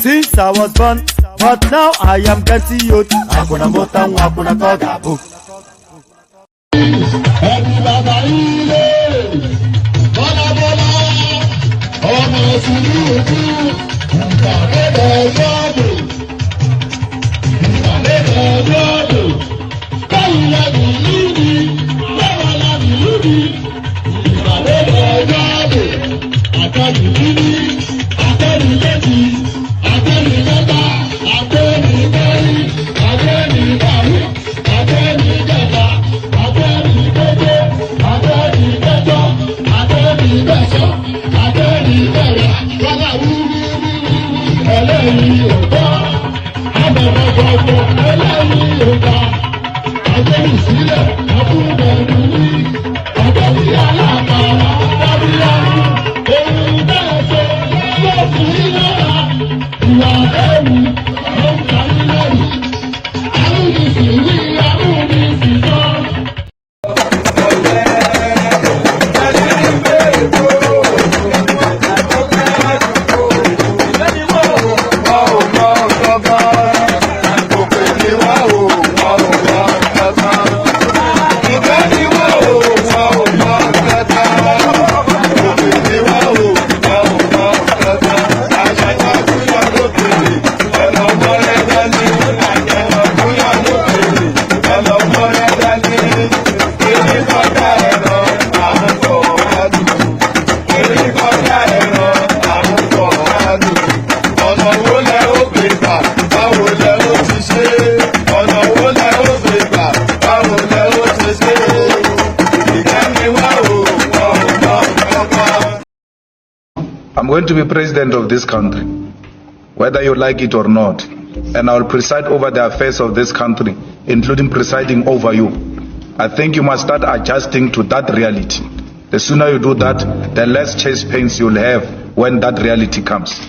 Since I was born, but now I am getting youth. Hakuna motang, hakuna toga book. I going to be president of this country, whether you like it or not. And I will preside over the affairs of this country, including presiding over you. I think you must start adjusting to that reality. The sooner you do that, the less chest pains you'll have when that reality comes.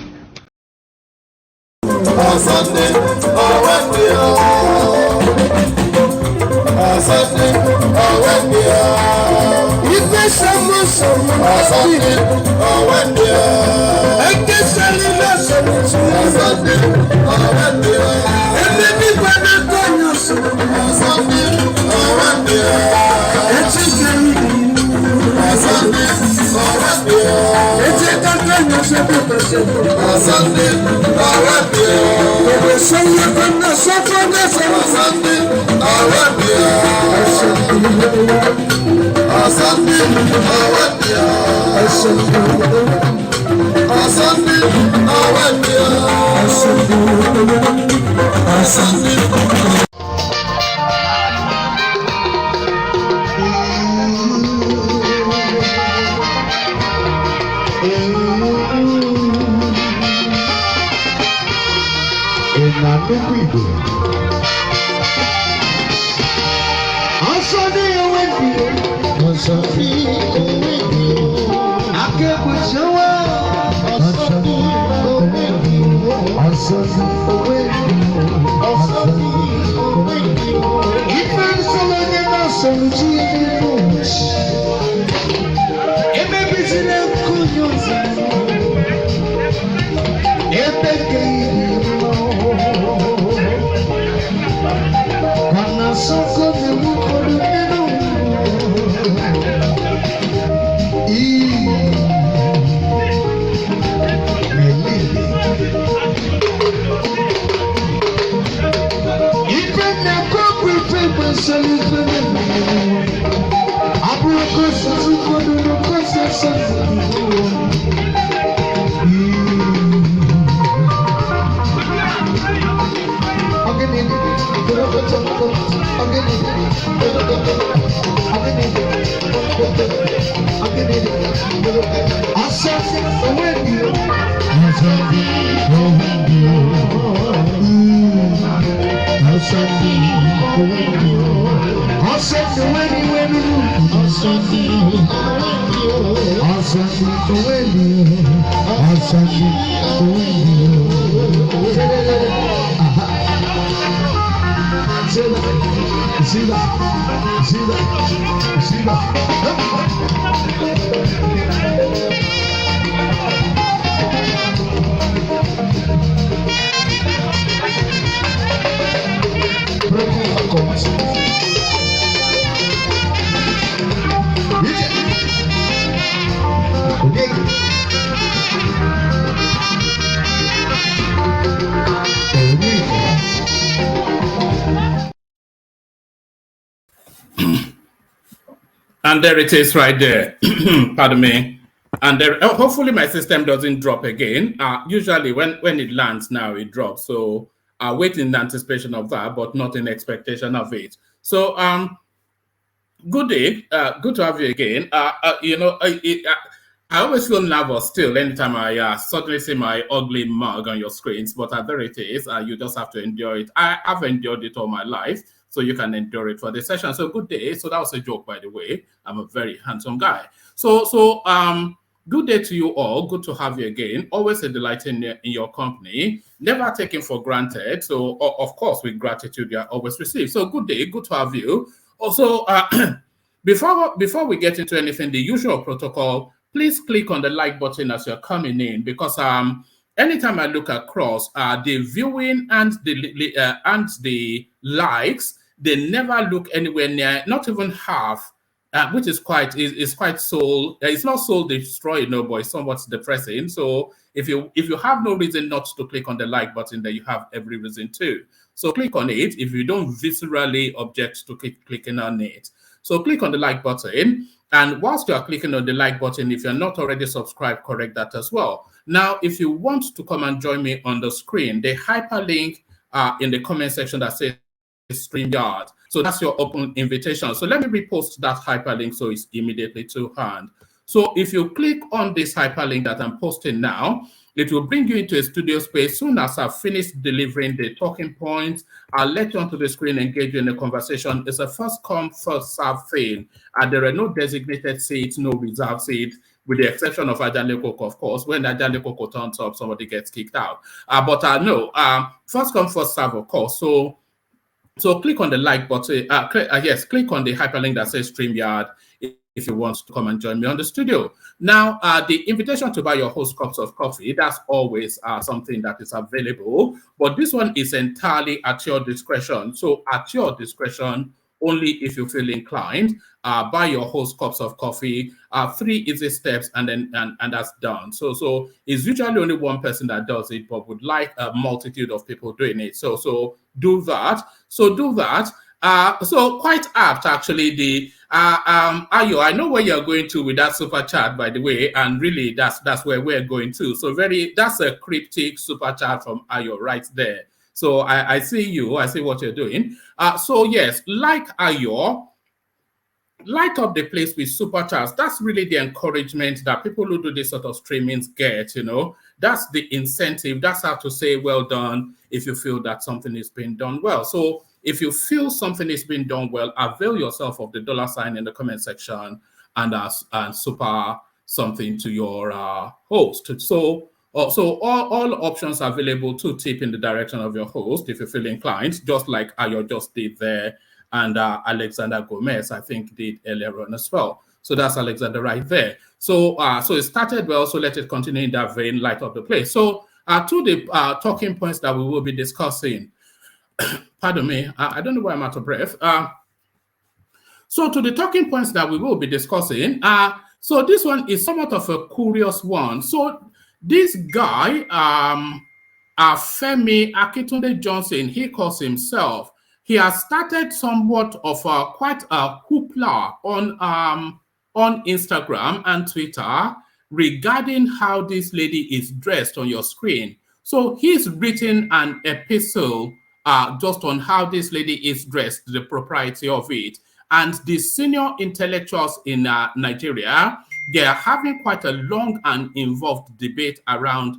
And there it is right there. Pardon me. And there, hopefully my system doesn't drop again. Usually when it lands now, it drops. So I wait in anticipation of that, but not in expectation of it. So good day. Good to have you again. I always feel nervous still anytime I suddenly see my ugly mug on your screens, but there it is. You just have to endure it. I've endured it all my life, so you can endure it for this session. So good day. So that was a joke, by the way. I'm a very handsome guy. So good day to you all. Good to have you again. Always a delight in your company. Never taken for granted. So of course, with gratitude, you are always received. So good day. Good to have you. Also, before we get into anything, the usual protocol. Please click on the like button as you're coming in, because anytime I look across the viewing and the likes, they never look anywhere near, not even half, which is quite soul. It's not soul destroying, no, but it's somewhat depressing. So if you have no reason not to click on the like button, then you have every reason to. So click on it if you don't viscerally object to clicking on it. So click on the like button. And whilst you are clicking on the like button, if you're not already subscribed, correct that as well. Now, if you want to come and join me on the screen, the hyperlink in the comment section that says StreamYard. So that's your open invitation. So let me repost that hyperlink so it's immediately to hand. So if you click on this hyperlink that I'm posting now, it will bring you into a studio space. Soon as I've finished delivering the talking points, I'll let you onto the screen, engage you in a conversation. It's a first come, first serve thing. And there are no designated seats, no reserved seats, with the exception of Ajale Koko, of course. When Ajale Koko turns up, somebody gets kicked out. But no, first come, first serve, of course. So click on the like button. Yes, click on the hyperlink that says StreamYard if you want to come and join me on the studio. Now, the invitation to buy your host cups of coffee, that's always something that is available. But this one is entirely at your discretion. So at your discretion, only if you feel inclined, buy your host cups of coffee, 3 easy steps, and that's done. So it's usually only one person that does it, but would like a multitude of people doing it. So do that. So quite apt, actually. The Ayo, I know where you're going to with that super chat, by the way, and really that's where we're going to. So that's a cryptic super chat from Ayo right there. So I see you, I see what you're doing. So yes, like Ayo, light up the place with super chats. That's really the encouragement that people who do this sort of streamings get, That's the incentive. That's how to say well done if you feel that something is being done well. So if you feel something is being done well, avail yourself of the $ in the comment section and super something to your host. So all options are available to tip in the direction of your host if you feel inclined, just like Ayo just did there, and Alexander Gomez, I think, did earlier on as well. So that's Alexander right there. So it started well, so let it continue in that vein, light up the place. So to the talking points that we will be discussing. Pardon me, I don't know why I'm out of breath. So to the talking points that we will be discussing, so this one is somewhat of a curious one. So this guy, Femi Akintunde Johnson, he calls himself, he has started somewhat of quite a hoopla on Instagram and Twitter regarding how this lady is dressed on your screen. So he's written an epistle just on how this lady is dressed, the propriety of it. And the senior intellectuals in Nigeria, they are having quite a long and involved debate around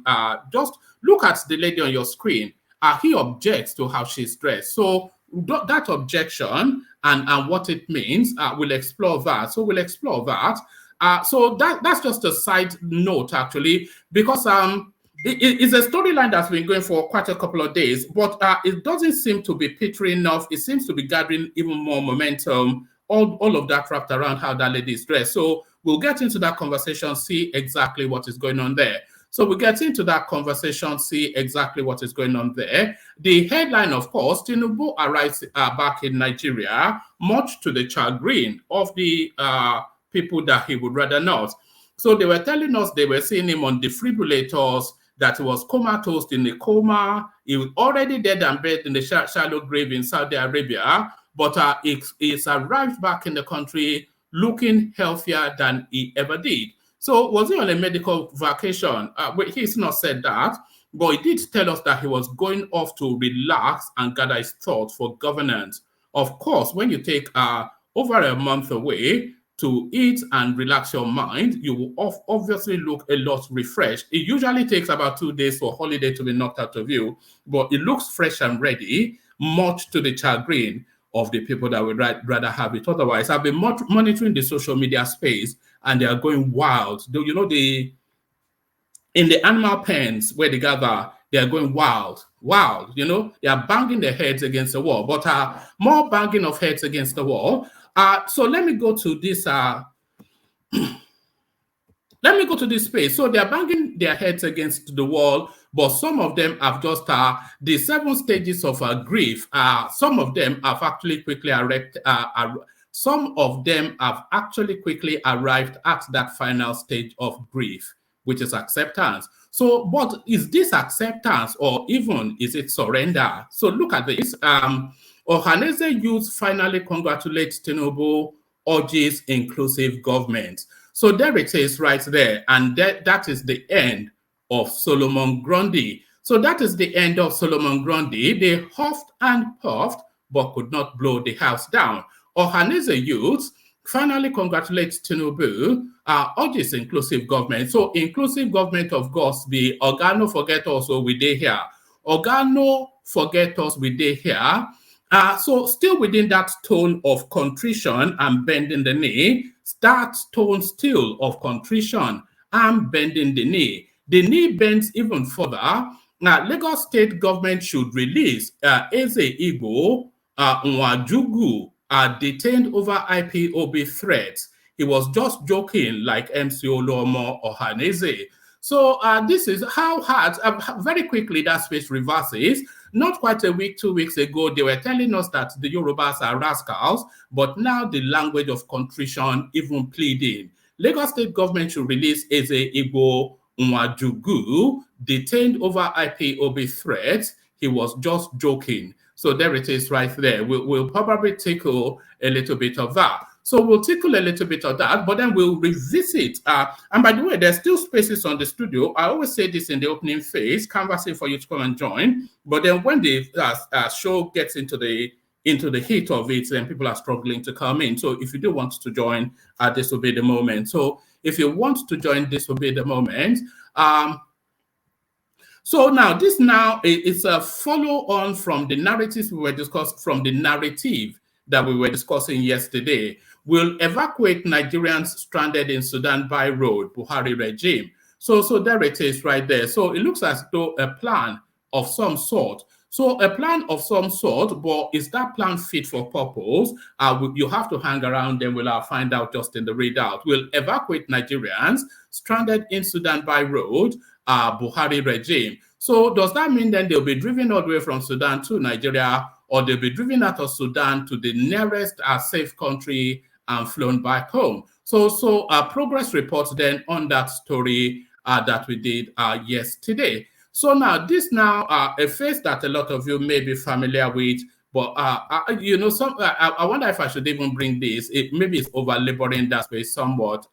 just look at the lady on your screen. He objects to how she's dressed. So that objection and what it means, we'll explore that. So we'll explore that. So that's just a side note, actually, because it's a storyline that's been going for quite a couple of days, but it doesn't seem to be petering off. It seems to be gathering even more momentum. All of that wrapped around how that lady is dressed. So we'll get into that conversation, see exactly what is going on there. So we get into that conversation, see exactly what is going on there. The headline, of course, Tinubu arrives back in Nigeria, much to the chagrin of the people that he would rather not. So they were telling us they were seeing him on defibrillators, that he was comatose in a coma. He was already dead and buried in the shallow grave in Saudi Arabia, but he's arrived back in the country looking healthier than he ever did. So was he on a medical vacation? He's not said that, but he did tell us that he was going off to relax and gather his thoughts for governance. Of course, when you take over a month away to eat and relax your mind, you will obviously look a lot refreshed. It usually takes about 2 days for holiday to be knocked out of you, but it looks fresh and ready, much to the chagrin of the people that would rather have it otherwise. I've been monitoring the social media space, and they are going wild. In the animal pens where they gather, they are going wild. They are banging their heads against the wall, but more banging of heads against the wall. So let me go to this. Let me go to this space. So they are banging their heads against the wall, but some of them have just the 7 stages of grief. Some of them have actually quickly arrived. Some of them have actually quickly arrived at that final stage of grief, which is acceptance. So, but is this acceptance or even is it surrender? So look at this. Ohaneze Youth finally congratulates Tinubu, urges inclusive government. So there it is right there. And that is the end of Solomon Grundy. So that is the end of Solomon Grundy. They huffed and puffed, but could not blow the house down. Ohaneze Youth, finally congratulates Tinubu, urges inclusive government. So inclusive government, of course, the organo forget also we dey here. Organo forget us we dey here. So still within that tone of contrition and bending the knee, that tone still of contrition and bending the knee. The knee bends even further. Now, Lagos state government should release Eze Igbo Nwajugu detained over IPOB threats. He was just joking like MC Oluomo Ohaneze. So this is how hard, very quickly that space reverses. Not quite a week, 2 weeks ago, they were telling us that the Yorubas are rascals, but now the language of contrition even pleading. Lagos state government should release Eze Igbo Nwajugu, detained over IPOB threats. He was just joking. So there it is right there. We'll probably tickle a little bit of that. So we'll tickle a little bit of that, but then we'll revisit. And by the way, there's still spaces on the studio. I always say this in the opening phase, canvassing for you to come and join. But then when the show gets into the heat of it, then people are struggling to come in. So if you do want to join, this will be the moment. So if you want to join, this will be the moment. So now this is a follow on from the narratives we were discussing, from the narrative that we were discussing yesterday. Will evacuate Nigerians stranded in Sudan by road, Buhari regime. So there it is right there. So it looks as though a plan of some sort. So a plan of some sort, but is that plan fit for purpose? You have to hang around, then we'll find out just in the readout. Will evacuate Nigerians stranded in Sudan by road, Buhari regime. So does that mean then they'll be driven all the way from Sudan to Nigeria, or they'll be driven out of Sudan to the nearest safe country and flown back home? So progress reports then on that story that we did yesterday. So now this a face that a lot of you may be familiar with, but I wonder if I should even bring this. Maybe it's over laboring that space somewhat.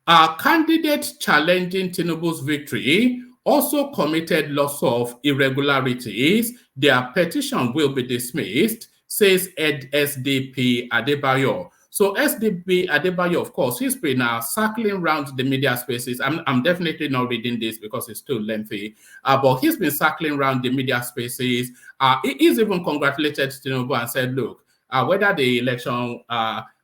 Candidate challenging Tinubu's victory also committed lots of irregularities. Their petition will be dismissed, says SDP Adebayo. So SDP Adebayo, of course, he's been circling around the media spaces. I'm definitely not reading this because it's too lengthy, but he's been circling around the media spaces. He's even congratulated Tinubu and said, look, whether the election,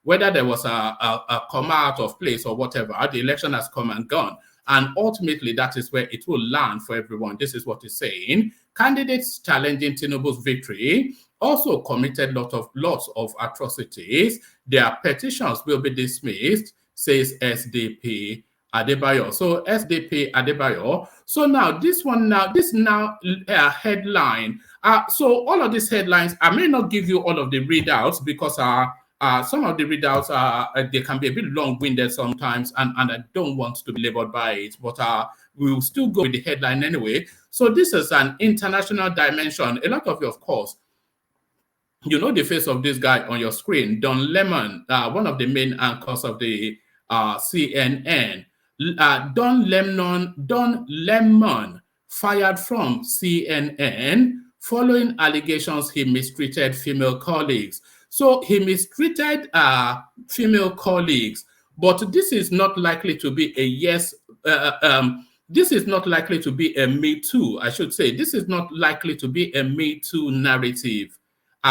whether there was a comma out of place or whatever, the election has come and gone. And ultimately, that is where it will land for everyone. This is what he's saying. Candidates challenging Tinubu's victory also committed lots of atrocities. Their petitions will be dismissed, says SDP Adebayo. So SDP Adebayo. So now this headline. So all of these headlines, I may not give you all of the readouts because some of the readouts they can be a bit long-winded sometimes, and I don't want to be labored by it, but we'll still go with the headline anyway. So this is an international dimension. A lot of you, of course, you know the face of this guy on your screen, Don Lemon, one of the main anchors of the CNN. Don Lemon fired from CNN following allegations he mistreated female colleagues. So he mistreated female colleagues, but this is not likely to be a yes. This is not likely to be a Me Too, I should say. This is not likely to be a Me Too narrative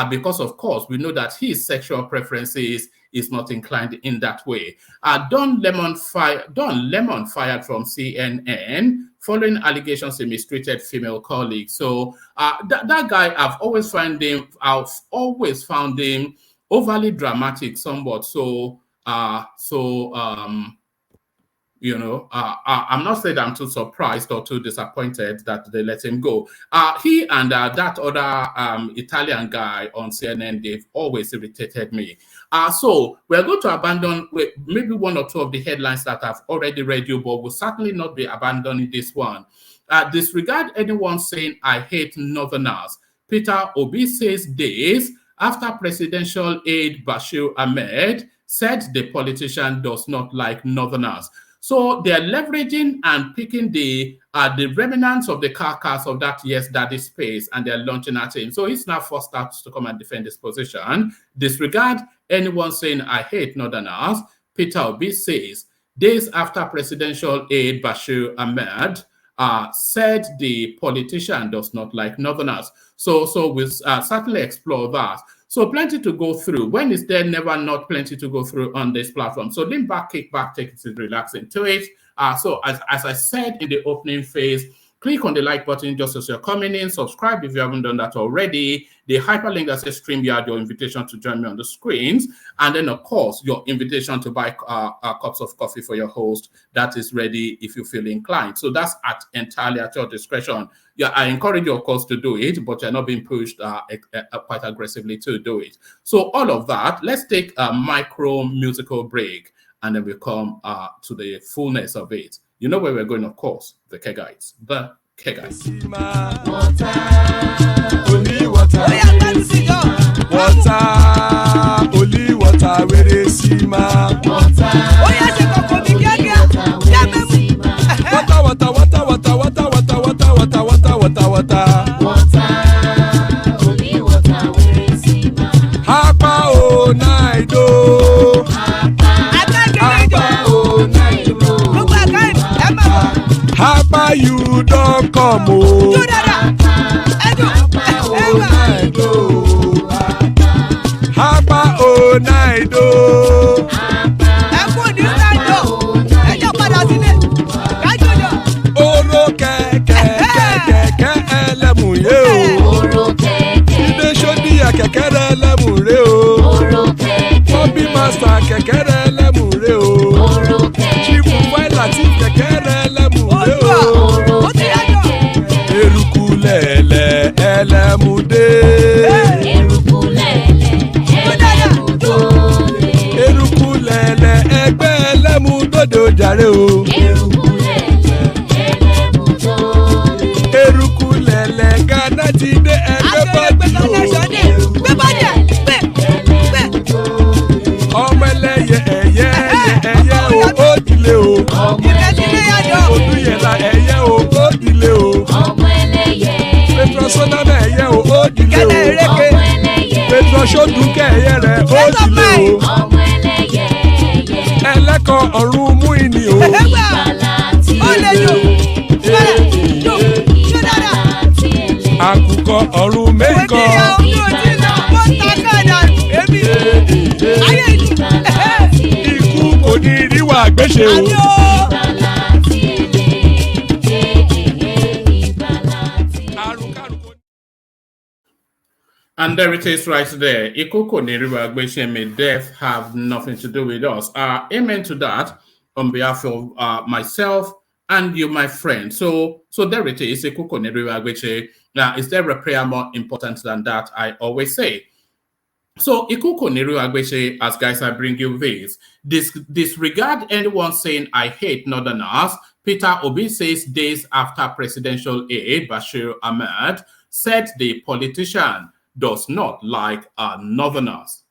because, of course, we know that his sexual preferences is not inclined in that way. Don Lemon fired from CNN following allegations he mistreated female colleagues. So that guy, I've always found him overly dramatic, somewhat. I'm not saying I'm too surprised or too disappointed that they let him go. He and that other Italian guy on CNN, they've always irritated me. So we're going to abandon maybe one or two of the headlines that I've already read you, but we'll certainly not be abandoning this one. Disregard anyone saying, I hate Northerners. Peter Obi says days after presidential aide Bashir Ahmed said the politician does not like Northerners. So they're leveraging and picking the remnants of the carcass of that Yes Daddy space, and they're launching at him. So he's now forced out to come and defend his position. Disregard anyone saying I hate Northerners, Peter Obi says, days after presidential aide Bashir Ahmed said the politician does not like Northerners. So we'll certainly explore that. So plenty to go through. When is there never not plenty to go through on this platform? So lean back, kick back, take it, relax into it. So as I said in the opening phase, click on the like button just as you're coming in. Subscribe if you haven't done that already. The hyperlink that says StreamYard, your invitation to join me on the screens. And then, of course, your invitation to buy cups of coffee for your host. That is ready if you feel inclined. So that's entirely at your discretion. Yeah, I encourage you, of course, to do it, but you're not being pushed quite aggressively to do it. So all of that, let's take a micro musical break, and then we come to the fullness of it. You know where we're going, of course, the Kegites. The Kegites. Water, only water, water, only water, where they see ma. Water, water, water, water, water, water, water, water, water, water, water, water, only water, where they see ma. Hapa o naido. Hapa you don't come o. Hapa o naido. Oro kẹ̀kẹ́ ẹlẹ́mùyé o. Ide sodi akẹkẹrẹ ẹlẹ́mùrè o. Bobby master kẹkẹrẹ ẹlẹ́mùrè o. Chief Wailati kẹkẹrẹ ẹlẹ́mùrè o. Eruku lẹ̀lẹ̀ ẹlẹ́mùdé. Eruku lẹ̀lẹ̀ ẹgbẹ́ ẹlẹ́mùdódò jàre o. Eruku lẹ̀lẹ̀ Ghana ti dé ẹgbẹ́ bọ́dì o. Ọmọ ẹlẹ́yẹ ẹ̀yẹ o ó dilé o. Olúyẹ̀lá ẹ̀yẹ o ó dilé o. Petrosonama ẹ̀yẹ o ó dilé o. Petrosodunke ẹ̀yẹ rẹ̀ ó dilé o. Ẹlẹ́kọ̀ ọ̀run mú ìní o. Àkùkọ ọ̀run mẹ́kọ̀. Ikú kò ní ríwà gbéṣe o. And there it is right there. Ikoko Neriwa Agbeshe, may death have nothing to do with us. Amen to that on behalf of myself and you, my friend. So there it is. Ikoko Neriwa Agbeshe. Now, is there a prayer more important than that? I always say. So Ikoko Neriwa Agbeshe, as guys, I bring you this. Disregard anyone saying I hate Northerners. Peter Obi says days after presidential aide Bashir Ahmed said the politician does not like Northerners.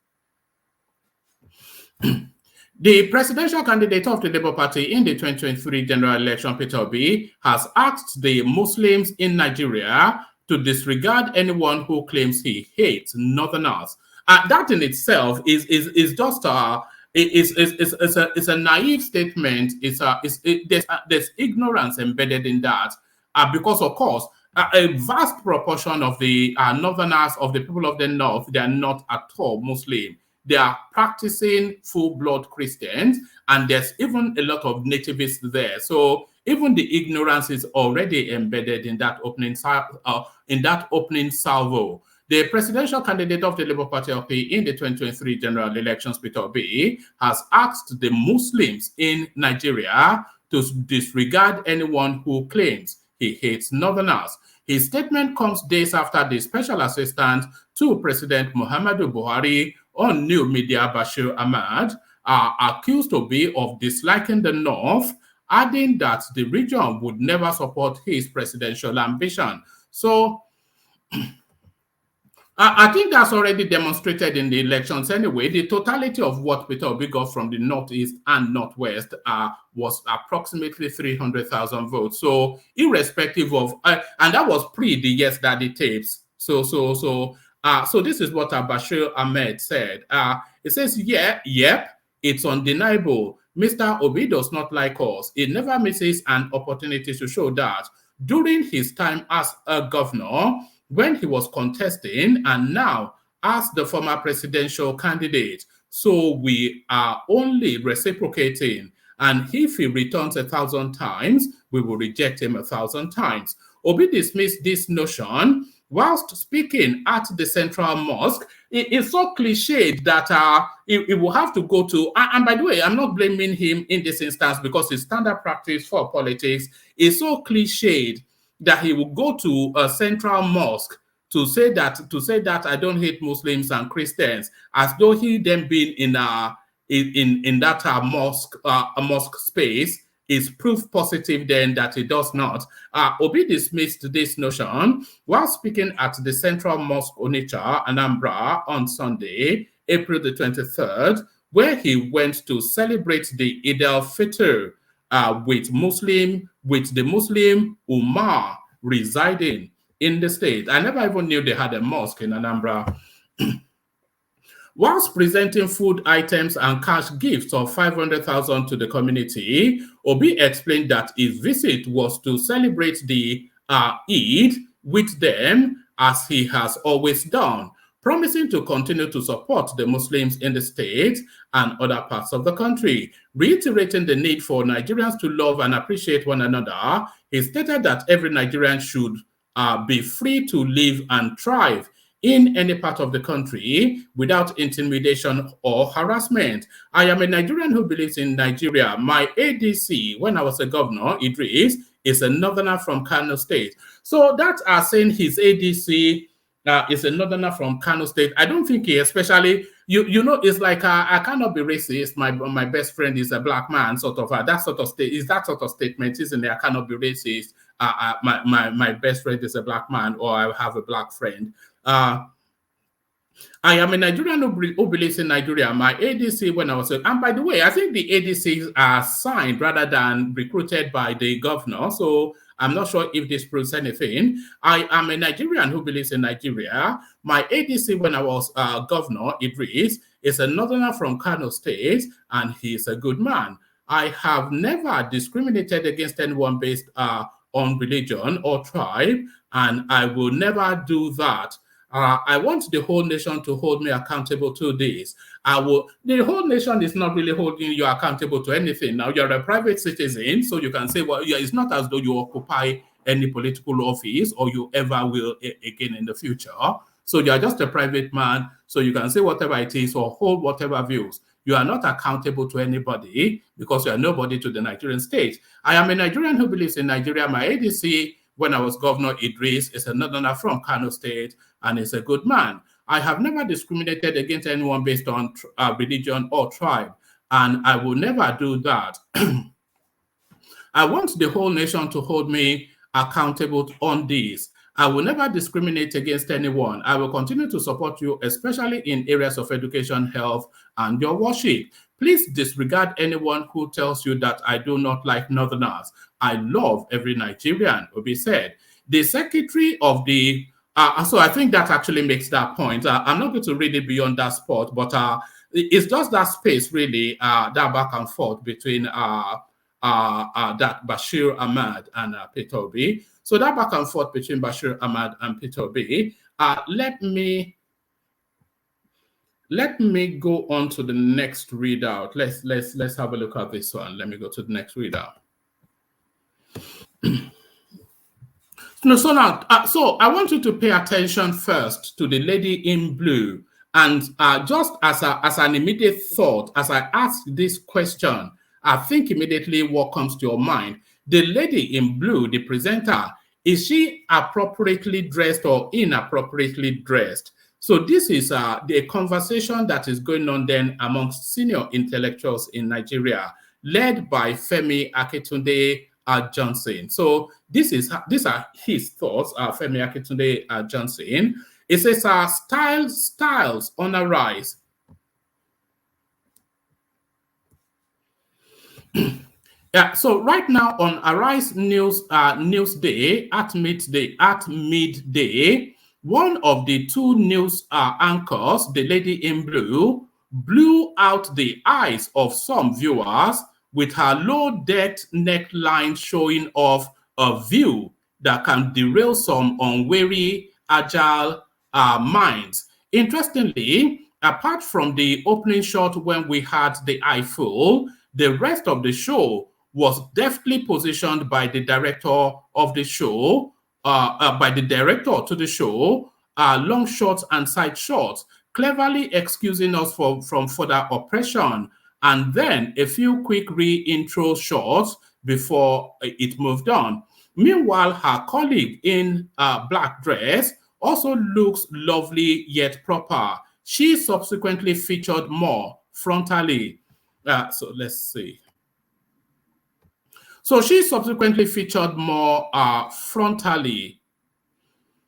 The presidential candidate of the Labour Party in the 2023 general election, Peter Obi, has asked the Muslims in Nigeria to disregard anyone who claims he hates Northerners. That in itself is just it's a naive statement. There's ignorance embedded in that, because of course a vast proportion of the Northerners, of the people of the North, they are not at all Muslim. They are practicing full-blood Christians, and there's even a lot of nativists there. So even the ignorance is already embedded in that opening salvo. The presidential candidate of the Labour Party LP in the 2023 general elections, Peter Obi, has asked the Muslims in Nigeria to disregard anyone who claims he hates Northerners. His statement comes days after the special assistant to President Muhammadu Buhari on new media, Bashir Ahmed, accused Obi of disliking the North, adding that the region would never support his presidential ambition. So I think that's already demonstrated in the elections anyway. The totality of what Peter Obi got from the Northeast and Northwest was approximately 300,000 votes. So irrespective of, and that was pre the Yes Daddy tapes. So So this is what Bashir Ahmed said. It says, yep, it's undeniable. Mr. Obi does not like us. It never misses an opportunity to show that. During his time as a governor, when he was contesting, and now as the former presidential candidate. So we are only reciprocating. And if he returns 1,000 times, we will reject him 1,000 times. Obi dismissed this notion whilst speaking at the Central Mosque. It's so cliched that it will have to go to, and by the way, I'm not blaming him in this instance because his standard practice for politics is so cliched that he will go to a Central Mosque to say that I don't hate Muslims and Christians, as though he then being in that mosque space is proof positive then that he does not. Obi dismissed this notion while speaking at the Central Mosque Onitsha, Anambra, on Sunday, April the 23rd, where he went to celebrate the Eid al-Fitr with the Muslim Ummah residing in the state. I never even knew they had a mosque in Anambra. Whilst presenting food items and cash gifts of 500,000 to the community, Obi explained that his visit was to celebrate the Eid with them, as he has always done, promising to continue to support the Muslims in the state and other parts of the country. Reiterating the need for Nigerians to love and appreciate one another, he stated that every Nigerian should be free to live and thrive in any part of the country without intimidation or harassment. I am a Nigerian who believes in Nigeria. My ADC, when I was a governor, Idris, is a northerner from Kano State. So that are saying his ADC is a northerner from Kano State. I don't think he especially, it's like I cannot be racist. My best friend is a black man, sort of that sort of statement, isn't it? I cannot be racist. My best friend is a black man, or I have a black friend. I am a Nigerian who believes in Nigeria. My ADC, when I was, and by the way, I think the ADCs are signed rather than recruited by the governor. So I'm not sure if this proves anything. I am a Nigerian who believes in Nigeria. My ADC, when I was governor, Idris, is a northerner from Kano State, and he is a good man. I have never discriminated against anyone based on religion or tribe, and I will never do that. I want the whole nation to hold me accountable to this. The whole nation is not really holding you accountable to anything. Now, you're a private citizen, so you can say, well, yeah, it's not as though you occupy any political office or you ever will again in the future. So you're just a private man, so you can say whatever it is or hold whatever views. You are not accountable to anybody because you are nobody to the Nigerian state. I am a Nigerian who believes in Nigeria. My ADC, when I was governor, Idris, is a northerner from Kano State and is a good man. I have never discriminated against anyone based on religion or tribe, and I will never do that. I want the whole nation to hold me accountable on this. I will never discriminate against anyone. I will continue to support you, especially in areas of education, health, and your worship. Please disregard anyone who tells you that I do not like Northerners. I love every Nigerian, Obi said. The secretary of the, so I think that actually makes that point. I'm not going to read it beyond that spot, but it's just that space really, that back and forth between that Bashir Ahmad and Peter Obi. So that back and forth between Bashir Ahmad and Peter Obi, let me go on to the next readout. Let's have a look at this one. Let me go to the next readout. So I want you to pay attention first to the lady in blue, and just as an immediate thought, as I ask this question, I think immediately what comes to your mind. The lady in blue, the presenter, is she appropriately dressed or inappropriately dressed? So this is the conversation that is going on then amongst senior intellectuals in Nigeria, led by Femi Akintunde Johnson. So these are his thoughts, Femi Akintunde Johnson. It says, styles on a rise. Yeah, so right now on Arise News Day at midday, one of the two news anchors, the lady in blue, blew out the eyes of some viewers with her low-decked neckline showing off a view that can derail some unwary, agile minds. Interestingly, apart from the opening shot when we had the eye full, the rest of the show was deftly positioned by the director of the show, by the director to the show, long shots and side shots, cleverly excusing us from further oppression, and then a few quick re-intro shots before it moved on. Meanwhile, her colleague in a black dress also looks lovely yet proper. She subsequently featured more frontally. So let's see. So she subsequently featured more frontally.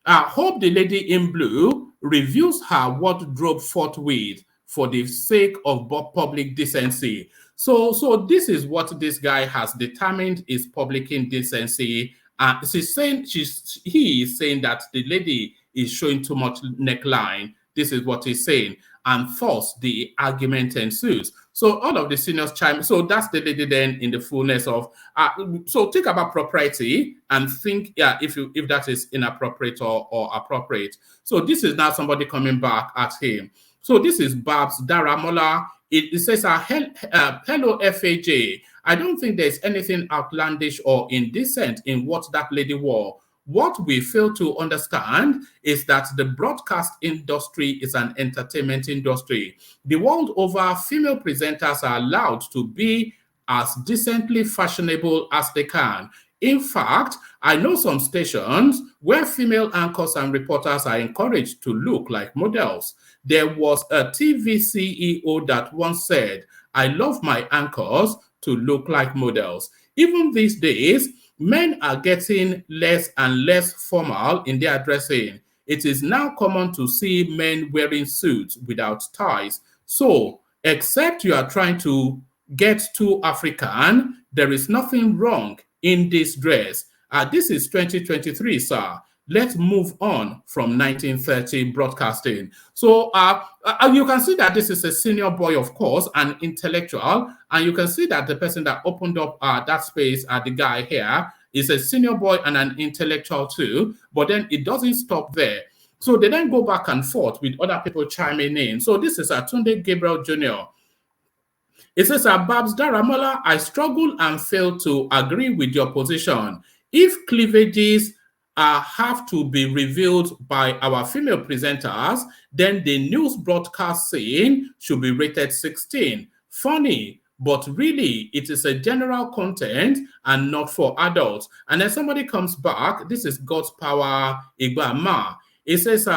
Hope the lady in blue reviews her wardrobe forthwith for the sake of public decency. So this is what this guy has determined is public indecency. He is saying that the lady is showing too much neckline. This is what he's saying. And thus the argument ensues. So all of the seniors chime. So that's the lady then in the fullness of. So think about propriety and think, if that is inappropriate or appropriate. So this is now somebody coming back at him. So this is Babs Daramola. It says, hello, FAJ. I don't think there's anything outlandish or indecent in what that lady wore. What we fail to understand is that the broadcast industry is an entertainment industry. The world over, female presenters are allowed to be as decently fashionable as they can. In fact, I know some stations where female anchors and reporters are encouraged to look like models. There was a TV CEO that once said, I love my anchors to look like models. Even these days, men are getting less and less formal in their dressing. It is now common to see men wearing suits without ties. So, except you are trying to get too African, there is nothing wrong in this dress. This is 2023, sir. Let's move on from 1930 broadcasting. So you can see that this is a senior boy, of course, an intellectual. And you can see that the person that opened up that space, the guy here, is a senior boy and an intellectual too. But then it doesn't stop there. So they then go back and forth with other people chiming in. So this is Tunde Gabriel Jr. It says, Babs Daramola, I struggle and fail to agree with your position. If cleavages have to be revealed by our female presenters, then the news broadcast scene should be rated 16. Funny, but really it is a general content and not for adults. And then somebody comes back. This is God's Power Igbama. It says,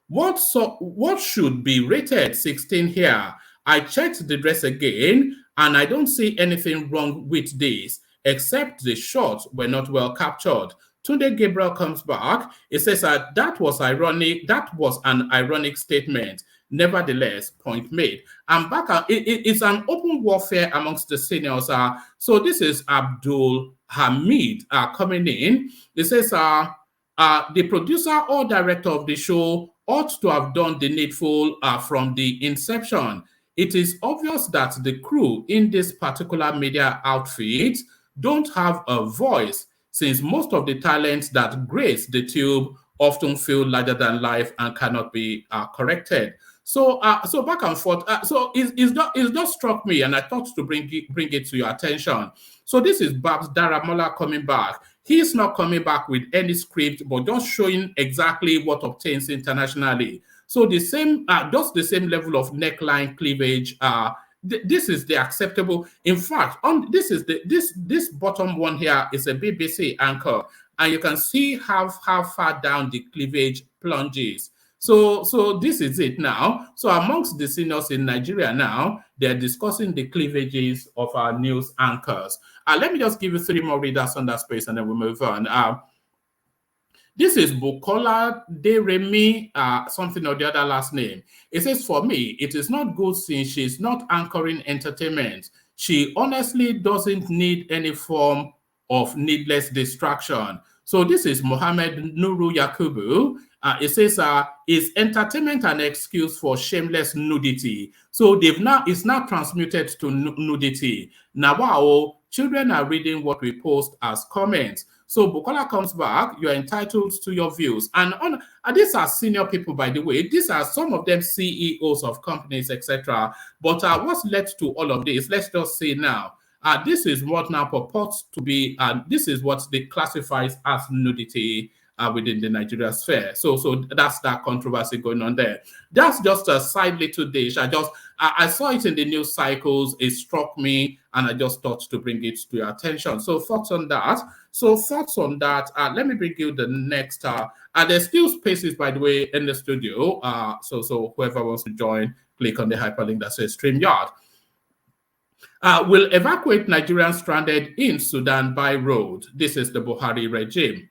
what should be rated 16 here? I checked the dress again, and I don't see anything wrong with this, except the shots were not well captured. Tunde Gabriel comes back. It says that was ironic. That was an ironic statement. Nevertheless, point made. I'm back. It's an open warfare amongst the seniors. So this is Abdul Hamid coming in. It says the producer or director of the show ought to have done the needful from the inception. It is obvious that the crew in this particular media outfit don't have a voice, since most of the talents that grace the tube often feel larger than life and cannot be corrected. So back and forth. So it's just struck me, and I thought to bring it to your attention. So this is Babs Daramola coming back. He's not coming back with any script, but just showing exactly what obtains internationally. So the same, just the same level of neckline cleavage. This is the acceptable. In fact, this bottom one here is a BBC anchor, and you can see how far down the cleavage plunges. So this is it now. So amongst the seniors in Nigeria now, they're discussing the cleavages of our news anchors. Let me just give you 3 more readers on that space, and then we'll move on. This is Bukola Deremi, something or the other last name. It says, for me, it is not good since she's not anchoring entertainment. She honestly doesn't need any form of needless distraction. So this is Mohammed Nuru Yakubu. It says, is entertainment an excuse for shameless nudity? So it's now transmuted to nudity. Now, wow, children are reading what we post as comments. So Bukola comes back, you're entitled to your views. And these are senior people, by the way. These are some of them CEOs of companies, etc. But what's led to all of this? Let's just say now. This is what now purports to be, this is what they classifies as nudity within the Nigeria sphere. So that's that controversy going on there. That's just a side little dish. I saw it in the news cycles. It struck me, and I just thought to bring it to your attention. So thoughts on that. Let me bring you the next. There's still spaces, by the way, in the studio. So whoever wants to join, click on the hyperlink that says StreamYard. Will evacuate Nigerians stranded in Sudan by road. This is the Buhari regime.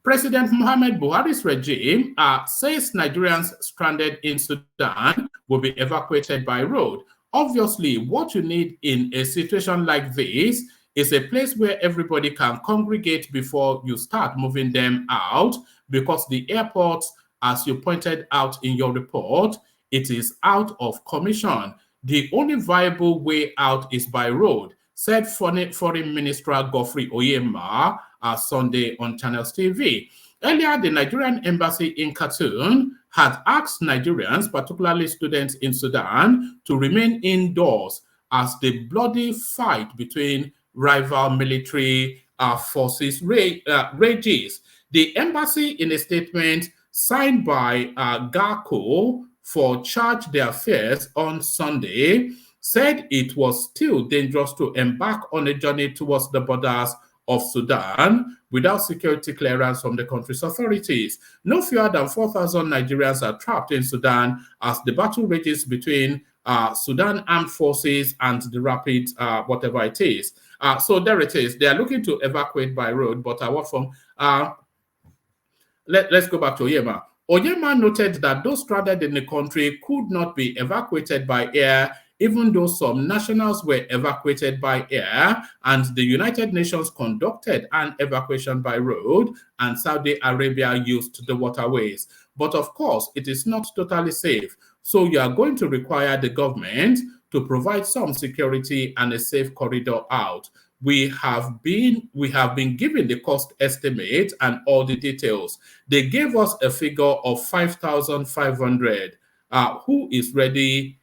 President Muhammad Buhari's regime says Nigerians stranded in Sudan will be evacuated by road. Obviously, what you need in a situation like this is a place where everybody can congregate before you start moving them out, because the airports, as you pointed out in your report, it is out of commission. The only viable way out is by road, said Foreign Minister Godfrey Oyema Sunday on Channels TV. Earlier, the Nigerian embassy in Khartoum had asked Nigerians, particularly students in Sudan, to remain indoors as the bloody fight between rival military forces rages. The embassy, in a statement signed by Garko for Charge d'Affaires on Sunday, said it was still dangerous to embark on a journey towards the borders of Sudan without security clearance from the country's authorities. No fewer than 4,000 Nigerians are trapped in Sudan as the battle rages between Sudan armed forces and the rapid whatever it is. So there it is. They are looking to evacuate by road, but what from? Let's go back to Oyema. Oyema noted that those stranded in the country could not be evacuated by air, even though some nationals were evacuated by air, and the United Nations conducted an evacuation by road, and Saudi Arabia used the waterways. But of course, it is not totally safe. So you are going to require the government to provide some security and a safe corridor out. We have been given the cost estimate and all the details. They gave us a figure of 5,500. Who is ready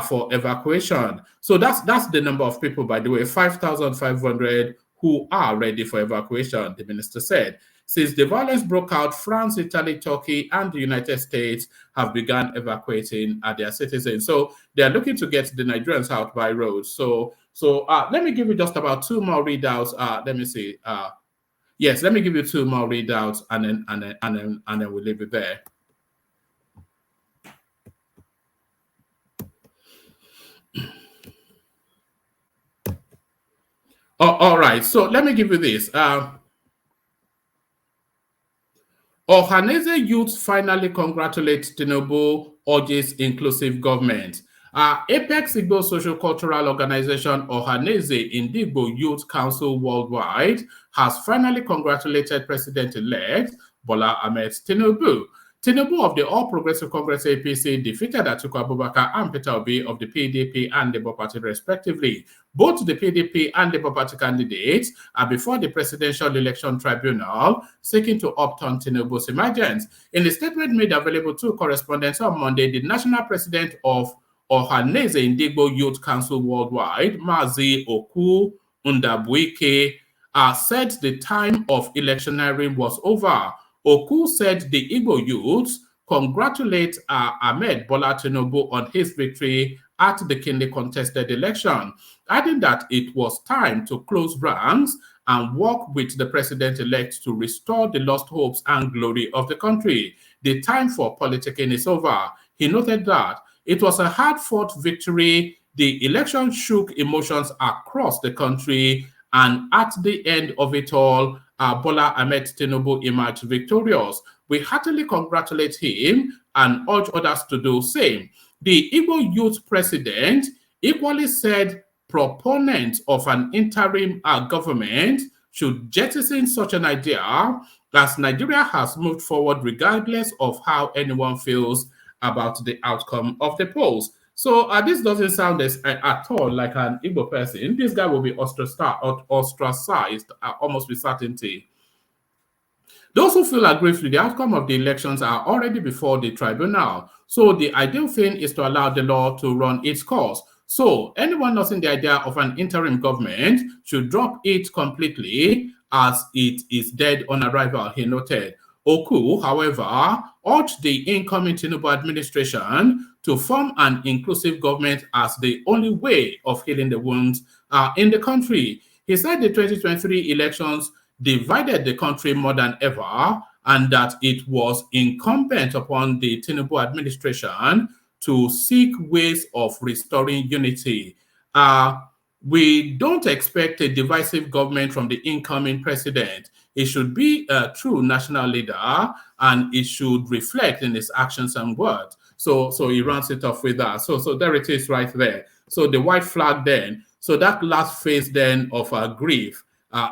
for evacuation? So that's the number of people, by the way, 5,500 who are ready for evacuation, the minister said. Since the violence broke out, France, Italy, Turkey, and the United States have begun evacuating their citizens. So they are looking to get the Nigerians out by road. So let me give you just about two more readouts. Let me see. Yes, let me give you two more readouts, and then we'll leave it there. All right. So let me give you this. Ohaneze youth finally congratulate Tinubu, urges inclusive government. Apex Igbo Social Cultural Organization Ohaneze Indigbo Youth Council Worldwide has finally congratulated President-elect Bola Ahmed Tinubu. Tinubu of the All Progressive Congress APC defeated Atiku Abubakar and Peter Obi of the PDP and Labour Party respectively. Both the PDP and Labour Party candidates are before the Presidential Election Tribunal seeking to upturn Tinubu's emergence. In a statement made available to correspondents on Monday, the national president of Ohaneze Indigbo Youth Council Worldwide, Mazi Oku Ndabuike, said the time of electioneering was over. Oku said the Igbo youths congratulate Ahmed Bola Tinubu on his victory at the keenly contested election, adding that it was time to close ranks and work with the president-elect to restore the lost hopes and glory of the country. The time for politicking is over. He noted that it was a hard-fought victory. The election shook emotions across the country, and at the end of it all, Bola Ahmed Tinubu emerged victorious. We heartily congratulate him and urge others to do the same. The Igbo youth president equally said proponents of an interim government should jettison such an idea, as Nigeria has moved forward regardless of how anyone feels about the outcome of the polls. So this doesn't sound at all like an Igbo person. This guy will be ostracized almost with certainty. Those who feel aggrieved with the outcome of the elections are already before the tribunal. So the ideal thing is to allow the law to run its course. So anyone losing the idea of an interim government should drop it completely, as it is dead on arrival, he noted. Oku, however, urged the incoming Tinubu administration to form an inclusive government as the only way of healing the wounds in the country. He said the 2023 elections divided the country more than ever, and that it was incumbent upon the Tinubu administration to seek ways of restoring unity. We don't expect a divisive government from the incoming president. It should be a true national leader, and it should reflect in its actions and words. So he rounds it off with that. So there it is right there. So the white flag then. So that last phase then of grief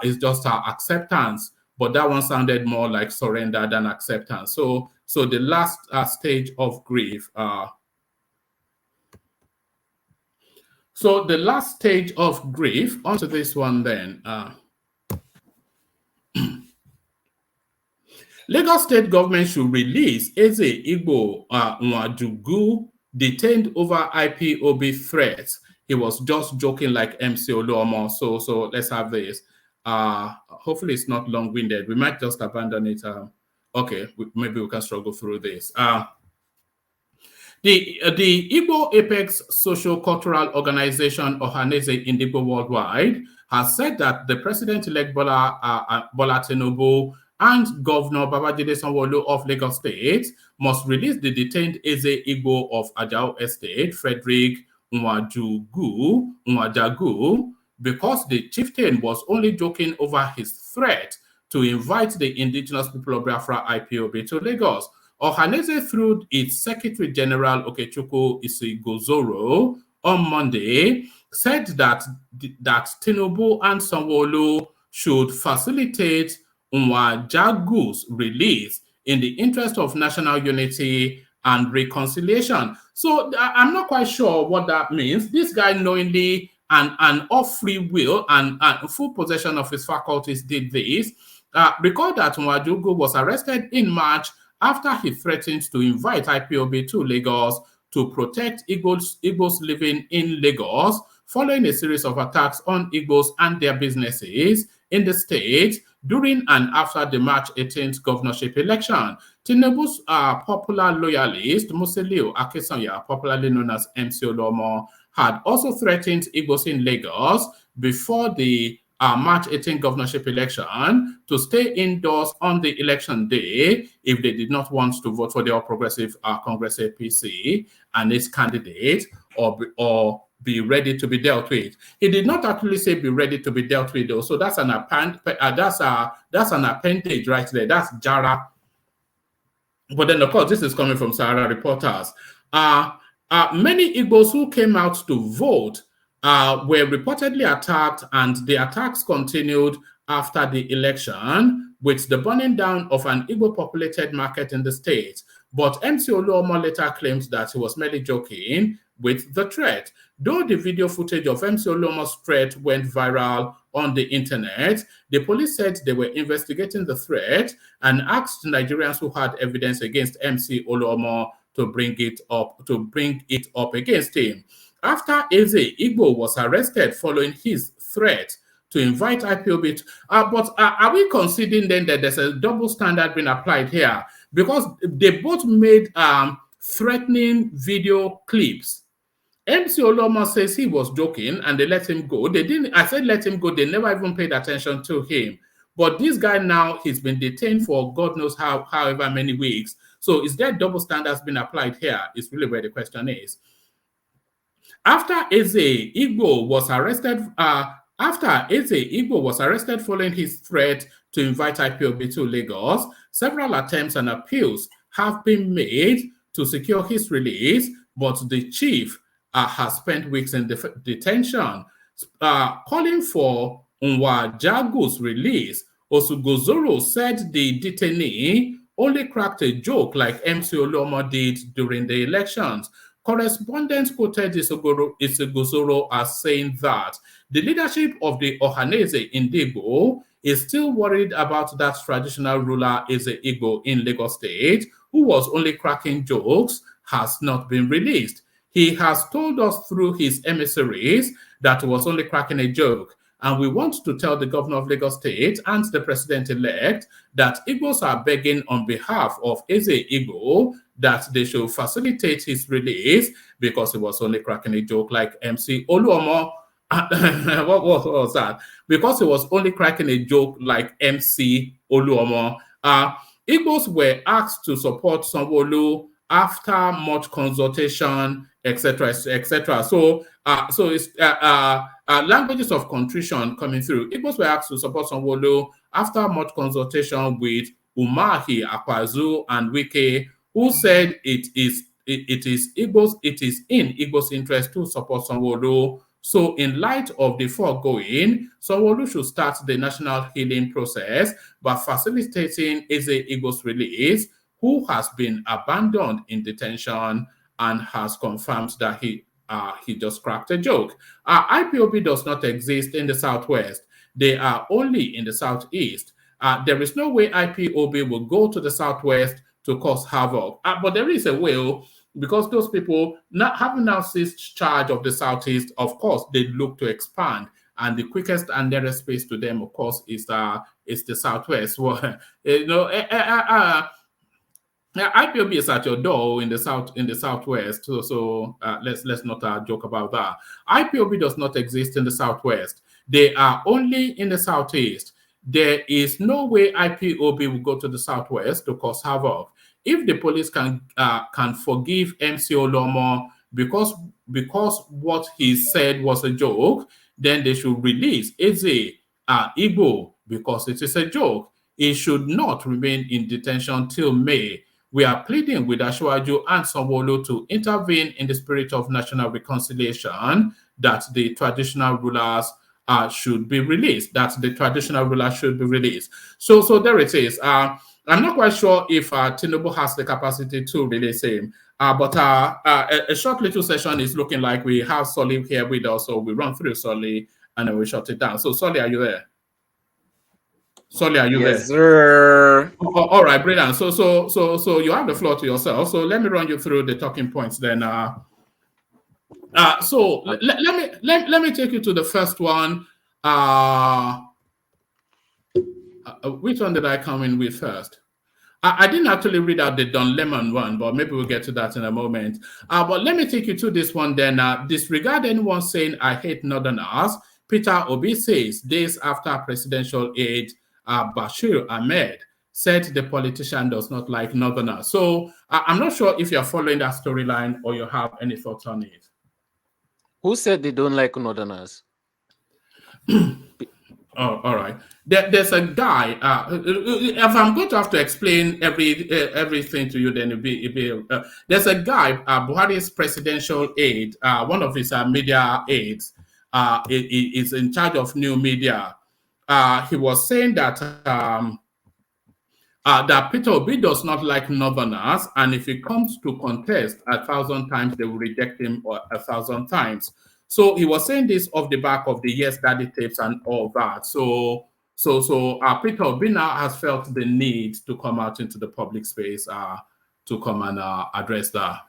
is just acceptance, but that one sounded more like surrender than acceptance. So the last stage of grief. So the last stage of grief, onto this one then. Lagos state government should release Eze Igbo Nwadugu, detained over IPOB threats. He was just joking like MC Oluomo. So let's have this. Hopefully it's not long-winded. We might just abandon it. Okay, maybe we can struggle through this. The Igbo Apex Socio-Cultural Organization, Ohaneze Indigbo Worldwide, has said that the President-elect Bola Tinubu and Governor Babajide Sanwo-Olu of Lagos State must release the detained Eze Igbo of Ajao Estate, Frederick Nwajagu, because the chieftain was only joking over his threat to invite the indigenous people of Biafra IPOB to Lagos. Ohaneze, through its Secretary General Okechukwu Isigozoro on Monday, said that Tinubu and Sanwo-Olu should facilitate Nwajagu's release in the interest of national unity and reconciliation. So I'm not quite sure what that means. This guy knowingly and of free will and full possession of his faculties did this. Recall that Nwajagu was arrested in March after he threatened to invite IPOB to Lagos to protect Igbos living in Lagos, following a series of attacks on Igbos and their businesses in the state during and after the March 18th governorship election. Tinubu's popular loyalist, Musiliu Akesanya, popularly known as MC Oluomo, had also threatened Igbos in Lagos before the March 18 governorship election to stay indoors on the election day if they did not want to vote for the All Progressive Congress APC and its candidate, or be ready to be dealt with. He did not actually say be ready to be dealt with, though. So that's an appendage right there. That's Jara. But then, of course, this is coming from Sahara reporters. Many Igbos who came out to vote were reportedly attacked, and the attacks continued after the election, with the burning down of an Igbo-populated market in the state. But MC Oluomo later claimed that he was merely joking with the threat. Though the video footage of MC Oluomo's threat went viral on the internet, the police said they were investigating the threat and asked Nigerians who had evidence against MC Oluomo to bring it up against him. After Eze Igbo was arrested following his threat to invite IPOB, but are we conceding then that there's a double standard being applied here? Because they both made threatening video clips. MC Oluomo says he was joking and they let him go. They didn't. I said let him go. They never even paid attention to him. But this guy now, he's been detained for God knows however many weeks. So is there double standards being applied here? Is really where the question is. After Eze Igbo was arrested, following his threat to invite IPOB to Lagos, several attempts and appeals have been made to secure his release, but the chief has spent weeks in detention. Calling for Nwajagu's release, Osugozoro said the detainee only cracked a joke like MC Oluomo did during the elections. Correspondents quoted Isogozoro as saying that the leadership of the Ohanese in Igbo is still worried about that traditional ruler Eze Igbo in Lagos State, who was only cracking jokes, has not been released. He has told us through his emissaries that he was only cracking a joke. And we want to tell the governor of Lagos State and the president-elect that Igbos are begging on behalf of Eze Igbo that they should facilitate his release because he was only cracking a joke like MC Oluomo. what was that? Because he was only cracking a joke like MC Oluomo. Igbos were asked to support Sanwo-Olu after much consultation, etc., etc. So it's languages of contrition coming through. Igbos were asked to support Sanwo-Olu after much consultation with Umahi, Akwazu, and Wike, who said it is in Igbo's interest to support Sanwo-Olu. So, in light of the foregoing, Sanwo-Olu should start the national healing process by facilitating Eze Igbo's release, who has been abandoned in detention and has confirmed that he just cracked a joke. IPOB does not exist in the Southwest. They are only in the Southeast. There is no way IPOB will go to the Southwest to cause havoc. But there is a will, because those people having now seized charge of the Southeast, of course, they look to expand. And the quickest and nearest space to them, of course, is the Southwest. Well, IPOB is at your door in the Southwest. So let's not joke about that. IPOB does not exist in the Southwest. They are only in the Southeast. There is no way IPOB will go to the Southwest to cause havoc. If the police can forgive MC Oluomo because what he said was a joke, then they should release Eze Igbo because it is a joke. He should not remain in detention till May. We are pleading with Ashwaju and Sanwo-Olu to intervene in the spirit of national reconciliation, that the traditional rulers should be released, So there it is. I'm not quite sure if Tinubu has the capacity to release him. But a short little session is looking like we have Solly here with us, so we run through Solly and then we shut it down. So Solly, are you there? Solly, are you there? Yes, sir. All right, brilliant. So you have the floor to yourself. So let me run you through the talking points then. So let me take you to the first one. Which one did I come in with first? I didn't actually read out the Don Lemon one, but maybe we'll get to that in a moment. But let me take you to this one then. Disregard anyone saying I hate Northerners. Peter Obi says, days after presidential aide Bashir Ahmed said the politician does not like Northerners. So I'm not sure if you're following that storyline or you have any thoughts on it. Who said they don't like Northerners? Oh, all right. There's a guy. If I'm going to have to explain everything to you, then it'll be there's a guy, Buhari's presidential aide, one of his media aides, is in charge of new media. He was saying that that Peter Obi does not like Northerners, and if he comes to contest 1,000 times, they will reject him 1,000 times. So he was saying this off the back of the Yes Daddy tapes and all that. So Peter Obi now has felt the need to come out into the public space to come and address that.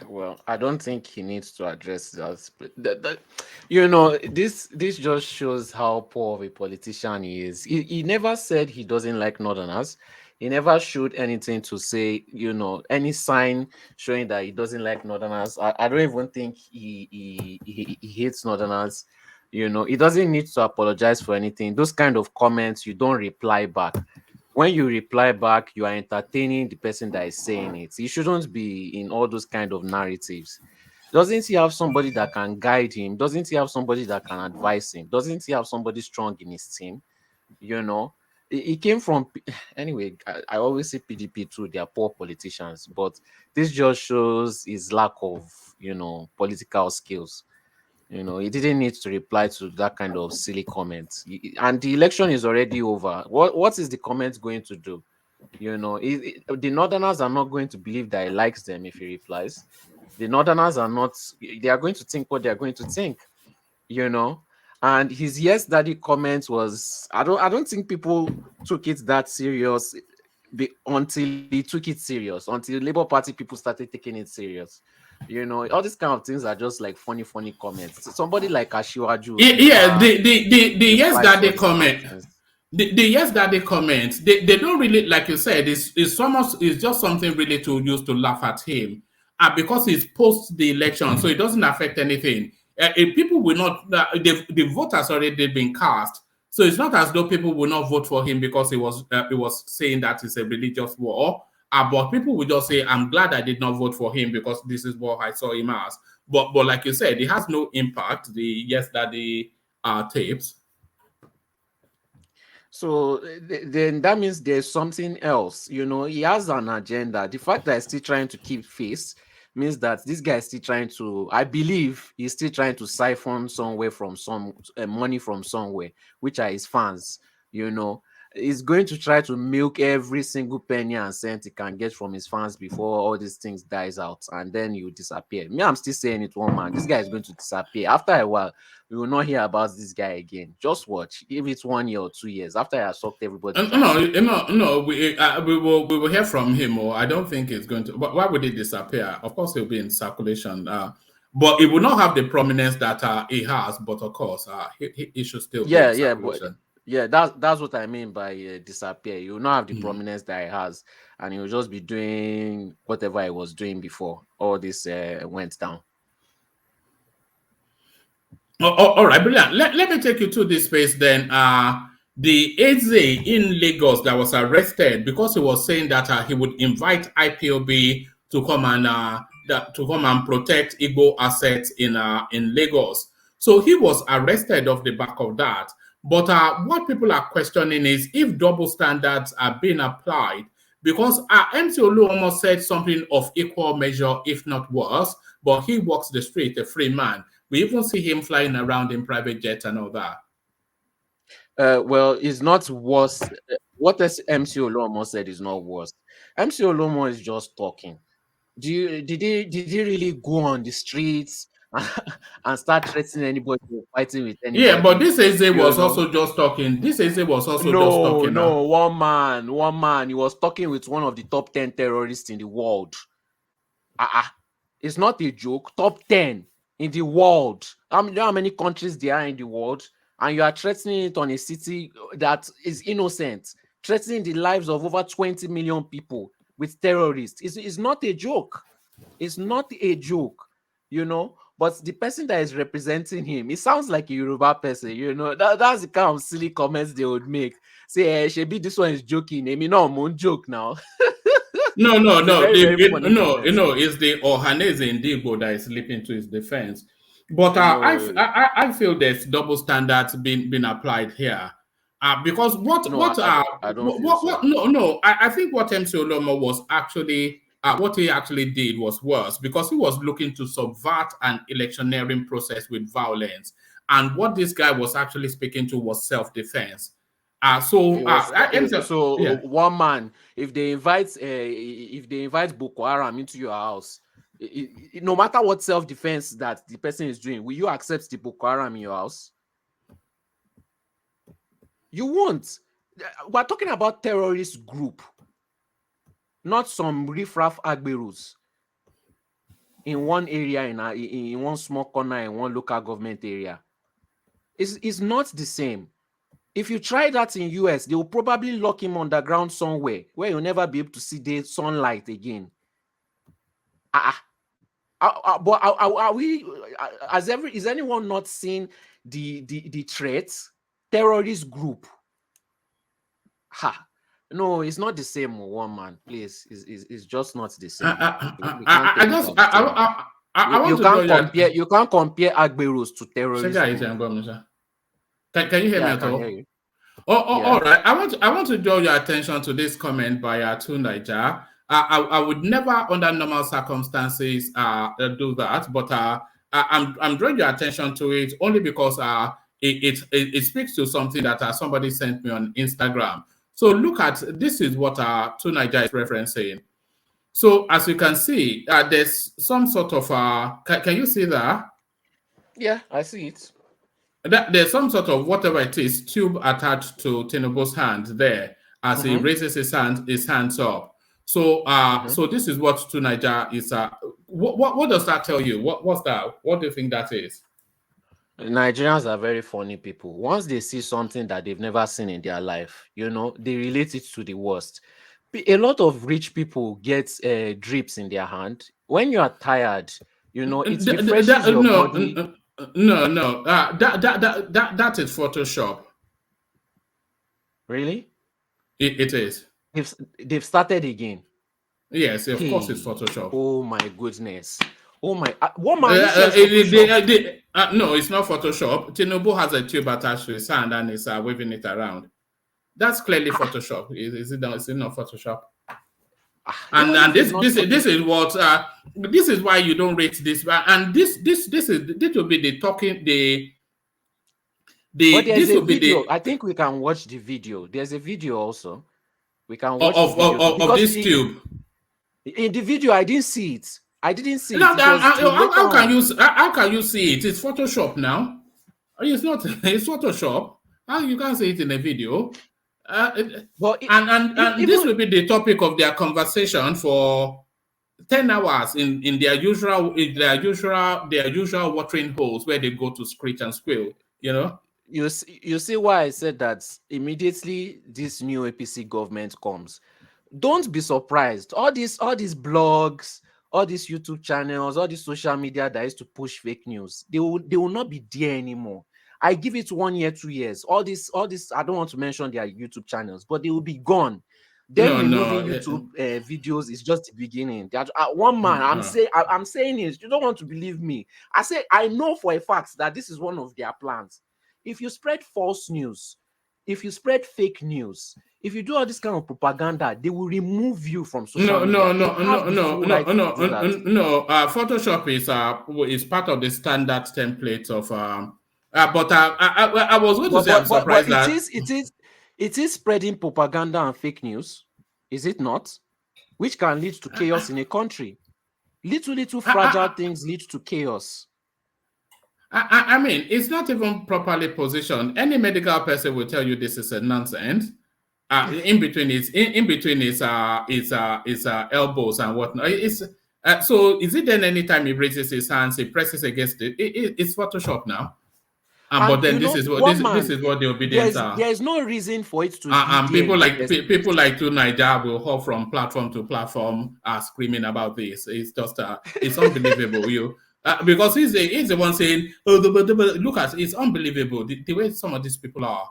Well, I don't think he needs to address that. You know, this just shows how poor of a politician he is. He never said he doesn't like Northerners. He never showed anything to say, you know, any sign showing that he doesn't like Northerners. I don't even think he hates Northerners. You know, he doesn't need to apologize for anything. Those kind of comments, you don't reply back. When you reply back, you are entertaining the person that is saying it. He shouldn't be in all those kind of narratives. Doesn't he have somebody that can guide him? Doesn't he have somebody that can advise him? Doesn't he have somebody strong in his team? You know, he came from, anyway, I always say PDP too, they are poor politicians, but this just shows his lack of, you know, political skills. You know, he didn't need to reply to that kind of silly comments. And the election is already over. What is the comment going to do? You know, the Northerners are not going to believe that he likes them if he replies. The Northerners are not. They are going to think what they are going to think. You know, and his yes daddy comment was. I don't think people took it that serious until he took it serious. Until Labour Party people started taking it serious. You know, all these kind of things are just like funny comments. So somebody like Ashiwaju would Yeah, never the yes reply to that all they these kind of comment. things. The yes that they comment, they don't really, like you said, it's almost, it's just something really to use to laugh at him, because it's post the election, so it doesn't affect anything. If people will not, the vote has already been cast, so it's not as though people will not vote for him because he was saying that it's a religious war. But people will just say, "I'm glad I did not vote for him because this is what I saw him as." But like you said, it has no impact. The yes that the tapes. So then that means there's something else. You know, he has an agenda. The fact that he's still trying to keep face means that this guy is still trying to, I believe he's still trying to siphon somewhere from some money from somewhere, which are his fans. You know, he's going to try to milk every single penny and cent he can get from his fans before all these things dies out, and then you disappear. Me, I'm still saying it, one man. This guy is going to disappear after a while. We will not hear about this guy again. Just watch. If it's 1 year or 2 years after I sucked everybody dry. No. We will hear from him. Or I don't think it's going to. Why would it disappear? Of course, he'll be in circulation. But it will not have the prominence that he has. But of course, he should still be Yeah, in yeah, but circulation. yeah, that's what I mean by disappear. You will not have the Mhm. prominence that he has, and he will just be doing whatever he was doing before all this went down. All right, brilliant. Let me take you to this space then. The Eze in Lagos that was arrested because he was saying that he would invite IPOB to come and to come and protect Igbo assets in Lagos. So he was arrested off the back of that. But what people are questioning is if double standards are being applied, because MC Olu almost said something of equal measure, if not worse, but he walks the street, a free man. We even see him flying around in private jets and all that. Well, it's not worse. What MC Olomo said is not worse. MC Olomo is just talking. Did he really go on the streets and start threatening anybody or fighting with Yeah, but anybody? this Eze You was know, also just talking. This Eze was also just no, talking. no, one man. He was talking with one of the top 10 terrorists in the world. Uh-uh. It's not a joke. Top 10 in the world. You know how many countries there are in the world? And you are threatening it on a city that is innocent, threatening the lives of over 20 million people with terrorists. It's not a joke. It's not a joke, you know. But the person that is representing him, it sounds like a Yoruba person, you know. That's the kind of silly comments they would make. Say, Shebi, this one is joking. I mean, no, I'm on joke now. No, no, It's a no. very, very funny No, comment. it's the Ohaneze Indigo that is leaping to his defense. But No, I feel there's double standards being applied here. Because no, I don't feel so. no, I think what MC Olomo was actually what he actually did was worse because he was looking to subvert an electioneering process with violence, and what this guy was actually speaking to was self-defense. It was MC, so yeah. one man. If they invite Boko Haram into your house, no matter what self defense that the person is doing, will you accept the Boko Haram in your house? You won't. We're talking about terrorist group, not some riffraff agberos in one area in one small corner in one local government area. It's not the same. If you try that in US, they will probably lock him underground somewhere where you'll never be able to see the sunlight again. But are we? Is anyone not seeing the threats? Terrorist group. Ha! No, it's not the same. One man, please. It's just not the same. We can't take it as the same. I You want to draw can't your compare. You can't compare Agberos to terrorist Shega is group. Can you hear me Yeah, I at can hear all? you. Oh, Yeah. all right. I want to draw your attention to this comment by Tunaija. I would never, under normal circumstances, do that. But I'm drawing your attention to it only because it speaks to something that somebody sent me on Instagram. So look at this is what Tunija is referencing. So as you can see, there's some sort of can you see that? Yeah, I see it. There's some sort of whatever it is tube attached to Tinubu's hand there as he raises his hands up. So so this is what Tunija is. What does that tell you? What's that? What do you think that is? Nigerians are very funny people. Once they see something that they've never seen in their life, they relate it to the worst. A lot of rich people get drips in their hand. When you are tired, it refreshes your No, body. no. That is Photoshop. Really? It is. They've started again. Yes, of course it's Hey, Photoshop. oh my goodness. Oh my, what man? No, it's not Photoshop. Tinubu has a tube attached to his hand and is waving it around. That's clearly Photoshop. Is it not? Is it not Photoshop? And this is what this is why you don't rate this. And this will be the talking But there's this a will be video. the I think we can watch the video. There's a video also. We can watch the video of this tube. In the video, I didn't see it. I didn't see No, it. how can you see it? It's Photoshop now. It's not. It's Photoshop. How you can't see it in a video? And this will be the topic of their conversation for 10 hours in their usual watering holes where they go to screech and squeal. You see why I said that immediately this new APC government comes. Don't be surprised. All these blogs, all these YouTube channels, all these social media that used to push fake news, they will not be there anymore. I give it 1 year, 2 years. All this, I don't want to mention their YouTube channels, but they will be gone. Them removing YouTube videos is just the beginning. One man, I'm saying is, you don't want to believe me. I know for a fact that this is one of their plans. If you spread false news, if you spread fake news, if you do all this kind of propaganda, they will remove you from social media. No. Photoshop is part of the standard template of but I was going to say I'm surprised that it is spreading propaganda and fake news, is it not? Which can lead to chaos in a country. Little fragile things lead to chaos. I mean, it's not even properly positioned. Any medical person will tell you this is a nonsense. In between his elbows and whatnot. So is it then anytime he raises his hands, he presses against it? It's Photoshop now. But then this is what the obedience are. There is no reason for it to. And people like Tunija will hop from platform to platform, screaming about this. It's just it's unbelievable. Because he's the one saying, look at it's unbelievable the way some of these people are.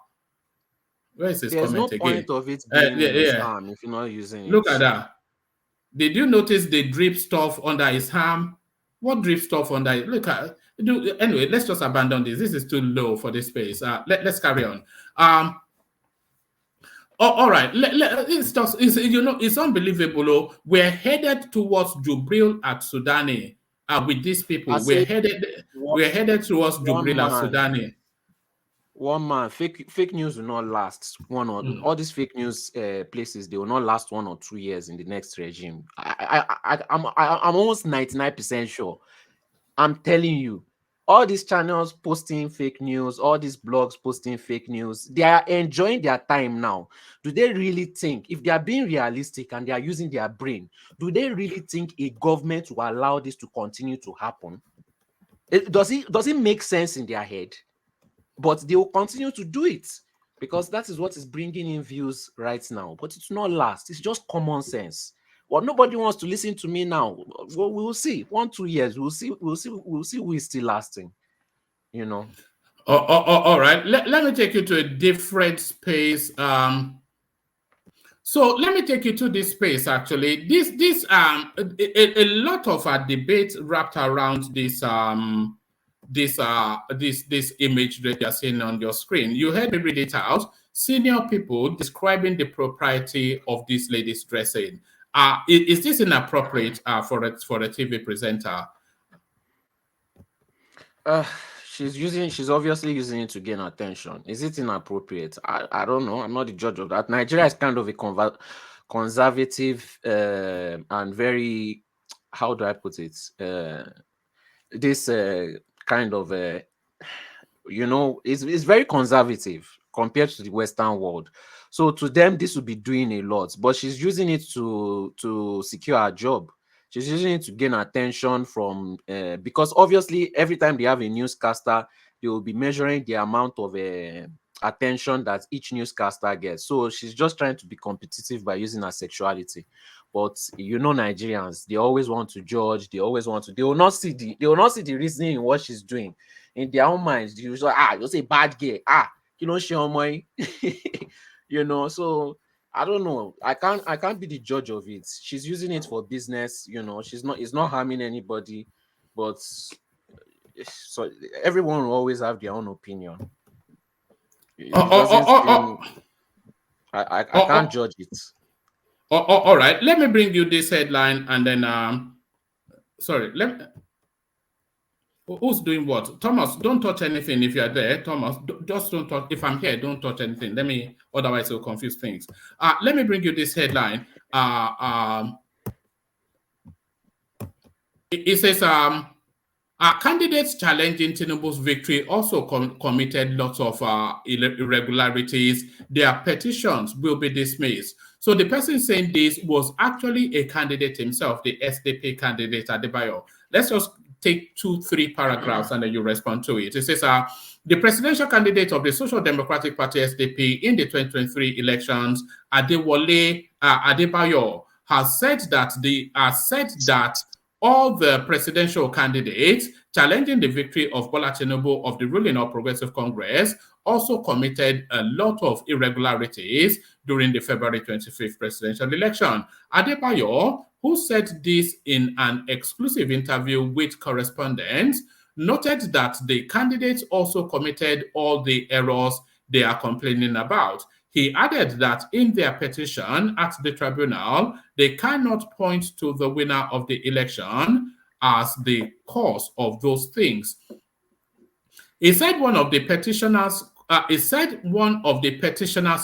Where is his comment again? There's no point of it being in his arm if you're not using it. Look at that. Did you notice the drip stuff under his arm? What drip stuff under it? Look at anyway, let's just abandon this. This is too low for this space. Let's carry on. All right. It's unbelievable. We're headed towards Jubril at Sudani with these people. We're headed towards Jubril at Sudani. One man, fake news will not last all these fake news places. They will not last 1 or 2 years in the next regime. I'm almost 99% sure. I'm telling you, all these channels posting fake news, all these blogs posting fake news, they are enjoying their time now. Do they really think, if they are being realistic and they are using their brain, do they really think a government will allow this to continue to happen? Does it make sense in their head? But they will continue to do it because that is what is bringing in views right now. But it's not last. It's just common sense. Well, nobody wants to listen to me now. Well, we will see. 1, 2 years, we'll see who is still lasting. All right. Let me take you to a different space. So let me take you to this space. Actually, this a lot of our debate wrapped around this this image that you're seeing on your screen. You heard me read it out. Senior people describing the propriety of this lady's dressing. Is this inappropriate for a TV presenter? Uh, she's obviously using it to gain attention. Is it inappropriate? I don't know. I'm not the judge of that. Nigeria is kind of a conservative and very, how do I put it? This kind of it's very conservative compared to the Western world. So to them, this would be doing a lot, but she's using it to secure a job. She's using it to gain attention from because obviously every time they have a newscaster, they will be measuring the amount of attention that each newscaster gets. So she's just trying to be competitive by using her sexuality. But Nigerians, they always want to judge. They always want to. They will not see the reasoning in what she's doing. In their own minds, you say, you say bad girl, show money. So I don't know. I can't be the judge of it. She's using it for business, it's not harming anybody, but so everyone will always have their own opinion. Oh, It oh, doesn't oh, oh, seem oh, I oh, can't oh, judge it. all right. Let me bring you this headline and then sorry, who's doing what? Thomas, don't touch anything if you're there. Thomas, just don't touch. If I'm here, don't touch anything. Otherwise it'll confuse things. Let me bring you this headline. It says candidates challenging Tinubu's victory also committed lots of irregularities. Their petitions will be dismissed. So the person saying this was actually a candidate himself, the SDP candidate Adebayo. Let's just take 2-3 paragraphs and then you respond to it. It says, the presidential candidate of the Social Democratic Party SDP in the 2023 elections, Adewale Adebayo, has said that all the presidential candidates challenging the victory of Bola Tinubu of the ruling All Progressive Congress also committed a lot of irregularities during the February 25th presidential election. Adebayo, who said this in an exclusive interview with correspondents, noted that the candidates also committed all the errors they are complaining about. He added that in their petition at the tribunal, they cannot point to the winner of the election as the cause of those things. He said one of the petitioners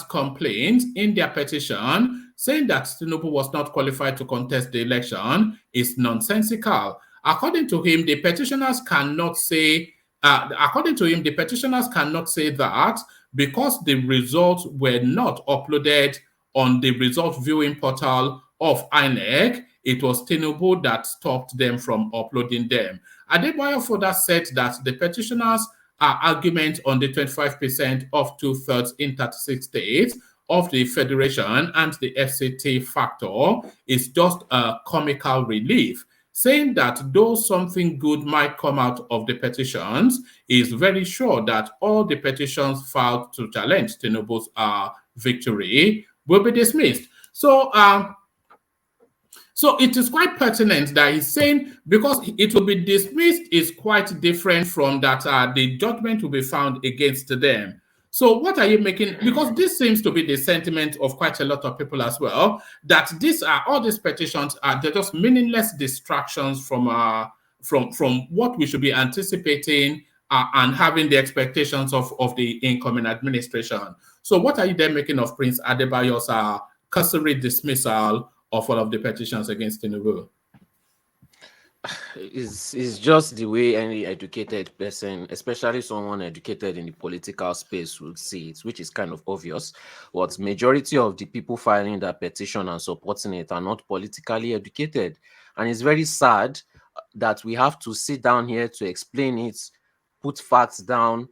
complained in their petition, saying that Tinubu was not qualified to contest the election, is nonsensical. According to him, the petitioners cannot say that because the results were not uploaded on the result viewing portal of INEC, it was Tinubu that stopped them from uploading them. Adebayo further said that the petitioners' argument on the 25% of 2/3 in 36 states of the federation and the FCT factor is just a comical relief, saying that though something good might come out of the petitions, he is very sure that all the petitions filed to challenge Tinubu's victory will be dismissed. So it is quite pertinent that he's saying because it will be dismissed is quite different from that the judgment will be found against them. So what are you making? Because this seems to be the sentiment of quite a lot of people as well, that all these petitions they're just meaningless distractions from what we should be anticipating and having the expectations of the incoming administration. So what are you then making of Prince Adebayo's cursory dismissal of all of the petitions against Tinubu? Is just the way any educated person, especially someone educated in the political space, would see it, which is kind of obvious. But majority of the people filing that petition and supporting it are not politically educated, and it's very sad that we have to sit down here to explain it, put facts down,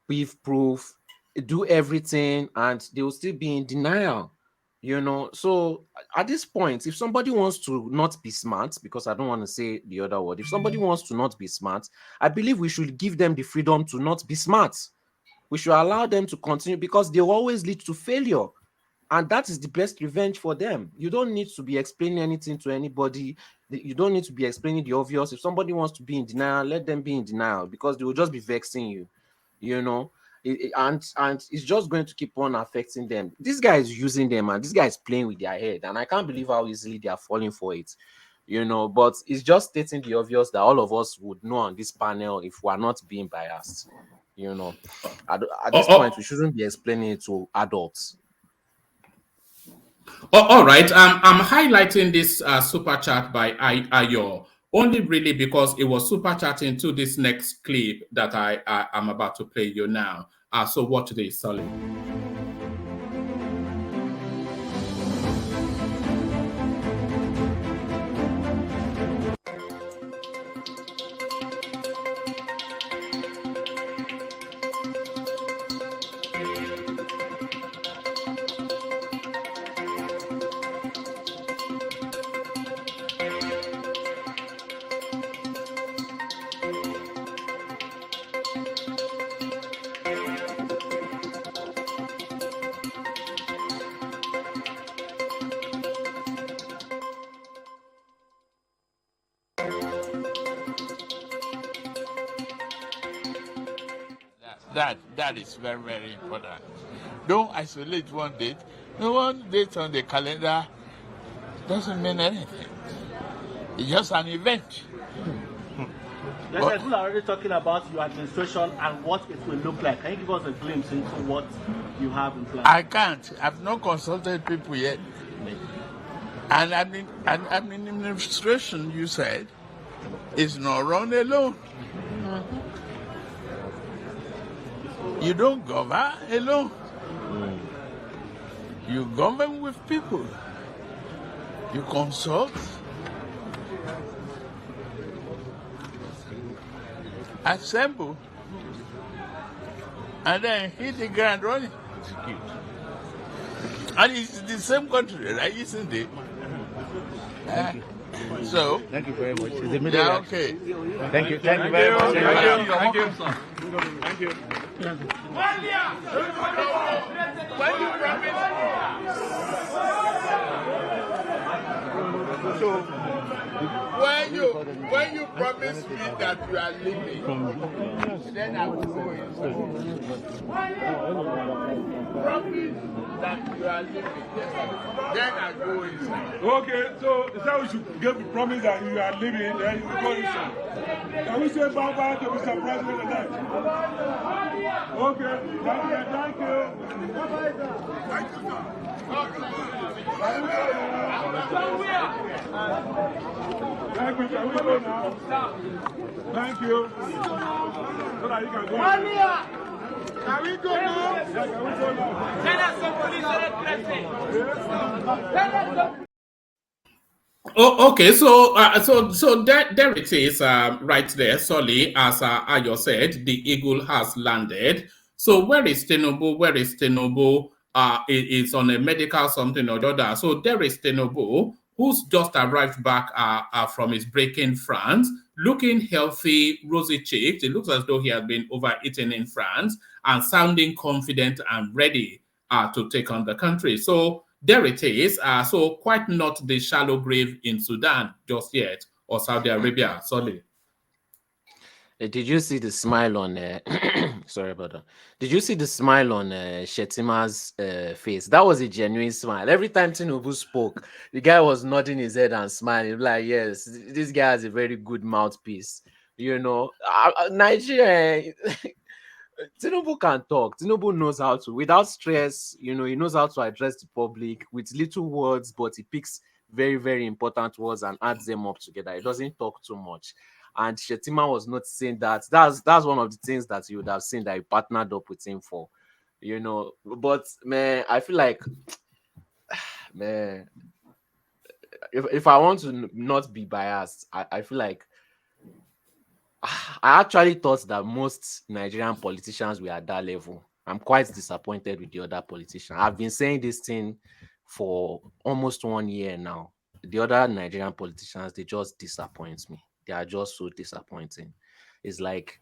give proof, do everything, and they will still be in denial. So at this point, if somebody wants to not be smart, because I don't want to say the other word, if somebody wants to not be smart, I believe we should give them the freedom to not be smart. We should allow them to continue, because they will always lead to failure, and that is the best revenge for them. You don't need to be explaining anything to anybody. You don't need to be explaining the obvious. If somebody wants to be in denial, let them be in denial, because they will just be vexing you. And it's just going to keep on affecting them. This guy is using them, and this guy is playing with their head, and I can't believe how easily they are falling for it. you know, but it's just stating the obvious that all of us would know on this panel if we are not being biased. You know, at this point, we shouldn't be explaining it to adults. All right. I'm highlighting this super chat by Ayo only really because it was super chatting to this next clip that I am about to play you now. So watch this, Solid. That is very, very important. Don't isolate one date. No one date on the calendar doesn't mean anything. It's just an event. Yes, people are already talking about your administration and what it will look like. Can you give us a glimpse into what you have in plan? I can't. I've not consulted people yet. And administration, you said, is not run alone. You don't govern alone. You govern with people. You consult. Assemble. And then hit the ground running. And it's the same country, right? Isn't it? So, Thank you very much. yeah, okay. Thank you very much. Thank you. Thank you. When you when you promise me that you are leaving, then I will go inside. Promise that you are leaving, then I go inside. Okay, so is that we should give a promise that you are leaving, then you will go inside? Can we say bye-bye to Mr. President elect? Okay, thank you. Thank you, sir. Thank you, can we go now? Thank you. So that you can go. Can we go now? Yeah, can we go now? Tell us some police. Oh, okay. So, so there it is, right there. Solly, as Ayo said, the eagle has landed. So, where is Tinubu? Where is Tinubu? It's on a medical something or the other. So, there is Tinubu, who's just arrived back from his break in France, looking healthy, rosy cheeked. It looks as though he has been overeaten in France and sounding confident and ready to take on the country. So, there it is. So quite not the shallow grave in Sudan just yet, or Saudi Arabia. Sorry. Did you see the smile on? Sorry about that. Did you see the smile on Shetima's face? That was a genuine smile. Every time Tinubu spoke, the guy was nodding his head and smiling, like, "Yes, this guy has a very good mouthpiece." You know, Nigeria. Tinubu can talk. Tinubu knows how to, without stress, you know, he knows how to address the public with little words, but he picks very, very important words and adds them up together. He doesn't talk too much. And Shetima was noticing that. That's one of the things that you would have seen that he partnered up with him for, you know. But man, I feel like, man, if I want to not be biased, I feel like I actually thought that most Nigerian politicians were at that level. I'm quite disappointed with the other politicians. I've been saying this thing for almost 1 year now. The other Nigerian politicians, they just disappoint me. They are just so disappointing. It's like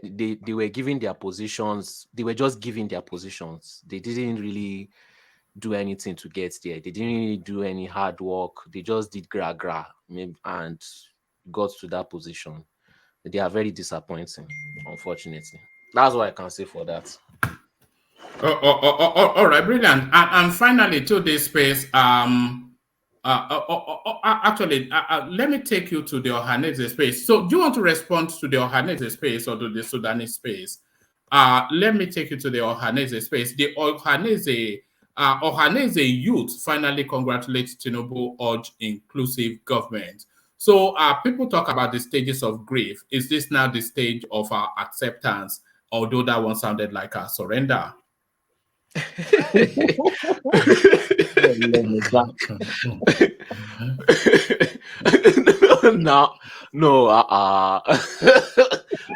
they were giving their positions. They were just giving their positions. They didn't really do anything to get there. They didn't really do any hard work. They just did gra and got to that position. They are very disappointing, unfortunately. That's what I can say for that. All right, brilliant. And finally, to this space, Actually, let me take you to the Ohanese space. So, do you want to respond to the Ohanese space or to the Sudanese space? Let me take you to the Ohanese space. The Ohanese youth finally congratulates Tinubu urge inclusive government. So, people talk about the stages of grief. Is this now the stage of acceptance? Although that one sounded like a surrender. No, no,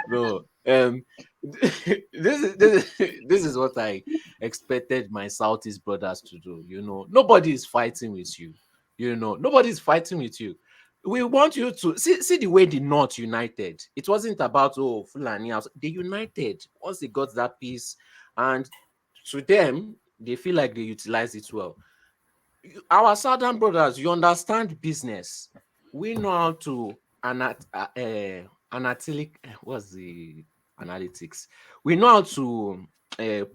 no. This is what I expected my Southeast brothers to do. You know, nobody is fighting with you. You know, nobody is fighting with you. We want you to see the way the North united. It wasn't about Fulani house. They united once they got that peace, and to them, they feel like they utilize it well. Our Southern brothers, you understand business. We know how to analytic. What's the analytics? We know how to uh,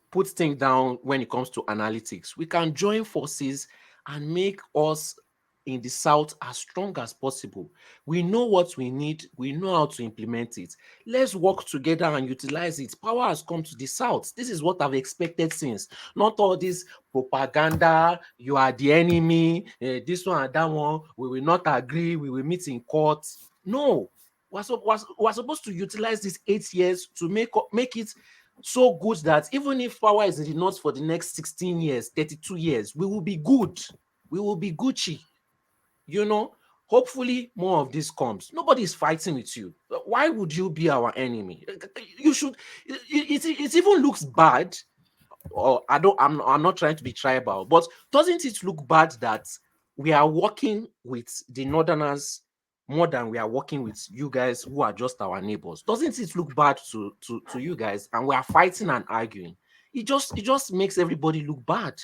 put things down when it comes to analytics. We can join forces and make us in the South as strong as possible. We know what we need, we know how to implement it. Let's work together and utilize it. Power has come to the South. This is what I've expected since. Not all this propaganda, you are the enemy, this one and that one, we will not agree, we will meet in court. No, we're supposed to utilize these 8 years to make it so good that even if power is in the north for the next 16 years, 32 years, we will be good. We will be Gucci. You know, hopefully more of this comes. Nobody is fighting with you. Why would you be our enemy? You should, it even looks bad. Or I'm not trying to be tribal, but doesn't it look bad that we are working with the northerners more than we are working with you guys who are just our neighbors? Doesn't it look bad to you guys? And we are fighting and arguing. It just makes everybody look bad.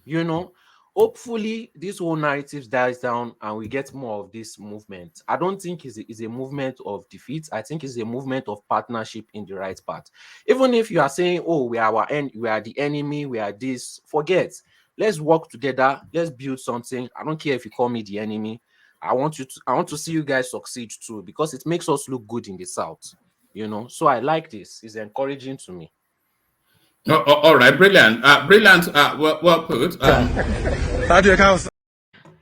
You know, hopefully this whole narrative dies down and we get more of this movement. I don't think it's a movement of defeat. I think it's a movement of partnership in the right path. Even if you are saying, oh, we are the enemy, we are this, forget. Let's work together, let's build something. I don't care if you call me the enemy. I want to see you guys succeed too, because it makes us look good in the South. You know, so I like this. It's encouraging to me. All right, brilliant. Brilliant. Well put.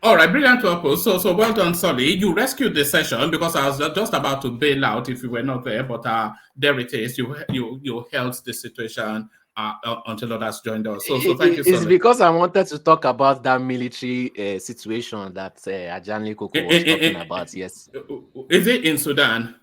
All right, brilliant purpose. So well done, Solly. You rescued the session because I was just about to bail out if you were not there, but there it is. You held the situation until others joined us. So thank you, It's Solly. because I wanted to talk about that military situation that Ajanli Koko was talking about. Yes. Is it in Sudan?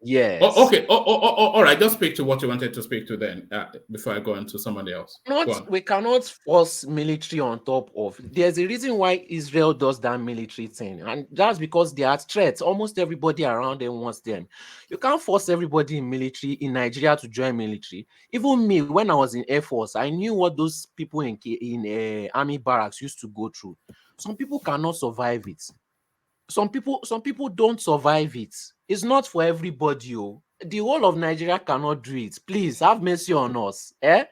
Yes. Okay. All right. Just speak to what you wanted to speak to then before I go on to somebody else. Go on. We cannot force military on top of. There's a reason why Israel does that military thing, and that's because they are threats. Almost everybody around them wants them. You can't force everybody in military in Nigeria to join military. Even me, when I was in Air Force, I knew what those people in army barracks used to go through. Some people cannot survive it. Some people don't survive it. It's not for everybody. Oh. The whole of Nigeria cannot do it. Please have mercy on us. But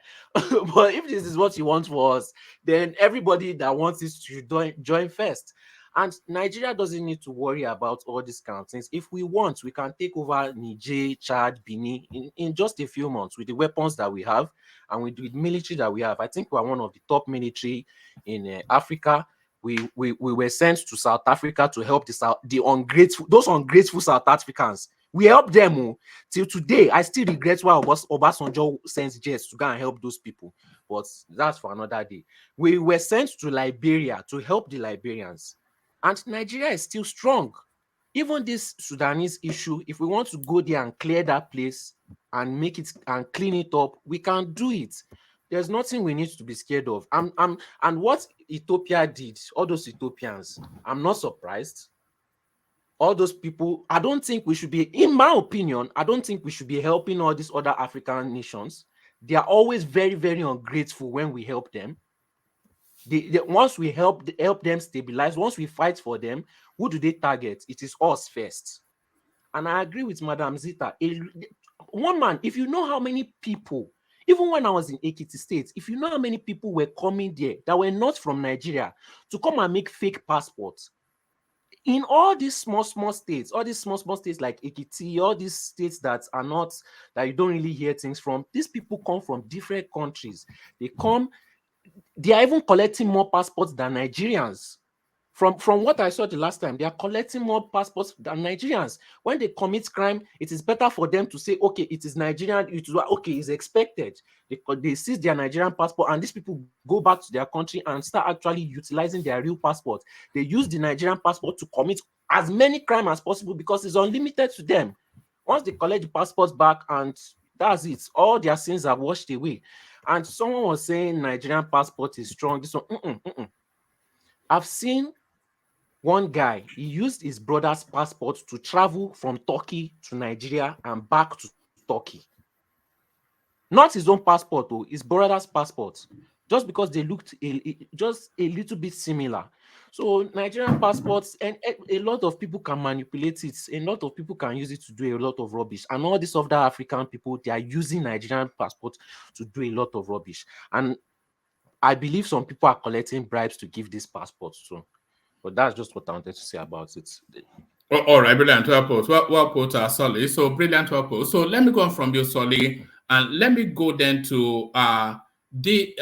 if this is what you want for us, then everybody that wants this should join first. And Nigeria doesn't need to worry about all these kind of things. If we want, we can take over Niger, Chad, Benin in just a few months with the weapons that we have and with the military that we have. I think we are one of the top military in Africa. We were sent to South Africa to help those ungrateful South Africans. We helped them. Oh. Till today, I still regret why Obasanjo sent jets to go and help those people. But that's for another day. We were sent to Liberia to help the Liberians. And Nigeria is still strong. Even this Sudanese issue, if we want to go there and clear that place and make it and clean it up, we can do it. There's nothing we need to be scared of. And what Ethiopia did, all those Ethiopians, I'm not surprised. All those people, I don't think we should be, in my opinion, I don't think we should be helping all these other African nations. They are always very, very ungrateful when we help them. Once we help them stabilize, once we fight for them, who do they target? It is us first. And I agree with Madam Zita. One man, if you know how many people Even when I was in Ekiti State, if you know how many people were coming there that were not from Nigeria to come and make fake passports, in all these small states, all these small states like Ekiti, all these states that are not, that you don't really hear things from, these people come from different countries. They come, they are even collecting more passports than Nigerians. From what I saw the last time, they are collecting more passports than Nigerians. When they commit crime, it is better for them to say, okay, it is Nigerian, it is okay, it's expected. They seize their Nigerian passport, and these people go back to their country and start actually utilizing their real passport. They use the Nigerian passport to commit as many crime as possible because it's unlimited to them. Once they collect the passports back, and that's it, all their sins are washed away. And someone was saying Nigerian passport is strong. This one, I've seen one guy, he used his brother's passport to travel from Turkey to Nigeria and back to Turkey. Not his own passport, though, his brother's passport, just because they looked just a little bit similar. So Nigerian passports, and a lot of people can manipulate it. A lot of people can use it to do a lot of rubbish. And all these other African people, they are using Nigerian passports to do a lot of rubbish. And I believe some people are collecting bribes to give these passports too. But that's just what I wanted to say about it. All right, brilliant. Well put. Well put, Solly. So brilliant, well put. So let me go on from you, Solly, and let me go then to D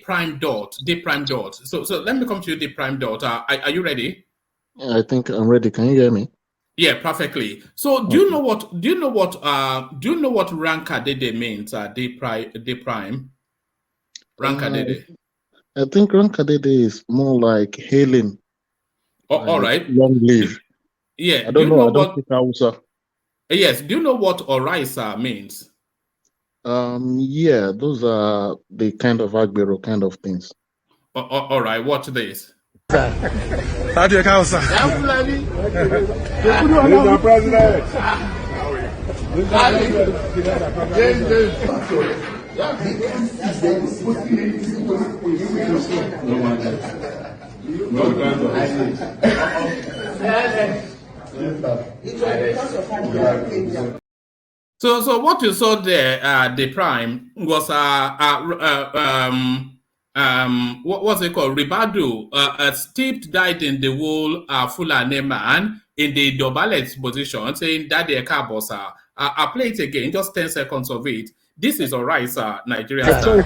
prime dot. So let me come to you, D prime dot. Are you ready? I think I'm ready. Can you hear me? Yeah, perfectly. So do you know what Rankadede means? D prime. Rankadede. I think Rankadede is more like hailing. All right. Long live. Yeah. I don't know. I don't speak Hausa. Yes. Do you know what Oraisa means? Yeah, those are the kind of Agbero kind of things. All right. Watch this. How do you count, sir? Mr. President. So what you saw there, the prime was what was it called? Ribadu, steeped died in the wool Fulani man in the Dobalet position, saying that the Kabosa. I'll play it again, just 10 seconds of it. This is alright, sir, Nigerian style.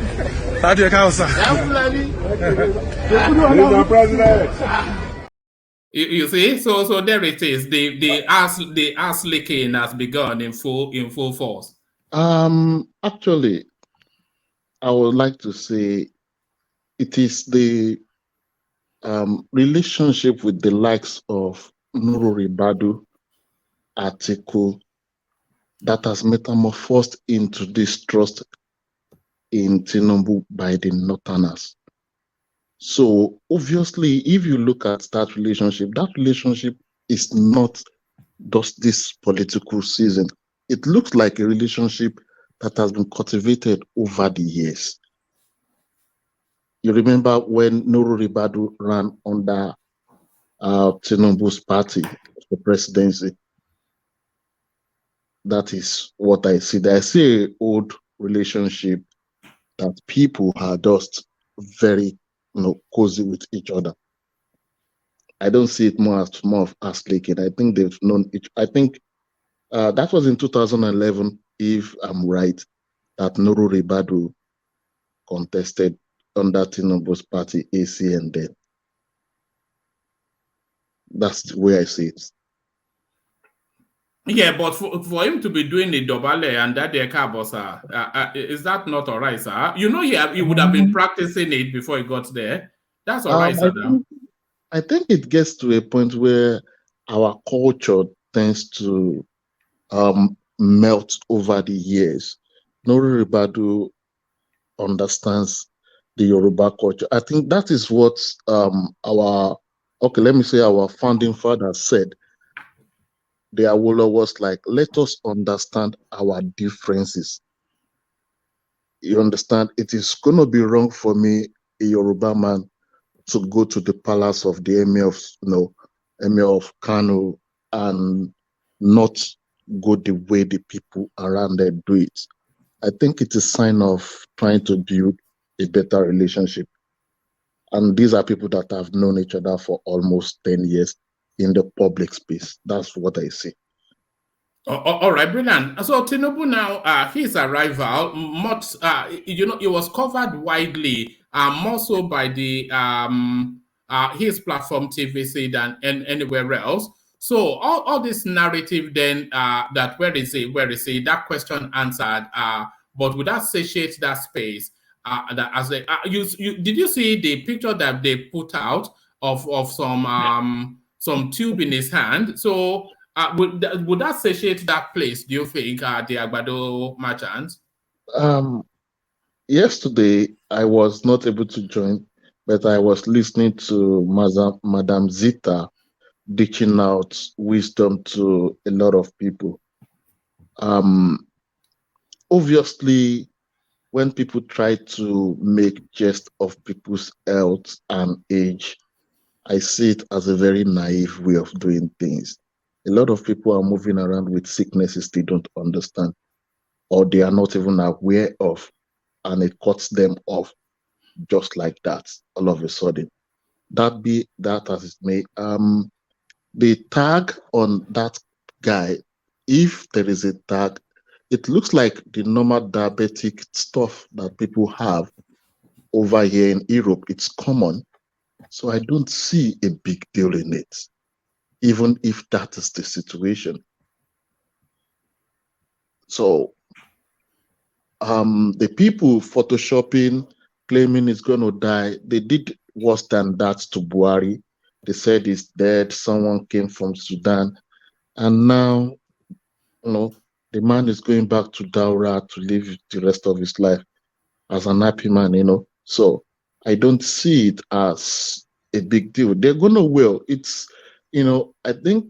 How do you count, sir? Mr. President. You see, so there it is. The ass licking has begun in full force. Actually, I would like to say it is the relationship with the likes of Nuru Ribadu, Atiku, that has metamorphosed into this trust in Tinubu by the Northerners. So obviously, if you look at that relationship is not just this political season. It looks like a relationship that has been cultivated over the years. You remember when Nuru Ribadu ran under Tinubu's party for presidency? That is what I see. I see an old relationship that people are just very, cozy with each other. I don't see it more of ass licking. I think they've known each. I think that was in 2011, if I'm right, that Nuru Ribadu contested under Tinubu's party, ACN. That's the way I see it. Yeah, but for him to be doing the Dobale and that their Kabosa, is that not all right, sir? You know, he would have been practicing it before he got there. That's all right, sir. I think it gets to a point where our culture tends to melt over the years. Nuru Ribadu understands the Yoruba culture. I think that is what our founding fathers said. The Awolowo was like, let us understand our differences. You understand? It is going to be wrong for me, a Yoruba man, to go to the palace of the Emir of Kano and not go the way the people around there do it. I think it's a sign of trying to build a better relationship. And these are people that have known each other for almost 10 years in the public space. That's what I see. All right, brilliant. So Tinubu now, his arrival, much, it was covered widely, more so by the his platform TVC than anywhere else. So all this narrative then that where is it, that question answered, but would that satiate that space? That as a, did you see the picture that they put out of some tube in his hand? So would that satiate that place, do you think, the Agbado merchants? Um, Yesterday, I was not able to join, but I was listening to Madam Zita dishing out wisdom to a lot of people. Um, Obviously, when people try to make jest of people's health and age, I see it as a very naive way of doing things. A lot of people are moving around with sicknesses they don't understand or they are not even aware of, and it cuts them off just like that all of a sudden. That be that as it may. The tag on that guy, if there is a tag, it looks like the normal diabetic stuff that people have over here in Europe. It's common. So I don't see a big deal in it, even if that is the situation. So the people photoshopping, claiming it's going to die, they did worse than that to Buhari. They said he's dead. Someone came from Sudan. And now, the man is going back to Daura to live the rest of his life as an happy man. So I don't see it as a big deal. They're going to will. I think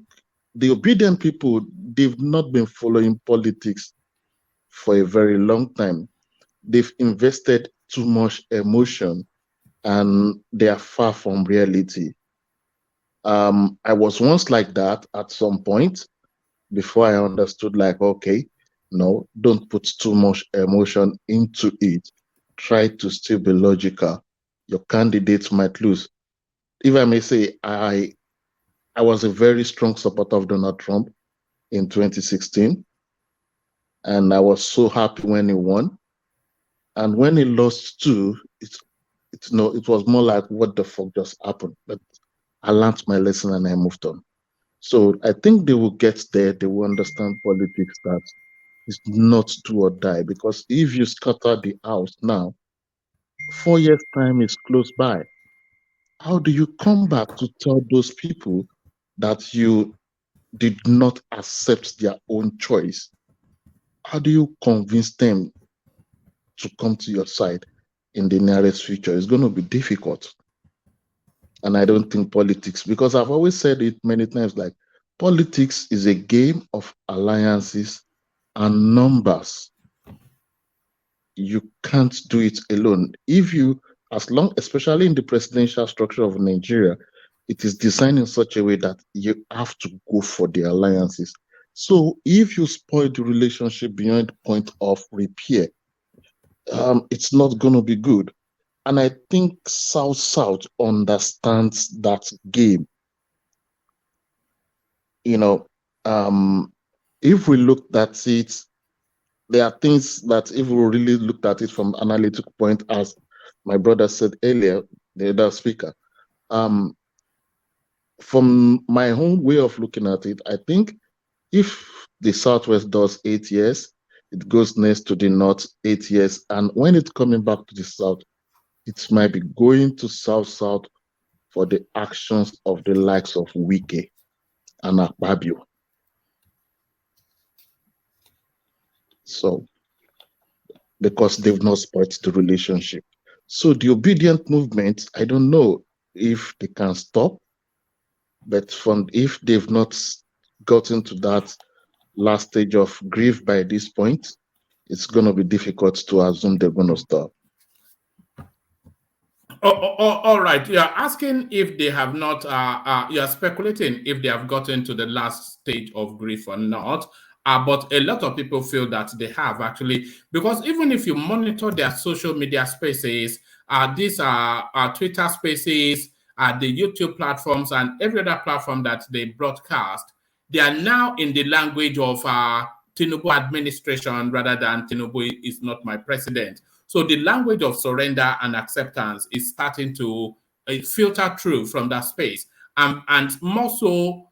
the obedient people, they've not been following politics for a very long time. They've invested too much emotion and they are far from reality. I was once like that at some point before I understood, like, okay, no, don't put too much emotion into it. Try to still be logical. Your candidates might lose. If I may say, I was a very strong supporter of Donald Trump in 2016, and I was so happy when he won. And when he lost too, it was more like, what the fuck just happened? But I learned my lesson and I moved on. So I think they will get there. They will understand politics that it's not do or die. Because if you scatter the house now, 4 years' time is close by. How do you come back to tell those people that you did not accept their own choice? How do you convince them to come to your side in the nearest future? It's going to be difficult. And I don't think politics, because I've always said it many times, like politics is a game of alliances and numbers. You can't do it alone. Especially in the presidential structure of Nigeria, it is designed in such a way that you have to go for the alliances. So if you spoil the relationship beyond the point of repair, it's not going to be good. And I think South understands that game. If we looked at it, there are things that if we really looked at it from analytic point, as my brother said earlier, the other speaker, from my own way of looking at it, I think if the Southwest does 8 years, it goes next to the North 8 years. And when it's coming back to the South, it might be going to South for the actions of the likes of Wike and Akpabio. So, because they've not spoiled the relationship. So the obedient movement, I don't know if they can stop, but if they've not gotten to that last stage of grief by this point, it's going to be difficult to assume they're going to stop. All right. You are asking if they have not, you are speculating if they have gotten to the last stage of grief or not. But a lot of people feel that they have actually, because even if you monitor their social media spaces, these are Twitter spaces, the YouTube platforms, and every other platform that they broadcast, they are now in the language of Tinubu administration rather than Tinubu is not my president. So the language of surrender and acceptance is starting to filter through from that space. And more so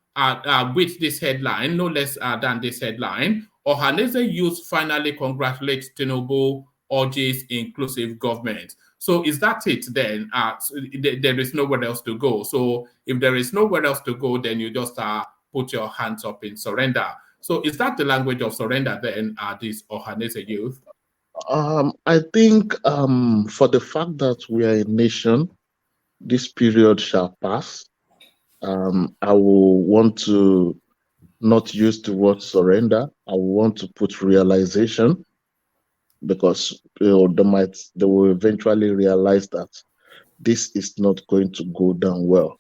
with this headline, no less than this headline, Ohaneze Youth finally congratulates Tinubu, urges inclusive government. So is that it then? So there is nowhere else to go. So if there is nowhere else to go, then you just put your hands up in surrender. So is that the language of surrender then, this Ohaneze Youth? I think for the fact that we are a nation, this period shall pass. I will want to not use the word surrender. I will want to put realization, because they will eventually realize that this is not going to go down well.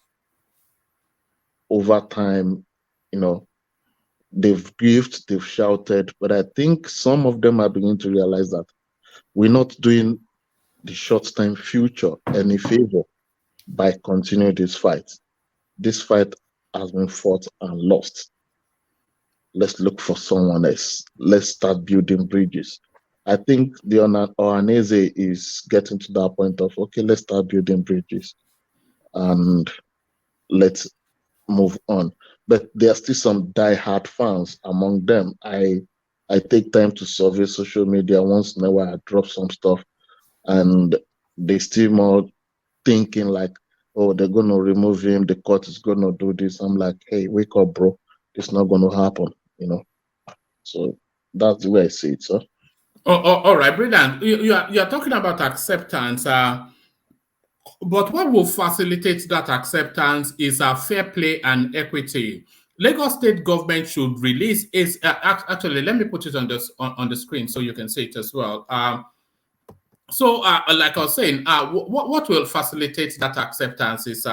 Over time, they've grieved, they've shouted, but I think some of them are beginning to realize that we're not doing the short-term future any favor by continuing this fight. This fight has been fought and lost. Let's look for someone else. Let's start building bridges. I think the Ohaneze is getting to that point of, okay, let's start building bridges and let's move on. But there are still some die-hard fans among them. I take time to survey social media. Once in a while, I drop some stuff, and they still more thinking like, oh, they're going to remove him, the court is going to do this. I'm like, hey, wake up, bro. It's not going to happen, So that's the way I see it, sir. All right, brilliant. You are talking about acceptance, but what will facilitate that acceptance is fair play and equity. Lagos state government should release is actually, let me put it on the screen so you can see it as well. So, like I was saying, what will facilitate that acceptance is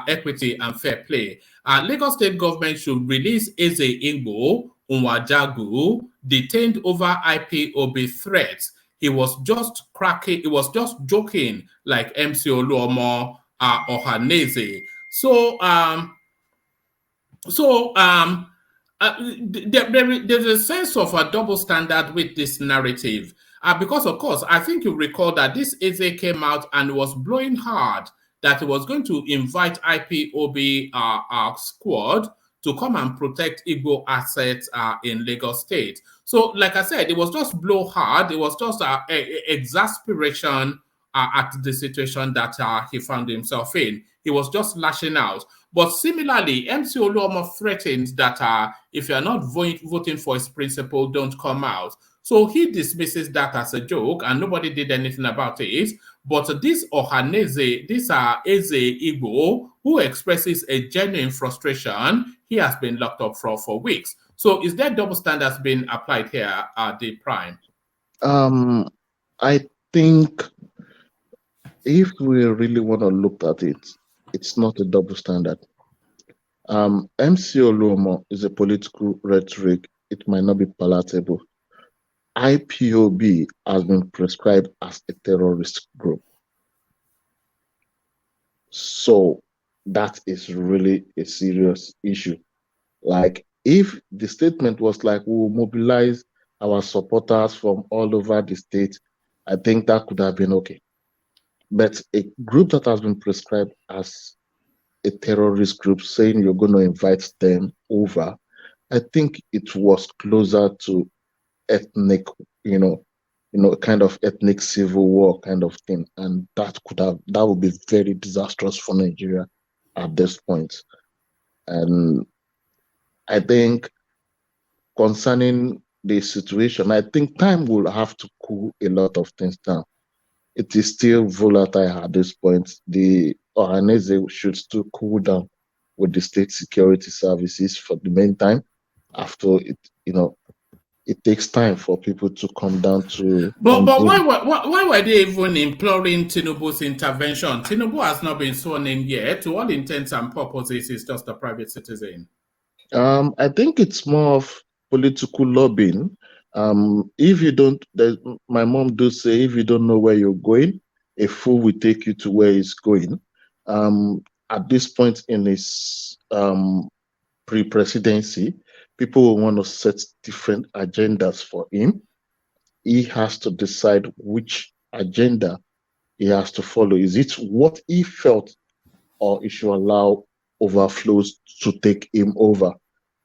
equity and fair play. Lagos state government should release Eze Igbo Nwajagu, detained over IPOB threats. He was just joking like MC Oluomo Ohaneze. There's a sense of a double standard with this narrative. Because, of course, I think you recall that this Eze came out and was blowing hard that he was going to invite IPOB squad to come and protect Igbo assets in Lagos State. So, like I said, it was just blow hard. It was just exasperation at the situation that he found himself in. He was just lashing out. But similarly, MC Oluomo threatened that if you're not voting for his principle, don't come out. So he dismisses that as a joke, and nobody did anything about it. But this Ohaneze, this Eze Igbo, who expresses a genuine frustration, he has been locked up for weeks. So is there double standards being applied here at the prime? I think if we really want to look at it, it's not a double standard. MC Oluomo is a political rhetoric. It might not be palatable. IPOB has been prescribed as a terrorist group. So that is really a serious issue. Like, if the statement was like, we will mobilize our supporters from all over the state, I think that could have been okay. But a group that has been prescribed as a terrorist group, saying you're going to invite them over, I think it was closer to ethnic, kind of ethnic civil war kind of thing. And that would be very disastrous for Nigeria at this point. And I think concerning the situation, I think time will have to cool a lot of things down. It is still volatile at this point. The Ohaneze should still cool down with the state security services for the meantime. After it, it takes time for people to come down to. But why were they even imploring Tinubu's intervention? Tinubu has not been sworn in yet. To all intents and purposes, he's just a private citizen. I think it's more of political lobbying. If you don't, my mom does say, if you don't know where you're going, a fool will take you to where he's going. At this point in his pre-presidency, people will want to set different agendas for him. He has to decide which agenda he has to follow. Is it what he felt, or he should allow overflows to take him over?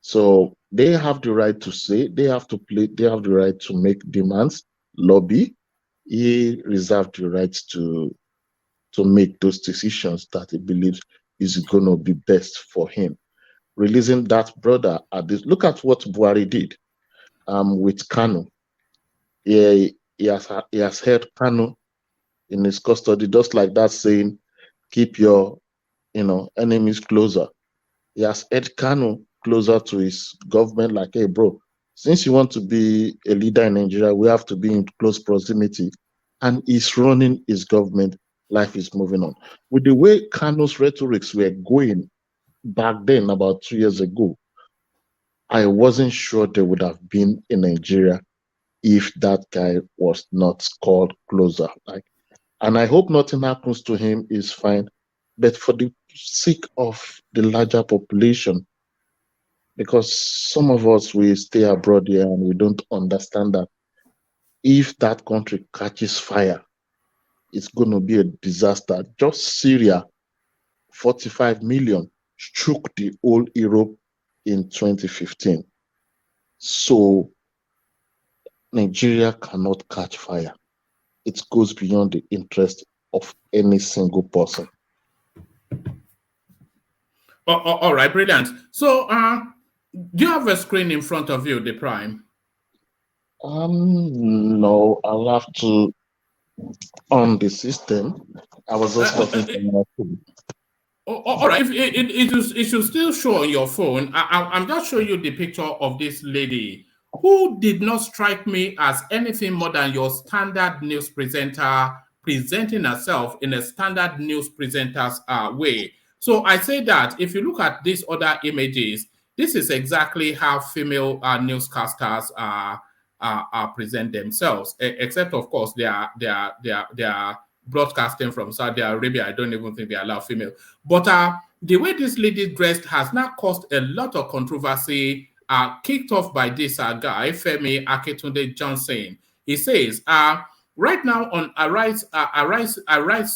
So they have the right to say, they have to play, they have the right to make demands, lobby. He reserved the right to make those decisions that he believes is going to be best for him. Releasing that brother at this, look at what Buhari did with Kanu. He has held Kanu in his custody, just like that, saying, keep your enemies closer. He has held Kanu closer to his government, like, hey, bro, since you want to be a leader in Nigeria, we have to be in close proximity. And he's running his government. Life is moving on. With the way Kanu's rhetorics were going back then, about 2 years ago, I wasn't sure they would have been in Nigeria if that guy was not called closer. Like, and I hope nothing happens to him, is fine. But for the sake of the larger population, because some of us, we stay abroad here and we don't understand that if that country catches fire, it's going to be a disaster. Just Syria, 45 million, shook the whole Europe in 2015. So Nigeria cannot catch fire. It goes beyond the interest of any single person. All right, brilliant. So, do you have a screen in front of you, the Prime? No, I'll have to on the system. I was just talking to my phone. All right, it should still show on your phone. I'm just showing you the picture of this lady who did not strike me as anything more than your standard news presenter presenting herself in a standard news presenter's way. So I say that if you look at these other images, this is exactly how female newscasters present themselves, except of course they are broadcasting from Saudi Arabia. I don't even think they allow female. But the way this lady dressed has now caused a lot of controversy, kicked off by this guy, Femi Aketunde Johnson. He says, right now on Arise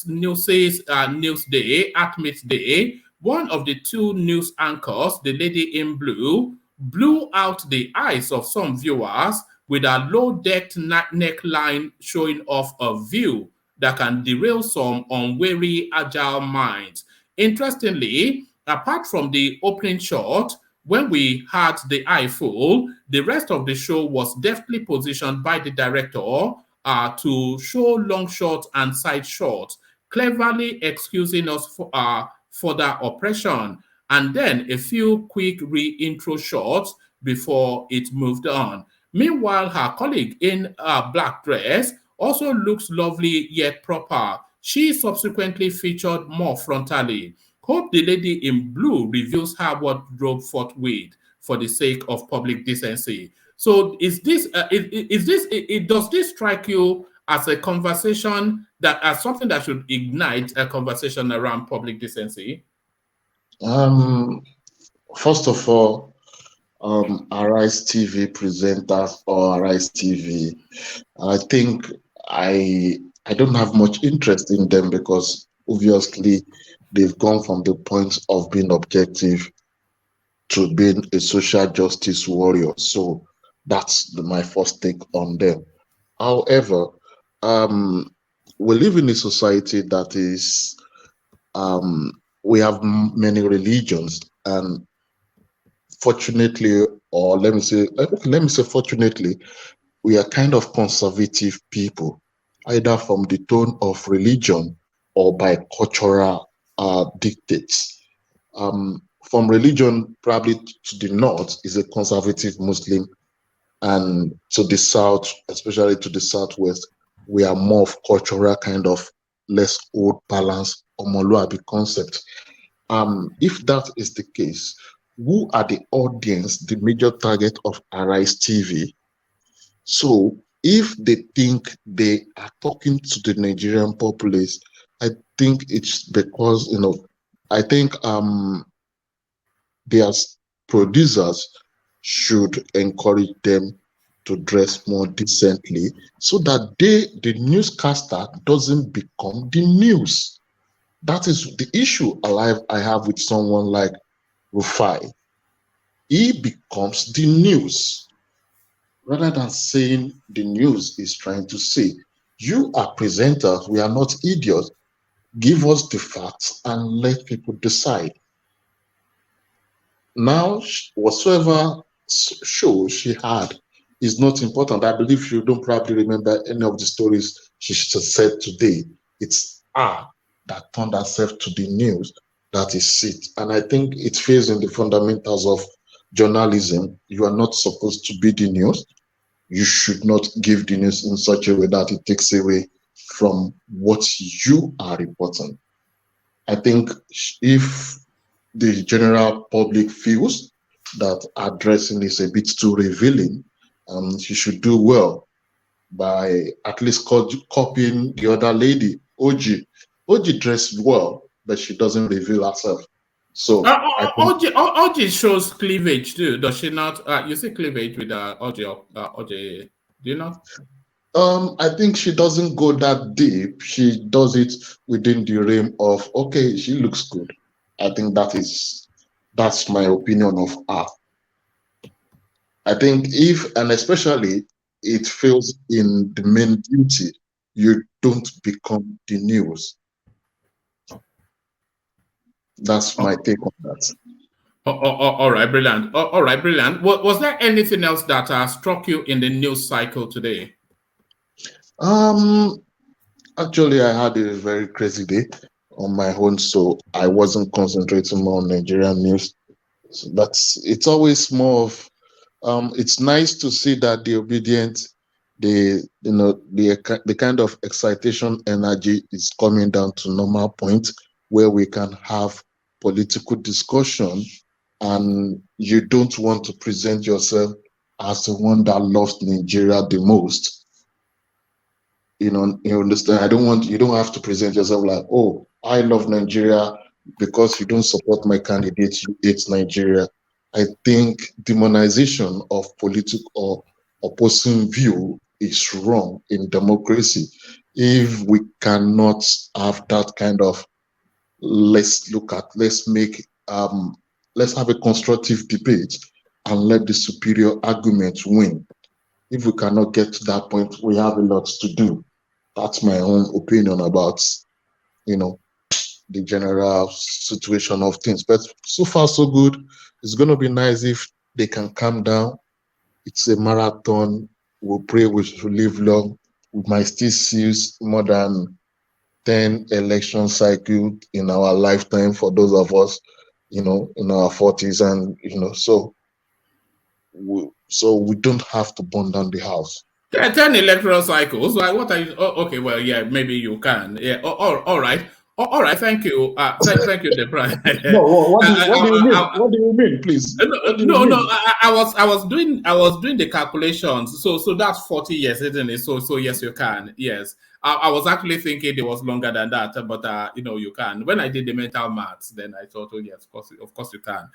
News's News Day, at midday, one of the two news anchors, the lady in blue, blew out the eyes of some viewers with a low-decked neckline showing off a view that can derail some unwary, agile minds. Interestingly, apart from the opening shot, when we had the eye full, the rest of the show was deftly positioned by the director to show long shots and side shots, cleverly excusing us for further oppression, and then a few quick re-intro shots before it moved on. Meanwhile, her colleague in a black dress also looks lovely yet proper. She subsequently featured more frontally. Hope the lady in blue reveals her wardrobe forthwith for the sake of public decency. So, does this strike you as a conversation as something that should ignite a conversation around public decency? First of all, Arise TV presenters or Arise TV, I think I don't have much interest in them because obviously they've gone from the point of being objective to being a social justice warrior. So that's my first take on them. However, we live in a society that is, we have many religions, and fortunately, or let me say fortunately, we are kind of conservative people, either from the tone of religion or by cultural dictates. From religion, probably to the north is a conservative Muslim, and to the south, especially to the southwest, we are more of cultural kind of less old balance or Moluabi concept. If that is the case, who are the audience, the major target of Arise TV. So if they think they are talking to the Nigerian populace, I think it's because, I think their producers should encourage them to dress more decently so that the newscaster doesn't become the news. That is the issue I have with someone like Rufai. He becomes the news rather than saying the news is trying to say. You are presenters, we are not idiots. Give us the facts and let people decide. Now, whatsoever show she had is not important. I believe you don't probably remember any of the stories she said today. It's her that turned herself to the news. That is it. And I think it fails in the fundamentals of journalism. You are not supposed to be the news. You should not give the news in such a way that it takes away from what you are reporting. I think if the general public feels that our dressing is a bit too revealing, she should do well by at least copying the other lady, OG. OG dressed well, but she doesn't reveal herself. So I think OG shows cleavage too, does she not? You see cleavage with OG, OG, do you know? I think she doesn't go that deep. She does it within the realm of okay, she looks good. I think that's my opinion of her. I think if and especially it fails in the main duty, you don't become the news. That's my take on that. All right, brilliant. All right, brilliant. Was there anything else that struck you in the news cycle today? Actually, I had a very crazy day on my own, so I wasn't concentrating more on Nigerian news. So it's always more of it's nice to see that the obedient, the kind of excitation energy is coming down to normal point where we can have political discussion, and you don't want to present yourself as the one that loves Nigeria the most. You understand? You don't have to present yourself like, oh, I love Nigeria because you don't support my candidate, you hate Nigeria. I think demonization of political or opposing view is wrong in democracy. If we cannot have that kind of let's have a constructive debate and let the superior argument win. If we cannot get to that point, we have a lot to do. That's my own opinion about, the general situation of things. But so far, so good. It's going to be nice if they can calm down. It's a marathon. We'll pray we should live long. We might still see more than 10 election cycles in our lifetime for those of us, in our 40s. And, so we don't have to burn down the house. 10 electoral cycles. Like, what are you? Oh, okay, well, yeah, maybe you can. Yeah. All right. All right. Thank you. Thank you, Debra. No, what do you mean? What do you mean, please? No. I was doing the calculations. So that's 40 years, isn't it? So yes, you can. Yes. I was actually thinking it was longer than that, but you can. When I did the mental maths, then I thought, oh yes, of course you can.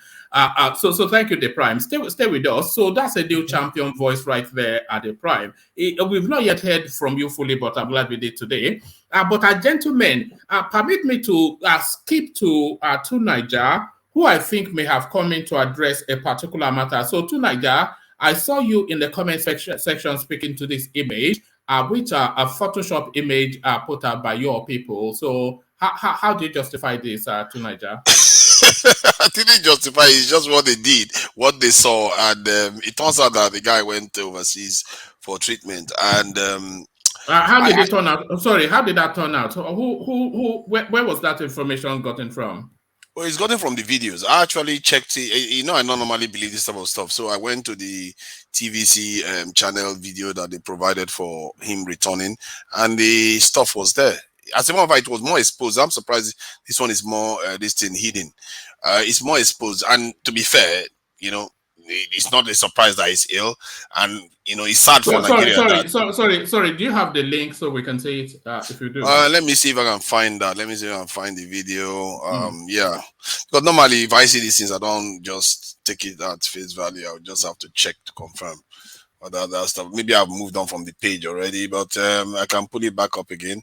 So thank you, the Prime. Stay with us. So that's a new champion voice right there at the Prime. We've not yet heard from you fully, but I'm glad we did today. But gentlemen, permit me to skip to Niger, who I think may have come in to address a particular matter. So to Niger, I saw you in the comment section speaking to this image, which a Photoshop image put up by your people. So how do you justify this to Niger? I didn't justify it. It's just what they did, what they saw, and it turns out that the guy went overseas for treatment. And how did it turn out? Sorry, how did that turn out? Where was that information gotten from? Well, it's gotten from the videos. I actually checked it. I don't normally believe this type of stuff. So I went to the TVC channel video that they provided for him returning, and the stuff was there. As a matter of fact, it was more exposed. I'm surprised this one is more this thing hidden. It's more exposed. And to be fair, you know, it's not a surprise that he's ill, and you know, it's sad for Nigeria that. Sorry. Do you have the link so we can see it? If you do, Let me see if I can find that. Let me see if I can find the video. Yeah, because normally if I see these things, I don't just take it at face value. I would just have to check to confirm other stuff. Maybe I've moved on from the page already, but I can pull it back up again.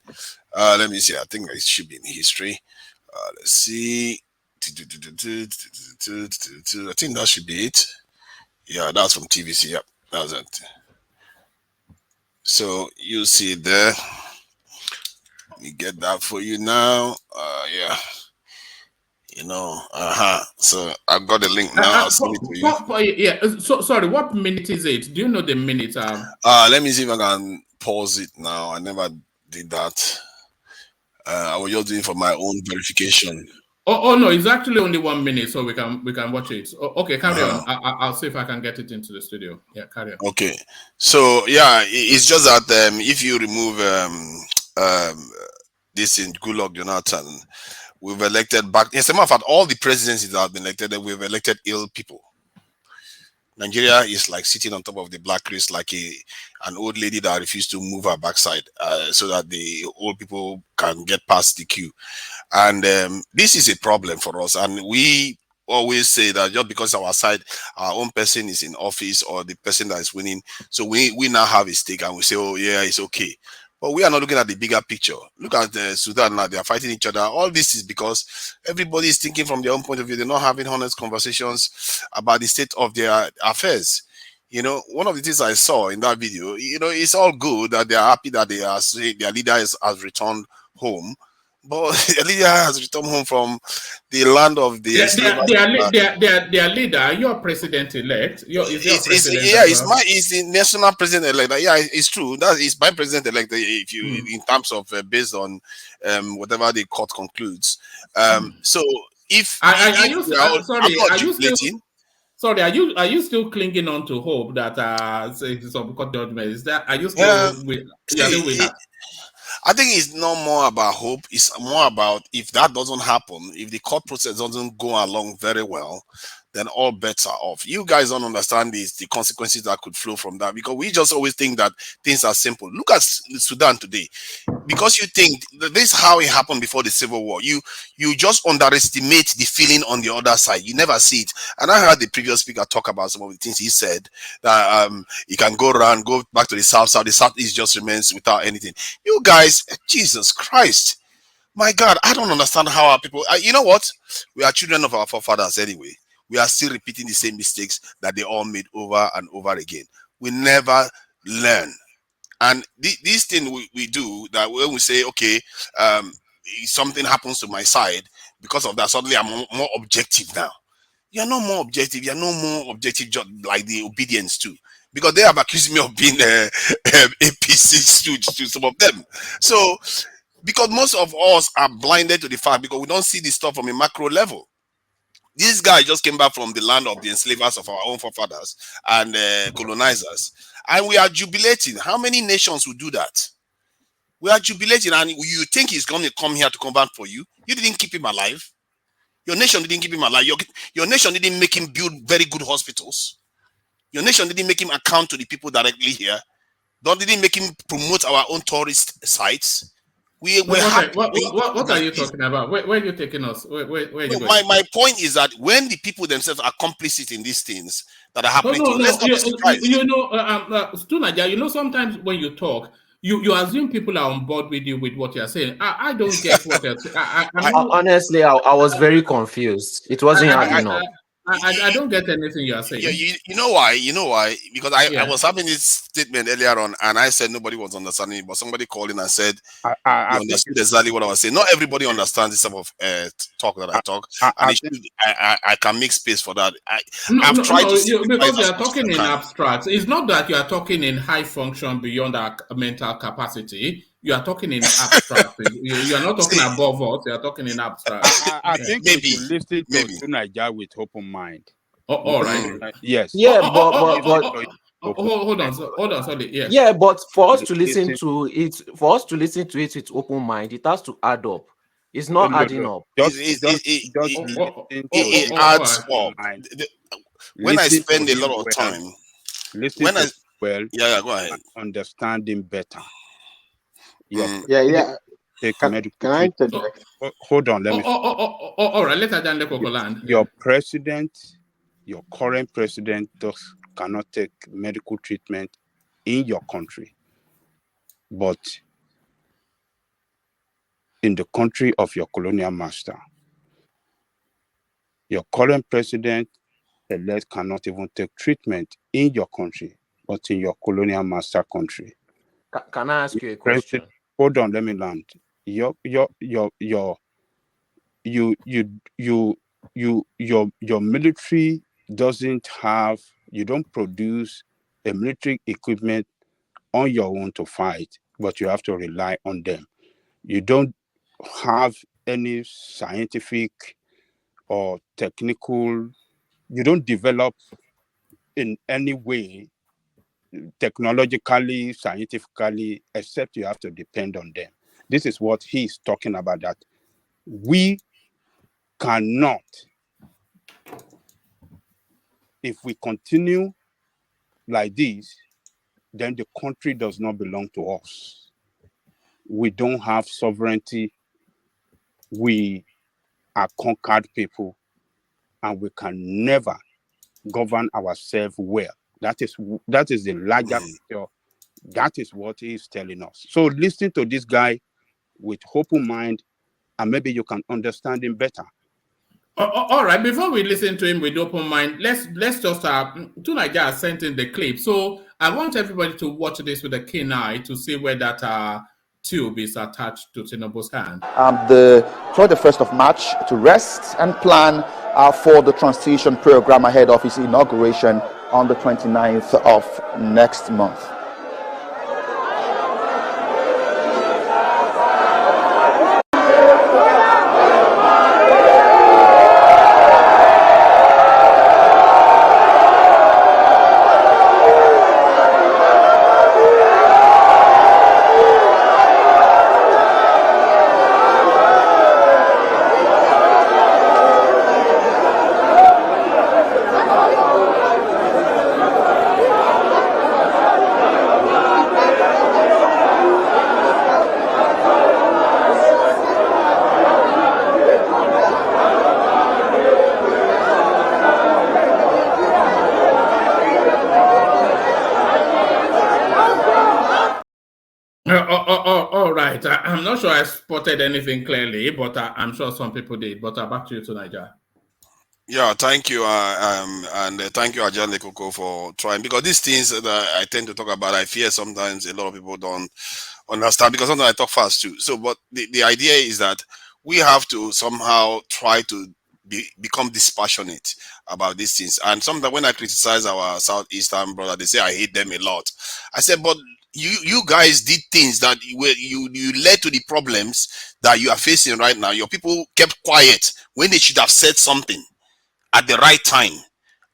Let me see. I think it should be in history. Let's see. I think that should be it. Yeah, that's from TVC. Yep, that's it. So you see it there. Let me get that for you now. Yeah. You know, so I've got the link now. I'll send it to you. Yeah. So sorry, what minute is it? Do you know the minute? Let me see if I can pause it now. I never did that. I was just doing it for my own verification. Oh no, it's actually only 1 minute, so we can watch it. Okay, carry on. I'll see if I can get it into the studio. Yeah, carry on. Okay, so yeah, it's just that if you remove this in Goodluck Jonathan, we've elected back. As a matter of fact, all the presidencies that have been elected, we've elected ill people. Nigeria is like sitting on top of the black race, like an old lady that refused to move her backside, so that the old people can get past the queue. And this is a problem for us. And we always say that just because our side, our own person is in office or the person that is winning, so we now have a stake and we say, oh yeah, it's okay. But we are not looking at the bigger picture. Look at Sudan now, they are fighting each other. All this is because everybody is thinking from their own point of view. They're not having honest conversations about the state of their affairs. You know, one of the things I saw in that video, you know, it's all good that they are happy that they are saying their leader has returned home. But their leader has returned home from the land of the their leader, your president-elect. He's the national president-elect. Yeah, it's true. That is my president-elect. If you, in terms of based on whatever the court concludes. So are you still clinging on to hope that some court judgment is that? Are you still with that? I think it's not more about hope. It's more about if that doesn't happen, if the court process doesn't go along very well, then all bets are off. You guys don't understand the consequences that could flow from that, because we just always think that things are simple. Look at Sudan today. Because you think that this is how it happened before the civil war. You just underestimate the feeling on the other side. You never see it. And I heard the previous speaker talk about some of the things he said, that you can go back to the south. The southeast just remains without anything. You guys, Jesus Christ. My God, I don't understand how our people, you know what? We are children of our forefathers anyway. We are still repeating the same mistakes that they all made over and over again. We never learn. And this thing we do, that when we say, okay, something happens to my side, because of that, suddenly I'm more objective now. You're not more objective. You're no more objective, just like the obedience too. Because they have accused me of being APC stooge to some of them. So, because most of us are blinded to the fact, because we don't see this stuff from a macro level. This guy just came back from the land of the enslavers of our own forefathers and colonizers. And we are jubilating. How many nations will do that? We are jubilating, and you think he's going to come here to combat for you? You didn't keep him alive. Your nation didn't keep him alive. Your nation didn't make him build very good hospitals. Your nation didn't make him account to the people directly here. Didn't make him promote our own tourist sites. What are you talking about? Where are you taking us? Where are you going? My point is that when the people themselves are complicit in these things that are happening, let's not be surprised. Stunaja, sometimes when you talk, you assume people are on board with you with what you're saying. I don't get what you're saying. Honestly, I was very confused. It wasn't hard enough. I don't get anything you are saying. You know why? Because I was having this statement earlier on, and I said nobody was understanding it, but somebody called in and said you understood exactly what I was saying. Not everybody understands this type of talk that I talk, and I can make space for that. I've tried to because you are talking in abstract. It's not that you are talking in high function beyond our mental capacity. You are talking in abstract. You are not talking above us. You are talking in abstract. I think we should listen to Nigeria with open mind. All right. Yes. Yeah, hold on, sorry. Yeah. Yeah, but for us to listen to it with open mind, it has to add up. It's not No, adding no. up. Just listen It to adds up. mind. When I Listen to spend a him lot of well. time, Listen when to I him well. yeah, go ahead. And understand him better. Your Yeah. take medical Can I treatment. interject? Hold on, let me. All right, let Ajan Lekoko land. Your president, your current president, cannot take medical treatment in your country, but in the country of your colonial master. Your current president elect cannot even take treatment in your country, but in your colonial master country. Can I ask you a question? Hold on, let me land. Your military doesn't have, you don't produce a military equipment on your own to fight, but you have to rely on them. You don't have any scientific or technical, you don't develop in any way technologically, scientifically, except you have to depend on them. This is what he's talking about, that we cannot, if we continue like this, then the country does not belong to us. We don't have sovereignty. We are conquered people, and we can never govern ourselves well. That is the larger picture. That is what he is telling us. So listen to this guy with open mind, and maybe you can understand him better. All right, before we listen to him with open mind, let's just Tunaja sent in the clip. So I want everybody to watch this with a keen eye to see where that tube is attached to Tinubu's hand. The 21st of March to rest and plan for the transition program ahead of his inauguration on the 29th of next month. All right. I'm not sure I spotted anything clearly, but I'm sure some people did. But back to you, Tunaja. Yeah, thank you, and thank you, Ajan Lekoko, for trying, because these things that I tend to talk about, I fear sometimes a lot of people don't understand, because sometimes I talk fast too. So, but the idea is that we have to somehow try to become dispassionate about these things. And sometimes when I criticize our Southeastern brother, they say I hate them a lot. I said, but you guys did things that you led to the problems that you are facing right now. Your people kept quiet when they should have said something at the right time,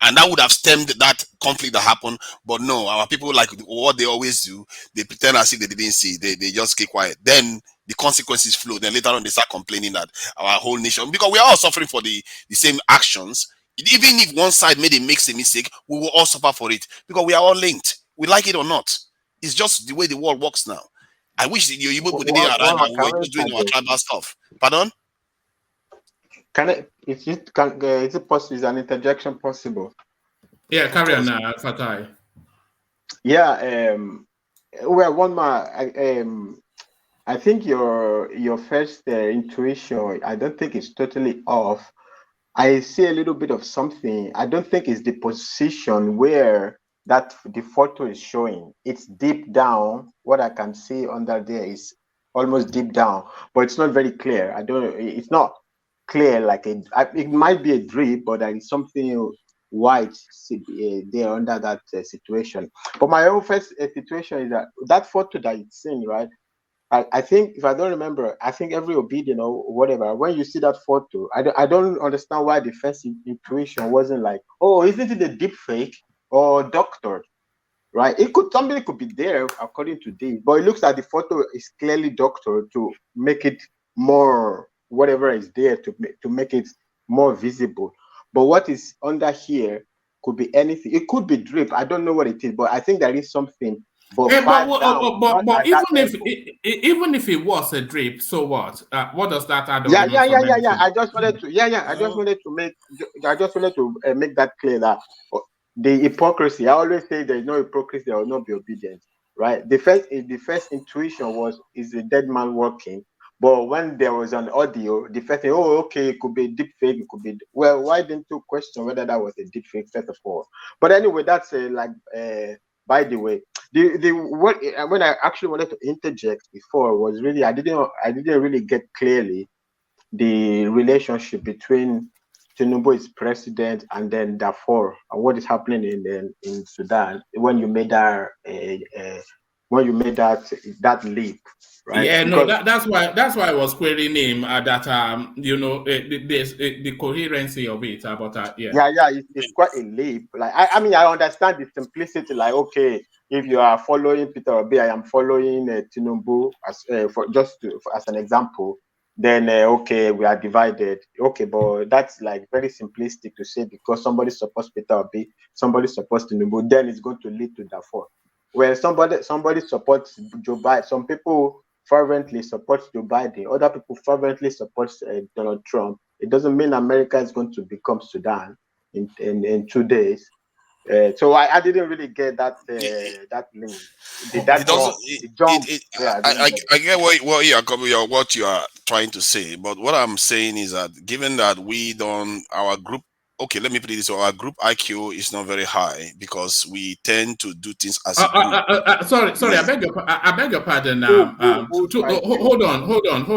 and that would have stemmed that conflict that happened. But no, our people, like what they always do, they pretend as if they didn't see. They just keep quiet. Then the consequences flow. Then later on they start complaining that our whole nation, because we are all suffering for the same actions. Even if one side makes a mistake, we will all suffer for it, because we are all linked, we like it or not. It's just the way the world works now. I wish you people didn't arrive and we were just doing our tribal stuff. Pardon? Is it possible? Is an interjection possible? Yeah, carry on, Fatai. Yeah. Well, one more. I think your first intuition, I don't think it's totally off. I see a little bit of something. I don't think it's the position where the photo is showing. It's deep down. What I can see under there is almost deep down, but it's not very clear. It's not clear like it might be a drip, but there is something white there under that situation. But my own first situation is that photo that it's seen, right? I think, if I don't remember, I think every obedient or whatever, when you see that photo, I don't understand why the first intuition wasn't like, oh, isn't it a deep fake or doctored, right? Somebody could be there according to this, but it looks like the photo is clearly doctored to make it more whatever is there to make it more visible. But what is under here could be anything. It could be drip. I don't know what it is, but I think there is something. But far down, not at that level. Even if it was a drip, so what? What does that add or Yeah. remove from anything? I just wanted to. I just wanted to make. I just wanted to make that clear that the hypocrisy. I always say there is no hypocrisy. There will not be obedience. Right. The first intuition was, is the dead man walking? But when there was an audio, the first thing, oh, okay, it could be a deep fake. It could be, well, why didn't you question whether that was a deep fake first of all? But anyway, that's by the way, what when I actually wanted to interject before was really I didn't really get clearly the relationship between Tinubu is president and then Darfur and what is happening in Sudan when you made that that leap, right? Yeah, no, Because that's why I was querying him that the coherency of it, but yeah. it's quite a leap. Like I mean, I understand the simplicity. Like, okay, if you are following Peter Obi, I am following Tinubu as as an example. Then okay, we are divided. Okay, but that's like very simplistic to say because somebody supports Peter Obi, somebody supports Tinubu, then it's going to lead to Darfur. When somebody supports Joe Biden, some people fervently support Joe Biden, other people fervently support Donald Trump. It doesn't mean America is going to become Sudan in 2 days. So I didn't really get that that link. It doesn't. The jump. I get what you are trying to say, but what I'm saying is that given that we don't, our group. Okay, let me put it this way: our group IQ is not very high because we tend to do things as a group. Sorry, Yeah. I beg your pardon. Hold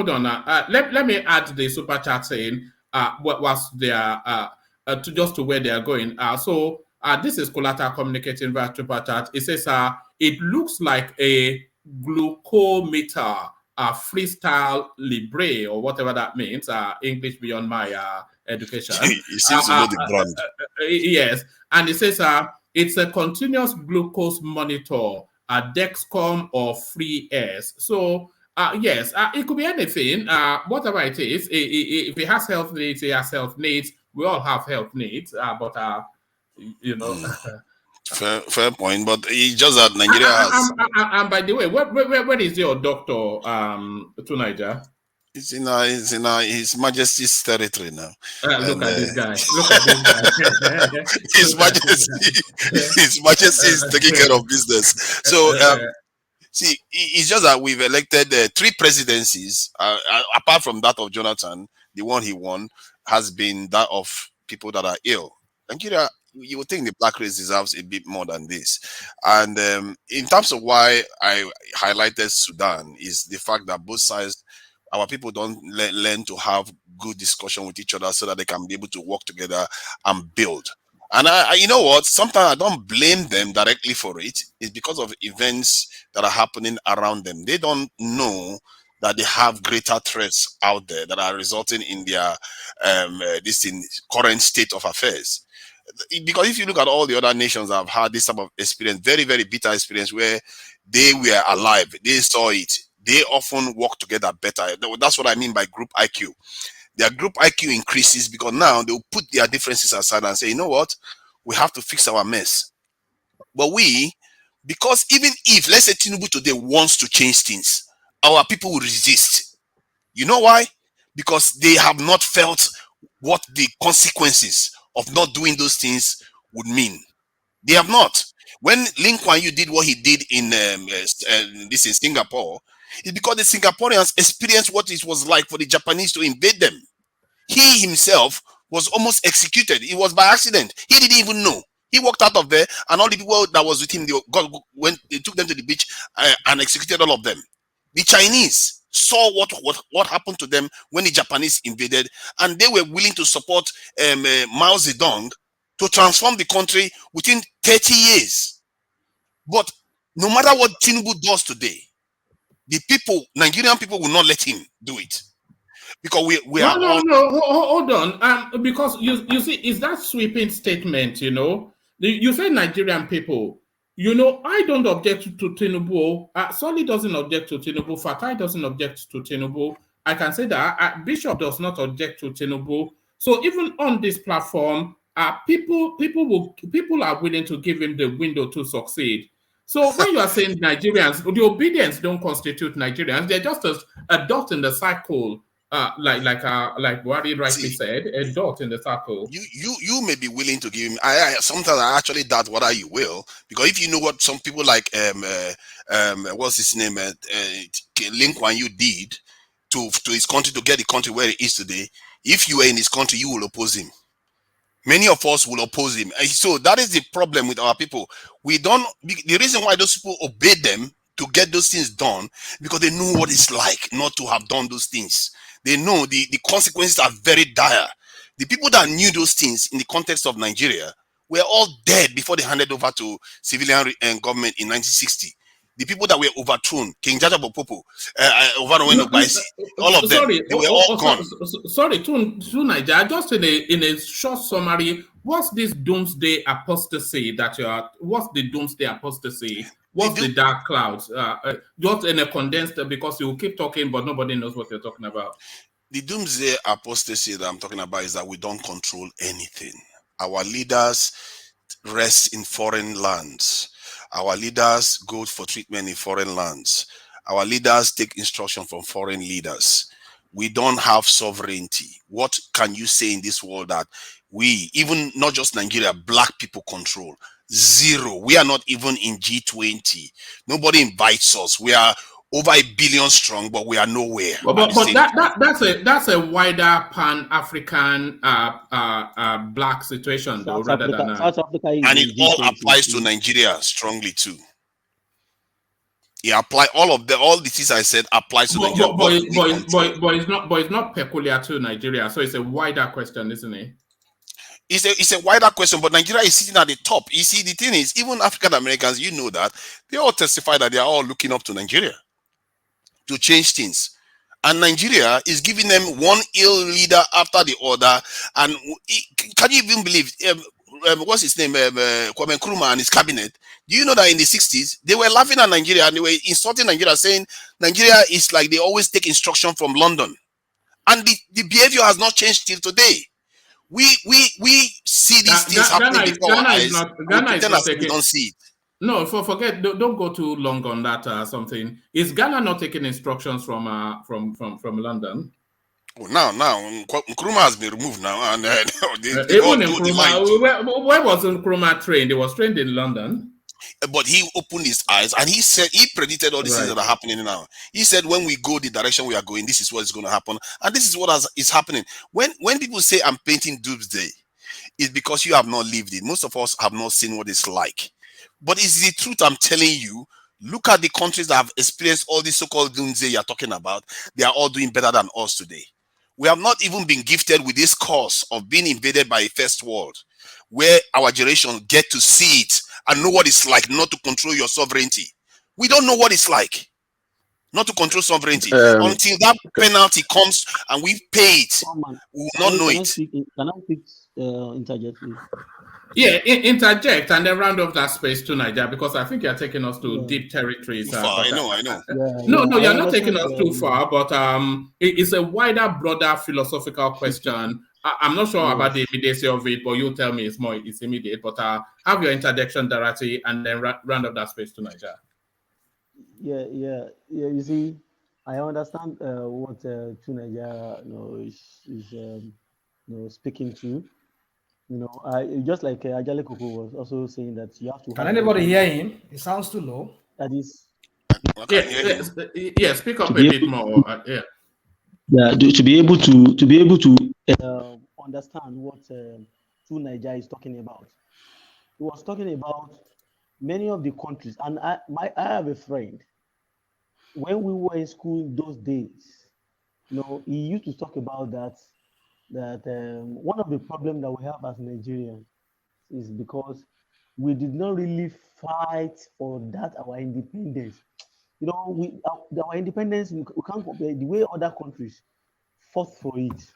on. Let me add the super chat saying what was their to just to where they are going. So this is Colata communicating via super chat. It says it looks like a glucometer, freestyle libre or whatever that means. English beyond my education. It seems to know the brand. Yes, and it says it's a continuous glucose monitor, a Dexcom or Free S. So yes, it could be anything. Whatever it is, if it has health needs, it has health needs. We all have health needs, but you know. Fair point, but it's just that Nigeria has. And by the way, where is your doctor to Niger? It's in His Majesty's territory now. Look at this guy. Look at this guy. His Majesty is taking care of business. So see, it's just that we've elected 3 presidencies. Apart from that of Jonathan, the one he won has been that of people that are ill. Nigeria, you would think the black race deserves a bit more than this. And in terms of why I highlighted Sudan is the fact that both sides, our people don't learn to have good discussion with each other so that they can be able to work together and build. And you know what? Sometimes I don't blame them directly for it. It's because of events that are happening around them. They don't know that they have greater threats out there that are resulting in their current state of affairs. Because if you look at all the other nations that have had this type of experience, very, very bitter experience where they were alive, they saw it, they often work together better. That's what I mean by group IQ. Their group IQ increases because now they'll put their differences aside and say, you know what, we have to fix our mess. But because even if, let's say Tinubu today wants to change things, our people will resist. You know why? Because they have not felt what the consequences of not doing those things would mean. They have not. When Lee Kuan Yew did what he did in Singapore, it's because the Singaporeans experienced what it was like for the Japanese to invade them. He himself was almost executed. It was by accident. He didn't even know. He walked out of there, and all the people that was with him, they took them to the beach and executed all of them. The Chinese saw what happened to them when the Japanese invaded, and they were willing to support Mao Zedong to transform the country within 30 years. But no matter what Tinubu does today, the people, Nigerian people, will not let him do it. Because we are all... hold on. Because you see, it's that sweeping statement, you know. You say Nigerian people. You know, I don't object to Tinubu. Solly doesn't object to Tinubu. Fatai doesn't object to Tinubu. I can say that Bishop does not object to Tinubu. So even on this platform, people are willing to give him the window to succeed. So when you are saying Nigerians, the obedience don't constitute Nigerians. They're just a dot in the cycle, like Wari rightly See, said, a dot in the circle. you may be willing to give him. I sometimes I actually doubt whether you will, because if you know what some people like what's his name Link Wan you did to his country to get the country where it is today, if you were in his country, you will oppose him. Many of us will oppose him. So that is the problem with our people. We don't. The reason why those people obey them to get those things done, because they know what it's like not to have done those things. They know the consequences are very dire. The people that knew those things in the context of Nigeria were all dead before they handed over to civilian government in 1960. The people that were overthrown, King Jaja Popo, No, all of them, sorry, they were all gone. sorry, to Niger. Just in a short summary, what's this doomsday apostasy that you are? What's the doomsday apostasy? What's the dark clouds? Just in a condensed, because you keep talking, but nobody knows what you're talking about. The doomsday apostasy that I'm talking about is that we don't control anything. Our leaders rest in foreign lands. Our leaders go for treatment in foreign lands. Our leaders take instruction from foreign leaders. We don't have sovereignty. What can you say in this world that we, even not just Nigeria, black people control? Zero. We are not even in G20. Nobody invites us. We are over 1 billion strong, but we are nowhere. But that's a wider pan-African black situation, though, South Africa is and it in all G20 applies too. to Nigeria strongly too. It apply all the things I said applies to Nigeria. But it's not peculiar to Nigeria, so it's a wider question, isn't it? It's a wider question, but Nigeria is sitting at the top. You see, the thing is, even African Americans, you know that they all testify that they are all looking up to Nigeria to change things. And Nigeria is giving them one ill leader after the other. And can you even believe what's his name, Kwame Nkrumah and his cabinet? Do you know that in the 60s they were laughing at Nigeria and they were insulting Nigeria, saying Nigeria is like they always take instruction from London, and the behavior has not changed till today. We see these things happening before our eyes. We pretend as if we don't see it. No, forget. Don't go too long on that. Something is Ghana not taking instructions from London? Oh, now Nkrumah has been removed now, and even Nkrumah, where was Nkrumah trained? He was trained in London. But he opened his eyes and he said, he predicted all these things that are happening now. He said, when we go the direction we are going, this is what is going to happen, and this is what is happening. When people say I'm painting doomsday, it's because you have not lived it. Most of us have not seen what it's like. But it's the truth I'm telling you. Look at the countries that have experienced all this so-called doomsday you're talking about. They are all doing better than us today. We have not even been gifted with this curse of being invaded by a first world, where our generation get to see it and know what it's like not to control your sovereignty. We don't know what it's like not to control sovereignty until that penalty comes and we pay it. We will not know it. Can I interject, please? Yeah, interject and then round off that space to Nigeria, because I think you're taking us to deep territories. I know. No, you're not taking us too far, but it's a wider, broader philosophical question. I'm not sure about the immediacy of it, but you tell me it's immediate. But have your interjection, Dorothy, and then round up that space to Nigeria. Yeah. You see, I understand what Nigeria is speaking to. Just like Ajale Koko was also saying that you have to. Can anybody hear him? It sounds too low. That is. Yeah. Speak up a bit more. Yeah, to be able to understand what True Nigeria is talking about. He was talking about many of the countries, and I have a friend. When we were in school those days, he used to talk about that one of the problems that we have as Nigerians is because we did not really fight for that our independence. Our independence, we can't compare the way other countries fought for it.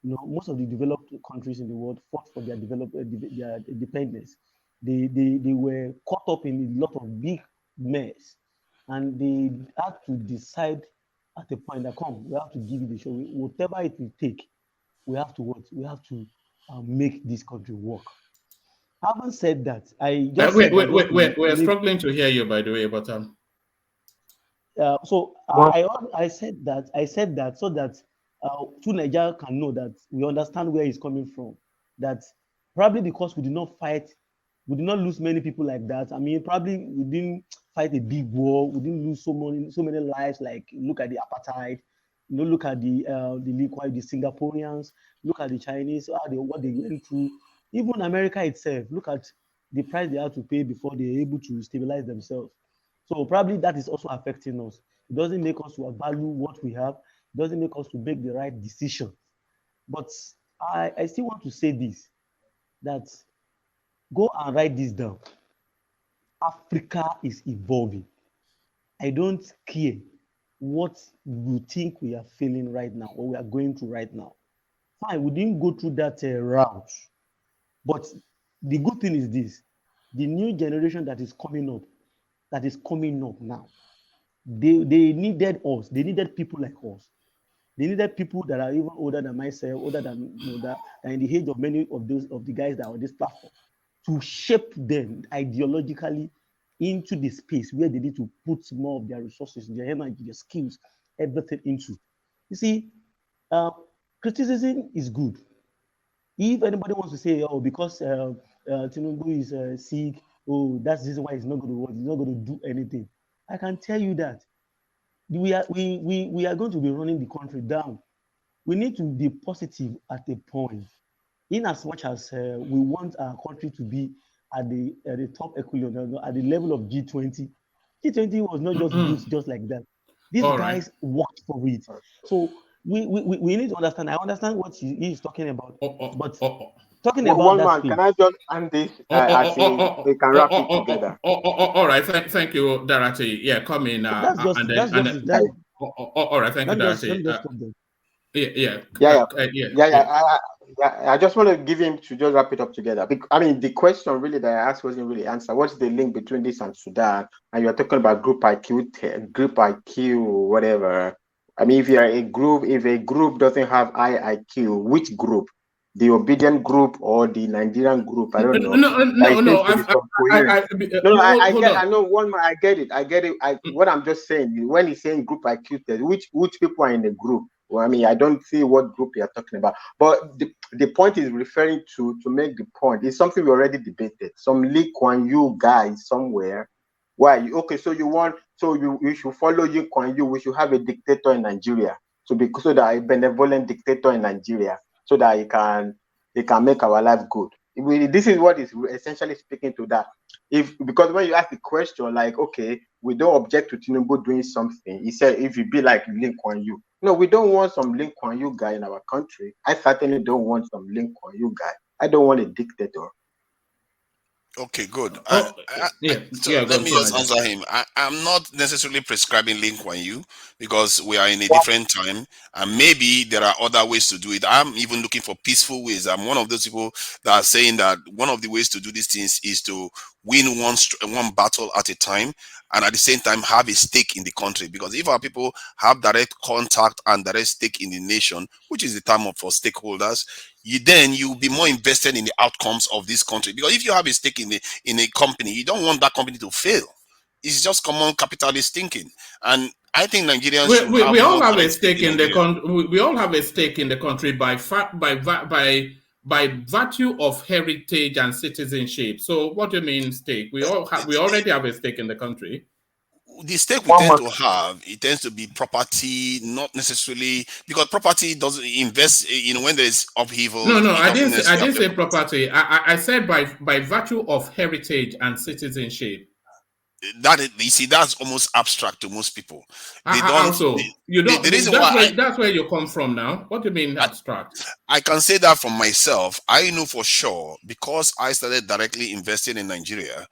Most of the developed countries in the world fought for their their independence. They were caught up in a lot of big mess, and they had to decide at a point that come, we have to give it a shot. Whatever it will take, we have to what? We have to make this country work. Having said that, I just said that just to We're make struggling to hear you, by the way, but so Well, I said that so that two Nigeria can know that we understand where he's coming from. That probably because we did not fight, we did not lose many people like that. I mean, probably we didn't fight a big war. We didn't lose so many lives. Like look at the apartheid, look at the Singaporeans, look at the Chinese, what they went through. Even America itself, look at the price they had to pay before they're able to stabilize themselves. So probably that is also affecting us. It doesn't make us to value what we have. It doesn't make us to make the right decision. But I still want to say this, that go and write this down. Africa is evolving. I don't care what you think we are feeling right now or we are going through right now. Fine, we didn't go through that route. But the good thing is this, the new generation that is coming up now, they needed us. They needed people like us. They needed people that are even older than myself, older than that are in the age of many of the guys that are on this platform, to shape them ideologically into the space where they need to put more of their resources, their energy, their skills, everything into. You see, criticism is good. If anybody wants to say, oh, because Tinubu is sick, oh, that's the reason why he's not going to work, he's not going to do anything. I can tell you that we are going to be running the country down. We need to be positive at a point, in as much as we want our country to be at the top echelon, at the level of G20. G20 was not just built just like that. These all right. guys worked for it. So we need to understand. I understand what he is talking about, but talking about one that man, space. can I just end this as we can wrap it together? All right. Thank you, Darati. Yeah, come in. So that's just And that's then just it. That's all right. Thank you, let Darati. me just stop there. Yeah. Yeah. I just want to give him to just wrap it up together. I mean, the question really that I asked wasn't really answered. What's the link between this and Sudan? And you're talking about group IQ, whatever. I mean, if a group doesn't have high IQ, which group? The obedient group or the Nigerian group? I don't know. No. Hold I on. know one man. I get it. What I'm just saying, when he's saying group IQ test, which people are in the group? Well, I mean, I don't see what group you're talking about. But the point is referring to make the point. It's something we already debated. Some Lee Kuan Yew guy somewhere. Why? Okay, so you should follow Lee Kuan Yew. We should have a dictator in Nigeria. So that a benevolent dictator in Nigeria, so that he can make our life good. This is what is essentially speaking to that. Because when you ask the question, like, okay, we don't object to Tinubu doing something. He said, if you be like Lee Kuan Yew. No, we don't want some Lee Kuan Yew guy in our country. I certainly don't want some Lee Kuan Yew guy. I don't want a dictator. Okay, good. Go Let me just answer him. I'm not necessarily prescribing Lin Kuan Yew because we are in a different time, and maybe there are other ways to do it. I'm even looking for peaceful ways. I'm one of those people that are saying that one of the ways to do these things is to win one battle at a time, and at the same time have a stake in the country. Because if our people have direct contact and direct stake in the nation, which is the term for stakeholders, you'll be more invested in the outcomes of this country. Because if you have a stake in a company, you don't want that company to fail. It's just common capitalist thinking, and I think Nigerians should have we all more have a direct stake stake in the Nigeria. country. We all have a stake in the country by virtue of heritage and citizenship. So, what do you mean stake? We already have a stake in the country. The stake we tend to have, it tends to be property, not necessarily because property doesn't invest. When there's upheaval, No, it I doesn't didn't. I necessarily didn't say affect property. I said by virtue of heritage and citizenship. you see, that's almost abstract to most people. They don't. Also, you don't. The reason why That's where you come from now. What do you mean abstract? I can say that from myself. I know for sure because I started directly investing in Nigeria.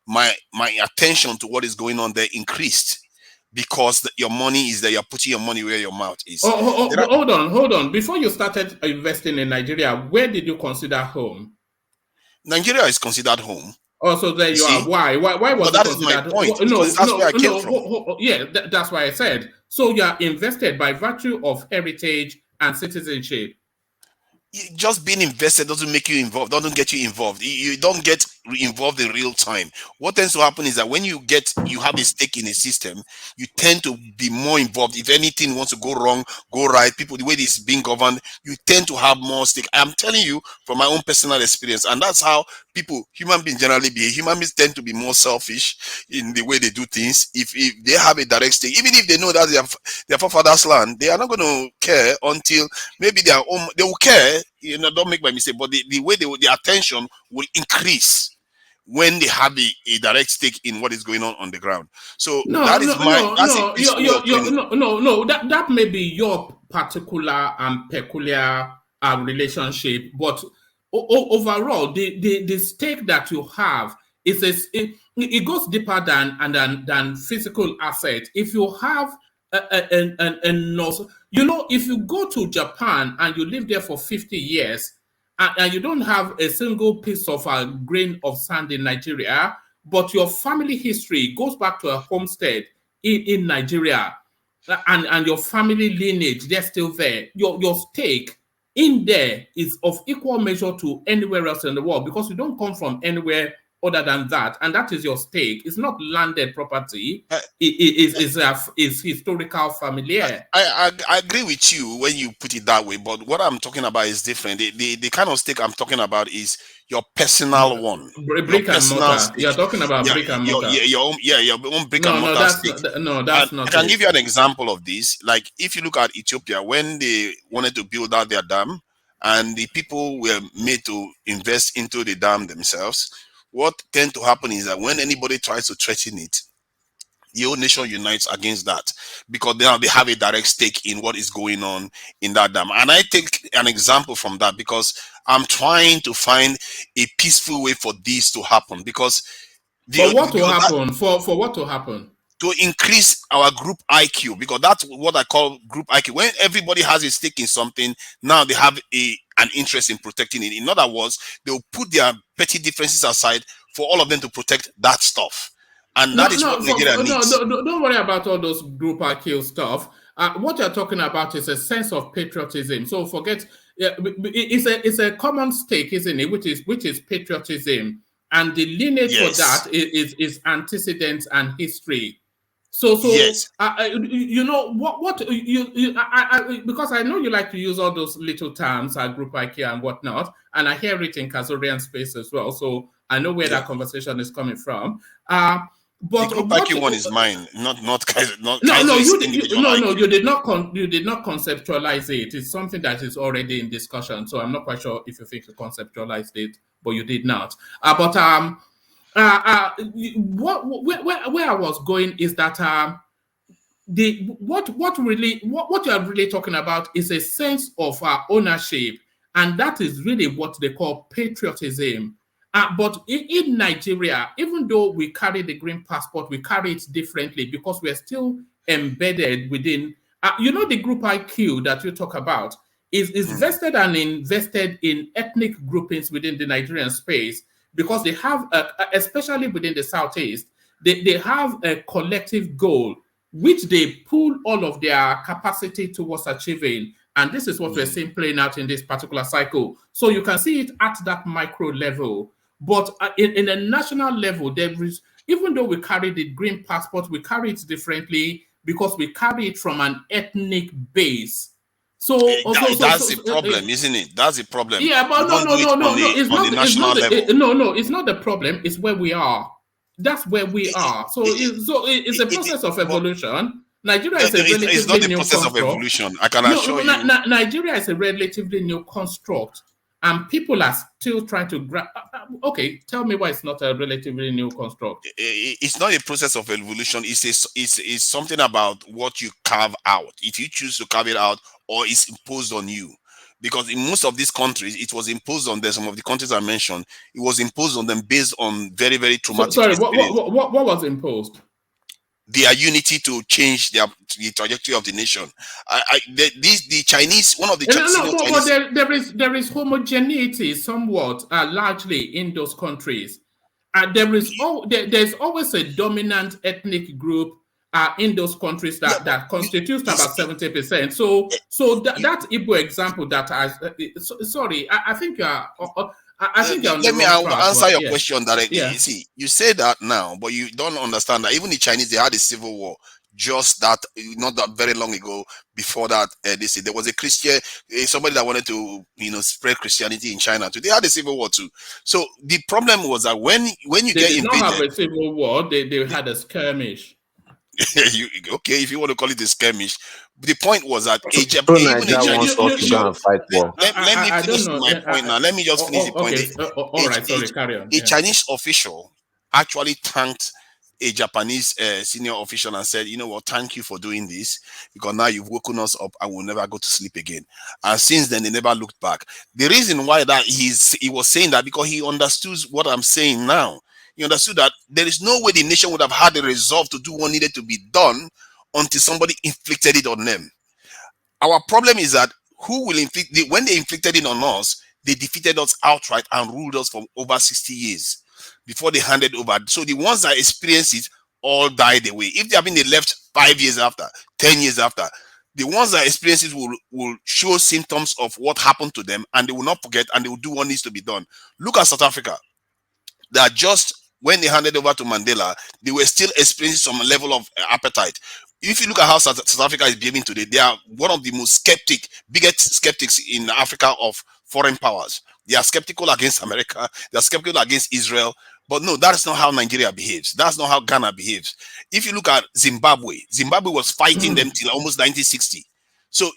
My attention to what is going on there increased because your money is there. You're putting your money where your mouth is. Hold on. Before you started investing in Nigeria, where did you consider home? Nigeria is considered home. Also, there you are. See? Why was But it that is my considered? point, No, because that's where I came no. from. Yeah, that's why I said. So you are invested by virtue of heritage and citizenship. Just being invested doesn't make you involved, doesn't get you involved. You don't get involved in real time. What tends to happen is that when you have a stake in a system, you tend to be more involved. If anything wants to go wrong, go right, people, the way this is being governed, you tend to have more stake. I'm telling you from my own personal experience, and that's how human beings generally behave. Human beings tend to be more selfish in the way they do things. If they have a direct stake, even if they know that their forefathers' land, they are not going to care until maybe their own. They will care, don't make my mistake, but the way the attention will increase when they have a direct stake in what is going on the ground. So that's a peaceful way of doing it. No. That may be your particular and peculiar relationship, but overall, the stake that you have it goes deeper than physical asset. If you have if you go to Japan and you live there for 50 years and you don't have a single piece of a grain of sand in Nigeria, but your family history goes back to a homestead in Nigeria, and your family lineage, they're still there. Your stake in there is of equal measure to anywhere else in the world because you don't come from anywhere other than that, and that is your stake. It's not landed property. It's historical familiar. I agree with you when you put it that way, but what I'm talking about is different. The kind of stake I'm talking about is your personal one, your Brick and personal mortar. You're stake. talking about brick and mortar. Your own brick and mortar stake. That's And not I can it. give you an example of this. Like if you look at Ethiopia, when they wanted to build out their dam, and the people were made to invest into the dam themselves, what tend to happen is that when anybody tries to threaten it, the whole nation unites against that because now they have a direct stake in what is going on in that dam. And I take an example from that because I'm trying to find a peaceful way for this to happen because For what to happen? For what to happen? to increase our group IQ, because that's what I call group IQ. When everybody has a stake in something, now they have an interest in protecting it. In other words, they'll put their petty differences aside for all of them to protect that stuff. And that is what Nigeria needs. Don't worry about all those group IQ stuff. What you're talking about is a sense of patriotism. So forget it's a common stake, isn't it? Which is patriotism, and the lineage for that is antecedents and history. So yes. You know what because I know you like to use all those little terms, group IQ and whatnot, and I hear it in Kazorian space as well. So I know where that conversation is coming from. But the group IQ one is mine, not Kaiser. No, you did not conceptualize it. It's something that is already in discussion. So I'm not quite sure if you think you conceptualized it, but you did not. Where I was going is that what you are really talking about is a sense of ownership, and that is really what they call patriotism. But in Nigeria, even though we carry the green passport, we carry it differently because we're still embedded within. The group IQ that you talk about is vested and invested in ethnic groupings within the Nigerian space because they have, especially within the Southeast, they have a collective goal which they pull all of their capacity towards achieving. And this is what we're seeing playing out in this particular cycle. So you can see it at that micro level. But in a national level, there is, even though we carry the green passport, we carry it differently because we carry it from an ethnic base. So that's the problem, isn't it? That's the problem. Yeah, but no. It's not the problem. It's where we are. That's where we are. So it's a process of evolution. Nigeria is a relatively new construct. It's not a process of evolution. I can assure you. Nigeria is a relatively new construct, and people are still trying to grab. Okay, tell me why it's not a relatively new construct. It's not a process of evolution. It's something about what you carve out. If you choose to carve it out, or it's imposed on you. Because in most of these countries, it was imposed on them. Some of the countries I mentioned, it was imposed on them based on very, very traumatic experience. What was imposed? Their unity to change the trajectory of the nation. The Chinese, one of the but there is homogeneity somewhat, largely in those countries. there's always a dominant ethnic group in those countries that constitutes about 70%. So that Igbo example that sorry, I think I think you're on the Let me wrong track. answer your Yeah. question directly. Yeah. You see, you say that now, but you don't understand that even the Chinese, they had a civil war just that not that very long ago. Before that, there was a Christian, somebody that wanted to spread Christianity in China too. They had a civil war too. So the problem was that when you They get did not have invaded, a civil war. They had a skirmish. okay, if you want to call it a skirmish, the point was that So even a Nigeria Chinese wants us to go and fight war. let me I don't finish know. my point now. Let me just finish the point. Okay. All right. Sorry. Carry on. A Chinese official actually thanked a Japanese senior official and said, "You know what? Thank you for doing this because now you've woken us up and we'll never go to sleep again." And since then, they never looked back. The reason why that he was saying that because he understood what I'm saying now. He understood that there is no way the nation would have had the resolve to do what needed to be done until somebody inflicted it on them. Our problem is that who will inflict when they inflicted it on us, they defeated us outright and ruled us for over 60 years before they handed over. So the ones that experienced it all died away. If they have been left 5 years after, 10 years after, the ones that experience it will show symptoms of what happened to them and they will not forget and they will do what needs to be done. Look at South Africa. That just when they handed over to Mandela, they were still experiencing some level of appetite. If you look at how South Africa is behaving today, they are one of the biggest skeptics in Africa of foreign powers. They are skeptical against America. They are skeptical against Israel. But no, that is not how Nigeria behaves. That's not how Ghana behaves. If you look at Zimbabwe, Zimbabwe was fighting them till almost 1960. So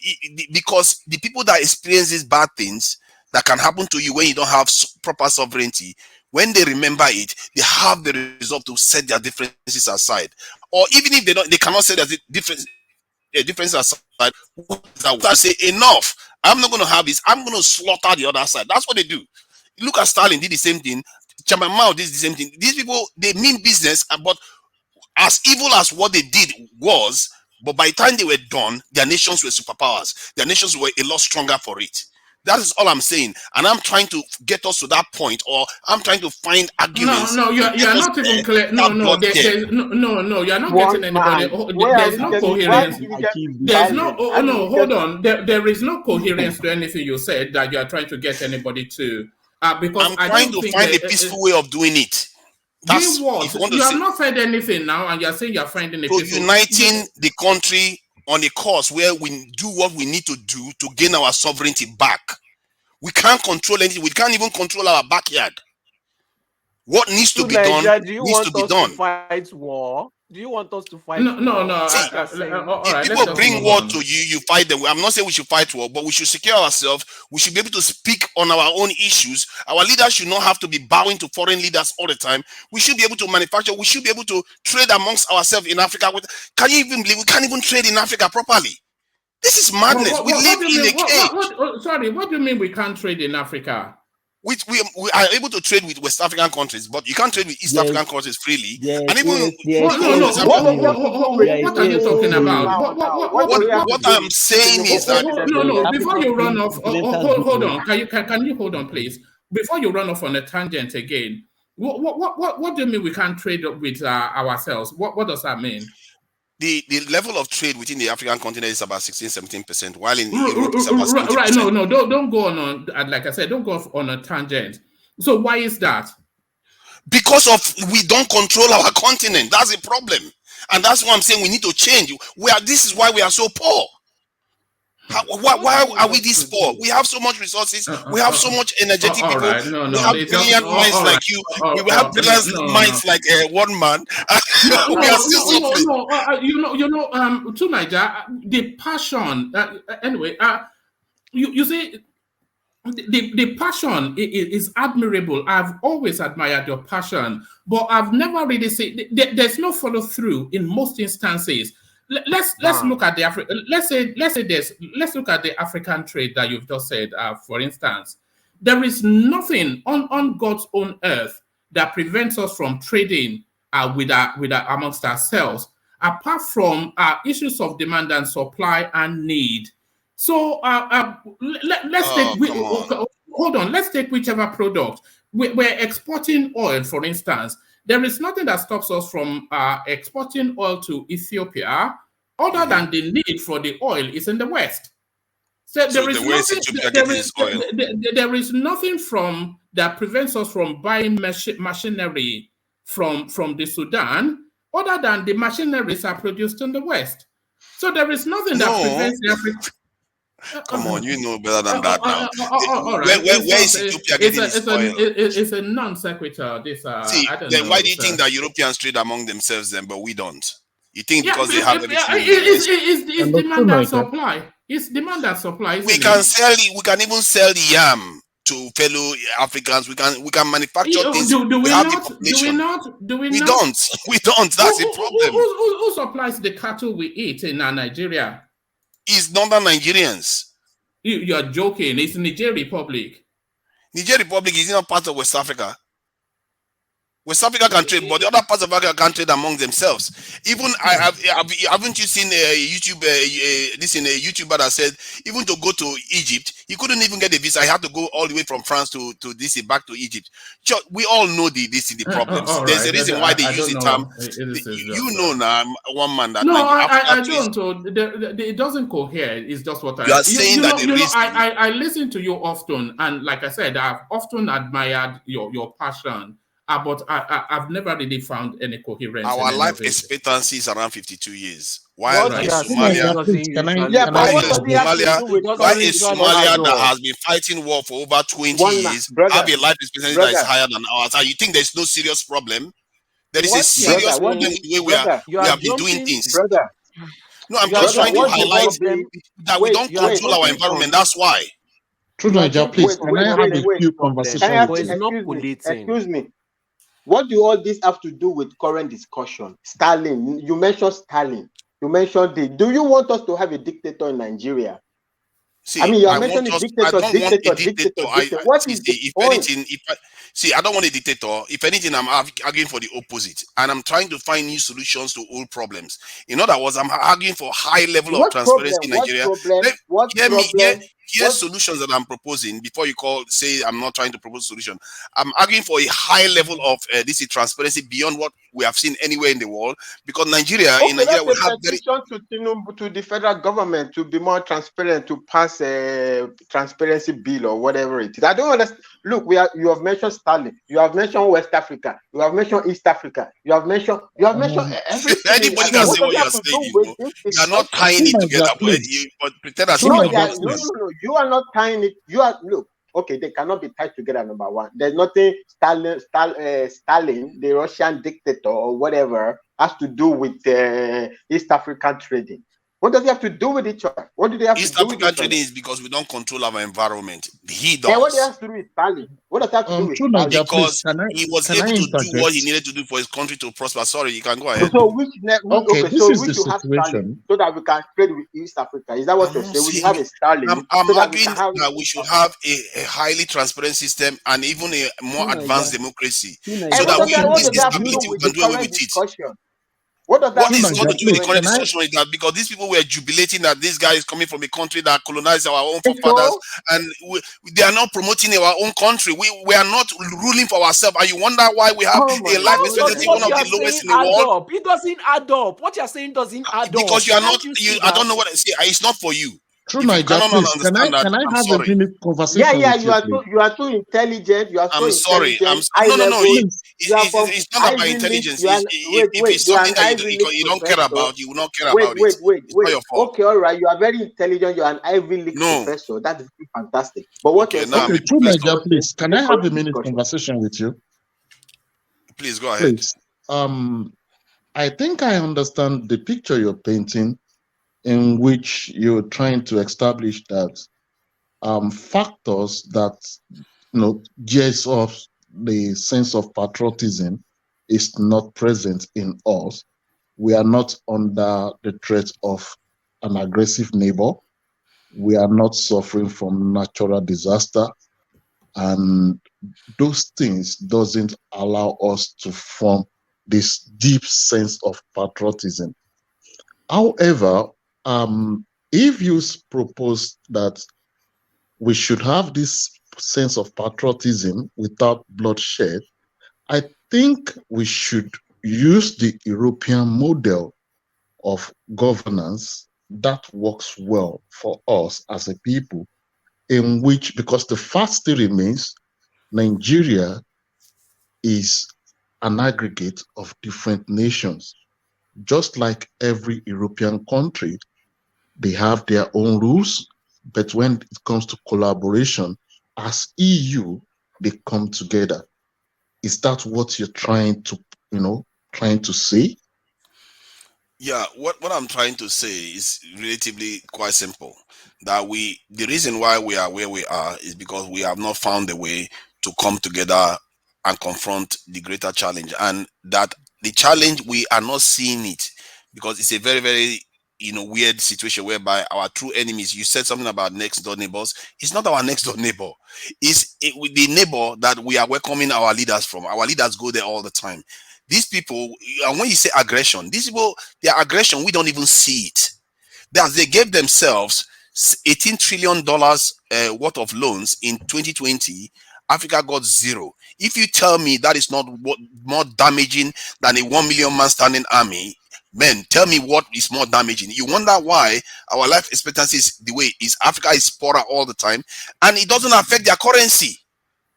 because the people that experience these bad things that can happen to you when you don't have proper sovereignty, when they remember it, they have the resolve to set their differences aside. Or even if they cannot set their differences aside, I say enough. I'm not going to have this. I'm going to slaughter the other side. That's what they do. Look at Stalin did the same thing. Chairman Mao did the same thing. These people, they mean business, but as evil as what they did was, but by the time they were done, their nations were superpowers. Their nations were a lot stronger for it. That is all I'm saying, and I'm trying to get us to that point, or I'm trying to find arguments. No, you're not even clear. No, you're not getting anybody. There's no coherence. There's no. Hold on. There is no coherence to anything you said that you are trying to get anybody to. Because I'm trying to find a peaceful way of doing it. That's what you have not said anything now, and you're saying you're finding a peaceful. Uniting the country on a course where we do what we need to do to gain our sovereignty back. We can't control anything. We can't even control our backyard. What needs to be done needs to be done. To fight war? Do you want us to fight war? No. See, if people bring war to you, you fight them. I'm not saying we should fight war, but we should secure ourselves. We should be able to speak on our own issues. Our leaders should not have to be bowing to foreign leaders all the time. We should be able to manufacture. We should be able to trade amongst ourselves in Africa. Can you even believe we can't even trade in Africa properly? This is madness. We live in a cage. Sorry, what do you mean we can't trade in Africa? We are able to trade with West African countries, but you can't trade with East African countries freely. And even what are you talking about? What I'm saying is that before you run off, hold on. Can you hold on, please? Before you run off on a tangent again, what do you mean we can't trade with ourselves? What does that mean? The level of trade within the African continent is about 16-17%, while in Europe it's about 70%. Right, no, don't go on, like I said, don't go off on a tangent. So why is that? Because we don't control our continent. That's the problem, and that's why I'm saying we need to change. This is why we are so poor. Why are we this poor? We have so much resources. We have so much energetic people. Right. We have brilliant minds like you. We have brilliant minds like one man. We are still suffering. To Niger, the passion. Anyway, you see, the passion is admirable. I've always admired your passion, but I've never really seen. There's no follow through in most instances. Let's look at the let's look at the African trade that you've just said. For instance, there is nothing on God's own earth that prevents us from trading with amongst ourselves, apart from issues of demand and supply and need. So let's take hold on. Let's take whichever product. we're exporting oil, for instance. There is nothing that stops us from exporting oil to Ethiopia other than the need for the oil is in the West. So there is where is nothing. Ethiopia getting its oil? There is nothing from that prevents us from buying machinery from the Sudan, other than the machineries are produced in the West. So there is nothing that prevents the African. Come on, you know better than that now. All right. Where is Ethiopia getting its oil? It's a non sequitur. See, I don't then know. why do you think that Europeans trade among themselves then, but we don't? You think Yeah, because they have everything in the West? it's demand and supply. It's demand and supply. We can sell it. We can even sell the yam to fellow Africans. We can manufacture things. Do we have the not? population. Do we We not? don't. We don't. That's the problem. Who supplies the cattle we eat in Nigeria? It's northern Nigerians. You're joking. It's Niger Republic. Niger Republic is not part of West Africa. West Africa can trade, but the other parts of Africa can't trade among themselves. Even haven't you seen YouTube? This in a YouTuber that said even to go to Egypt, he couldn't even get a visa. He had to go all the way from France to DC back to Egypt. We all know the problems. There's a reason why they use the term. You know now, one man that. No, I don't. So it doesn't cohere. It's just what you are saying that the reason. I listen to you often, and like I said, I've often admired your passion. But I've never really found any coherence. Our life expectancy is around 52 years. Why is Somalia that has been fighting war for over 20 years have a life expectancy that is higher than ours? You think there's no serious problem? There is a serious problem with the way we have been doing things. Brother. No, I'm just trying to highlight that we don't control our environment. That's why. True Niger, please, can I have a few conversations? Excuse me. What do all this have to do with current discussion? Stalin, you mentioned Stalin. You mentioned do you want us to have a dictator in Nigeria? See, I mean, you are mentioning dictator. What is the point? I don't want a dictator. If anything, I'm arguing for the opposite. And I'm trying to find new solutions to old problems. In other words, I'm arguing for high level of transparency in Nigeria. Here's solutions that I'm proposing before you say I'm not trying to propose a solution. I'm arguing for a high level of this transparency beyond what we have seen anywhere in the world, because Nigeria will have petition to Tinubu, to the federal government to be more transparent, to pass a transparency bill or whatever it is. I don't understand. Look, you have mentioned Stalin, you have mentioned West Africa, you have mentioned East Africa, you have mentioned everything. Anybody can say what you are saying. You are not tying it together, but pretend as no, you are not tying it. You are okay, they cannot be tied together. Number one, there's nothing Stalin, the Russian dictator or whatever, has to do with East African trading. What does it have to do with each other? What do they have East to do African with trading is because we don't control our environment. He does. And what does it have to do with Stalin? What does that have to do with Stalin? Because he was able to do what he needed to do for his country to prosper. Sorry, you can go ahead. So this is the situation. So that we can trade with East Africa. Is that what you're saying? We have a Stalin. I'm arguing that we should have a highly transparent system and even a more advanced democracy, so that we can do away with it. What does that What is going to do with the current discussion is that because these people were jubilating that this guy is coming from a country that colonized our own forefathers, and they are not promoting our own country. We are not ruling for ourselves, and you wonder why we have a life expectancy one of the lowest in the world. It doesn't add up. What you're saying doesn't add up. Because you are not. I don't know what I say. It's not for you. True Niger, please, can I have a minute conversation? You are too intelligent. You are so intelligent. No. It's not about intelligence. If it's something that you don't care about, you will not care about it. It's not your fault. Okay, all right. You are very intelligent. You are an Ivy League professor. That's fantastic. But what you're saying, True Niger, please, can I have a minute conversation with you? Please go ahead. Please. I think I understand the picture you're painting, in which you're trying to establish that factors that jeers off the sense of patriotism is not present in us. We are not under the threat of an aggressive neighbor. We are not suffering from natural disaster, and those things doesn't allow us to form this deep sense of patriotism. However, if you propose that we should have this sense of patriotism without bloodshed, I think we should use the European model of governance that works well for us as a people, in which, because the fact still remains, Nigeria is an aggregate of different nations. Just like every European country, they have their own rules, but when it comes to collaboration, as EU, they come together. Is that what you're trying to say? Yeah, what I'm trying to say is relatively quite simple. That the reason why we are where we are is because we have not found a way to come together and confront the greater challenge, and that the challenge, we are not seeing it because it's a very, very weird situation whereby our true enemies. You said something about next door neighbors. It's not our next door neighbor. With the neighbor that we are welcoming our leaders from. Our leaders go there all the time. These people, and when you say aggression, these people, their aggression, we don't even see it. That they gave themselves $18 trillion worth of loans in 2020. Africa got zero. If you tell me that is not more damaging than a 1 million man standing army, man, tell me what is more damaging. You wonder why our life expectancy is the way it is. Africa is poorer all the time, and it doesn't affect their currency.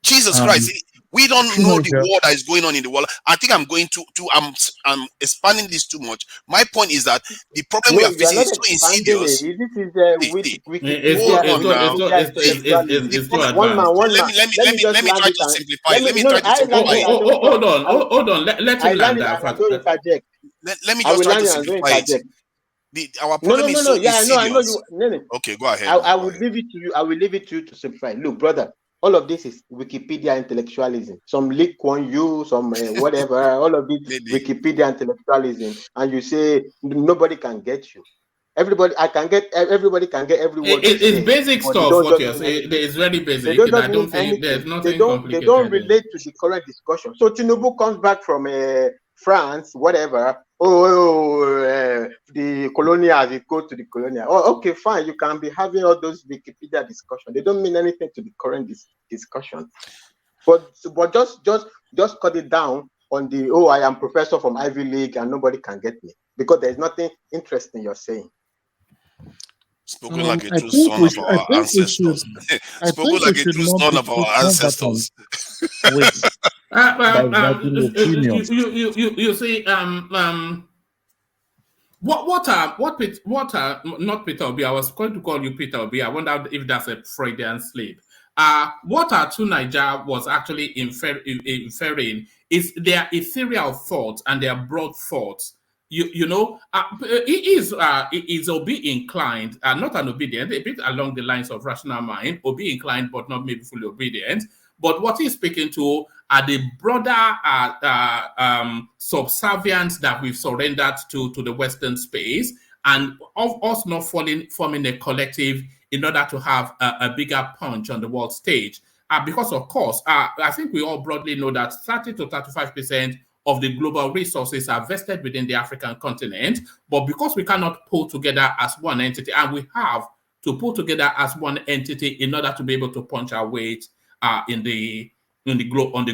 Jesus Christ. We don't know the war that is going on in the world. I think I'm going to I'm expanding this too much. My point is that the problem we are facing is so insidious. This is Hold on now. It's too advanced. Let me try to simplify it. Let me try to simplify it. Hold on. Let him land there. Let me just try to simplify it. Our problem is so insidious. I know you. No. Okay, go ahead. I will leave it to you. I will leave it to you to simplify. Look, brother, all of this is Wikipedia intellectualism. Some Lee Kuan Yew, some whatever. All of it Wikipedia intellectualism, and you say nobody can get you. Everybody can get every word. It's basic stuff. What you're saying, it's very basic. I don't think there's nothing complicated. They don't relate to the current discussion. So Tinubu comes back from France, whatever. The colonials, it goes to the colonial. Oh, okay, fine. You can be having all those Wikipedia discussions. They don't mean anything to the current discussion. But just cut it down on the I am professor from Ivy League and nobody can get me, because there's nothing interesting you're saying. Spoken like a true son of our ancestors. Spoken like a true son of our ancestors. You see, what are not Peter Obi? I was going to call you Peter Obi. I wonder if that's a Freudian slip. What Atu Niger was actually inferring is their ethereal thoughts and their broad thoughts. He is Obi inclined, not an obedient, a bit along the lines of rational mind, Obi inclined, but not maybe fully obedient. But what he's speaking to are the broader subservience that we've surrendered to the Western space, and of us not forming a collective in order to have a bigger punch on the world stage. Because, of course, I think we all broadly know that 30 to 35% of the global resources are vested within the African continent. But because we cannot pull together as one entity, and we have to pull together as one entity in order to be able to punch our weight on the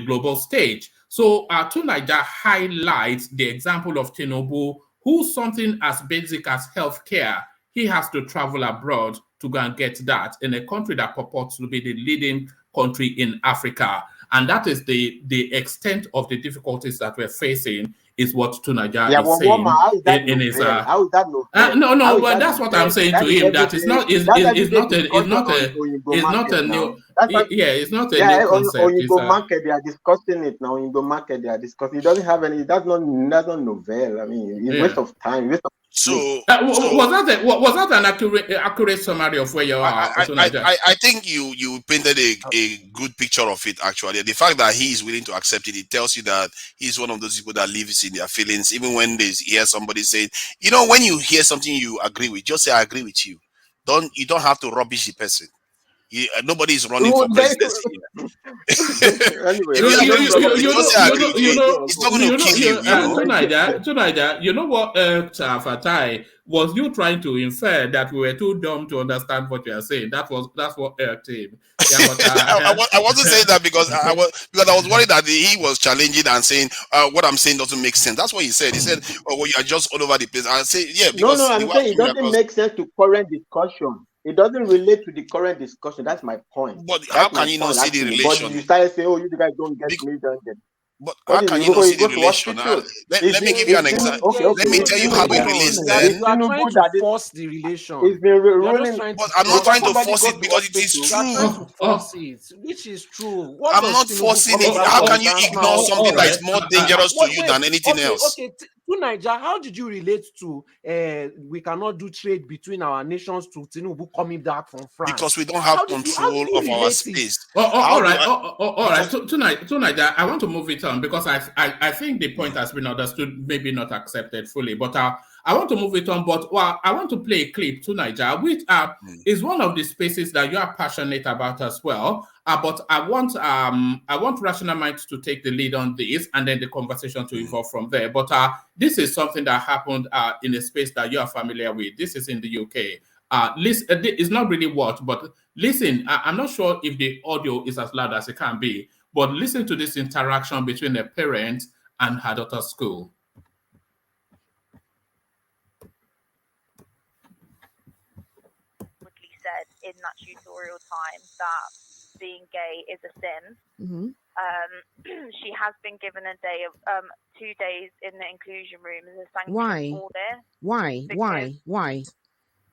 global stage. So tonight that highlights the example of Tinubu, who's something as basic as healthcare. He has to travel abroad to go and get that in a country that purports to be the leading country in Africa. And that is the extent of the difficulties that we're facing, is what Tunaja is saying. In his, how is that no? No, but that's what I'm saying to him. That it's not a new concept. Oyinbo market, they are discussing it now. Oyinbo market, they are discussing. It doesn't have any. That's not novel. I mean, it's waste of time. Was that an accurate summary of where you are? I think you painted a good picture of it. Actually, the fact that he is willing to accept it tells you that he's one of those people that lives in their feelings. Even when they hear somebody saying, when you hear something you agree with, just say I agree with you. You don't have to rubbish the person. Nobody is running for presidency here. Anyway, If you are going to support, you just say I agree. It's not going to kill you, you know. Tonight, you know what, Fatai, was you trying to infer that we were too dumb to understand what you are saying? That's what irked him. Yeah, but I wasn't saying that because I was worried that he was challenging and saying what I'm saying doesn't make sense. That's what he said. He said, "Oh, well, you are just all over the place." I say, "Yeah, no, because the I'm way I'm saying it coming doesn't across." make sense to current discussion. It doesn't relate to the current discussion. That's my point. But how That's my can you not point, see the actually. But you relation? started saying, "Oh, you guys don't get me, don't get." But What how is can it? you not Because see you the go to relation? hospital. Let me give you an example. Let me tell you how it relates. Then, You are Tinubu trying to that is force the relation. it's been You are just ruling trying but to I'm not force trying because to it. somebody force goes it to because it is hospital. You are trying true. to force it, which is true. What I'm does not Tinubu forcing coming it. back How from can you ignore international? something that is more dangerous to you Wait, than anything else? okay. To Niger, how did you relate to we cannot do trade between our nations to Tinubu coming back from Because France? we don't How have did control you of our relate it? space. all How do right, I? all right. Because Tonight, I want to move it on because I think the point has been understood, maybe not accepted fully, but I want to move it on. But I want to play a clip tonight, which is one of the spaces that you are passionate about as well. But I want Rational Minds to take the lead on this, and then the conversation to evolve from there. But this is something that happened in a space that you are familiar with. This is in the UK. Listen, it's not really what, but listen. I'm not sure if the audio is as loud as it can be, but listen to this interaction between a parent and her daughter's school. Said in that tutorial time that being gay is a sin. She has been given a day of 2 days in the inclusion room as a sanction for this. Why?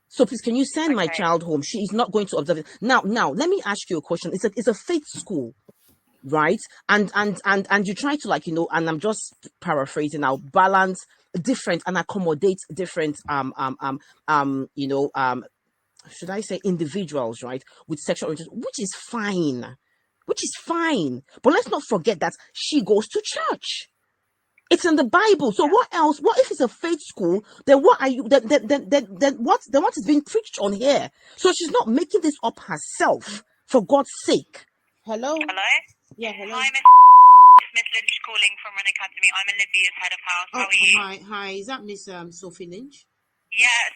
So please, can you send my child home? She is not going to observe it. Now, let me ask you a question. It's a faith school, right? And you try to, like, and I'm just paraphrasing now, balance different and accommodate different should I say individuals, right, with sexual orientation, which is fine. But let's not forget that she goes to church. It's in the Bible. So what else? What if it's a faith school? Then what are you? Then what is being preached on here? So she's not making this up herself. For God's sake. Hello. Yeah. Hello. Hi, Miss Lynch calling from Run Academy. I'm Olivia's head of house. How are you? Hi. Is that Miss Sophie Lynch? Yes,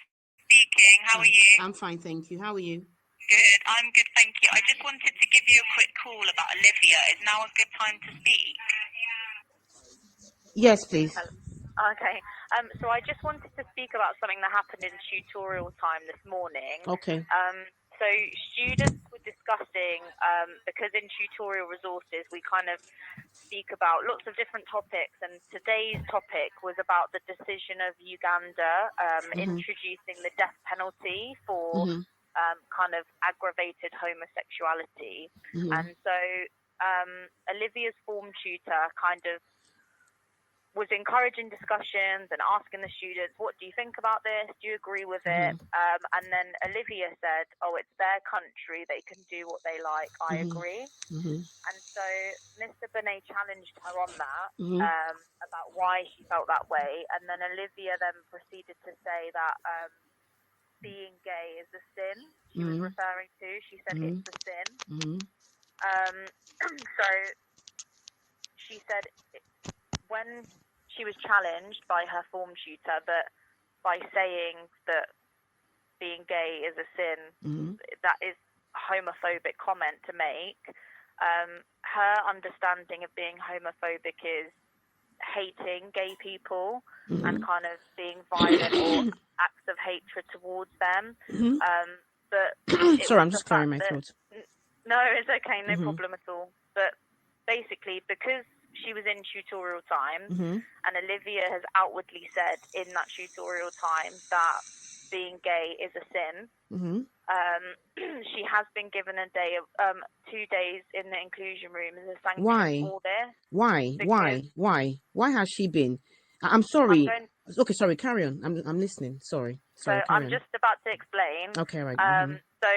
speaking. How are you? I'm fine, thank you. How are you? Good. I'm good, thank you. I just wanted to give you a quick call about Olivia. Is now a good time to speak? Yes, please. Okay. So I just wanted to speak about something that happened in tutorial time this morning. Okay. So students were discussing, because in tutorial resources we kind of speak about lots of different topics, and today's topic was about the decision of Uganda introducing the death penalty for kind of aggravated homosexuality. And so Olivia's form tutor kind of was encouraging discussions and asking the students, what do you think about this? Do you agree with it? And then Olivia said, oh, it's their country. They can do what they like. I agree. And so Mr. Benet challenged her on that, about why she felt that way. And then Olivia then proceeded to say that being gay is a sin she was referring to. She said it's a sin. So she said when she was challenged by her form tutor, but by saying that being gay is a sin, that is a homophobic comment to make. Her understanding of being homophobic is hating gay people and kind of being violent or acts of hatred towards them. But Sorry, I'm just clearing my throat. No, it's okay, no problem at all. But basically, because she was in tutorial time, and Olivia has outwardly said in that tutorial time that being gay is a sin. She has been given a day of 2 days in the inclusion room as a sanction for this. Why has she been? I'm sorry. Okay, sorry. Carry on. I'm listening. Sorry. I'm just about to explain. Okay, right. So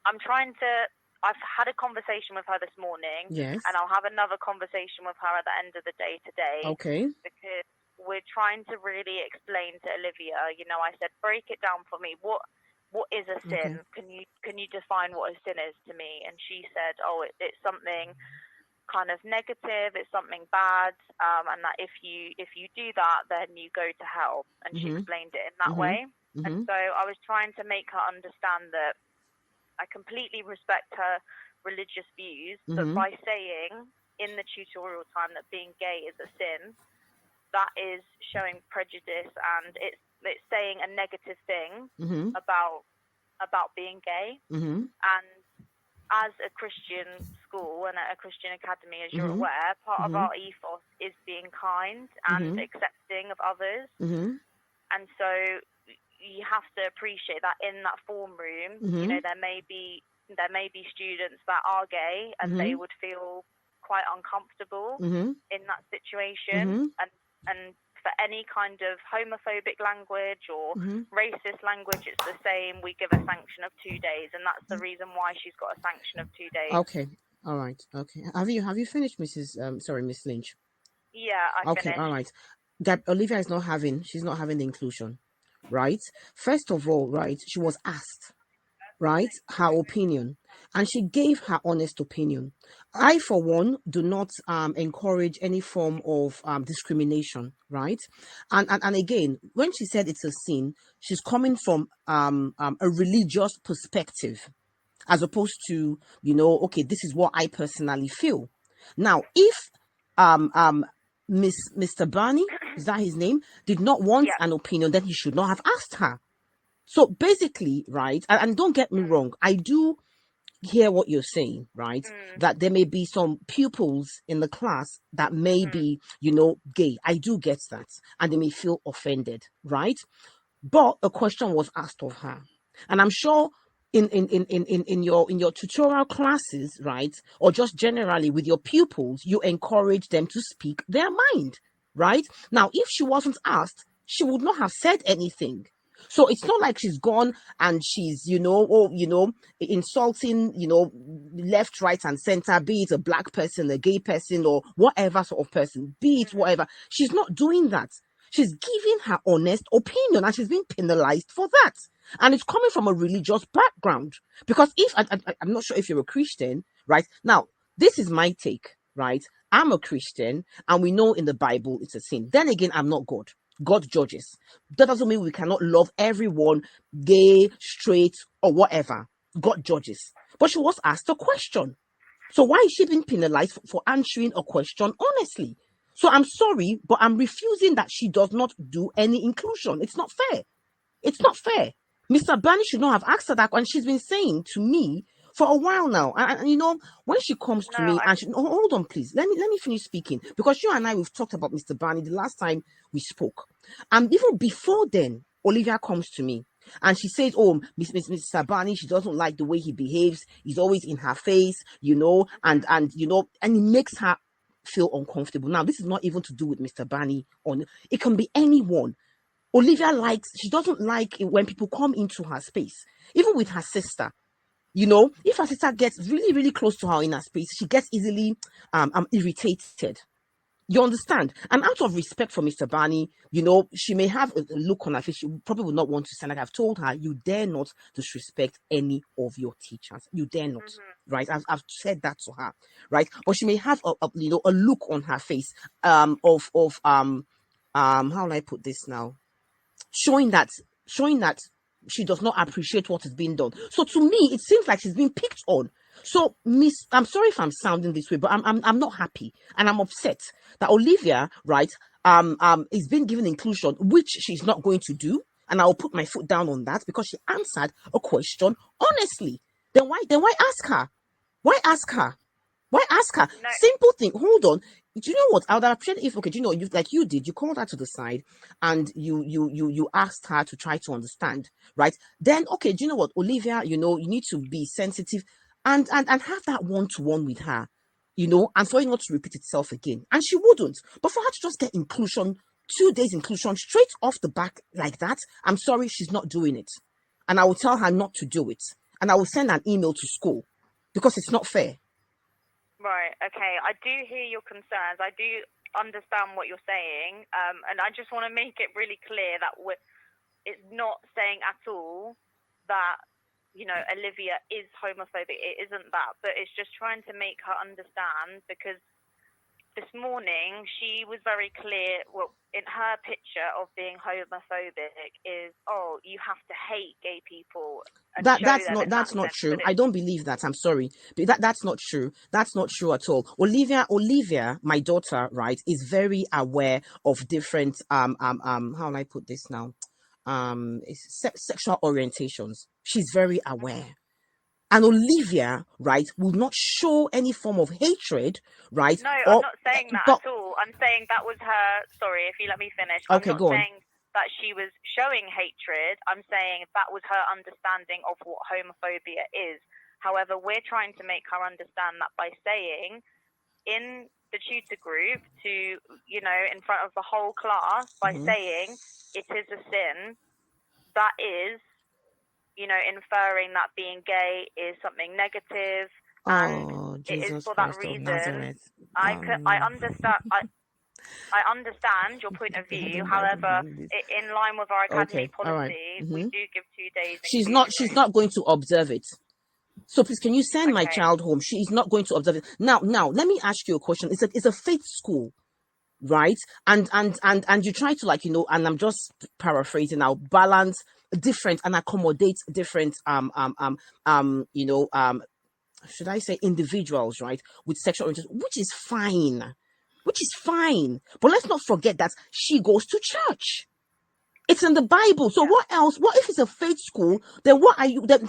I'm trying to. I've had a conversation with her this morning, Yes. and I'll have another conversation with her at the end of the day today. Okay. Because we're trying to really explain to Olivia. I said, break it down for me. What what is a sin? Can you define what a sin is to me? And she said, oh, it's something kind of negative, it's something bad, and that if you do that, then you go to hell. And she explained it in that way. And so I was trying to make her understand that I completely respect her religious views, but by saying in the tutorial time that being gay is a sin, that is showing prejudice, and it's saying a negative thing about being gay. And as a Christian school and a Christian academy, as you're aware, part of our ethos is being kind and accepting of others. And so you have to appreciate that in that form room, you know, there may be students that are gay and they would feel quite uncomfortable in that situation, and for any kind of homophobic language or racist language, it's the same. We give a sanction of 2 days, and that's the reason why she's got a sanction of 2 days. Okay, all right, okay. Have you finished, Miss Lynch? Yeah, I Okay, finished. all right. Olivia is she's not having the inclusion, right? First of all, right, she was asked, right, her opinion, and she gave her honest opinion. I, for one, do not encourage any form of discrimination, right? And again, when she said it's a sin, she's coming from a religious perspective, as opposed to, okay, this is what I personally feel. Now, if Mr. Barney, is that his name, did not want an opinion, then he should not have asked her. So basically, right, and don't get me wrong, I do hear what you're saying, right? That there may be some pupils in the class that may be, gay. I do get that. And they may feel offended, right? But a question was asked of her. And I'm sure in your tutorial classes, right, or just generally with your pupils, you encourage them to speak their mind, right? Now, if she wasn't asked, she would not have said anything. So it's not like she's gone and she's, insulting, left, right, and center, be it a black person, a gay person, or whatever sort of person, be it whatever. She's not doing that. She's giving her honest opinion, and she's being penalized for that. And it's coming from a religious background. Because if I'm not sure if you're a Christian, right? Now, this is my take, right? I'm a Christian, and we know in the Bible it's a sin. Then again, I'm not God. God judges. That doesn't mean we cannot love everyone, gay, straight, or whatever. God judges. But she was asked a question. So why is she being penalized for answering a question honestly? So I'm sorry, but I'm refusing that she does not do any inclusion. It's not fair. It's not fair. Mr. Barney should not have asked her that, and she's been saying to me for a while now. And when she comes to me, and hold on, please, let me finish speaking, because you and I, we've talked about Mr. Barney the last time we spoke, and even before then, Olivia comes to me and she says, "Oh, Mr. Barney, she doesn't like the way he behaves. He's always in her face, and it makes her feel uncomfortable." Now, this is not even to do with Mr. Barney. It can be anyone. Olivia she doesn't like it when people come into her space, even with her sister. If her sister gets really, really close to her in her space, she gets easily irritated. You understand? And out of respect for Mr. Barney, she may have a look on her face. She probably would not want to stand. Like I've told her, you dare not disrespect any of your teachers. You dare not. Right? I've said that to her. Right? But she may have a look on her face of how will I put this now? Showing that she does not appreciate what is being done. So to me, it seems like she's being picked on. So, Miss, I'm sorry if I'm sounding this way, but I'm not happy and I'm upset that Olivia, right, is being given inclusion, which she's not going to do, and I will put my foot down on that because she answered a question honestly. Then why ask her? Why ask her? Why ask her? No. Simple thing. Hold on. Do you know what? I would appreciate if, okay, do you know, you did, you called her to the side and you asked her to try to understand, right? Then, okay, do you know what, Olivia, you need to be sensitive and have that one-to-one with her, and for it not to repeat itself again. And she wouldn't. But for her to just get inclusion, 2 days inclusion straight off the back like that, I'm sorry, she's not doing it. And I will tell her not to do it. And I will send an email to school because it's not fair. Right, okay. I do hear your concerns. I do understand what you're saying. And I just want to make it really clear that it's not saying at all that, you know, Olivia is homophobic. It isn't that, but it's just trying to make her understand, because this morning she was very clear. Well, in her picture of being homophobic is, oh, you have to hate gay people and show them That's not sense, true. but I don't believe that. I'm sorry, but that's not true. That's not true at all. Olivia, my daughter, right, is very aware of different how will I put this now, sexual orientations. She's very aware. And Olivia, right, will not show any form of hatred, right? No, I'm not saying that at all. I'm saying that was her. Sorry, if you let me finish. Okay, I'm not go on. saying that she was showing hatred. I'm saying that was her understanding of what homophobia is. However, we're trying to make her understand that by saying in the tutor group to, you know, in front of the whole class, by saying it is a sin, that is, you know, inferring that being gay is something negative, and it is for that reason. I understand. I understand your point of view. However, in line with our academy policy, we do give 2 days. She's not going to observe it. So please, can you send my child home? She is not going to observe it. Now, let me ask you a question. It's a faith school, right? And you try to, like, you know, and I'm just paraphrasing now, balance different and accommodate different you know, should I say individuals, right, with sexual orientation, which is fine. But let's not forget that she goes to church. It's in the Bible. So what else? What if it's a faith school? Then what are you? Then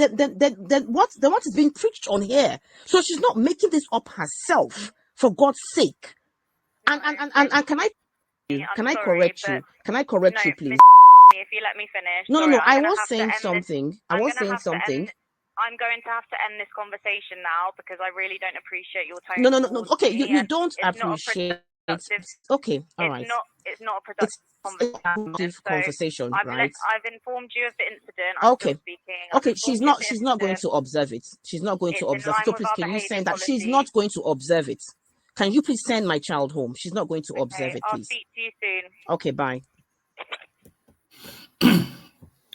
what is being preached on here? So she's not making this up herself, for God's sake. And can I correct you? Can I correct you, please? If you let me finish. No. I was saying something. I'm going to have to end this conversation now, because I really don't appreciate your tone. No. Okay, you don't appreciate. Okay, all right. It's not a productive conversation, right? I've informed you of the incident. Okay. Okay, she's not going to observe it. She's not going to observe it. So please, can you send that? She's not going to observe it. Can you please send my child home? She's not going to observe it, please. I'll speak to you soon. Okay, bye.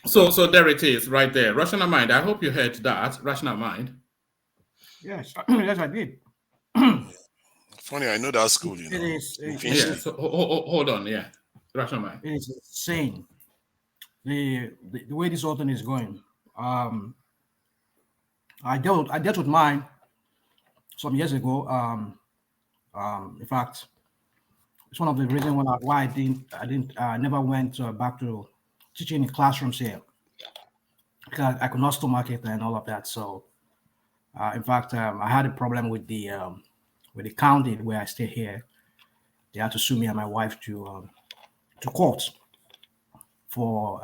So there it is, right there. Rational Mind. I hope you heard that. Rational Mind. Yes, yes, I did. Funny, I know that school, you know. It is. Yeah. So hold on. Yeah. Rational Mind. It is insane. The way this whole thing is going. I dealt with mine some years ago. In fact, it's one of the reasons why I never went back to teaching in classrooms here, because I could not stomach it and all of that. So, in fact, I had a problem with the county where I stay here. They had to sue me and my wife to court for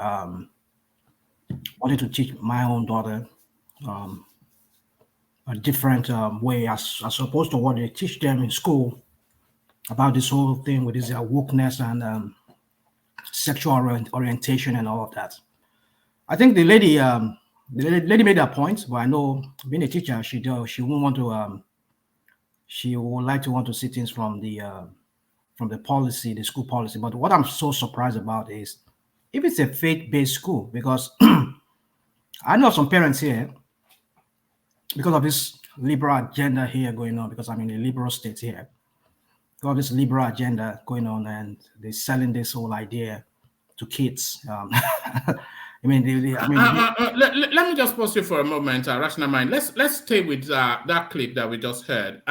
wanting to teach my own daughter a different way as opposed to what they teach them in school about this whole thing with this wokeness and sexual orientation and all of that. I think the lady made that point, but I know being a teacher, she won't want to. She would like to want to see things from the policy, the school policy. But what I'm so surprised about is if it's a faith-based school, because I know some parents here, because of this liberal agenda here going on, because I'm in a liberal state here, got this liberal agenda going on, and they're selling this whole idea to kids. Let me just pause you for a moment, Rational Mind. Let's stay with that clip that we just heard.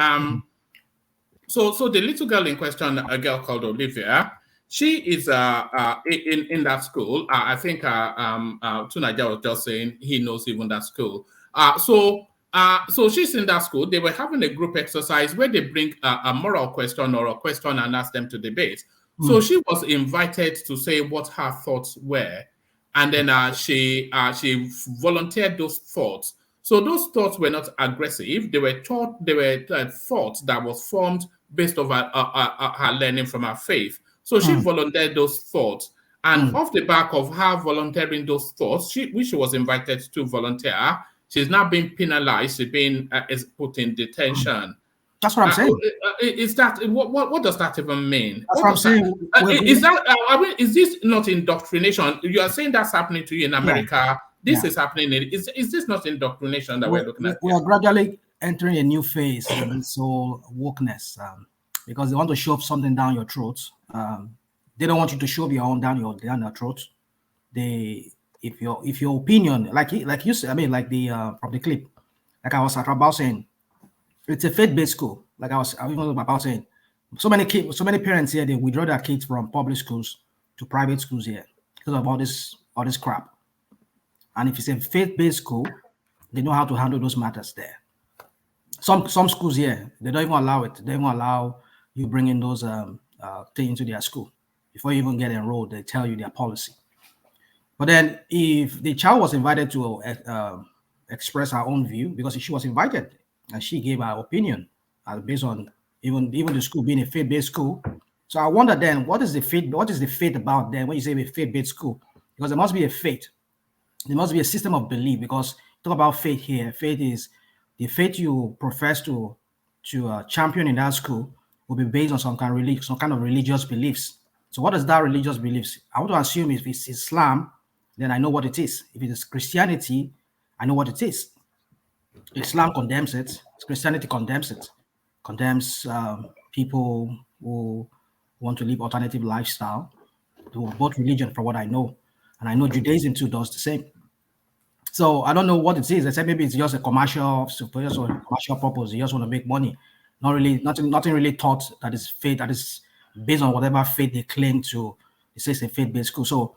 So the little girl in question, a girl called Olivia, she is in that school. I think Tunaja was just saying he knows even that school. So she's in that school. They were having a group exercise where they bring a moral question or a question and ask them to debate. So she was invited to say what her thoughts were. And then she volunteered those thoughts. So those thoughts were not aggressive. They were thoughts that was formed based on her learning from her faith. So she volunteered those thoughts. And off the back of her volunteering those thoughts, which she was invited to volunteer, she's now being penalized. She's being put in detention. That's what I'm saying. Is that what does that even mean? That's what I'm saying. Is this not indoctrination? You are saying that's happening to you in America. this is happening. Is this not indoctrination that we're looking at? We are gradually entering a new phase in this whole wokeness, because they want to shove something down your throat. They don't want you to shove your own down your throat. If your opinion, like you said, I mean, like the from the clip, like I was about saying, it's a faith-based school. Like I was about saying, so many parents here, they withdraw their kids from public schools to private schools here because of all this crap. And if it's a faith-based school, they know how to handle those matters there. Some schools here, they don't even allow it. They don't even allow you bringing those things into their school. Before you even get enrolled, they tell you their policy. But then if the child was invited to express her own view, because she was invited and she gave her opinion based on even the school being a faith-based school. So I wonder then, what is the faith about then when you say a faith-based school? Because there must be a faith. There must be a system of belief, because talk about faith here. Faith is the faith you profess to champion in that school will be based on some kind of religious beliefs. So what is that religious beliefs? I want to assume if it's Islam, then I know what it is. If it is Christianity, I know what it is. Islam condemns it. Christianity condemns it. Condemns people who want to live alternative lifestyle to both religion, from what I know. And I know Judaism too does the same. So I don't know what it is. I said maybe it's just a commercial purpose. You just want to make money. Nothing really taught that is faith, that is based on whatever faith they claim to. It says a faith-based school. So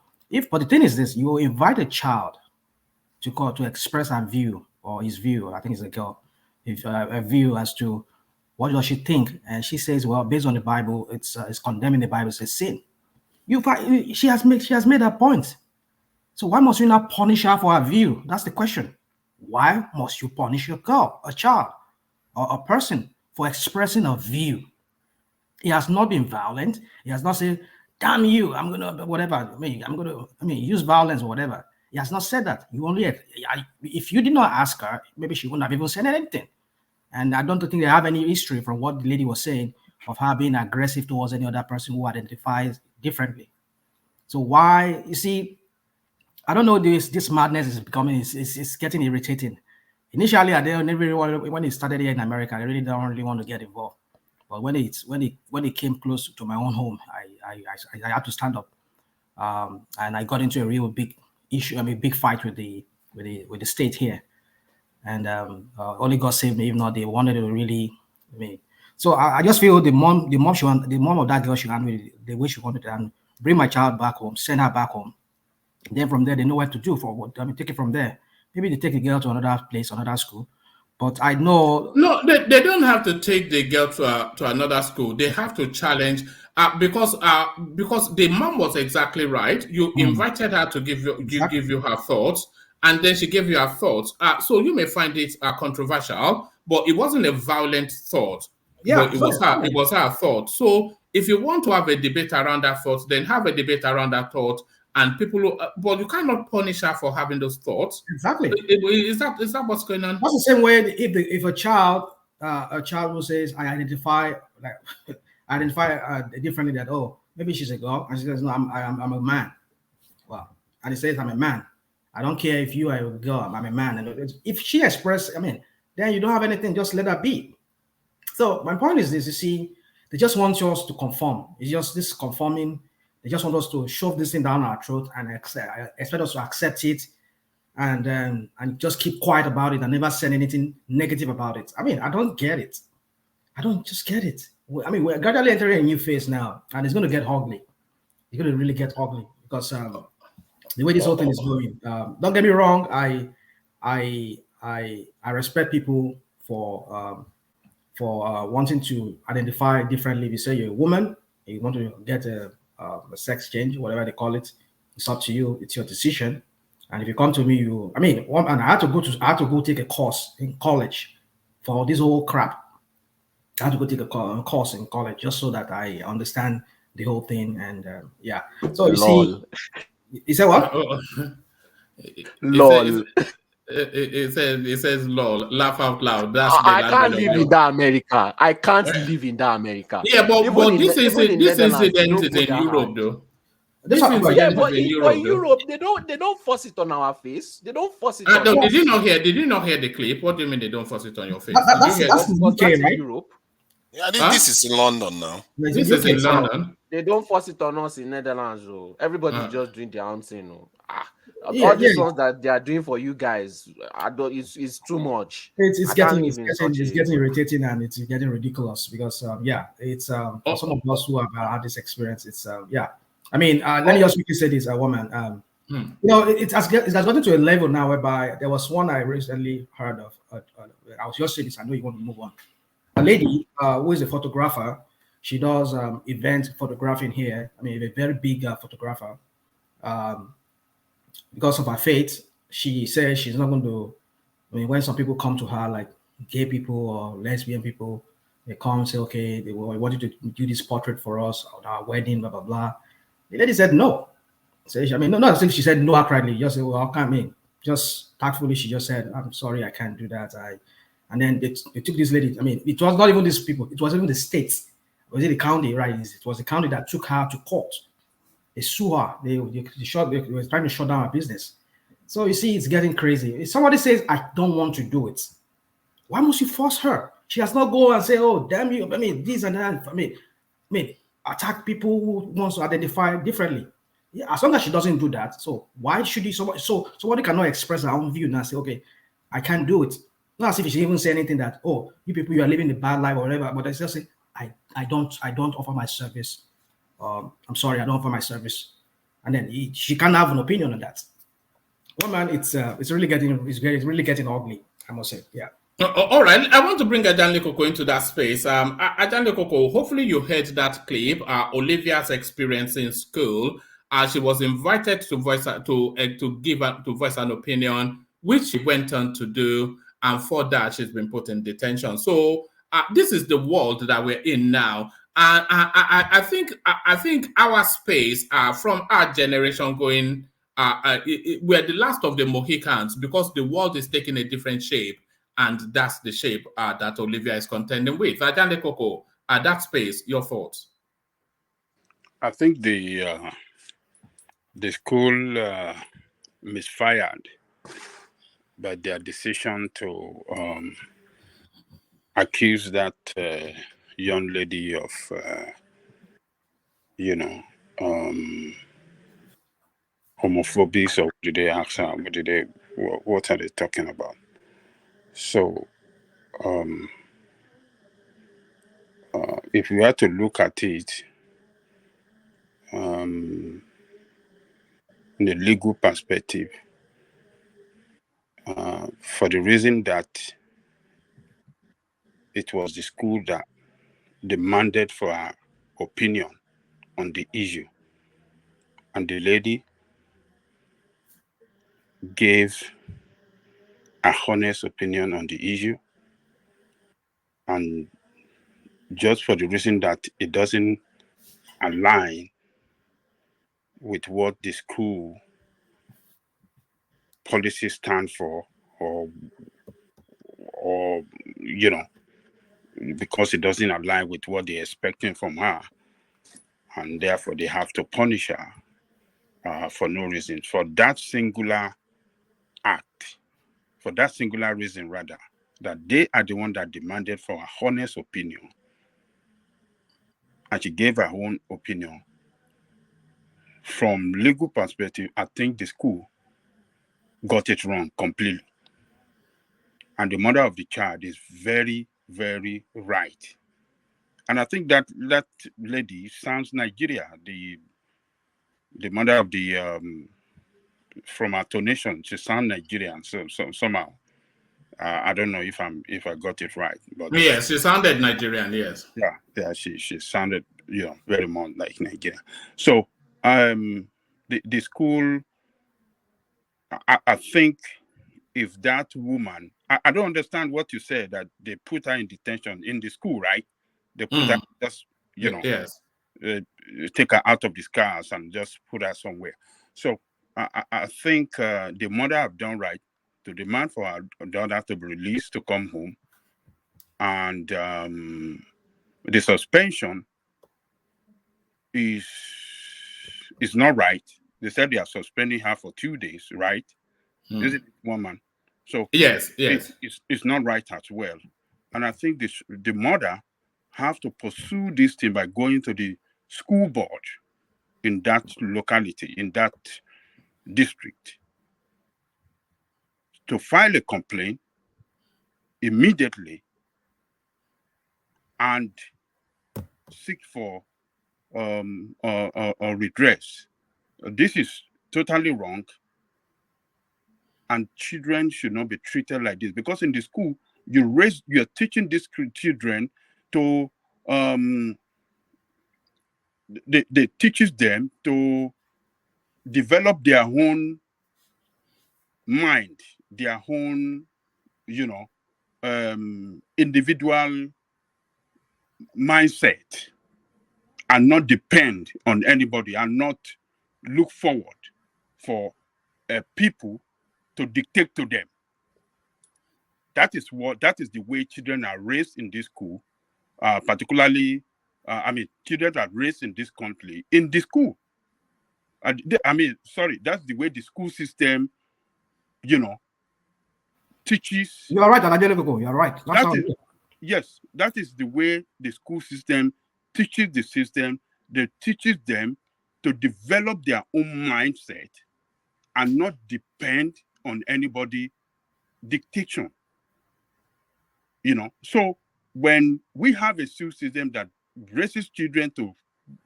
but the thing is this, you invite a child to express her view or his view. I think it's a girl, if a view as to what does she think, and she says, well, based on the Bible, it's condemning the Bible, it's a sin. She has made her point. So why must you not punish her for her view? That's the question. Why must you punish a child, or a person for expressing a view? He has not been violent. He has not said, damn you, I'm gonna whatever. Use violence or whatever. He has not said that. If you did not ask her, maybe she wouldn't have even said anything. And I don't think they have any history from what the lady was saying of her being aggressive towards any other person who identifies differently. So why, you see, I don't know, this madness is becoming, it's getting irritating. Initially, I didn't really when it started here in America, I really don't really want to get involved. But when it came close to my own home, I had to stand up, and I got into a real big issue. Big fight with the state here, and only God saved me. If not, they wanted to really. So I just feel the mom of that girl should handle the way she wanted to bring my child back home, send her back home. Then from there, they know what to do for what. Take it from there. Maybe they take the girl to another place, another school. But I know... No, they don't have to take the girl to another school. They have to challenge, because the mom was exactly right. You invited her to give you her thoughts, and then she gave you her thoughts. So you may find it controversial, but it wasn't a violent thought. Yeah, but it was her thought. So if you want to have a debate around that thought, then have a debate around that thought. And people, but you cannot punish her for having those thoughts. Exactly. Is that what's going on? That's the same way if a child who says I identify differently, that maybe she's a girl, and she says no, I'm a man. Well, and he says I'm a man. I don't care if you are a girl, I'm a man. And if she expresses, then you don't have anything. Just let her be. So my point is this: you see, they just want us to conform. It's just this conforming. They just want us to shove this thing down our throat and expect us to accept it, and just keep quiet about it and never say anything negative about it. I don't get it. I don't just get it. We're gradually entering a new phase now, and it's going to get ugly. It's going to really get ugly because the way this whole thing is going. Don't get me wrong. I respect people for wanting to identify differently. If you say you're a woman, you want to get a sex change, whatever they call it, it's up to you. It's your decision. And if you come to me, I had to go take a course in college for this whole crap. I had to go take a course in college just so that I understand the whole thing. And yeah, so you see, you say what? Lol. It says lol. Laugh out loud. I can't live in that America. I can't live in that America. Yeah, but this incident is in Europe, though. This This incident Yeah, is but in in Europe, though. Europe, they don't force it on our face. They don't force it on No, us. did you not hear? Did you not hear the clip? What do you mean they don't force it on your face? That, Did you that's hear? that's in Was UK, that in right? Europe? Yeah, Huh? this is in London now. It's This in is in UK. London. They don't force it on us in Netherlands. Oh. Everybody's Uh, just doing their own thing. Oh. Yeah, All yeah. these ones that they are doing for you guys, it's too much. It's I can't getting live in such it's a. getting irritating and it's getting ridiculous because yeah, it's for some of us who have had this experience. It's yeah. I mean, let me just quickly say this, a woman. hmm. You know, it has gotten to a level now whereby there was one I recently heard of. I was just saying this. I know you want to move on. A lady who is a photographer. She does event photographing here. I mean, a very big photographer. Um, because of her faith, she says she's not going to. I mean, when some people come to her, like gay people or lesbian people, they come and say, okay, they want you to do this portrait for us at our wedding, blah, blah, blah. The lady said no. So, I mean, not as if she said no outrightly. Just say, well, how come in? Just tactfully, she just said, I'm sorry, I can't do that. And then they took this lady. I mean, it was not even these people. It was even the states. Was it the county, right? It was the county that took her to court. They sue her. They were trying to shut down her business. So you see, it's getting crazy. If somebody says, I don't want to do it, why must you force her? She has not go and say, oh, damn you. I mean, this and that. I mean, attack people who wants to identify differently. Yeah, as long as she doesn't do that. So why should you somebody cannot express her own view and say, okay, I can't do it. Not as if she even say anything that, oh, you people, you are living a bad life or whatever, but they just say, I don't offer my service. I'm sorry, I don't offer my service. And then she can't have an opinion on that. Well, man, it's really getting ugly. I must say, yeah. All right, I want to bring Ajanle Koko into that space. Ajanle Koko, hopefully you heard that clip. Olivia's experience in school. She was invited to voice an opinion, which she went on to do, and for that she's been put in detention. So this is the world that we're in now. And I think our space, from our generation going, we're the last of the Mohicans because the world is taking a different shape. And that's the shape that Olivia is contending with. Ajande Koko, that space, your thoughts? I think the school misfired by their decision to accuse that young lady of, you know, homophobics, or did they ask her? What are they talking about? So, if you had to look at it in a legal perspective, for the reason that it was the school that demanded for her opinion on the issue, and the lady gave a honest opinion on the issue, and just for the reason that it doesn't align with what the school policies stand for, or you know, because it doesn't align with what they're expecting from her, and therefore they have to punish her for no reason, for that singular act, for that singular reason, rather, that they are the one that demanded for a honest opinion, and she gave her own opinion. From legal perspective, I think the school got it wrong completely, and the mother of the child is very, very right. And I think that lady sounds Nigeria. The mother of the from her tonation, she sounds Nigerian. So somehow, I don't know if I got it right, but Yes, she sounded Nigerian. Yes. yeah, she sounded very more like Nigerian. So the school, I think, if that woman, I don't understand what you said, that they put her in detention in the school, right? They put her just yes. Take her out of the cars and just put her somewhere. So I think the mother have done right to demand for her daughter to be released to come home, and the suspension is It's not right. They said they are suspending her for 2 days, right? Is it woman? So yes, yes. it's not right as well. And I think the mother have to pursue this thing by going to the school board in that locality, in that district, to file a complaint immediately and seek for redress. This is totally wrong, and children should not be treated like this, because in the school you're teaching these children to they teaches them to develop their own mind, their own, individual mindset, and not depend on anybody, and not look forward for people to dictate to them. That is the way children are raised in this school, particularly. Children are raised in this country in the school. That's the way the school system, teaches. You are right, Alajelegogo. You are right. Yes, that is the way the school system teaches the system. They teaches them to develop their own mindset and not depend on anybody dictation. So when we have a school system that raises children to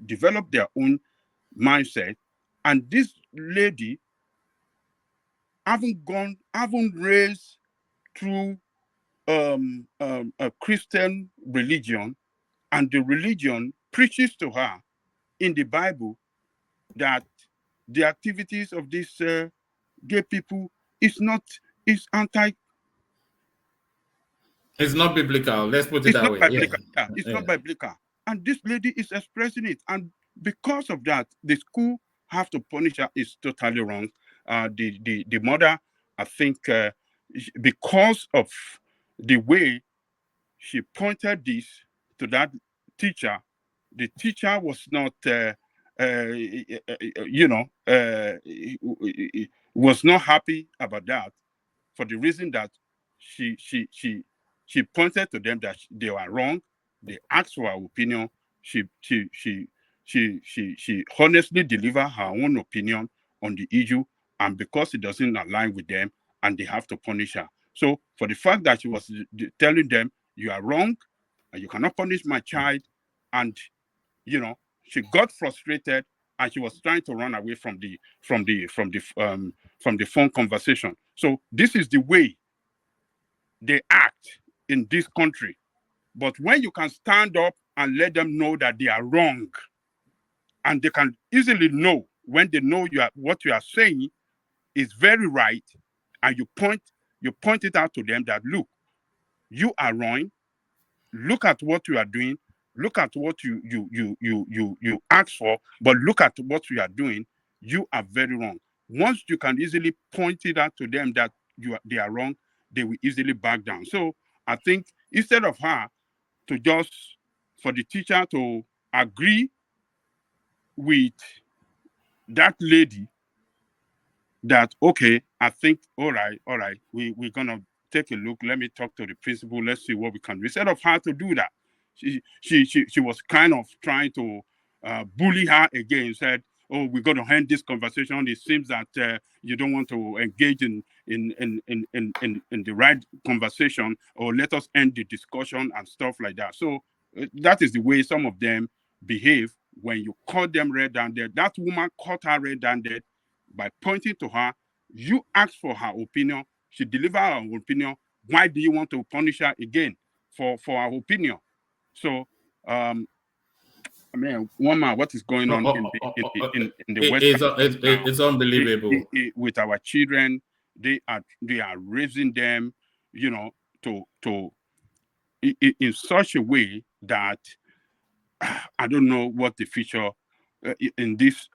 develop their own mindset, and this lady haven't raised through a Christian religion, and the religion preaches to her in the Bible that the activities of these gay people is anti. It's not biblical. Let's put it It's that not way. biblical. Yeah. It's not biblical, and this lady is expressing it, and because of that, the school have to punish her. Is totally wrong. The mother, I think, because of the way she pointed this to that teacher, the teacher was not, was not happy about that, for the reason that she pointed to them that they were wrong. They asked for her opinion. She honestly delivered her own opinion on the issue, and because it doesn't align with them, and they have to punish her. So for the fact that she was telling them, you are wrong, and you cannot punish my child, and she got frustrated, and she was trying to run away from the phone conversation. So this is the way they act in this country. But when you can stand up and let them know that they are wrong, and they can easily know when they know what you are saying is very right, and you point it out to them that, look, you are wrong. Look at what you are doing. Look at what you asked for, but look at what you are doing. You are very wrong. Once you can easily point it out to them that they are wrong, they will easily back down. So I think instead of her to for the teacher to agree with that lady that, okay, I think, all right, we're gonna take a look. Let me talk to the principal. Let's see what we can do. Instead of her to do that, she was kind of trying to bully her again. Said, "Oh, we're going to end this conversation. It seems that you don't want to engage in the right conversation, or let us end the discussion and stuff like that." So that is the way some of them behave when you caught them red-handed. That woman caught her red-handed by pointing to her. You asked for her opinion. She delivered her opinion. Why do you want to punish her again for her opinion? So, woman, what is going on in the West? It's unbelievable. With our children, they are raising them, in such a way that I don't know what the future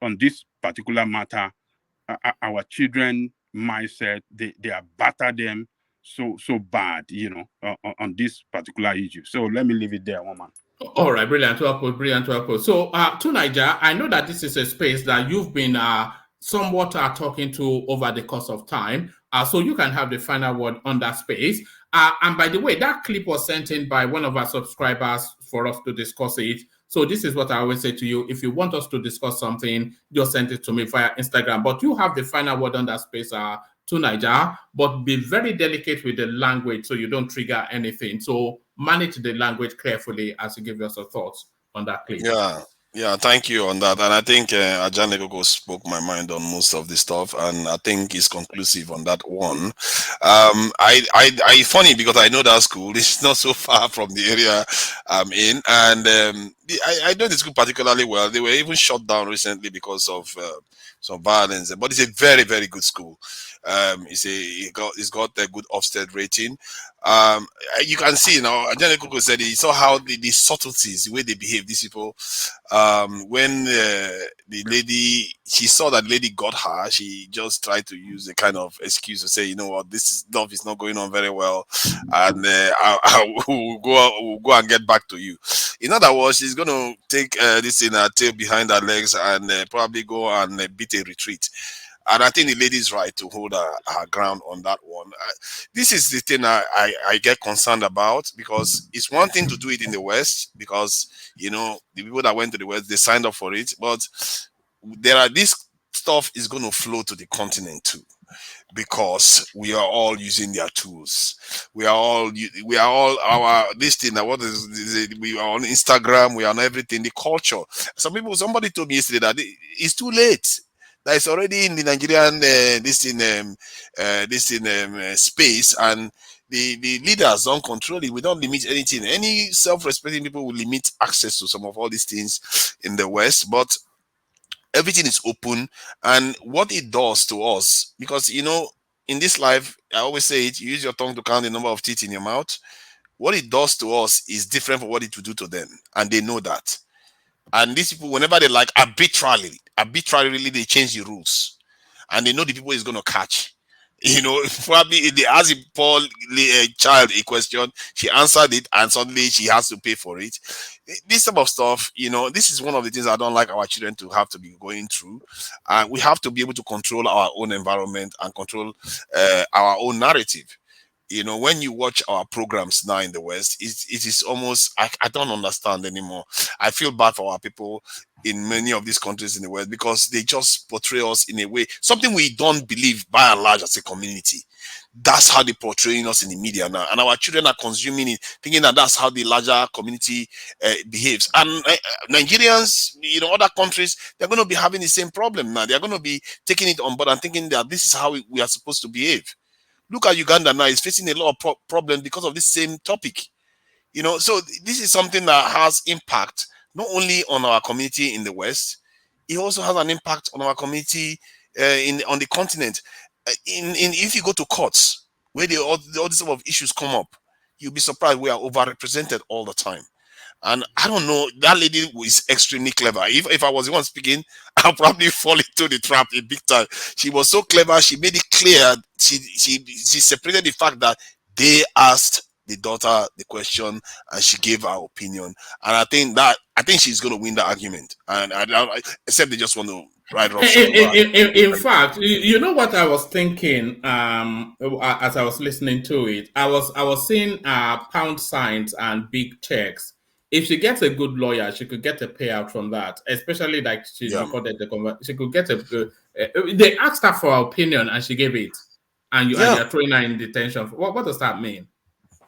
on this particular matter. Our children mindset, they are batter them so bad, on this particular issue. So let me leave it there, woman. All right, brilliant. Well put, brilliant. Well put. So, to Niger, I know that this is a space that you've been somewhat talking to over the course of time. So you can have the final word on that space. And by the way, that clip was sent in by one of our subscribers for us to discuss it. So this is what I always say to you: if you want us to discuss something, just send it to me via Instagram. But you have the final word on that space. To Niger, but be very delicate with the language so you don't trigger anything. So manage the language carefully as you give us your thoughts on that clip. Yeah, yeah, thank you on that. And I think Ajane Gogo spoke my mind on most of the stuff, and I think he's conclusive on that one. I funny because I know that school. It's not so far from the area I'm in, and I know the school particularly well. They were even shut down recently because of some violence, but it's a very, very good school. It's got a good Ofsted rating. You can see now. Ajane Gogo said he saw how the subtleties, the way they behave. These people, when the lady, she saw that lady got her, she just tried to use a kind of excuse to say, you know what, stuff is not going on very well, and we'll go and get back to you. In other words, she's going to take this in her tail behind her legs and probably go and beat a retreat. And I think the lady is right to hold her ground on that one. This is the thing I get concerned about, because it's one thing to do it in the West, because, you know, the people that went to the West, they signed up for it. But this stuff is going to flow to the continent too, because we are all using their tools. We are all our this thing. What is it? We are on Instagram. We are on everything. The culture. Somebody told me yesterday that it's too late. That it's already in the Nigerian space, and the leaders don't control it. We don't limit anything. Any self-respecting people will limit access to some of all these things in the West, but everything is open. And what it does to us, because, you know, in this life, I always say it, you use your tongue to count the number of teeth in your mouth. What it does to us is different from what it will do to them, and they know that. And these people, whenever they like, arbitrarily they change the rules, and they know the people is going to catch. You know, probably if they ask a poor child a question, she answered it, and suddenly she has to pay for it. This type of stuff, you know, this is one of the things I don't like our children to have to be going through. We have to be able to control our own environment and control our own narrative. You know, when you watch our programs now in the West, it is almost, I don't understand anymore. I feel bad for our people in many of these countries in the West, because they just portray us in a way, something we don't believe by and large as a community. That's how they portraying us in the media now, and our children are consuming it, thinking that that's how the larger community behaves. And Nigerians, you know, other countries, they're going to be having the same problem now. They're going to be taking it on board and thinking that this is how we are supposed to behave. Look at Uganda now; it's facing a lot of problems because of this same topic. You know, so this is something that has impact not only on our community in the West, it also has an impact on our community in on the continent. In if you go to courts where all these sort of issues come up, you'll be surprised we are overrepresented all the time. And I don't know, that lady is extremely clever. If I was the one speaking, I'll probably fall into the trap a big time. She was so clever, she made it clear. She separated the fact that they asked the daughter the question, and she gave her opinion. And I think she's gonna win the argument. And except they just want to ride roughshod over her. In fact, you know what I was thinking as I was listening to it. I was seeing pound signs and big checks. If she gets a good lawyer, she could get a payout from that. Especially like she Yeah. recorded the conversation, she could get they asked her for her opinion and she gave it, and Yeah. you're throwing her in detention. What does that mean?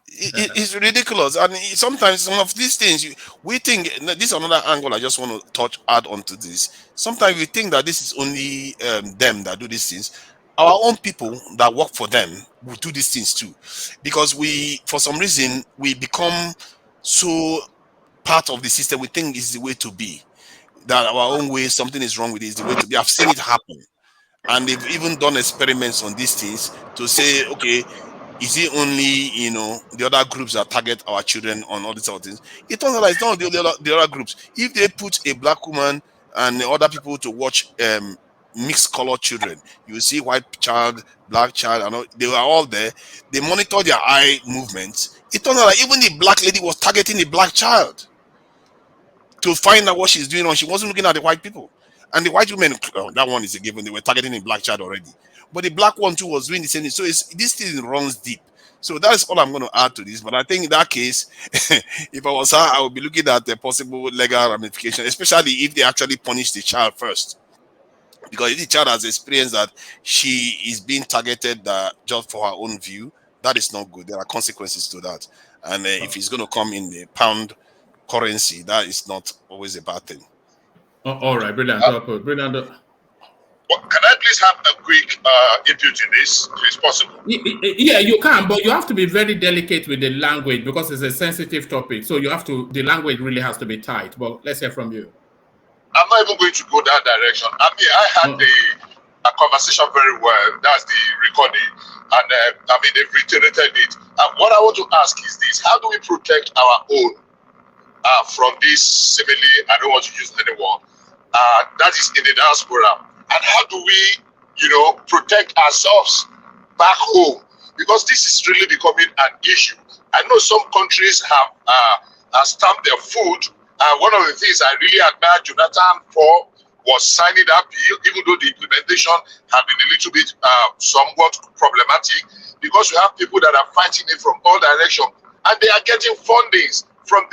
It's ridiculous. And sometimes some of these things we think, this is another angle I just want to add onto this. Sometimes we think that this is only them that do these things. Our own people that work for them will do these things too, because we, for some reason, we become so part of the system. We think is the way to be, that our own way, something is wrong with it, is the way to be. I've seen it happen, and they've even done experiments on these things to say, okay, is it only, you know, the other groups that target our children on all these other things? It turns out that it's not the other groups. If they put a black woman and the other people to watch mixed color children, you see white child, black child, and they were all there. They monitor their eye movements. It turns out that even the black lady was targeting the black child. to find out what she's doing, or she wasn't looking at the white people. And the white women, that one is a given. They were targeting a black child already, but the black one too was doing the same thing. So this thing runs deep. So that's all I'm going to add to this. But I think in that case, if I was her, I would be looking at the possible legal ramification, especially if they actually punish the child first. Because if the child has experienced that she is being targeted just for her own view, that is not good. There are consequences to that. And if it's going to come in the pound currency, that is not always a bad thing. All right, brilliant. Brilliant. Well, can I please have a quick input in this, if it's possible? Yeah, you can, but you have to be very delicate with the language because it's a sensitive topic. So the language really has to be tight. But let's hear from you. I'm not even going to go that direction. I mean, I had a conversation very well. That's the recording. And they've reiterated it. What I want to ask is this: how do we protect our own from this simile? I don't want to use any word. That is in the diaspora. And how do we, protect ourselves back home? Because this is really becoming an issue. I know some countries have stamped their foot. One of the things I really admire Jonathan for was signing that bill, even though the implementation have been a little bit somewhat problematic, because you have people that are fighting it from all directions, and they are getting fundings from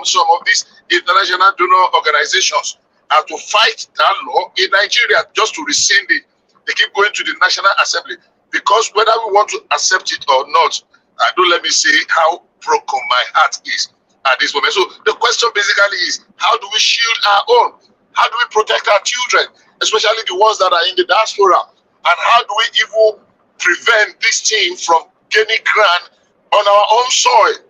some of these international donor organizations to fight that law in Nigeria, just to rescind it. They keep going to the National Assembly, because whether we want to accept it or not, don't let me say how broken my heart is at this moment. So the question basically is, how do we shield our own? How do we protect our children, especially the ones that are in the diaspora? And how do we even prevent this thing from gaining ground on our own soil?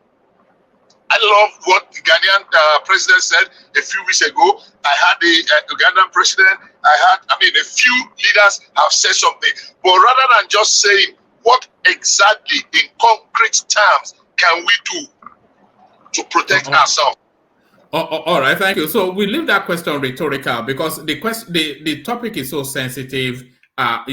I love what the Ghanaian president said a few weeks ago. I had the Ugandan president. A few leaders have said something. But rather than just saying, what exactly in concrete terms can we do to protect ourselves? All right, thank you. So we leave that question rhetorical because the topic is so sensitive, but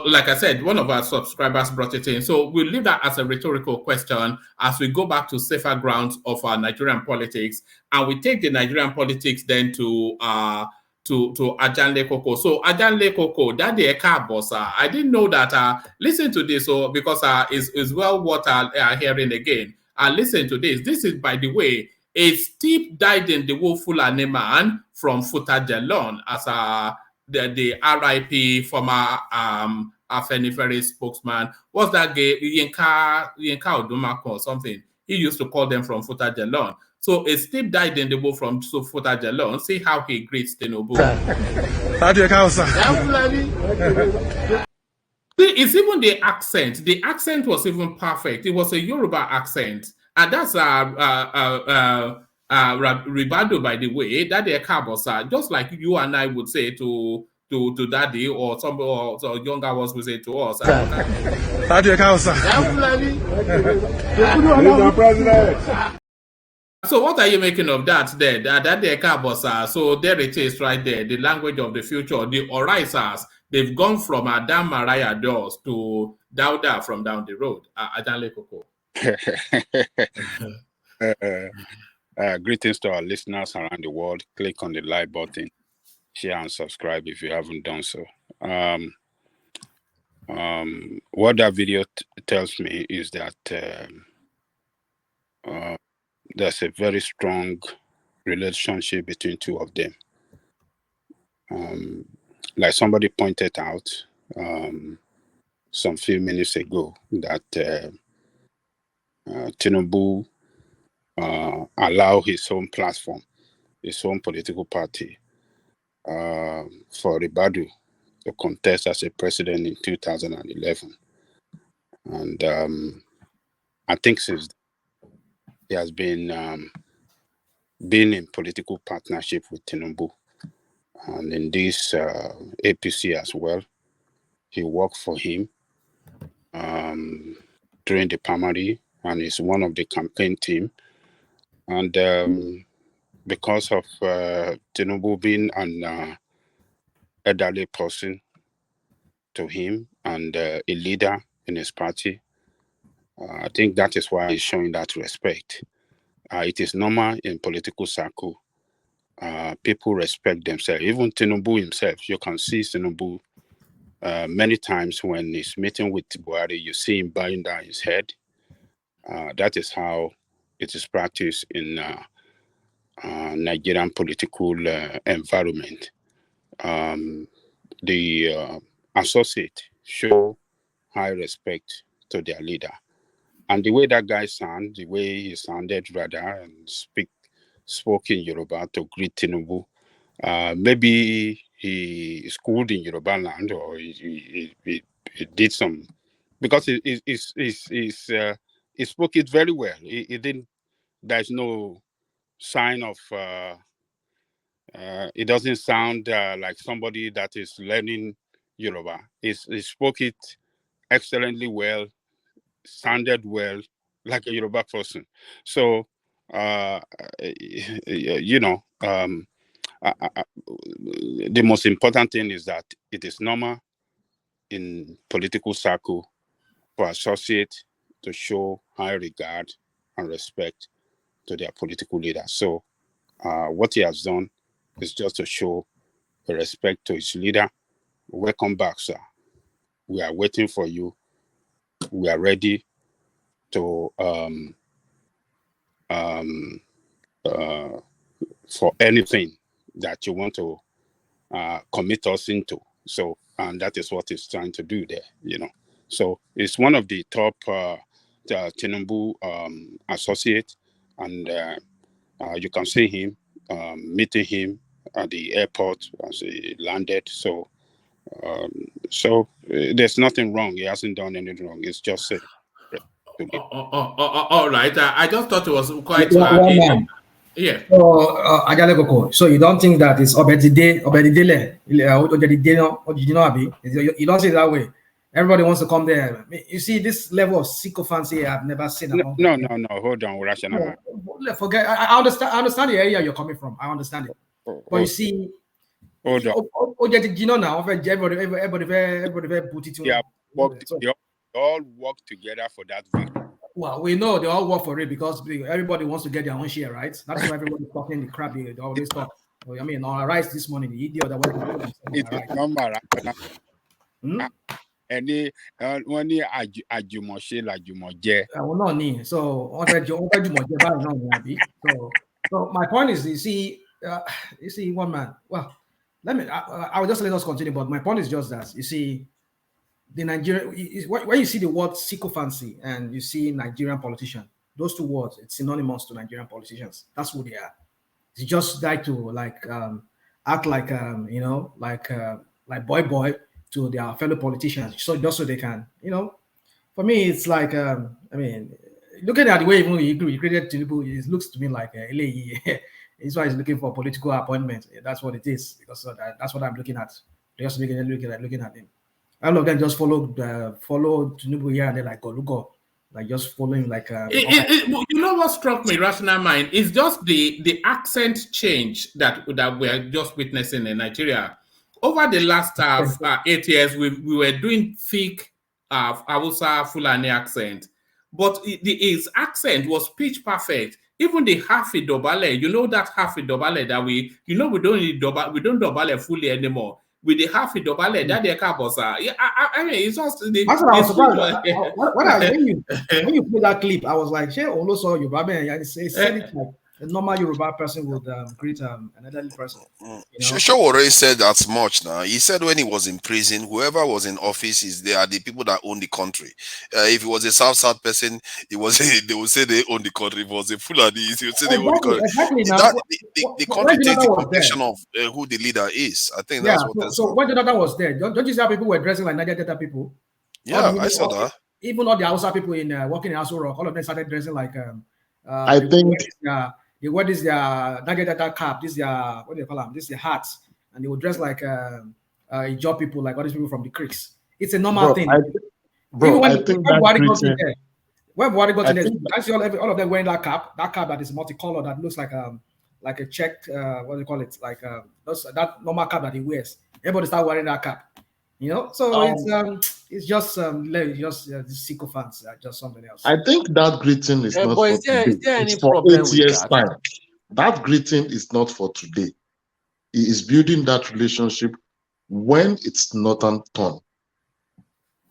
like I said, one of our subscribers brought it in. So we'll leave that as a rhetorical question as we go back to safer grounds of our Nigerian politics, and we take the Nigerian politics then to Ajanle Koko. So Ajanle Koko, that the bossa. I didn't know that. Listen to this, because is well worth hearing again. Listen to this. This is, by the way, a steep died in the Fulani man from Futajalon as the RIP former Afenifere spokesman. What's that guy? Yinka Odumako or something. He used to call them from Futajalon. So a steep died in the wolf from Futajalon. See how he greets Tinubu. It's even the accent. The accent was even perfect. It was a Yoruba accent. And that's Ribado, by the way, Daddy Ekabosa, just like you and I would say to Daddy, or somebody, or younger ones would say to us. Daddy Ekabosa. So what are you making of that there? Daddy Ekabosa. So there it is right there. The language of the future. The Orisas, they've gone from Adam Mariah Doors to Dauda from down the road. Adanle Koko. Greetings to our listeners around the world. Click on the like button, share and subscribe if you haven't done so. What that video tells me is that there's a very strong relationship between two of them. Like somebody pointed out some few minutes ago that Tinubu allow his own platform, his own political party, for Ribadu to contest as a president in 2011. And I think since he has been in political partnership with Tinubu, and in this APC as well. He worked for him during the primary, and is one of the campaign team. And because of Tinubu being an elderly person to him and a leader in his party, I think that is why he's showing that respect. It is normal in political circle people respect themselves. Even Tinubu himself, you can see Tinubu many times when he's meeting with Buhari, you see him bowing down his head. That is how it is practiced in Nigerian political environment. The associate show high respect to their leader. And the way that guy sounded, the way he sounded rather, and spoke in Yoruba to greet Tinubu, maybe he schooled in Yoruba land, or he did some, because he spoke it very well. He didn't. There's no sign of. It doesn't sound like somebody that is learning Yoruba. He spoke it excellently well, sounded well, like a Yoruba person. So, you know, the most important thing is that it is normal in political circle for associates to show high regard and respect to their political leader. So, what he has done is just to show respect to his leader. Welcome back, sir. We are waiting for you. We are ready to for anything that you want to commit us into. So, and that is what he's trying to do there, you know. So it's one of the top Tinubu associate, and you can see him meeting him at the airport as he landed. So, there's nothing wrong. He hasn't done anything wrong. It's just all right. I just thought it was quite. One man. Yeah. So you don't think that it's Obedidele, you don't see it that way. Everybody wants to come there. You see, this level of sycophancy I've never seen. No. Hold on, rational. Forget. I understand the area you're coming from. I understand it. But you see, hold on. Now everybody put it. They all work together for that victory. Well, we know they all work for it because everybody wants to get their own share, right? That's why everybody's talking the crap. They always talk. I mean, on our rights this morning, the idiot that went. It is normal. Any when àjùmọ̀ṣe làjùmọ̀jẹ. Well, no, so my point is, you see, one man. Well, I will just let us continue. But my point is just that you see, the Nigerian, when you see the word sycophancy and you see Nigerian politician, those two words, it's synonymous to Nigerian politicians. That's who they are. They just like to act like like boy to their fellow politicians, so just so they can, For me, it's like I mean, looking at the way even he created Tinubu, it looks to me like it's why he's looking for political appointment. That's what it is, because that's what I'm looking at. Just looking at him. All of them just follow Tinubu here and they're like go, like just following you know what struck me, rational mind, is just the accent change that we're just witnessing in Nigeria. Over the last 8 years, we were doing thick Hausa Fulani accent, but his accent was pitch perfect. Even the Hafi Dobale, that Hafi Dobale that we don't Dobale fully anymore. With the Hafi Dobale, that they Kabosa. Yeah, I mean, it's just the. That's what I was surprised. When you play that clip, I was like, "She also saw Yoruba man." And said it like a normal Yoruba person would greet an elderly person. Show already said that much now. He said when he was in prison, whoever was in office they are the people that own the country. If it was a South person, they would say they own the country. If it was a Fulani, they would say they own the country. Exactly. The country takes the protection of who the leader is. I think that's what. So when Jonathan was there, don't you see how people were dressing like Niger Delta people? Yeah, I saw that. Even all the Hausa people working in Aso Rock, all of them started dressing like. I think. What is their Niger Delta cap? This is their, what do you call them? This is their hats, and they would dress like job people, like all these people from the creeks. It's a normal thing. When Buhari got in there, I see all of them wearing that cap that is multicolored, that looks like a checked what do you call it? Like that normal cap that he wears. Everybody start wearing that cap. So it's just sycophants, just something else. I think that greeting is not for is there any it's for problem 8 years' time. That greeting is not for today. He is building that relationship when it's not on turn.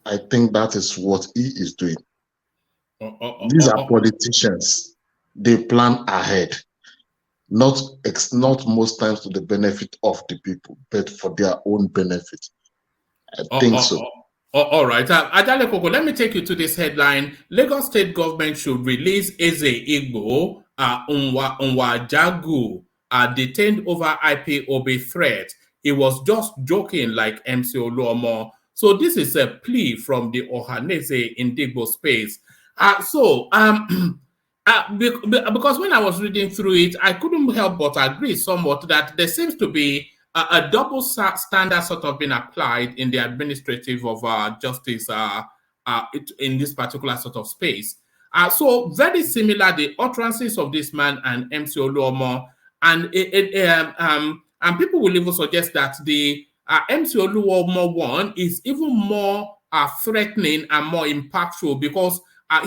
I think that is what he is doing. These are politicians. They plan ahead, not most times to the benefit of the people, but for their own benefit. I think so. All right. Adale Koko, let me take you to this headline. Lagos State government should release Eze Igbo Nwajagu, detained over IPOB threat. He was just joking like MC Oluomo. So this is a plea from the Ohanese Indigbo space. Because when I was reading through it, I couldn't help but agree somewhat that there seems to be a double standard sort of being applied in the administrative of justice in this particular sort of space. So very similar, the utterances of this man and MC Oluomo, and people will even suggest that the MC Oluomo one is even more threatening and more impactful because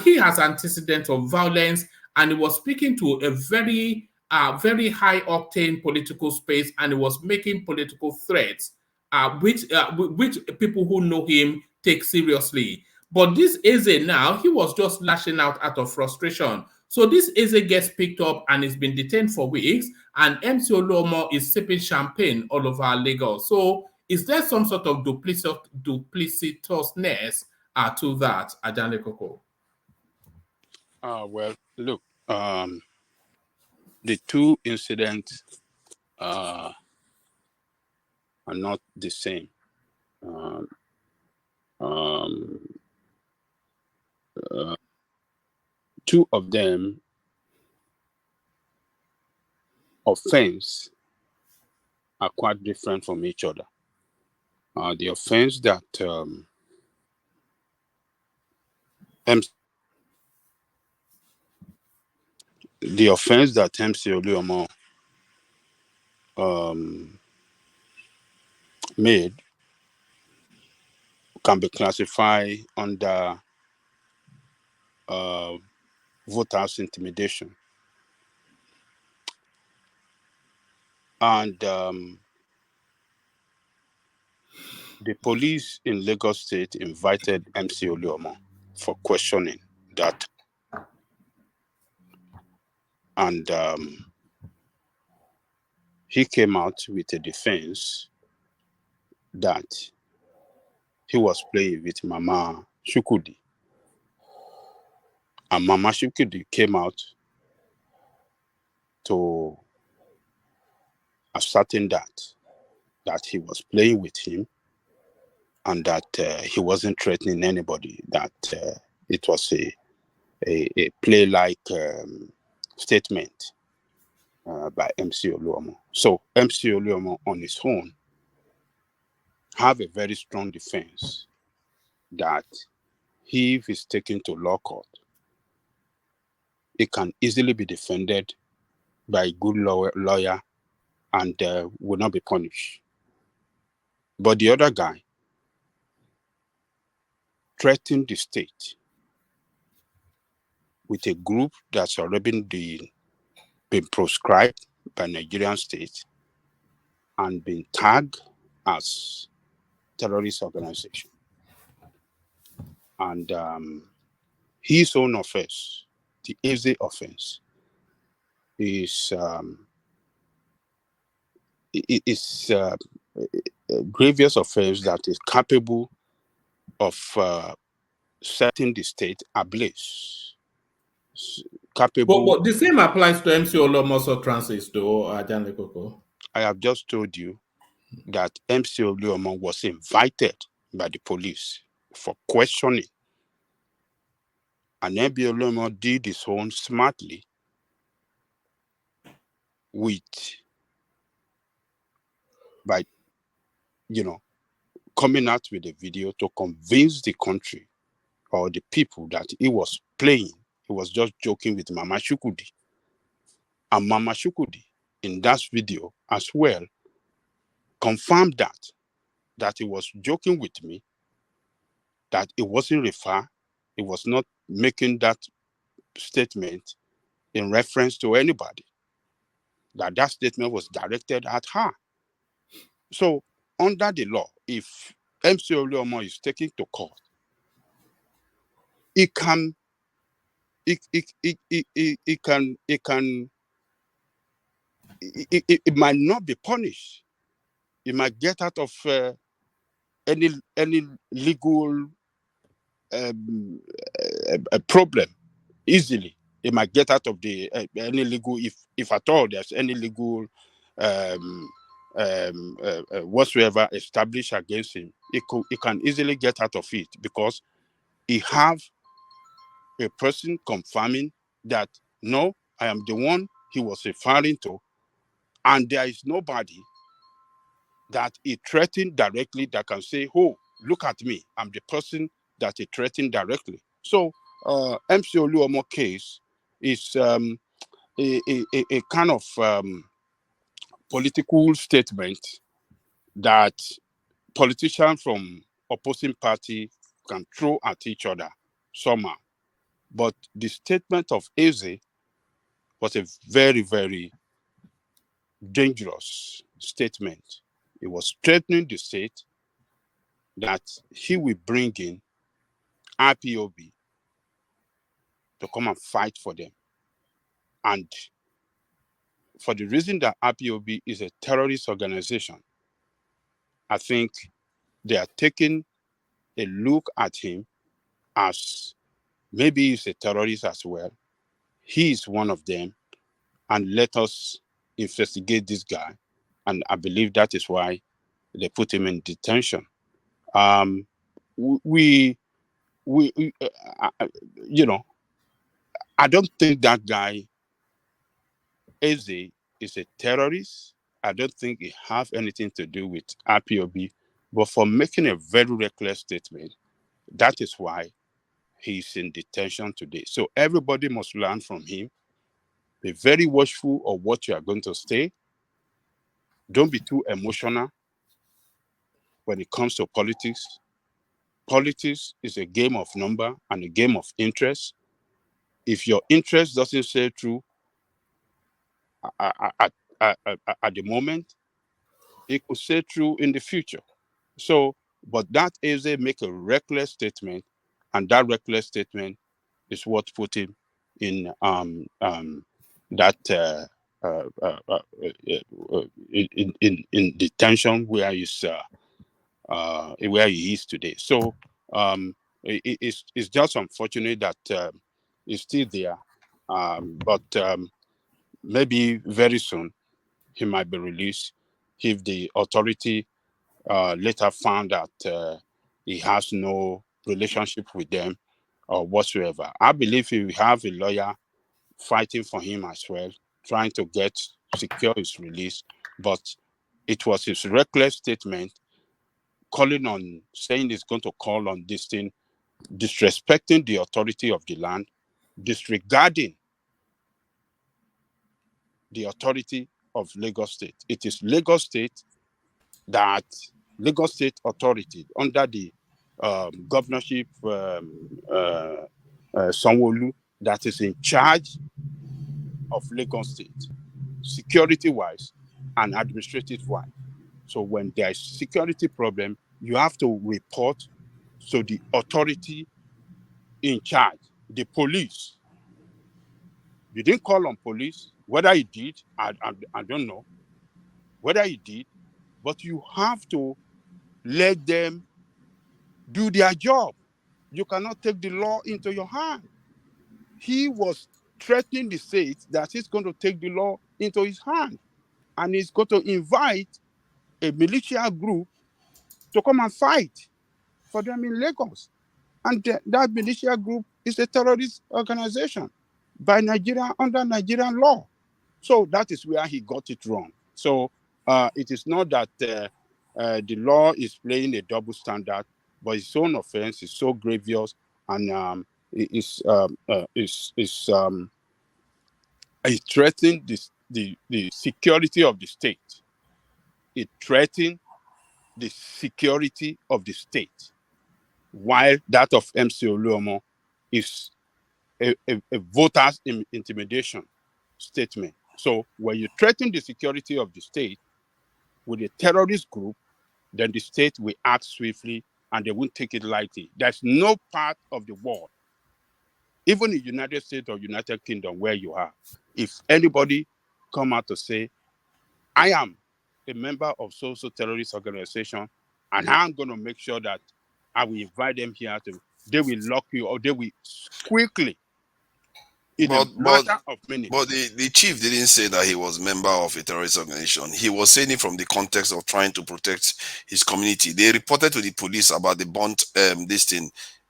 he has antecedents of violence, and he was speaking to a very high octane political space, and he was making political threats, which people who know him take seriously. But this Eze now, he was just lashing out of frustration. So this Eze gets picked up and has been detained for weeks, and MC Oluomo is sipping champagne all over Lagos. So is there some sort of duplicitousness to that, Ajane Koko? Well, look, the two incidents are not the same. Two of them offense are quite different from each other. The offense that MC Oluomo made can be classified under voters intimidation, and the police in Lagos State invited MC Oluomo for questioning that, and he came out with a defense that he was playing with Mama Shukudi, and Mama Shukudi came out to ascertain that he was playing with him, and that he wasn't threatening anybody, that it was a play-like statement by MC Oluomo. So MC Oluomo on his own have a very strong defense that if he's taken to law court, it can easily be defended by a good lawyer and will not be punished. But the other guy threatened the state with a group that's already been proscribed by Nigerian state and been tagged as terrorist organization. And his own offense, the Eze offense, is a grievous offense that is capable of setting the state ablaze. Capable. But the same applies to MC Oluomo's utterances, though, Ajane Koko. I have just told you that MC Oluomo was invited by the police for questioning, and MC Oluomo did his own smartly by coming out with a video to convince the country or the people that he was playing. He was just joking with Mama Shukudi. And Mama Shukudi, in that video as well, confirmed that he was joking with me, that it wasn't he was not making that statement in reference to anybody. that statement was directed at her. So under the law, if MC Oluomo is taken to court, it can it might not be punished. It might get out of any legal problem easily. It might get out of the any legal, if at all there's any legal whatsoever established against him. It can easily get out of it because he have a person confirming that no, I am the one he was referring to, and there is nobody that he threatened directly that can say, oh, look at me, I'm the person that he threatened directly. So MC Oluomo case is a kind of political statement that politicians from opposing party can throw at each other somehow. But the statement of Eze was a very, very dangerous statement. It was threatening the state that he will bring in IPOB to come and fight for them. And for the reason that IPOB is a terrorist organization, I think they are taking a look at him as maybe he's a terrorist as well. He is one of them, and let us investigate this guy. And I believe that is why they put him in detention. We you know, I don't think that guy Eze is a terrorist. I don't think it have anything to do with IPOB, but for making a very reckless statement, that is why he's in detention today. So everybody must learn from him. Be very watchful of what you are going to say. Don't be too emotional when it comes to politics. Politics is a game of number and a game of interest. If your interest doesn't say true at the moment, it could say true in the future. So, but that is a make a reckless statement, and that reckless statement is what put him in that in detention where he is today. So it's just unfortunate that he's still there, but maybe very soon he might be released if the authority later found that he has no relationship with them or whatsoever. I believe he will have a lawyer fighting for him as well, trying to secure his release. But it was his reckless statement saying he's going to call on this thing, disrespecting the authority of the land, disregarding the authority of Lagos State. It is Lagos State authority under the governorship Sanwo-Olu that is in charge of Lagos State, security-wise and administrative-wise. So when there is security problem, you have to report to the authority in charge, the police. You didn't call on police. Whether he did, I don't know. Whether he did, but you have to let them do their job. You cannot take the law into your hand. He was threatening the state that he's going to take the law into his hand, and he's going to invite a militia group to come and fight for them in Lagos. And that militia group is a terrorist organization by Nigeria, under Nigerian law. So that is where he got it wrong. So it is not that the law is playing a double standard, but his own offense is so grievous, and it threatened the security of the state. It threatened the security of the state, while that of MC Oluomo is a voter's intimidation statement. So when you threaten the security of the state with a terrorist group, then the state will act swiftly and they won't take it lightly. There's no part of the world, even in the United States or United Kingdom, where you are, if anybody come out to say, I am a member of social terrorist organization, and I'm going to make sure that I will invite them here they will lock you, or they will quickly, in a matter of minutes. But the chief didn't say that he was a member of a terrorist organization. He was saying it from the context of trying to protect his community. They reported to the police about the burnt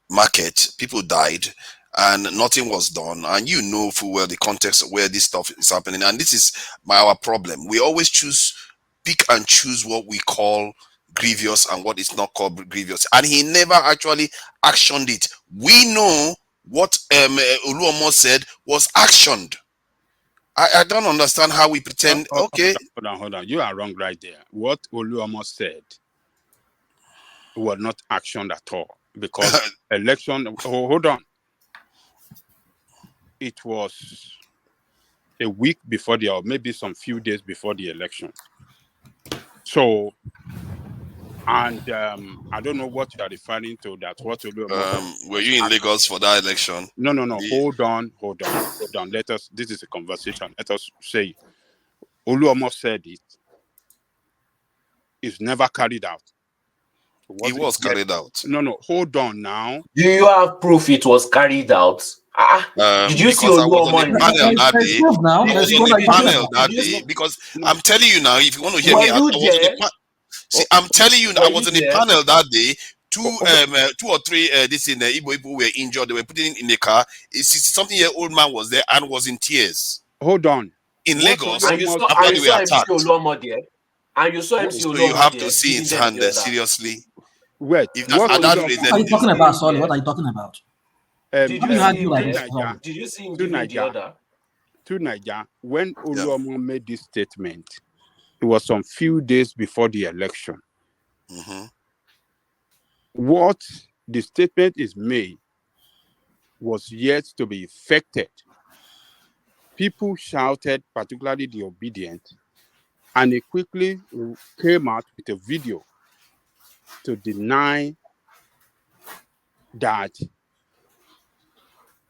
market. People died and nothing was done. And you know full well the context of where this stuff is happening. And this is our problem. We always pick and choose what we call grievous and what is not called grievous. And he never actually actioned it. We know what Oluomo said was actioned. I don't understand how we pretend. Okay, hold on. You are wrong right there. What Oluomo said was not actioned at all, because election. Hold on. It was a week before or maybe some few days before the election. So, and I don't know what you are referring to. That's what Oluomo. Were you in Lagos for that election? No. Hold on. This is a conversation. Let us say, Oluomo said it. It's never carried out. It was carried out. No. Hold on now. Do you have proof it was carried out? Did you see Oluomo in the panel that day? I was on the panel that day because I'm telling you now. If you want to hear me, I was on the See, I'm telling you, I was in the panel that day. Two or three this in the Igbo people were injured. They were put in the car. A 60-something-year-old man was there and was in tears. Hold on. In Lagos, and you saw attacked. Oluomo there. And you saw him see Oluomo there. You have to see his hand there, seriously. Wait, what are you talking about, Solly? What are you talking about? Did you see him giving the order? To Niger, when Oluomo made this statement, it was some few days before the election. Mm-hmm. What the statement is made was yet to be effected. People shouted, particularly the obedient, and he quickly came out with a video to deny that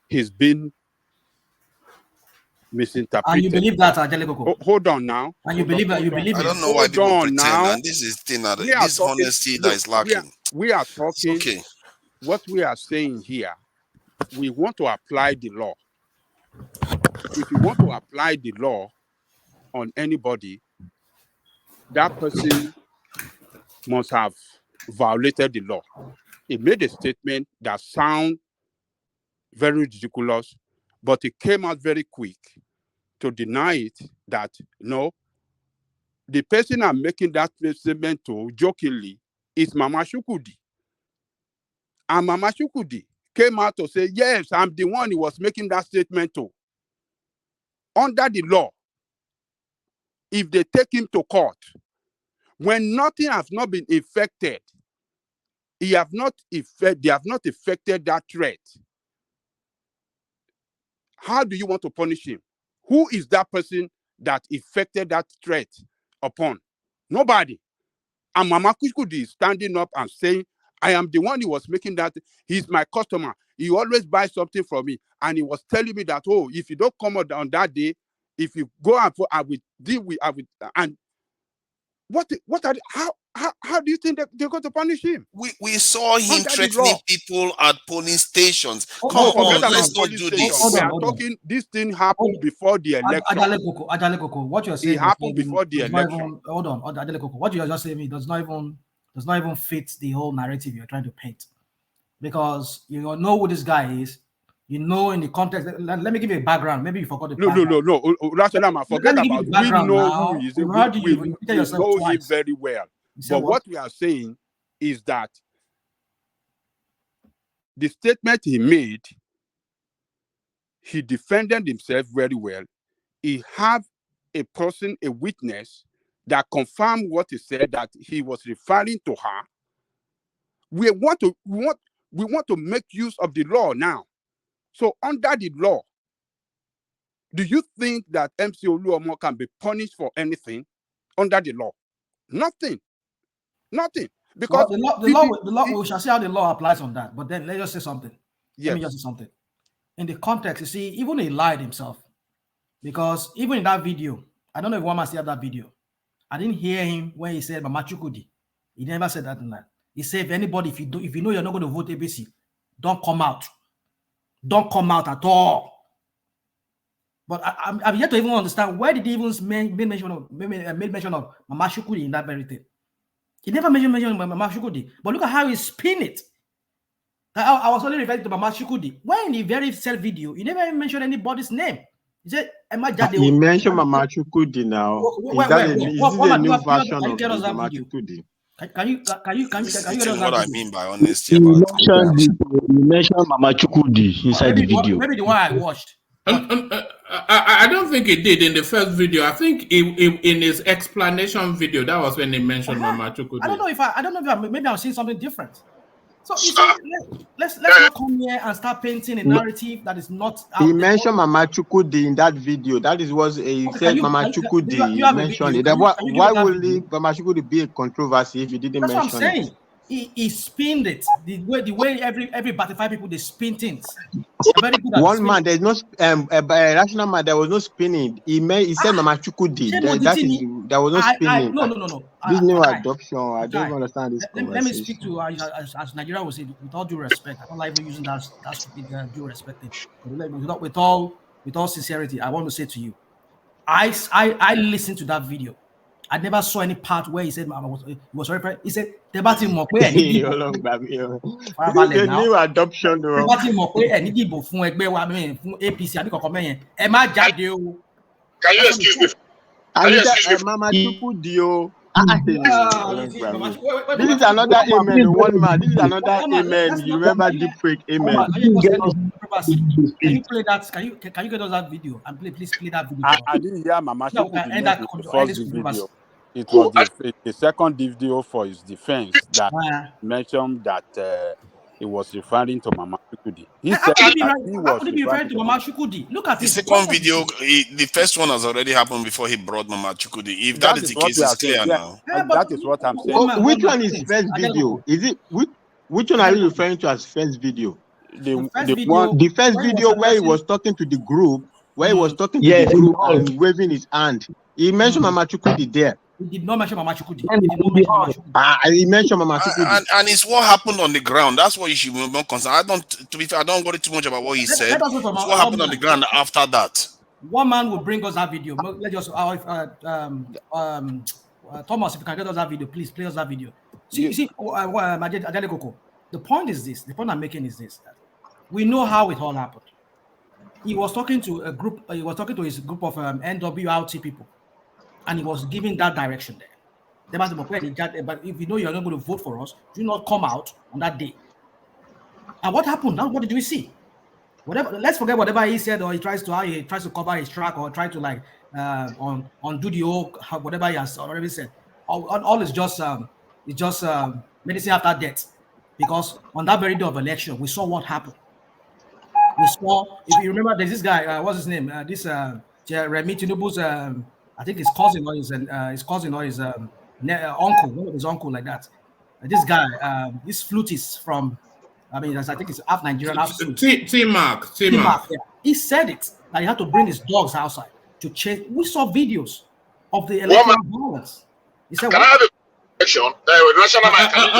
he's been misinterpreted. And you believe that, Adelekoko? Hold on now. And you believe that? You believe I it? don't know why people pretend. Now. And this is thing that this honesty that is lacking. We are talking. Okay. What we are saying here, we want to apply the law. If you want to apply the law on anybody, that person must have violated the law. He made a statement that sounds very ridiculous, but it came out very quick to deny it, that no, the person I'm making that statement to jokingly is Mama Shukudi. And Mama Shukudi came out to say, yes, I'm the one he was making that statement to. Under the law, if they take him to court, when nothing has not been effected, they have not effected that threat. How do you want to punish him? Who is that person that effected that threat upon? Nobody. And Mama Kuskudi is standing up and saying, I am the one who was making that. He's my customer. He always buys something from me. And he was telling me that, oh, if you don't come out on that day, if you go and I will deal with, and how do you think that they're going to punish him? We saw him threatening people at polling stations. Come on, let's not do this. We are talking, this thing happened before the election. Adalekoko, what you're saying, it happened before the election. Hold on, Adalekoko, what you're just saying does not even fit the whole narrative you're trying to paint, because you know who this guy is. You know, in the context, let me give you a background. Maybe you forgot the background. No. Rationale, forget about we know who he is. We know him very well. But what we are saying is that the statement he made, he defended himself very well. He had a person, a witness, that confirmed what he said, that he was referring to her. We want to make use of the law now. So under the law, Do you think that MC Oluomo can be punished for anything under the law? Nothing. Nothing. Because well, the law, we shall see how the law applies on that. But then let's just say something. Yes. Let me just say something. In the context, you see, even he lied himself. Because even in that video, I don't know if one man still have that video. I didn't hear him when he said Mama Chukwudi. He never said that in that. He said, if anybody, if you know you're not going to vote ABC, don't come out. Don't come out at all. But I'm yet to even understand why did he even made mention of Mama Chukwudi in that very thing. He never mentioned Mama Chukwudi. But look at how he spin it. I was only referring to Mama Chukwudi. When in the very self video, he never even mentioned anybody's name. He said, he mentioned Mama Chukwudi now. Is this a new version of Mama Chukwudi? Can you what I mean by honesty about you mentioned Mama Chukwudi inside the video. Maybe the one I watched. I don't think he did in the first video. I think in his explanation video, that was when he mentioned Mama Chukwudi. I don't know if maybe I'm seeing something different. So you see, let's not come here and start painting a narrative that is not. He mentioned Mama Chukwudi in that video. That is what he said. Mama Chukwudi mentioned it. Why will Mama Chukwudi be a controversy if he didn't mention it? That's what I'm saying. He spinned it the way every 35 people they spin things. Very good at one man, there's no rational man. There was no spinning. He said Mama Chukwudi. There was no spinning. No. This new adoption. I don't understand this conversation. Let me speak to as Nigeria will say, with all due respect. I don't like even using that stupid due respect thing. With all sincerity, I want to say to you, I listened to that video. I never saw any part where he said he was referring. He said, "Debate mo pe eni new adoption. Debate mo pe eni dibo fún ẹgbẹ́ wa fún APC àbí kankan mẹ́yẹn. Ẹ má jáde o." Can you excuse me? Mama Chukwudi o. This is another amen. One man. This is another amen. You remember deep fake amen. Can you play that? Can you get us that video and please play that video? I didn't hear Mama Chukwudi in the first video. It was the second video for his defense that mentioned that he was referring to Mama Chukwudi. He said he was referring to Mama Chukwudi. Look at the second video. The first one has already happened before he brought Mama Chukwudi. If that is the case, it's clear now. That is what I'm saying. Which one is first video? Is it which one are you referring to as first video? The first video where he was talking to the group, and waving his hand. He mentioned Mama Chukwudi there. He did not mention Mama Chukwudi. He mentioned Mama Chukwudi. And it's what happened on the ground. That's what you should be more concerned. I don't worry too much about what he said. It's what happened on the ground after that. One man will bring us that video. Let's just Thomas, if you can get us that video, please play us that video. See, the point is this. The point I'm making is this. We know how it all happened. He was talking to a group. He was talking to his group of NWRT people, and he was giving that direction there. But if you know you're not going to vote for us, do not come out on that day. And what happened? Now, what did we see? Whatever. Let's forget whatever he said, or he tries to cover his track, or try to undo the old whatever he has already said. All is just medicine after death. Because on that very day of election, we saw what happened. We saw, if you remember, there's this guy, what's his name? Remi Tinubu's, I think his cousin or his uncle, one of his uncle like that. This guy, this flutist from, I think it's half Nigerian, half T-Mark. Yeah. He said it, that he had to bring his dogs outside to chase. We saw videos of the electoral violence. He said, Can I have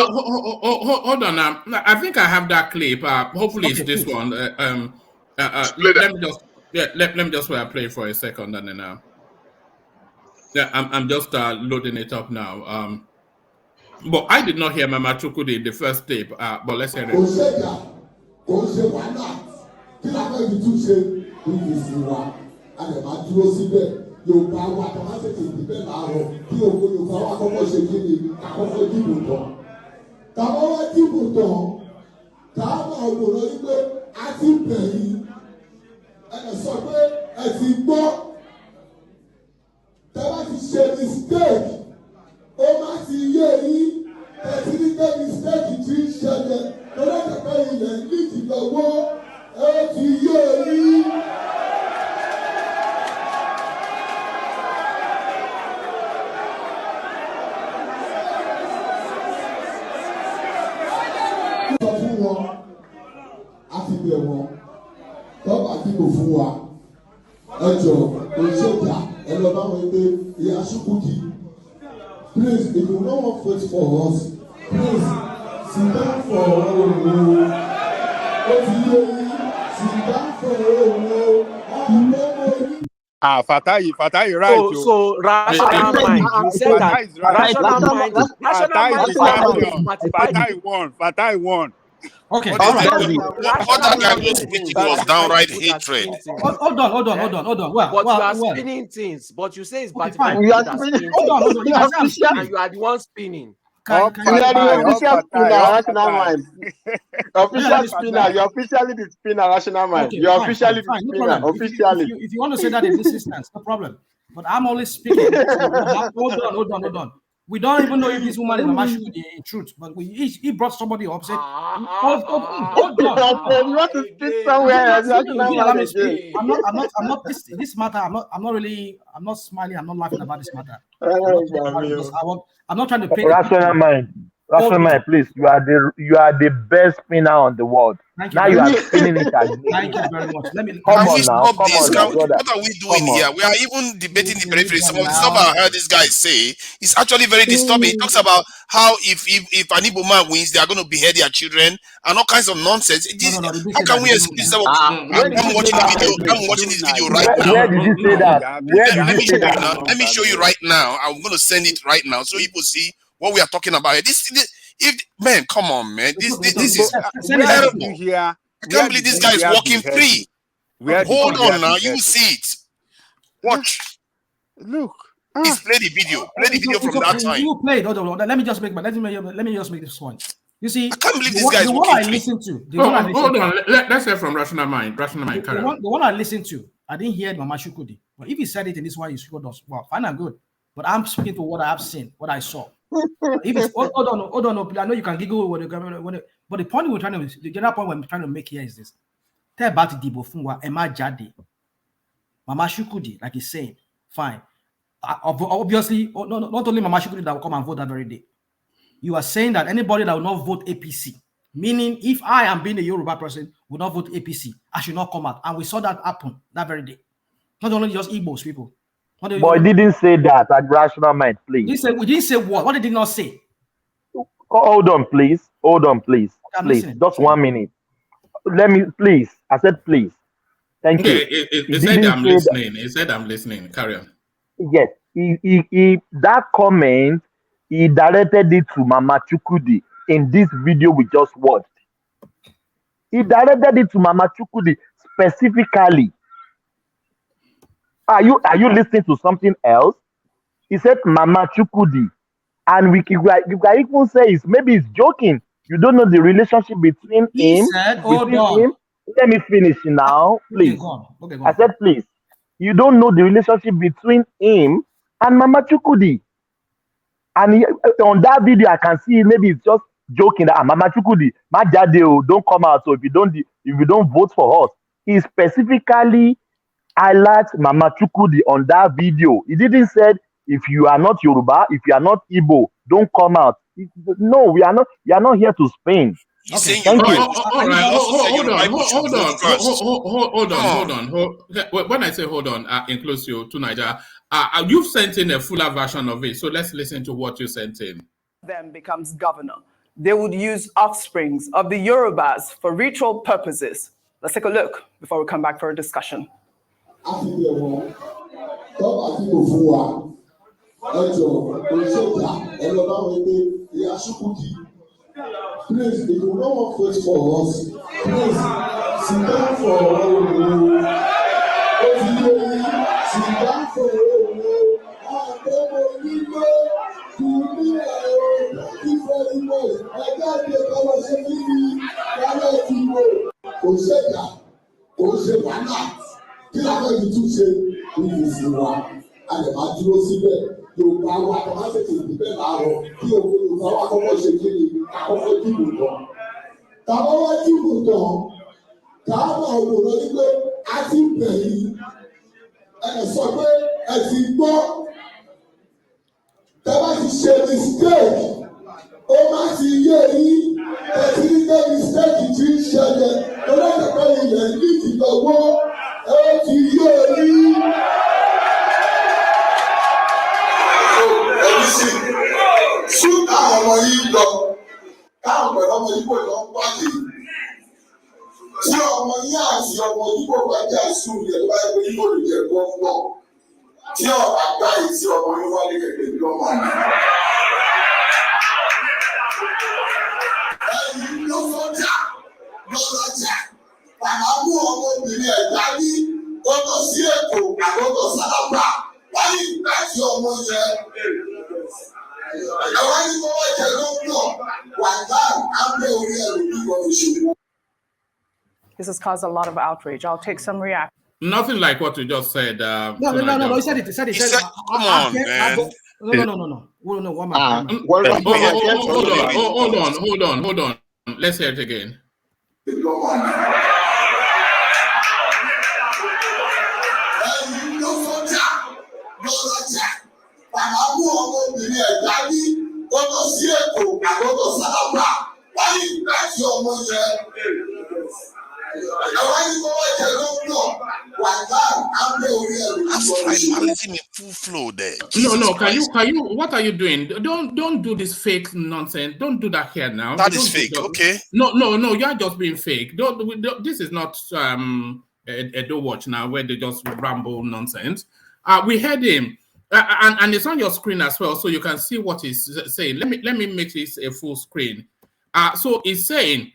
hold on now. I think I have that clip. Hopefully it's this one. Let me just play it for a second and then I'm just loading it up now. But I did not hear Mama Chukwudi in the first tape. But let's hear it. Yorùbá wa kò má tètè dìbẹ́ láàárọ̀ kí ògo Yorùbá wa kọ́kọ́ ṣe kí ni àkọ́kọ́ dìbò tán. Tàbá wá dìbò tán, tàá máa wòrán yín pé a ti bẹ̀yìn. Ẹ sọ pé ẹ ti gbọ́. Tàbá ti ṣe mistake, ó má ti yé yín. Tẹ̀sí ní pé mistake ti ń ṣẹlẹ̀ lọ́dọ̀ pé ilẹ̀ nídìí lọ́wọ́ ẹ ti yé yín. wọn a ti bẹ̀ wọ́n tọ́ba tí kò fún wa ẹ jọ òṣèjà ẹ lọ bá wọn pé ìyá Ṣúkúdì please if you no wan vote for us please sit down for ooo ó ti yé yín sit down for ooo Fatai right. So rational mind. You said that rational mind. Rational mind. Fatai won. Okay. What that guy was speaking was downright hatred. Hold on. But you are spinning things. But you say it's bad. You are spinning. Hold on. And you are the one spinning. Official spinner. You're officially the spinner, rational mind. Okay, You're fine, officially fine, the no spinner. problem. Officially. If you want to say that in this instance, no problem. But I'm only speaking. Hold on. We don't even know if this woman is Mama Shudi in truth, but he brought somebody up. Said, hold on. You want to speak somewhere? I'm not. This matter. I'm not smiling. I'm not laughing about this matter. I'm not trying to pay. Rational mind, please. You are the best spinner on the world. Now you are spinning it again. Thank you very much. Come on now, what are we doing here? We are even debating the periphery. Some of the stuff I heard this guy say is actually very disturbing. He talks about how if an Igbo man wins, they are going to behead their children and all kinds of nonsense. How can we excuse them? I'm watching this video right now. Where did you say that? Let me show you right now. I'm going to send it right now so you can see what we are talking about. Man, come on, man. This is terrible. I can't believe this guy is walking free. Hold on now, you see it. Watch. Look. Please play the video. Play the video from that time. You played. Hold on. Let me just make this point. You see, I can't believe this guy is walking free. Hold on. Let's hear from Rational Mind. The one I listened to, I didn't hear Mama Shukudi. But if he said it in this one, you should us. Well, fine and good. But I'm speaking to what I have seen, what I saw. If it's hold on. I know you can giggle but the point the general point we're trying to make here is this. Tell about Dibo Fungwa, Emma Jade, Mama Shukudi, like he's saying, fine. Obviously, not only Mama Shukudi that will come and vote that very day. You are saying that anybody that will not vote APC, meaning if I am being a Yoruba person, will not vote APC, I should not come out. And we saw that happen that very day. Not only just Igbos people. But he didn't say that at Rational Mind, please. We didn't say what? What did he not say? Hold on, please. Please. Just 1 minute. Let me, please. I said, please. Thank you. He said I'm listening. He said I'm listening. Carry on. Yes. He that comment, he directed it to Mama Chukudi in this video we just watched. He directed it to Mama Chukudi specifically. Are you listening to something else? He said Mama Chukudi. And you can even say maybe he's joking. You don't know the relationship between him. Let me finish now, please. Okay, go on. I said, please. You don't know the relationship between him and Mama Chukudi. And on that video, I can see maybe it's just joking that Mama Chukudi, Majadeo, don't come out. So if you don't vote for us, he specifically highlights Mama Chukudi on that video. He didn't say if you are not Yoruba, if you are not Igbo, don't come out. No, we are not here to spin. Okay. Thank you. Hold on. When I say hold on, includes you to Nigeria, you've sent in a fuller version of it. So let's listen to what you sent in. Then becomes governor. They would use offsprings of the Yorubas for ritual purposes. Let's take a look before we come back for a discussion. Please, if you don't want vote for us, please sit down for sit down for Yorùbá wa tó máa tètè dìbẹ́ láàárọ̀ kí owó Yorùbá wa kọ́kọ́ ṣe kí ni àkọ́kọ́ dìbò tán. Tàbá wá dìbò tán, káàmà òwòrán ní pé a ti bẹ̀ yìí, sọ pé ẹ ti gbọ́. Tẹ́lá ti ṣe mistake, ó má ti yé yín, tẹ̀sí ní pé mistake This has caused a lot of outrage. I'll take some reaction. Nothing like what you just said. No. He said it. He said. Come on, man. No. One man. Hold on. Let's hear it again. Tribalism in full flow there. No. Can you? What are you doing? Don't do this fake nonsense. Don't do that here now. That is fake. Okay. No. You are just being fake. Don't this is not a do watch now where they just ramble nonsense. We heard him, and it's on your screen as well, so you can see what he's saying. Let me make this a full screen. So he's saying,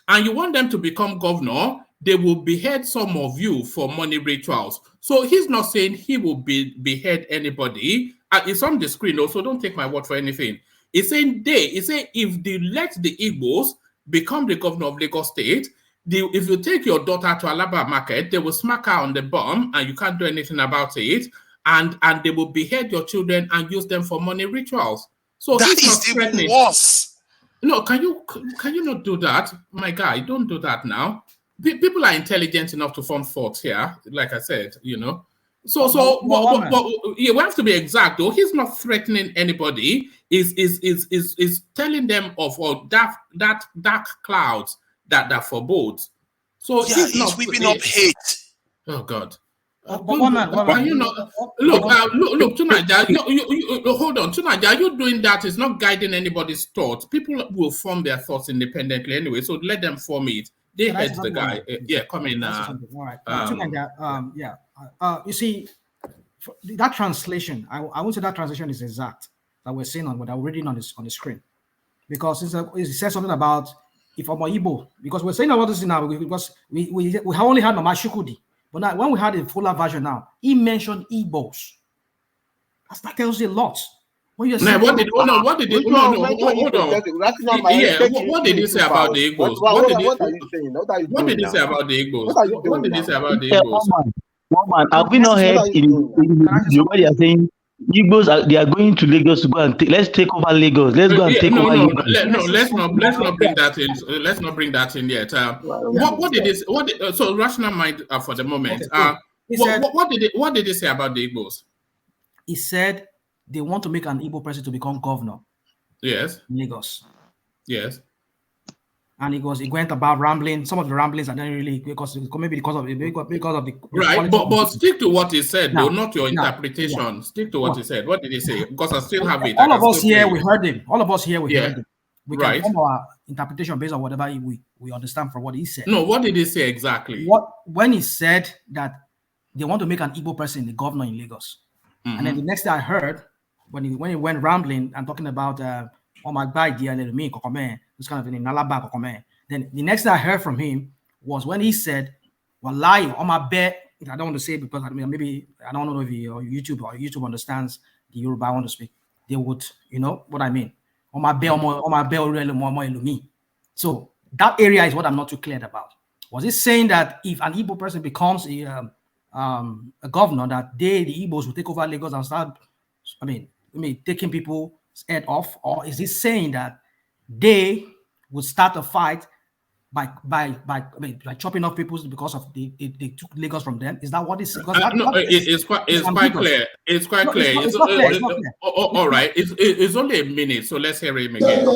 and you want them to become governor, they will behead some of you for money rituals. So he's not saying he will behead anybody. It's on the screen also, don't take my word for anything. He's saying if they let the Igbos become the governor of Lagos State, if you take your daughter to Alaba Market, they will smack her on the bum and you can't do anything about it. And they will behead your children and use them for money rituals. So that he's is not threatening. Even worse. No, can you not do that? My guy, don't do that now. People are intelligent enough to form thoughts here, like I said, you know. So we have to be exact though. He's not threatening anybody. Is telling them of that dark clouds that forebodes. So yeah, he's whipping up hate. Oh God. Can you not look? Tunaja, hold on. Tunaja, you doing that is not guiding anybody's thoughts. People will form their thoughts independently anyway, so let them form it. They hate the guy. Yeah, come in. All right. You see, that translation. I won't say that translation is exact that we're saying on what I'm reading on the screen, because it says something about if I'm Igbo, because we're saying about this now because we have only had Mama Shukudi. But now, when we had a fuller version now, he mentioned Igbos. That tells you a lot. What did he say about the Igbos? What did he say about the Igbos? What did he say about the Igbos? One man, have we not heard in the video where they are saying Igbos they are going to Lagos to go and let's take over Lagos. Let's go and take over Lagos. Let's not bring that in. Let's not bring that in yet. What did this? So rational mind for the moment. What did he say about the Igbos? He said they want to make an Igbo person to become governor. Yes. In Lagos. Yes. And he went about rambling. Some of the ramblings are not really because of the right. But stick to what he said, though, not your interpretation. Yeah. Stick to what he said. What did he say? Because I still have it. All of us here, we heard him. All of us here, we heard him. We can form our interpretation based on whatever we understand from what he said. No, what did he say exactly? When he said that they want to make an Igbo person the governor in Lagos, and then the next day I heard when he went rambling and talking about my idea and me this kind of thing in Alaba Kokome. Then the next thing I heard from him was when he said, "Wallahi, on my bet." I don't want to say it because maybe I don't know if YouTube understands the Yoruba I want to speak. They would, you know what I mean. On my bet, So that area is what I'm not too clear about. Was he saying that if an Igbo person becomes a governor, that the Igbos will take over Lagos and start, taking people's head off, or is he saying that they would start a fight by chopping off people because of they took Lagos from them? Is that what it's? It's quite clear. It's quite clear. It's not clear. All right. It's only a minute, so let's hear him again.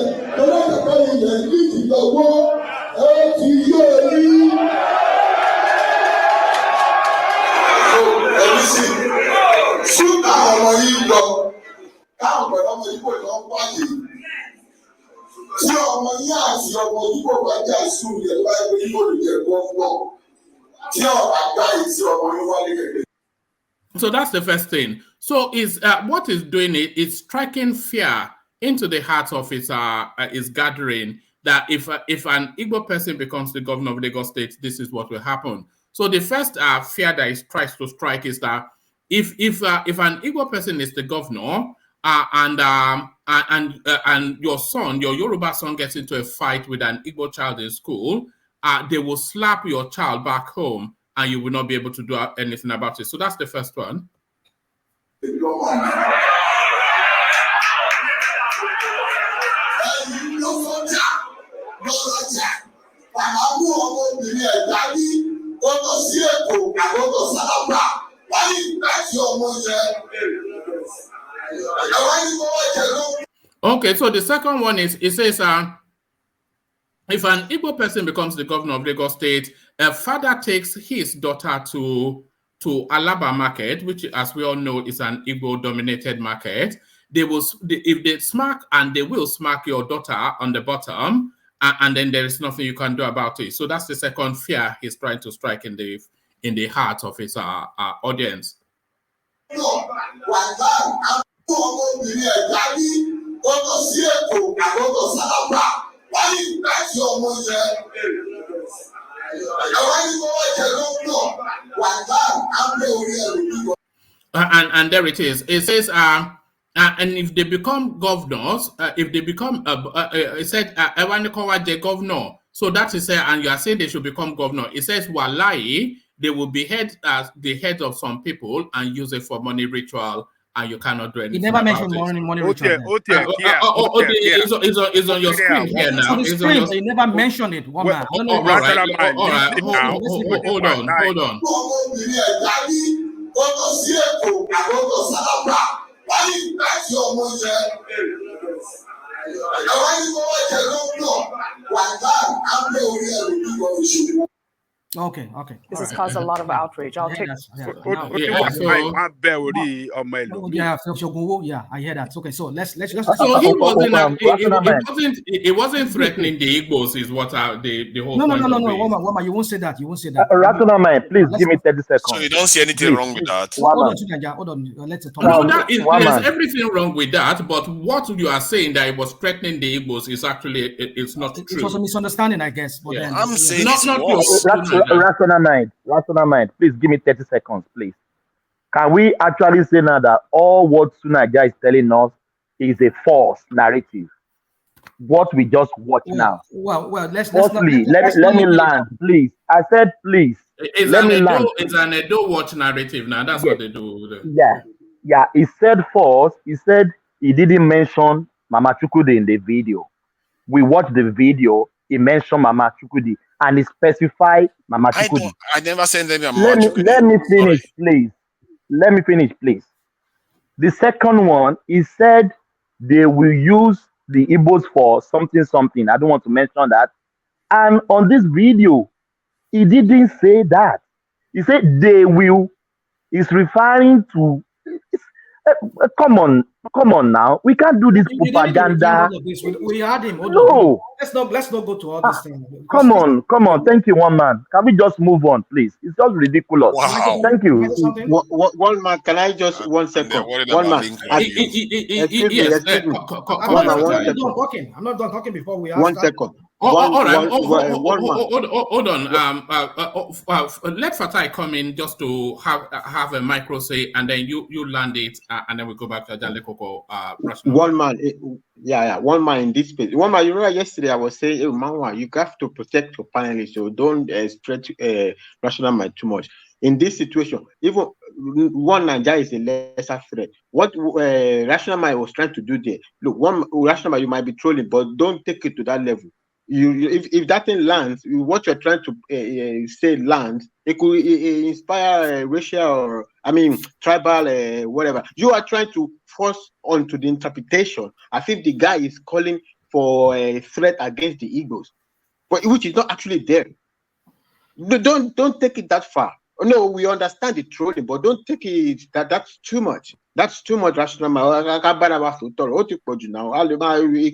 Tí ọmọ yín àti So that's the first thing. So is what is doing it is striking fear into the hearts of its gathering that if an Igbo person becomes the governor of Lagos State, this is what will happen. So the first fear that it tries to strike is that if an Igbo person is the governor and your son, your Yoruba son, gets into a fight with an Igbo child in school, they will slap your child back home, and you will not be able to do anything about it. So that's the first one. Okay, so the second one is, it says, if an Igbo person becomes the governor of Lagos State, a father takes his daughter to Alaba market, which, as we all know, is an Igbo-dominated market. If they smack, and they will smack your daughter on the bottom, and then there is nothing you can do about it. So that's the second fear he's trying to strike in the heart of his audience. And there it is. It says, and if they become governors, if they become, it said, the governor. So that is, and you are saying they should become governor. It says, Walai, they will behead the heads of some people and use it for money ritual, and you cannot do anything. He never mentioned money ritual. It's on your screen here now. It's on the screen, but you never mentioned it. One man. All right. Hold on. Okay. This has caused a lot of outrage. I'll take. Yeah, I hear that. Okay, so let's. So he wasn't threatening the Igbos, is what the whole No, point. Wama, you won't say that. Rational mind, please give me 30 seconds. So you don't see anything wrong with that? Hold on. Let's talk. No, there's everything wrong with that, but what you are saying that it was threatening the Igbos is actually it's not true. It was a misunderstanding, I guess. But then I'm saying Rational mind, please give me 30 seconds, please. Can we actually say now that all what Sunaja is telling us is a false narrative? What we just watched now. Well, let me land, please. I said, please. It's an Edo watch narrative now. That's what they do. Yeah. He said false. He said he didn't mention Mama Chukwudi in the video. We watched the video. He mentioned Mama Chukwudi and he specified Mama Chukwudi. I never said anything about Mama Chukwudi. Let me finish, please. Let me finish, please. The second one, he said they will use the Igbos for something. I don't want to mention that. And on this video, he didn't say that. He said they will. He's referring to. Come on now. We can't do this propaganda. We had him. No. Let's not go to all this thing. Come on. Thank you, one man. Can we just move on, please? It's just ridiculous. Wow. Thank you. One man, can I just 1 second? One man. Excuse me. I'm not done talking before we ask. 1 second. All right. Hold on. Let Fatai come in just to have a micro say, and then you land it, and then we go back to Ajale Koko. One man, one man in this space. One man, you remember yesterday I was saying, Manwa, you have to protect your panelists, so don't stretch rational mind too much. In this situation, even one Nigeria is a lesser threat. What rational mind was trying to do there, look, one rational mind, you might be trolling, but don't take it to that level. If that thing lands, what you're trying to say lands, it could inspire racial tribal whatever. You are trying to force onto the interpretation as if the guy is calling for a threat against the Igbos, but which is not actually there. Don't take it that far. No, we understand the trolling, but don't take it that's too much. That's too much rational. It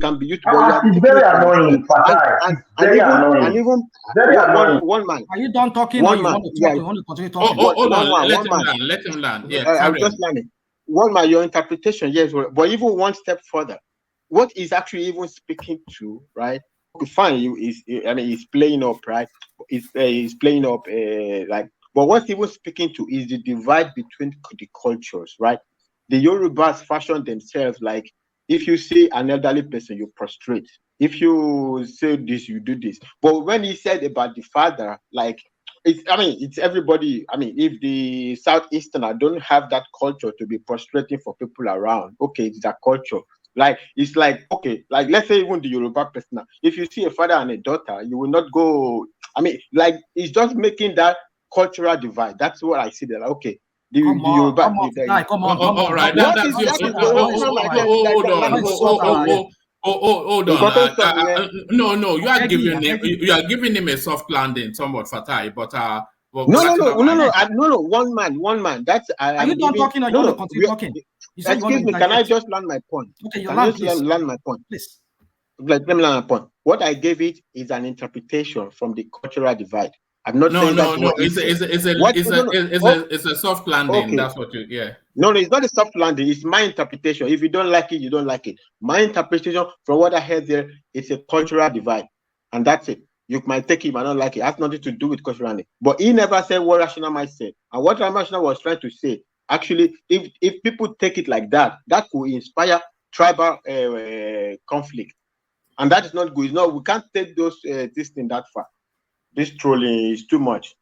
can be used, It's very annoying, Fatai. It's very annoying. and even Very annoying. one man. Are you done talking or you want to talk? You want to continue talking? Hold on, One man. let him land. Yeah, I'm carry just on. landing. One man, your interpretation, yes, but even one step further, what is actually even speaking to, right? Fine, he's playing up, right? He's playing up, like, but what's even speaking to is the divide between the cultures, right? The Yorubas fashion themselves like, if you see an elderly person, you prostrate. If you say this, you do this. But when he said about the father, like, it's everybody. I mean, if the Southeasterner don't have that culture to be prostrating for people around, okay, it's their culture. Like, it's like, okay, like, let's say even the Yoruba person, if you see a father and a daughter, you will not go. I mean, like, it's just making that cultural divide. That's what I see there. Like, okay, the Yoruba. Come on. All right, What that's is your. that? Hold on. No, you are giving him a soft landing, somewhat Fatai, but no. One man. That's Are you done talking or you want to continue talking? Excuse me, can I just land my point? Okay, can I just land my point? Please. Let me land my point. What I gave it is an interpretation from the cultural divide. I'm not saying that's what it's a soft landing. Okay. That's what you, yeah. No, it's not a soft landing. It's my interpretation. If you don't like it, you don't like it. My interpretation from what I heard there, it's a cultural divide, and that's it. You might take it, you might not like it. It has nothing to do with cultural. But he never said what Rational might say. And what Rational was trying to say, actually, if people take it like that, that could inspire tribal conflict, and that is not good. No, we can't take this thing that far. This trolling is too much.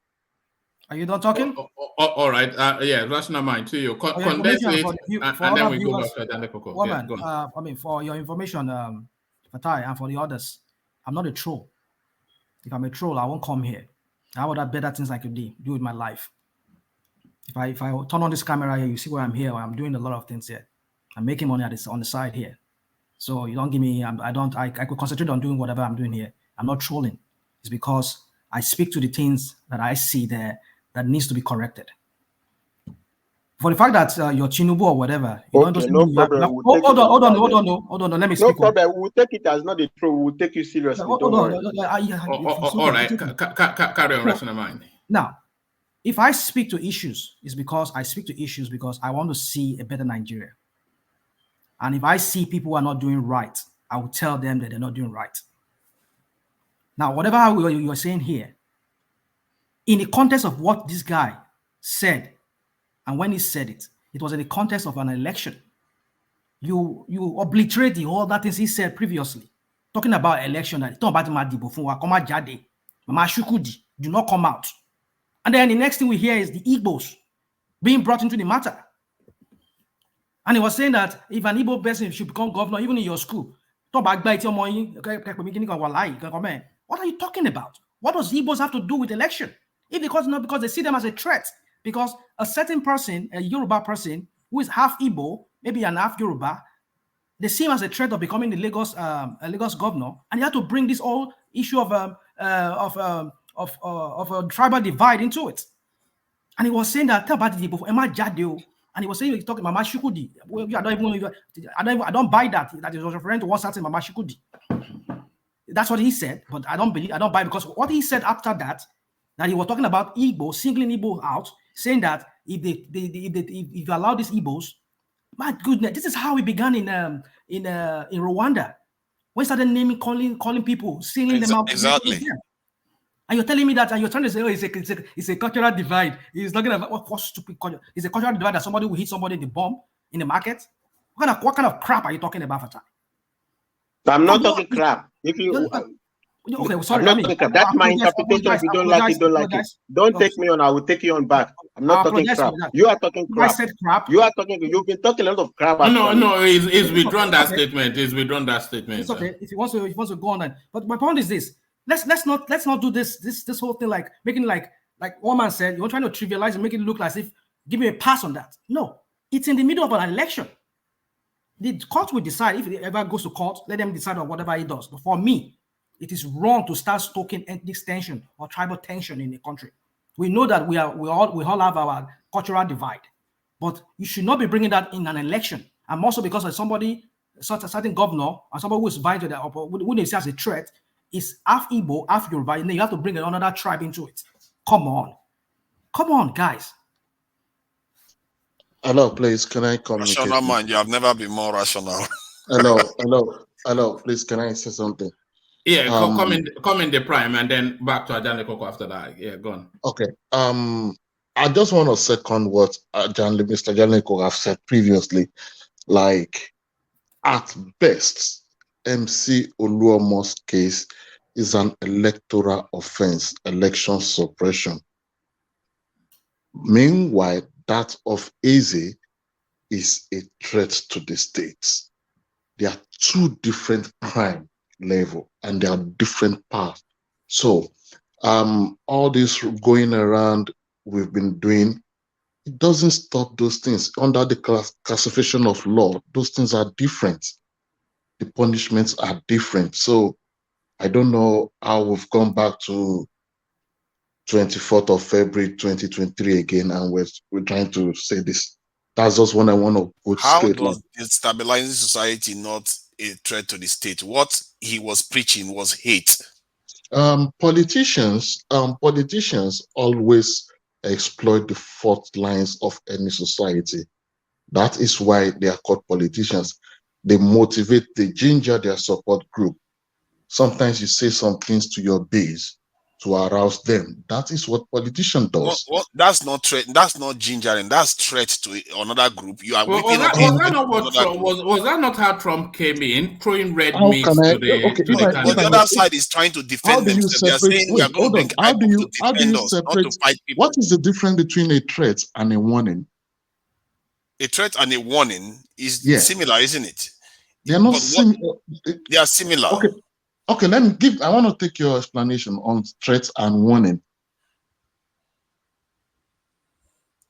Are you done talking? All right. Yeah, Rational mind to you. Condense it, and then we go back to the woman. I mean, for your information, Fatai, and for the others, I'm not a troll. If I'm a troll, I won't come here. I have other better things I could do with my life. If I turn on this camera here, you see where I'm here. I'm doing a lot of things here. I'm making money on the side here. So you don't give me. I could concentrate on doing whatever I'm doing here. I'm not trolling. It's because I speak to the things that I see there that needs to be corrected. For the fact that you're Tinubu or whatever, you okay, don't no problem. Hold on. Let me speak. No problem. We'll take it as not a troll. We'll take you seriously. Don't worry. All right. Carry on, Rational mind. Now, if I speak to issues, it's because I speak to issues because I want to see a better Nigeria. And if I see people who are not doing right, I will tell them that they're not doing right. Now, whatever you're saying here, in the context of what this guy said, and when he said it, it was in the context of an election. You obliterate the whole that things he said previously, talking about election. That talking about Madibo Koma Jade, Mama Shukudi, do not come out. And then the next thing we hear is the Igbos being brought into the matter. And he was saying that if an Igbo person should become governor, even in your school, what are you talking about? What does Igbos have to do with election? If because they see them as a threat, because a certain person, a Yoruba person who is half Igbo, maybe an half Yoruba, they see him as a threat of becoming the Lagos governor, and you have to bring this whole issue of a tribal divide into it. And he was saying that and he was saying he's talking Mama Shukudi. I don't buy that. That he was referring to one certain Mama Shukudi. That's what he said, but I don't buy it because what he said after that he was talking about Igbo, singling Igbo out, saying that if you allow these Igbos, my goodness, this is how it began in Rwanda. When started calling people, singling them out. Exactly. And you're telling me that, and you're trying to say, it's a cultural divide. He's talking about what stupid culture. It's a cultural divide that somebody will hit somebody in the bomb in the market. What kind of crap are you talking about, Fatah? I'm not talking crap. If you okay, sorry. That's my interpretation. If you don't like it, don't like it. Don't take me on. I will take you on back. I'm not talking crap. You are talking crap. I said crap. You are talking. You've been talking a lot of crap. No. He's withdrawn that statement. He's withdrawn that statement. It's okay. If he wants to go on that. But my point is this: let's not do this whole thing like making like one man said. You're trying to trivialize and make it look as if give me a pass on that. No, it's in the middle of an election. The court will decide if it ever goes to court. Let them decide on whatever it does. But for me, it is wrong to start stoking ethnic tension or tribal tension in the country. We know that we all have our cultural divide. But you should not be bringing that in an election. And also because of somebody, a certain governor, or somebody who is vying to that, who they see as a threat, is half Igbo, half Yoruba, and then you have to bring another tribe into it. Come on, guys. Hello, please, can I communicate? Rational man, you have never been more rational. Hello, please, can I say something? Yeah, come in the prime and then back to Ajanle Koko after that. Yeah, go on. Okay. I just want to second what Mr. Ajanle Koko have said previously. Like, at best, MC Oluomo's case is an electoral offense, election suppression. Meanwhile, that of Eze is a threat to the states. They are two different crime level and they are different paths. So all this going around we've been doing, it doesn't stop those things. Under the classification of law, those things are different. The punishments are different. So I don't know how we've gone back to 24th of February 2023 again, and we're trying to say this. That's just what I want to put How straight. does destabilizing society not a threat to the state? What he was preaching was hate. Politicians always exploit the fault lines of any society. That is why they are called politicians. They motivate, they ginger their support group. Sometimes you say some things to your base to arouse them. That is what politician does. That's not threat. That's not gingering. That's threat to another group. You are Was that not how Trump came in, throwing red meat to the But the other side is trying to defend themselves. They are saying we are going to bring IPOB to defend us, not to fight people. What is the difference between a threat and a warning? A threat and a warning is similar, isn't it? They are not similar. They are similar. Okay, I want to take your explanation on threats and warning.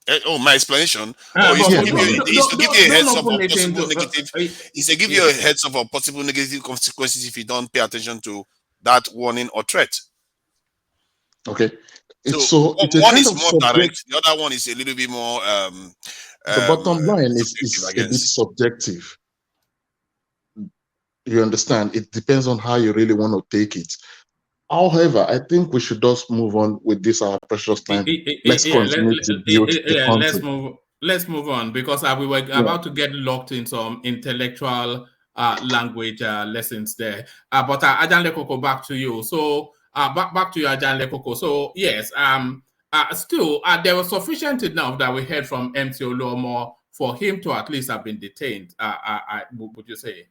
My explanation. Is to give you a heads up of possible negative. Is to give you a heads up of possible negative consequences if you don't pay attention to that warning or threat. Okay. So one is more direct. The other one is a little bit more. The bottom line is a bit subjective. You understand? It depends on how you really want to take it. However, I think we should just move on with this our precious time. Let's continue to build the country. Let's move on because we were about to get locked in some intellectual language lessons there. But Ajanle Koko, back to you. So back to you, Ajanle Koko. So yes, still there was sufficient enough that we heard from MC Oluomo for him to at least have been detained. Would you say?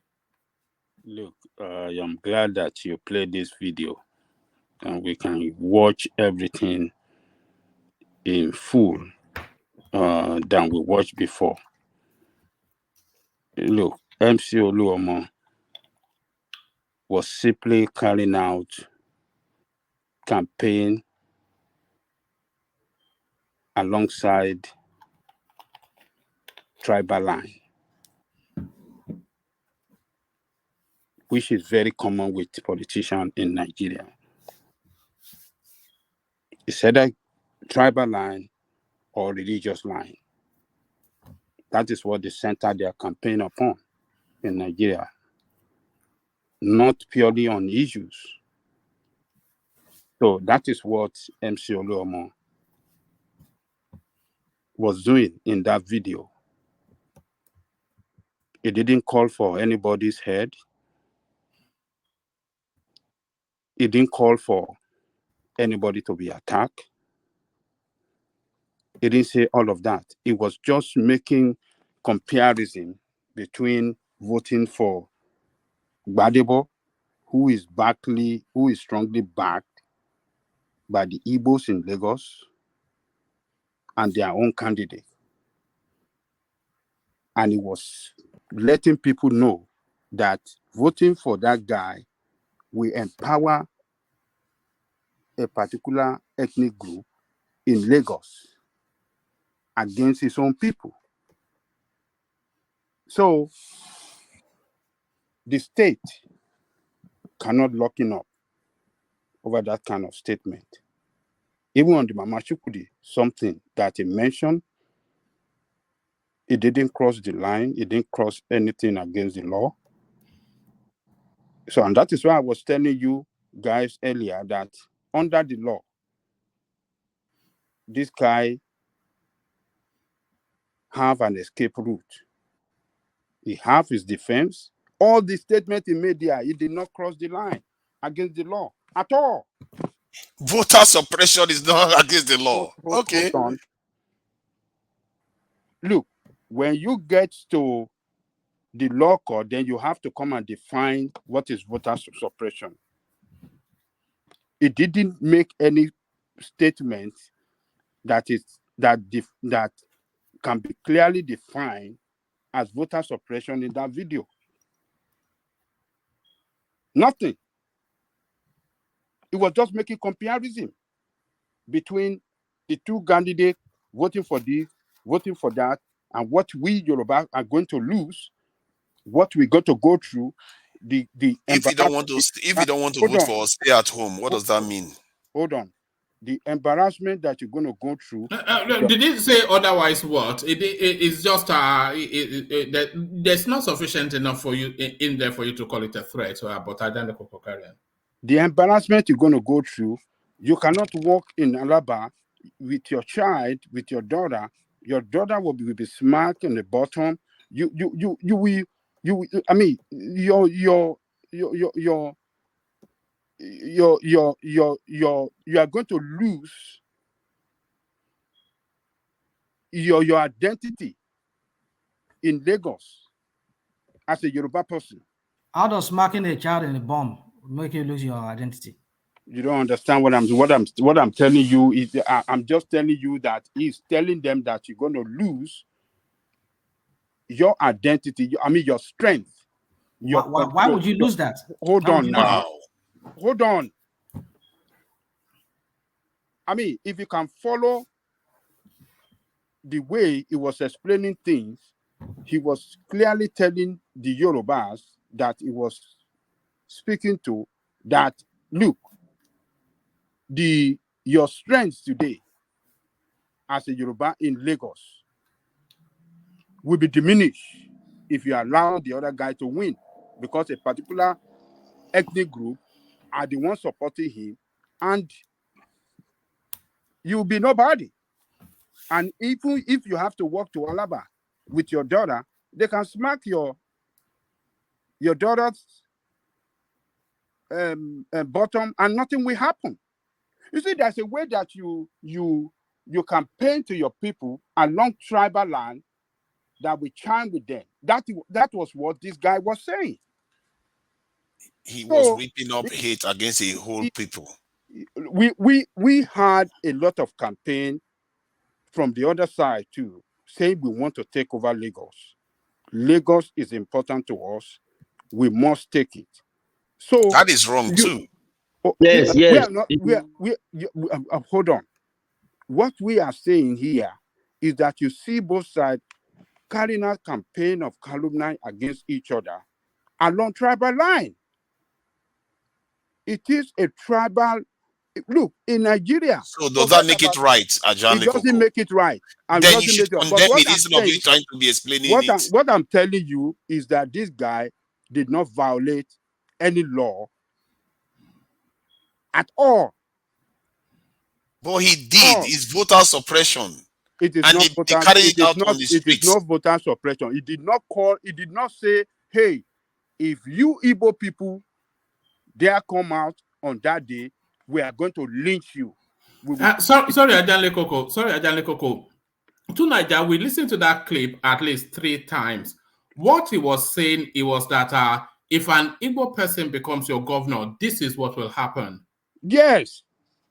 Look, I am glad that you played this video and we can watch everything in full than we watched before. Look, MC Oluomo was simply carrying out campaign alongside tribal line, which is very common with politicians in Nigeria. It's either tribal line or religious line. That is what they center their campaign upon in Nigeria, not purely on issues. So that is what MC Oluomo was doing in that video. He didn't call for anybody's head. He didn't call for anybody to be attacked. He didn't say all of that. He was just making comparison between voting for Gbadebo, who is strongly backed by the Igbos in Lagos, and their own candidate. And he was letting people know that voting for that guy will empower a particular ethnic group in Lagos against his own people. So the state cannot lock him up over that kind of statement. Even on the Mama Chukwudi, something that he mentioned It didn't cross the line. It didn't cross anything against the law. So, and that is why I was telling you guys earlier that under the law, this guy have an escape route. He have his defense. All the statement he made there, he did not cross the line against the law at all. Voter suppression is not against the law. Okay. Hold on. Look, when you get to the law court, then you have to come and define what is voter suppression. It didn't make any statement that can be clearly defined as voter suppression in that video. Nothing. It was just making comparison between the two candidates voting for this, voting for that, and what we Yoruba are going to lose, what we got to go through. If you don't want to vote for stay at home, what does that mean? Hold on. The embarrassment that you're going to go through. Did it say otherwise? What it's just there's not sufficient enough for you in there for you to call it a threat. But I don't know. The embarrassment you're going to go through. You cannot walk in Alaba with your child, with your daughter. Your daughter will be smacked on the bottom. You will. I mean, you are going to lose your identity in Lagos as a Yoruba person. How does smacking a child in a bomb make you lose your identity? You don't understand what I'm telling you. Is I'm just telling you that he's telling them that you're going to lose your identity. I mean, your strength. Why would you lose that? Hold on now. Hold on. I mean, if you can follow the way he was explaining things, he was clearly telling the Yorubas that he was speaking to that, look, your strength today as a Yoruba in Lagos will be diminished if you allow the other guy to win, because a particular ethnic group are the ones supporting him, and you'll be nobody. And even if you have to walk to Alaba with your daughter, they can smack your daughter's bottom and nothing will happen. You see, there's a way that you campaign to your people along tribal land that we chime with them. That was what this guy was saying. He was whipping up hate against a whole people. We had a lot of campaign from the other side too, saying we want to take over Lagos. Lagos is important to us. We must take it. So that is wrong too. Yes. Hold on. What we are saying here is that you see both sides carrying out campaign of calumny against each other along tribal line. It is a tribal. Look, in Nigeria. So does that make it right, Ajan? It doesn't make it right. Then you should condemn it instead of you trying to be explaining it. What I'm telling you is that this guy did not violate any law at all. But he did. It's voter suppression. It is and not they carry it out on the It is not voter suppression. It did not say, hey, if you Igbo people dare come out on that day, we are going to lynch you. Sorry, Ajan Lekoko. Tonight, we listened to that clip at least 3 times. What he was saying, it was that if an Igbo person becomes your governor, this is what will happen. Yes.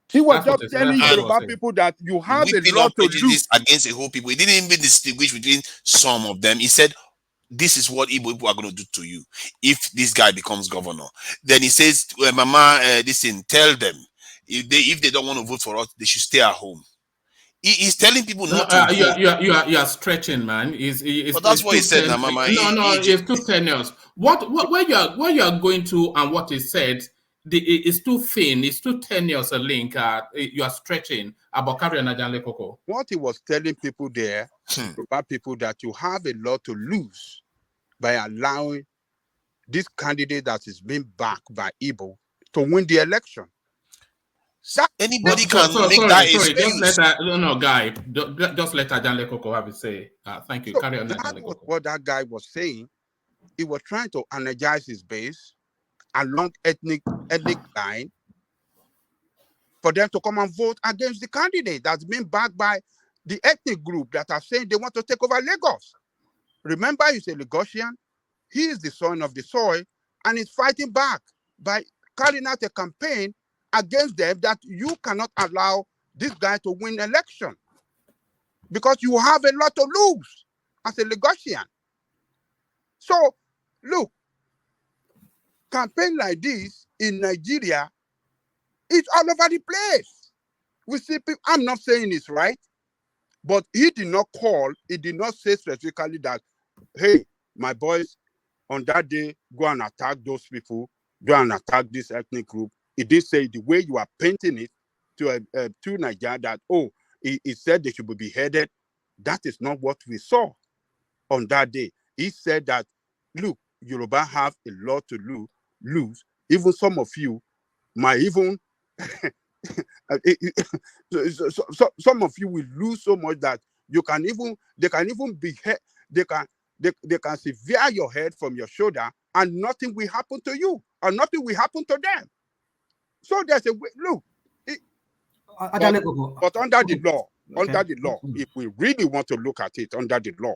He was just telling Yoruba people that you have a lot to lose against a whole people. He didn't even distinguish between some of them. He said, this is what Igbo people are going to do to you if this guy becomes governor. Then he says, Mama, listen, tell them if they don't want to vote for us, they should stay at home. He's telling people not to vote. You are stretching, man. But that's what he said, Mama. No, it's too tenuous. Where you are going to and what he said, it's too thin, it's too tenuous a link. You are stretching about Carry and Ajanle Koko. What he was telling people there, about people, that you have a lot to lose by allowing this candidate that is being backed by Igbo to win the election. Anybody can make that Sorry, excuse. just let Guy, just let Ajanle Koko have it say. Thank you. So Carry on, that Ajanle was Koko. what that guy was saying. He was trying to energize his base along ethnic line for them to come and vote against the candidate that's been backed by the ethnic group that are saying they want to take over Lagos. Remember, he's a Lagosian. He is the son of the soil, and he's fighting back by carrying out a campaign against them that you cannot allow this guy to win election because you have a lot to lose as a Lagosian. So, look, campaign like this in Nigeria is all over the place. We see people, I'm not saying it's right, but he did not say specifically that, hey, my boys, on that day, go and attack those people, go and attack this ethnic group. He did say the way you are painting it to Nigeria that, he said they should be beheaded. That is not what we saw on that day. He said that, look, Yoruba have a lot to lose. Even some of you might even, some of you will lose so much that they can even behead, they can sever your head from your shoulder and nothing will happen to you or nothing will happen to them. So there's a way, look, but under the law, if we really want to look at it under the law,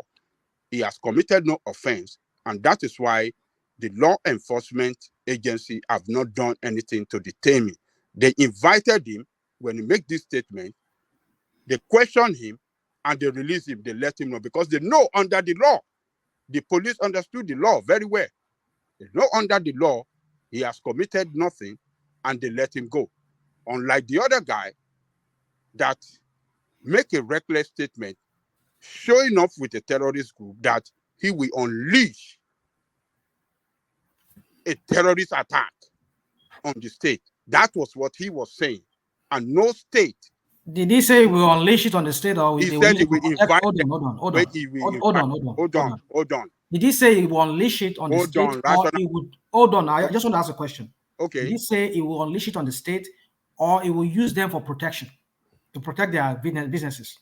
he has committed no offense, and that is why the law enforcement agency have not done anything to detain him. They invited him when he made this statement, they questioned him, and they released him, they let him know, because they know under the law, the police understood the law very well. They know under the law, he has committed nothing, and they let him go. Unlike the other guy that make a reckless statement, showing up with a terrorist group that he will unleash a terrorist attack on the state. That was what he was saying. And no state. Did he say we will unleash it on the state, or he said he will invite them? Hold on. Did he say he will unleash it on the state, or he would? Hold on. I just want to ask a question. Okay. Did he say he will unleash it on the state, or he will use them for protection, to protect their businesses?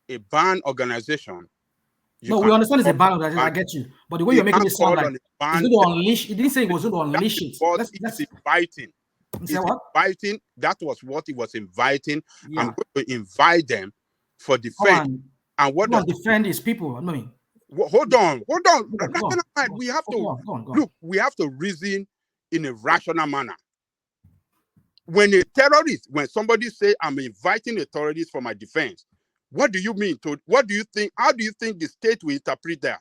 A banned organization. No, we understand it's a ban organization. I get you, but the way you're making it sound like he's going to unleash. He didn't say he was going to unleash it. But it's inviting. It's inviting. That was what he was inviting. Yeah. I'm going to invite them for defense. And what does defend his people? I mean, hold on. We have to look. We have to reason in a rational manner. When somebody say I'm inviting a terrorist for my defense, what do you mean? What do you think? How do you think the state will interpret that?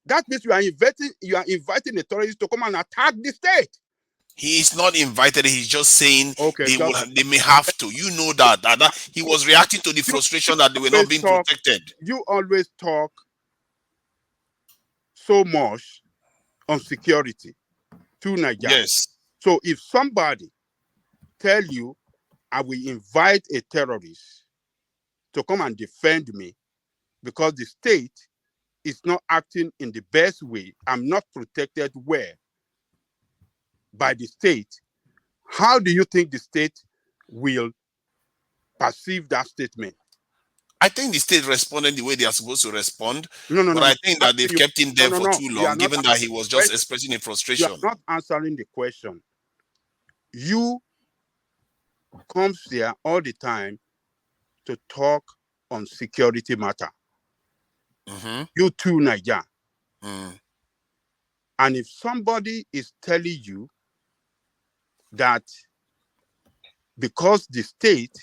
That means you are inviting a terrorist to come and attack the state. He is not invited. He's just saying they may have to. You know that he was reacting to the frustration that they were not being protected. You always talk so much on security to Nigeria. Yes. So if somebody tell you, I will invite a terrorist to come and defend me because the state is not acting in the best way, I'm not protected well by the state, how do you think the state will perceive that statement? I think the state responded the way they are supposed to respond. But I think that they've kept him there for too long, given that he was just expressing a frustration. You are not answering the question. You come here all the time to talk on security matter. You too, Niger. And if somebody is telling you that because the state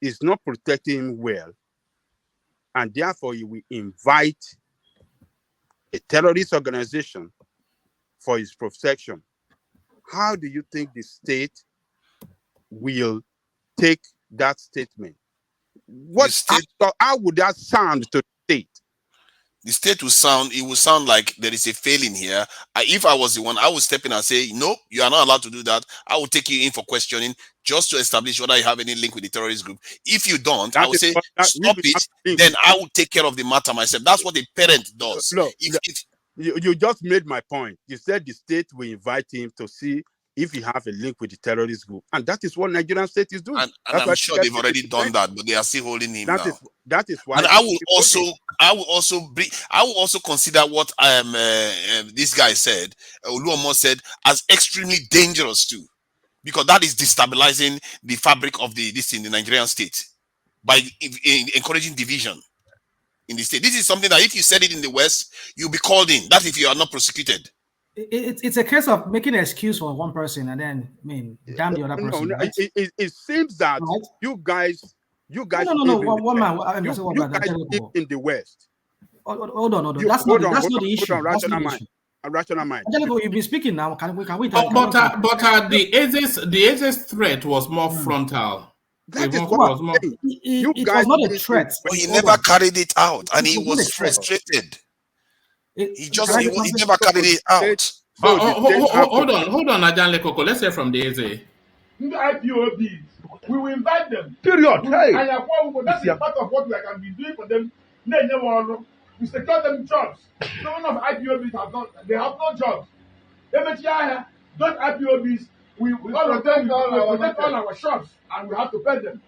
is not protecting him well, and therefore you will invite a terrorist organization for his protection, how do you think the state will take that statement? How would that sound to the state? The state will sound like there is a failing here. If I was the one, I would step in and say, no, you are not allowed to do that. I will take you in for questioning just to establish whether you have any link with the terrorist group. If you don't, I will say, stop it. Then I will take care of the matter myself. That's what a parent does. Look, you just made my point. You said the state will invite him to see if he have a link with the terrorist group, and that is what Nigerian state is doing. And I'm sure they've already done that, but they are still holding him now. That is why. And I will also consider what this guy said, Oluomo said, as extremely dangerous too, because that is destabilizing the fabric of the Nigerian state by encouraging division in the state. This is something that if you said it in the West, you'll be called in. That if you are not prosecuted. It's a case of making an excuse for one person and then damn the other person. No, right? it seems that you guys no. One man. You guys live in the West. Hold on. That's not the issue. Rational mind. Angelico, you've been speaking now. Can we? But the Aze's threat was more frontal. That is what it was not a threat. But he never carried it out, and he was frustrated. He never carried it out. Hold on, Angelico. Let's hear from the Aze. The IPOBs, we will invite them. Period. Hey. That's part of what we can be doing for them. We secure them jobs. None of IPOBs have done. They have no jobs. Those IPOBs, we all of them will protect all our shops, and we have to pay them.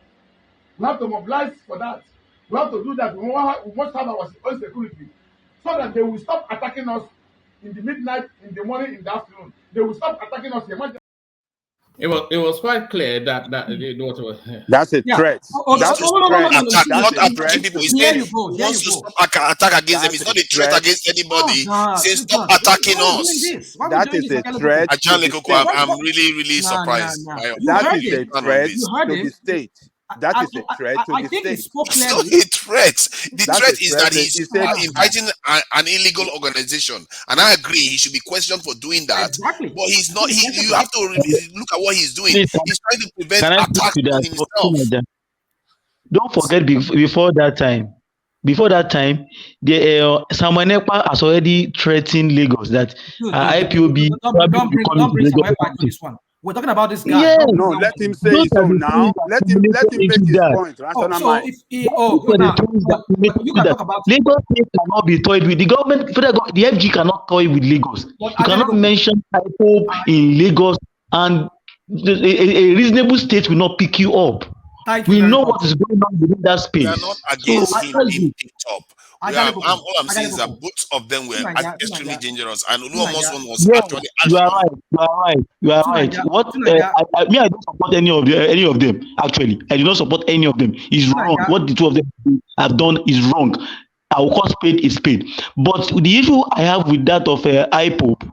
We have to mobilize for that. We have to do that. We must have our own security, so that they will stop attacking us in the midnight, in the morning, in the afternoon. They will stop attacking us. It was quite clear that that's a threat. That's a threat. Not attacking people. He said he wants to stop attack against them. It's not a threat against anybody. He says stop attacking us. That is a threat. I'm really surprised. That is a threat to the state. That is a threat to the state. It's not a threat. The threat is that he's inviting an illegal organization, and I agree he should be questioned for doing that. Exactly. But he's not. You have to look at what he's doing. He's trying to prevent attacks on himself. Don't forget, before that time, the Samuel Ekpa has already threatened Lagos that IPOB don't bring Samuel Ekpa into this one. We're talking about this guy. Yeah. No, let him say his own now. Let him make his point. You can talk about Lagos State cannot be toyed with. The government, the FG cannot toy with Lagos. You cannot mention IPOB in Lagos, and a reasonable state will not pick you up. We know what is going on within that space. We are not against him being picked up. All I'm saying is that both of them were extremely dangerous, and Oluomo's one was actually. You are right. What I don't support any of them. Actually, I do not support any of them. It's wrong. What the two of them have done is wrong. I will call spade is spade. But the issue I have with that of IPOB,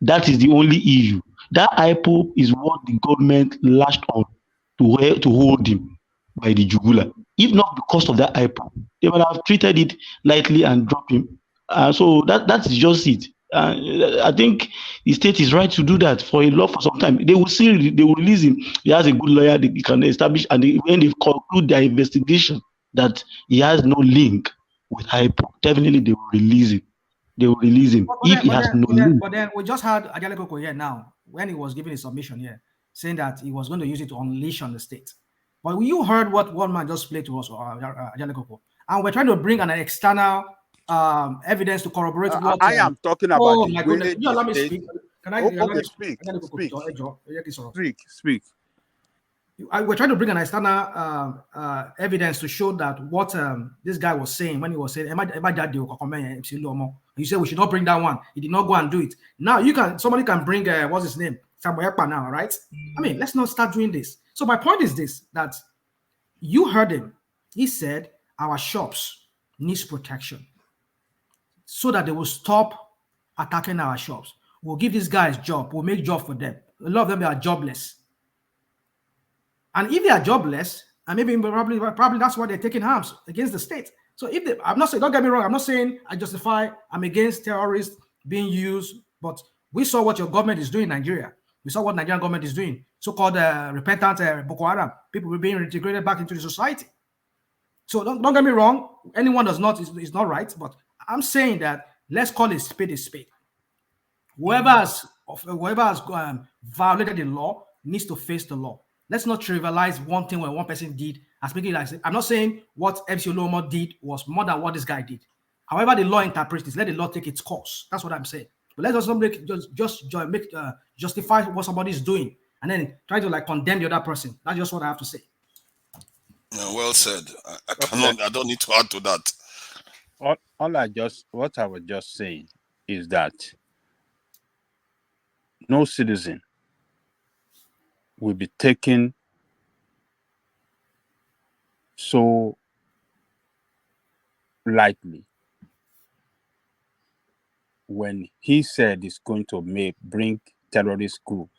that is the only issue. That IPOB is what the government lashed on to hold him by the jugular. If not because of that IPOB, they would have treated it lightly and dropped him. So that's just it. I think the state is right to do that for some time. They will release him. He has a good lawyer. They can establish, and when they conclude their investigation that he has no link with IPOB, definitely they will release him. He has no link. But then we just had Ajalekoko here now when he was giving his submission here, saying that he was going to use it to unleash on the state. But you heard what one man just played to us, and we're trying to bring an external evidence to corroborate what I am talking about. My goodness. Can you allow me to speak? Can I speak? We're trying to bring an external evidence to show that what this guy was saying when he was saying, you said we should not bring that one. He did not go and do it. Now somebody can bring what's his name? Samuel Ekpa now, right? I mean, let's not start doing this. So my point is this, that you heard him. He said our shops needs protection so that they will stop attacking our shops. We'll give these guys job. We'll make job for them. A lot of them, they are jobless. And if they are jobless, and maybe probably that's why they're taking arms against the state. So I'm not saying, don't get me wrong, I'm not saying I'm against terrorists being used, but we saw what your government is doing in Nigeria. We saw what Nigerian government is doing. So-called repentant Boko Haram. People were being integrated back into the society. So don't get me wrong. Anyone does not is not right. But I'm saying that let's call it spade a spade. Whoever has violated the law needs to face the law. Let's not trivialize one thing when one person did as making it like, I'm not saying what MC Oluomo did was more than what this guy did. However, the law interprets this, let the law take its course. That's what I'm saying. But let's also justify what somebody is doing and then try to like condemn the other person. That's just what I have to say. Well said. I Okay. cannot. I don't need to add to that. What I was just saying is that no citizen will be taken so lightly when he said he's going to bring terrorist group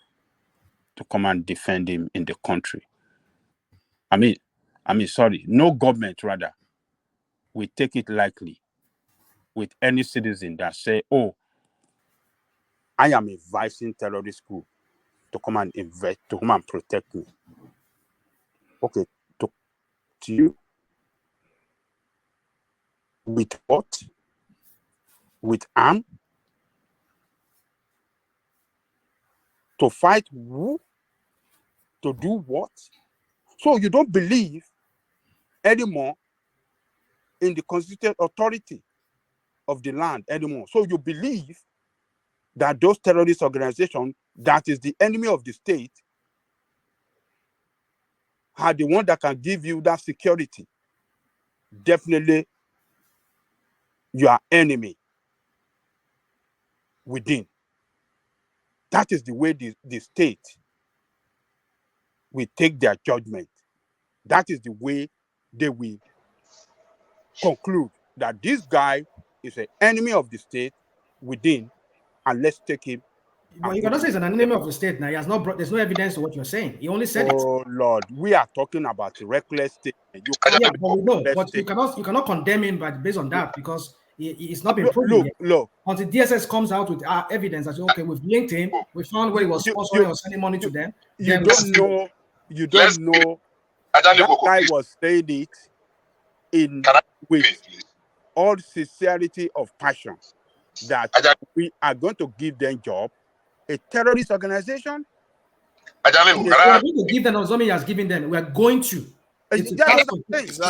to come and defend him in the country. Sorry, no government rather will take it lightly with any citizen that say, "Oh, I am advising terrorist group to come and to come and protect me." Okay, to you, with what? With arm? To fight who? To do what? So you don't believe anymore in the constituted authority of the land anymore. So you believe that those terrorist organizations that is the enemy of the state are the one that can give you that security. Definitely your enemy within. That is the way the state will take their judgment. That is the way they will conclude that this guy is an enemy of the state within, and let's take him. But you cannot say he's an enemy of the state now. He has not brought, there's no evidence to what you're saying. He only said it. Oh Lord, we are talking about reckless statement. You Yeah, can't but we know. But you cannot condemn him based on that because it's not been proven yet. Look. Until DSS comes out with evidence that say, okay, we've linked him, we found where he was sponsoring or sending money to them. You don't know that guy was saying it with all sincerity of passion that we are going to give them job. A terrorist organization? We are going to give them, doesn't mean he has given them. We are going to. Exactly.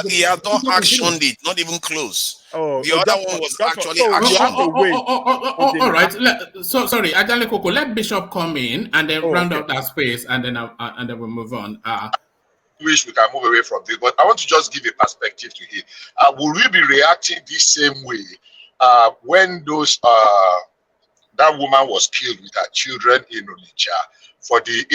He had not actioned it, not even close. The other one was actually actioned. All right. Sorry, Ajale Koko, let Bishop come in and then round out that space, and then we'll move on. Wish we can move away from this, but I want to just give a perspective to it. Will we be reacting this same way when that woman was killed with her children in Onitsha for the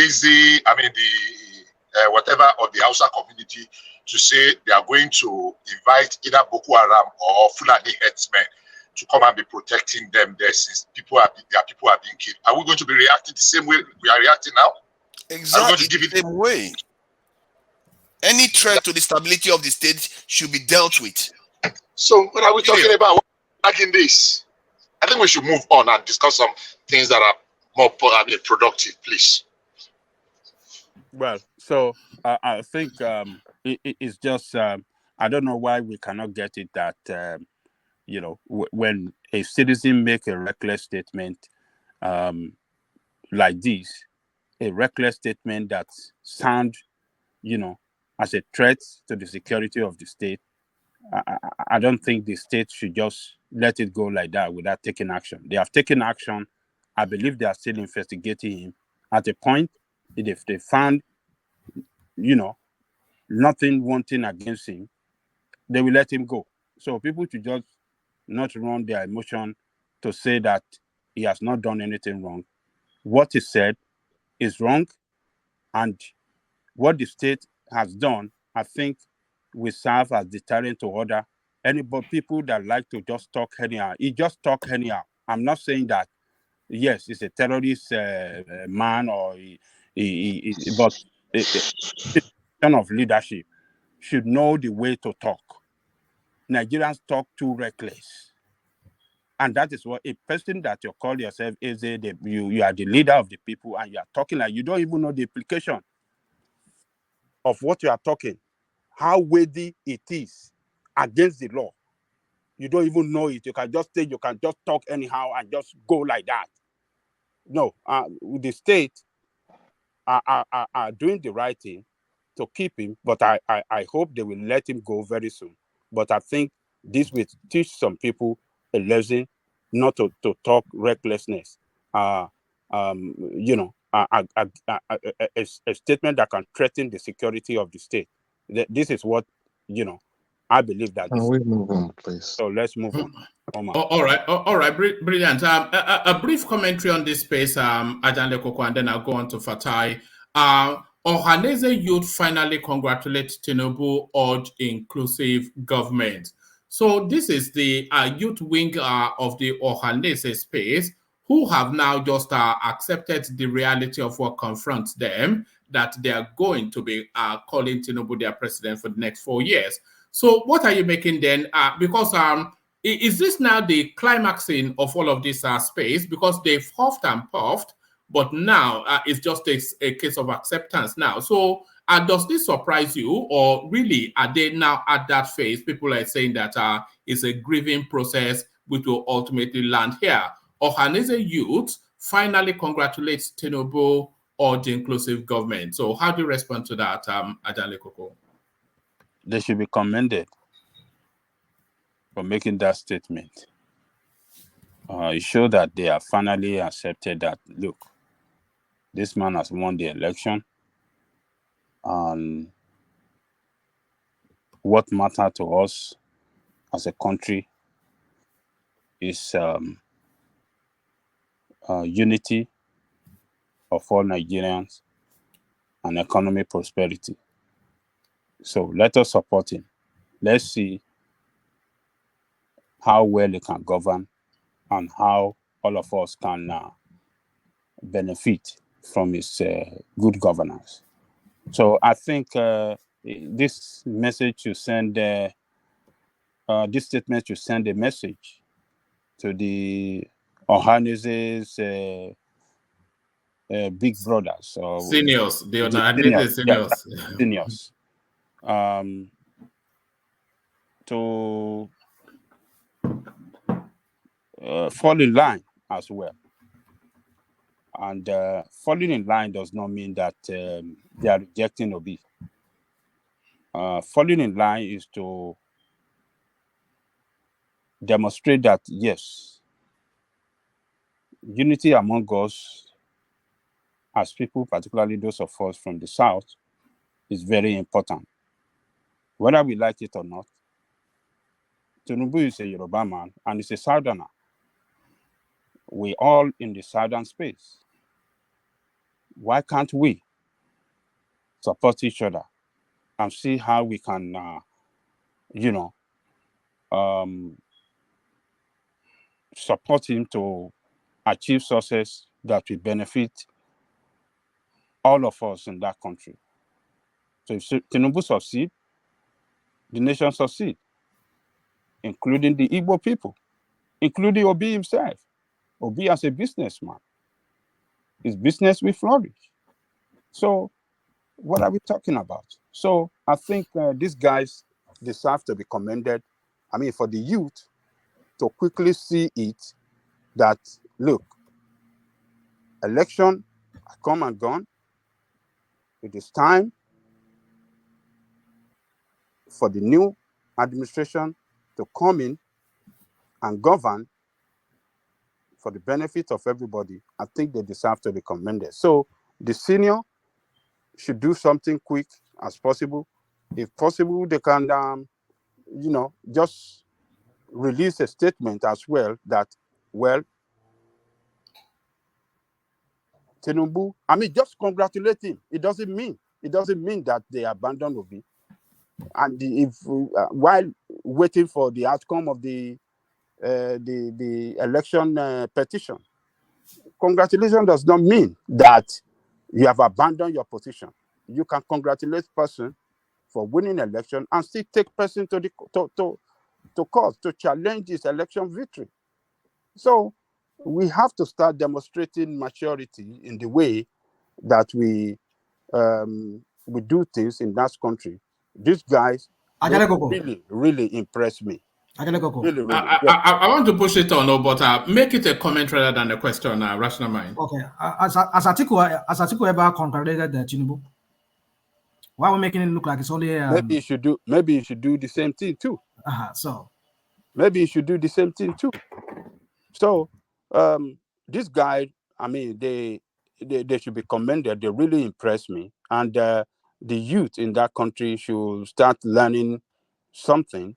whatever of the Hausa community to say they are going to invite either Boko Haram or Fulani headsmen to come and be protecting them there since their people are being killed? Are we going to be reacting the same way we are reacting now? Exactly the same way. Any threat to the stability of the state should be dealt with. So what are we talking about? Back in this, I think we should move on and discuss some things that are more productive, please. Well, so I think it's just I don't know why we cannot get it that when a citizen make a reckless statement like this, a reckless statement that sound as a threat to the security of the state, I don't think the state should just let it go like that without taking action. They have taken action. I believe they are still investigating him. At a point, if they found, nothing wanting against him, they will let him go. So people should just not run their emotion to say that he has not done anything wrong. What he said is wrong, and what the state has done, I think, will serve as deterrent to other people that like to just talk anyhow. He just talk anyhow. I'm not saying that yes, he's a terrorist man or but a person of leadership should know the way to talk. Nigerians talk too reckless. And that is what a person that you call yourself is you are the leader of the people and you are talking like you don't even know the implication of what you are talking, how weighty it is against the law. You don't even know it. You can just say, you can just talk anyhow and just go like that. No, the state are doing the right thing to keep him, but I hope they will let him go very soon. But I think this will teach some people a lesson not to talk recklessness. You know, a statement that can threaten the security of the state. This is what, you know, I believe that. Can we move on, please? So let's move on. All right, brilliant. A brief commentary on this space, Ajan Lekoko, and then I'll go on to Fatai. Ohanese youth finally congratulate Tinubu, urge inclusive government. So this is the youth wing of the Ohanese space, who have now just accepted the reality of what confronts them, that they are going to be calling Tinubu their president for the next 4 years. So what are you making then? Because is this now the climaxing of all of this space? Because they've huffed and puffed, but now it's just a case of acceptance now. So does this surprise you, or really are they now at that phase? People are saying that it's a grieving process which will ultimately land here. Ohanese youth finally congratulates Tinubu or the inclusive government. So how do you respond to that, Ajan Lekoko? They should be commended for making that statement. It shows that they have finally accepted that, look, this man has won the election, and what matters to us as a country is unity of all Nigerians and economic prosperity. So let us support him. Let's see how well he can govern and how all of us can benefit from his good governance. So I think this message you send, this statement you send a message to the Ohanese's big brothers or seniors, the seniors, seniors. Yeah, seniors, to fall in line as well. And falling in line does not mean that they are rejecting Obi. Falling in line is to demonstrate that, yes, unity among us as people, particularly those of us from the South, is very important. Whether we like it or not, Tinubu is a Yoruba man and is a Southerner. We all in the Southern space. Why can't we support each other and see how we can, support him to achieve success that will benefit all of us in that country? So if Tinubu succeed, the nation succeed, including the Igbo people, including Obi himself. Obi as a businessman, his business will flourish. So what are we talking about? So I think these guys deserve to be commended. I mean, for the youth to quickly see it, that, look, election come and gone. It is time for the new administration to come in and govern for the benefit of everybody. I think they deserve to be commended. So the senior should do something quick as possible. If possible, they can, just release a statement as well that, well, Tinubu, I mean, just congratulate him. It doesn't mean that they abandon Obi. And if while waiting for the outcome of the election petition, congratulations does not mean that you have abandoned your position. You can congratulate person for winning election and still take person to court to challenge this election victory. So we have to start demonstrating maturity in the way that we do things in that country. These guys really, really impress me. Really, really. I want to push it on, but make it a comment rather than a question. Rational mind. Okay. As Atiku ever congratulated Tinubu? Why are we making it look like it's only? Maybe you should do the same thing too. So maybe you should do the same thing too. So this guy, I mean, they should be commended. They really impressed me, and the youth in that country should start learning something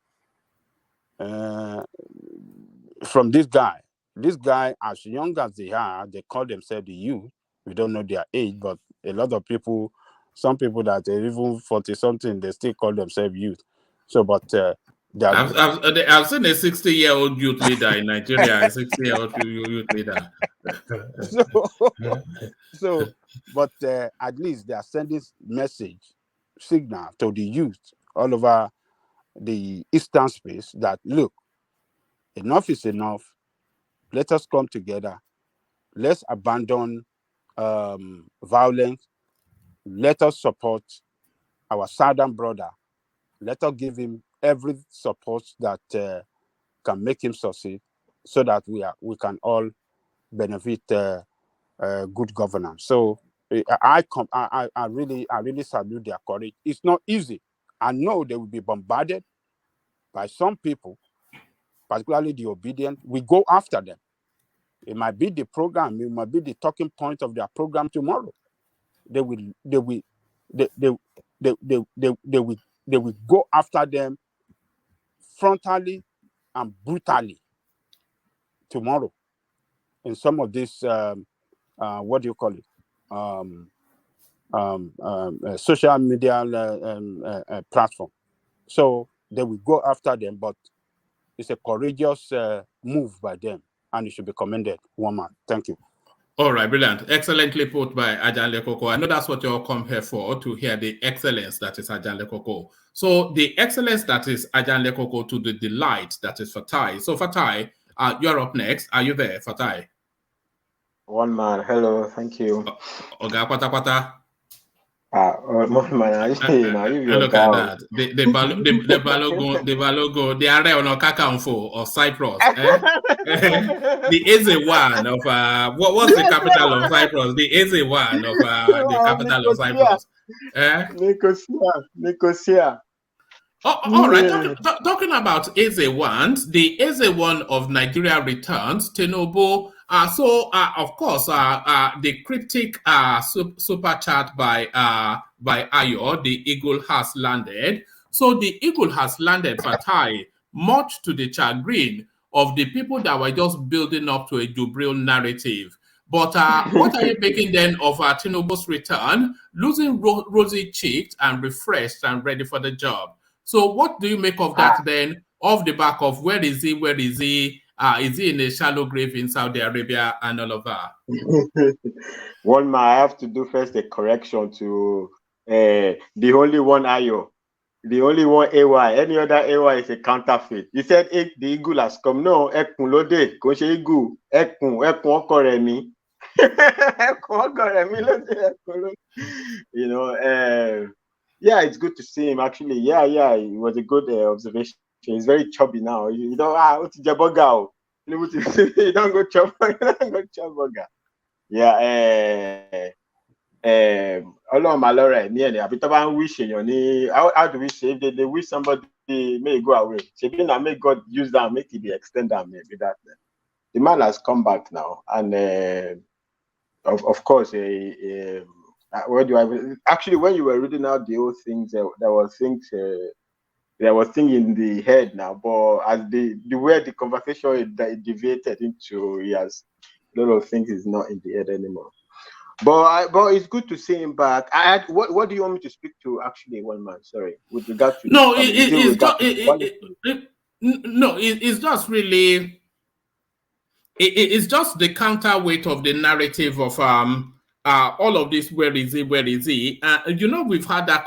from this guy. This guy, as young as they are, they call themselves the youth. We don't know their age, but a lot of people, some people that are even 40-something, they still call themselves youth. So, but I've seen a 60-year-old youth leader in Nigeria, a 60-year-old youth leader. but at least they are sending signal to the youth all over the eastern space that, look, enough is enough. Let us come together. Let's abandon violence. Let us support our southern brother. Let us give him every support that can make him succeed, so that we can all benefit good governance. So I really salute their courage. It's not easy. I know they will be bombarded by some people, particularly the obedient. We go after them. It might be the program. It might be the talking point of their program tomorrow. They will go after them frontally and brutally tomorrow in some of this what do you call it, social media platform. So they will go after them, but it's a courageous move by them, and it should be commended. One man. Thank you. All right, brilliant. Excellently put by Ajanle Koko. I know that's what you all come here for, to hear the excellence that is Ajanle Koko. So the excellence that is Ajanle Koko to the delight that is Fatai. So Fatai, you're up next. Are you there, Fatai? One man. Hello. Thank you. Oga Pata Pata. One man. Look at that. The Balogo, the Are on Kakamfo of Cyprus. The Eze one of what's the capital of Cyprus? The Eze one of the capital of Cyprus. Nicosia. All right. Talking about Eze ones, the Eze one of Nigeria returns. Tinubu. Of course, the cryptic super chat by Ayo, the eagle has landed. So the eagle has landed, Fatai, much to the chagrin of the people that were just building up to a Jubril narrative. But what are you making then of Tinubu's return, losing rosy-cheeked and refreshed and ready for the job? So what do you make of that then, off the back of where is he? Is he in a shallow grave in Saudi Arabia and all of that? One man, I have to do first a correction to the only one Ayo. The only one AY. Any other AY is a counterfeit. You said the eagle has come. No, Ekun Lode. Kò ṣe eagle. Ekun ọkọ rẹ̀ mi. Ekun ọkọ rẹ̀ mi lóde. You know, yeah, it's good to see him actually. Yeah, it was a good observation. He's very chubby now. You know, what's Jaboga? You don't go chub burger. Yeah, Ọlọ́run máa lọ́rọ̀ ẹ̀ ní ẹ̀nì àbí tó bá ń wish èèyàn ní how do we say if they wish somebody may go away ṣebí na may God use that make it be extend am maybe that the man has come back now and of course what do I actually when you were reading out the whole things there was things in the head now, but as the way the conversation deviated into, yes, a lot of things is not in the head anymore. But it's good to see him back. What do you want me to speak to? Actually, one man. Sorry, with regard to it's just really it's just the counterweight of the narrative of all of this. Where is he? You know, we've had that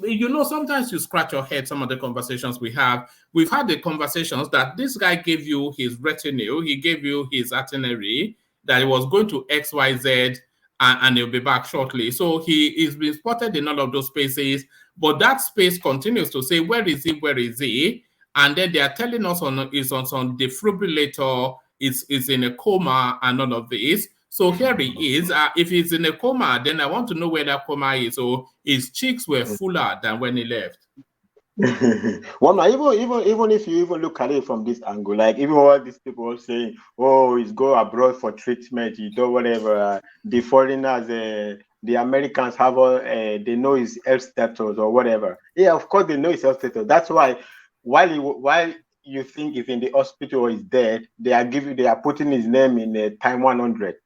you know, sometimes you scratch your head. Some of the conversations we've had the conversations that this guy gave you his retinue, he gave you his itinerary that he was going to XYZ. And he'll be back shortly. So he is being spotted in all of those spaces, but that space continues to say, where is he? and then they are telling us is on some defibrillator, is in a coma, and none of this. So here he is. If he's in a coma, then I want to know where that coma is. So his cheeks were fuller than when he left. One, even if you even look at it from this angle, like even what these people are saying, oh, he's go abroad for treatment, you do whatever. The foreigners, the Americans have all, they know his health status or whatever. Yeah, of course they know his health status. That's why while you think he's in the hospital or he's dead, they are putting his name in time 100,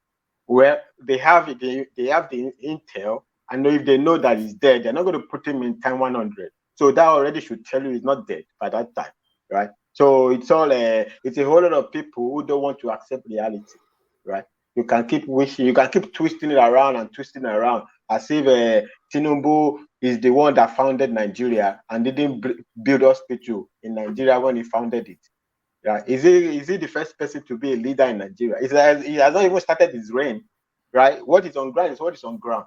where they have the intel, and if they know that he's dead, they're not going to put him in time 100. So that already should tell you he's not dead by that time, right? So it's all it's a whole lot of people who don't want to accept reality, right? You can keep wishing, you can keep twisting it around and twisting it around as if Tinubu is the one that founded Nigeria and didn't build hospital in Nigeria when he founded it. Right? Is he the first person to be a leader in Nigeria? He has not even started his reign, right? What is on ground is what is on ground.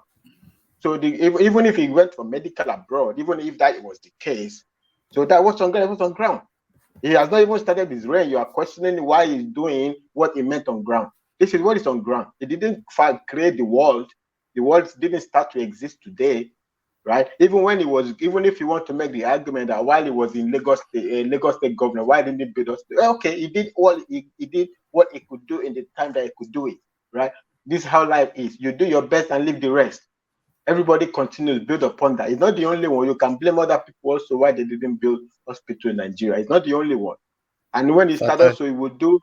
So even if he went for medical abroad, even if that was the case, so that was on ground, it was on ground. He has not even started his reign. You are questioning why he's doing what he meant on ground. This is what is on ground. He didn't create the world. The world didn't start to exist today, right? Even if you want to make the argument that while he was in Lagos State governor, why didn't he build us? Okay, he did what he could do in the time that he could do it, right? This is how life is. You do your best and leave the rest. Everybody continues to build upon that. It's not the only one. You can blame other people also why they didn't build hospital in Nigeria. It's not the only one. And when he started, also he would do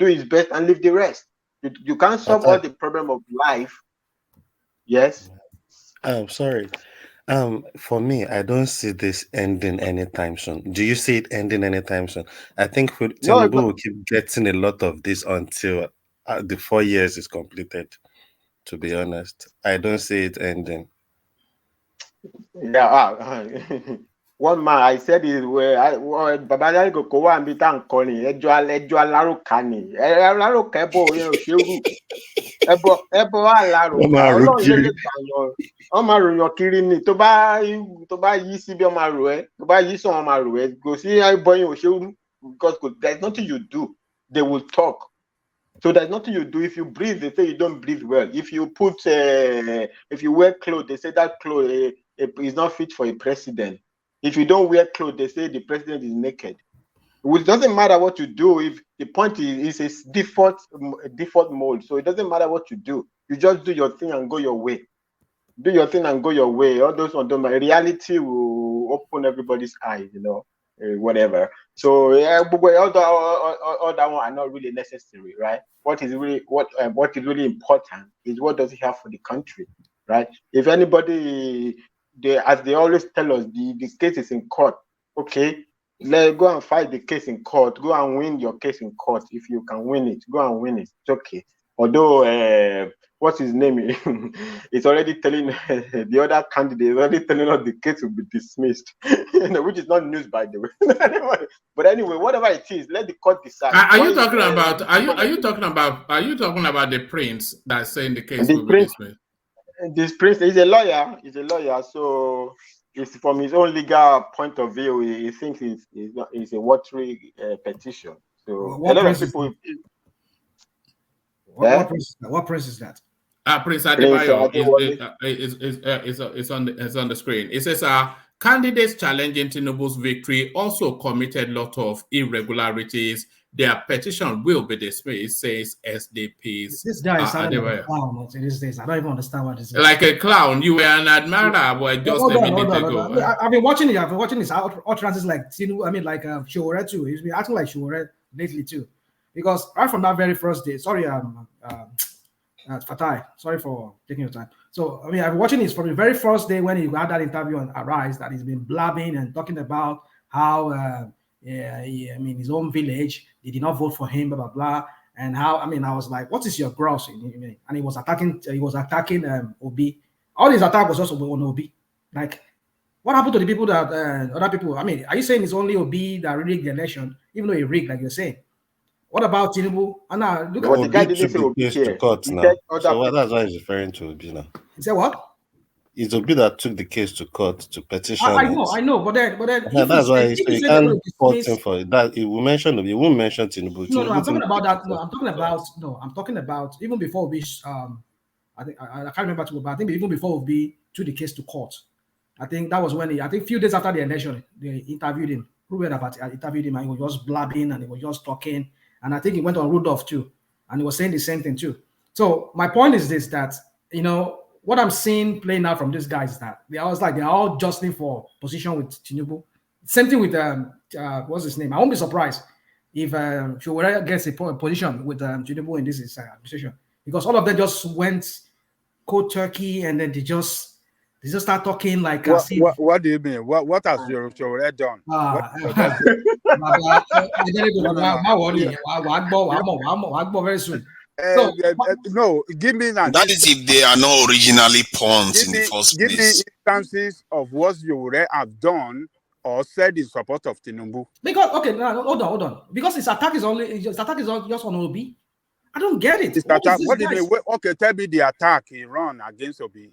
his best and leave the rest. You can't solve all the problem of life. Yes. I'm sorry. For me, I don't see this ending anytime soon. Do you see it ending anytime soon? I think Tinubu will keep getting a lot of this until the 4 years is completed. To be honest, I don't see it ending. Yeah. One man, I said is where Babalayi go wa nbi ta nkan ni ẹjọ́ alárùkà ni alárùkà ẹbọ yẹn ò ṣe rú ẹbọ alárùkà Ọlọ́run lè gbàyàn ọmọ àròyàn kiri ni tó bá yí síbi ọmọ àrò ẹ tó bá yí sàn ọmọ àrò ẹ kò sí ẹbọ yẹn ò ṣe rú because there's nothing you do, they will talk. So there's nothing you do. If you breathe, they say you don't breathe well. If you if you wear clothes, they say that clothes is not fit for a president. If you don't wear clothes, they say the president is naked. It doesn't matter what you do. If the point is a default mode, so it doesn't matter what you do. You just do your thing and go your way. Do your thing and go your way. All those on reality will open everybody's eyes, whatever. So all that one are not really necessary, right? What is really important is what does it have for the country, right? If anybody, as they always tell us, the case is in court. Okay, go and fight the case in court. Go and win your case in court. If you can win it, go and win it. It's okay. Although what's his name? It's already telling the other candidate, already telling us the case will be dismissed, which is not news, by the way. But anyway, whatever it is, let the court decide. Are you talking about the prince that's saying the case will be dismissed? This prince is a lawyer. He's a lawyer, so it's from his own legal point of view. He thinks it's a watery petition. So a lot of people. What prince is that? Prince Adebayo is on the screen. It says candidates challenging Tinubu's victory also committed a lot of irregularities. Their petition will be dismissed, says SDP's. This guy is sounding like a clown these days. I don't even understand what this is. Like a clown. You were an admirer just a minute ago. I've been watching it. I've been watching his utterances like Tinubu. Like Showore too. He's been acting like Showore lately too. Because right from that very first day, sorry, Fatai, sorry for taking your time. So, I've been watching this from the very first day when he had that interview on Arise that he's been blabbing and talking about how, his own village, they did not vote for him, blah, blah, blah. And how, I was like, what is your gross? And he was attacking Obi. All his attack was also on Obi. Like, what happened to the people that, other people, are you saying it's only Obi that rigged the election, even though he rigged, like you're saying? What about Tinubu? And now look at the guy didn't say Obi to court now. So that's why he's referring to Obi now. He said what? It's Obi that took the case to court to petition I know, but then That's why if so you you say they're going can't to fault him dismiss, for that. It will mention Obi. It won't mention Tinubu. no, Tinubu I'm talking didn't about take that. No, himself I'm to talking court. about no, I'm talking about even before Obi. I think I can't remember too, but I think even before Obi took the case to court, I think that was when I think a few days after the election, they interviewed him. Ruben about interviewed him, and he was just blabbing and he was just talking, and I think he went on Rudolph too, and he was saying the same thing too. So my point is this: that what I'm seeing playing out from these guys is that they're all jostling for position with Tinubu. Same thing with what's his name? I won't be surprised if Showore gets a position with Tinubu in this administration, because all of them just went cold turkey and then they just start talking like as if What do you mean? What has your done? What has bàbá no, no, no. má worry wàá gbọ́ very soon. So No, give me an That is if they are not originally pawns give in the me first give me place. instances of what you have done or said in support of Tinubu. Because no, hold on. Because his attack is just on Obi. I don't get it. What is this What do you guy? mean? Okay, tell me the attack he run against Obi.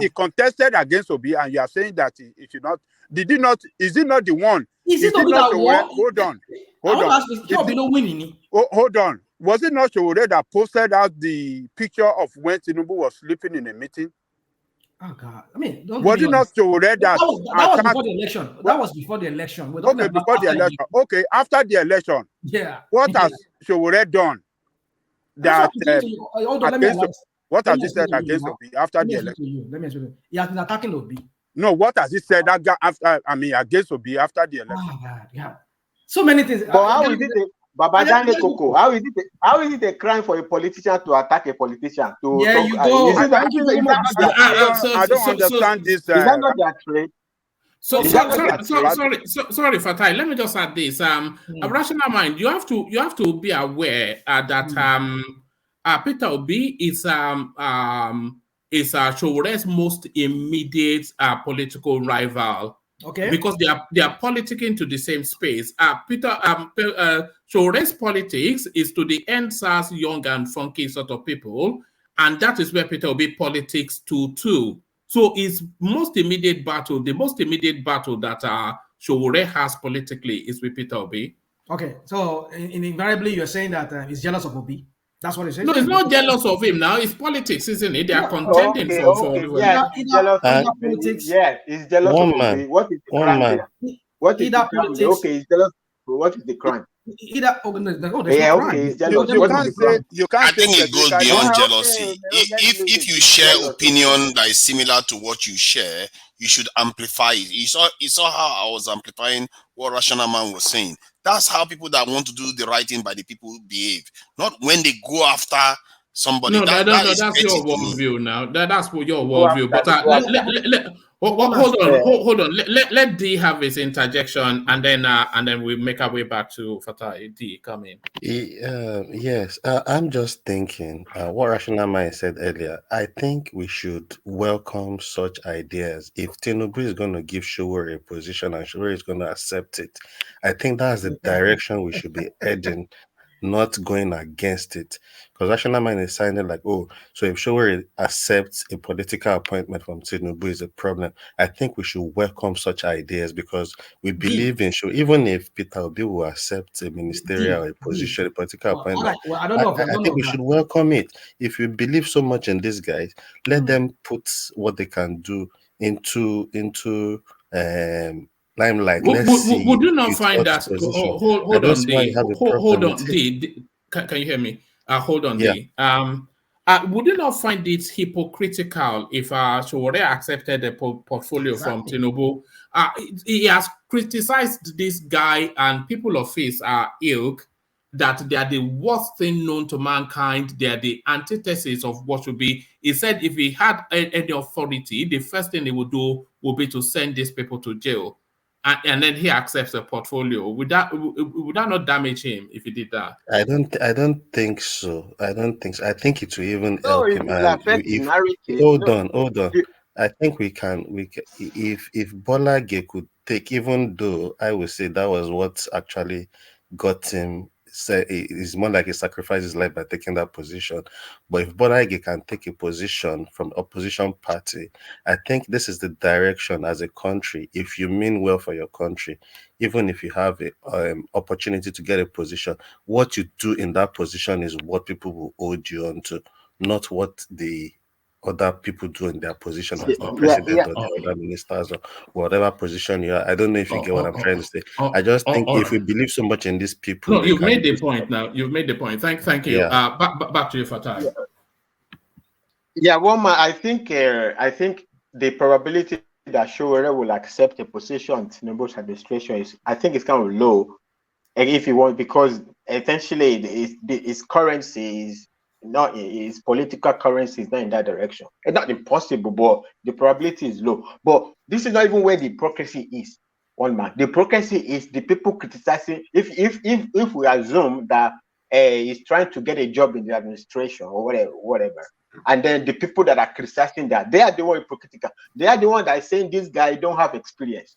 He contested against Obi, and you are saying that he should not. Did he not? Is he not the one? Is it Obi not that won? Hold on. I want to ask you, Obi no winning. Hold on. Was it not Showore that posted out the picture of when Tinubu was sleeping in a meeting? Oh God! I mean, don't was it not Showore that was before the election. That was before the election. We're talking okay, about before the election. Okay, after the election. Yeah. What has Showore done? That hold on, let me what has he said against Obi after the election? Let me explain to you. He has been attacking Obi. No, what has he said against Obi after the election? Yeah. So many things. But how is it Babajane Koko? How is it a crime for a politician to attack a politician? Yeah, you go. I don't understand this. Is that not their trade? Sorry, Fatai. Let me just add this. A rational mind. You have to be aware that Peter Obi is Showore's most immediate political rival. Okay. Because they are politicking to the same space. Showore's politics is to the NSAS young and funky sort of people, and that is where Peter Obi politics to too. So the most immediate battle that Showore has politically is with Peter Obi. Okay, so invariably you're saying that he's jealous of Obi. That's what he says. No, he's not jealous of him now. It's politics, isn't it? They are contending for yeah, he's jealous of politics. Yeah, he's jealous of Obi. What is the crime there? What is the crime? Okay, he's jealous. What is the crime? He's jealous. You can't I think it goes beyond jealousy. If you share opinion that is similar to what you share, you should amplify it. You saw how I was amplifying what Rational Man was saying. That's how people that want to do the right thing by the people behave. Not when they go after somebody. No, that's your worldview now. That's your worldview. But hold on. Let D have his interjection, and then we make our way back to Fatai. D, come in. Yes, I'm just thinking what Rational Mind said earlier. I think we should welcome such ideas. If Tinubu is going to give Showore a position and Showore is going to accept it, I think that's the direction we should be heading, not going against it. Because Rational Mind is sounding like, oh, so if Showore accepts a political appointment from Tinubu is a problem. I think we should welcome such ideas because we believe in Showore. Even if Peter Obi will accept a ministerial a position, a political appointment, I think we should welcome it. If you believe so much in these guys, let them put what they can do into limelight. Let's see. Would you not find that? Hold on, D. Can you hear me? Hold on, yeah. D. Would you not find it hypocritical if Showore accepted the portfolio from Tinubu? He has criticized this guy and people of his ilk that they are the worst thing known to mankind. They are the antithesis of what should be. He said if he had any authority, the first thing he would do would be to send these people to jail. And then he accepts the portfolio. Would that not damage him if he did that? I don't think so. I think it will even help him. Hold on. I think we can if Bola Ge could take, even though I would say that was what actually got him say it's more like he sacrificed his life by taking that position. But if Bola can take a position from opposition party, I think this is the direction as a country. If you mean well for your country, even if you have a opportunity to get a position, what you do in that position is what people will hold you on to, not what the other people do in their position as the Yeah, president yeah. or the other ministers or whatever position you are. I don't know if you get what I'm trying to say. I just think all if right. we believe so much in these people, No, they you've can made the do point stuff. now. You've made the point. Thank you. Yeah. Back to you, Fatai. Yeah, I think the probability that Showore will accept a position in Tinubu's administration is, I think, it's kind of low. And if you want, because essentially its currency is not, its political currency is not in that direction. It's not impossible, but the probability is low. But this is not even where the hypocrisy is. One man, the hypocrisy is the people criticizing. If we assume that he's trying to get a job in the administration or whatever, and then the people that are criticizing that, they are the one hypocritical. They are the one that is saying this guy don't have experience.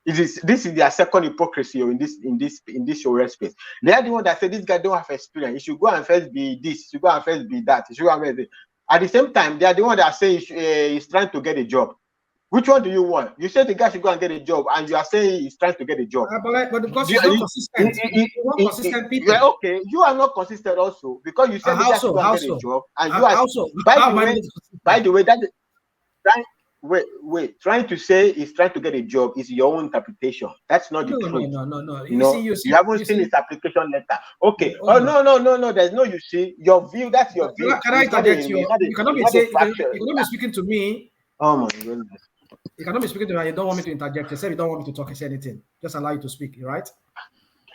This is their second hypocrisy in this show space. They are the one that say this guy don't have experience. He should go and first be this. He should go and first be that. He should go and first be. At the same time, they are the one that say he's trying to get a job. Which one do you want? You say the guy should go and get a job, and you are saying he's trying to get a job. But because he's not consistent. He's not consistent people. Yeah, okay, you are not consistent also because you said the guy should go and get a job, and you are also. By the way, that trying to say he's trying to get a job is your own interpretation. That's not the truth. No. You haven't seen his application letter. Okay. Oh no. There's no. You see, your view. That's your view. Can I interject you? You cannot be speaking to me. Oh my goodness. You cannot be speaking to me. You don't want me to interject. You said you don't want me to talk and say anything. Just allow you to speak. Right?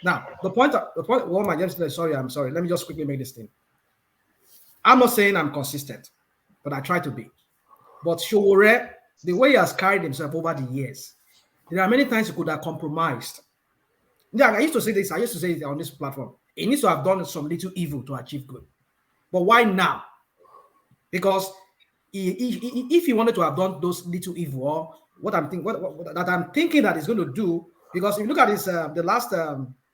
Now, the point. I'm sorry. Let me just quickly make this thing. I'm not saying I'm consistent, but I try to be. But Showore, the way he has carried himself over the years, there are many times he could have compromised. Yeah, I used to say this on this platform. He needs to have done some little evil to achieve good. But why now? Because if he wanted to have done those little evil, or what I'm thinking that he's going to do, because if you look at this, the last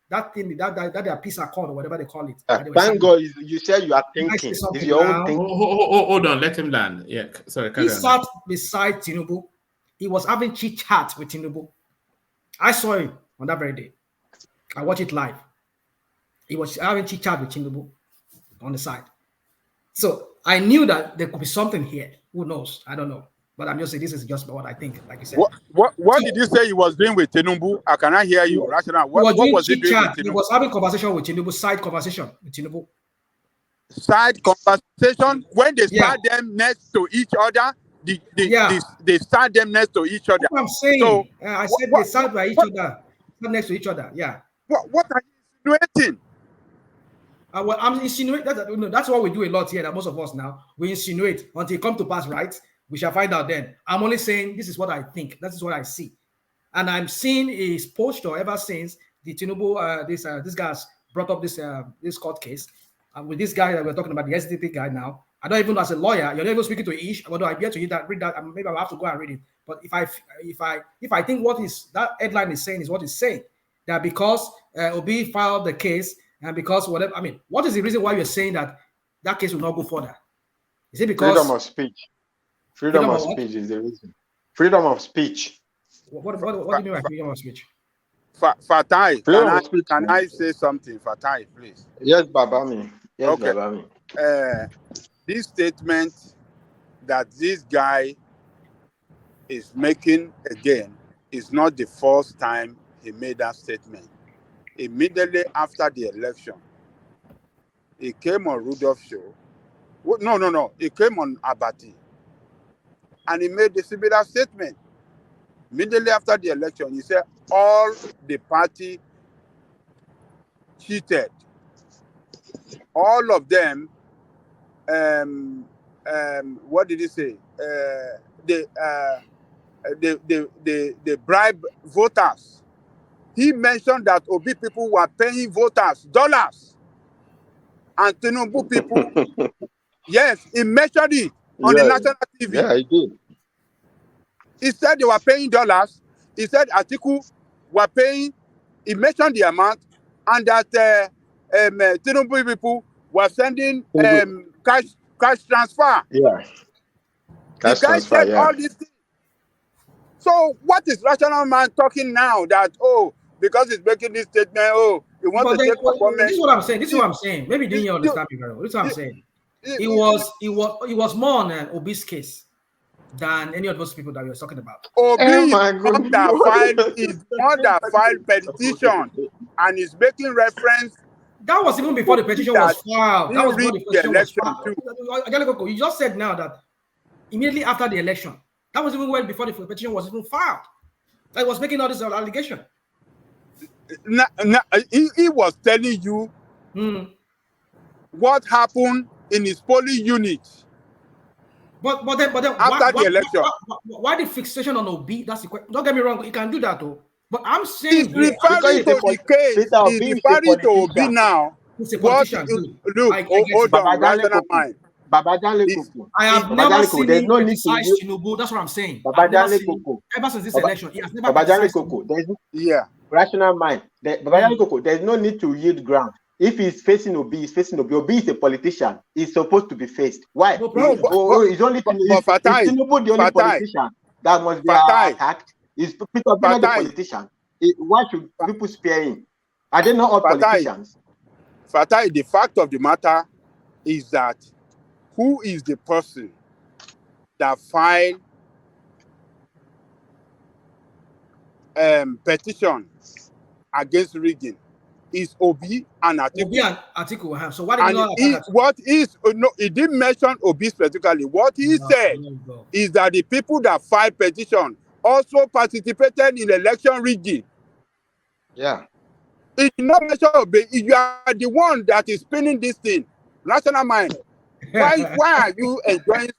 that thing, that their peace accord or whatever they call it. Thank God you said you are thinking. It's your own thinking. Hold on, let him land. Yeah, sorry. He sat beside Tinubu. He was having chit chat with Tinubu. I saw him on that very day. I watched it live. He was having chit chat with Tinubu on the side. So I knew that there could be something here. Who knows? I don't know. But I'm just saying this is just what I think, like you said. What did you say he was doing with Tinubu? I cannot hear you. Rational. What was he doing with Tinubu? He was having conversation with Tinubu, side conversation with Tinubu. Side conversation when they start them next to each other. They start them next to each other. That's what I'm saying. So, I said they sat by each other, not next to each other. Yeah. What are you insinuating? Well, I'm insinuating. That's what we do a lot here. That most of us now we insinuate until it come to pass, right? We shall find out then. I'm only saying this is what I think. This is what I see, and I'm seeing his posture ever since the Tinubu. This guy's brought up this court case with this guy that we're talking about, the SDP guy now. I don't even know as a lawyer, you're not even speaking to Ish, although I get to read that, maybe I'll have to go and read it. But if I think what is that headline is saying is what it's saying, that because Obi filed the case and because whatever, I mean, what is the reason why you're saying that case will not go further? Is it because freedom of speech? Freedom of speech is the reason. Freedom of speech. What do you mean by freedom of speech? Fatai, can I say something, Fatai, please? Yes, Babami. Yes, okay. Babami. This statement that this guy is making again is not the first time he made that statement. Immediately after the election, he came on Rudolph's show. No. He came on Abati. And he made the similar statement. Immediately after the election, he said all the party cheated. All of them, what did he say? They bribe voters. He mentioned that Obi people were paying voters dollars. And Tinubu people, yes, he mentioned it on the national TV. Yeah, he did. He said they were paying dollars. He said Atiku were paying, he mentioned the amount, and that Tinubu people were sending cash transfer. Yeah. The Cash guy transfer, said yeah. all these things. So what is rational man talking now that, because he's making this statement, he wants But to then, take this is appointment? what I'm saying. This is what I'm saying. Maybe you didn't understand me very well. This is what I'm saying. It was more on an obese case than any of those people that we were talking about. Obi Oh is my the one goodness. that filed petition and is making reference That was even before the Obi petition that was filed. That didn't was before rig the the petition was election filed. too. You just said now that immediately after the election, that was even well before the petition was even filed. I was making all this allegation. He was telling you what happened in his polling unit. But then after the election, why the fixation on Obi? That's the question. Don't get me wrong, you can do that though. But I'm he's saying here, referring to the case. He's referring to Obi now. He's a What? politician. Look, I get hold it. on, rational mind. I have never seen him criticize Tinubu. That's what I'm saying. I've never seen him, ever since this election. He has never criticized Tinubu. Rational mind. There's no need to yield ground. If he's facing Obi, he's facing Obi. Obi is a politician. He's supposed to be faced. Why? No, He's only is Tinubu the only politician that must be attacked? Is Peter Obi not the politician? Why should people spare him? Are they not all politicians? Fatai, the fact of the matter is that who is the person that filed petition against rigging? Is Obi and Atiku. Obi and Atiku. So why did he not he didn't mention Obi specifically. What he said is that the people that filed petition also participated in election rigging. Yeah. He did not mention Obi. You are the one that is spinning this thing. Rational mind. Why are you enjoying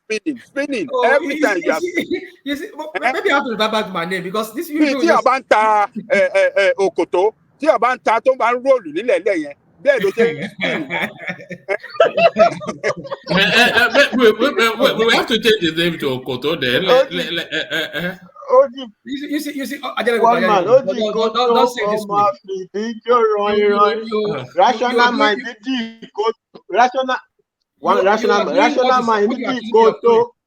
spinning every time you are spinning? You see, maybe I have to remember my name because this you tí a bá ń ta òkòtó tí a bá ń ta tó bá ń róòlù nílẹ̀ lẹ́yìn bẹ́ẹ̀ ló ṣe ń spin. We have to change the name to Okoto then. You see, one man, don't say rational mind, rational mind,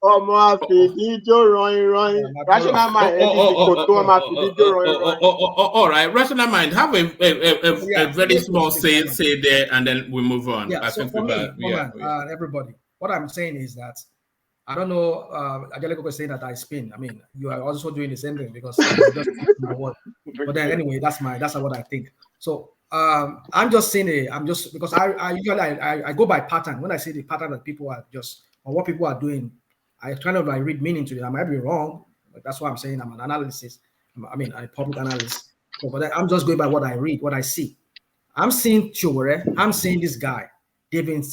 ọmọ àfìdíjọ rọrin rational mind all right, rational mind, have a very small say there and then we move on. I think for me, everybody, what I'm saying is that I don't know, Adeleko is saying that I spin. I mean, you are also doing the same thing because just my word. But then anyway, that's what I think. So I'm just saying because I usually go by pattern. When I see the pattern that people are just or what people are doing, I kind of like read meaning to it. I might be wrong, but that's why I'm saying I'm an analyst. I mean, I'm a public analyst. So, but I'm just going by what I read, what I see. I'm seeing Chiwere. I'm seeing this guy. They've been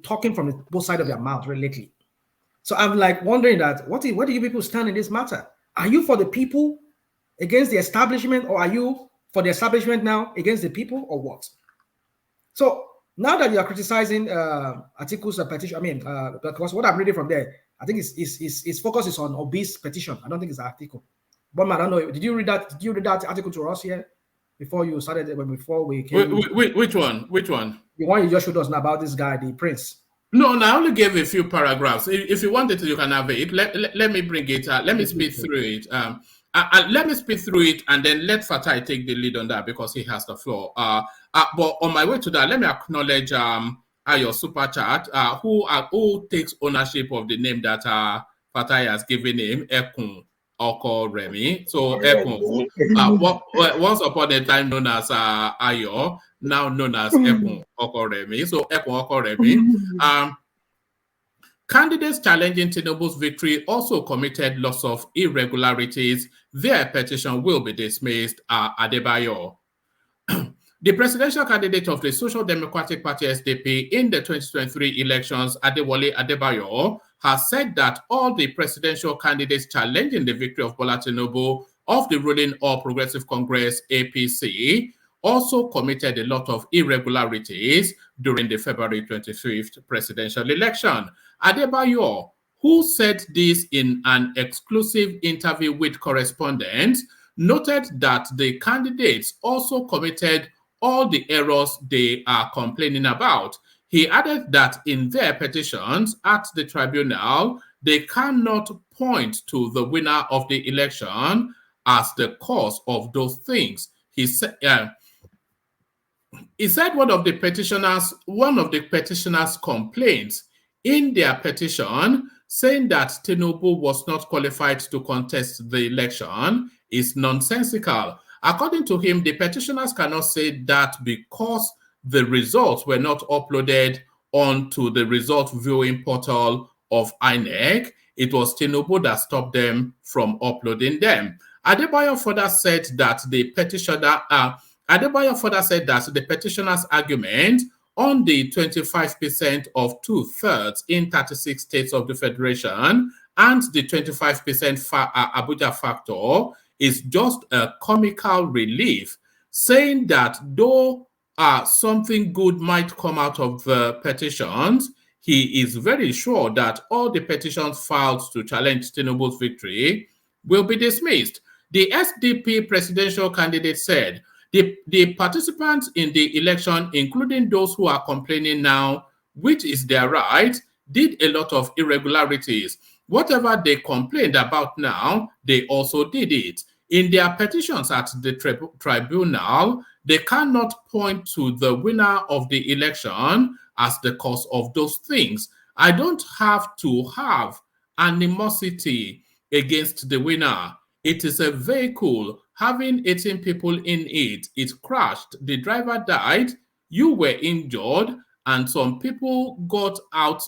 talking from both sides of their mouth lately. So I'm like wondering that where do you people stand in this matter? Are you for the people against the establishment, or are you for the establishment now against the people, or what? So now that you are criticizing Atiku's petition, I mean, because what I'm reading from there, I think his focus is on Obi's petition. I don't think it's Atiku. But I don't know. Did you read that article to us here before you started? Before we came. Which one? The one you just showed us now about this guy, the prince. No, I only gave a few paragraphs. If you wanted to, you can have it. Let me bring it. Let me speed through it. Let me speed through it, and then let Fatai take the lead on that because he has the floor. But on my way to that, let me acknowledge your super chat. Who takes ownership of the name that Fatai has given him, Ekun Oko Remi. So Ekun, once upon a time known as Ayo, now known as Ekun Oko Remi. So Ekun Oko Remi. Candidates challenging Tinubu's victory also committed lots of irregularities. Their petition will be dismissed. Adebayo. The presidential candidate of the Social Democratic Party SDP in the 2023 elections, Adewale Adebayo, has said that all the presidential candidates challenging the victory of Bola Tinubu of the ruling All Progressive Congress APC also committed a lot of irregularities during the February 25th presidential election. Adebayo, who said this in an exclusive interview with correspondents, noted that the candidates also committed all the errors they are complaining about. He added that in their petitions at the tribunal, they cannot point to the winner of the election as the cause of those things. He said one of the petitioners' complaints in their petition, saying that Tinubu was not qualified to contest the election, is nonsensical. According to him, the petitioners cannot say that because the results were not uploaded onto the result viewing portal of INEC, it was Tinubu that stopped them from uploading them. Adebayo further said that the petitioner's argument on the 25% of 2/3 in 36 states of the Federation and the 25% Abuja factor is just a comical relief, saying that though something good might come out of the petitions, he is very sure that all the petitions filed to challenge Tinubu's victory will be dismissed. The SDP presidential candidate said, the participants in the election, including those who are complaining now, which is their right, did a lot of irregularities. Whatever they complained about now, they also did it. In their petitions at the tribunal, they cannot point to the winner of the election as the cause of those things. I don't have to have animosity against the winner. It is a vehicle having 18 people in it. It crashed. The driver died. You were injured, and some people got out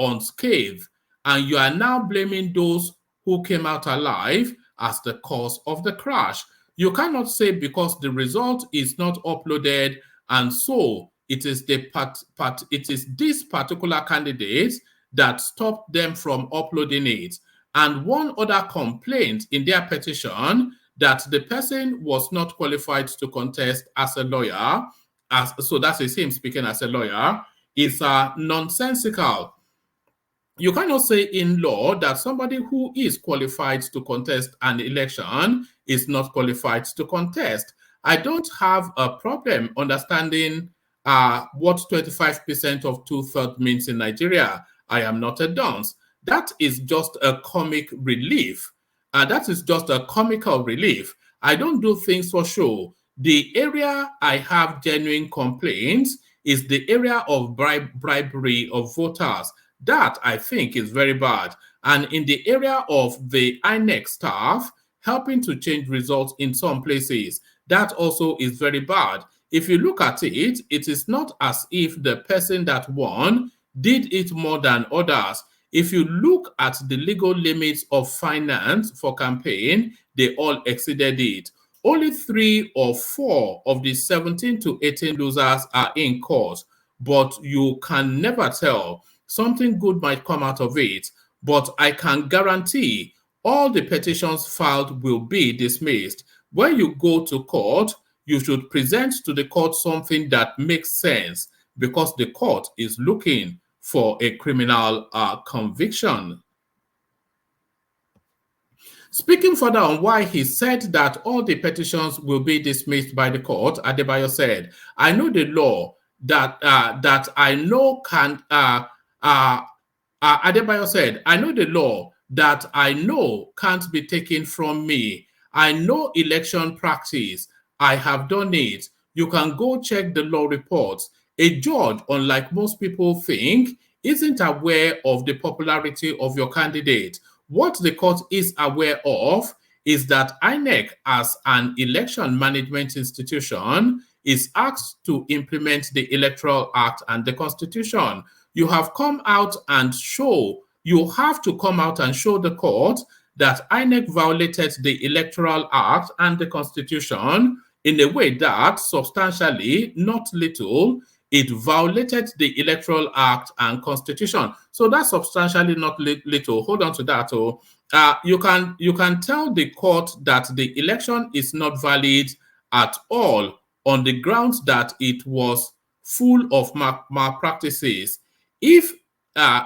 unscathed. And you are now blaming those who came out alive as the cause of the crash. You cannot say because the result is not uploaded, and so it is this particular candidate that stopped them from uploading it. And one other complaint in their petition that the person was not qualified to contest as a lawyer, so that is him speaking as a lawyer, is nonsensical. You cannot say in law that somebody who is qualified to contest an election is not qualified to contest. I don't have a problem understanding what 25% of 2/3 means in Nigeria. I am not a dunce. That is just a comic relief. That is just a comical relief. I don't do things for show. The area I have genuine complaints is the area of bribery of voters. That, I think, is very bad. And in the area of the INEC staff helping to change results in some places, that also is very bad. If you look at it, it is not as if the person that won did it more than others. If you look at the legal limits of finance for campaign, they all exceeded it. Only 3 or 4 of the 17 to 18 losers are in court, but you can never tell. Something good might come out of it, but I can guarantee all the petitions filed will be dismissed. When you go to court, you should present to the court something that makes sense because the court is looking for a criminal conviction. Speaking further on why he said that all the petitions will be dismissed by the court, Adebayo said, I know the law that I know can Adebayo said, I know the law that I know can't be taken from me. I know election practice. I have done it. You can go check the law reports. A judge, unlike most people think, isn't aware of the popularity of your candidate. What the court is aware of is that INEC, as an election management institution, is asked to implement the Electoral Act and the Constitution. You have to come out and show the court that INEC violated the Electoral Act and the Constitution in a way that substantially, not little, it violated the Electoral Act and Constitution. So that's substantially not little. Hold on to that. You can tell the court that the election is not valid at all on the grounds that it was full of malpractices. If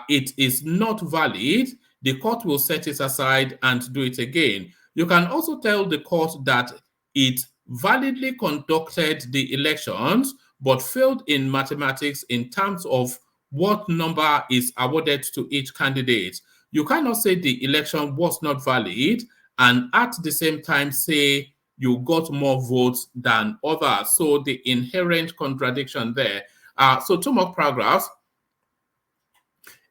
it is not valid, the court will set it aside and do it again. You can also tell the court that it validly conducted the elections but failed in mathematics in terms of what number is awarded to each candidate. You cannot say the election was not valid and at the same time say you got more votes than others. So the inherent contradiction there. So 2 more paragraphs.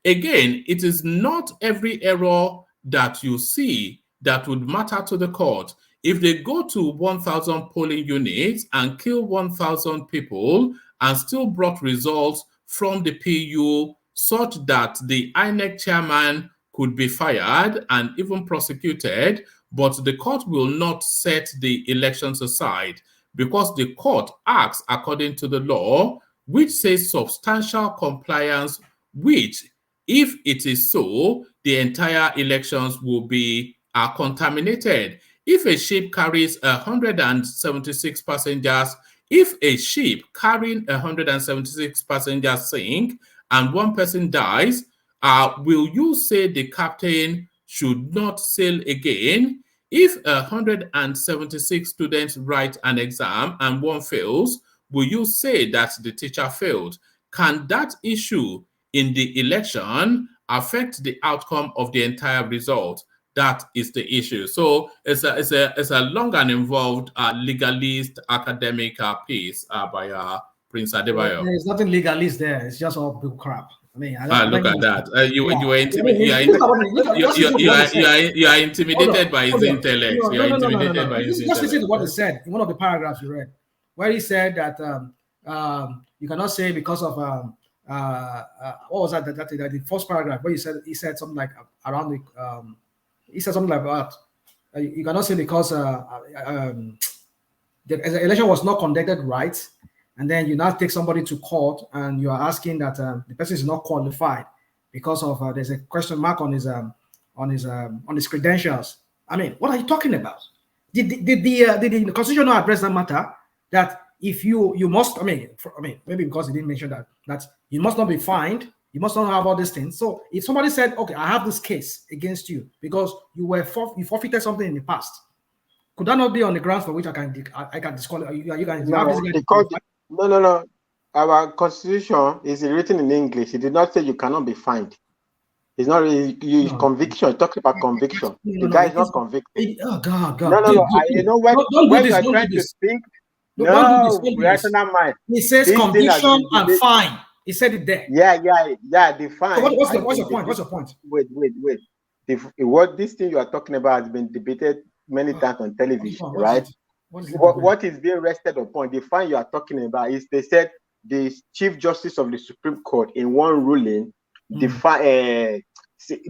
Again, it is not every error that you see that would matter to the court. If they go to 1,000 polling units and kill 1,000 people and still brought results from the PU such that the INEC chairman could be fired and even prosecuted, but the court will not set the elections aside because the court acts according to the law, which says substantial compliance, which if it is so, the entire elections will be contaminated. If a ship carries 176 passengers, if a ship carrying 176 passengers sink and one person dies, will you say the captain should not sail again? If 176 students write an exam and one fails, will you say that the teacher failed? Can that issue in the election affect the outcome of the entire result? That is the issue. So it's a long and involved legalist academic piece by Prince Adebayo. There's nothing legalist there. It's just all bull crap. I mean, Look at that. You are intimidated by his intellect. You are intimidated by his intellect. Just listen to what he said in one of the paragraphs you read, where he said that you cannot say because of what was that the first paragraph where he said something like around the he said something like that you cannot say because the election was not conducted right, and then you now take somebody to court and you are asking that the person is not qualified because of there's a question mark on his credentials. I mean, what are you talking about? Did the Constitution not address that matter? That if you must, I mean, maybe because he didn't mention that you must not be fined, you must not have all these things. So if somebody said, okay, I have this case against you because you forfeited something in the past, could that not be on the grounds for which I can disqualify you guys? No. Our Constitution is written in English. It did not say you cannot be fined. It's not conviction. Talking about conviction. The guy is not convicted. Oh God. No. You know when you are trying to think. No, rational mind. He says conviction and fine. He said it there. Yeah. The fine. So what's your point? What's your point? Wait. What this thing you are talking about has been debated many times on television, right? What is being rested upon? The fine you are talking about is they said the Chief Justice of the Supreme Court in one ruling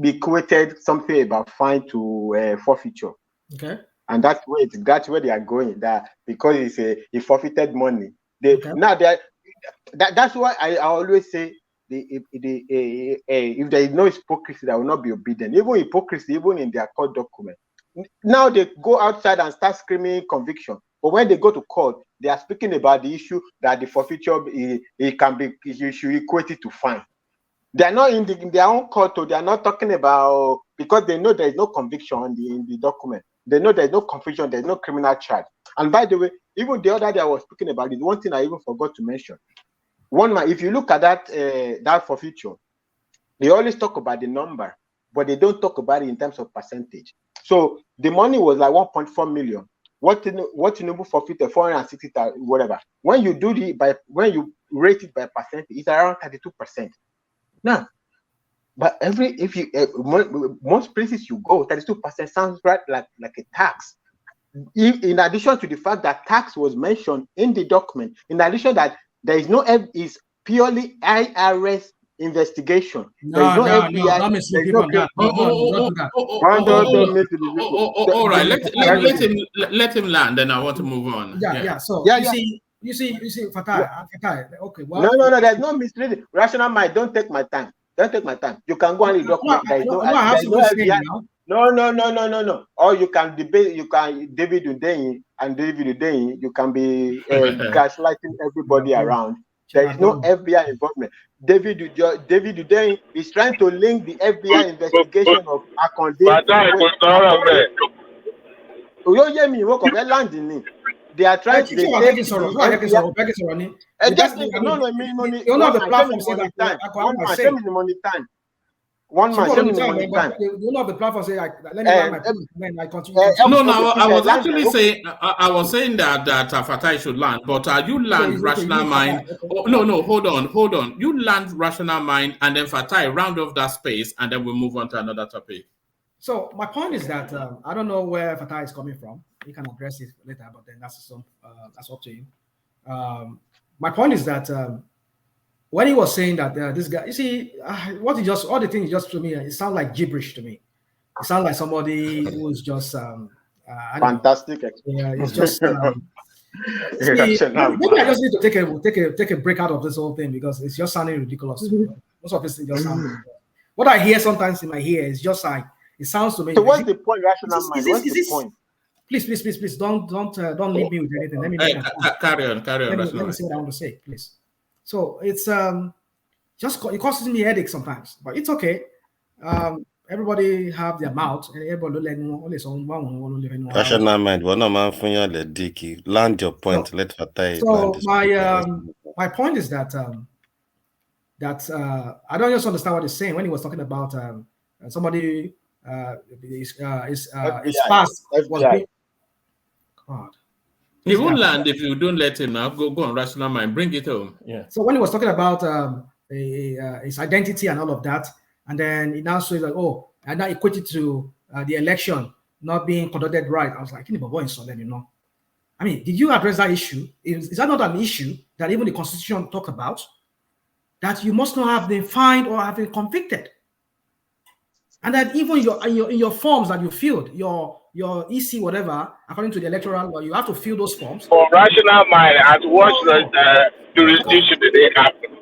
equated something about fine to forfeiture. Okay. And that's where they are going. That because he forfeited money. That's why I always say if there is no hypocrisy, there will not be obedience. Even hypocrisy, even in their court document. Now they go outside and start screaming conviction. But when they go to court, they are speaking about the issue that the forfeiture you should equate it to fine. They are not in their own court, so they are not talking about, because they know there is no conviction in the document. They know there is no conviction, there is no criminal charge. And by the way, even the other day I was speaking about it, one thing I even forgot to mention. If you look at that forfeiture, they always talk about the number, but they don't talk about it in terms of percentage. So the money was like 1.4 million. What Tinubu forfeited, 460,000, whatever. When you when you rate it by percentage, it's around 32%. Now, but most places you go, 32% sounds right like a tax. In addition to the fact that tax was mentioned in the document, in addition that there is is purely IRS investigation. There is no FBI. Don't mislead people on that. All right, let him land, then I want to move on. Yeah. So you see, Fatai. Okay. Well, no. There's no misleading. Rational mind. Don't take my time. You can go on the document. There is no FBI. No. Or you can debate. You can David Udeyin, you can be gaslighting everybody around. There is no FBI involvement. David Udeyin is trying to link the FBI investigation of Akonde. They are trying. They take the the owner of the man. Show me platform the said money that time. I could have One my man. say. Show me the money time. One man. Show Show me me the money time. the owner of the platform said, "Let me land my point." Then I continue. No, Okay, I was land. actually saying I was saying that Fatai should land, but you land rational mind. Oh, no, hold on. You land rational mind, and then Fatai round off that space, and then we'll move on to another topic. So my point is that I don't know where Fatai is coming from. He can address it later, but then that's up to him. My point is that when he was saying that this guy, you see, all the things just to me, it sounds like gibberish to me. It sounds like somebody who's just I don't fantastic. know. Yeah, it's just. See, maybe I just need to take a break out of this whole thing because it's just sounding ridiculous to me. Most of this thing just sounds. What I hear sometimes in my ear is just like it sounds to me. So what's the point, rational mind? What's the point? Please, don't leave me with anything. Let me carry on. Let me say what I want to say, please. So it's just it causes me headache sometimes, but it's okay. Everybody have their mouth, and everybody let Rational mind. One man funya le diki. Land your point. Let Fatai land So my point is that I don't just understand what he's saying when he was talking about somebody his past was being. God. He won't land if you don't let him now. Go on rational mind. Bring it home. Yeah. So when he was talking about his identity and all of that, and then he now says like, oh, and now equated to the election not being conducted right. I was like, I mean, did you address that issue? Is that not an issue that even the Constitution talk about? That you must not have been fined or have been convicted, and that even in your forms that you filled, your EC whatever, according to the electoral law, you have to fill those forms. For rational mind, at what jurisdiction did they happen?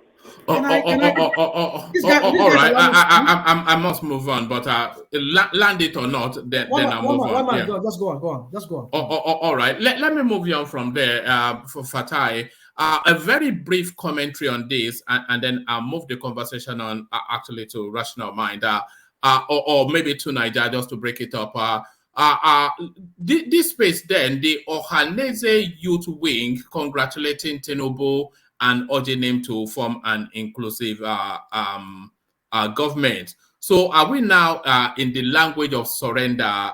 All right. I must move on, but land it or not, then I'll move on. Yeah. Just go on. All right. Let me move you on from there for Fatai. A very brief commentary on this, and then I'll move the conversation on actually to rational mind, or maybe to Niger, just to break it up. This space then, the Ohanese Youth Wing congratulating Tinubu and urging him to form an inclusive government. So are we now in the language of surrender?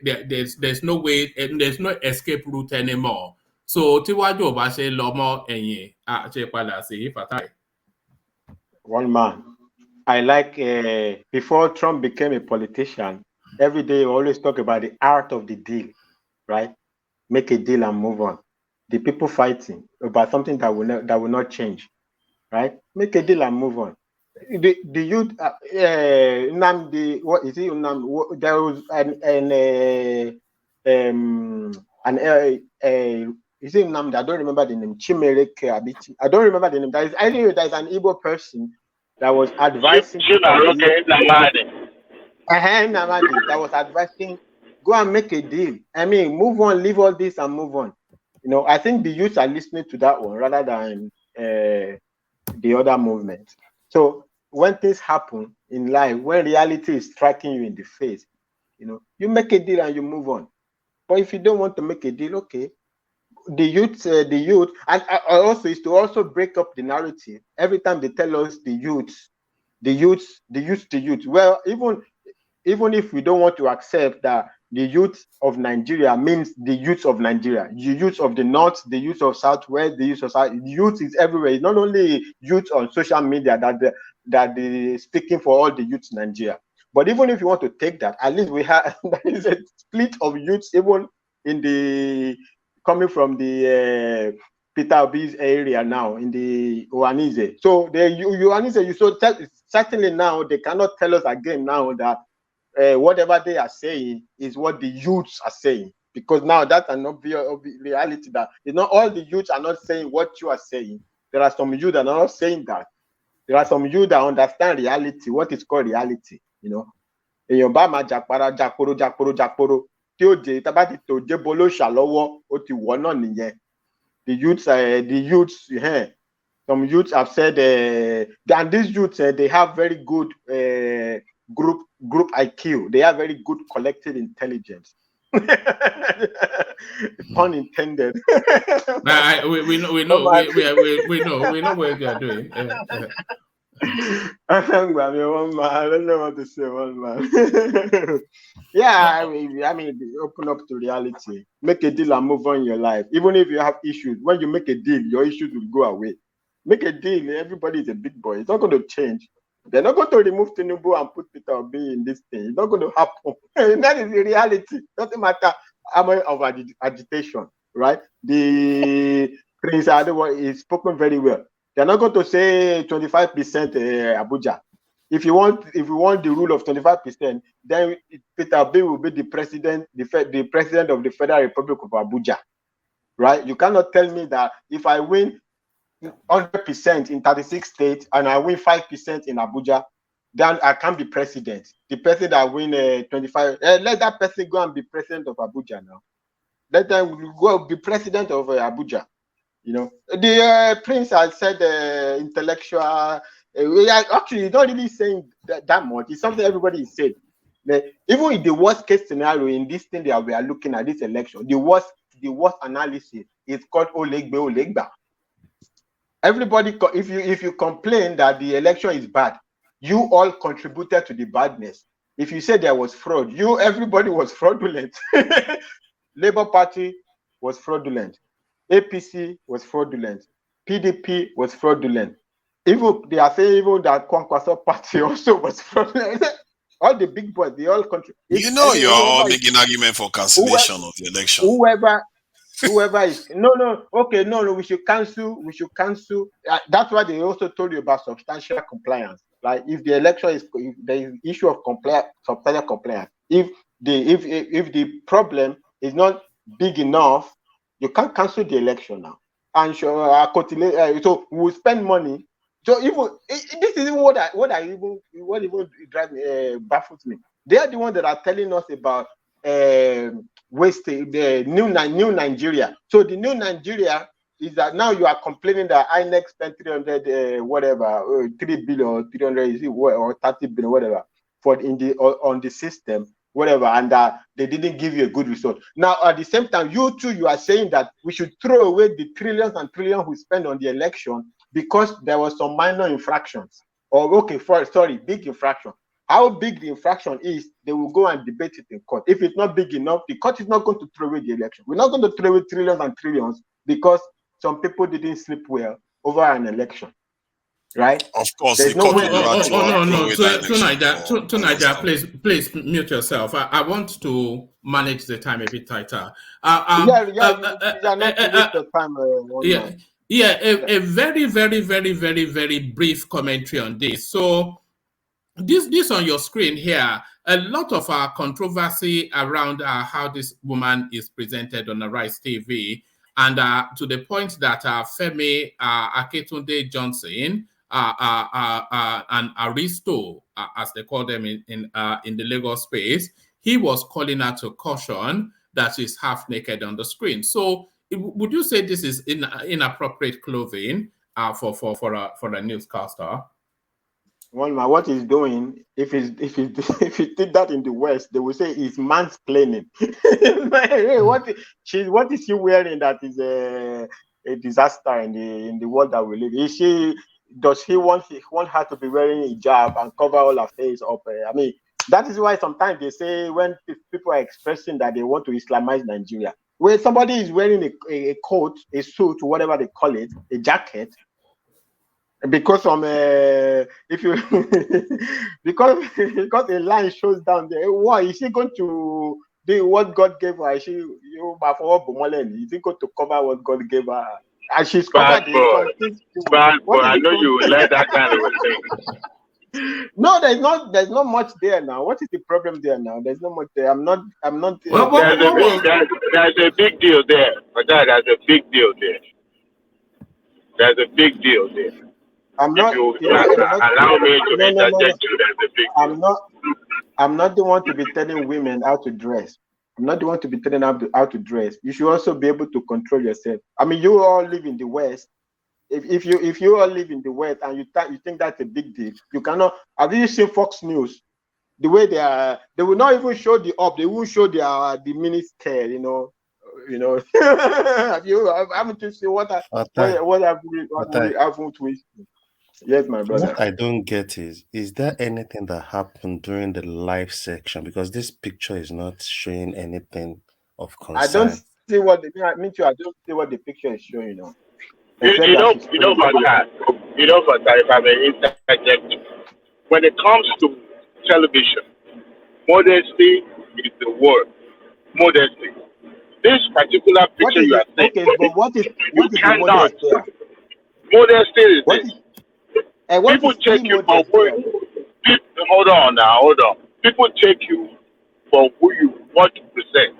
There's no way, there's no escape route anymore. So Tiwaju Obase Lomo Enye Fatai. One man. I like before Trump became a politician, every day we always talk about the art of the deal, right? Make a deal and move on. The people fighting about something that will not change, right? Make a deal and move on. The youth, Nnamdi, what is it? There was is it Nnamdi? I don't remember the name. Chimereke Abichi. I don't remember the name. There is an Igbo person that was advising Namadi, that was advising, go and make a deal. I mean, move on, leave all this and move on. I think the youth are listening to that one rather than the other movement. So when things happen in life, when reality is striking you in the face, you make a deal and you move on. But if you don't want to make a deal, okay. The youth, and also is to also break up the narrative. Every time they tell us the youth. Well, even if we don't want to accept that the youth of Nigeria means the youth of Nigeria, the youth of the North, the youth of Southwest, the youth of South, youth is everywhere. It's not only youth on social media that they speaking for all the youth in Nigeria. But even if you want to take that, at least we have there is a split of youths even in the coming from the Peter Obi's area now in the Ohanese. So the Ohanese, certainly now they cannot tell us again now that whatever they are saying is what the youths are saying, because now that's an obvious reality that not all the youths are not saying what you are saying. There are some youth that are not saying that. There are some youth that understand reality, what is called reality. The youths, some youths have said, and these youths, they have very good group IQ. They have very good collective intelligence. Pun intended. We know what you are doing. I don't know what to say, one man. Yeah, I mean, open up to reality. Make a deal and move on in your life. Even if you have issues, when you make a deal, your issues will go away. Make a deal. Everybody is a big boy. It's not going to change. They're not going to remove Tinubu and put Peter Obi in this thing. It's not going to happen. That is the reality. Doesn't matter how much of agitation, right? The Prince Adewa is spoken very well. They're not going to say 25% Abuja. If you want the rule of 25%, then Peter Obi will be the president of the Federal Republic of Abuja, right? You cannot tell me that if I win 100% in 36 states and I win 5% in Abuja, then I can't be president. The person that win 25, let that person go and be president of Abuja now. Let them go be president of Abuja. You know, the Prince has said intellectual. Actually, he's not really saying that much. It's something everybody is saying. Even in the worst case scenario in this thing that we are looking at this election, the worst analysis is called Olegba. Everybody, if you complain that the election is bad, you all contributed to the badness. If you say there was fraud, everybody was fraudulent. Labour Party was fraudulent. APC was fraudulent. PDP was fraudulent. Even they are saying even that Kwankwaso Party also was fraudulent. All the big boys, they all contribute. You're all making argument for cancellation of the election. Whoever is no, we should cancel. That's why they also told you about substantial compliance. Like if the election if there is issue of substantial compliance, if the problem is not big enough, you can't cancel the election now. And so we will spend money. So even this is even what drives me, baffles me. They are the ones that are telling us about wasting the new Nigeria. So the new Nigeria is that now you are complaining that INEC spent 300 3 billion or 300 or 30 billion whatever for on the system whatever, and they didn't give you a good result. Now at the same time, you are saying that we should throw away the trillions and trillions we spend on the election because there was some minor infractions big infraction. How big the infraction is, they will go and debate it in court. If it's not big enough, the court is not going to throw away the election. We're not going to throw away trillions and trillions because some people didn't sleep well over an election, right? Of course, there's the court will no, never to Niger, please mute yourself. I want to manage the time a bit tighter. You are not to waste your time. A very, very, very, very, very brief commentary on this. So this on your screen here, a lot of controversy around how this woman is presented on the Rise TV, and to the point that Femi Aketunde Johnson and Aristo, as they call them in the Lagos space, he was calling her to caution that she's half naked on the screen. So would you say this is inappropriate clothing for a newscaster? What he's doing, if he did that in the West, they will say he's mansplaining. What is she wearing that is a disaster in the world that we live in? Does he want her to be wearing a hijab and cover all her face up? I mean, that is why sometimes they say when people are expressing that they want to Islamize Nigeria, when somebody is wearing a coat, a suit, whatever they call it, a jacket, because if you because a line shows down there, why is she going to do what God gave her? Is she is he going to cover what God gave her? And she's covered it. Bad boy, I know you will like that kind of a thing. No, there's not much there now. What is the problem there now? There's not much there. I'm not. There's a big deal there. But there's a big deal there. There's a big deal there. I'm not. Allow me to interject you. There's a big deal. I'm not the one to be telling women how to dress. I'm not the one to be telling them how to dress. You should also be able to control yourself. I mean, you all live in the West. If you all live in the West and you think that's a big deal, you cannot. Have you seen Fox News? The way they will not even show the up. They won't show the mini scale. You know, haven't you seen what Fatai, haven't we? Yes, my brother. what I don't get is there anything that happened during the live section? Because this picture is not showing anything of I don't concern. see what I don't see what the picture is showing. Except You that know, she's you know, praying. for that, if I may interject, when it comes to television, modesty is the word. Modesty. This particular What picture is you it? are seeing, Okay, but you what is the cannot. modest there? Modesty is What this. is what People is take you for immodest who. there? Hold on now, hold on. People take you for who you want to present.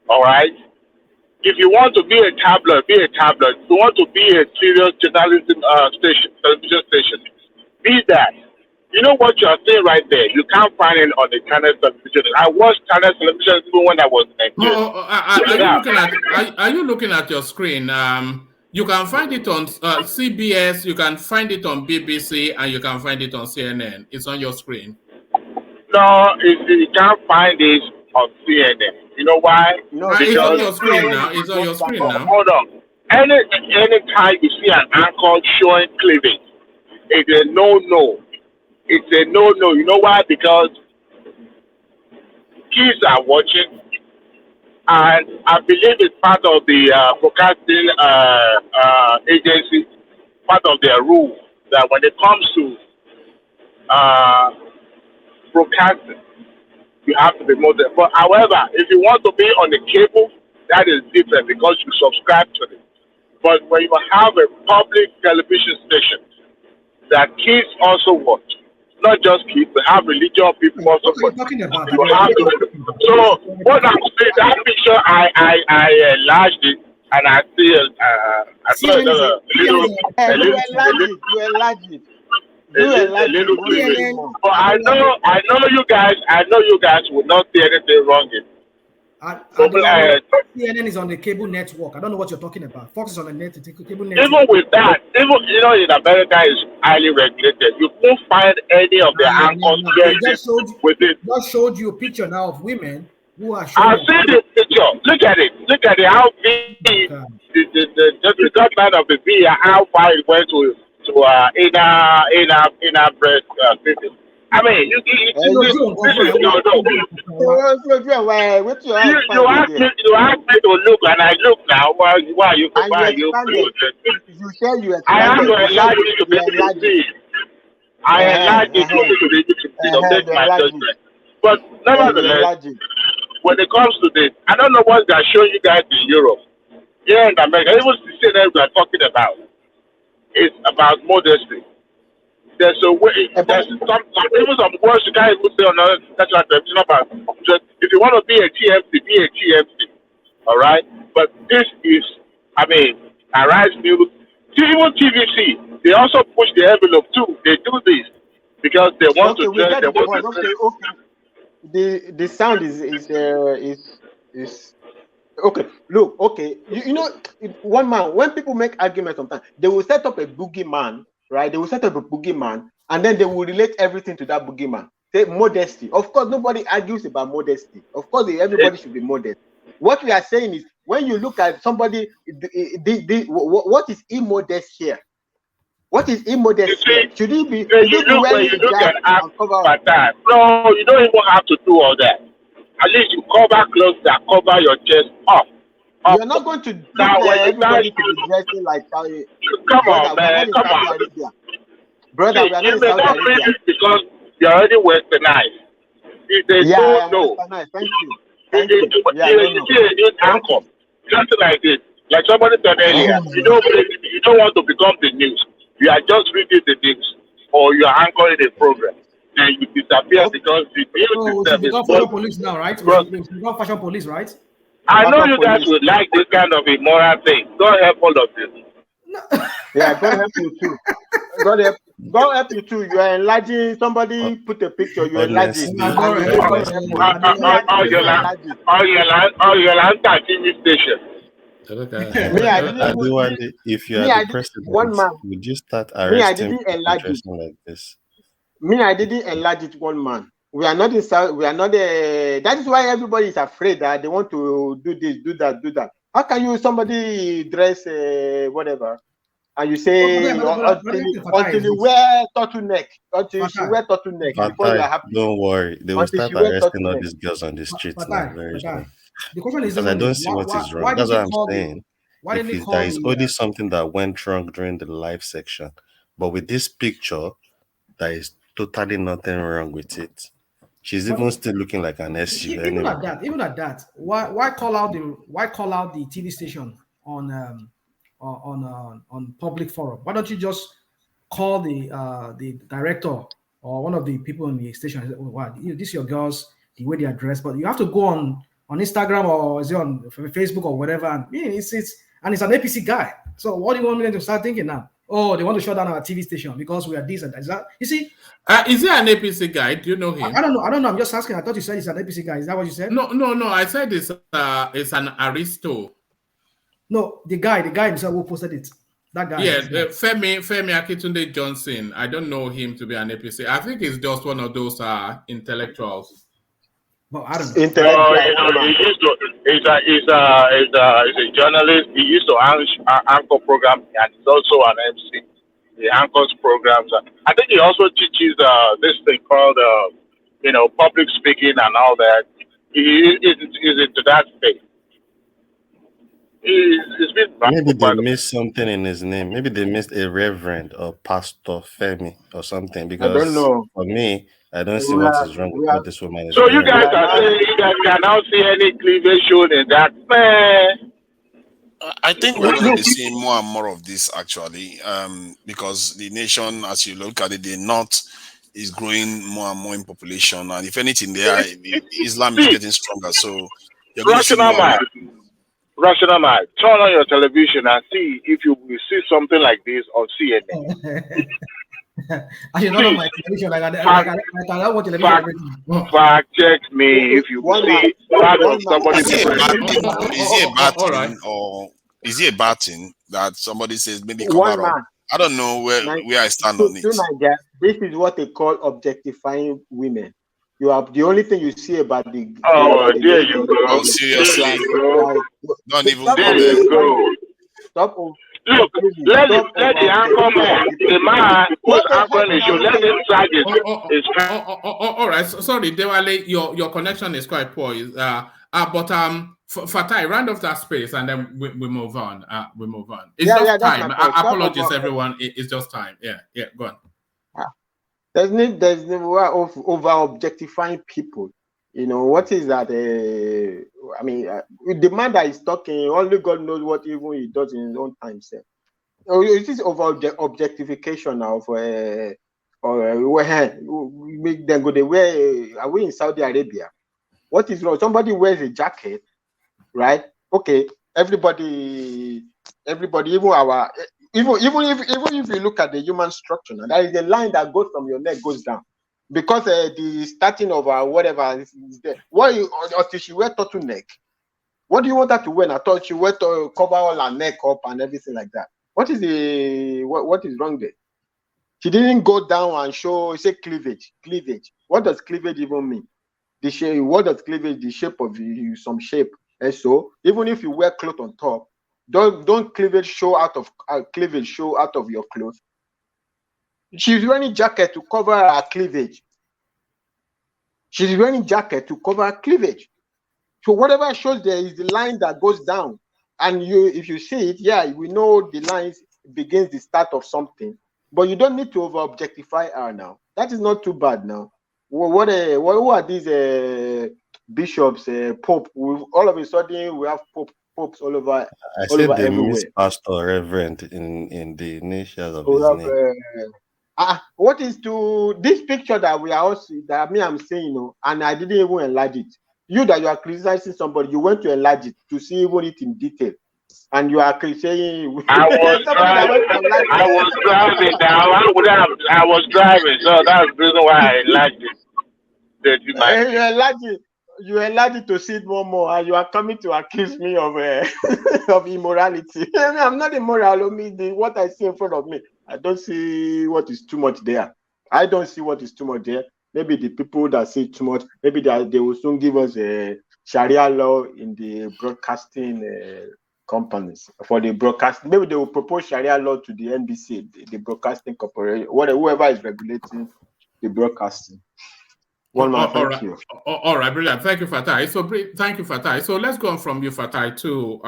All right. If you want to be a tabloid, be a tabloid. If you want to be a serious journalism station, television station, be that. You know what you are saying right there? You can't find it on the channel television. I watched channel television even when I was in Nigeria. Are you looking at are you looking at your screen? You can find it on CBS, you can find it on BBC, and you can find it on CNN. It's on your screen. No, you can't find this on CNN. You know why? No, It's on Because your screen now. It's on your screen now. hold on. Anytime you see an anchor showing cleavage, it's a no. It's a no. You know why? Because kids are watching, and I believe it's part of the broadcasting agency, part of their rule that when it comes to uh, broadcasting, you have to be modern. But however, if you want to be on the cable, that is different because you subscribe to it. But when you have a public television station that kids also watch, not just kids, but have religious people also What are you watch. talking about? You have to. So what I'm saying, that picture, I enlarged it and I see I saw CNN is a you little, enlarge it. a You little, a enlarge it. little You want to cleavage. see more. But I know you guys will not see anything wrong in. So, CNN is on the cable network. I don't know what you're talking about. Fox is on the cable network. even with that, even in America is highly regulated. You won't find any of the anchors Just showed you a picture now of women who are I showing. see the picture. Look at it. How big the government of the V, how far it went to inner breast system. I mean, you asked me to look, and I look now. Why you expanded. You said you I have expanded. to enlarge it to be able to see. I enlarge it to be able to see, to make my judgment. But nevertheless, when it comes to this, I don't know what they're showing you guys in Europe. Here in America, even the CNN we are talking about is about modesty. There's a way, there's even some words you can't even say on national television about. Just, if you want to be a TMC, be a TMC. All right? But this is, I mean, Arise News, even TVC, they also push the envelope too. They do this because they want to dress, they want to. The sound is okay. Look, okay. You know, one man, when people make arguments sometimes, they will set up a boogeyman, right? They will set up a boogeyman and then they will relate everything to that boogeyman. Say modesty. Of course, nobody argues about modesty. Of course, everybody should be modest. What we are saying is when you look at somebody, what is immodest here? What is immodest here? Should it be wearing hijab and cover up? No, you don't even have to do all that. At least you cover clothes that cover your chest up. You're not going to everybody to be dressing like Saudi. Come on, man. Come on. Brother, we are not in Saudi Arabia. Because you're already westernized. If they don't know, thank you. You see a new anchor, something like this. Like somebody said earlier, you don't want to become the news. You are just reading the news, or you are anchoring a program, and you disappear because the news system is fashion police now, right? We become fashion police, right? I know you guys would like this kind of immoral thing. God help all of this. Yeah, God help you too. God help you too. You are enlarging. Somebody put a picture. You enlarge it. Your lantern TV station. If you are the president, would you start arresting people dressing like this? I didn't enlarge it one man. We are not in South. We are not. That is why everybody is afraid that they want to do this, do that, do that. How can you somebody dress whatever, and you say until you wear turtleneck, until she wear turtleneck before you Fatai, are happy, don't worry. They will until start she wear arresting all turtleneck. these girls on the streets now Fatai, very soon. the question is Because I even don't this: see what is why wrong. That's didn't what they I'm call saying. There is the only something that went wrong during the live section, but with this picture, there is totally nothing wrong with it. She's but even still looking like an SU even anyway. at that, why call out the TV station on public forum? Why don't you just call the director or one of the people in the station and say, oh, wow, this is your girls, the way they are dressed, but you have to go on Instagram or is it on Facebook or whatever, and yeah, it's an APC guy. So what do you want me to start thinking now? Oh, they want to shut down our TV station because we are this and that. Is that, you see? Is he an APC guy? Do you know him? I don't know. I'm just asking. I thought you said he's an APC guy. Is that what you said? No. I said it's an aristo. No, the guy himself who posted it. That guy. Yeah, Femi Akitunde Johnson. I don't know him to be an APC. I think he's just one of those intellectuals. Well, I don't know. He's a journalist. He used to anchor program, and he's also an MC. He anchors programs. I think he also teaches this thing called public speaking and all that. He is into that space. He's been back Maybe for they quite a while. missed something in his name. Maybe they missed a reverend or Pastor Femi or something. I don't Because know. for me, I don't see what is wrong with what this woman is So you doing. guys are saying you guys cannot see any cleavage shown in that, man. I think we're going to be seeing more and more of this actually, because the nation, as you look at it, the north is growing more and more in population, and if anything, Islam is getting stronger. So you're going to see Rational more and mind. more. Rational mind. Turn on your television and see if you will see something like this on CNN. I should not on my television like I watch television. Fact check me if you see part of somebody's Is it a bad thing, or is it a bad thing that somebody says maybe cover up? I don't know where I stand on it. Nigeria, this is what they call objectifying women. You have the only thing you see about the. There you go. Oh, seriously? Don't even go there. there. You go. Stop. Look, let the anchor man, the man who's anchoring the show, let him tag his all right. Sorry, Dewale, your connection is quite poor. But Fatai, round off that space and then we move on. We move on. It's just time. Apologies, everyone. It's just time. Yeah. Go on. There's no over objectifying people. You know what is that? I mean, the man that is talking, only God knows what even he does in his own time. Sir. So it is over objectification now. Then go they wear. Are we in Saudi Arabia? What is wrong? Somebody wears a jacket, right? Okay, everybody, even if you look at the human structure, now, there is a line that goes from your neck goes down. Because the starting of whatever is there. Until she wear turtleneck? What do you want her to wear? I thought she wear to cover all her neck up and everything like that. What is what is wrong there? She didn't go down and say cleavage. Cleavage. What does cleavage even mean? The shape. What does cleavage? The shape of some shape. And so even if you wear clothes on top, don't cleavage show out of your clothes. She's wearing jacket to cover her cleavage. She's wearing jacket to cover her cleavage. So whatever shows there is the line that goes down. And if you see it, yeah, we know the lines begins the start of something. But you don't need to over objectify her now. That is not too bad now. Who are these bishops, pope? All of a sudden we have popes all over. I said they miss Pastor Reverend in the initials of his name. What is to this picture that we are also that I'm saying, and I didn't even enlarge it. You are criticizing somebody, you went to enlarge it to see even it in detail, and you are saying I was driving now. I was driving, so that's the reason why I enlarged it. You enlarge it to see it more, and you are coming to accuse me of of immorality. I'm not immoral. What I see in front of me, I don't see what is too much there. I don't see what is too much there. maybe the people that say too much, maybe they will soon give us a Sharia law in the broadcasting companies for the broadcast. Maybe they will propose Sharia law to the NBC, the broadcasting corporation, whoever is regulating the broadcasting. One man, thank you. All right, brilliant. Thank you, Fatai. So, thank you, Fatai. So, let's go on from you, Fatai, to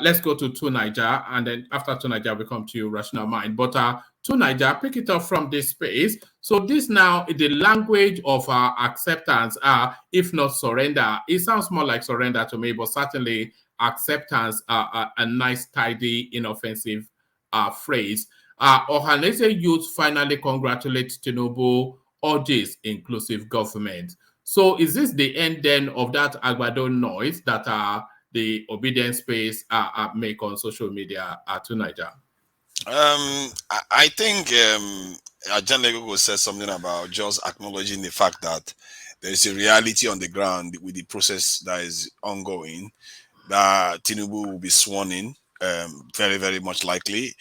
let's go to Niger, and then after to Niger, we come to you, Rational Mind. But to Niger, pick it up from this space. So, this now is the language of acceptance, if not surrender. It sounds more like surrender to me, but certainly acceptance, a nice, tidy, inoffensive phrase. Ohanese youth finally congratulate Tinubu, urges inclusive government. So is this the end then of that Agbado noise that the obedience space make on social media to Niger? I think John Legogo said something about just acknowledging the fact that there is a reality on the ground with the process that is ongoing, that Tinubu will be sworn in, very, very much likely,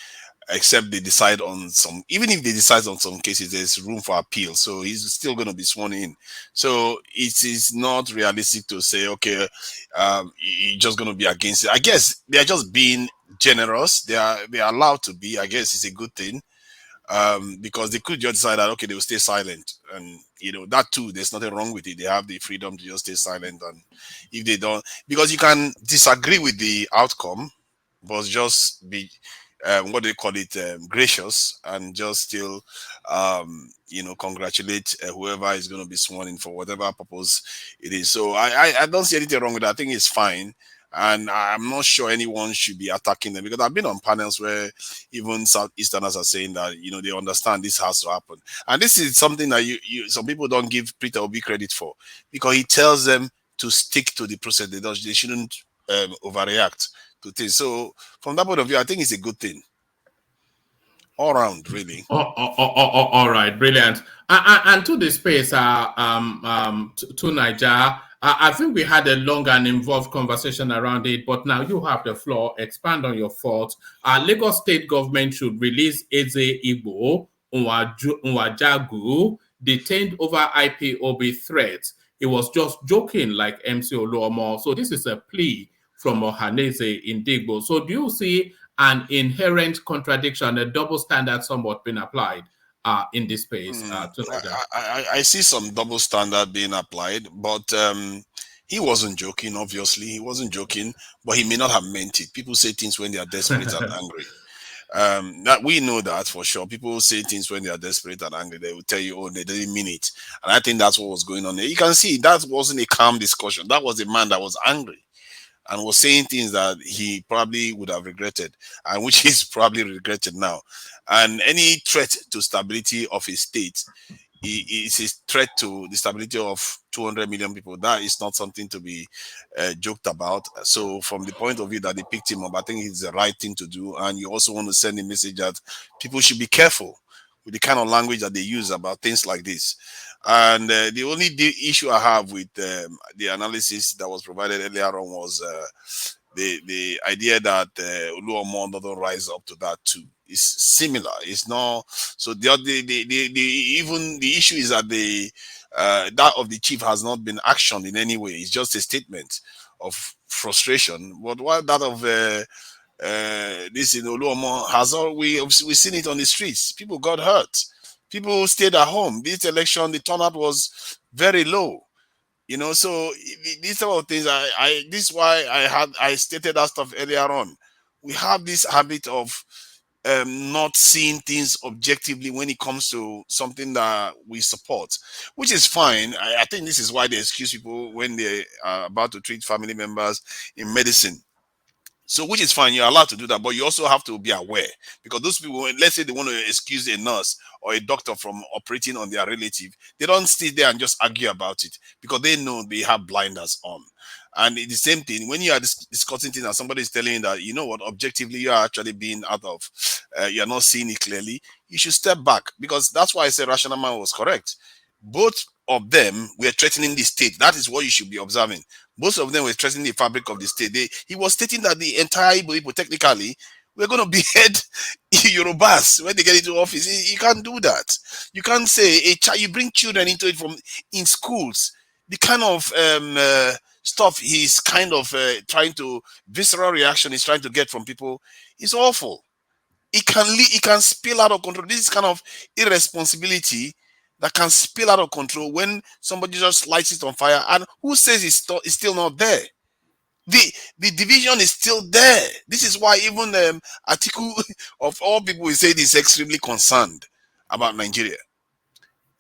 except they decide on some, even if they decide on some cases, there's room for appeal. So he's still going to be sworn in. So it is not realistic to say, okay, you're just going to be against it. I guess they're just being generous. They are allowed to be. I guess it's a good thing. Because they could just decide that, okay, they will stay silent, and that too, there's nothing wrong with it. They have the freedom to just stay silent, and if they don't, because you can disagree with the outcome, but just be what do you call it, gracious, and just still congratulate whoever is going to be sworn in for whatever purpose it is. So I don't see anything wrong with that. I think it's fine. And I'm not sure anyone should be attacking them, because I've been on panels where even Southeasterners are saying that they understand this has to happen, and this is something that some people don't give Peter Obi credit for, because he tells them to stick to the process. They shouldn't overreact to things. So from that point of view, I think it's a good thing all around, really. All right, brilliant. And to the space, to Niger, I think we had a long and involved conversation around it, but now you have the floor. Expand on your thoughts. Lagos state government should release Eze Igbo Nwajagu, detained over IPOB threats. He was just joking, like MC Oluomo. So this is a plea from Ohanese in Digbo. So do you see an inherent contradiction, a double standard somewhat being applied in this space to Niger? I see some double standard being applied, but he wasn't joking. Obviously, he wasn't joking, but he may not have meant it. People say things when they are desperate and angry. That we know that for sure. People say things when they are desperate and angry. They will tell you, oh, they didn't mean it. And I think that's what was going on there. You can see that wasn't a calm discussion. That was a man that was angry and was saying things that he probably would have regretted, and which he's probably regretted now. And any threat to stability of a state is a threat to the stability of 200 million people. That is not something to be joked about. So from the point of view that they picked him up, I think it's the right thing to do. And you also want to send a message that people should be careful with the kind of language that they use about things like this. And the only issue I have with the analysis that was provided earlier on was the idea that Oluomo doesn't rise up to that too. It's similar. It's not. So even the issue is that that of the chief has not been actioned in any way. It's just a statement of frustration. But while that of this in Oluomo has all we've seen it on the streets. People got hurt. People stayed at home. This election, the turnout was very low. So these sort of things. This is why I stated that stuff earlier on. We have this habit of not seeing things objectively when it comes to something that we support, which is fine. I think this is why they excuse people when they are about to treat family members in medicine. So, which is fine, you're allowed to do that, but you also have to be aware, because those people, let's say they want to excuse a nurse or a doctor from operating on their relative, they don't sit there and just argue about it, because they know they have blinders on. And it's the same thing when you are discussing things and somebody is telling you that, you know what, objectively, you are actually being out of, you're not seeing it clearly, you should step back, because that's why I said Rational Man was correct. Both of them were threatening the state. That is what you should be observing. Both of them were threatening the fabric of the state. He was stating that the entire Igbo people technically we're going to behead Yorubas when they get into office. You can't do that. You can't say you bring children into it from in schools. The kind of stuff he's kind of trying to visceral reaction he's trying to get from people is awful. It can spill out of control. This is kind of irresponsibility that can spill out of control when somebody just lights it on fire. And who says it's still not there? The division is still there. This is why even Atiku of all people will say is extremely concerned about Nigeria.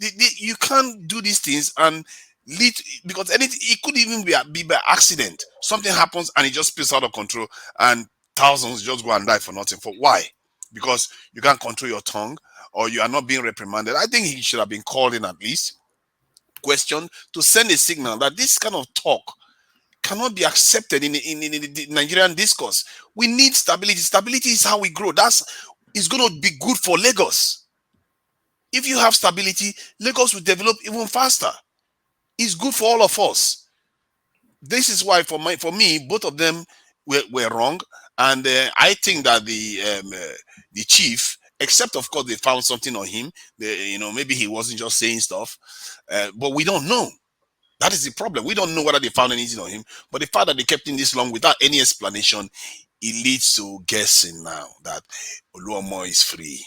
You can't do these things and lead, because anything, it could even be by accident. Something happens and it just spills out of control and thousands just go and die for nothing. For why? Because you can't control your tongue or you are not being reprimanded. I think he should have been called in at least, questioned, to send a signal that this kind of talk cannot be accepted in the Nigerian discourse. We need stability. Stability is how we grow. Is going to be good for Lagos. If you have stability, Lagos will develop even faster. It's good for all of us. This is why, for me, both of them were wrong, and I think that the chief, except of course they found something on him. Maybe he wasn't just saying stuff, but we don't know. That is the problem. We don't know whether they found anything on him. But the fact that they kept him this long without any explanation, it leads to guessing now that Oluomo is free.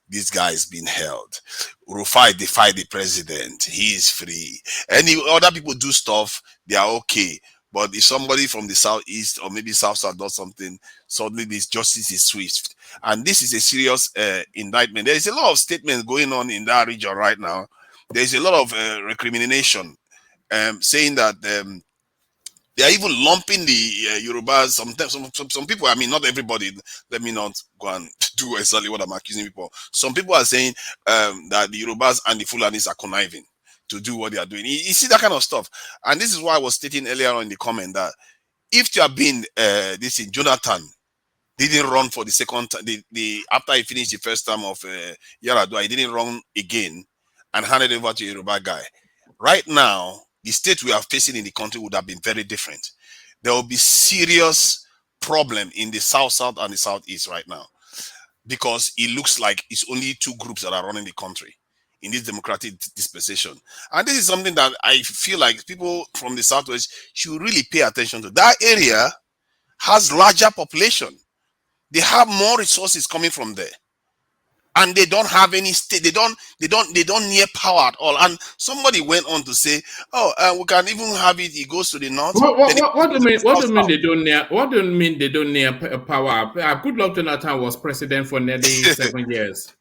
This guy is being held. Rufai defied the president. He is free. Any other people do stuff, they are okay. But if somebody from the southeast or maybe south does something, suddenly this justice is swift. And this is a serious indictment. There is a lot of statements going on in that region right now. There is a lot of recrimination. Saying that they are even lumping the Yorubas. Sometimes some people, I mean, not everybody. Let me not go and do exactly what I'm accusing people. Some people are saying that the Yorubas and the Fulanis are conniving to do what they are doing. You see that kind of stuff. And this is why I was stating earlier on in the comment that if you have been Jonathan didn't run for the second time. After he finished the first term of Yaradua, he didn't run again and handed over to a Yoruba guy. Right now, the state we are facing in the country would have been very different. There will be serious problem in the south and the southeast right now, because it looks like it's only two groups that are running the country in this democratic dispensation. And this is something that I feel like people from the southwest should really pay attention to. That area has larger population. They have more resources coming from there. And they don't have any state. They don't near power at all. And somebody went on to say, "Oh, we can even have it. It goes to the north." What do you mean? What do you mean they don't near? What do you mean they don't near power? Goodluck Jonathan was president for nearly 7 years.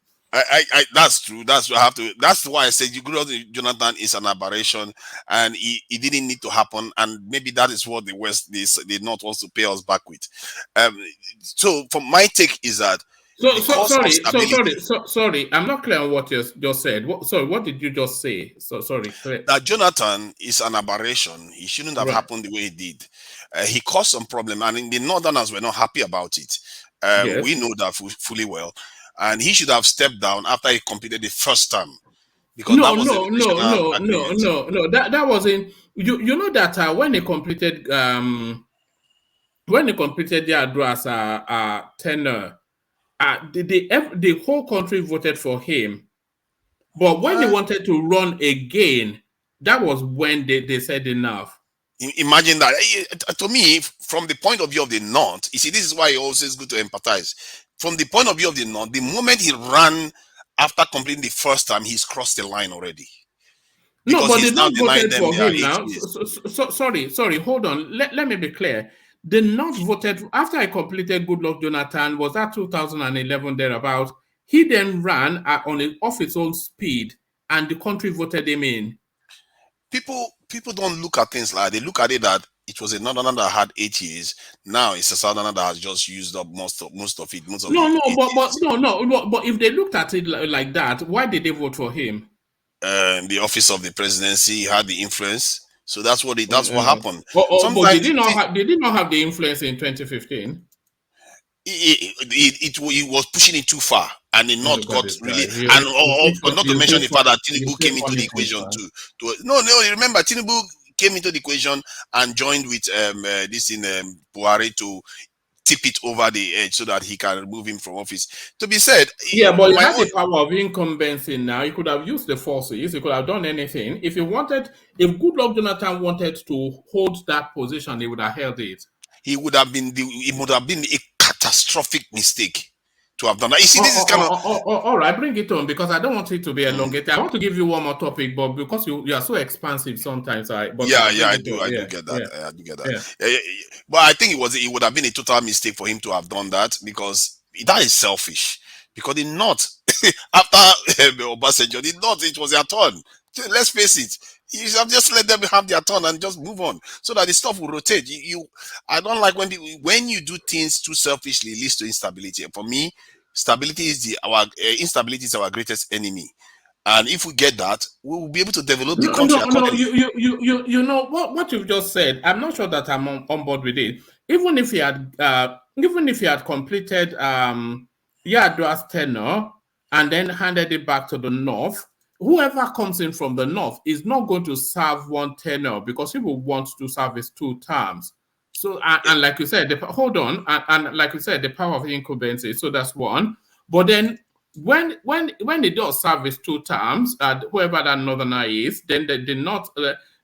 That's true. That's what I have to. That's why I said Goodluck Jonathan is an aberration, and it didn't need to happen. And maybe that is what the West, the North, wants to pay us back with. So, from my take is that. Sorry. I'm not clear on what you just said. What did you just say? Sorry. That Jonathan is an aberration. He shouldn't have happened the way he did. He caused some problem, and the Northerners were not happy about it. Yes. We know that fully well, and he should have stepped down after he completed the first term, because that was no. That wasn't. You know that when he completed the address tenure. The whole country voted for him, but when he wanted to run again, that was when they said enough. Imagine that. To me, from the point of view of the North, you see, this is why it always is good to empathize. From the point of view of the North, the moment he ran after completing the first time, he's crossed the line already. Because no, but they not voted for him now. Sorry, hold on. Let me be clear. The North voted after I completed Goodluck Jonathan, was that 2011 thereabout. He then ran off his own speed, and the country voted him in. People don't look at things like that. They look at it that it was a Northerner that had 8 years. Now it's a Southerner that has just used up most of it. But if they looked at it like that, why did they vote for him? The office of the presidency had the influence. So that's what happened. But did he not have the influence in 2015? He was pushing it too far, and the North got really, and not to mention the fact that Tinubu came into the equation remember Tinubu came into the equation and joined with this in Buhari to tip it over the edge so that he can remove him from office. To be said, yeah, but he my had own, the power of incumbency now. He could have used the forces. He could have done anything. If he wanted, if Goodluck Jonathan wanted to hold that position, he would have held it. it would have been a catastrophic mistake to have done that. You see, this is kind of All right, bring it on, because I don't want it to be elongated. I want to give you one more topic, but because you are so expansive sometimes, bring I it do on. get that. I do get that. Yeah. But I think it would have been a total mistake for him to have done that, because that is selfish. Because in North, after Obasanjo, the North, it was their turn. Let's face it. You should have just let them have their turn and just move on, so that the stuff will rotate. I don't like when you do things too selfishly, it leads to instability. For me, stability is our instability is our greatest enemy. And if we get that, we will be able to develop the country No. accordingly. You know what you've just said. I'm not sure that I'm on board with it. Even if he had completed Yar'Adua's tenure and then handed it back to the North, whoever comes in from the North is not going to serve one tenure, because he will want to serve his 2 terms. So and like you said, hold on, and like you said, the power of incumbency. So that's one. But then when it does serve his 2 terms, whoever that northerner is, then the North,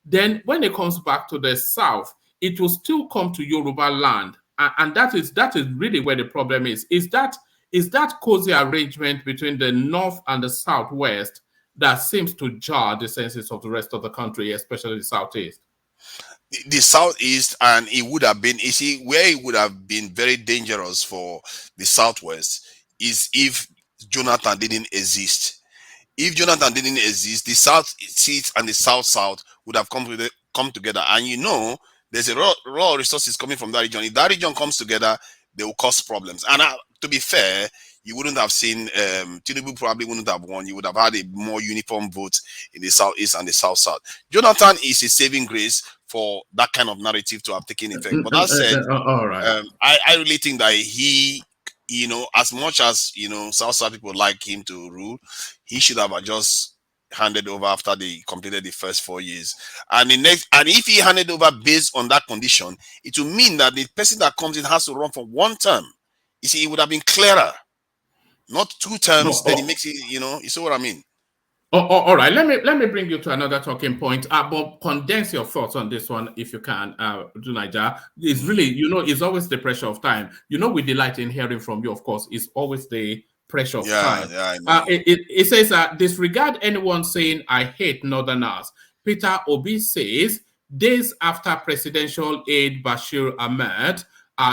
then when it comes back to the South, it will still come to Yoruba land, and that is really where the problem is. Is that cozy arrangement between the North and the Southwest that seems to jar the senses of the rest of the country, especially the Southeast. The Southeast, and it would have been, you see, where it would have been very dangerous for the Southwest is if Jonathan didn't exist. If Jonathan didn't exist, the South seats and the South would have come together. And there's a raw resources coming from that region. If that region comes together, they will cause problems. And to be fair, you wouldn't have seen Tinubu probably wouldn't have won. You would have had a more uniform vote in the Southeast and the South. Jonathan is a saving grace for that kind of narrative to have taken effect. But that said, all right. I really think that he, as much as South people like him to rule, he should have just handed over after they completed the first 4 years. And if he handed over based on that condition, it will mean that the person that comes in has to run for 1 term. You see, it would have been clearer. Not 2 terms, then it makes it, you see what I mean? All right. Let me bring you to another talking point. But condense your thoughts on this one if you can, Dunaija. It's really, it's always the pressure of time. We delight in hearing from you, of course. It's always the pressure of time. Yeah, I know. It says, disregard anyone saying, I hate Northerners. Peter Obi says, days after presidential aide Bashir Ahmed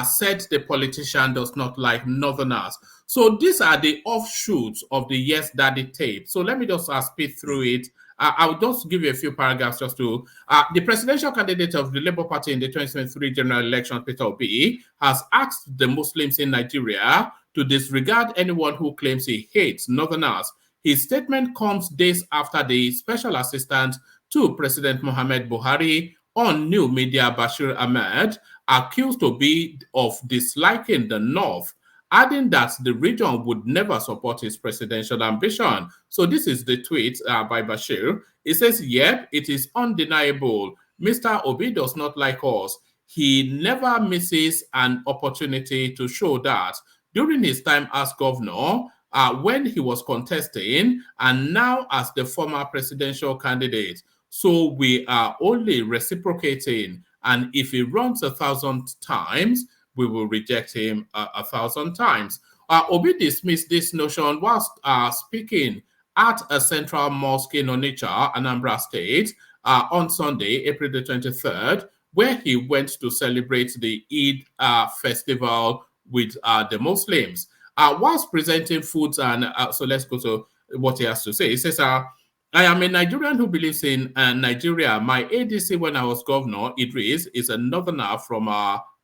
said the politician does not like Northerners. So these are the offshoots of the Yes Daddy tape. So let me just speed through it. I'll just give you a few paragraphs just to... the presidential candidate of the Labour Party in the 2023 general election, Peter Obi, has asked the Muslims in Nigeria to disregard anyone who claims he hates Northerners. His statement comes days after the special assistant to President Mohamed Buhari on new media, Bashir Ahmed, accused Obi of disliking the North, adding that the region would never support his presidential ambition. So this is the tweet by Bashir. It says, yep, it is undeniable. Mr. Obi does not like us. He never misses an opportunity to show that. During his time as governor, when he was contesting, and now as the former presidential candidate. So we are only reciprocating. And if he runs 1,000 times, we will reject him 1,000 times. Obi dismissed this notion whilst speaking at a central mosque in Onitsha, Anambra State, on Sunday, April the 23rd, where he went to celebrate the Eid festival with the Muslims. Whilst presenting foods and so let's go to what he has to say. He says, I am a Nigerian who believes in Nigeria. My ADC when I was governor, Idris, is a northerner from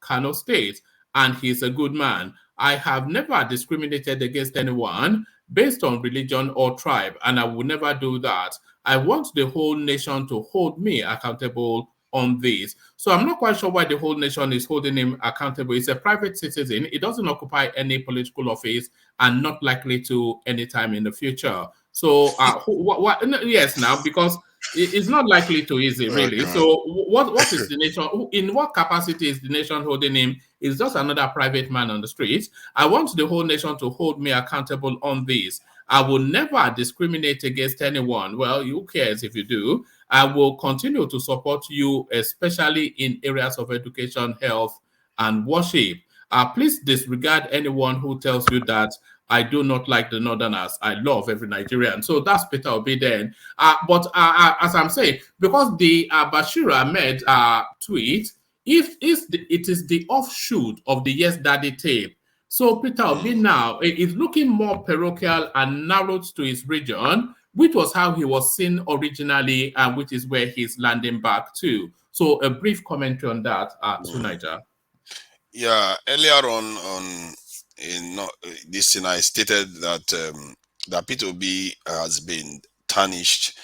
Kano State, and he's a good man. I have never discriminated against anyone based on religion or tribe, and I will never do that. I want the whole nation to hold me accountable on this. So I'm not quite sure why the whole nation is holding him accountable. He's a private citizen. He doesn't occupy any political office and not likely to anytime in the future. So, yes, now, because It's not likely to easy, Oh really. God. So, what is the nation? In what capacity is the nation holding him? Is just another private man on the street. I want the whole nation to hold me accountable on this. I will never discriminate against anyone. Well, who cares if you do? I will continue to support you, especially in areas of education, health, and worship. Please disregard anyone who tells you that I do not like the Northerners. I love every Nigerian. So that's Peter Obi then. But as I'm saying, because the Bashir Ahmed tweet, if it is the offshoot of the Yes Daddy tape. So Peter Obi now is looking more parochial and narrowed to his region, which was how he was seen originally, and which is where he's landing back to. So a brief commentary on that, to Niger. Yeah, earlier on in this thing, I stated that that P2B has been tarnished,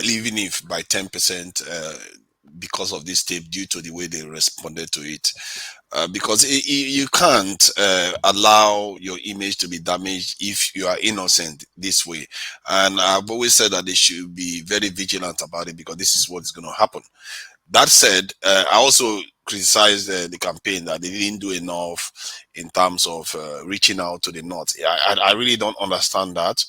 even if by 10%, because of this tape, due to the way they responded to it. Because you can't allow your image to be damaged if you are innocent this way. And I've always said that they should be very vigilant about it, because this is what is going to happen. That said, I also criticized the campaign that they didn't do enough in terms of reaching out to the North. I really don't understand that.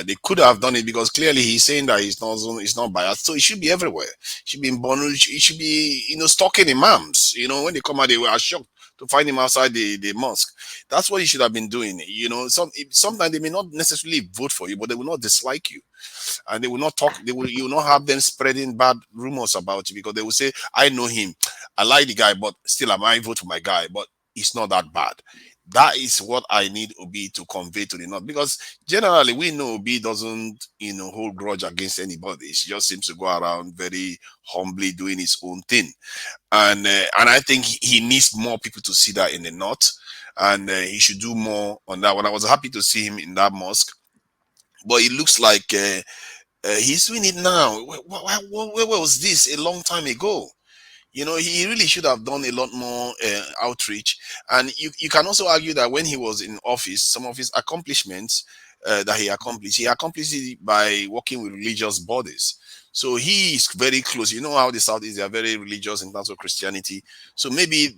They could have done it, because clearly he's saying that he's not biased, so it should be everywhere. It should be in Bono. It should be, stalking imams. When they come out, they were shocked to find him outside the mosque. That's what he should have been doing. Sometimes they may not necessarily vote for you, but they will not dislike you, and they will not talk. You will not have them spreading bad rumors about you, because they will say, I know him, I like the guy, but still I might vote for my guy, but it's not that bad. That is what I need Obi to convey to the North, because generally we know Obi doesn't hold grudge against anybody. He just seems to go around very humbly doing his own thing, and I think he needs more people to see that in the North, and he should do more on that one. I was happy to see him in that mosque, but it looks like he's doing it now. Where was this a long time ago? He really should have done a lot more outreach. And you can also argue that when he was in office, some of his accomplishments that he accomplished it by working with religious bodies. So he is very close. You know how the South is, they are very religious in terms of Christianity. So maybe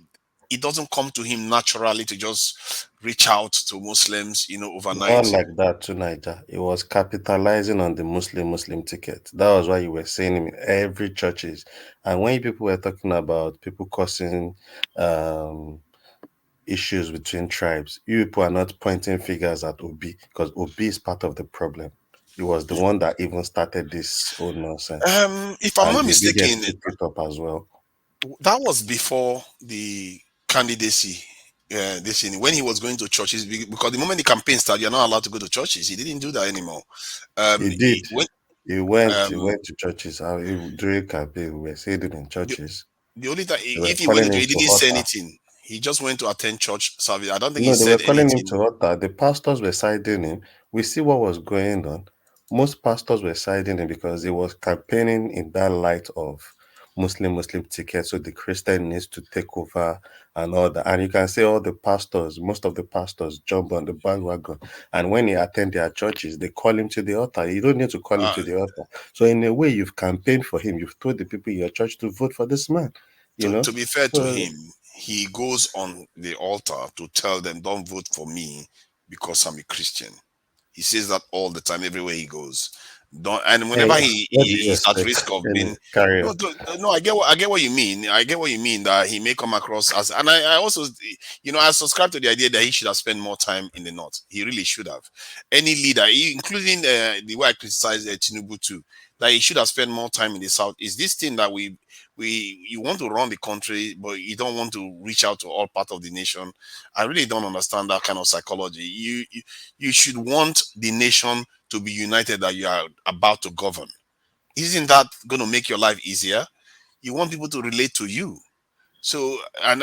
it doesn't come to him naturally to just reach out to Muslims, Not overnight. like that to Niger. It was capitalizing on the Muslim ticket. That was why you were saying in every churches. And when people were talking about people causing issues between tribes, you people are not pointing fingers at Obi, because Obi is part of the problem. He was the one that even started this whole nonsense. If I'm And not the biggest mistaken, picked it up as well. that was before the candidacy. This thing, when he was going to churches, because the moment the campaign started, you're not allowed to go to churches. He didn't do that anymore. He did. When He um, went to churches. During campaign, we were seeing him in the, churches. the only time, They were if he went calling into, him he to didn't say altar. anything. He just went to attend church service. I don't think he No, they were said calling him anything. to altar. The pastors were siding him. We see what was going on. Most pastors were siding him because he was campaigning in that light of Muslim ticket. So the Christian needs to take over and all that. And you can say most of the pastors jump on the bandwagon. And when he attend their churches, they call him to the altar. You don't need to call him Uh, to the altar. So in a way, you've campaigned for him. You've told the people in your church to vote for this man. to be fair to So him, he goes on the altar to tell them, don't vote for me because I'm a Christian. He says that all the time, everywhere he goes. Don't, and hey, whenever what do you he's at expect? risk of Anyway, being, carry no, on. no, I get what you mean. I get what you mean, that he may come across as, and I also, I subscribe to the idea that he should have spent more time in the North. He really should have. Any leader, including the way I criticize Tinubu too, that he should have spent more time in the South. Is this thing that you want to run the country, but you don't want to reach out to all part of the nation. I really don't understand that kind of psychology. You should want the nation to be united that you are about to govern. Isn't that going to make your life easier? You want people to relate to you. So, and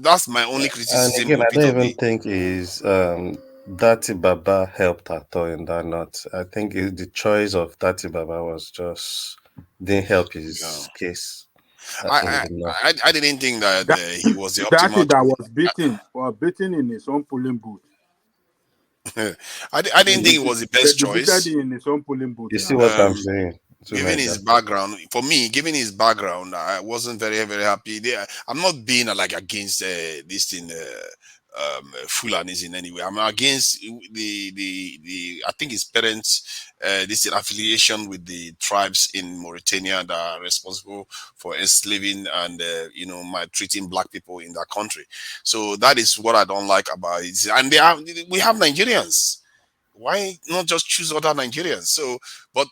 that's my only And criticism again, of I don't Peter even B. think is Dati Baba helped at all in that not. I think the choice of Dati Baba was just didn't help Yeah. his case in I, the north. I didn't think that That he was the that optimal that choice. was beaten in his own polling booth. I didn't think it was the They best defeated choice. him in his own polling booth You see now. what I'm Um, saying? Given his background, for me, given his background, I wasn't very, very happy. I'm not being like against this thing, Fulanis in any way. I'm against the. I think his parents, this affiliation with the tribes in Mauritania that are responsible for enslaving and maltreating black people in that country. So that is what I don't like about it. And we have Nigerians. Why not just choose other Nigerians? So, but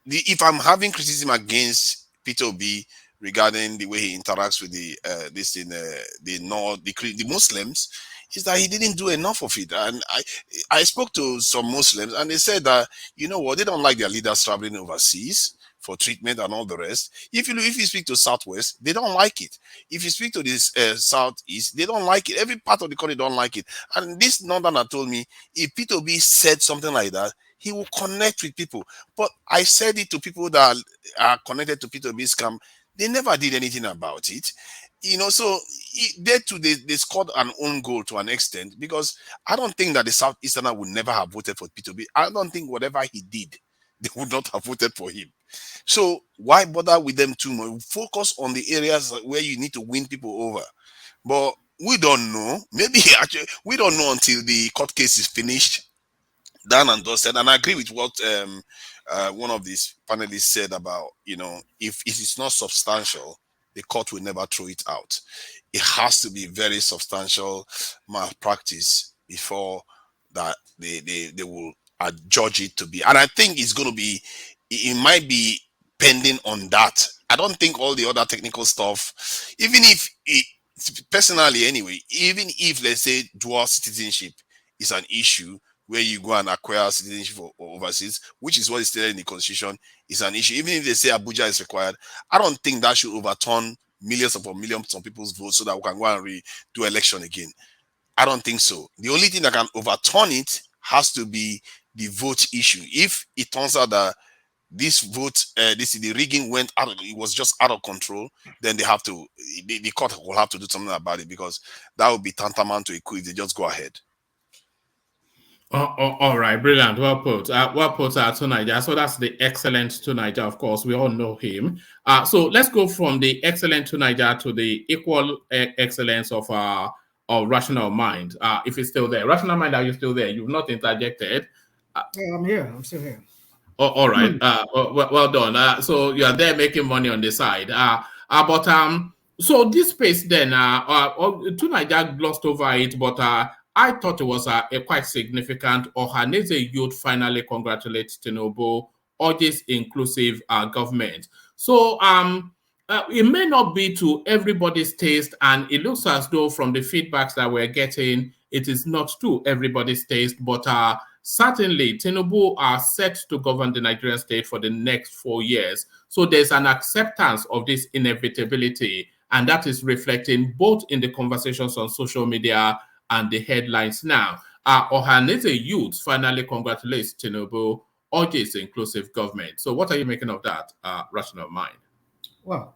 if I'm having criticism against Peter Obi regarding the way he interacts with the Muslims, is that he didn't do enough of it. And I spoke to some Muslims and they said that they don't like their leaders traveling overseas for treatment and all the rest. If you speak to Southwest, they don't like it. If you speak to this Southeast, they don't like it. Every part of the country don't like it. And this Northerner told me if Peter Obi said something like that, he will connect with people. But I said it to people that are connected to Peter Obi's camp. They never did anything about it. So they scored an own goal to an extent, because I don't think that the Southeasterner would never have voted for Peter Obi. I don't think whatever he did, they would not have voted for him. So why bother with them too much? Focus on the areas where you need to win people over. But we don't know. Maybe actually we don't know until the court case is finished, done and dusted. And I agree with what one of these panelists said about, if it is not substantial, the court will never throw it out. It has to be very substantial malpractice before that they will judge it to be. And I think it's going to be, it might be pending on that. I don't think all the other technical stuff, even if personally anyway, even if let's say dual citizenship is an issue, where you go and acquire citizenship overseas, which is what is stated in the constitution, is an issue. Even if they say Abuja is required, I don't think that should overturn millions of people's votes so that we can go and do election again. I don't think so. The only thing that can overturn it has to be the vote issue. If it turns out that this vote, the rigging went out, it was just out of control, then they have to, the court will have to do something about it, because that would be tantamount to a coup if they just go ahead. All right, brilliant. Well put. To Niger. So that's the excellent to Niger. Of course, we all know him. So let's go from the excellent to Niger to the equal excellence of rational mind. If it's still there, rational mind, are you still there? You've not interjected. Yeah, I'm here. I'm still here. All right. Well done. So you are there making money on the side. So this space then, Tunaja glossed over it, but I thought it was a quite significant. Ohaneze youth finally congratulates Tinubu, urges inclusive government. So it may not be to everybody's taste, and it looks as though from the feedbacks that we're getting, it is not to everybody's taste, but certainly Tinubu are set to govern the Nigerian state for the next 4 years. So there's an acceptance of this inevitability, and that is reflecting both in the conversations on social media and the headlines now. Ohaneze youth finally congratulates Tinubu, urges inclusive government. So what are you making of that, rational mind? Well,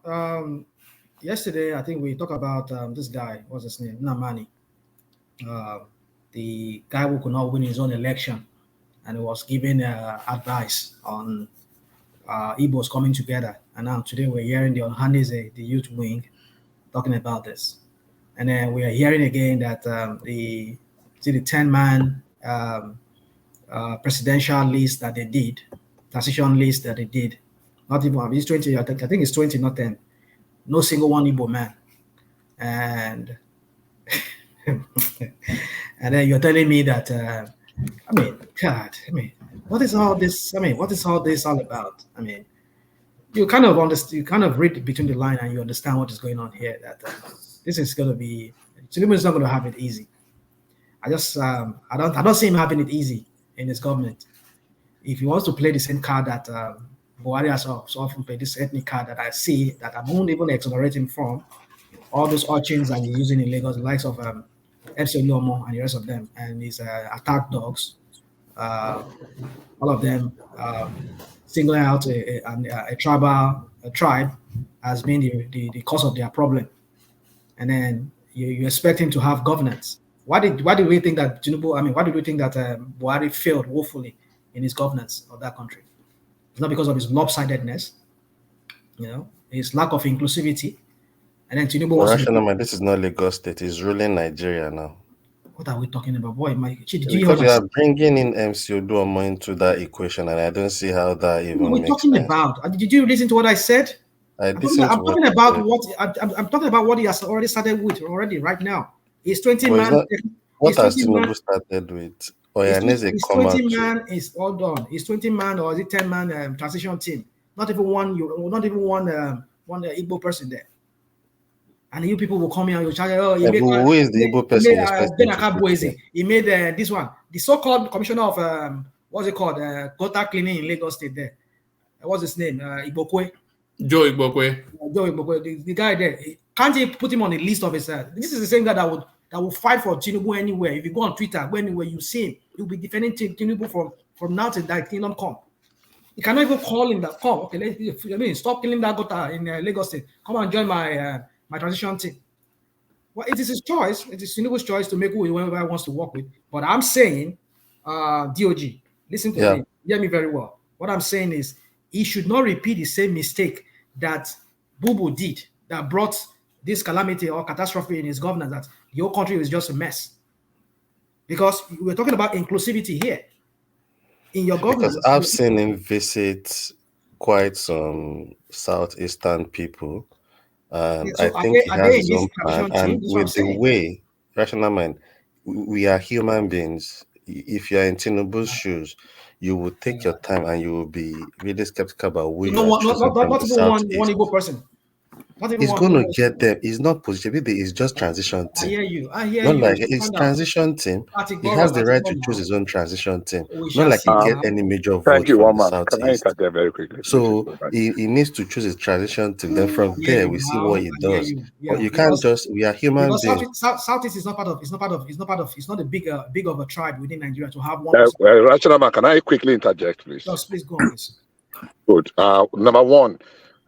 yesterday I think we talked about this guy. What's his name? Namani. The guy who could not win his own election, and he was giving advice on Igbos coming together. And now today we're hearing the Ohaneze, the youth wing, talking about this. And then we are hearing again that the 10-man presidential list that they did, transition list that they did, not even, it's 20, I think it's 20, not 10. No single one Igbo man. And and then you're telling me that, what is all this? What is all this all about? You kind of understand, you kind of read between the line and you understand what is going on here, that this is going to be, Tinubu is not going to have it easy. I don't see him having it easy in his government. If he wants to play the same card that Buhari has so often played, this ethnic card that I see, that I won't even exonerate him from, all those urchins that he's using in Lagos, the likes of FC Lomo and the rest of them, and his attack dogs, all of them singling out a tribe as being the cause of their problem. And then you expect him to have governance. Why did we think that Tinubu? Why did we think that Buhari failed woefully in his governance of that country? It's not because of his lopsidedness, his lack of inclusivity. And then Tinubu wants to. Rational man, this is not Lagos State. He's ruling Nigeria now. What are we talking about? Boy, Mike, did you Because you are bringing in MC Oduomo into that equation, and I don't see how that even what are we makes talking sense. about? Did you listen to what I said? I'm talking about what he has already started with right now. He's 20 man. What has Tinubu started with? He's 20 man. Is all done. He's 20 man, or is it 10 man transition team? Not even one Igbo person there. And you people will come here and you'll charge. Oh, who is the Igbo person you're expecting to he made this one. The so-called commissioner of what's it called? Gutter cleaning in Lagos State there. What's his name? Igbokwe. Joe Igbokwe. Joe Igbokwe. The guy there. Can't you put him on the list of his? This is the same guy that would fight for Tinubu anywhere. If you go on Twitter, anywhere you see him, he'll be defending Tinubu from now till that kingdom come. You cannot even call him that. Come, okay, stop killing that gutter in Lagos State. Come and join my transition team. Well, it is his choice. It is Tinubu's choice to make whoever he wants to work with. But I'm saying, DOG, listen to me. Hear me very well. What I'm saying is, he should not repeat the same mistake that Bubu did, that brought this calamity or catastrophe in his governance, that the whole country was just a mess. Because we're talking about inclusivity here. In your governance. Because I've seen him visit quite some southeastern people. And I think he has his own plan. And with the way, rational mind, we are human beings. If you're in Tinubu's shoes, you will take your time and you will be really skeptical about who you are choosing from the southeast. One Igbo person. He's going to get them. He's not position. It's just transition team. I hear not you. Like it's transition team. He has the right to choose his own transition team. Not like he get any major vote from the southeast. Can I interject very quickly? So he needs to choose his transition team. Then from there we see what he does. But you can't just. We are human beings. Southeast is not part of. It's not a big of a tribe within Nigeria to have one. Rational man, can I quickly interject, please? Yes, please go on, please. Good. Number one,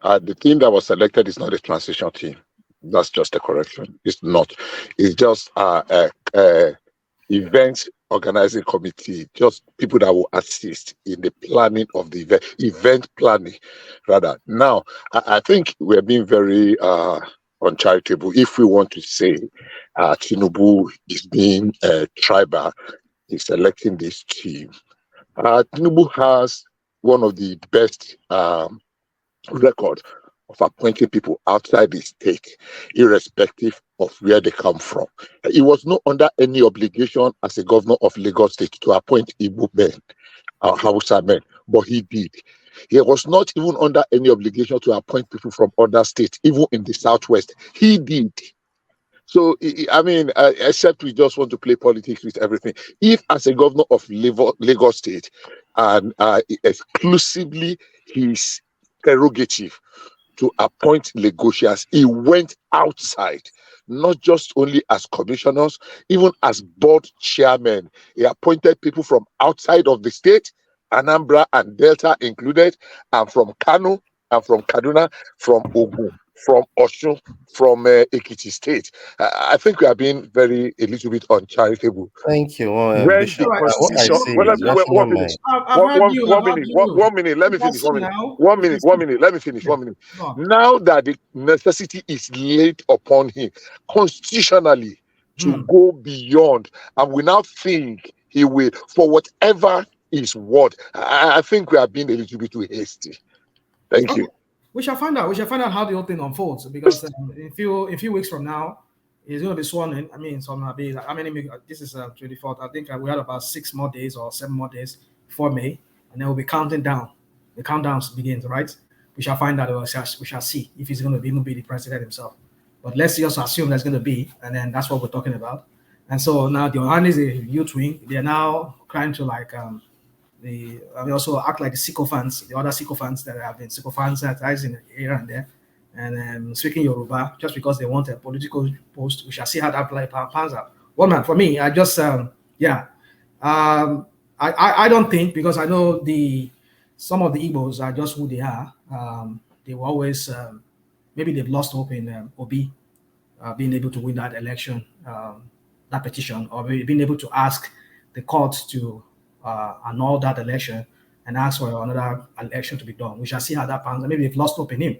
the team that was selected is not a transition team. That's just a correction. It's not. It's just event organizing committee, just people that will assist in the planning of the event planning, rather. Now, I think we're being very uncharitable if we want to say Tinubu is being tribal, he's selecting this team. Tinubu has one of the best record of appointing people outside the state, irrespective of where they come from. He was not under any obligation as a governor of Lagos State to appoint Igbo men, Hausa men, but he did. He was not even under any obligation to appoint people from other states, even in the Southwest. He did. So, I mean, except we just want to play politics with everything. If as a governor of Lagos State, and exclusively his prerogative to appoint Lagosians, he went outside, not just only as commissioners, even as board chairmen. He appointed people from outside of the state, Anambra and Delta included, and from Kano, and from Kaduna, from Ogun, from Osun, from Ekiti State. I think we are being a little bit uncharitable. Thank you. Bishop, one minute. Let me finish. 1 minute. Let me finish. 1 minute. Now that the necessity is laid upon him constitutionally to go beyond, and we now think he will, for whatever is what, I think we are being a little bit too hasty. Thank you. We shall find out. We shall find out how the whole thing unfolds, because in few weeks from now, he's going to be sworn in. I mean, so be how many? This is 24th. I think we had about 6 more days or 7 more days before May, and then we'll be counting down. The countdown begins, right? We shall find out. We shall see if he's going to even be the president himself. But let's just assume that's going to be, and then that's what we're talking about. And so now the Ohanis, the youth wing, they are now trying to we also act like the sycophants, the other sycophants that have been sycophantizing here and there, and speaking Yoruba just because they want a political post. We shall see how that pans out. One man, for me, I just I don't think, because I know some of the Igbos are just who they are. They were always maybe they've lost hope in Obi being able to win that election, that petition, or being able to ask the court to annul that election. and ask for another election to be done. We shall see how that pans. Maybe they've lost hope in him.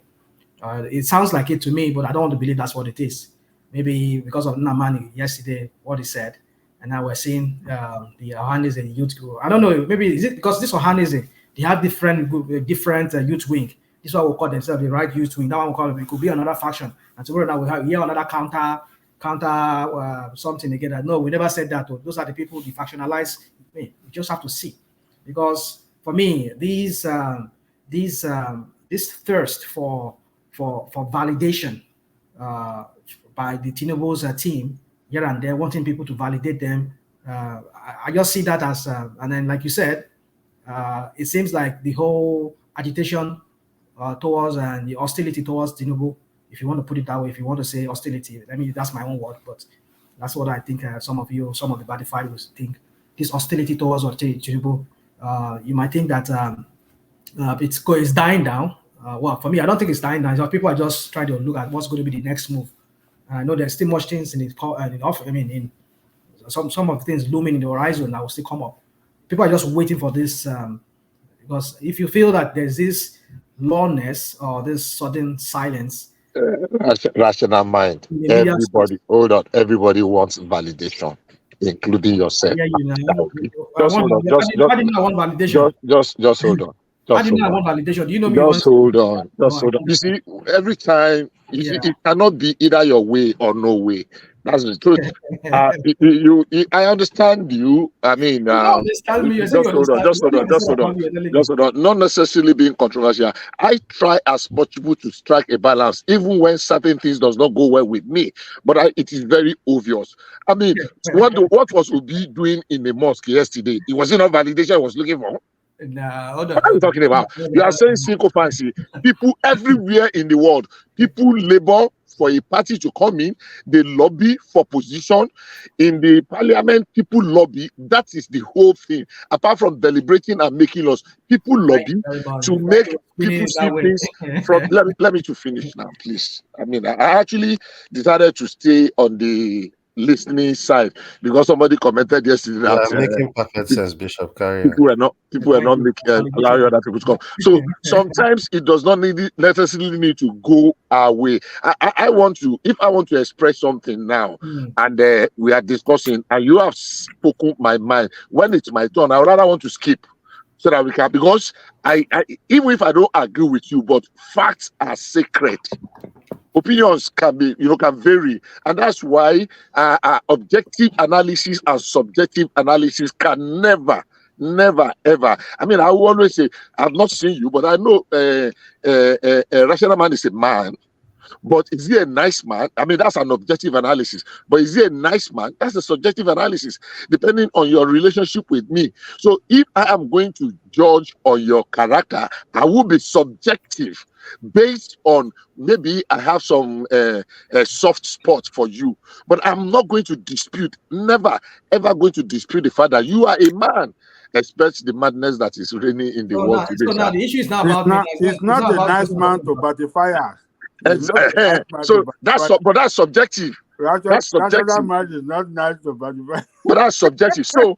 It sounds like it to me, but I don't want to believe that's what it is. Maybe because of Namani yesterday, what he said, and now we're seeing the Ohanese youth group. I don't know. Maybe is it because this Ohanese, they have different youth wing. This is what we call themselves the right youth wing. That one we call it could be another faction. And tomorrow now we have here another counter something again. No, we never said that. Those are the people the factionalized. We just have to see, because for me this thirst for validation by the Tinubu's team here and there, wanting people to validate them. I just see that as, and then like you said, it seems like the whole agitation towards and the hostility towards Tinubu, if you want to put it that way, if you want to say hostility, I mean, that's my own word, but that's what I think some of the Badified will think. This hostility towards Tinubu, you might think that it's dying down. Well, for me, I don't think it's dying down. So people are just trying to look at what's going to be the next move. I know there's still much things in some of the things looming in the horizon that will still come up. People are just waiting for this, because if you feel that there's this lowness or this sudden silence, rational mind. Everybody, hold on. Everybody wants validation, including yourself. Yeah, you know. Just hold on. How do you know I want validation? Just hold on. How do you know I want validation? Do you know me? Just hold on. Just hold on. You see, every time it cannot be either your way or no way. That's the truth. I understand you. I mean, just hold on. Not necessarily being controversial. I try as possible to strike a balance, even when certain things does not go well with me. But it is very obvious. I mean, what was Obi doing in the mosque yesterday? It wasn't a validation he was looking for. What are you talking about? You are saying sycophancy. People everywhere in the world, people labor for a party to come in. They lobby for position in the parliament. People lobby. That is the whole thing. Apart from deliberating and making laws, people lobby to make people see things from. Let me to finish now, please. I mean, I actually decided to stay on the listening side because somebody commented yesterday that making perfect sense, Bishop. People are not allowing other people to come. So sometimes it does not necessarily need to go our way. I want to, if I want to express something now, and we are discussing, and you have spoken my mind. When it's my turn, I would rather want to skip so that we can, because I even if I don't agree with you, but facts are sacred. Opinions can be, can vary, and that's why objective analysis and subjective analysis can never, ever. I mean, I will always say, I've not seen you, but I know a rational man is a man. But is he a nice man? I mean, that's an objective analysis. But is he a nice man? That's a subjective analysis, depending on your relationship with me. So if I am going to judge on your character, I will be subjective based on maybe I have some soft spot for you. But I'm not going to dispute, never, ever going to dispute the fact that you are a man. Expect the madness that is reigning in the world today. So now the issue is not about me. It's not a nice man to batify us. So that's subjective. That's subjective. Man is not nice to batify. But that's subjective. So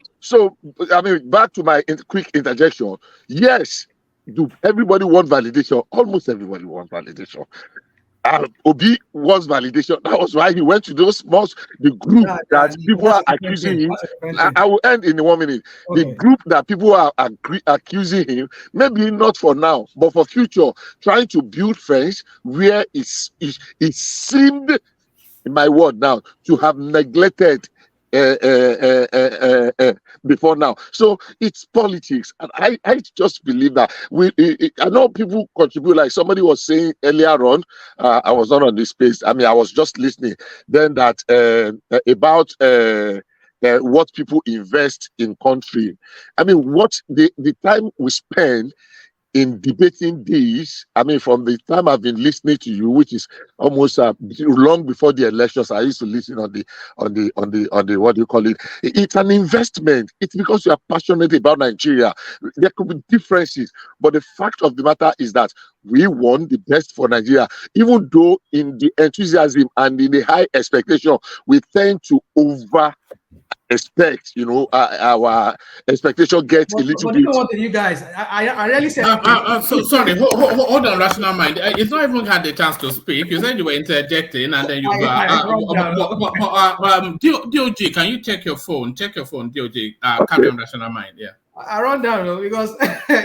I mean, back to my quick interjection. Yes, do everybody want validation? Almost everybody wants validation. Obi wants validation. That was why he went to those mosques, the group that people are accusing him. I will end in 1 minute. Okay. The group that people are accusing him, maybe not for now, but for future, trying to build friends where it seemed, in my word now, to have neglected before now. So it's politics, and I just believe that I know people contribute, like somebody was saying earlier on. I was not on this space. I mean, I was just listening. Then that about what people invest in country. I mean, what the time we spend in debating this, I mean, from the time I've been listening to you, which is almost long before the elections, I used to listen on the what do you call it? It's an investment. It's because you are passionate about Nigeria. There could be differences, but the fact of the matter is that we want the best for Nigeria. Even though in the enthusiasm and in the high expectation, we tend to expect, our expectation gets a little But you know bit. what, you guys, I really said. So sorry, hold on, rational mind. It's not even had the chance to speak. You said you were interjecting, and then you've. DOG, can you check your phone? Check your phone, DOG. Carry on, rational mind. Yeah. I run down because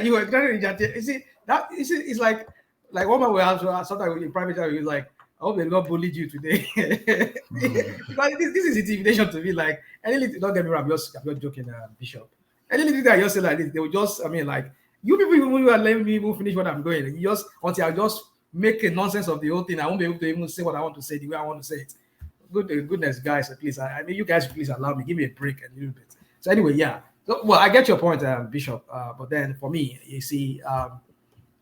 you were trying to. You see that? You see, it's like one man will have sometimes in private time. He's like, I hope they not bullied you today. Because this is intimidation to me. Like, anything, don't get me wrong, I'm just joking, Bishop. Anything that I just say like this, they will just, I mean, like, you people, even you are letting me even finish what I'm doing. You just, until I just make a nonsense of the whole thing, I won't be able to even say what I want to say the way I want to say it. Goodness, guys, please, I mean, you guys, please allow me, give me a break a little bit. So, anyway, yeah. So, well, I get your point, Bishop. But then for me, you see,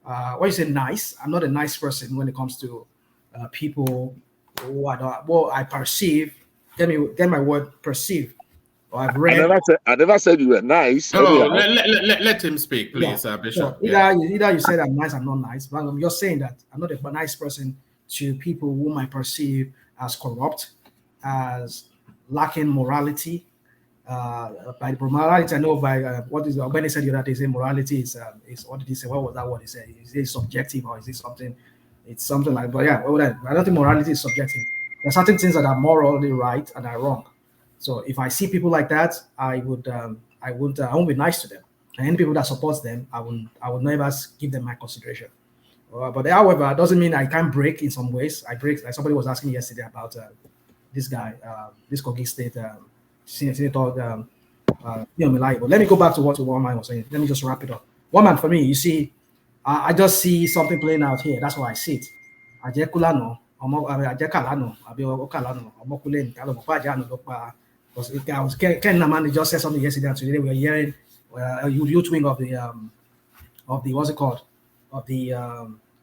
what you say, nice. I'm not a nice person when it comes to people who I perceive. Get my word, perceive. Or I've read. I never said you were nice. Oh, Anyhow. let him speak, please, Bishop. So either you said I'm nice, I'm not nice, but I'm just saying that I'm not a nice person to people whom I perceive as corrupt, as lacking morality. By morality, I know by what is when he said the other day, morality is what did he say? What was that? What he said? Is it subjective or is it something? It's something like. But yeah, I don't think morality is subjective. There are certain things that are morally right and are wrong. So if I see people like that, I won't be nice to them. And any people that supports them, I would never give them my consideration. But however, it doesn't mean I can't break in some ways. I break, like somebody was asking me yesterday about this guy, this Kogi State Senator Milai. But let me go back to what one man was saying. Let me just wrap it up. One man, for me, you see, I just see something playing out here. That's why I see it. Ajekulano, Ajekalano, Okalano, Omokulen, Kalopajano, because Ken Naman just said something yesterday, and today we are hearing a youth wing of the what's it called? Of the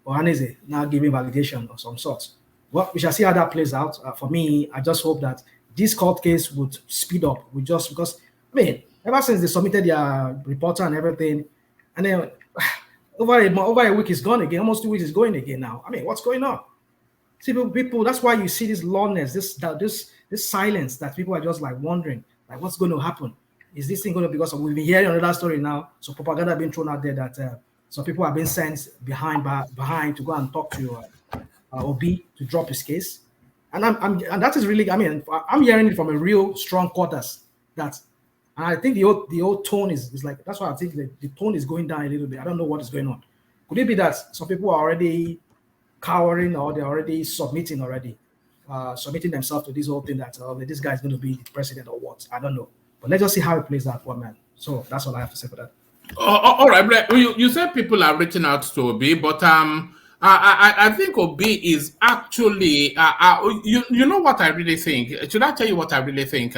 Ohanese now giving validation of some sort. Well, we shall see how that plays out. For me, I just hope that this court case would speed up. Because I mean, ever since they submitted their reporter and everything, and then over a week is gone again. Almost 2 weeks is going again now. I mean, what's going on? See, people. That's why you see this loudness, this silence that people are just like wondering, like what's going to happen? Is this thing going to? Because we've been hearing another story now. So propaganda being thrown out there that some people have been sent behind to go and talk to Obi to drop his case, and and that is really. I mean, I'm hearing it from a real strong quarters that. And I think the old tone is like, that's why I think the tone is going down a little bit. I don't know what is going on. Could it be that some people are already cowering or they're already submitting themselves to this whole thing that this guy is going to be the president or what? I don't know. But let's just see how it plays out, one man. So that's all I have to say for that. All right, you said people are reaching out to Obi, but I think Obi is actually you know what I really think. Should I tell you what I really think?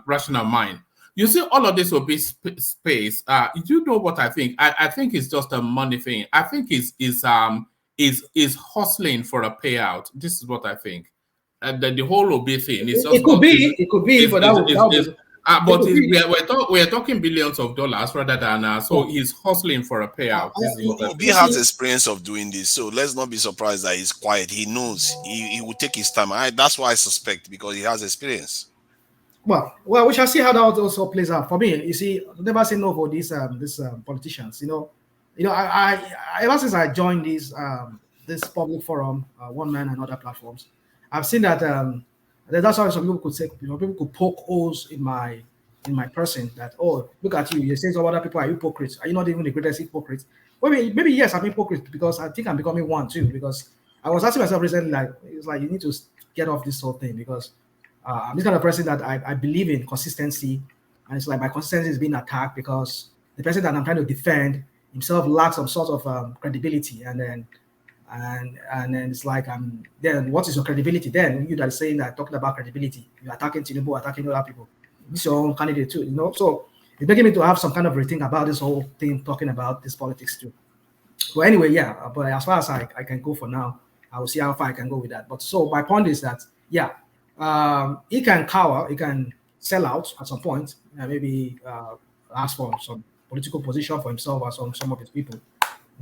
Rational mind. You see, all of this will be space. You know what I think? I think it's just a money thing. I think is hustling for a payout. This is what I think. And the whole Obi thing is just it could be, but but we're talking billions of dollars rather than so he's hustling for a payout. Obi has experience of doing this, so let's not be surprised that he's quiet. He knows he will take his time. That's why I suspect, because he has experience. Well, we shall see how that also plays out. For me, you see, I never say no for these politicians. I ever since I joined this public forum, One Man and other platforms, I've seen that that's why some people could say, people could poke holes in my person. That, oh, look at you, saying some other people are hypocrites. Are you not even the greatest hypocrite? Well, maybe yes, I'm hypocrite because I think I'm becoming one too. Because I was asking myself recently, like, it's like you need to get off this whole thing because. I'm this kind of person that I believe in consistency, and it's like my consistency is being attacked because the person that I'm trying to defend himself lacks some sort of credibility, and then it's like then what is your credibility? Then you that are saying that, talking about credibility, you're attacking Tinubu, attacking other people. This is your own candidate too, So it's making me to have some kind of rethink about this whole thing, talking about this politics too. But anyway, yeah. But as far as I can go for now, I will see how far I can go with that. But so my point is that he can cower, he can sell out at some point, maybe ask for some political position for himself or some of his people.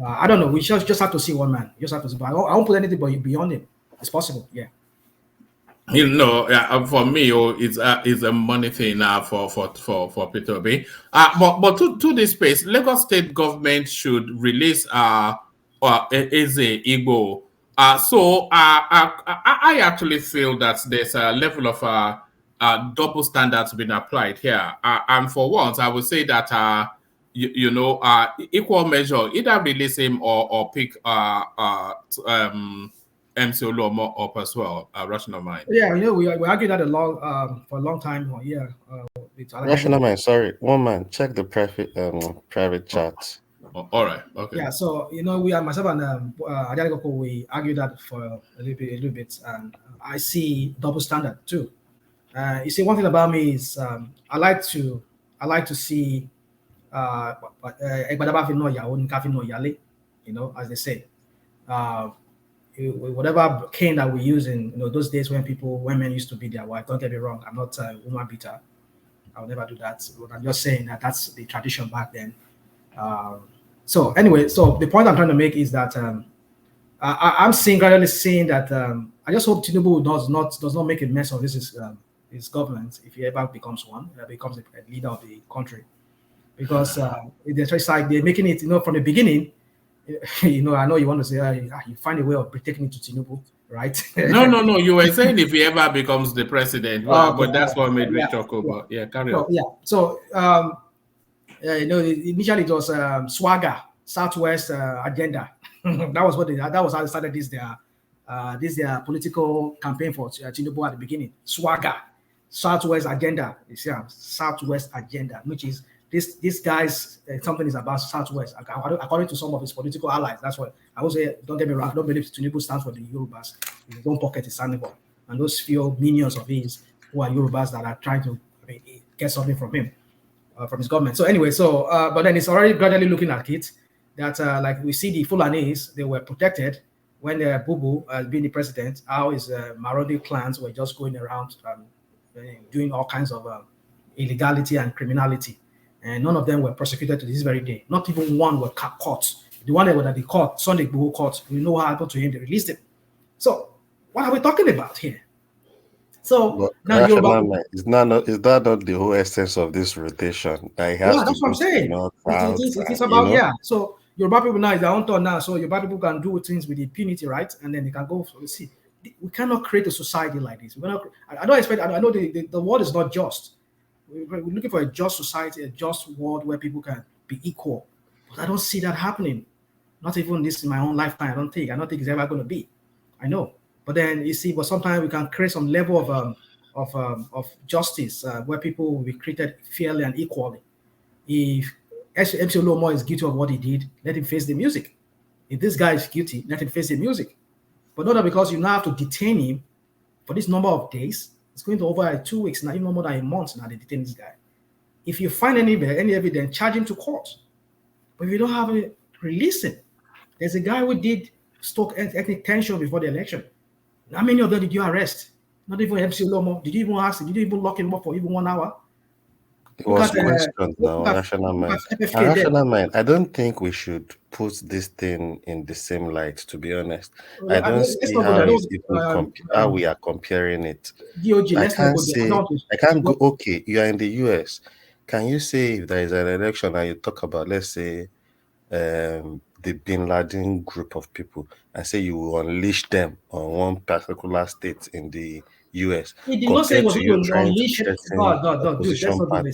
I don't know. We just have to see, one man. You just have to see. But I won't put anything beyond him. It's possible, yeah. For me, it's a money thing for Peter B. But to this space, Lagos State government should release Eze Igbo. I actually feel that there's a level of double standards being applied here. And for once, I would say that equal measure, either release him or pick MC Oluomo up as well, rational mind. Yeah, we argued that for a long time. Yeah, with Rational mind, sorry. One man, check the private chat. All right, okay. Yeah, so we are myself and Ajalikoko, we argued that for a little bit, and I see double standard too. You see, one thing about me is I like to see Egbadaba fi no ìyàwó ni ká fi no ìyálé, as they say. Uh, Whatever cane that we use in those days when men used to beat their wife. Don't get me wrong, I'm not a woman beater. I'll never do that. But I'm just saying that that's the tradition back then. So anyway, so the point I'm trying to make is that I'm gradually seeing that I just hope Tinubu does not make a mess of his government if he ever becomes one, becomes a leader of the country, because it's like they're making it from the beginning. I know you want to say you find a way of taking it to Tinubu, right? No. You were saying if he ever becomes the president, but that's what made me chuckle. Yeah. But yeah, carry on. Yeah. So initially it was swagger, Southwest agenda. that was how they started their political campaign for Tinubu at the beginning. Swagger, Southwest agenda. You see, Southwest agenda, which is this guy's something is about Southwest. According to some of his political allies, that's what I would say. Don't get me wrong. I don't believe Tinubu stands for the Yorubas. His own pocket is Sanibor, and those few minions of his who are Yorubas that are trying to get something from him. From his government. So anyway, but then it's already gradually looking at it that like we see the Fulanis, they were protected when Bubu being the president. How his Marodi clans were just going around doing all kinds of illegality and criminality, and none of them were prosecuted to this very day. Not even one were caught. The one that they caught, Sunday Bubu caught. We know what happened to him. They released him. So what are we talking about here? So now is that not the whole essence of this rotation? That has that's what I'm saying. It is about So Yoruba people now is their own turn now. So Yoruba people can do things with impunity, right? And then they can go. See, we cannot create a society like this. I don't expect. I know the world is not just. We're looking for a just society, a just world where people can be equal. But I don't see that happening. Not even this in my own lifetime. I don't think it's ever going to be. I know. But then you see, sometimes we can create some level of justice where people will be treated fairly and equally. If MC Oluomo is guilty of what he did, let him face the music. If this guy is guilty, let him face the music. But not because you now have to detain him for this number of days. It's going to over 2 weeks now, even more than a month now. They detain this guy. If you find any evidence, charge him to court. But if you don't have it, release him. There's a guy who did stoke ethnic tension before the election. How many of them did you arrest? Not even MC Oluomo. Did you even ask him? Did you even lock him up for even 1 hour? It was questioned now, rational mind. Rational mind. I don't think we should put this thing in the same light, to be honest. I don't see how we are comparing it. I can't say, I can't go, okay, you are in the US. Can you say if there is an election and you talk about, let's say, the Bin Laden group of people, and say you will unleash them on one particular state in the US, compared to you trying to threaten opposition party?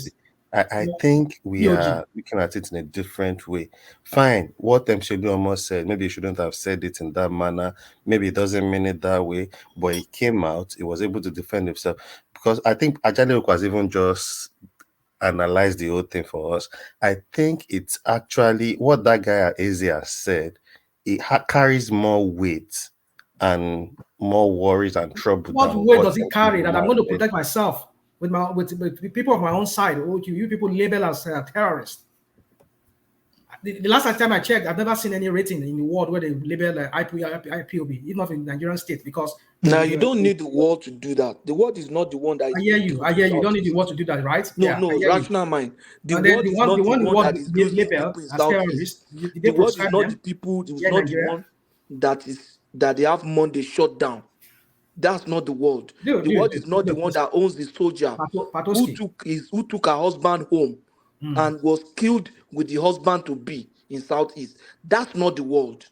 I think we are looking at it in a different way. Fine, what MC Oluomo said, maybe he shouldn't have said it in that manner. Maybe he doesn't mean it that way, but he came out, he was able to defend himself. Because I think Ajani was even just analyze the whole thing for us. I think it's actually what that guy at Asia said. It carries more weight and more worries and trouble. What weight does it carry? That I'm going to protect myself with the people of my own side, who you people label as terrorists. The last time I checked, I've never seen any rating in the world where they label IPOB, even not in Nigerian state, because now you don't need the world to do that. The world is not the one that is. I hear you. You don't need the world to do that, right? No, rational mind. The world is not the one that is those people in Southeast. The world is not the people. It was not the one that they have Monday shut down. That's not the world. The world is not the one that owns the soldier who took her husband home and was killed with the husband to be in Southeast. That's not the world.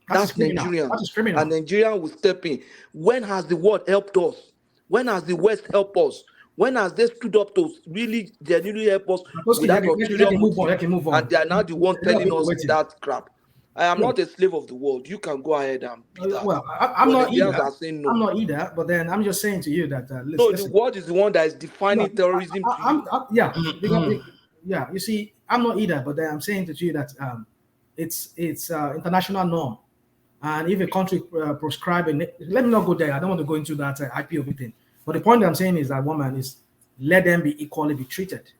That's Nigerian. That is criminal. And Nigerian will step in. When has the world helped us? When has the West helped us? When has they stood up to really genuinely help us without ulterior motive? And they are now the one telling us that crap. I am not a slave of the world. You can go ahead and be that. Well, I'm not either. Are saying no. I'm not either. But then I'm just saying to you that no, the world is the one that is defining terrorism to you. Yeah. You see, I'm not either. But then I'm saying to you that it's international norm, and if a country prescribe let me not go there. I don't want to go into that IPOB thing. But the point I'm saying is that woman is let them be equally be treated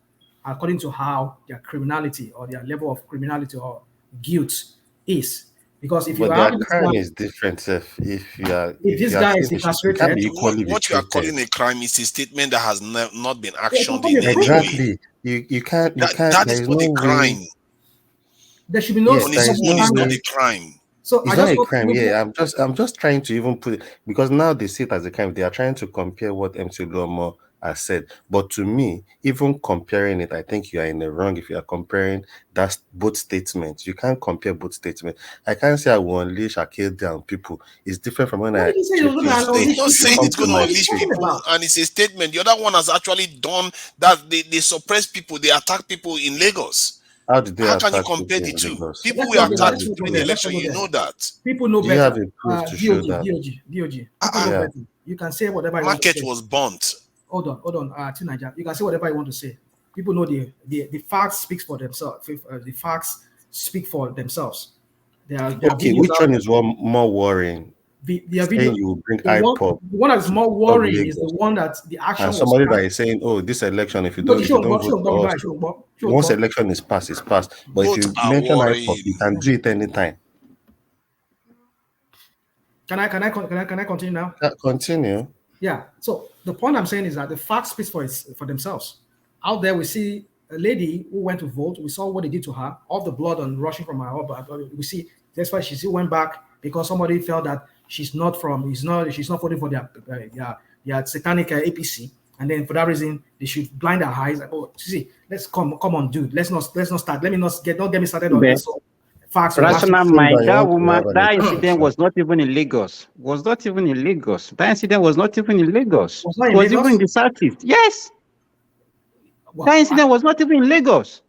according to how their criminality or their level of criminality or guilt is. Because if their crime is different, if this guy is incarcerated, what you are calling a crime is a statement that has not been actioned in exactly. You can't. That is not a crime. There should be no. On its own, it's not a crime. So it's not a crime. Yeah, I'm just trying to even put it, because now they see it as a crime. They are trying to compare what MC Luomo has said. But to me, even comparing it, I think you are in the wrong if you are comparing both statements. You can't compare both statements. I can't say I will unleash a kill down people. It's different from when He's not saying it's going to unleash people, and it's a statement. The other one has actually done that. They suppress people. They attack people in Lagos. How can you compare the two? People were attacked during the election. You know that. People know better. You have a proof to show that. DOG. People know better. You can say whatever you want to say. Market was burnt. Hold on. Teenager. You can say whatever you want to say. People know the facts speaks for themselves. The facts speak for themselves. Okay, which one is more worrying? The video, you will bring IPOB. The one that's more worrying is the one that the action. And somebody that is saying, "Oh, this election, if you don't vote for us, once election is passed, it's passed." But if you mention IPOB, you can do it anytime. Can I continue now? Continue. Yeah. So the point I'm saying is that the facts speak for themselves. Out there, we see a lady who went to vote. We saw what they did to her. All the blood and rushing from her. We see that's why she still went back, because somebody felt that she's not voting for their satanic APC, and then for that reason they should blind her eyes. Oh, see, let's come on, dude. Let's not start. Don't get me started on this. Facts. That incident was not even in Lagos. That incident was not even in Lagos. It was even in the Southeast. Yes. That incident was not even in Lagos.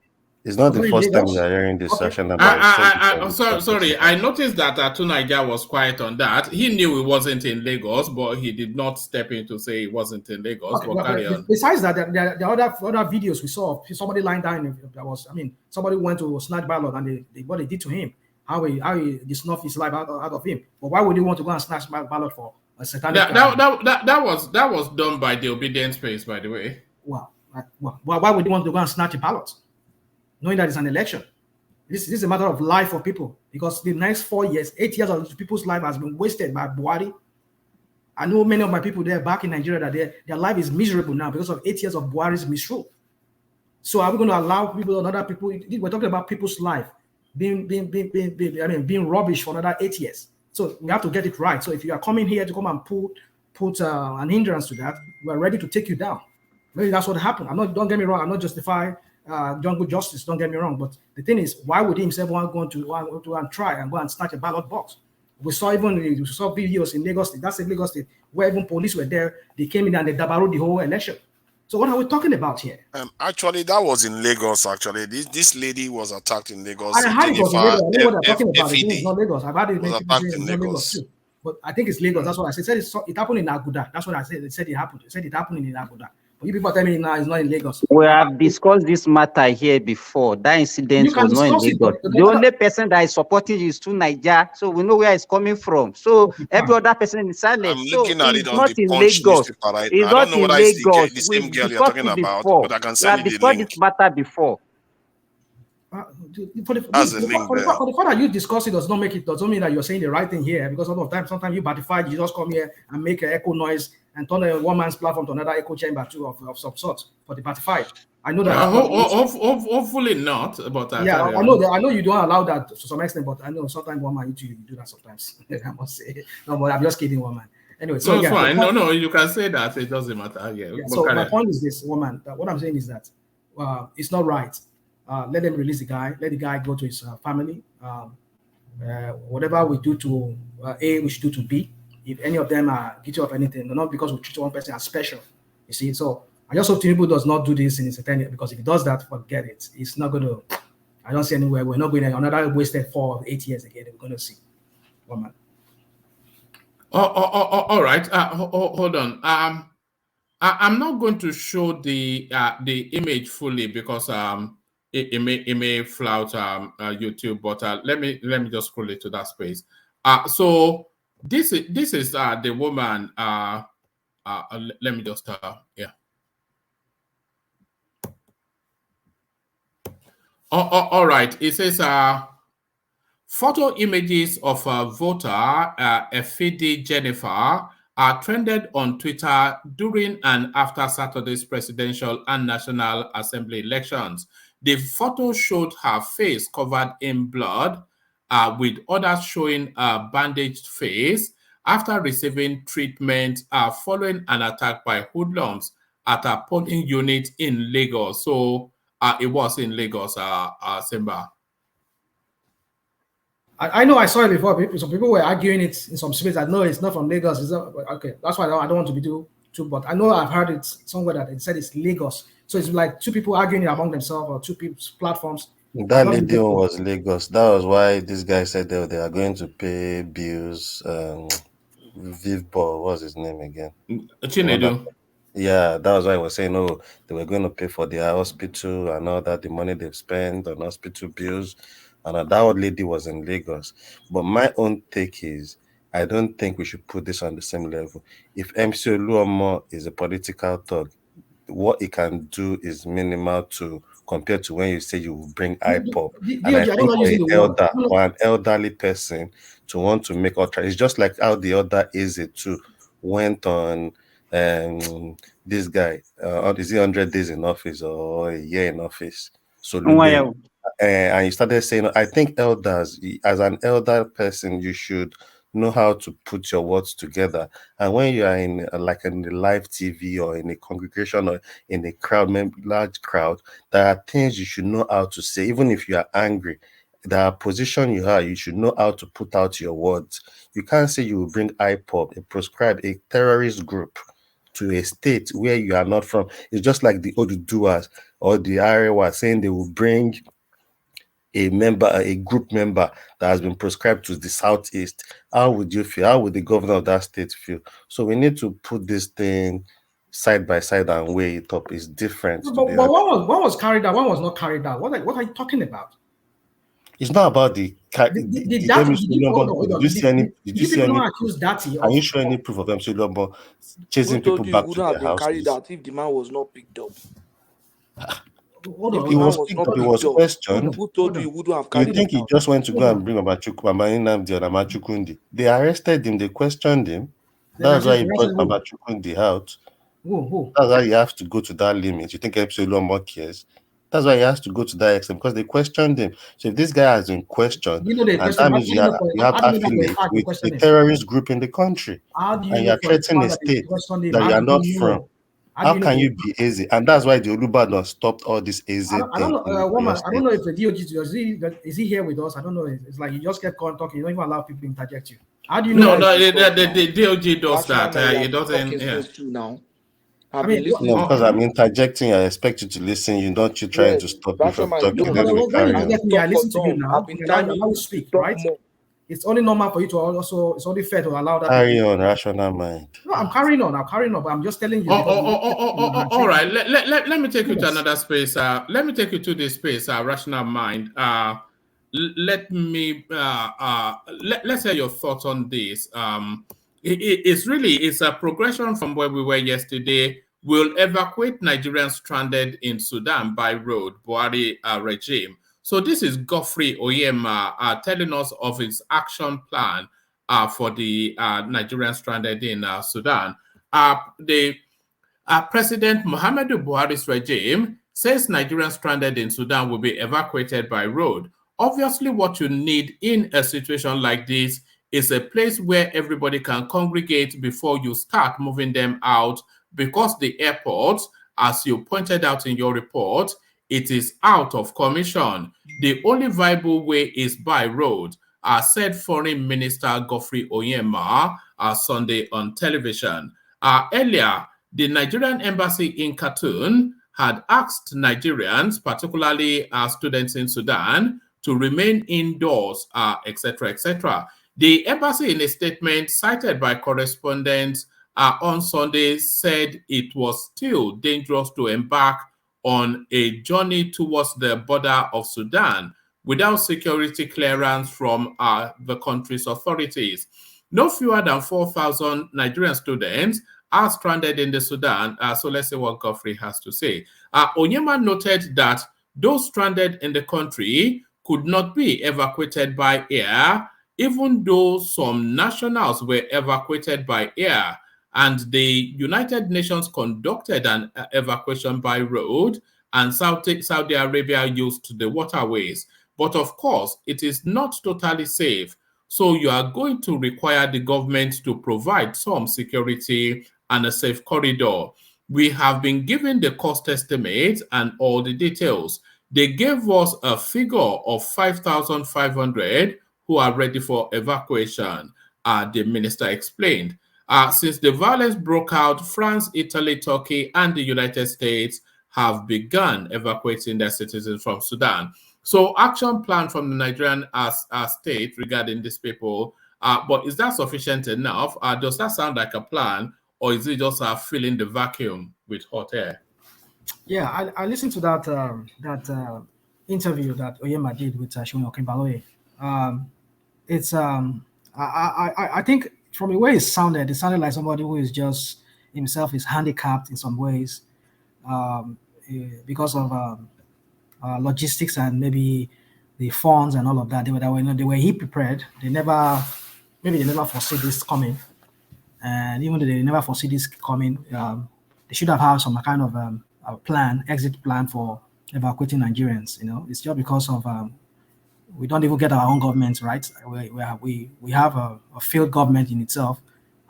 It's not the first time you are hearing this session about. Sorry. I noticed that Atunaija was quiet on that. He knew it wasn't in Lagos, but he did not step in to say it wasn't in Lagos. Okay, carry on. Besides that, there are other videos we saw. Somebody lying down. Somebody went to snatch ballot, and what they did to him, how he snuffed his life out of him. But why would he want to go and snatch ballot for a satanic? That was done by the obedient space, by the way. Wow. Why would he want to go and snatch a ballot, knowing that it's an election? This is a matter of life for people, because the next 4 years, 8 years of people's life has been wasted by Buhari. I know many of my people there back in Nigeria that their life is miserable now because of 8 years of Buhari's misrule. So are we going to allow people and other people? We're talking about people's life being rubbish for another 8 years. So we have to get it right. So if you are coming here to come and put an hindrance to that, we are ready to take you down. Maybe that's what happened. Don't get me wrong. I'm not justifying jungle justice. Don't get me wrong. But the thing is, why would he himself want to go and try and go and snatch a ballot box? We saw videos in Lagos State. That's in Lagos State, where even police were there. They came in and they dabaru the whole election. So what are we talking about here? Actually, that was in Lagos. Actually, this lady was attacked in Lagos. I heard it was in Lagos. I know what they're talking about. It's not Lagos. I've had it many people say it's not Lagos too. But I think it's Lagos. That's what I said. It happened in Aguda. That's what I said. They said it happened. They said it happened in Aguda. But you people tell me now it's not in Lagos. We have discussed this matter here before. That incident was not in Lagos. The only person that is supporting is to Niger, so we know where it's coming from. So every other person is silent. I'm looking at it on the Punch newspaper right now. I don't know whether it's the same girl you're talking about, but I can send you the link. This matter before. For the fact that you discuss it doesn't mean that you're saying the right thing here, because a lot of times, sometimes you batified, you just come here and make an echo noise and turn a one man's platform to another echo chamber too of some sort for the batified. I know that. Hopefully not, but I know you don't allow that to some extent, but I know sometimes one man you do that sometimes. I must say, no, but I'm just kidding, one man. Anyway, so no, it's yeah, fine. No, you can say that. It doesn't matter. Yeah. So my point is this, woman. What I'm saying is that it's not right. Let them release the guy. Let the guy go to his family. Whatever we do to A, we should do to B. If any of them are guilty of anything, not because we treat one person as special. You see, so I just hope Tinubu does not do this in his attorney, because if he does that, forget it. It's not going to. I don't see anywhere. We're not going to another wasted 4 or 8 years again. We're going to see. Woman. All right. Hold on. I'm not going to show the image fully because it may flout YouTube, but let me just scroll it to that space. So this is the woman. Let me just yeah. All right. It says photo images of voter Efidi Jennifer are trended on Twitter during and after Saturday's presidential and National Assembly elections. The photo showed her face covered in blood, with others showing a bandaged face after receiving treatment following an attack by hoodlums at a polling unit in Lagos. So it was in Lagos, Simba. I know I saw it before. Some people were arguing it in some space. I know it's not from Lagos. It's not, okay, that's why I don't want to be too. But I know I've heard it somewhere that it said it's Lagos. So it's like two people arguing it among themselves, or two people's platforms. That lady was Lagos. That was why this guy said they are going to pay bills. Vivbo, what's his name again? Chinedu. Yeah, that was why I was saying, oh, they were going to pay for their hospital and all that, the money they've spent on hospital bills. And that old lady was in Lagos. But my own take is, I don't think we should put this on the same level. If MC Oluomo is a political thug, what he can do is minimal to compared to when you say you will bring IPOP. And I think for an elderly person to want to make ultra, it's just like how the other Eze too went on this guy, is he 100 days in office or a year in office? So and you started saying, I think elders, as an elder person, you should know how to put your words together. And when you are in like in the live TV or in a congregation or in a crowd, large crowd, there are things you should know how to say, even if you are angry. The position you are, you should know how to put out your words. You can't say you will bring IPOP, a terrorist group, to a state where you are not from. It's just like the Oduduwas or the Arewa saying they will bring a group member that has been proscribed to the southeast. How would you feel? How would the governor of that state feel? So we need to put this thing side by side and weigh it up. It's different. But one was carried out, one was not carried out. What are you talking about? It's not about the. Did you see any? Did you people not accuse Dati? Can you show any proof of MC Lombo chasing people back to their houses? Carried out if the man was not picked up. He was questioned. Who told you he wouldn't have carried You think he just went to go and bring Amachukundi? They arrested him, they questioned him. That's why he brought Amachukundi out. That's why you have to go to that limit. You think MC Lombo cares? That's why he has to go to that extent, because they questioned him. So if this guy has been questioned, and that means you have affiliate with the terrorist group in the country, and you are threatening a state that you are not from. How can you be easy? And that's why the Olubadan stopped all this easy thing. I don't know if the DOG is he here with us? I don't know. It's like you just kept talking. You don't even allow people to interject you. How do you know? No, the DOG does that. It doesn't. Now. Because I'm interjecting, I expect you to listen. You don't trying to stop me from talking. I listen to you now. Allow you speak, right? It's only normal for you to also. It's only fair to allow that. Carry on, rational mind. No, I'm carrying on. But I'm just telling you. All right. Let me take you to another space. Let me take you to this space. Rational mind. Let's hear your thoughts on this. It's a progression from where we were yesterday. We'll evacuate Nigerians stranded in Sudan by road, Buhari regime. So this is Godfrey Oyema telling us of his action plan for the Nigerians stranded in Sudan. President Muhammadu Buhari's regime says Nigerians stranded in Sudan will be evacuated by road. Obviously, what you need in a situation like this It's a place where everybody can congregate before you start moving them out, because the airport, as you pointed out in your report, it is out of commission. The only viable way is by road, said Foreign Minister Godfrey Onyema Sunday on television. Earlier, the Nigerian embassy in Khartoum had asked Nigerians, particularly students in Sudan, to remain indoors, etc., etc. The embassy, in a statement cited by correspondents on Sunday, said it was still dangerous to embark on a journey towards the border of Sudan without security clearance from the country's authorities. No fewer than 4,000 Nigerian students are stranded in the Sudan. So let's see what Godfrey has to say. Onyema noted that those stranded in the country could not be evacuated by air, even though some nationals were evacuated by air, and the United Nations conducted an evacuation by road, and Saudi Arabia used the waterways. But of course, it is not totally safe. So you are going to require the government to provide some security and a safe corridor. We have been given the cost estimate and all the details. They gave us a figure of 5,500 who are ready for evacuation, the minister explained. Since the violence broke out, France, Italy, Turkey, and the United States have begun evacuating their citizens from Sudan. So, action plan from the Nigerian state regarding these people. But is that sufficient enough? Does that sound like a plan, or is it just filling the vacuum with hot air? Yeah, I listened to that interview that Oyema did with Shunyo Kimbaloye. It's I think from the way it sounded like somebody who is just himself is handicapped in some ways, because of logistics and maybe the funds and all of that. They were he prepared. They never foresee this coming, and even though they never foresee this coming, they should have had some kind of a exit plan for evacuating Nigerians. It's just because of we don't even get our own government, right? We have a failed government in itself.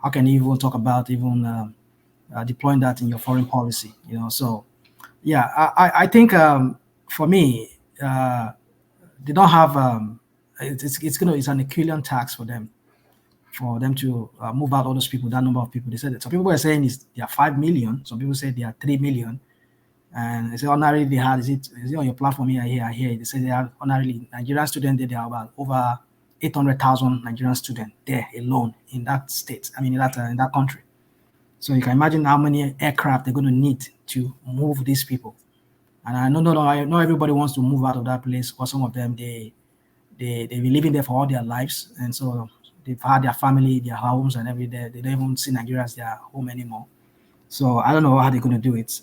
How can you even talk about even deploying that in your foreign policy? So yeah, I think for me, they don't have it's an Herculean task for them to move out all those people, that number of people. They said that some people were saying they are 5 million, some people say they are 3 million. And they say ordinarily they had is it on your platform here? They say they are ordinarily Nigerian students. There are about over 800,000 Nigerian students there alone in that state. I mean in that country. So you can imagine how many aircraft they're going to need to move these people. And I know not everybody wants to move out of that place, because some of them they've been living there for all their lives, and so they've had their family, their homes, and every day they don't even see Nigeria as their home anymore. So I don't know how they're going to do it.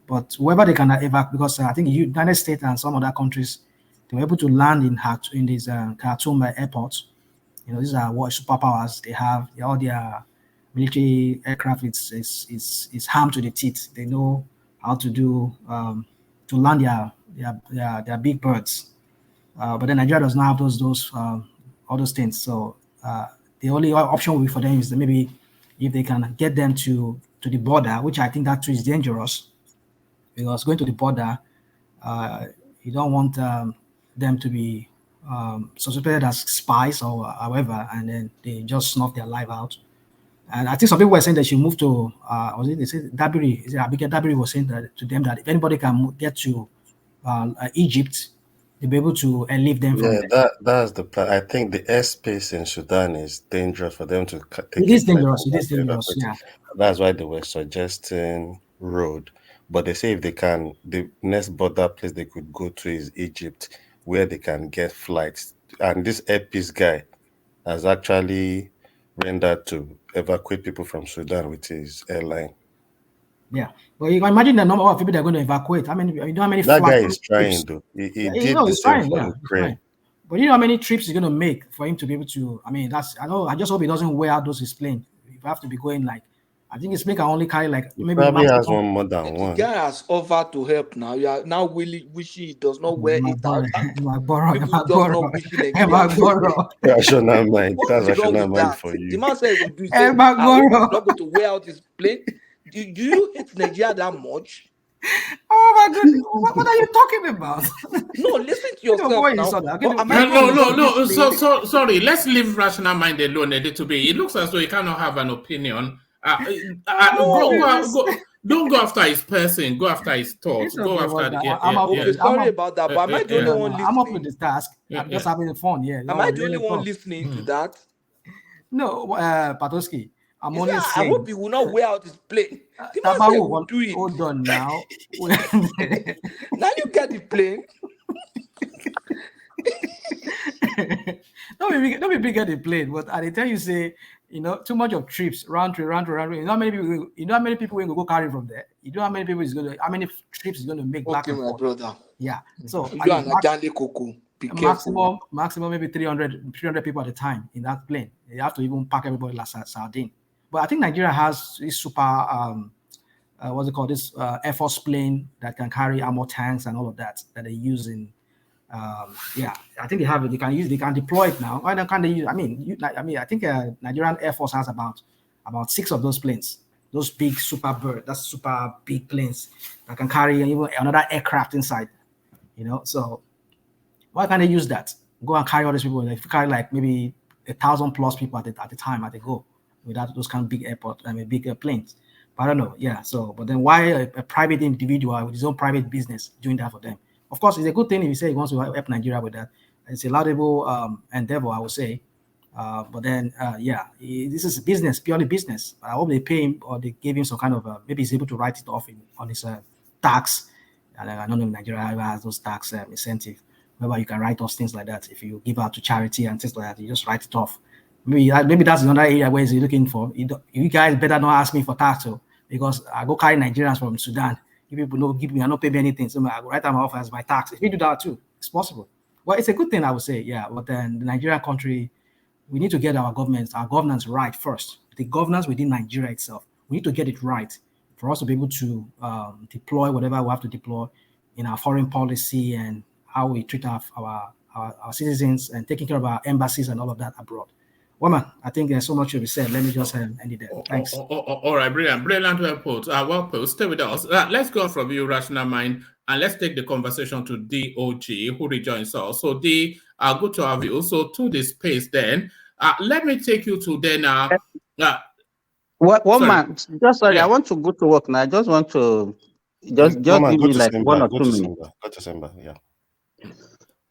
But whoever they can evacuate, because I think the United States and some other countries, they were able to land in these Khartoum airports. These are what superpowers they have. All their military aircraft is armed to the teeth. They know how to do to land their big birds. But then Nigeria does not have those all those things. So the only option will be for them is that maybe if they can get them to the border, which I think that too is dangerous, because going to the border, you don't want them to be suspected as spies or however, and then they just snuff their life out. And I think some people were saying they should move to, they said Dabiri, Abigail Dabiri was saying that to them that if anybody can get to Egypt, they'll be able to leave them from Yeah, there. that's the plan. I think the airspace in Sudan is dangerous for them to It take a is flight dangerous. from It there is to dangerous. evacuate. Yeah. That's why they were suggesting road. But they say if they can, the next border place they could go to is Egypt, where they can get flights. And this Airpeace guy has actually rendered to evacuate people from Sudan with his airline. Yeah, but you can imagine the number of people they're going to evacuate. I mean, you know how many That flights, guy how many is trying trips? though. He Yeah, did the he's same trying. for Yeah, he's Ukraine. trying. But you know how many trips he's going to make for him to be able to? I mean, I just hope he doesn't wear out those his plane. If you have to be going like I think his plane can only carry like He maybe probably has maximum. one more than The one. guy has offered to help now. You are now wishing he does not wear it out. People just not wishing Nigeria. Rational mind. What That's is wrong rational with mind that? for The you. man said he will do it. Say, I hope he's not going to wear out his plane. Do you hate Nigeria that much? Oh my goodness! What are you talking about? No, listen to yourself now. No. So sorry. Let's leave rational mind alone a little bit. It looks as though he cannot have an opinion. Don't go after his person. Go after his thoughts. It's Go okay, after. Sorry about that. But am I the only one listening? I'm up with this task. I'm just having fun. Yeah. Am I the only one listening to that? No, Patoski. I'm You only say, saying. I hope he will not wear out his plane. The man said he will do it. Hold on now. Now you get the plane. Don't be big at the plane, but I tell you, say, too much of trips, round trip. You know how many people will go carry from there? You know how many people how many trips is going to make back and forth? Brother. Yeah. So you are Coco. Be careful. Maximum maybe 300 people at a time in that plane. You have to even pack everybody like sardine. But I think Nigeria has this super what's it called? This Air Force plane that can carry armor tanks and all of that they use in. I think they have it. They can deploy it now. Why can't they use? I think Nigerian Air Force has about 6 of those planes. Those big super bird, that's super big planes that can carry even another aircraft inside. So why can't they use that? Go and carry all these people. They carry like maybe 1,000 plus people at the time they go without those kind of big big planes. But I don't know. Yeah. So, but then why a private individual with his own private business doing that for them? Of course, it's a good thing if you say he wants to help Nigeria with that. It's a laudable endeavor, I would say. But then, this is business, purely business. I hope they pay him or they gave him some kind of maybe he's able to write it off on his tax. And I don't know if Nigeria ever has those tax incentive, whereby you can write off things like that. If you give out to charity and things like that, you just write it off. Maybe that's another area where he's looking for. You guys better not ask me for tax, because I go carry Nigerians from Sudan. If people don't give me, I don't pay me anything. So I go write them off as my tax. If you do that too, it's possible. Well, it's a good thing, I would say, yeah. But then the Nigerian country, we need to get our governance right first. The governance within Nigeria itself, we need to get it right for us to be able to deploy whatever we have to deploy in our foreign policy and how we treat our citizens and taking care of our embassies and all of that abroad. Well, man, I think there's so much to be said. Let me just end it there. Thanks. All right, brilliant well put. Stay with us. Let's go from you, Rational Mind, and let's take the conversation to DOG, who rejoins us. So, D, good to have you. So, to the space then, let me take you to then. One man, sorry, I want to go to work now. I just want to just give me like 1 or 2 minutes. Go to Simba, yeah.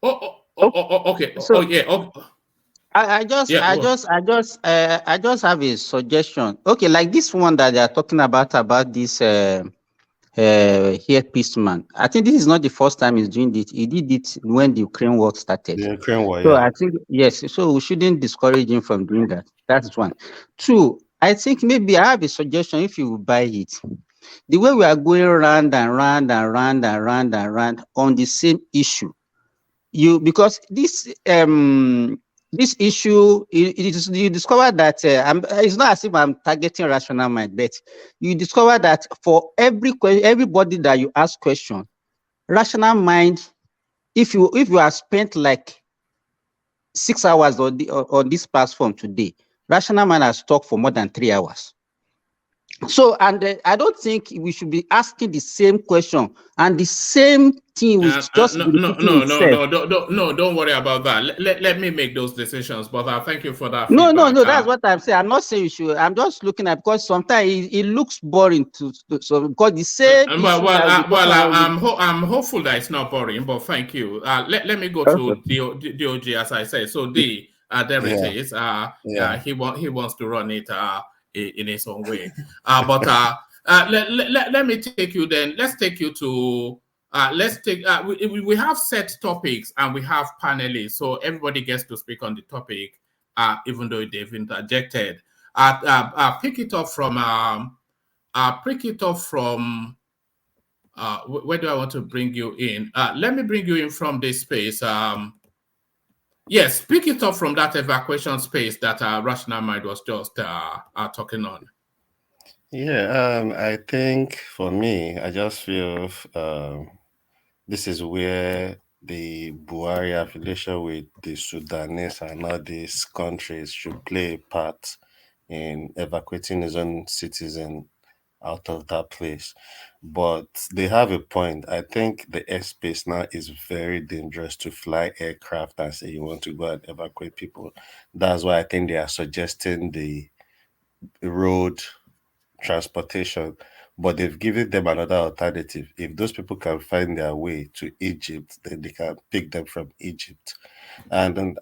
Okay. So, yeah. I just have a suggestion. Okay, like this one that they are talking about this here peace man. I think this is not the first time he's doing it. He did it when the Ukraine war started. The Ukraine war, so yeah. I think yes. So we shouldn't discourage him from doing that. That's one. 2, I think maybe I have a suggestion. If you buy it, the way we are going round and round on the same issue, because this issue, you discover that it's not as if I'm targeting Rational Mind, but you discover that for everybody that you ask question, Rational Mind, if you have spent like 6 hours on this platform today, Rational Mind has talked for more than 3 hours. So, and I don't think we should be asking the same question and the same thing will just be repeating itself. No, don't worry about that. Let me make those decisions. But thank you for that No, feedback. that's what I'm saying. I'm not saying you should. I'm just looking at, because sometimes it looks boring so because the same issue. I'm hopeful that it's not boring. But thank you. Let me go to DOG as I said. So there it is. He wants to run it in his own way. Let me take you then. Let's take you to. We have set topics and we have panelists, so everybody gets to speak on the topic, even though they've interjected. Pick it up from. Where do I want to bring you in? Let me bring you in from this space. Yes, pick it up from that evacuation space that Rational Mind was just talking on. Yeah, I think for me, I just feel this is where the Buhari affiliation with the Sudanese and all these countries should play a part in evacuating his own citizen out of that place. But they have a point. I think the airspace now is very dangerous to fly aircraft and say you want to go and evacuate people. That's why I think they are suggesting the road transportation, but they've given them another alternative. If those people can find their way to Egypt, then they can pick them from Egypt. And then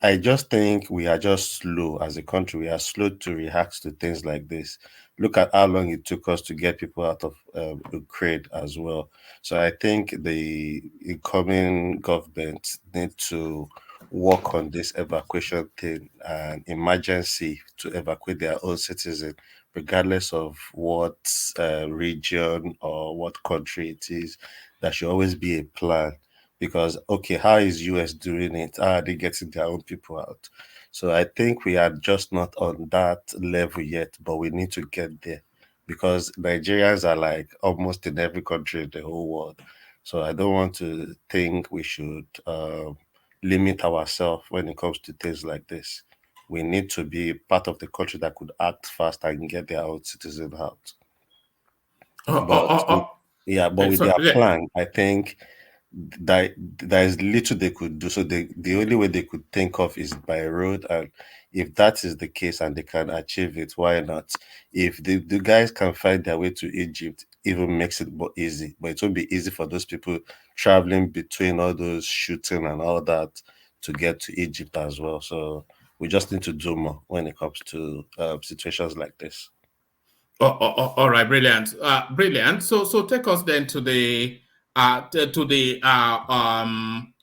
I just think we are just slow as a country. We are slow to react to things like this. Look at how long it took us to get people out of Ukraine as well. So I think the incoming government need to work on this evacuation thing and emergency to evacuate their own citizens, regardless of what region or what country it is. There should always be a plan because okay, how is US doing it? How are they getting their own people out? So I think we are just not on that level yet, but we need to get there because Nigerians are like almost in every country in the whole world. So I don't want to think we should limit ourselves when it comes to things like this. We need to be part of the country that could act fast and get their own citizen out. Oh, oh, But oh, oh. yeah, but with Sorry, their yeah. plan, I think that there is little they could do. So the only way they could think of is by road, and if that is the case and they can achieve it, why not? If the guys can find their way to Egypt, even makes it more easy. But it won't be easy for those people traveling between all those shooting and all that to get to Egypt as well. So we just need to do more when it comes to situations like this. All right, brilliant, brilliant. So take us then to the Eze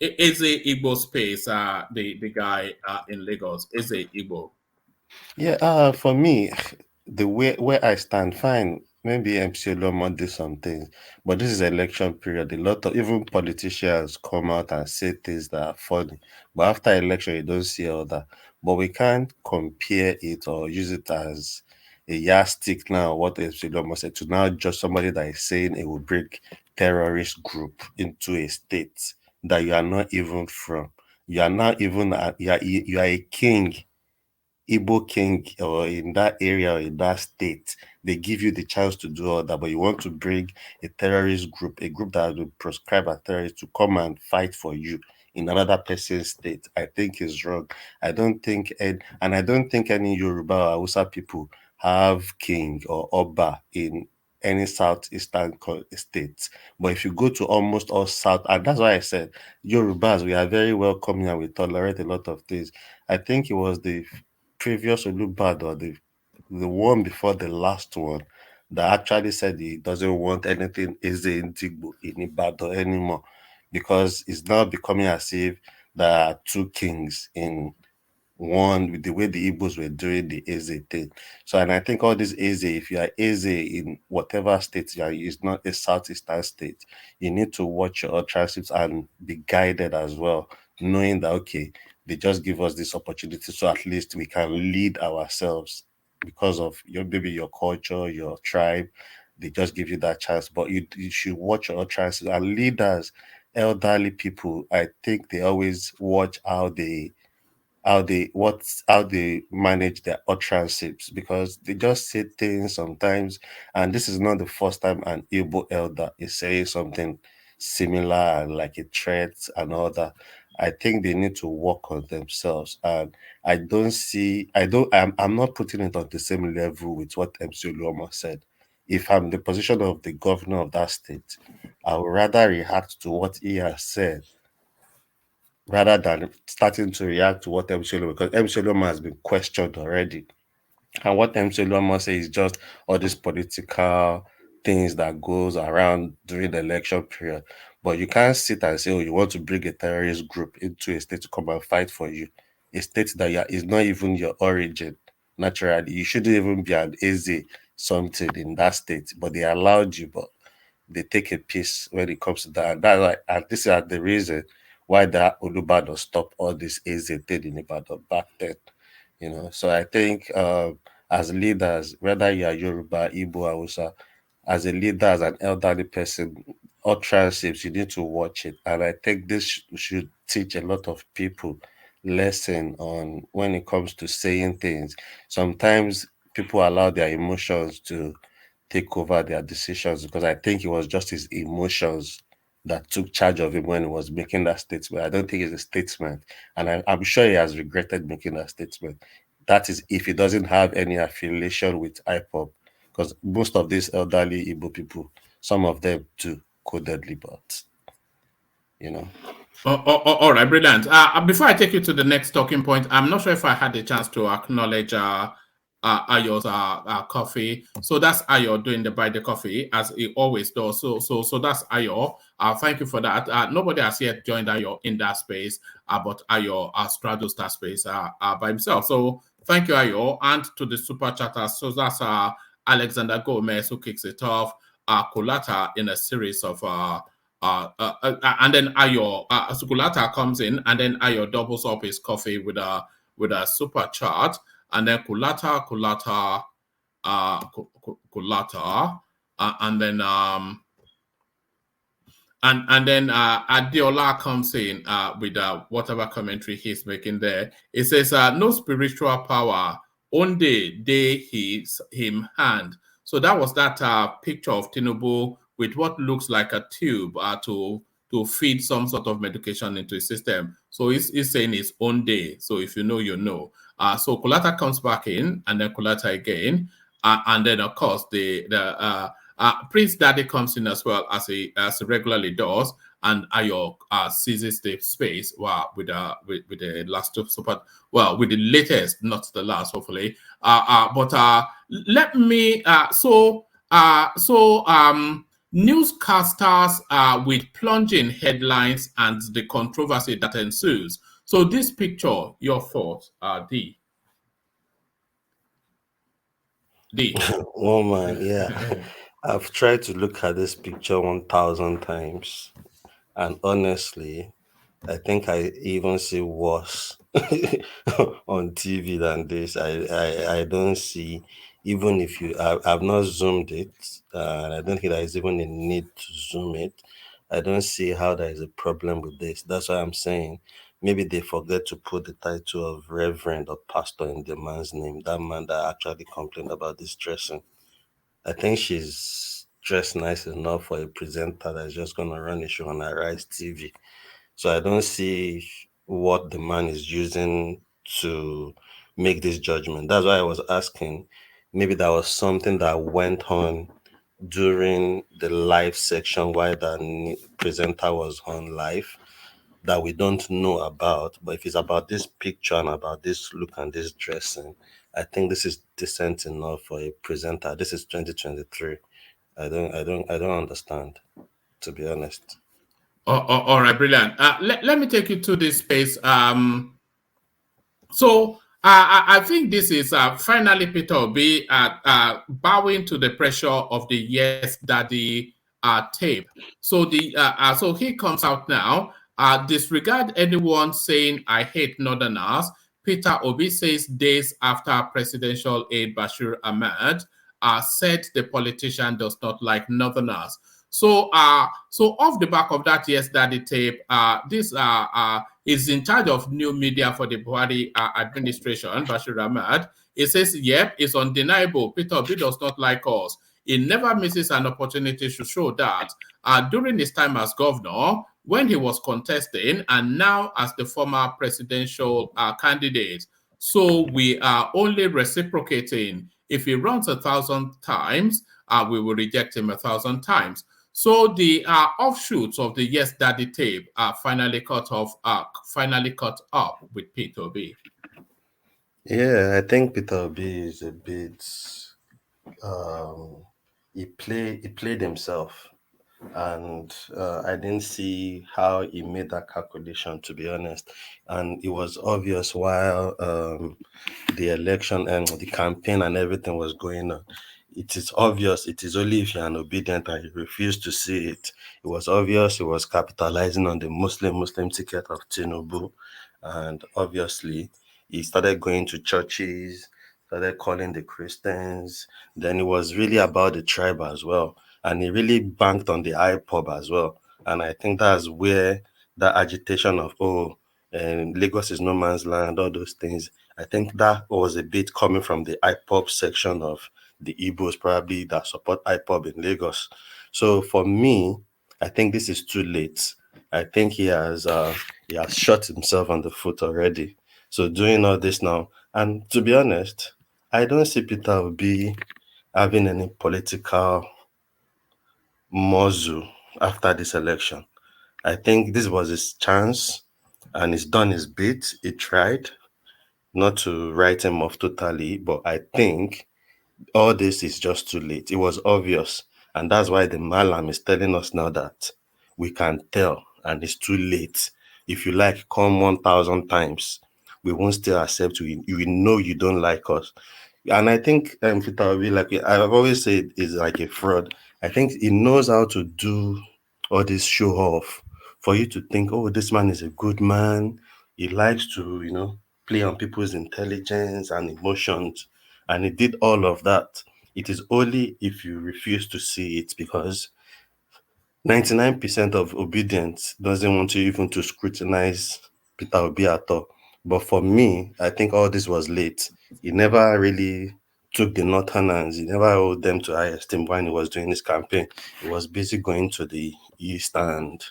Igbo space. The guy in Lagos, Eze Igbo. Yeah, for me, the way where I stand, fine. Maybe MC Loma do some things, but this is election period. A lot of even politicians come out and say things that are funny, but after election, you don't see all that. But we can't compare it or use it as a yardstick now. What MC Loma said to now just somebody that is saying it will bring terrorist group into a state that you are not even from. You are not even you are a king Igbo king or in that area or in that state, they give you the chance to do all that, but you want to bring a terrorist group, a group that has been proscribed as terrorists to come and fight for you in another person's state, I think is wrong. I don't think, and I don't think any Yoruba or Hausa people have king or Oba in any southeastern states. But if you go to almost all south, and that's why I said Yorubas, we are very welcoming and we tolerate a lot of things. I think it was the previous Olubad, the one before the last one, that actually said he doesn't want anything Eze Ndigbo in Ibadan anymore because it's now becoming as if there are two kings in one with the way the Igbos were doing the Eze thing. So, and I think all this Eze, if you are Eze in whatever state you are, it's not a southeastern state, you need to watch your transcripts and be guided as well, knowing that, okay, they just give us this opportunity so at least we can lead ourselves because of your maybe your culture, your tribe. They just give you that chance, but you should watch your transcripts and leaders, elderly people. I think they always watch how they manage their utterances because they just say things sometimes, and this is not the first time an Igbo elder is saying something similar and like a threat and all that. I think they need to work on themselves, and I'm not putting it on the same level with what MC Luoma said. If I'm in the position of the governor of that state, I would rather react to what he has said rather than starting to react to what MCLO, because MCLO has been questioned already. And what MCLO must say is just all these political things that goes around during the election period. But you can't sit and say, oh, you want to bring a terrorist group into a state to come and fight for you. A state that is not even your origin. Naturally, you shouldn't even be an easy something in that state, but they allowed you, but they take a piece when it comes to that. And that's why, and this is the reason why that Olubadan stopped all this AZ thing in Ibadan back then. So I think as leaders, whether you are Yoruba, Igbo, Hausa, as a leader, as an elderly person, utterances, you need to watch it. And I think this should teach a lot of people lesson on when it comes to saying things. Sometimes people allow their emotions to take over their decisions, because I think it was just his emotions that took charge of him when he was making that statement. I don't think it's a statement. And I'm sure he has regretted making that statement. That is if he doesn't have any affiliation with IPOB, because most of these elderly Igbo people, some of them do codedly, but you know. All right, brilliant. Before I take you to the next talking point, I'm not sure if I had a chance to acknowledge Ayo's coffee. So that's Ayo doing the buy the coffee as he always does. So that's Ayo. Thank you for that. Nobody has yet joined Ayo in that space, but Ayo straddles that space by himself. So thank you, Ayo, and to the super chatters. So that's Alexander Gomez who kicks it off. Kulata in a series of and then Ayo Sukulata comes in, and then Ayo doubles up his coffee with a super chat, and then Kulata, and then and then Adiola comes in with whatever commentary he's making there. It says, no spiritual power, only they him hand. So that was that picture of Tinubu with what looks like a tube to feed some sort of medication into his system. So he's saying his own day. So if you know, you know. So Kulata comes back in, and then Kulata again. And then, of course, the Prince Daddy comes in as well as he regularly does, and Ayo seizes the space with the last super, well, with the latest, not the last, hopefully. But let me newscasters with plunging headlines and the controversy that ensues. So this picture, your thoughts, D. Oh man, yeah. I've tried to look at this picture 1,000 times, and honestly, I think I even see worse on TV than this. I don't see, even if I've not zoomed it, and I don't think there is even a need to zoom it. I don't see how there is a problem with this. That's why I'm saying maybe they forget to put the title of Reverend or Pastor in the man's name. That man that actually complained about this dressing. I think she's dressed nice enough for a presenter that's just going to run a show on Arise TV. So I don't see what the man is using to make this judgment. That's why I was asking. Maybe there was something that went on during the live section while the presenter was on live that we don't know about. But if it's about this picture and about this look and this dressing, I think this is decent enough for a presenter. This is 2023. I don't understand, to be honest. All right, brilliant. Let me take you to this space. I think this is finally Peter Obi bowing to the pressure of the Yes Daddy tape. So he comes out now. Disregard anyone saying I hate Northerners. Peter Obi says days after presidential aide Bashir Ahmed said the politician does not like Northerners. So off the back of that Yes Daddy tape, this is in charge of new media for the Buhari administration, Bashir Ahmad. He says, yep, it's undeniable. Peter Obi does not like us. He never misses an opportunity to show that. During his time as governor, when he was contesting, and now as the former presidential candidate. So we are only reciprocating. If he runs 1,000 times, we will reject him 1,000 times. So the offshoots of the Yes Daddy tape are finally cut up with Peter Obi. Yeah, I think Peter Obi is a bit. He played himself, and I didn't see how he made that calculation, to be honest. And it was obvious while the election and the campaign and everything was going on. It is obvious. It is only if you're an obedient and you refuse to see it. It was obvious he was capitalizing on the Muslim ticket of Tinubu, and obviously he started going to churches, started calling the Christians. Then it was really about the tribe as well. And he really banked on the IPOB as well. And I think that's where that agitation of, Lagos is no man's land, all those things. I think that was a bit coming from the IPOB section of the Igbos, probably, that support IPOB in Lagos. So for me, I think this is too late. I think he has shot himself on the foot already. So doing all this now, and to be honest, I don't see Peter Obi having any political muzzle after this election. I think this was his chance, and he's done his bit. He tried not to write him off totally, but I think all this is just too late. It was obvious, and that's why the Malam is telling us now that we can tell, and it's too late. If you like, come 1,000 times, we won't still accept you. You will know you don't like us. And I think Peter Obi, like I've always said, is like a fraud. I think he knows how to do all this show off for you to think, oh, this man is a good man. He likes to, play on people's intelligence and emotions. And he did all of that. It is only if you refuse to see it, because 99% of obedience doesn't want you even to scrutinize Peter Obi at all. But for me, I think all this was late. He never really took the Northerners. He never held them to high esteem when he was doing his campaign. He was busy going to the East and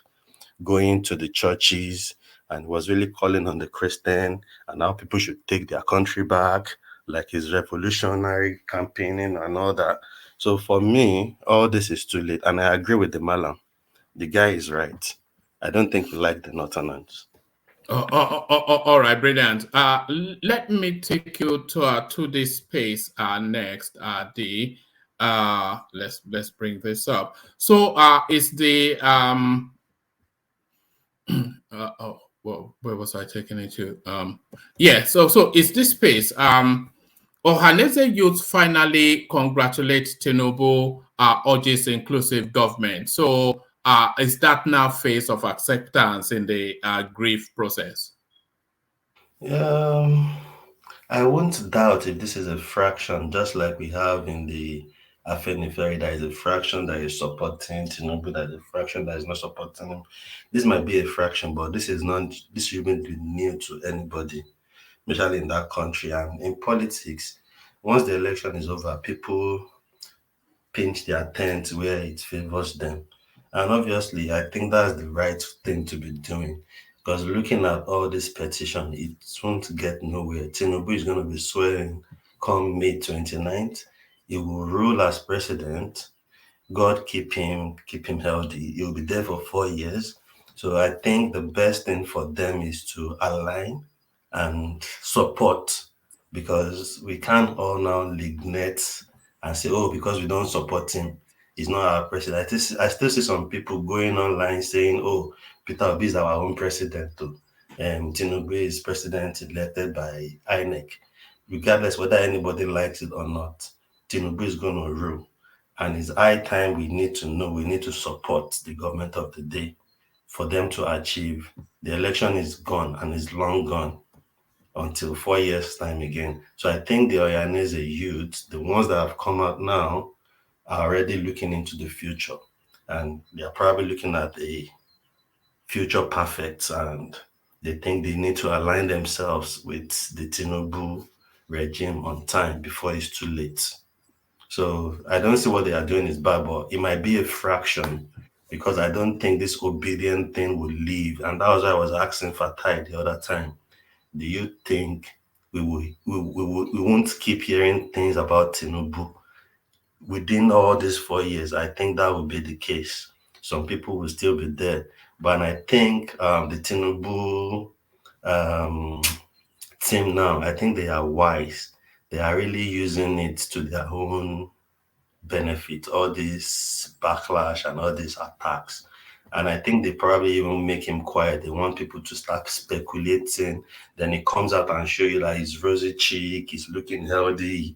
going to the churches, and was really calling on the Christian and how people should take their country back, like his revolutionary campaigning and all that. So for me, all this is too late. And I agree with the Malam. The guy is right. I don't think we like the Northerners. All right, brilliant. Let me take you to this space next. Let's bring this up. So it's the well, where was I taking it to? Yeah. So it's this space. Ohanese youth finally congratulate Tinubu, urges inclusive government. So is that now phase of acceptance in the grief process? I won't doubt if this is a fraction, just like we have in the Afenifere, there is a fraction that is supporting Tinubu, there is a fraction that is not supporting him. This might be a fraction, but this shouldn't be new to anybody, especially in that country. And in politics, once the election is over, people pinch their tent where it favors them. And obviously, I think that's the right thing to be doing. Because looking at all this petition, it won't get nowhere. Tinubu is going to be swearing come May 29th. He will rule as president. God keep him healthy. He'll be there for 4 years. So I think the best thing for them is to align and support, because we can't all now lignite and say, oh, because we don't support him, he's not our president. I still see some people going online saying, oh, Peter Obi is our own president too. Tinubu is president elected by INEC. Regardless whether anybody likes it or not, Tinubu is going to rule. And it's high time we need to support the government of the day for them to achieve. The election is gone, and it's long gone until 4 years' time again. So I think the Oyanese youth, the ones that have come out now, are already looking into the future. And they're probably looking at a future perfect, and they think they need to align themselves with the Tinubu regime on time before it's too late. So I don't see what they are doing is bad, but it might be a fraction, because I don't think this obedient thing will leave. And that was why I was asking Fatai the other time. Do you think we won't keep hearing things about Tinubu within all these 4 years? I think that will be the case. Some people will still be there, but I think the Tinubu um, team now, I think they are wise. They are really using it to their own benefit, all this backlash and all these attacks. And I think they probably even make him quiet. They want people to start speculating. Then he comes out and show you that he's rosy cheek, he's looking healthy.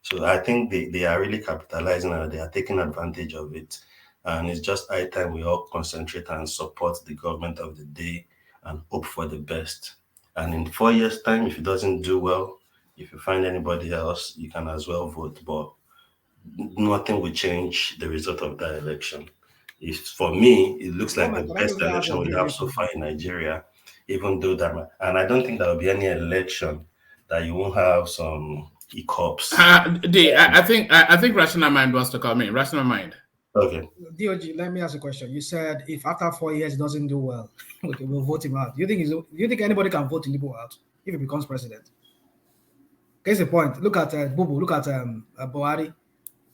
So I think they are really capitalizing and they are taking advantage of it. And it's just high time we all concentrate and support the government of the day and hope for the best. And in 4 years' time, if it doesn't do well, If you find anybody else, you can as well vote. But nothing will change the result of that election. If for me, it looks like the Can I best quickly ask election a we have so question? far in Nigeria, even though that, and I don't think there will be any election that you won't have some hiccups. I think Rational Mind wants to come in. Rational Mind. Okay. DOG, let me ask a question. You said if after 4 years he doesn't do well, okay, we'll vote him out. Do you think anybody can vote Tinubu out if he becomes president? Case the point. Look at Bubu. Look at Buhari.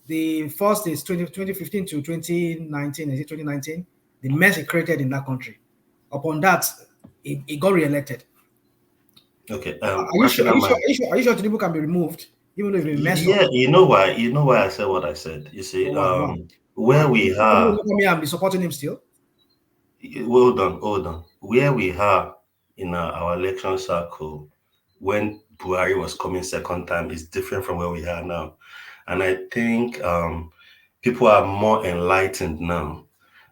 The first is 2015 to 2019. Is it 2019? The mess he created in that country. Upon that, he got re-elected. Okay. Are you sure Tinubu can be removed even though he messed up? Yeah, you know why? You know why I said what I said. You see, Why? where we are. I'm supporting him still. Hold on. Where we are in our election cycle, when Buhari was coming second time, is different from where we are now, and I think people are more enlightened now.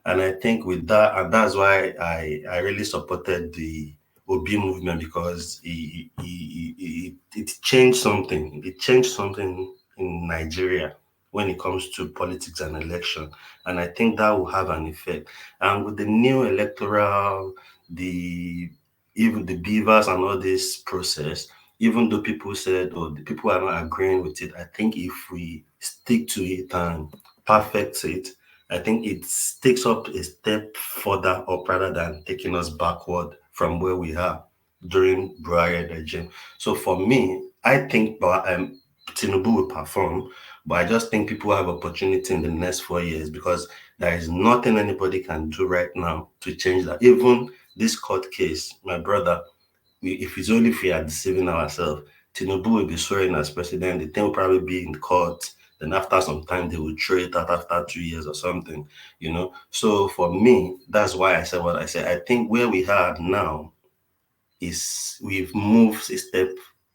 And I think with that, and that's why I really supported the Obi movement, because it changed something. It changed something in Nigeria when it comes to politics and election. And I think that will have an effect. And with the new electoral, the even the beavers and all this process, even though people said, oh, the people are not agreeing with it, I think if we stick to it and perfect it, I think it takes up a step further up rather than taking us backward from where we are during Buhari regime. So for me, I think Tinubu will perform, but I just think people have opportunity in the next 4 years, because there is nothing anybody can do right now to change that. Even this court case, my brother, if it's only if we are deceiving ourselves, Tinubu will be swearing as president. The thing will probably be in court. Then after some time, they will throw it out after 2 years or something, you know. So for me, that's why I said what I said. I think where we are now is we've moved a step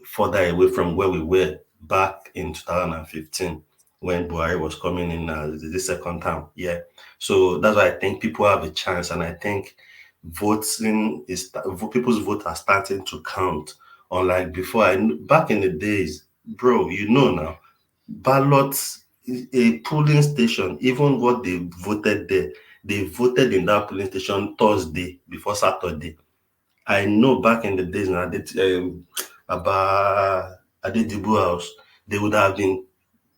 further away from where we were back in 2015 when Buhari was coming in the second time. Yeah. So that's why I think people have a chance, and I think people's vote are starting to count. Unlike before, back in the days, bro, you know now, ballots, a polling station, even what they voted there, they voted in that polling station Thursday before Saturday. I know back in the days now, about Adedibu House, they would have been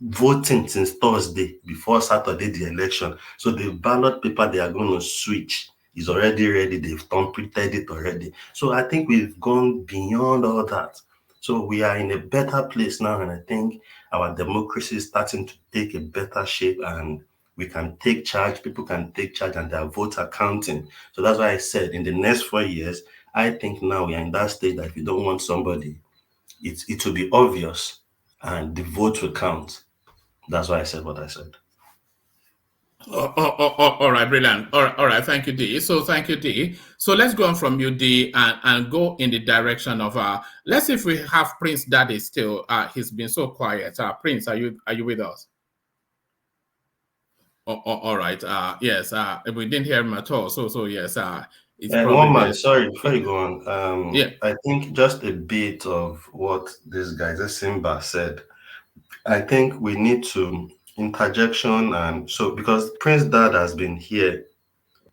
voting since Thursday before Saturday the election. So the ballot paper they are going to switch is already ready. They've completed it already. So I think we've gone beyond all that. So we are in a better place now, and I think our democracy is starting to take a better shape, and we can take charge. People can take charge, and their votes are counting. So that's why I said in the next 4 years, I think now we are in that state that if you don't want somebody, it will be obvious, and the vote will count. That's why I said what I said. All right, brilliant. All right, thank you, D. So thank you, D. So let's go on from you, D, and go in the direction of let's see if we have Prince Daddy still. He's been so quiet. Prince, are you with us? All right. Yes. We didn't hear him at all. So yes. It's probably One man, there. sorry, before you go on, Yeah. I think just a bit of what this guy, this Simba said. I think we need to interjection, and so because Prince Dad has been here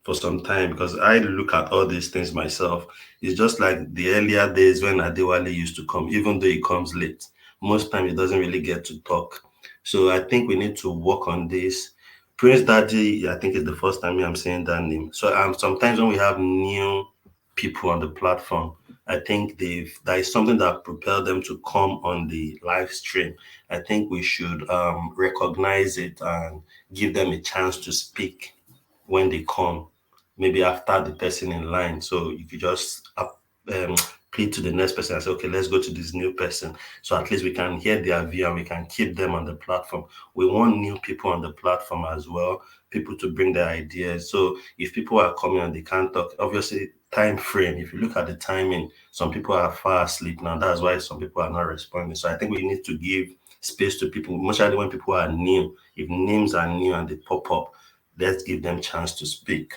for some time, because I look at all these things myself. It's just like the earlier days when Adewale used to come, even though he comes late. Most time he doesn't really get to talk. So I think we need to work on this. Prince Daddy, I think is the first time I'm saying that name. So sometimes when we have new people on the platform, I think there is something that propelled them to come on the live stream. I think we should recognize it and give them a chance to speak when they come, maybe after the person in line. So you could just plead to the next person and say, okay, let's go to this new person. So at least we can hear their view and we can keep them on the platform. We want new people on the platform as well, people to bring their ideas. So if people are coming and they can't talk, obviously time frame, if you look at the timing, some people are far asleep now. That's why some people are not responding. So I think we need to give space to people, mostly when people are new. If names are new and they pop up, let's give them chance to speak.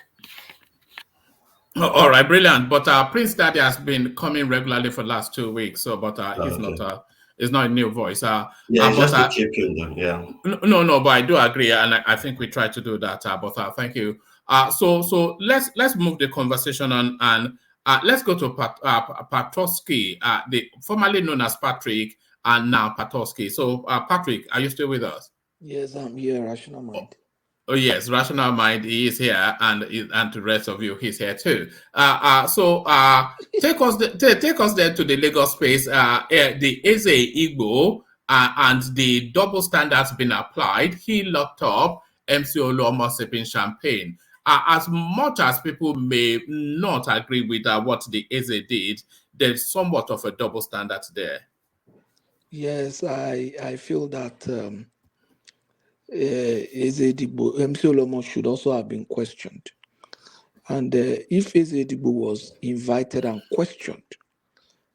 All right, brilliant. But Prince Daddy has been coming regularly for the last 2 weeks. So, but he's Okay. not. It's not a new voice. Yeah, it's just to keep in them. Yeah. No, but I do agree, and I think we try to do that. But thank you. So let's move the conversation on, and let's go to Patoski, the formerly known as Patrick, and now Patoski. So Patrick, are you still with us? Yes, I'm here. Rational mind. Oh yes, rational mind. He is here, and the rest of you, he's here too. So take us take us there to the Lagos space. The Eze Igbo and the double standards been applied. He locked up MC Oluomo sipping champagne. As much as people may not agree with what the Eze did, there's somewhat of a double standard there. Yes, I feel that Ezedibo, MC Oluomo should also have been questioned. And if Ezedibo was invited and questioned,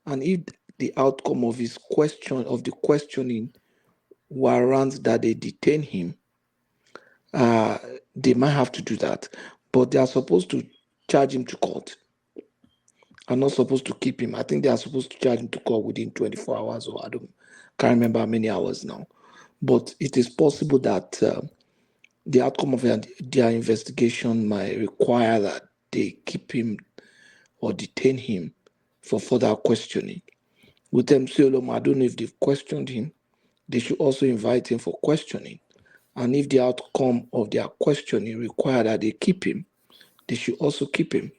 and if the outcome of his question, of the questioning, warrants that they detain him, they might have to do that. But they are supposed to charge him to court. Are not supposed to keep him. I think they are supposed to charge him to court within 24 hours, or can't remember how many hours now. But it is possible that the outcome of their investigation might require that they keep him or detain him for further questioning. With MC Oluomo, I don't know if they've questioned him. They should also invite him for questioning. And if the outcome of their questioning require that they keep him, they should also keep him.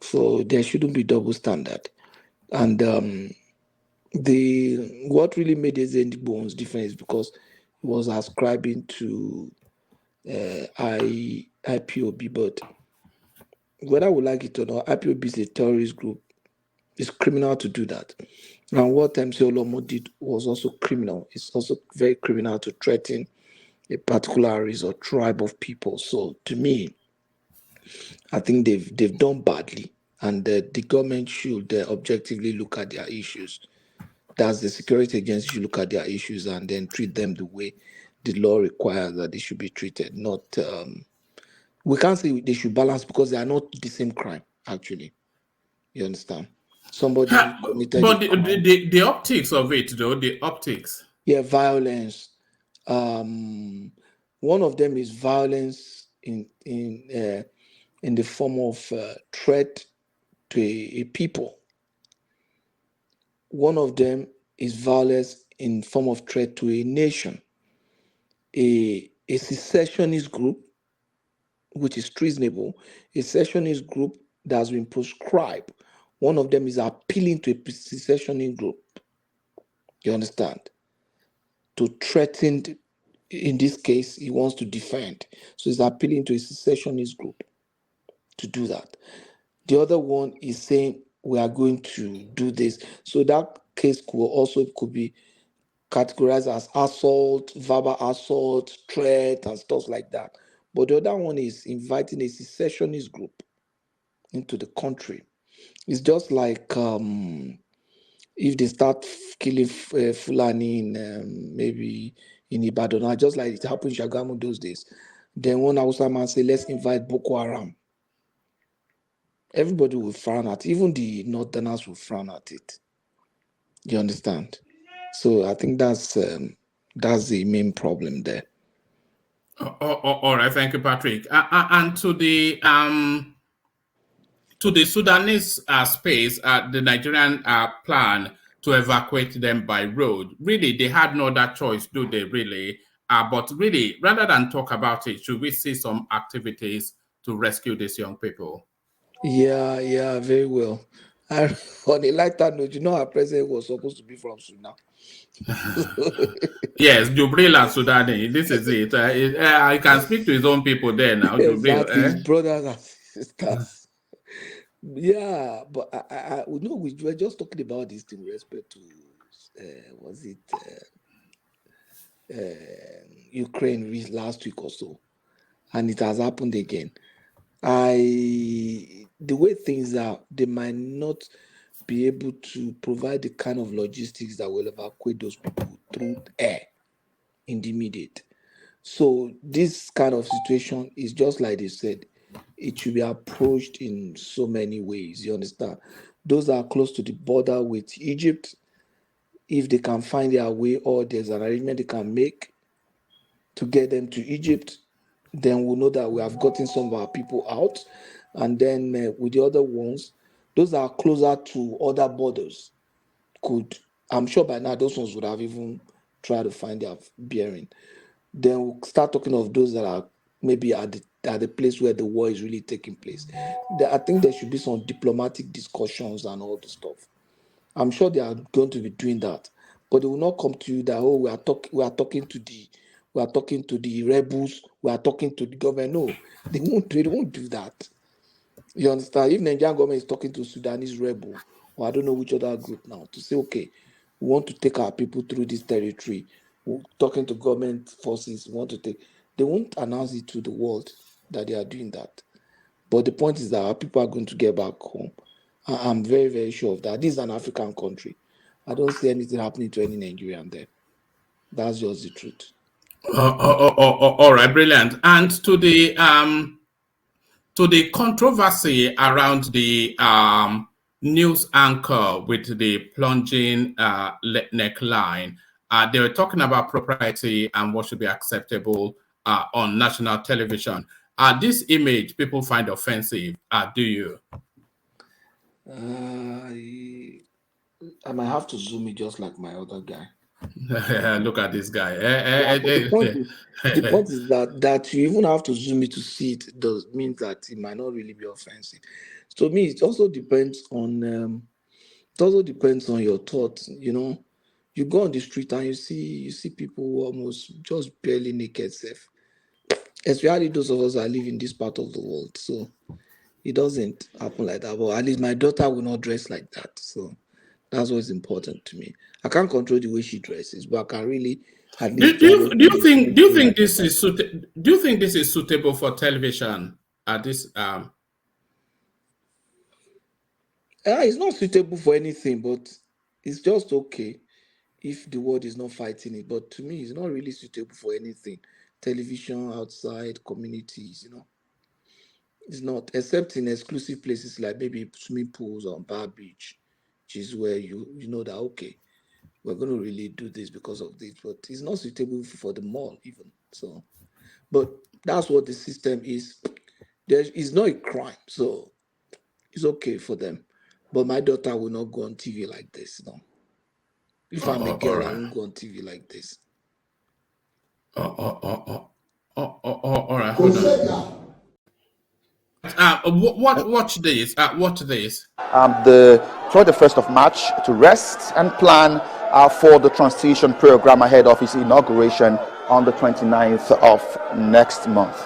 So there shouldn't be double standard. And what really made the Bones different is because he was ascribing to IPOB, but whether we like it or not, IPOB is a terrorist group. It's criminal to do that. And what MC Oluomo did was also criminal. It's also very criminal to threaten a particular race or tribe of people. So to me, I think they've done badly, and the government should objectively look at their issues. That's the security agency should look at their issues and then treat them the way the law requires that they should be treated. Not we can't say they should balance because they are not the same crime. Actually, you understand? Somebody committed But a crime. the optics of it, though, the optics. Yeah, violence. One of them is violence in the form of threat to a people. One of them is violence in form of threat to a nation. A secessionist group, which is treasonable, a secessionist group that has been proscribed. One of them is appealing to a secessionist group. You understand? To threaten, in this case, he wants to defend. So he's appealing to a secessionist group to do that. The other one is saying we are going to do this. So that case could be categorized as assault, verbal assault, threat, and stuff like that. But the other one is inviting a secessionist group into the country. It's just like if they start killing Fulani in maybe in Ibadan, just like it happened in Shagamu those days. Then one Hausa man say, let's invite Boko Haram. Everybody will frown at it. Even the Northerners will frown at it. You understand? So I think that's the main problem there. All right, thank you, Patrick. And to the Sudanese space, the Nigerian plan to evacuate them by road. Really, they had no other choice, do they? Really, but really, rather than talk about it, should we see some activities to rescue these young people? Yeah, very well. And on a lighter note, our president was supposed to be from Sudan. Yes, Jubril and Sudani. This is it. I can speak to his own people there now. Exactly, Jubril, his brothers and sisters. Yeah, but we were just talking about this thing with respect to Ukraine last week or so, and it has happened again. The way things are, they might not be able to provide the kind of logistics that will evacuate those people through air in the immediate. So this kind of situation is just like they said, it should be approached in so many ways. You understand? Those that are close to the border with Egypt, if they can find their way or there's an arrangement they can make to get them to Egypt, then we'll know that we have gotten some of our people out. And then with the other ones, those that are closer to other borders I'm sure by now those ones would have even tried to find their bearing. Then we'll start talking of those that are maybe at the place where the war is really taking place. I think there should be some diplomatic discussions and all the stuff. I'm sure they are going to be doing that, but they will not come to you that we are talking to the rebels, we are talking to the government. No, they won't do that. You understand? If Nigerian government is talking to Sudanese rebel, or I don't know which other group now, to say, okay, we want to take our people through this territory, we're talking to government forces, we want to take, they won't announce it to the world that they are doing that. But the point is that our people are going to get back home. I'm very, very sure of that. This is an African country. I don't see anything happening to any Nigerian there. That's just the truth. All right, brilliant. And to the controversy around the news anchor with the plunging neckline, they were talking about propriety and what should be acceptable on national television. This image people find offensive. Do you? I might have to zoom it just like my other guy. Look at this guy. The point is that you even have to zoom it to see it does means that it might not really be offensive. So me, it also depends on your thoughts. You go on the street and you see people almost just barely naked safe. Especially those of us that live in this part of the world. So it doesn't happen like that. But at least my daughter will not dress like that. So that's what's important to me. I can't control the way she dresses, but I can really at least Do you think this is suitable for television at this It's not suitable for anything, but it's just okay if the world is not fighting it. But to me, it's not really suitable for anything. Television, outside, communities, it's not, except in exclusive places like maybe swimming pools or bar beach, which is where you know that okay, we're going to really do this because of this, but it's not suitable for the mall even. So, but that's what the system is. There is not a crime, so it's okay for them. But my daughter will not go on TV like this. No, if I'm a girl, I won't go on TV like this. All right, hold on. Watch this. Watch this. The 21st of March to rest and plan for the transition program ahead of its inauguration on the 29th of next month.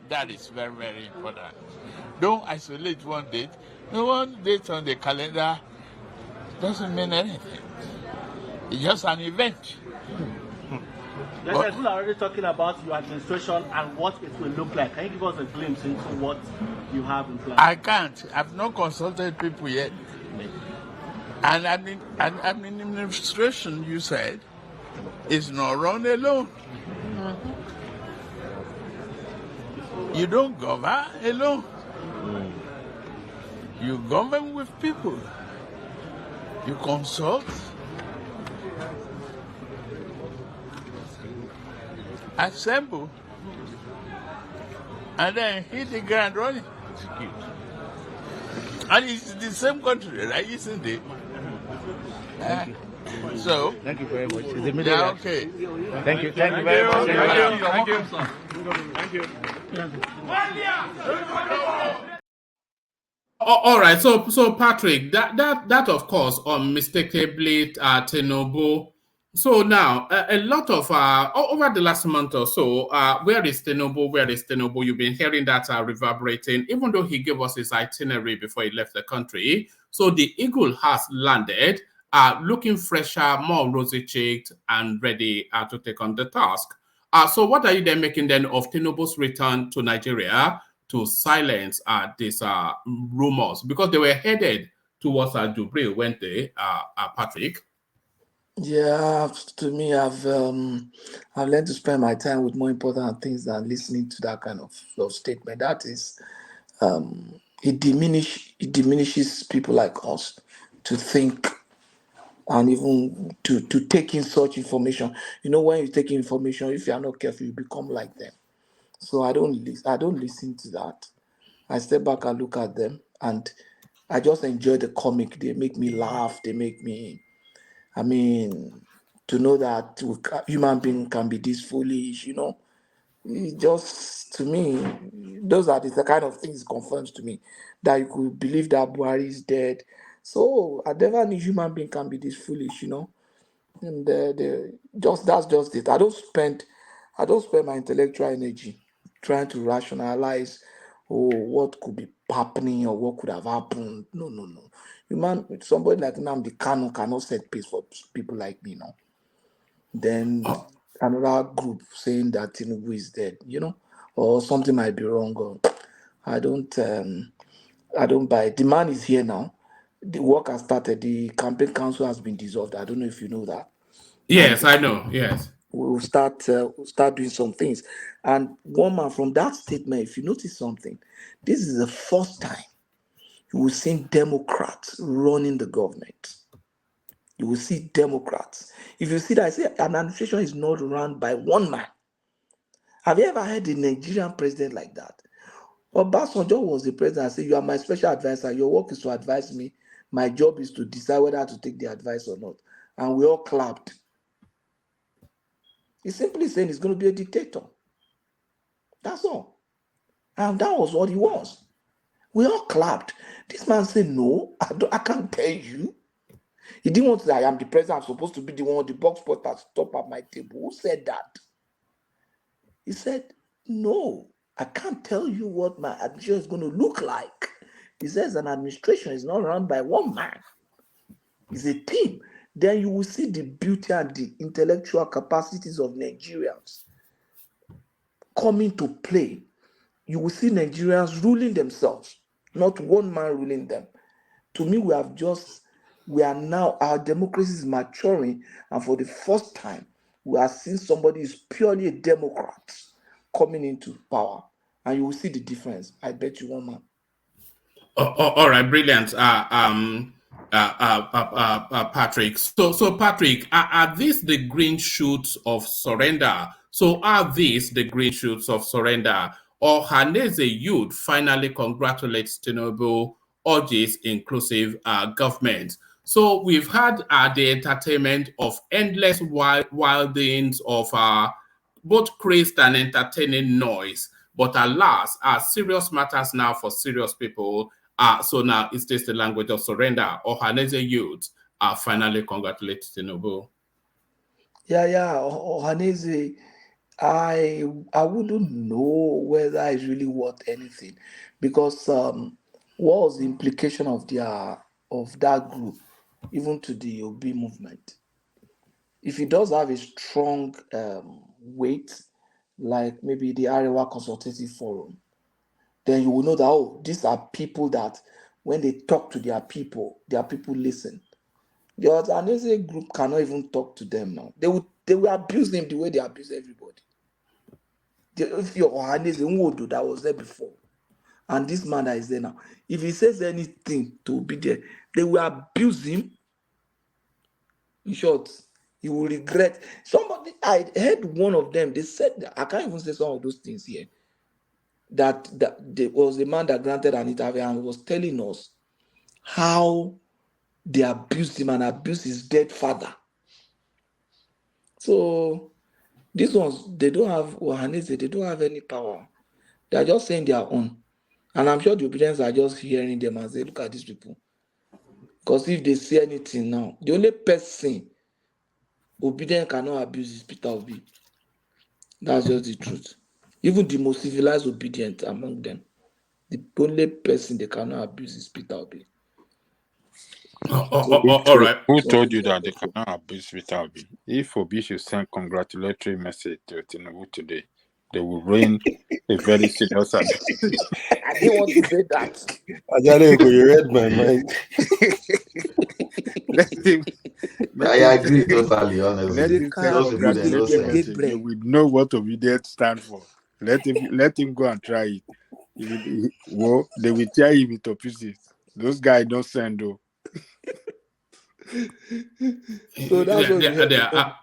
That is very, very important. Don't isolate one date. No one date on the calendar doesn't mean anything. It's just an event. People are already talking about your administration and what it will look like. Can you give us a glimpse into what you have in plan? I can't. I've not consulted people yet. And administration, you said, is not run alone. You don't govern alone. You govern with people. You consult. Assemble. And then hit the ground running. And it's the same country, right? Isn't it? So, thank you very much. It's a yeah, okay. Thank you very much. Thank you. All right, so Patrick, that of course unmistakably Tinubu. So now a lot of over the last month or so, where is Tinubu? Where is Tinubu? You've been hearing that reverberating, even though he gave us his itinerary before he left the country. So the eagle has landed, looking fresher, more rosy-cheeked, and ready to take on the task. So what are you then making then of Tinubu's return to Nigeria to silence these rumors? Because they were headed towards Jubril, weren't they, Patrick? Yeah, to me, I've learned to spend my time with more important things than listening to that kind of statement. That is, it diminishes people like us to think and even to take in such information. You know, when you take in information, if you are not careful, you become like them. So I don't listen to that. I step back and look at them, and I just enjoy the comic. They make me laugh. They make me. I mean, to know that human being can be this foolish, it just to me, those are the kind of things it confirms to me that you could believe that Buhari is dead. So I never knew human being can be this foolish. And just that's just it. I don't spend my intellectual energy trying to rationalize, what could be happening or what could have happened. No, no, no. Somebody like Nnamdi Kanu cannot set pace for people like me now. Then another group saying that Tinubu is dead, or something might be wrong. Or I don't buy it. The man is here now. The work has started. The campaign council has been dissolved. I don't know if you know that. Yes, And I know. Yes. we'll start doing some things. And one man from that statement, if you notice something, this is the first time you will see Democrats running the government. You will see Democrats. If you see that, I say an administration is not run by one man. Have you ever heard a Nigerian president like that? Obasanjo was the president. I said, you are my special advisor. Your work is to advise me. My job is to decide whether to take the advice or not. And we all clapped. He's simply saying he's going to be a dictator. That's all. And that was what he was. We all clapped. This man said, no, I can't tell you. He didn't want to say, I am the president. I'm supposed to be the one with the box pot at top of my table. Who said that? He said, no, I can't tell you what my administration is going to look like. He says an administration is not run by one man. It's a team. Then you will see the beauty and the intellectual capacities of Nigerians coming to play. You will see Nigerians ruling themselves, not one man ruling them. To me, our democracy is maturing, and for the first time, we are seeing somebody is purely a Democrat coming into power, and you will see the difference. I bet you one man. All right, brilliant, Patrick. So Patrick, are these the green shoots of surrender? So are these the green shoots of surrender? Or Haneze Youth finally congratulates Tinubu, urges inclusive government? So we've had the entertainment of endless wildings of both crazed and entertaining noise. But alas, serious matters now for serious people. So now is this the language of surrender? Or Haneze Youth finally congratulate Tinubu? Yeah, Ohaneze, I wouldn't know whether it's really worth anything, because what was the implication of that group, even to the Obi movement? If it does have a strong weight, like maybe the Arewa Consultative Forum, then you will know that, these are people that when they talk to their people listen. The Ohaneze group cannot even talk to them now. They will abuse them the way they abuse everybody. If your Ohaneze Nwodo that was there before, and this man that is there now, if he says anything to be there, they will abuse him. In short, he will regret. I heard one of them, they said, I can't even say some of those things here, that there was a man that granted an interview and was telling us how they abused him and abused his dead father So these ones, they don't have Ohanese, they don't have any power. They are just saying their own. And I'm sure the Obedience are just hearing them and say, look at these people. Because if they say anything now, the only person Obedient cannot abuse is Peter Obi. That's just the truth. Even the most civilized Obedient among them, the only person they cannot abuse is Peter Obi. All right. Who told you that they cannot abuse Peter Obi? If Obi should send congratulatory message to Tinubu today, they will rain a very serious abuse. I didn't want to say that. You read my mind. Let him. I agree totally, honestly. Let him send Just Obedient, no congratulatory sense. message. They will know what Obedient stand for. Let him go and try it. Well, they will tear him into pieces. Those guys don't send though. So that's what we have.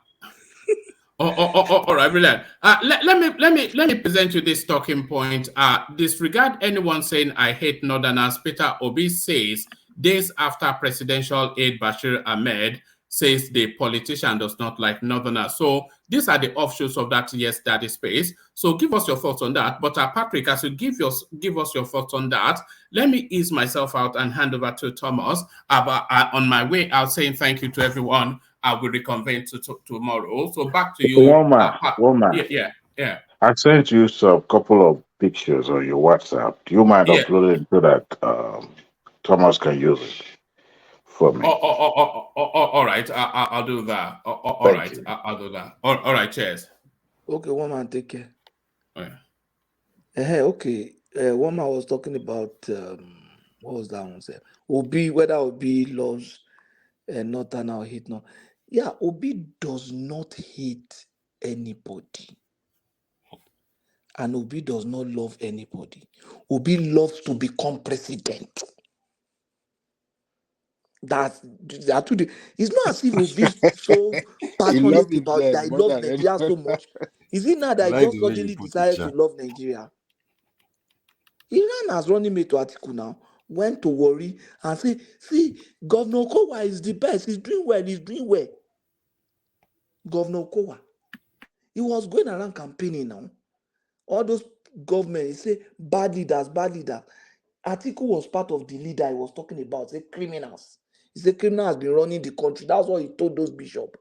All right, brilliant. Let me present you this talking point. Disregard anyone saying I hate Northerners. Peter Obi says days after presidential aide Bashir Ahmed says the politician does not like Northerners. So these are the offshoots of that Yes Daddy space. So give us your thoughts on that. But Patrick, as you give us your thoughts on that, let me ease myself out and hand over to Thomas. On my way out, saying thank you to everyone. I will reconvene tomorrow. So back to you. Woman. Yeah. I sent you a couple of pictures on your WhatsApp. Do you mind Yeah. uploading so that Thomas can use it for me? All right. I'll do that. All Thank right. you. I'll do that. All right. Cheers. Okay, one man, take care. Yeah. Okay. One man was talking about what was that one say? Obi, whether Obi loves Northern or hate not. Yeah, Obi does not hate anybody. And Obi does not love anybody. Obi loves to become president. It's not as if Obi is so He love passionate about himself that he more loves than Nigeria so anyone. much. Is it now that I he like just the way you suddenly put it, decided to Sha. love Nigeria? He ran as running mate to Atiku now, went to worry and say, see, Governor Kowa is the best. He's doing well. Governor Kowa. He was going around campaigning now. All those government, he say, bad leaders. Atiku was part of the leader he was talking about, say criminals. He said criminal has been running the country. That's what he told those bishops.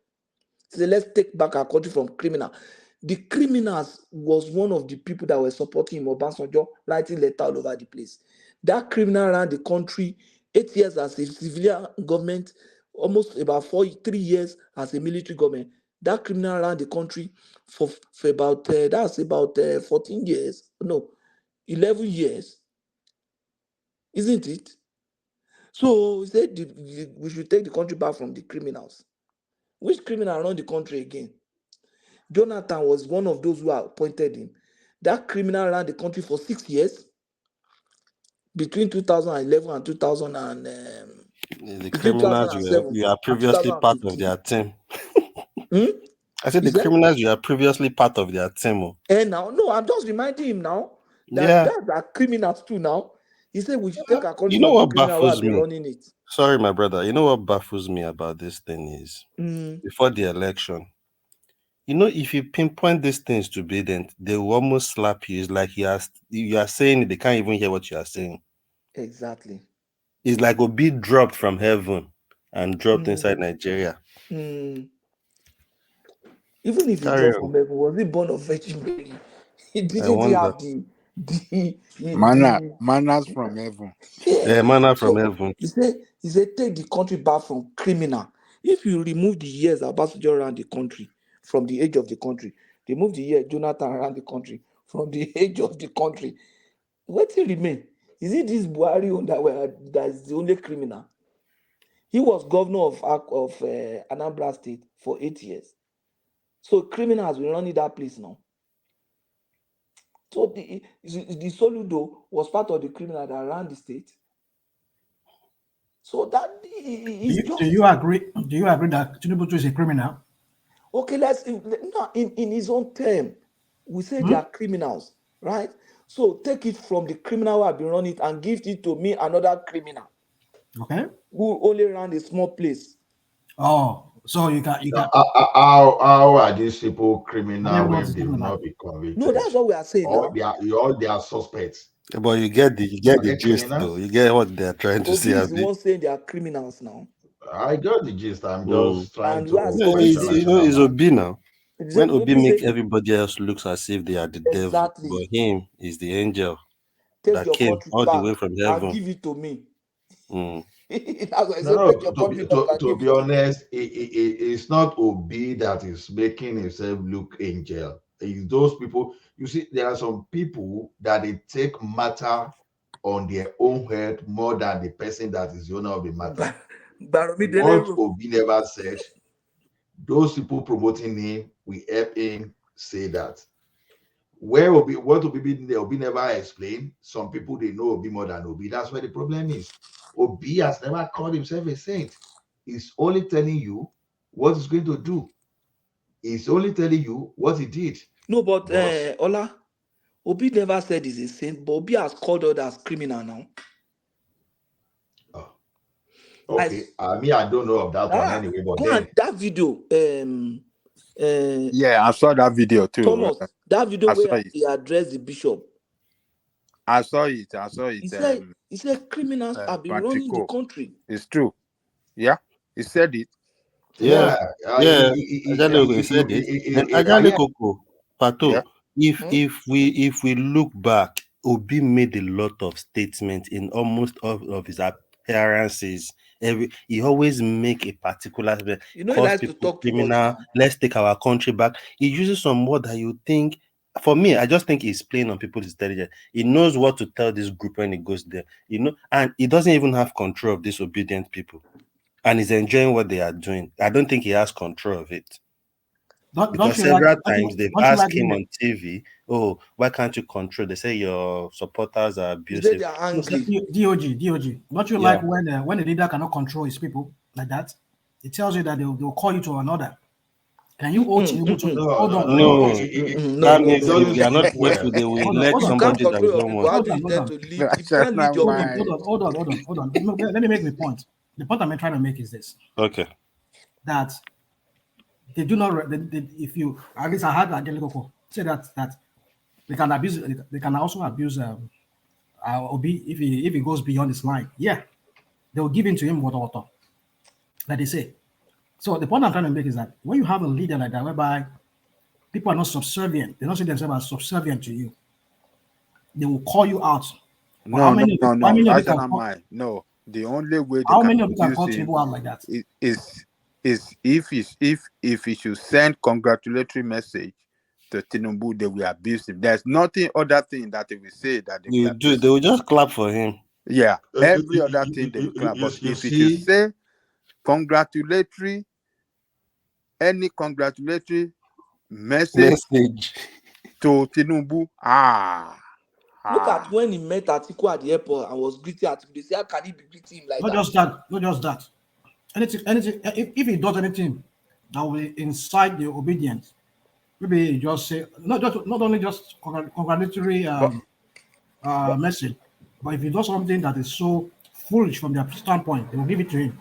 He said, let's take back our country from criminal. The criminals was one of the people that were supporting him, Obasanjo, writing letter all over the place. That criminal ran the country 8 years as a civilian government, almost about 3 years as a military government. That criminal ran the country for about 14 years. No, 11 years. Isn't it? So he said we should take the country back from the criminals. Which criminal run the country again? Jonathan was one of those who appointed him. That criminal ran the country for 6 years between 2011 and 2000 and The between criminals, 2007 you are and previously part of 2015. their team. I said Is the that? criminals, you are previously part of their team. Oh. And now, no, I'm just reminding him now that Yeah. are criminals too now. He said we should take our country You know from the what criminal who have baffles been me? running it. Sorry, my brother. You know what baffles me about this thing is Mm. before the election, if you pinpoint these things to be, then they will almost slap you. It's like you are saying it, they can't even hear what you are saying. Exactly. It's like Obi dropped from heaven and dropped Mm. inside Nigeria. Mm. Even if he Carry dropped on. from heaven, was he born of Virgin Mary? He I didn't wonder. have the Manners from heaven. yeah. Manna from So heaven. he said take the country back from criminal. If you remove the years Obasanjo around the country from the age of the country, remove the year Jonathan around the country from the age of the country, what will remain? Is it this Buhari that is the only criminal? He was governor of Anambra State for 8 years. So criminal has been running that place now. So the Soludo was part of the criminal that ran the state. So that is Do just you agree? Do you agree that Tinubu is a criminal? okay. In his own term, we say they are criminals, right? So take it from the criminal who have been running it and give it to me, another criminal Okay. who only ran a small place. Oh, So you can How are these people criminal what if is they talking will about. not be convicted? No, that's what we are saying Or now. they are suspects. But you get Are the they gist criminals? though. You get what they're trying to Obi say, is the Abi. one saying they are criminals now. I got the gist. I'm Mm. just trying And whereas to No, Obi it's, say, operationalize. Obi now. When Obi Obi make say, everybody else looks as if they are the devil, but exactly, him is the angel take that your came country all the back way from and heaven. give it to me. Mm. That's why I say, No, take your country back and to give be it to me. honest, it's not Obi that is making himself look angel. It's those people. You see, there are some people that they take matter on their own head more than the person that is the owner of the matter. What Baromi Obi never said, those people promoting him will help him say that. Where Obi, what Obi never explained. Some people they know Obi more than Obi. That's where the problem is. Obi has never called himself a saint. He's only telling you what he's going to do. He's only telling you what he did. No, but Boss. Ola, Obi never said he's a saint, but Obi has called others criminal now. Oh, okay. I don't know of that one anyway. But go then, and that video, Yeah, I saw that video too. Thomas, that video I saw where it. he addressed the bishop. I saw it. I saw it. He said criminals have been running the Patrico. country. It's true. Yeah, he said it. Yeah, yeah. Ajale Koko said it. Then Ajale Koko, Yeah. Pato, if we look back, Obi made a lot of statements in almost all of his appearances. He always make a particular You know, he cause likes to people talk too much criminal. now. Let's take our country back. He uses some word that you think. For me, I just think he's playing on people's intelligence. He knows what to tell this group when he goes there. And he doesn't even have control of these obedient people. And he's enjoying what they are doing. I don't think he has control of it. Because several times they've asked him on TV, "Oh, why can't you control?" They say your supporters are He said abusive. they are angry. DOG. Don't you like when a leader cannot control his people like that? It tells you that they'll call you to another. Can you hold Tinubu to hold on? No, that means if they are not speak careful, well. they will Hold on, elect hold on. You can't somebody that control we your don't people. want. How do you Hold intend on. to lead? If you can't lead your people, Hold on. Let me make my point. The point I'm trying to make is this: Okay. that they do not. If you at least I had Angelico say that they can abuse. They can also abuse Obi if he goes beyond his line. Yeah, they will give in to him water that they say. So the point I'm trying to make is that when you have a leader like that, whereby people are not subservient, they don't see themselves as subservient to you, they will call you out. But No. how many of you can Rational call? mind. No. The only way they How can many of you can abuse call him people out like that? is if he should send congratulatory message to Tinubu, they will abuse him. There's nothing other thing that they will say that they will abuse They him. will just clap for him. Yeah, every other thing they will clap. But You if he should see, say any congratulatory message Message. to Tinubu, look at when he met Atiku at the airport and was greeting Atiku. They say, how can he be greeting him like Not that? just that. Anything. If he does anything that will incite the obedience, maybe he just say not only just congratulatory message, but if he does something that is so foolish from their standpoint, they will give it to him.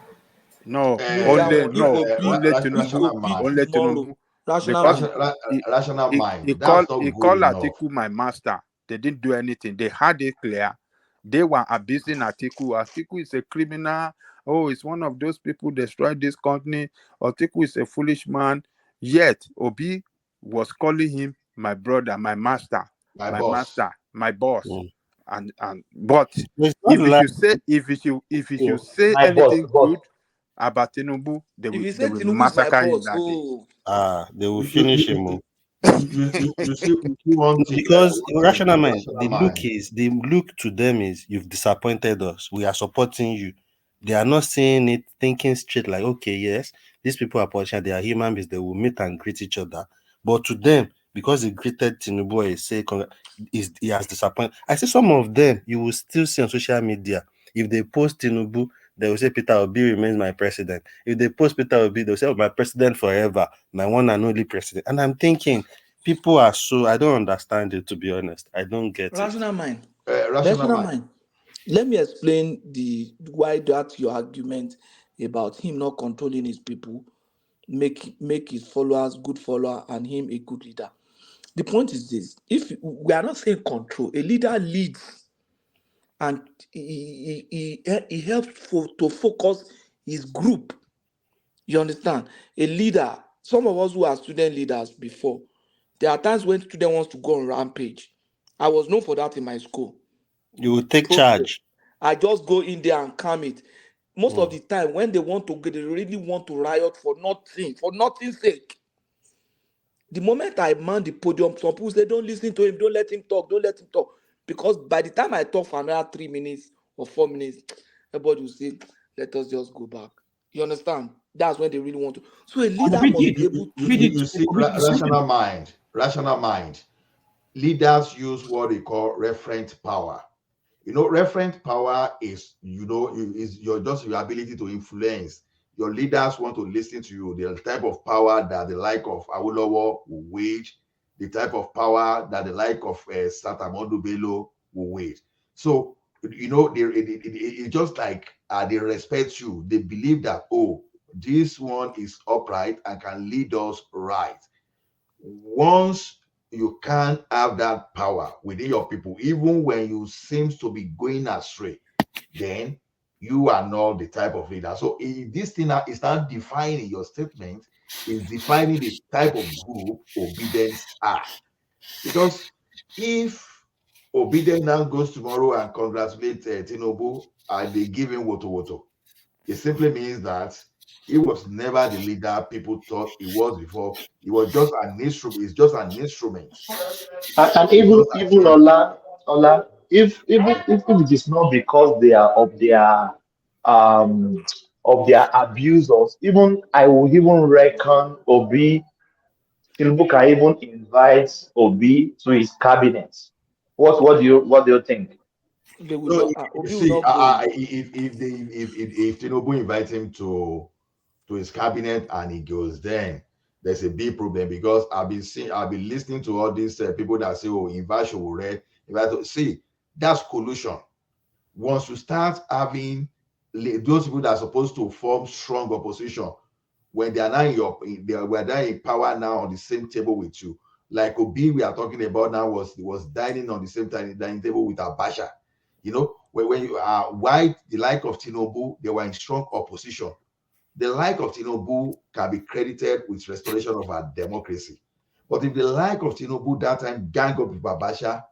no, Leave that one. Leave only Tinubu, rational Obi mind. only tomorrow. Tinubu, Rational because mind. Rational mind. he That's called not good enough. Atiku my master. They didn't do anything. They had it clear. They were abusing Atiku. Atiku is a criminal. Oh, it's one of those people destroyed this company. Atiku is a foolish man. Yet Obi was calling him my brother, my master, My my boss. master, my boss. Mm. And but It's not if he like should say My boss. anything good about Tinubu, If you they say will Tinubu is my massacre him boss, that day. they will You, you, finish him. you, you see one thing. Because rational mind, Rational mind. the look to them is you've disappointed us. We are supporting you. They are not saying it, thinking straight like, okay, yes, these people are politicians, they are human beings, they will meet and greet each other. But to them, because he greeted Tinubu, he say he has disappointed. I see some of them you will still see on social media. If they post Tinubu, they will say Peter Obi remains my president. If they post Peter Obi, they'll say, oh, my president forever, my one and only president. And I'm thinking, people are so, I don't understand it, to be honest. I don't get it. rational mind. Rational Rational mind. mind. Let me explain why that your argument about him not controlling his people make his followers good follower and him a good leader. The point is this: if we are not saying control, a leader leads and he helps to focus his group. You understand? A leader. Some of us who are student leaders before, there are times when student wants to go on rampage. I was known for that in my school. You will take Process. charge. I just go in there and calm it. Most of the time, when they want to, they really want to riot for nothing's sake. The moment I man the podium, some people say, "Don't listen to him, don't let him talk, don't let him talk." Because by the time I talk for another 3 minutes or 4 minutes, everybody will say, "Let us just go back." You understand? That's when they really want to. So a leader must be able to. You see, rational mind. Leaders use what they call referent power. Referent power is, is your ability to influence. Your leaders want to listen to you. The type of power that the like of Awolowo will wage, the type of power that the like of Satamodu Bello will wage. So, it's just like they respect you. They believe that, oh, this one is upright and can lead us right. Once you can't have that power within your people, even when you seems to be going astray, then you are not the type of leader. So this thing is not defining your statement, is defining the type of group obedience are. Because if obedience now goes tomorrow and congratulate Tinubu and they give him woto, it simply means that he was never the leader people thought he was before. He was just an instrument. It's just an instrument. And even Ola, if it is not because they are of their abusers, even I will even reckon Obi Tinubu can even invite Obi to his cabinet. What do you think? They will No, not. Obi will see, not go. if Tinubu invites him to his cabinet and he goes, then there's a big problem, because I've been listening to all these people that say, oh, invite Showore, see, that's collusion. Once you start having those people that are supposed to form strong opposition, when they are now in power now on the same table with you, like Obi we are talking about now was dining on the same dining table with Abacha. When you are why the like of Tinubu, they were in strong opposition. The like of Tinubu can be credited with restoration of our democracy. But if the like of Tinubu that time gang up with Abacha,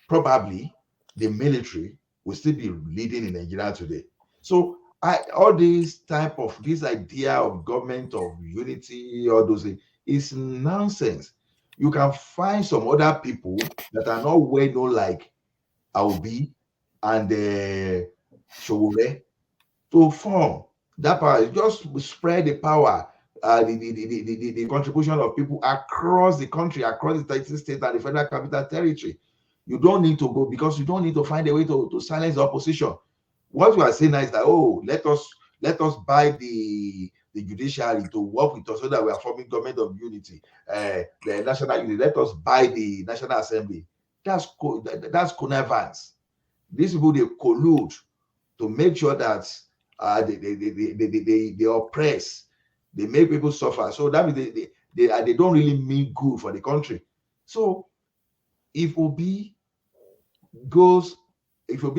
probably the military will still be leading in Nigeria today. So all this idea of government of unity, all those things is nonsense. You can find some other people that are not well known like Aobi and Showore to form that power. Just spread the power, the contribution of people across the country, across the 30 states and the federal capital territory. You don't need to go, because you don't need to find a way to silence the opposition. What we are saying now is that, oh, let us buy the judiciary to work with us so that we are forming government of unity, the national unity. Let us buy the National Assembly. That's connivance. These people, they collude to make sure that they oppress, they make people suffer. So that means they don't really mean good for the country. So if Obi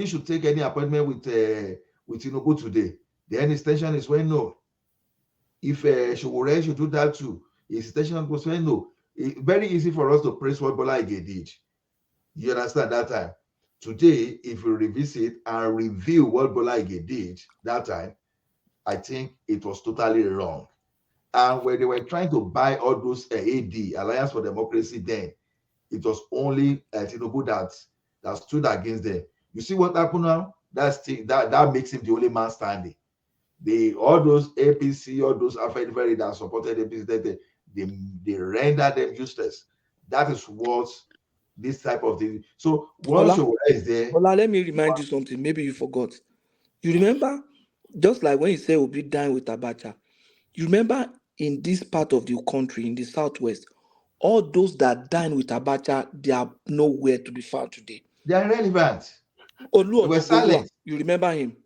should take any appointment with Tinubu today, the end extension is when no. If Showore should do that too, his extension was when no. It's very easy for us to praise what Bola Ige did. You understand that time? Today, if we revisit and review what Bola Ige did that time, I think it was totally wrong. And when they were trying to buy all those AD, Alliance for Democracy, then it was only Tinubu that stood against them. You see what happened now? That makes him the only man standing. All those APC, all those Afenifere that supported APC, they render them useless. That is what this type of thing. So once Ola, Showore is there, let me remind you something. Maybe you forgot. You remember, just like when you say Obi dine with Abacha, you remember in this part of the country, in the southwest, all those that dine with Abacha, they are nowhere to be found today. they are irrelevant. Olu They were Onogorua, silent. you remember him?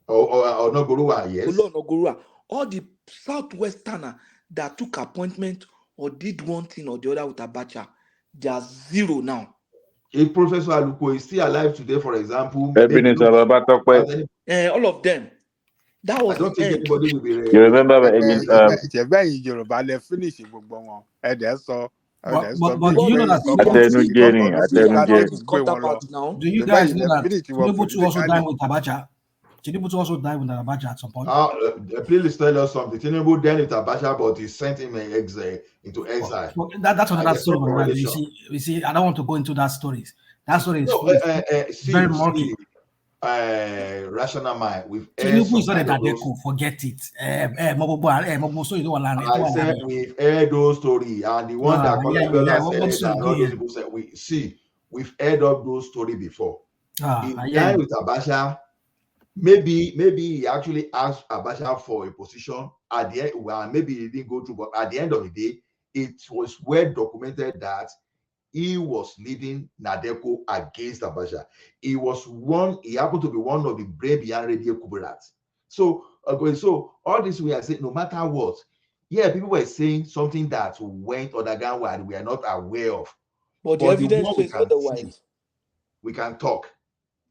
Or Nogorua, yes. Olu Onogorua. All the Southwesterner that took appointment or did one thing or the other with Abacha, they are zero now. If Professor Aluko is still alive today, for example, maybe Ebenezer Babatokwe. All of them. That was I don't the think end. anybody will be. You remember Yorùbá lẹ finish gbogbo wọn ẹdẹ sọ But do you know that See his counterpart now. Do you guys know that Tinubu too also died with Abacha? Tinubu too also died with Abacha at some point. Please tell us something. Tinubu then with Abacha, but he sent him into exile. Well, that's another story. Right? You see, I don't want to go into that stories. That story is very murky. Rational mind. We've Tinubu is not a Dadeko. Forget it. I said we've heard those stories, and the one that said, and all those people said, we've heard of those stories before. In time with Abacha, maybe he actually asked Abacha for a position at the end. Well, maybe he didn't go through, but at the end of the day, it was well documented that he was leading Nadeko against Abacha. He happened to be one of the brave behind Radio Kuberat. So all this we are saying, no matter what, people were saying something that went underground and we are not aware of. But the evidence says otherwise. We can talk.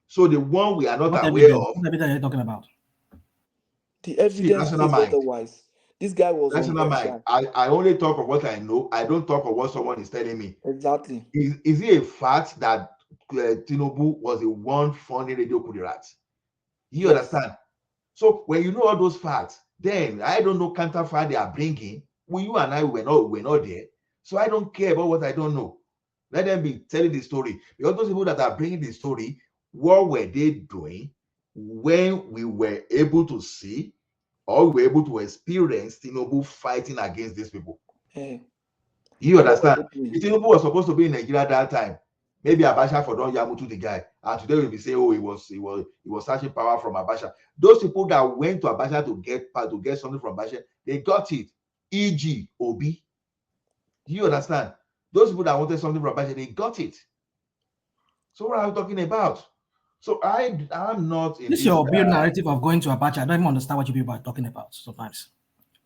So the one we are not aware of. What evidence are you talking about? The evidence says otherwise. This guy was on exile. I only talk of what I know. I don't talk of what someone is telling me. Exactly. Is it a fact that Tinubu was the one funding Radio Kudirat? You understand? So when you know all those facts, then I don't know counterfeit they are bringing. You and I were not there. So I don't care about what I don't know. Let them be telling the story. Because those people that are bringing the story, what were they doing when we were able to see or we were able to experience Tinubu fighting against these people? You understand? If Tinubu was supposed to be in Nigeria at that time, maybe Abacha for don yamu to the guy, and today we'll be saying, oh, he was searching power from Abacha. Those people that went to Abacha to get something from Abacha, they got it. E.g., Obi. You understand? Those people that wanted something from Abacha, they got it. So what are we talking about? So I'm not in this your build narrative of going to Abacha. I don't even understand what you people are talking about sometimes.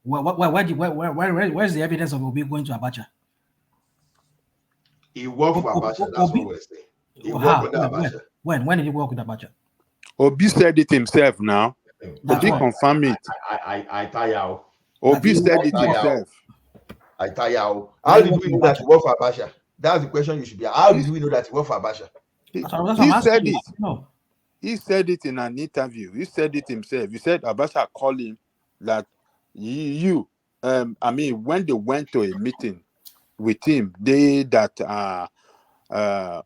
Where's the evidence of Obi going to Abacha? He worked for Abacha, that's what we're saying. He worked with Abacha. When did he work with Abacha? Obi said it himself now. Obi confirmed it. I tire. Obi said it himself. I tire. How did we know that he worked for Abacha? That's the question you should be. How did we know that he worked for Abacha? He said it. No. He said it in an interview. He said it himself. He said Abacha called him that when they went to a meeting with him, they that are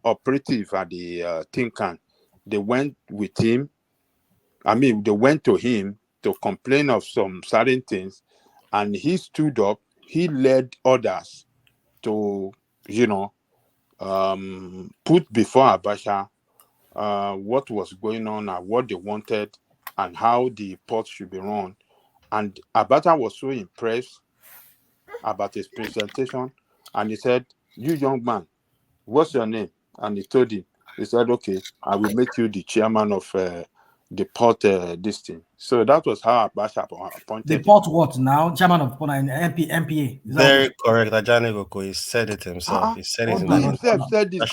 operative at the think tank, they went with him. They went to him to complain of some certain things, and he stood up. He led others to, put before Abacha what was going on and what they wanted and how the port should be run. And Abacha was so impressed about his presentation, and he said, "You young man, what's your name?" And he told him. He said, "Okay, I will make you the chairman of the port this thing." So that was how Abacha appointed the port what now? Chairman of MPA. Very correct. Ajani Goko, he said it himself. He said it in an himself said this.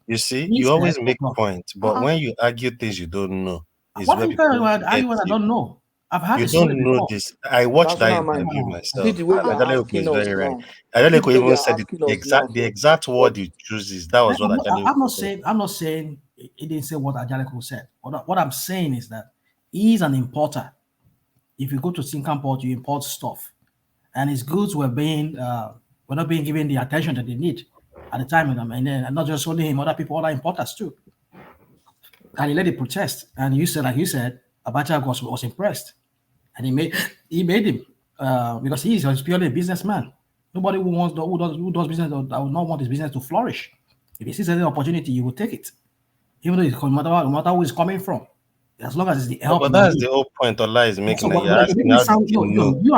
You see, you always make points, but when you argue things you don't know, is what where people argue what I don't know. I've had you don't know this. I watched that interview myself. Ajaleko is very right. Ajaleko even said the exact word he chooses. That was what Ajaleko said. I'm not saying he didn't say what Ajaleko said. What I'm saying is that he's an importer. If you go to Sinkan port, you import stuff, and his goods were not being given the attention that they need at the time. And not just only him, other people, other importers too. And he led a protest, and like you said, Abacha was impressed. And he made him because he's purely a businessman. Nobody who does business that would not want his business to flourish. If he sees any opportunity, he will take it, even though no matter who it's coming from, as long as it's the help. But that's the whole point Allah is making. You are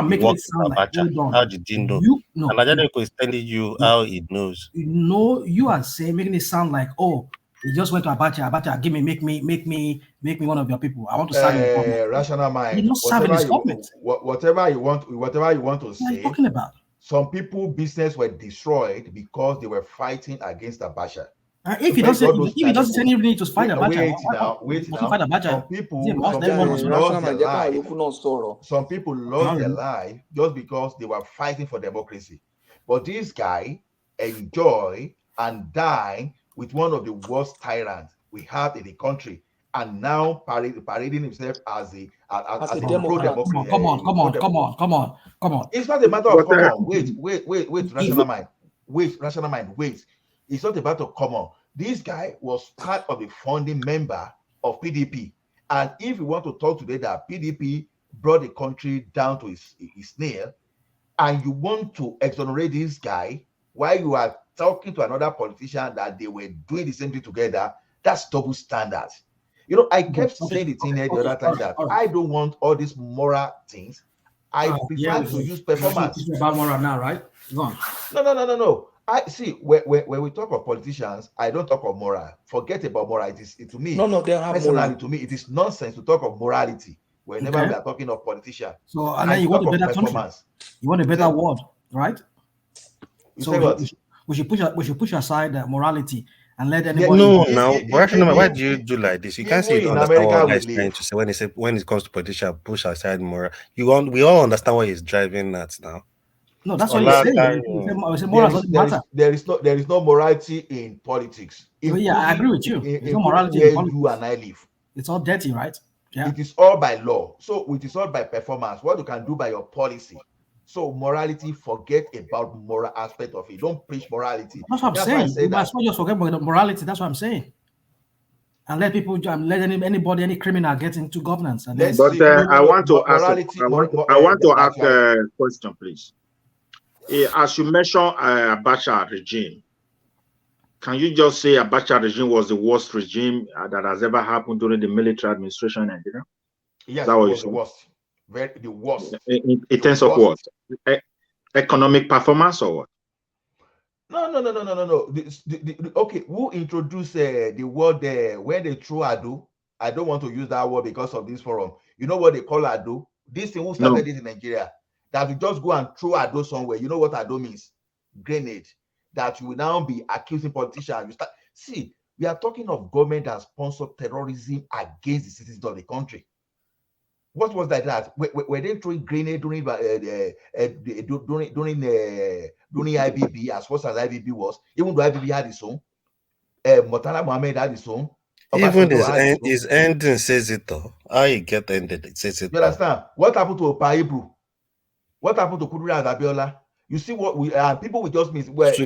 making it sound like how did he know? And Ajaleko is telling you how he knows. You are making it sound like, oh, He just went to Abacha. Abacha, make me one of your people. I want to serve in government. Rational mind. He's not serving his government. Whatever you want to what are say. you talking about? Some people business were destroyed because they were fighting against Abacha. If he doesn't say anything need to fight Abacha, wait now. Fight Abacha. Some people lost their life just because they were fighting for democracy. But this guy enjoy and die with one of the worst tyrants we have in the country, and now parading himself as a pro-democracy. Come on. It's not a matter of come on. Wait, rational mind. Wait. It's not about to come on. This guy was part of the founding member of PDP. And if you want to talk today that PDP brought the country down to its nail, and you want to exonerate this guy while you are talking to another politician that they were doing the same thing together, that's double standards. You know, I kept saying the thing here the other time that I don't want all these moral things. I prefer to use performance. About moral now, right? Go on. No. I see when we talk of politicians, I don't talk of moral. Forget about moral. To me, it is nonsense to talk of morality whenever we are talking of politicians. So, and then you want a better performance. You want a better world, right? So we should push aside morality and let anybody. Why do you do like this? You can't say you don't understand what he's trying to say when it comes to politicians, push aside moral. We all understand what he's driving at now. No, that's what you're saying. There is no morality in politics. I agree with you. There's no morality in politics. You and I live. It's all dirty, right? Yeah. It is all by law. So it is all by performance. What you can do by your policy. So morality, forget about moral aspect of it. Don't preach morality. That's what I'm saying. You must not just forget about morality. That's what I'm saying. And let people, let anybody, any criminal get into governance. And I want to ask a question, please. As you mentioned, Abacha regime. Can you just say Abacha regime was the worst regime that has ever happened during the military administration in Nigeria? Yes, that was the worst. The worst. In terms of what? Economic performance or what? No. Okay, who introduced the word when they throw Ado? I don't want to use that word because of this forum. You know what they call Ado? This thing, who started it in Nigeria? That you just go and throw Ado somewhere. You know what Ado means? Grenade. That you will now be accusing politicians. We are talking of government that sponsored terrorism against the citizens of the country. What was that? Were they throwing grenade during IBB, as far as IBB was? Even though IBB had its own, Murtala Mohammed had his own. Even his ending says it though. How he get ended, it says it. You understand? What happened to Paibru? What happened to Kudura and Abiola? You see what we people will just miss. This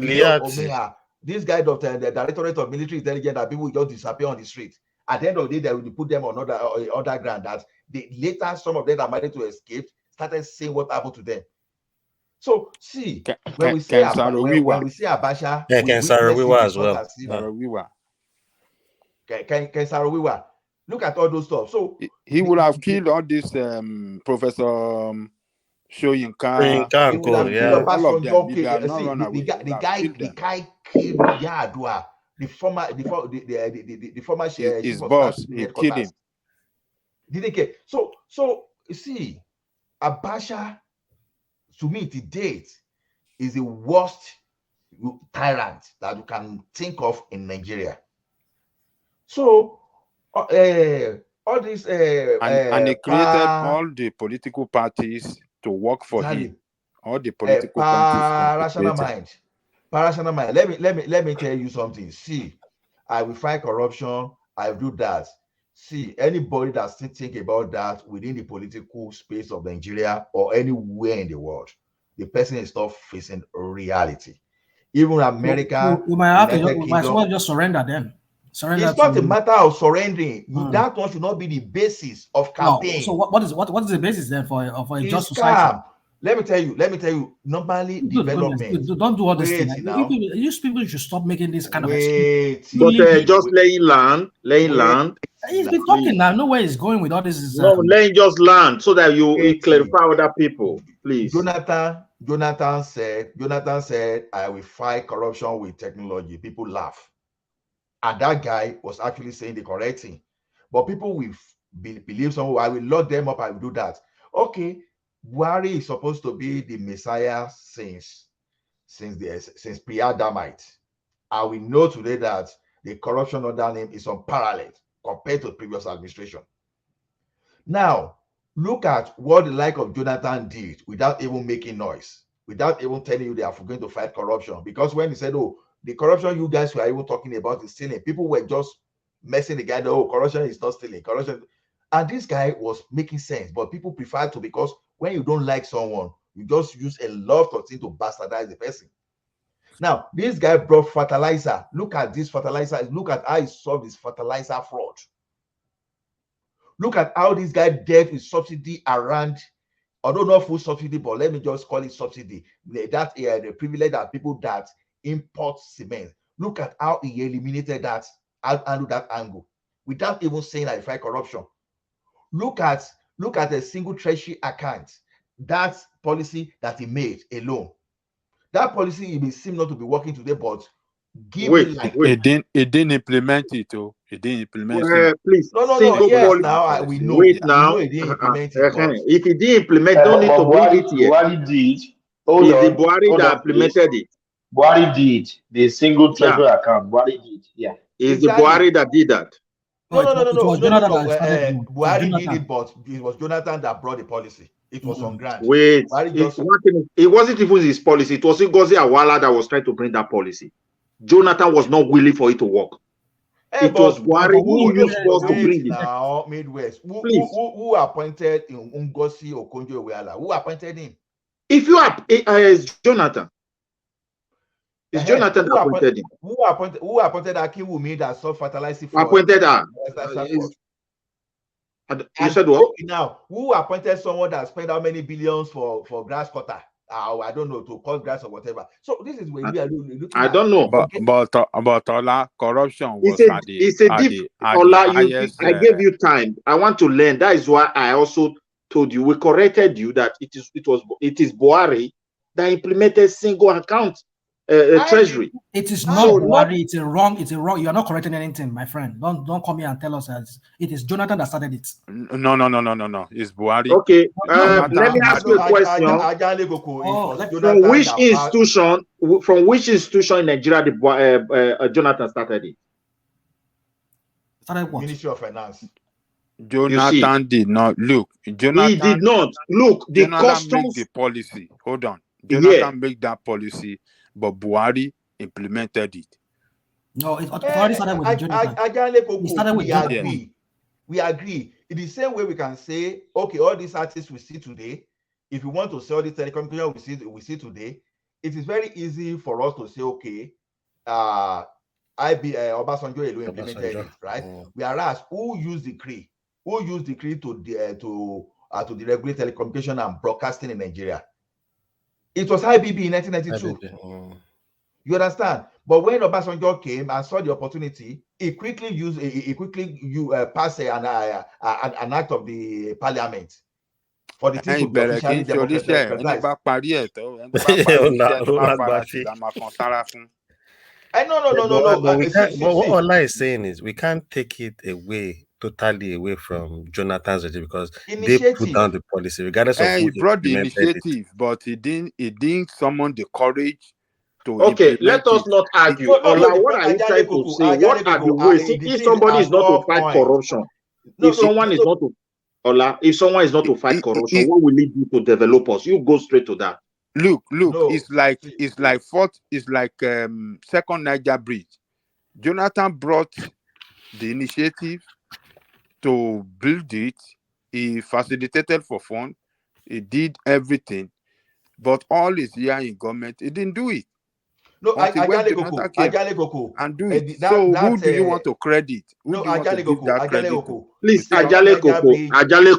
guy, the Directorate of Military Intelligence, that people will just disappear on the street. At the end of the day, they will put them on other ground. That later, some of them that managed to escape started saying what happened to them. So when we say Abacha, Ken Saro-Wiwa as well. Ken Saro-Wiwa. Look at all those stuff. So he would have killed all this Professor Shoyinka. All of them. The guy killed Yadua. The former his boss, he killed him. Did he get so you see, Abacha to me to date is the worst tyrant that you can think of in Nigeria. So all this and he created all the political parties to work for him. All the political parties. Rational mind. Let me tell you something. I will fight corruption. I will do that. Anybody that still think about that within the political space of Nigeria or anywhere in the world, the person is not facing reality. Even America, we might as well just surrender them. It's not a matter of surrendering. That one should not be the basis of campaign. No. So what is the basis then for a just society? Let me tell you. Normally, development. Don't do all this thing. These people should stop making this kind of excuse. But just laying land. He's been talking now. No where he's going with all this. No, laying just land so that you clarify other people, please. Jonathan said, I will fight corruption with technology. People laugh. And that guy was actually saying the correct thing. But people will believe someone, I will lock them up, I will do that. Okay, Buhari is supposed to be the Messiah since pre-Adamite. And we know today that the corruption under him is unparalleled compared to the previous administration. Now, look at what the like of Jonathan did without even making noise, without even telling you they are going to fight corruption. Because when he said, oh, the corruption you guys were even talking about is stealing, people were just messing the guy, oh, corruption is not stealing, corruption. And this guy was making sense, but people prefer to, because when you don't like someone, you just use a lot of things to bastardize the person. Now, this guy brought fertilizer. Look at this fertilizer. Look at how he solved this fertilizer fraud. Look at how this guy dealt with subsidy around, although not full subsidy, but let me just call it subsidy. That the privilege that people that import cement. Look at how he eliminated that, handled that angle without even saying that fight corruption. Look at a single treasury account. That policy that he made alone. That policy it may seem not to be working today, but give me like it didn't implement it. Oh, it didn't implement it. Please, no. Yes, now we know. Wait now. We know it didn't implement it. But If he didn't implement, don't need to bring it here. Buhari did. Hold on. Buhari that implemented it. Buhari did the single treasury account. Buhari did. Yeah. It's the Buhari that did that. No. Buhari did it, but it was Jonathan that brought the policy. It was on grant. Wait, it wasn't even his policy. It was Ngozi Awala that was trying to bring that policy. Jonathan was not willing for it to work. It was Buhari who used force to bring it. Now, Midwest. Who appointed Ngozi Okonjo-Iweala? Who appointed him? If you are, it's Jonathan. It's Jonathan that appointed him. Who appointed Akinwumi that saw fertilizing fraud? Appointed her. You said what? Now, who appointed someone that spent how many billions for grass cutter? I don't know, to cut grass or whatever. So this is where we are looking. I don't know. But Ola, corruption was at the highest. I gave you time. I want to learn. That is why I also told you, we corrected you that it is Buhari that implemented single account treasury. It is not Buhari. It's a wrong. You are not correcting anything, my friend. Don't come here and tell us that it is Jonathan that started it. No. It's Buhari. Okay. Let me ask you a question. From which institution in Nigeria did Jonathan started it? Started what? Ministry of Finance. Jonathan did not look. He did not look. The Jonathan made the policy. Hold on. Jonathan made that policy, but Buhari implemented it. No, it already started with Jonathan. It started with Jonathan. We agree. In the same way, we can say, okay, all these artists we see today, if you want to sell the telecommunication we see today, it is very easy for us to say, okay, Obasanjo alone implemented it, right? Whereas who used decree? Who used decree to deregulate telecommunication and broadcasting in Nigeria? It was IBB in 1992. You understand? But when Obasanjo came and saw the opportunity, he quickly passed an act of the parliament for the thing to be officially democratized. No. But what Ola is saying is we can't take it totally away from Jonathan's regime because they put down the policy, regardless of who he brought the initiative, but he didn't summon the courage to let us not argue. Ola, what are you trying to say? What are the ways? If somebody is not to fight corruption, if someone is not to fight corruption, what will it do to developers? You go straight to that. Look, it's like second Niger Bridge. Jonathan brought the initiative to build it. He facilitated for fund. He did everything, but all his year in government, he didn't do it. No, and do it. So who do you want to credit? Who do you want to give that credit to? Please, Ajale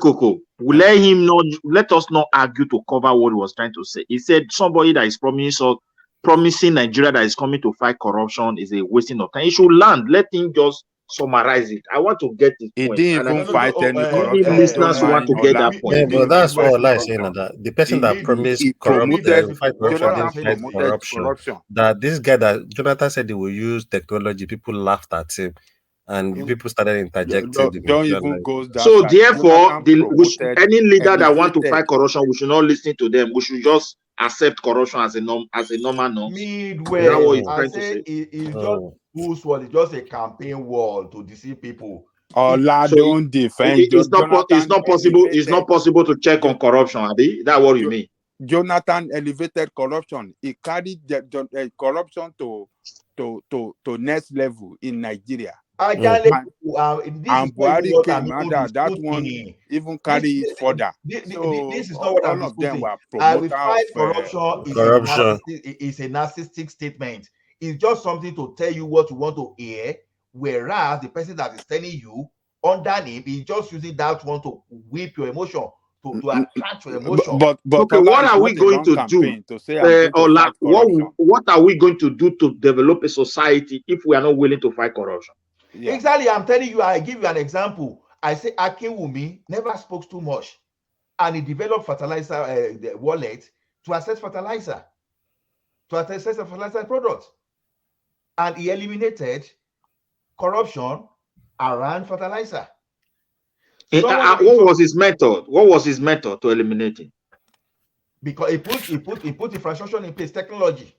Koko, let him know. Let us not argue to cover what he was trying to say. He said somebody that is promising Nigeria that is coming to fight corruption is a wasting of time. He should land. Let him just summarize it. I want to get this He point, didn't and I even think fight any many corruption. Don't listeners want mind to get that Olapo. point. Yeah, He but didn't that's even what fight Ola is saying. corruption. That the person that promised He corrupt promoted fight corruption Jonathan didn't fight promoted corruption. corruption. That this guy that Jonathan said he will use technology, people laughed at him, and people started interjecting the Don't media. even Like, go that So side. therefore, Jonathan promoted, any leader that want to elevated. fight corruption, we should not listen to them. We should just accept corruption as a normal norm. Is that what Midwest, he's I trying to say say? it's just who's wall. It's just a campaign wall to deceive people. Ola So don't defend it's Jonathan not possible. It's elevated. not possible to check on corruption, Abi. Is that what you mean? Jonathan elevated corruption. He carried the corruption to next level in Nigeria. I can't let this And is not even Buhari what I'm came and even that one disputing. even carry it further. So This is not what I'm all of them disputing. were I will promoter fight of corruption corruption. is a narcissistic statement. It's just something to tell you what you want to hear, whereas the person that is telling you underneath is just using that one to whip your emotion, to attract your emotion. But Okay, Ola what is are we not a going wrong to do? campaign to say I'm going to Ola, fight corruption. what are we going to do to develop a society if we are not willing to fight corruption? Yeah. Exactly, I'm telling you. I give you an example. I say Akinwumi never spoke too much, and he developed fertilizer the wallet to access fertilizer, products, and he eliminated corruption around fertilizer. What was his method? What was his method to eliminate it? Because he put infrastructure in place, technology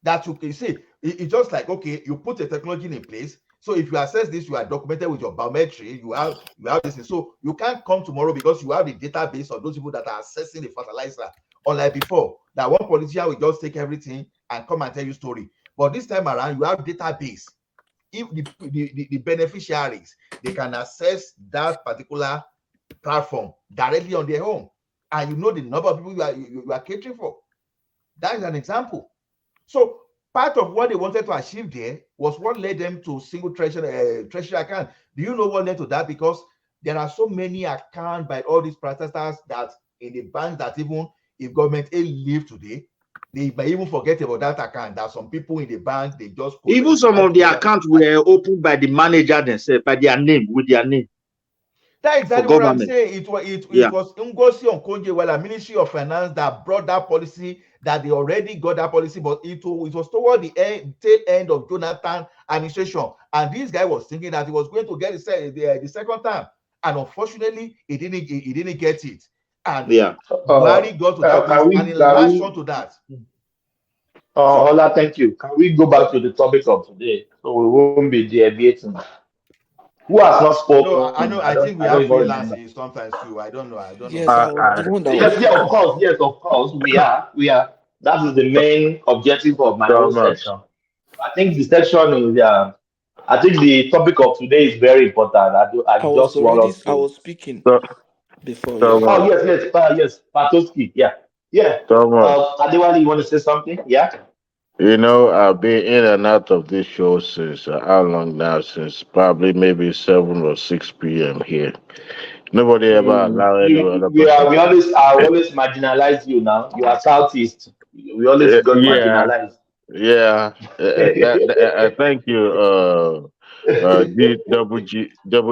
that you can see. It's just like, okay, you put a technology in place. So if you access this, you are documented with your biometry. You have this. So you can't come tomorrow because you have the database of those people that are accessing the fertilizer. Unlike before, that one politician will just take everything and come and tell you story. But this time around, you have database. If the beneficiaries, they can access that particular platform directly on their home, and you know the number of people you are catering for. That is an example. So part of what they wanted to achieve there was what led them to single treasury account. Do you know what led to that? Because there are so many accounts by all these protesters that in the bank that even if government aid leave today, they might even forget about that account. That some people in the bank, they just even some of the accounts were opened by the manager themselves, by their name, with their name. That's exactly what I'm saying. It was Ngozi Okonjo-Iweala, Ministry of Finance, that brought that policy, that they already got that policy, but it was toward the tail end of Jonathan administration. And this guy was thinking that he was going to get the second time. And unfortunately, he didn't get it. And Buhari got to that place and he latched on to that. Ola, thank you. Can we go back to the topic of today so we won't be deviating? Who has not spoken? No, I know. I think we have freelancers sometimes too. I don't know. Yes, I was the one that was yes, of course. Yes, of course. We are. That is the main objective of my own section. I think the section is. I think the topic of today is very important. I just want us to. I was speaking before. Oh yes. Patoski. Yeah. Adewale, you want to say something? Yeah. You know, I've been in and out of this show since how long now? Since probably maybe 7 or 6 p.m. here. Nobody ever allow any other person. I always marginalize you now. You are Southeast. We always got marginalized. Yeah. Thank you, double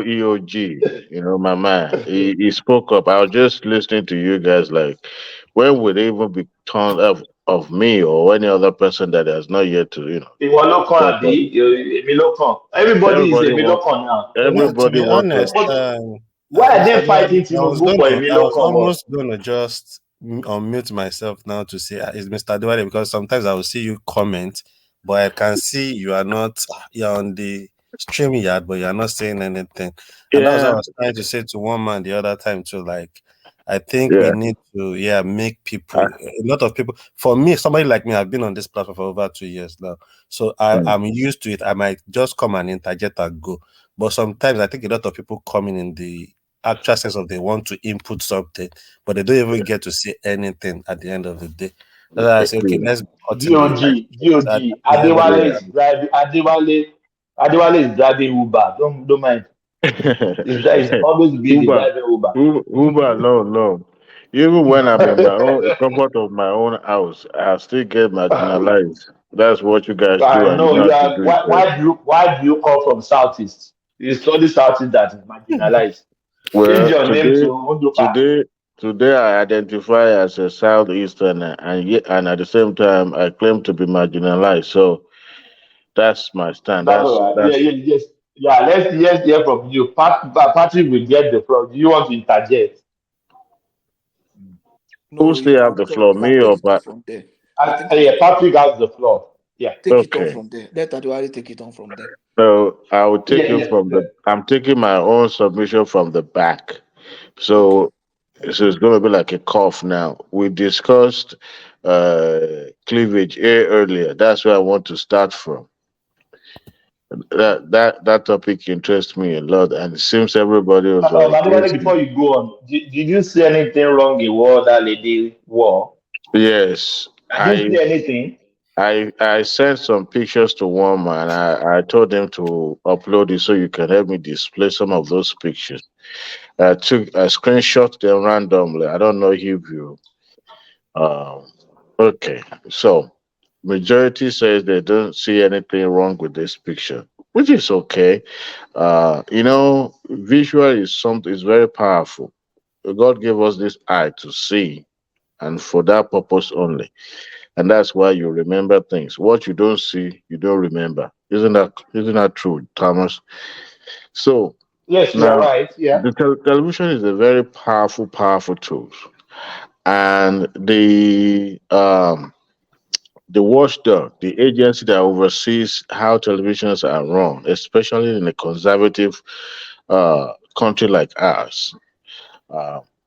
EOG. You know, my man. He spoke up. I was just listening to you guys. Like, when would it even be turned of me or any other person that has not yet to, Everybody is a Milocon now. No, to Everybody be wants honest, why are they fighting I was Tinubu for a Milocon? almost gonna just unmute myself now to say it's Mr. Adewale, because sometimes I will see you comment, but I can see you're on the stream yard, but you're not saying anything. And that was what I was trying to say to one man the other time too. Like, I think we need to make people, a lot of people. For me, somebody like me, I've been on this platform for over 2 years now, so I'm used to it. I might just come and interject and go, but sometimes I think a lot of people coming in the actual sense of they want to input something, but they don't even get to say anything at the end of the day. That's why I say, okay, let's cut DOG, Adewale is driving Uber. Don't mind. He's always busy driving Uber. Uber alone. Even when I'm in my own comfort of my own house, I still get marginalized. That's what you guys do, I and you know know you how to are. do it well. Why do you come from Southeast? It's only Southeast that is marginalized. Change Well, your name to Undupa. today I identify as a southeasterner, and at the same time I claim to be marginalized. So that's my stand. That's all right. Yeah, That's yeah, yes. Yeah, let's hear from you. Patrick will get the floor. Do you want to interject? who No, you still have the floor, you can me take or it off from there. I think Yeah, Patrick has the floor. Yeah. take it on okay? from there. Let Adewale take it on from there. So I will take Yeah, it yeah. from the. I'm taking my own submission from the back. Okay. So it's going to be like a cough now. We discussed cleavage earlier. That's where I want to start from. That topic interests me a lot, and it seems everybody was Adewale, against before me. you go on, did you see anything wrong in what that lady wore? Yes, I didn't see anything. I sent some pictures to one man. I told him to upload it so you can help me display some of those pictures. I took a screenshot them randomly. I don't know if you um okay. So majority says they don't see anything wrong with this picture, which is okay. Visual is something is very powerful. God gave us this eye to see, and for that purpose only. And that's why you remember things. What you don't see, you don't remember. Isn't that true, Thomas? So Yes, you are now right. Yeah. the television is a very powerful tool, and the watchdog, the agency that oversees how televisions are run, especially in a conservative country like ours,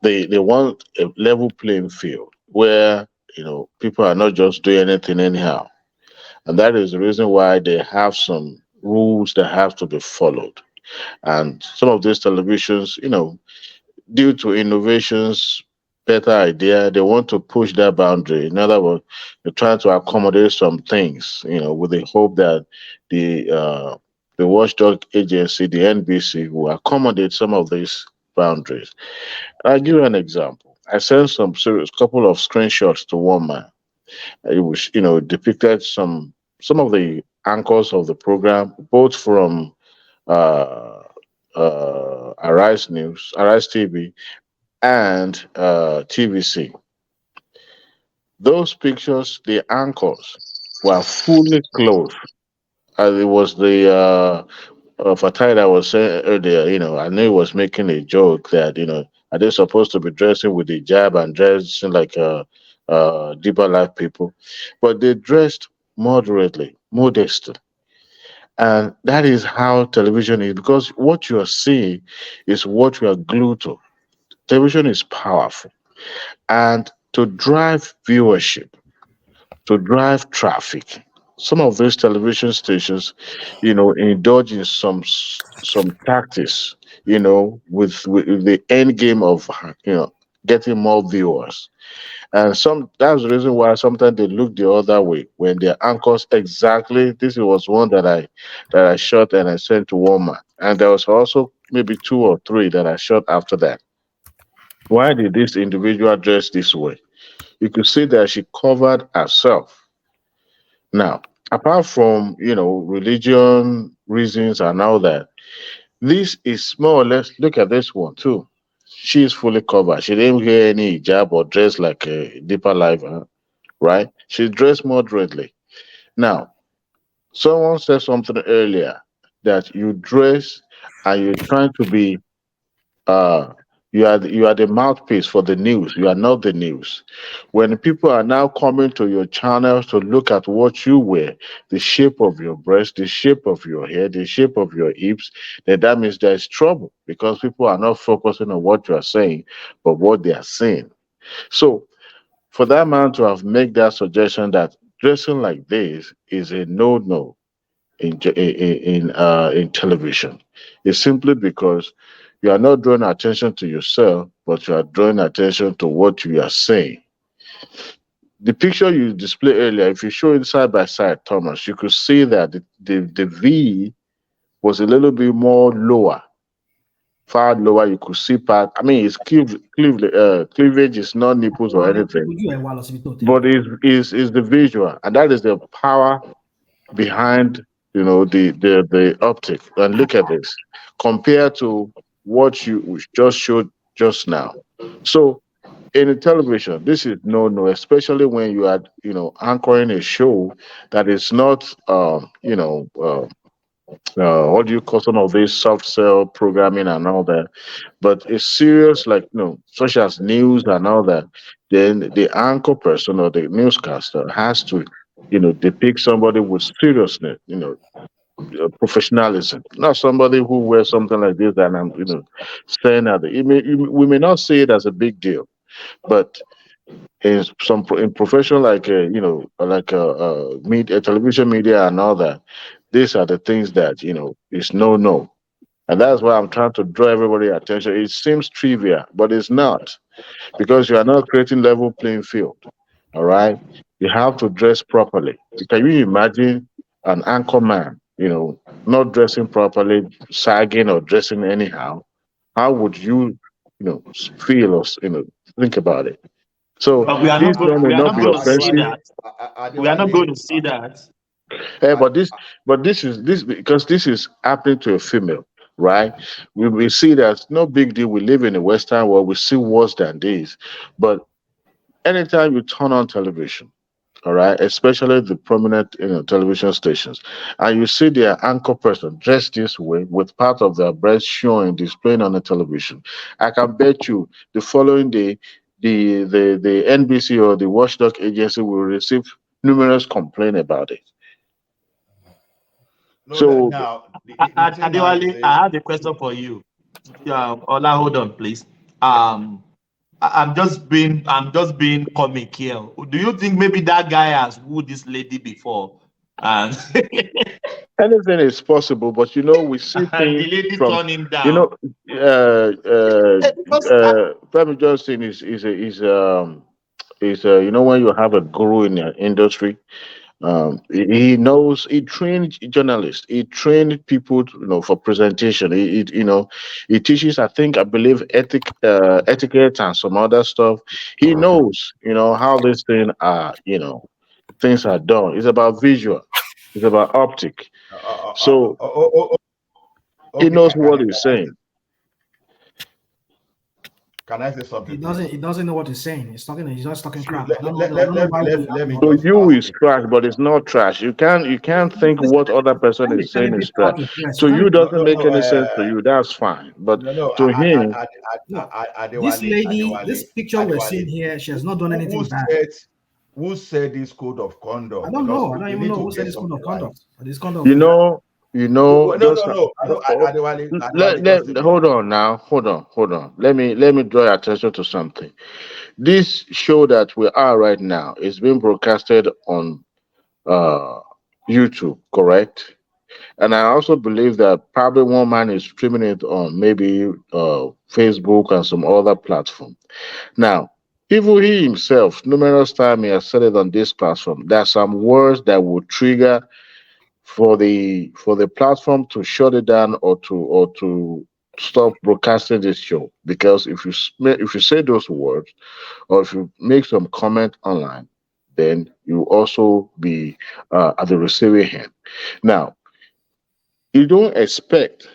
they want a level playing field where people are not just doing anything anyhow, and that is the reason why they have some rules that have to be followed. And some of these televisions, due to innovations, better idea, they want to push that boundary. In other words, they're trying to accommodate some things, with the hope that the watchdog agency, the NBC, will accommodate some of these boundaries. I'll give you an example. I sent some serious couple of screenshots to one man. It was, depicted some of the anchors of the program, both from uh, Arise News, Arise TV, and TVC. Those pictures, the anchors were fully clothed. It was the Fatai that was saying earlier, I knew he was making a joke that, are they supposed to be dressing with the jab and dressing like deeper life people? But they dressed moderately, modestly. And that is how television is, because what you are seeing is what you are glued to. Television is powerful. And to drive viewership, to drive traffic, some of these television stations, indulge in some tactics, with the end game of getting more viewers. And that's the reason why sometimes they look the other way when their anchors exactly. This was one that I shot and I sent to Walmart, and there was also maybe two or three that I shot after that. Why did this individual dress this way? You could see that she covered herself. Now, apart from religion reasons and all that, this is more or less. Look at this one too. She is fully covered. She didn't wear any hijab or dress like a deeper life, right? She dressed moderately. Now, someone said something earlier that you dress and you're trying to be uh you are the mouthpiece for the news. You are not the news. When people are now coming to your channels to look at what you wear, the shape of your breast, the shape of your hair, the shape of your hips, then that means there's trouble because people are not focusing on what you are saying, but what they are saying. So for that man to have made that suggestion that dressing like this is a no-no in television, it's simply because you are not drawing attention to yourself, but you are drawing attention to what you are saying. The picture you displayed earlier, if you show it side by side, Thomas, you could see that the V was a little bit more lower far lower. You could see part. I mean, it's cleavage is not nipples or anything, but is the visual, and that is the power behind the optic. And look at this compared to what you just showed just now. So in a television, this is no, especially when you are anchoring a show that is not what do you call some of these soft cell programming and all that, but it's serious, like such as news and all that. Then the anchor person or the newscaster has to depict somebody with seriousness, professionalism, not somebody who wears something like this and I'm saying that we may not see it as a big deal, but in profession like media, television media and all that, these are the things that is no, and that's why I'm trying to draw everybody attention. It seems trivial, but it's not, because you are not creating level playing field. All right, you have to dress properly. Can you imagine an anchor man, not dressing properly, sagging or dressing anyhow? How would feel or think about it? So No, But we are this not going. one may We are not not be going to see offensive. that. We are not going to see that. Eh, but this because this is happening to a female, right? We see that it's no big deal. We live in a Western world. We see worse than this. But anytime you turn on television, all right, especially the prominent television stations, and you see their anchor person dressed this way with part of their breast showing, displaying on the television, I can bet you the following day the NBC or the watchdog agency will receive numerous complaints about it. no, So now the thing now is Adewale, this. I have a question for you. Ola, hold on, please. I'm just being comic here. Do you think maybe that guy has wooed this lady before, and anything is possible, but we see and things the lady from turned him you down? know Because Femi Johnson is when you have a guru in your industry. He knows. He trained journalists. He trained people, for presentation. He teaches. I believe, etiquette and some other stuff. He knows, how these things are done. It's about visual. It's about optic. So he Okay, knows what he's saying. can I say something, He please? doesn't. He doesn't know what he's saying. He's just talking See, crap. I don't know. I let, don't know let, why let, we have let the me So just audacity. you ask is a trash, but it's not trash. You can't think what other person Can't be is saying telling is people how trash. to dress. To You can't you be no, doesn't no, make no, any sense to you. That's fine. But no, no. to him, no. This Adewale, lady, this picture we're seeing here, she has not done who anything bad. said this code of I conduct? don't Because know. I don't we even need know to who said get this code something of right. conduct. But this conduct you is bad. know, No, just no, no. hold on now. Hold on. Let me draw your attention to something. This show that we are right now is being broadcasted on uh YouTube, correct? And I also believe that probably one man is streaming it on maybe Facebook and some other platform. Now, even he himself, numerous times he has said it on this platform. There are some words that will trigger for the platform to shut it down or to stop broadcasting this show. Because if you say those words or if you make some comment online, then you also be at the receiving end. Now, you don't expect,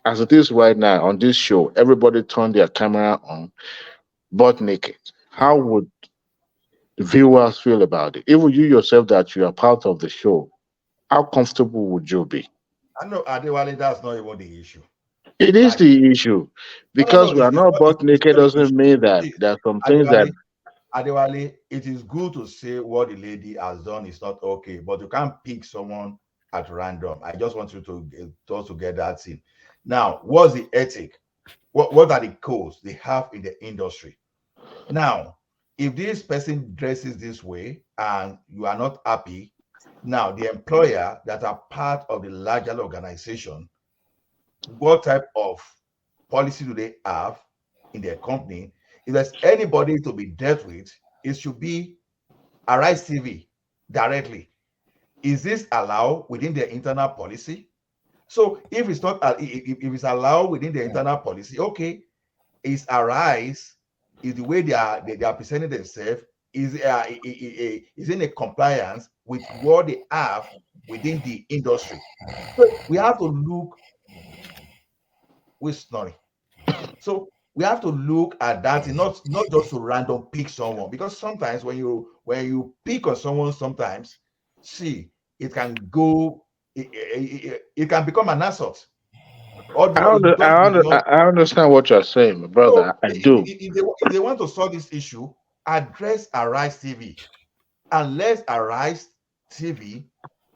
as it is right now on this show, everybody turn their camera on, butt naked. How would the viewers feel about it? Even you yourself, that you are part of the show, how comfortable would you be? I know Adewale, that's not even the issue. It is Like, the issue. no. Because we are not butt It's naked not the doesn't issue. mean that See, there are some things that. Adewale, Adewale, it is good to say what the lady has done is not okay, but you can't pick someone at random. I just want you to get that in. Now, what's the ethic? What are the codes they have in the industry? Now, if this person dresses this way and you are not happy, now the employer that are part of the larger organization, what type of policy do they have in their company? If there's anybody to be dealt with, it should be Arise TV directly. Is this allowed within their internal policy? So if it's not, if it's allowed within the internal policy, okay, it's arise, is the way they are presenting themselves, is in a compliance with what they have within the industry. So we have to look with snoring. So we have to look at that, and not just to random pick someone, because sometimes when you pick on someone, sometimes see it can go, it can become an assault, or just beyond. I understand what you're saying, my So brother. I do. if they want to solve this issue, address Arise TV, and let Arise TV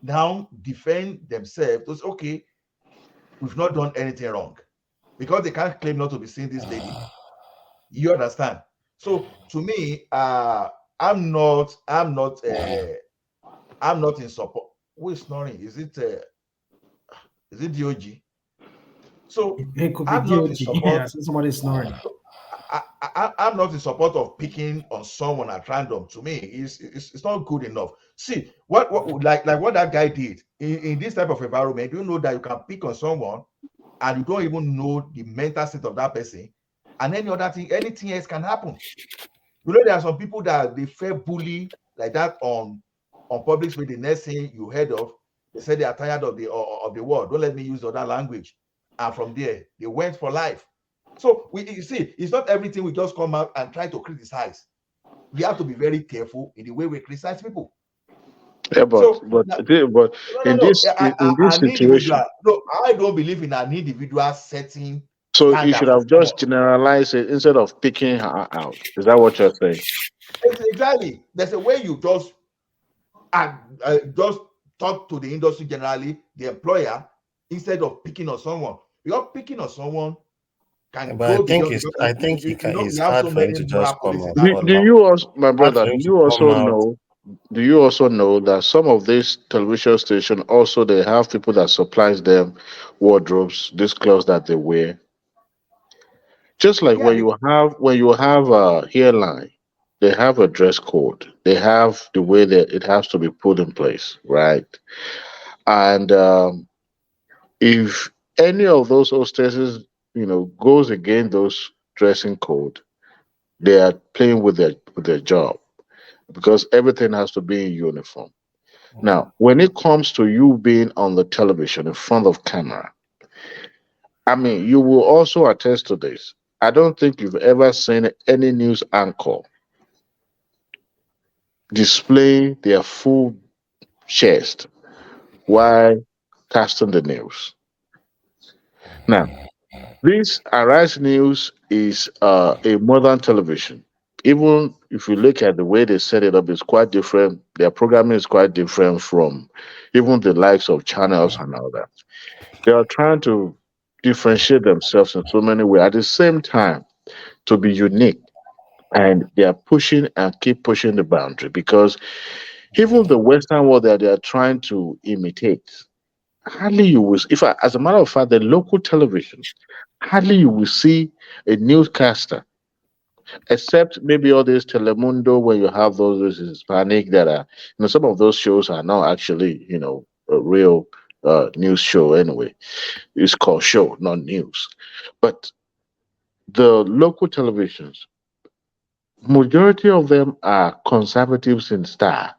now defend themselves. To say, okay, we've not done anything wrong, because they can't claim not to be seeing this lady. You understand? So to me, I'm not in support. Who is snoring? Is it DOG? So It could be I'm not in DOG. support. Yeah, somebody's snoring. I'm not in support of picking on someone at random. To me, it's not good enough. See what like what that guy did in this type of environment. You know that you can pick on someone and you don't even know the mental state of that person, and any other thing, anything else can happen. You know, there are some people that they fear bully like that on public space. The next thing you heard of, they said they are tired of the world. Don't let me use other language. And from there, they went for life. So you see, it's not everything we just come out and try to criticize. We have to be very careful in the way we criticize people. Yeah, So but in no, this an individual. situation, No, I don't believe in an individual setting so you should standard for have someone. just generalized it instead of picking her out. Is that what you're saying? Exactly. There's a way you just talk to the industry generally, the employer, instead of picking on someone. Because picking on someone can But go beyond, because I think we it's have hard so for him many to moral just come police in out that Do all out. industry. you also, my Hard brother? for him to come out. Do you also know that some of these television station also they have people that supplies them wardrobes, these clothes that they wear. Just like Yeah, when you have a hairline, they have a dress code. They have the way that it has to be put in place, right? And if any of those hostesses, goes against those dressing code, they are playing with their job because everything has to be in uniform. Now, when it comes to you being on the television in front of camera, I mean, you will also attest to this. I don't think you've ever seen any news anchor display their full chest while casting the news. Now, this Arise News is a modern television. Even if you look at the way they set it up, it's quite different. Their programming is quite different from even the likes of channels and all that. They are trying to differentiate themselves in so many ways at the same time to be unique. And they are pushing and keep pushing the boundary because even the Western world that they are trying to imitate, hardly you will, as a matter of fact, the local television, hardly you will see a newscaster, except maybe all this Telemundo when you have those Hispanic that are, some of those shows are not actually, a real news show anyway. It's called show, not news. But the local televisions, majority of them are conservatives in style.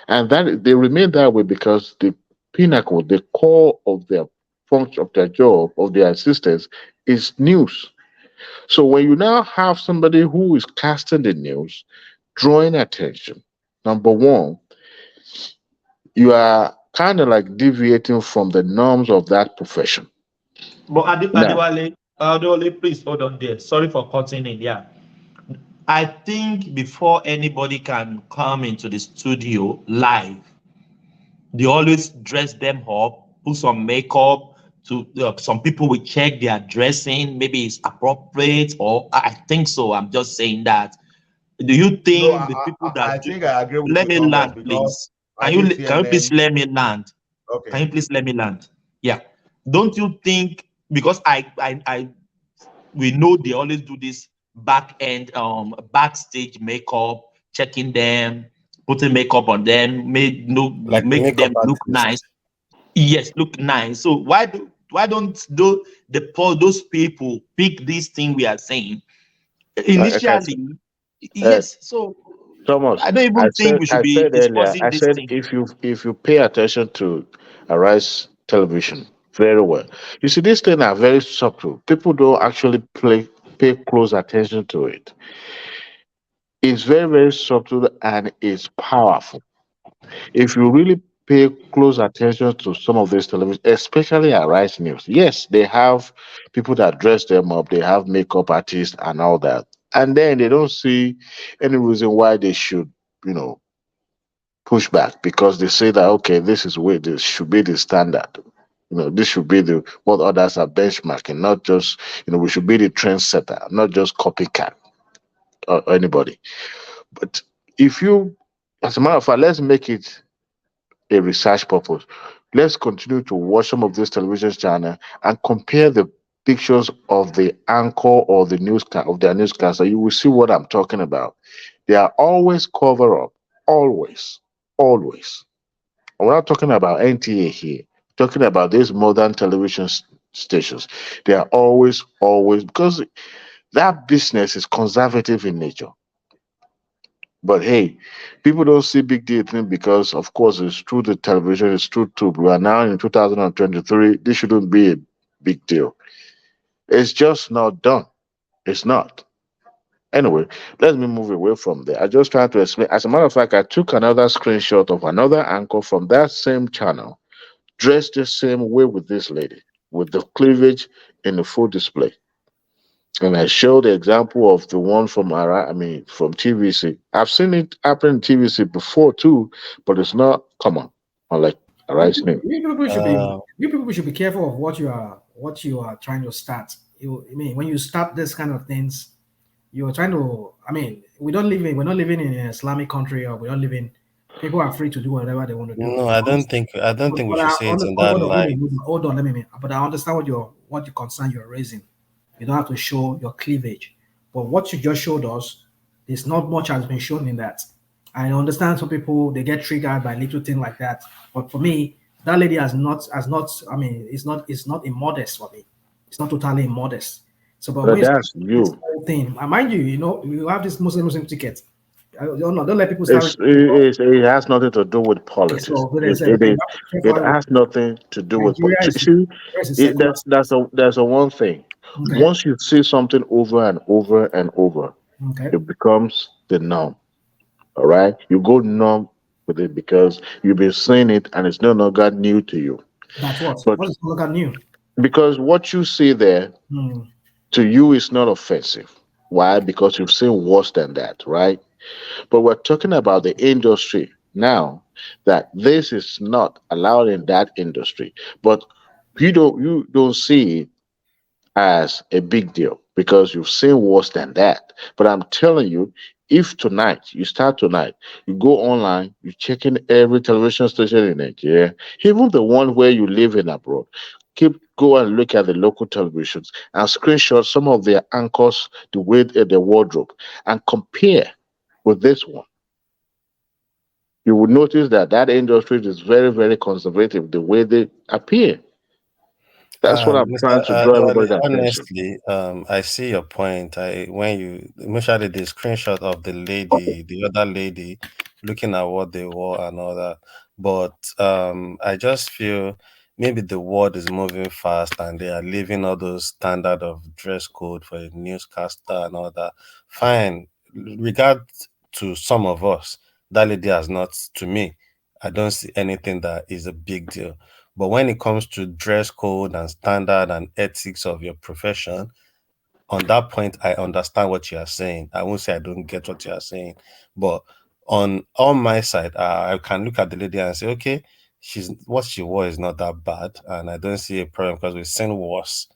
And that they remain that way because the pinnacle, the core of their function, of their job, of their existence is news. So when you now have somebody who is casting the news, drawing attention, number one, you are kind of like deviating from the norms of that profession. But Now, Adewale, please hold on there. Sorry for cutting in. Yeah. I think before anybody can come into the studio live, they always dress them up, put some makeup. To some people will check their dressing, maybe it's appropriate, or I think so. I'm just saying that. Do you no, think the people I that do? think I agree with Let you me somewhat, land, because please. I did Can you please CNN. let me land? Can Okay. you please let me land? Yeah. Don't you think because we know they always do this backstage makeup, checking them, putting makeup on them, Like a make makeup them look artist. nice. Yes, look nice. So those people pick this thing we are saying Like I said, initially? uh, Yes. So Thomas, I don't even think we should I be said earlier, discussing I this said thing. if you pay attention to Arise television very well, you see these things are very subtle. People don't actually pay close attention to it. It's very, very subtle and it's powerful. If you really pay close attention to some of these television, especially Arise News, yes, they have people that dress them up, they have makeup artists and all that. And then they don't see any reason why they should, you know, push back because they say that okay, this is where this should be the standard. You know, this should be the what others are benchmarking, not just we should be the trendsetter, not just copycat or anybody. But if you, as a matter of fact, let's make it a research purpose. Let's continue to watch some of these television channels and compare the pictures of the anchor or the of their newscaster. You will see what I'm talking about. They are always cover up, always, always. We're not talking about NTA here. Talking about these modern television stations. They are always, always because that business is conservative in nature. But hey, people don't see big deal thing because, of course, it's through the television, it's through tube. We are now in 2023. This shouldn't be a big deal. It's just not done. It's not. Anyway, let me move away from there. I just trying to explain. As a matter of fact, I took another screenshot of another anchor from that same channel, dressed the same way with this lady, with the cleavage in the full display. And I showed the example of the one from from TVC. I've seen it happen in TVC before too, but it's not common. Unlike You, Arise Name. you people should be Uh, you people should be careful of what you are trying to start. I mean, when you start this kind of things, you're trying to. I mean, we're not living in an Islamic country, or we don't live in. People are free to do whatever they want to do. no, I don't think we But should say it in that light. hold on, let me. But I understand what the concern you're raising. You don't have to show your cleavage, but what you just showed us, there's not much has been shown in that. I understand some people they get triggered by little things like that, but for me, that lady has not. I mean, it's not immodest for me. It's not totally immodest. So, but when But you start that's this you. whole thing, mind you, you have this Muslim ticket. I don't know. Don't let people start. It has nothing to do with politics. So, they say, okay, you have to be It careful. has nothing to do with Nigeria politics. is See, a secular state. that's a one thing. Okay. Once you see something over and over and over, Okay. it becomes the norm. All right, you go numb with it because you've been seeing it and it's no longer new to you. That's what. But What is local new? because what you see there Hmm. to you is not offensive. Why? Because you've seen worse than that, right? But we're talking about the industry now that this is not allowed in that industry. But you don't see it as a big deal because you've seen worse than that. But I'm telling you, if tonight you start tonight, you go online, you check in every television station in Nigeria, even the one where you live in abroad, keep go and look at the local televisions and screenshot some of their anchors, the way their wardrobe, and compare with this one. You would notice that that industry is very, very conservative the way they appear. That's what I'm Mr. trying to draw Wale, everybody's attention. honestly, I see your point. When you especially the screenshot of the lady, the other lady, looking at what they wore and all that. But I just feel maybe the world is moving fast and they are leaving all those standard of dress code for a newscaster and all that. Fine. Regard to some of us, that lady has not to me. I don't see anything that is a big deal. But when it comes to dress code and standard and ethics of your profession, on that point, I understand what you are saying. I won't say I don't get what you are saying, but on my side, I can look at the lady and say, okay, she's what she wore is not that bad, and I don't see a problem because we've seen worse.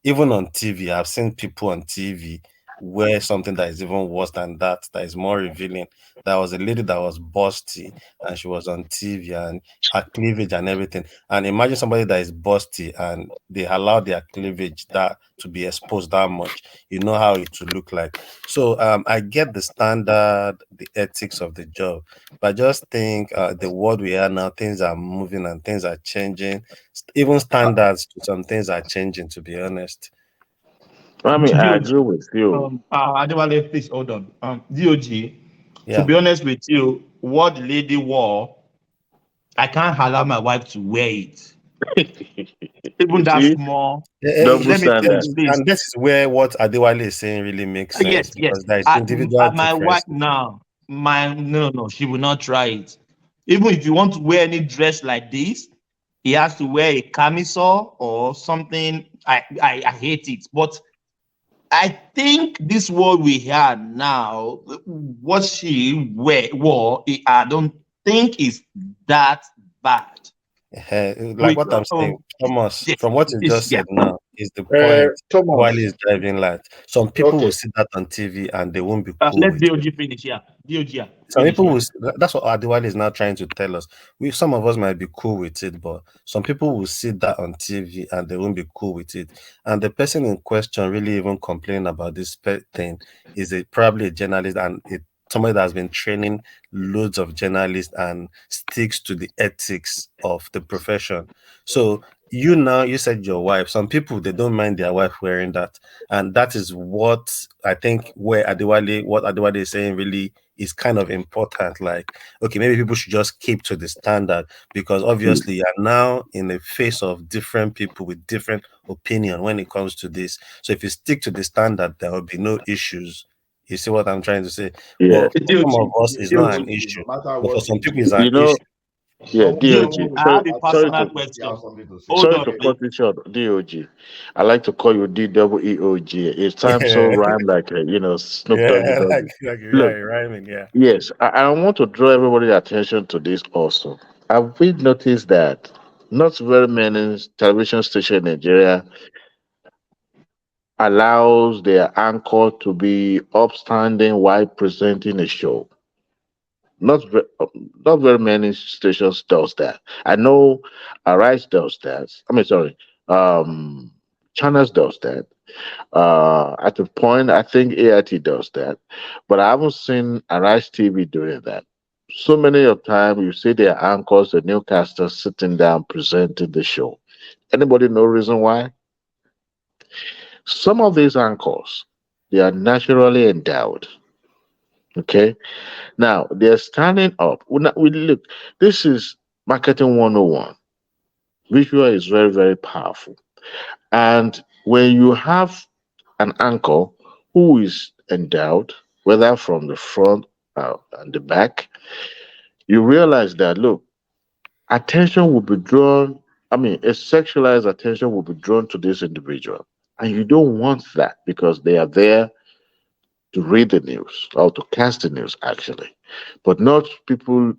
Even on TV, I've seen people on TV wear something that is even worse than that, that is more revealing. There was a lady that was busty and she was on TV and her cleavage and everything. And imagine somebody that is busty and they allow their cleavage that to be exposed that much. You know how it will look like. So I get the standard, the ethics of the job, but I just think the world we are now, things are moving and things are changing. Even standards to some things are changing, to be honest. I mean, I DOG, agree with you. Adewale, please hold on. DOG, to Yeah. be honest with you, what the lady wore, I can't allow my wife to wear it. You Even that see, small. double Let me tell you standard. this. And this is where what Adewale is saying really makes sense Yes, yes. because there is individual My wife differences. now, my no, no, she will not try it. Even if you want to wear any dress like this, he has to wear a camisole or something. I hate it. But I think this world we have now, what she wore, I don't think is that bad. Like With what I'm saying, Thomas, yes, from what you just yeah. said now, is the point Wally Thomas. is driving like some people will Okay. see that on TV and they won't be cool Let with it. DOG finish. Yeah, DOG, yeah, Some finish. people Yeah. will, that's what Adewale is now trying to tell us. Some of us might be cool with it, but some people will see that on TV and they won't be cool with it. And the person in question really even complaining about this pet thing is probably a journalist and somebody that has been training loads of journalists and sticks to the ethics of the profession. So you said your wife. Some people they don't mind their wife wearing that, and that is what I think what Adewale is saying really is kind of important. Like, okay, maybe people should just keep to the standard because obviously you are now in the face of different people with different opinion when it comes to this. So if you stick to the standard, there will be no issues. You see what I'm trying to say? Yeah. But for some of us, it's not an No issue. matter But for what some you people, it's do, an You know, issue. yeah, someone DOG. with I Sorry, have a sorry personal to attitude still question. have something to say. Hold sorry on, to Okay. please. cut it short, DOG. I like to call you DWEOG. It's time so Yeah, rhyme like Snoop Doggy yeah, Doggy. yeah, Look, rhyming, yeah. yes, I want to draw everybody's attention to this also. Have we noticed that not very many television stations in Nigeria allows their anchor to be upstanding while presenting a show? Not ve- not very many stations does that. I know Arise does that. I mean, sorry, um, Channels does that. At the point, I think AIT does that, but I haven't seen Arise TV doing that. So many of time you see their anchors, the newcasters sitting down presenting the show. Anybody know reason why? Some of these anchors, they are naturally endowed. Okay, now they're standing up. We look. This is marketing 101. Visual is very very powerful, and when you have an anchor who is endowed, whether from the front and the back, you realize that look, attention will be drawn. I mean, a sexualized attention will be drawn to this individual. And you don't want that because they are there to read the news or to cast the news, actually. But not people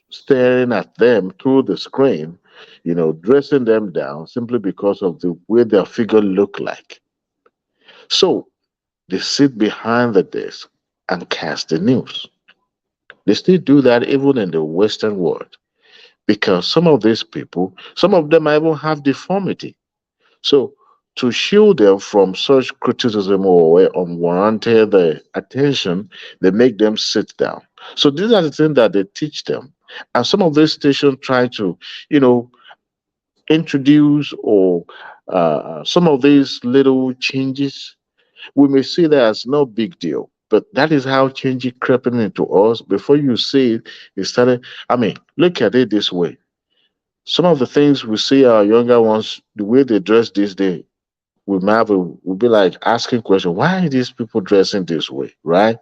staring at them through the screen, dressing them down simply because of the way their figure look like. So they sit behind the desk and cast the news. They still do that even in the Western world because some of these people, some of them even have deformity. So to shield them from such criticism or unwarranted attention, they make them sit down. So these are the things that they teach them. And some of these stations try to, you know, introduce or some of these little changes we may see that as no big deal, but that is how change is creeping into us. Before you see it, it started. I mean, look at it this way. Some of the things we see our younger ones, the way they dress these days, we'll be like asking question, why are these people dressing this way, right?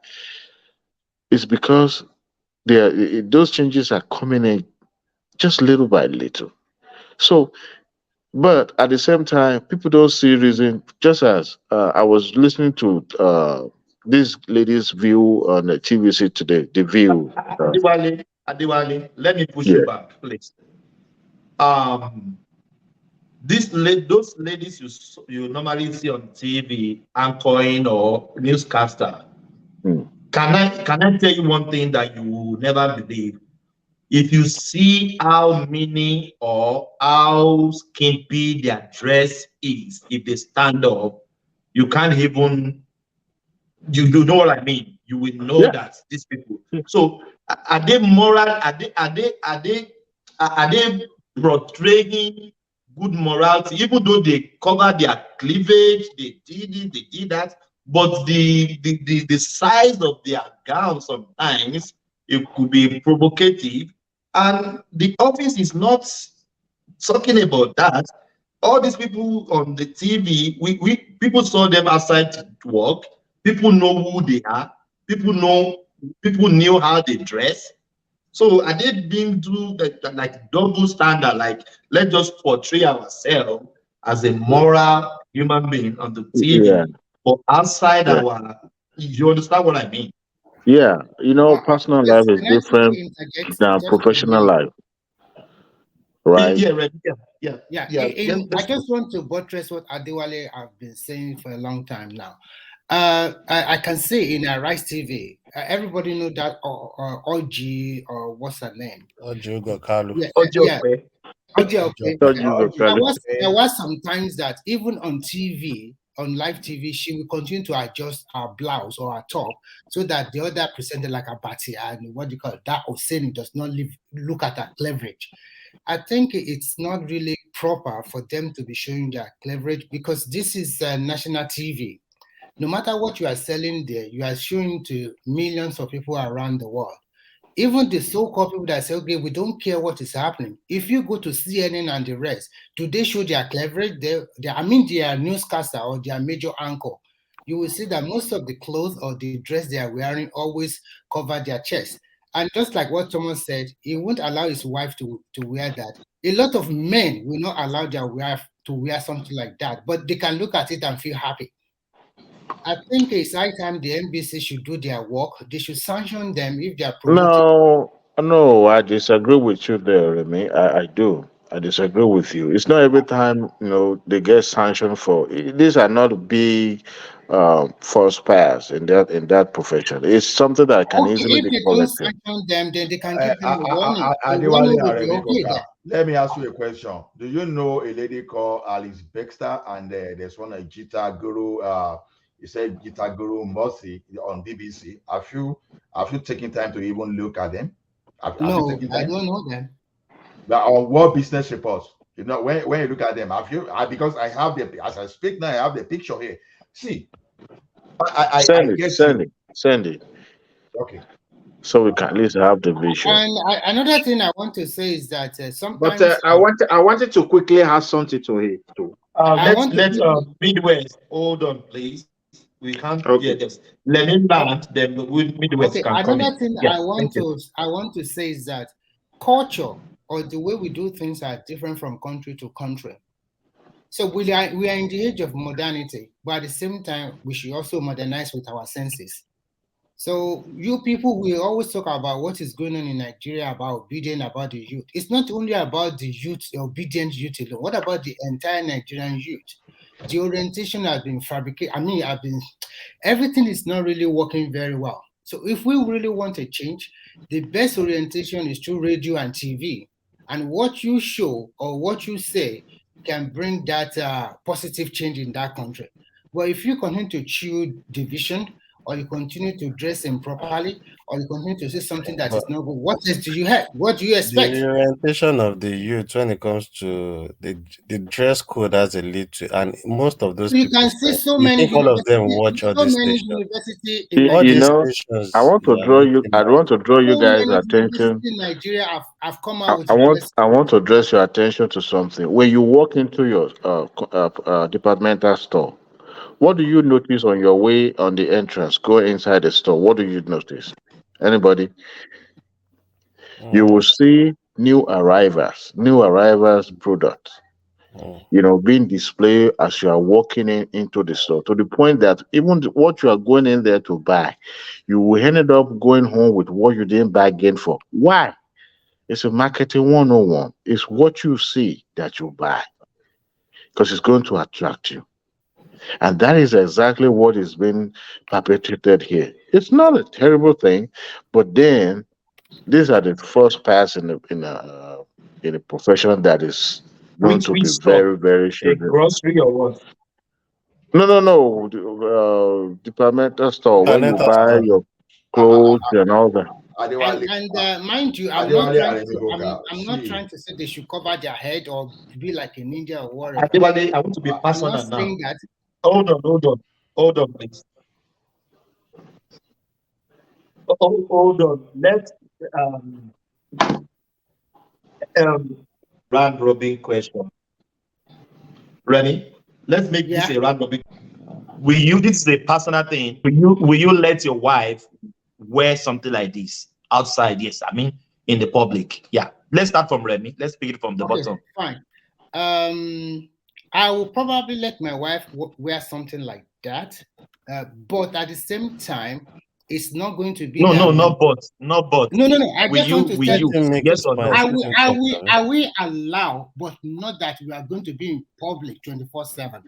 It's because those changes are coming in just little by little. So but at the same time, people don't see reason. Just as I was listening to this lady's view on the TVC today, the view. Adewale, let me push you Yeah. back, please. Um, Those ladies you normally see on TV, anchoring or newscaster. Can I tell you one thing that you will never believe? If you see how mini or how skimpy their dress is, if they stand up, you can't even you know what I mean. You will know Yeah. that these people. So are they moral? Are they portraying good morality? Even though they cover their cleavage, they did it, they did that, but the size of their gown sometimes it could be provocative, and the office is not talking about that. All these people on the TV, we people saw them outside to work. People know who they are. People knew how they dress. So are they being do like double standard? Like let's just portray ourselves as a moral human being on the Yeah. TV, but outside Yeah. you understand what I mean? Yeah. Personal life is Can I different quickly interject than just for a professional minute? life, right? Yeah, right. Yeah, Yeah, yeah. I just want to buttress what Adewale have been saying for a long time now. I can say in Rice TV, everybody know that OG or what's her name? Ojugo Kalu. Yeah, Audio yeah, okay. OG. Okay. Ojugo There was sometimes that even on TV, on live TV, she will continue to adjust her blouse or her top so that the other presenter like a batty and what do you call it, that Oseni does not look at her cleavage. I think it's not really proper for them to be showing their cleavage because this is national TV. No matter what you are selling there, you are showing to millions of people around the world. Even the so-called people that say, okay, we don't care what is happening. If you go to CNN and the rest, do they show their cleavage? I mean, their newscaster or their major anchor. You will see that most of the clothes or the dress they are wearing always cover their chest. And just like what Thomas said, he won't allow his wife to wear that. A lot of men will not allow their wife to wear something like that, but they can look at it and feel happy. I think it's high time the NBC should do their work. They should sanction them if they are promoting. No, no, I disagree with you there, Remy. I do. I disagree with you. It's not every time, they get sanctioned for these are not big false pass in that profession. It's something that can Okay, easily if be they don't corrected. sanction them, then they can give them a warning. A warning Adewale will be okay Aremikoka, then. let me ask you a question. Do you know a lady called Alice Baxter and there's one Gita Guru, you said Gita Guru Mosi on BBC. Have you taken time to even look at them? Have you No, taken I time? don't know them. On what business reports? When you look at them, because I have as I speak now, I have the picture here. See, I Send it, get send you. it, send it, Okay. so we can at least have the vision. And another thing I want to say is that But sometimes I wanted to quickly add something to it too. I Let's want to quickly. Midwest hold on, please. We can't hear Okay. this. Let me land, then Midwest Okay, can come in. another thing Yeah, thank you. I want to say is that culture or the way we do things are different from country to country. So we are in the age of modernity, but at the same time, we should also modernize with our senses. So you people will always talk about what is going on in Nigeria about obedience about the youth. It's not only about the youth, the obedient youth alone. What about the entire Nigerian youth? The orientation has been fabricated. I mean, everything is not really working very well. So if we really want a change, the best orientation is through radio and TV. And what you show or what you say can bring that positive change in that country. But if you continue to chew division, or you continue to dress improperly, or you continue to say something that is But not good, what else do you have? What do you the expect? orientation of the youth when it comes to the dress code has a little, and most of those You people, can see you think all of them watch all so these many stations? university in You, All you these Nigeria. know, I stations want to you are draw you. looking I at. want to draw you So guys' many universities attention. in Nigeria have come I, out with I want dress I code. want to address your attention to something. When you walk into your departmental store, what do you notice on your way on the entrance? Go inside the store. What do you notice? Anybody? You will Mm, see new arrivals products. mm. Being displayed as you are walking into the store to the point that even what you are going in there to buy, you will end up going home with what you didn't bargain for. Why? It's a marketing 101. It's what you see that you buy. because it's going to attract you. And that is exactly what is being perpetrated here. It's not a terrible thing, but then these are the first pass in a profession that is known to Which be store? very, very A children. grocery or what? No. Departmental store where you Planeta buy store. your clothes and all that. And Adewale, mind you, Adewale Aremeboka, I'm not see, trying to say they should cover their head or be like a ninja or whatever. Adewale, I want to be I'm not personal now. saying that. Hold on, please. Hold on. Let's round robin question. Remy, let's make this a round robin. This is a personal thing. Will you let your wife wear something like this outside? Yes, I mean in the public. Yeah. Let's start from Remy. Let's pick it from the bottom. Fine. I will probably let my wife wear something like that, but at the same time, it's not going to be No, that. not but. No. I just want to tell you. Yes or no? I will allow, but not that we are going to be in public 24/7.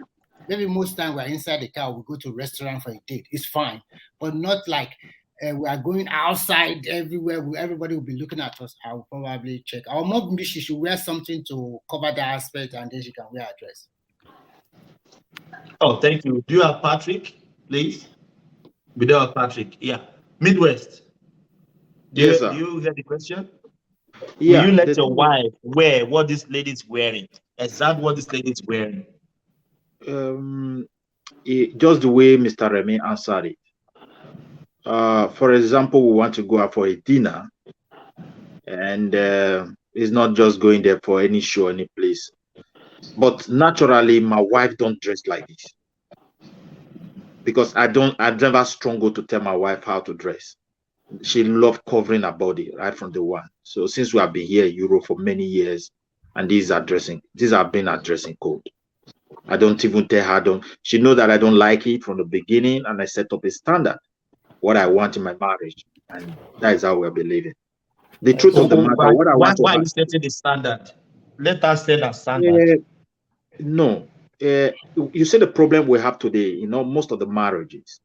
Maybe most time we're inside the car, we go to a restaurant for a date. It's fine, but not like we are going outside everywhere. Everybody will be looking at us. I will probably check. Our mom, maybe she should wear something to cover that aspect, and then she can wear a dress. Oh, thank you. Do you have Patrick, please? We don't have Patrick. Yeah. Midwest. Yes, Do sir. you hear the question? Yeah, Will you let your wife wear what this lady is wearing? Exactly what this lady is wearing. Just the way Mr. Remy answered it. For example, we want to go out for a dinner, and it's not just going there for any show, any place. But naturally, my wife don't dress like this because I never struggle to tell my wife how to dress. She loves covering her body right from the one. So since we have been here in Europe for many years, and these have been her dressing code. I don't even tell her. She knows that I don't like it from the beginning, and I set up a standard, what I want in my marriage, and that is how we'll be living. The truth of the matter, what I want to why are have. you setting the standard? Let us set a standard. No. You see the problem we have today, most of the marriages.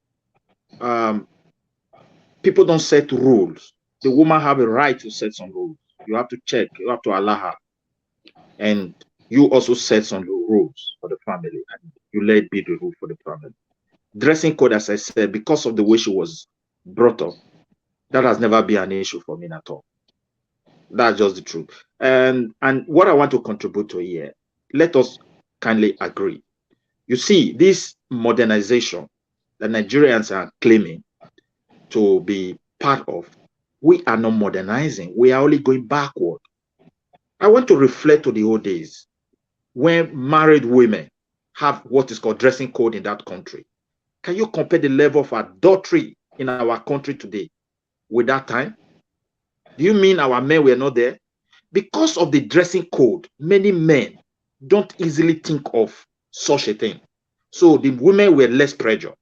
People don't set rules. The woman have a right to set some rules. You have to check, you have to allow her. And you also set some rules for the family, and you let it be the rule for the family. Dressing code, as I said, because of the way she was brought up, that has never been an issue for me at all. That's just the truth. And what I want to contribute to here, let us kindly agree. You see, this modernization that Nigerians are claiming to be part of, we are not modernizing. We are only going backward. I want to reflect to the old days when married women have what is called dressing code in that country. Can you compare the level of adultery in our country today with that time? Do you mean our men were not there? Because of the dressing code, many men don't easily think of such a thing. So the women were less pressured.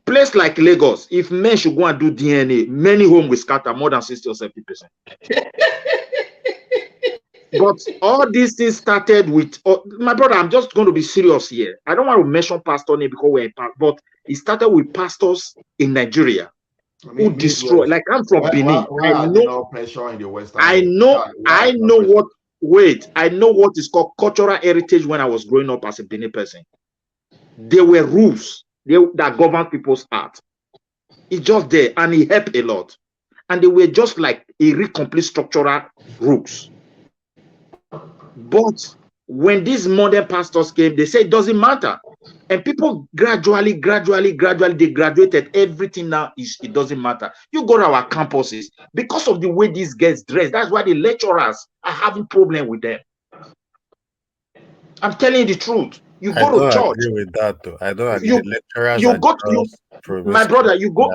Place like Lagos, if men should go and do DNA, many homes will scatter more than 60 or 70%. But all these things started with, my brother, I'm just going to be serious here. I don't want to mention pastor name because we're but it started with pastors in Nigeria who destroy. Like I'm from Benin. Why are there no pressure in the Western? I know what is called cultural heritage when I was growing up as a Benin person. There were rules that govern people's heart. It's just there, and it helped a lot. And they were just like a complete structural rules. But when these modern pastors came, they said it doesn't matter. And people gradually, they graduated. Everything now it doesn't matter. You go to our campuses, because of the way these girls dress, that's why the lecturers are having problem with them. I'm telling you the truth. You go to church. I don't agree with that, though. I don't agree. The lecturers my brother, you go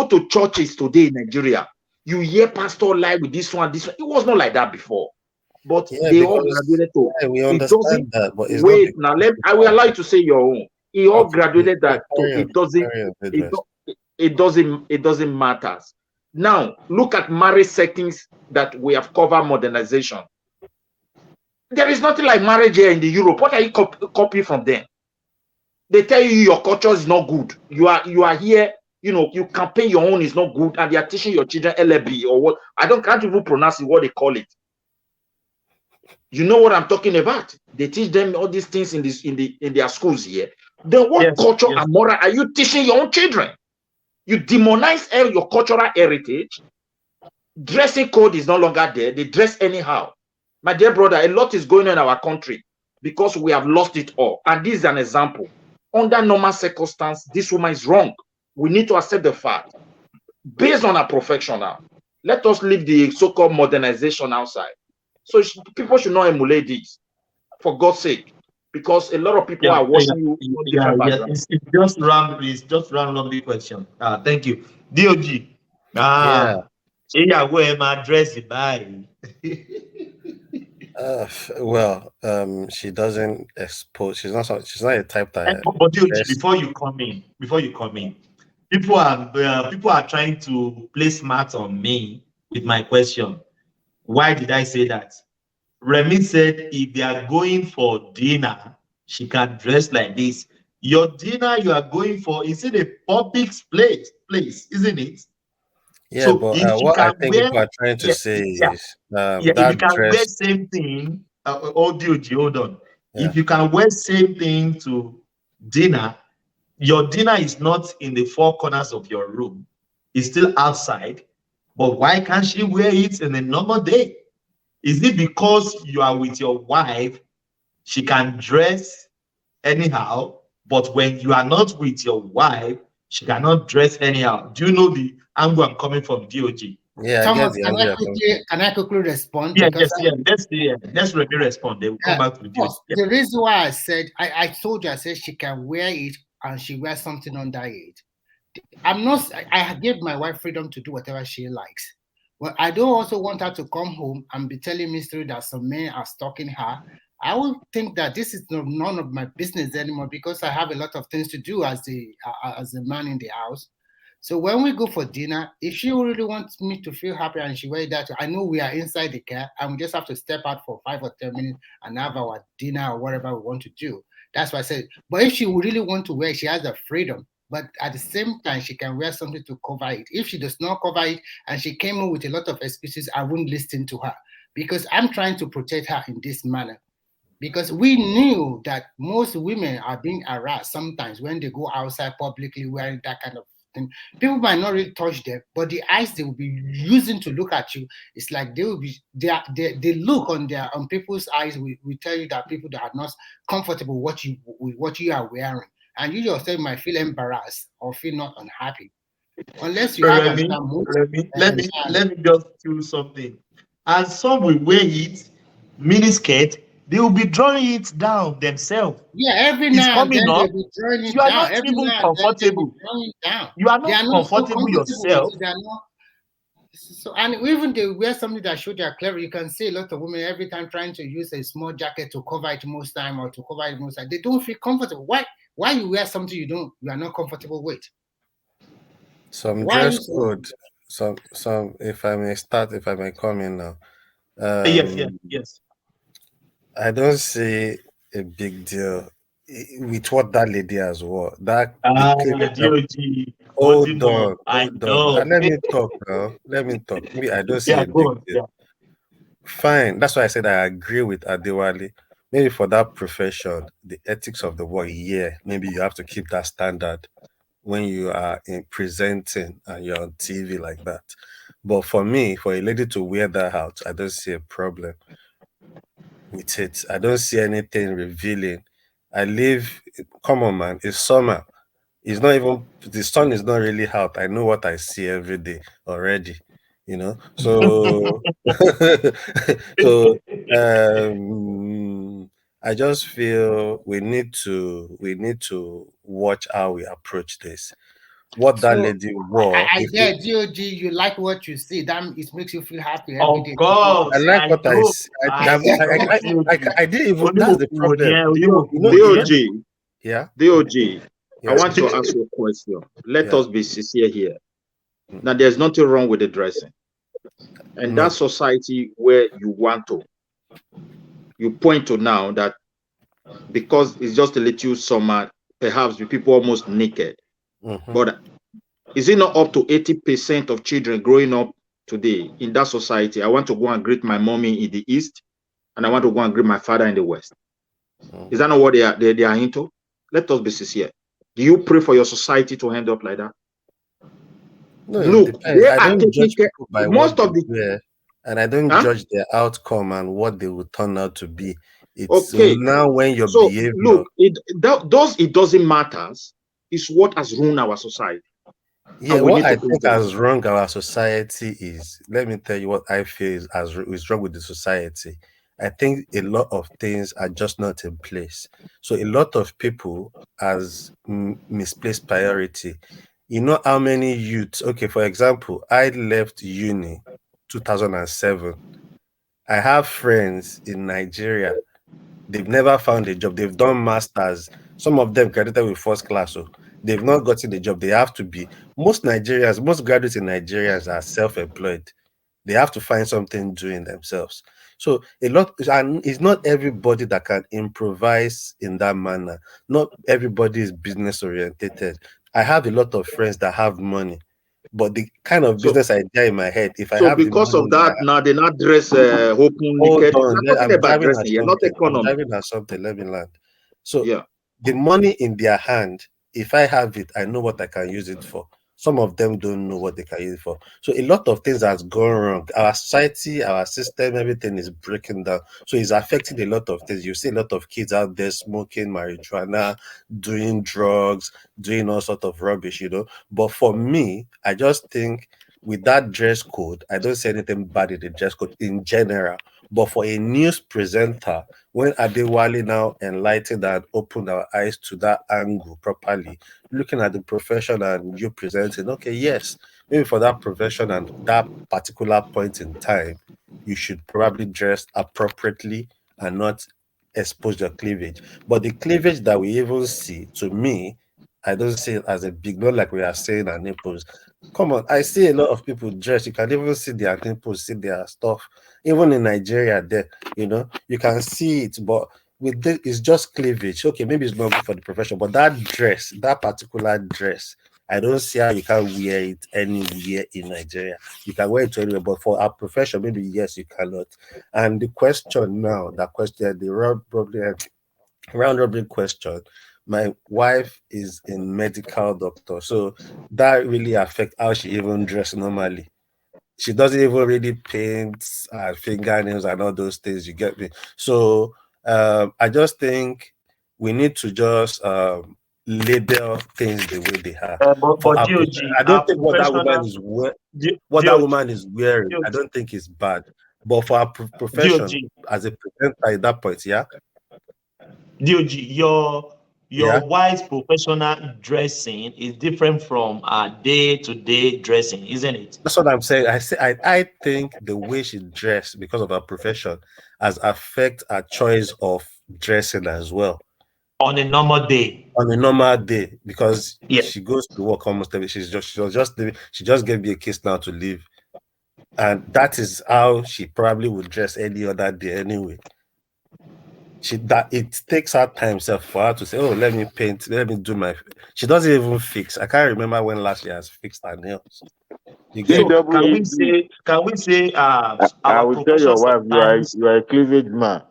to churches today in Nigeria. You hear pastor lie with this one. It was not like that before. But they all graduated to. We understand that, but it's wait now. I will allow you to say your own. He all graduated that. It doesn't matter. Now look at marriage settings that we have covered modernization. There is nothing like marriage here in the Europe. What are you copying from them? They tell you your culture is not good. You are here, you campaign your own is not good, and they are teaching your children LB or what. Can't even pronounce it, what they call it. You know what I'm talking about? They teach them all these things in their schools here. Then what culture and moral are you teaching your own children? You demonize your cultural heritage. Dressing code is no longer there. They dress anyhow. My dear brother, a lot is going on in our country because we have lost it all. And this is an example. Under normal circumstances, this woman is wrong. We need to accept the fact. Based on her profession now, let us leave the so-called modernization outside. So people should not emulate this, for God's sake, because a lot of people are watching you from different backgrounds. It's just round the question. Thank you. DOG. Yeah. Where am I addressing by? Well, she doesn't expose. She's not a type that. But DOG, before you come in, people are trying to play smart on me with my question. Why did I say that? Remy said if they are going for dinner, she can dress like this. Your dinner you are going for is in a public place, isn't it? Yeah, so but if you what I can think wear, people are trying to say is if you that can wear dress. same thing, hold on. Yeah. If you can wear same thing to dinner, your dinner is not in the four corners of your room. It's still outside. But why can't she wear it in a normal day? Is it because you are with your wife, she can dress anyhow, but when you are not with your wife, she cannot dress anyhow? Do you know the angle I'm coming from, DOG? Yeah, I get Thomas, the idea. can I quickly respond? Yeah, Because let's let me respond. They will come back to the DOG. the reason why I said I told you, I said she can wear it and she wears something under it. I gave my wife freedom to do whatever she likes. But I don't also want her to come home and be telling me story that some men are stalking her. I would think that this is none of my business anymore because I have a lot of things to do as a man in the house. So when we go for dinner, if she really wants me to feel happy and she wear that, I know we are inside the car and we just have to step out for 5 or 10 minutes and have our dinner or whatever we want to do. That's why I said. But if she really want to wear, she has the freedom. But at the same time, she can wear something to cover it. If she does not cover it and she came in with a lot of excuses, I wouldn't listen to her because I'm trying to protect her in this manner. Because we knew that most women are being harassed sometimes when they go outside publicly wearing that kind of thing. People might not really touch them, but the eyes they will be using to look at you, it's like they will be they look on people's eyes will tell you that people that are not comfortable with what you are wearing. And you yourself might feel embarrassed or feel not unhappy. Unless you have another mood. Let me just do something. And some will wear it, miniskirt, they will be drawing it down themselves. Yeah, every It's now and coming then up. they'll be drawing it You are down. not Every even now and then they'll be comfortable. drawing it down. You are They not are not so comfortable comfortable with yourself. it. They are not. So, and even they wear something that show they are clever. You can see a lot of women every time trying to use a small jacket to cover it most time or to cover it most time. They don't feel comfortable. Why you wear something you are not comfortable with? Some Why dress code. Some. If I may come in now. Yes. I don't see a big deal with what that lady has wore. That the clip. DOG, Hold on, I hold on. know. Let me talk now. Let me talk. Me, I don't see Yeah, a go big on. deal. Yeah. Fine. That's why I said I agree with Adewale. Maybe for that profession, the ethics of the work, yeah, maybe you have to keep that standard when you are in presenting and you're on TV like that. But for me, for a lady to wear that out, I don't see a problem with it. I don't see anything revealing. I live, come on, man, it's summer. It's not even, the sun is not really out. I know what I see every day already, you know. So, so I just feel we need to watch how we approach this. What that So lady wore, I if it, get DOG, you like what you see. That it makes you feel happy every Of day. I course, like I what I know. see. I know, DOG. I didn't even. Only That's the problem. DOG, Yeah, DOG, I yeah. want to ask you a question. Let Yeah. us be sincere here. Now, there's nothing wrong with the dressing. And that No. society where you want to you point to now that because it's just a little summer, perhaps the people almost naked. But is it not up to 80% of children growing up today in that society? I want to go and greet my mommy in the east, and I want to go and greet my father in the west. Is that not what they are into? Let us be sincere. Do you pray for your society to end up like that? No, it Look, depends. they I are don't taking judge care. people by what Most they of the wear, and I don't judge their outcome and what they will turn out to be. It's okay. now when your So behavior. look, it doesn't matter. It's what has ruined our society, Yeah, and we what need I to pray think for it. has wrong our society is, let me tell you what I feel is wrong with the society. I think a lot of things are just not in place. So a lot of people has misplaced priority. You know how many youths, okay, for example, I left uni 2007. I have friends in Nigeria. They've never found a job. They've done masters. Some of them graduated with first class. So they've not gotten a job. They have to be. Most Nigerians, most graduates in Nigerians are self-employed. They have to find something doing themselves. So a lot, and it's not everybody that can improvise in that manner. Not everybody is business orientated. I have a lot of friends that have money, but the kind of So, business idea in my head, if I so have the because money of in my that, now they not dress open hold naked. on, We're talking I'm about driving at dressing here, not something. I'm economy. driving at something. Let me land. So Yeah. the money in their hand, if I have it, I know what I can use it for. Some of them don't know what they can use it for. So a lot of things has gone wrong. Our society, our system, everything is breaking down. So it's affecting a lot of things. You see a lot of kids out there smoking marijuana, doing drugs, doing all sort of rubbish, But for me, I just think with that dress code, I don't see anything bad in the dress code in general. But for a news presenter, when Adewale now enlightened and opened our eyes to that angle properly, looking at the profession and you presenting, okay, yes, maybe for that profession and that particular point in time, you should probably dress appropriately and not expose your cleavage. But the cleavage that we even see, to me, I don't see it as a big, not like we are saying our nipples. Come on, I see a lot of people dress. You can even see their nipples, see their stuff. Even in Nigeria, there, you can see it, but with this, it's just cleavage. Okay, maybe it's not good for the profession, but that dress, that particular dress, I don't see how you can wear it anywhere in Nigeria. You can wear it to anywhere, but for our profession, maybe yes, you cannot. And the question now, that question, the round robin question. My wife is a medical doctor, so that really affects how she even dress normally. She doesn't even really paint her fingernails and all those things. You get me? So I just think we need to just label things the way they are. For But our DOG, I don't our think what that woman professional is DOG, wearing, I DOG, don't think is bad. But for our profession DOG, as a presenter at that point, yeah, DOG, yeah. your wife's professional dressing is different from our day-to-day dressing, isn't it? That's what I'm saying. I think the way she dressed because of her profession has affect her choice of dressing as well. On a normal day. On a normal day, because Yeah. she goes to work almost every she just gave me a kiss now to leave. And that is how she probably would dress any other day anyway. It takes her time self for her to say, oh, let me paint, let me do my she doesn't even fix. I can't remember when last she has fixed her nails. You get So me? can we say I our will tell your profession wife sometimes you are a cleavage man.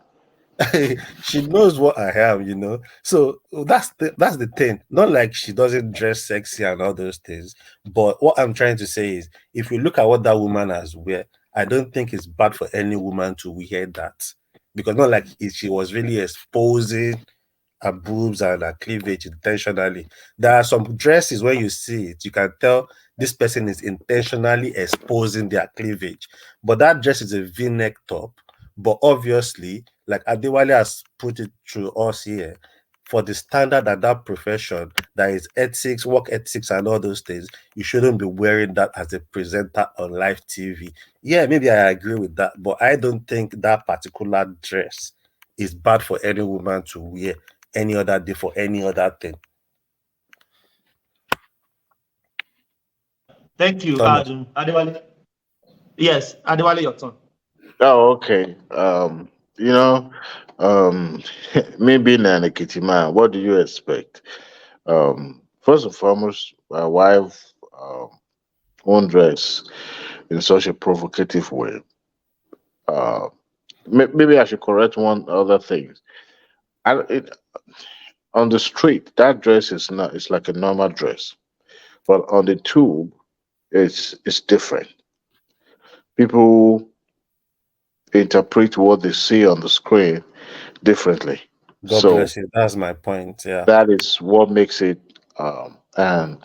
She knows what I am. So that's the thing. Not like she doesn't dress sexy and all those things. But what I'm trying to say is, if you look at what that woman has wear, I don't think it's bad for any woman to wear that, because not like she was really exposing her boobs and her cleavage intentionally. There are some dresses when you see it, you can tell this person is intentionally exposing their cleavage. But that dress is a V-neck top. But obviously, like Adewale has put it through us here, for the standard at that profession, that is ethics, work ethics, and all those things, you shouldn't be wearing that as a presenter on live TV. Yeah, maybe I agree with that, but I don't think that particular dress is bad for any woman to wear any other day for any other thing. Thank you, Thomas. Adewale. Yes, Adewale, your turn. Oh, okay. you know, um, me being an Ekiti man, what do you expect? First and foremost, my wife won't dress in such a provocative way. Uh, maybe I should correct one other thing. On the street, that dress is not. It's like a normal dress, but on the tube, it's different. People interpret what they see on the screen differently. God So bless you. That's my point. Yeah. that is what makes it. And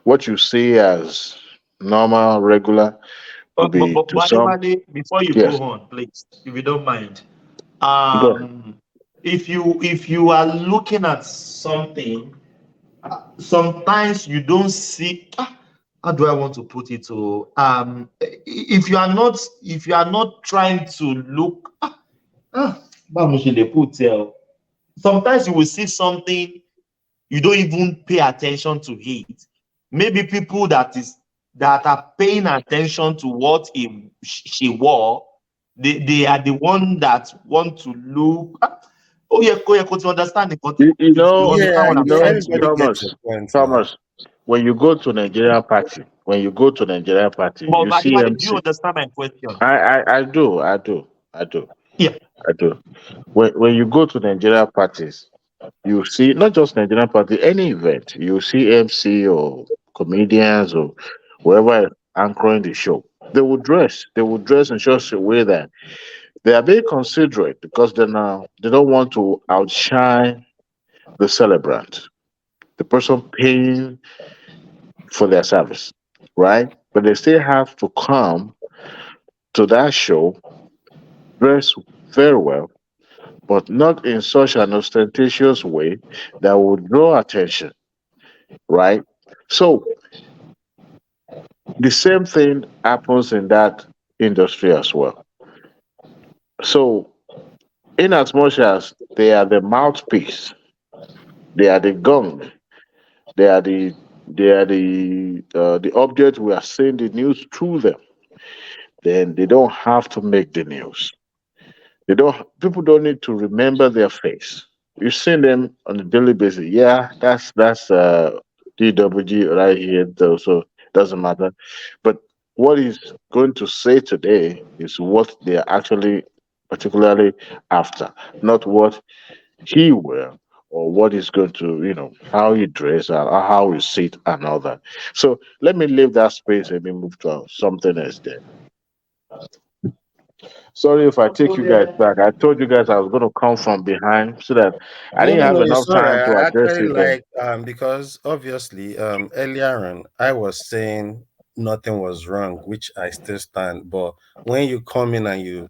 what you see as normal, regular, will be to But some. Imani, before you Yes, go on, please, if you don't mind, go ahead. um, if you are looking at something, sometimes you don't see. How do I want to put it? To if you are not trying to look, báwo mo ṣe lè put it? Sometimes you will see something you don't even pay attention to it. Maybe people that are paying attention to what she wore, they are the one that want to look. Oh yeah, to understand the you understand Yeah, what I'm yeah. trying to. Everybody gets your Thomas, point now. Thomas, when you go to Nigerian party, But you see Adibade, do you MC. understand my question? I do, Yeah. I do. When you go to Nigerian parties, you see not just Nigerian party, any event, you see MC or comedians or whoever anchoring the show. They will dress in such a way that they are very considerate because they don't want to outshine the celebrant, the person paying for their service, right? But they still have to come to that show dressed very well, but not in such an ostentatious way that would draw attention, right? So the same thing happens in that industry as well. So, in as much as they are the mouthpiece, they are the gong, they are the object we are saying the news through them, then they don't have to make the news. They don't. People don't need to remember their face. You see them on a daily basis. Yeah, that's DWG right here. So doesn't matter. But what he's going to say today is what they are actually particularly after, not what he wear or what he's going to, how he dress or how he sit and all that. So let me leave that space and we move to something else there. Sorry if I take you guys back. I told you guys I was going to come from behind so that I No, didn't no, have no, it's enough all right. time to I address actually it then. like because obviously earlier on I was saying nothing was wrong, which I still stand. But when you come in and you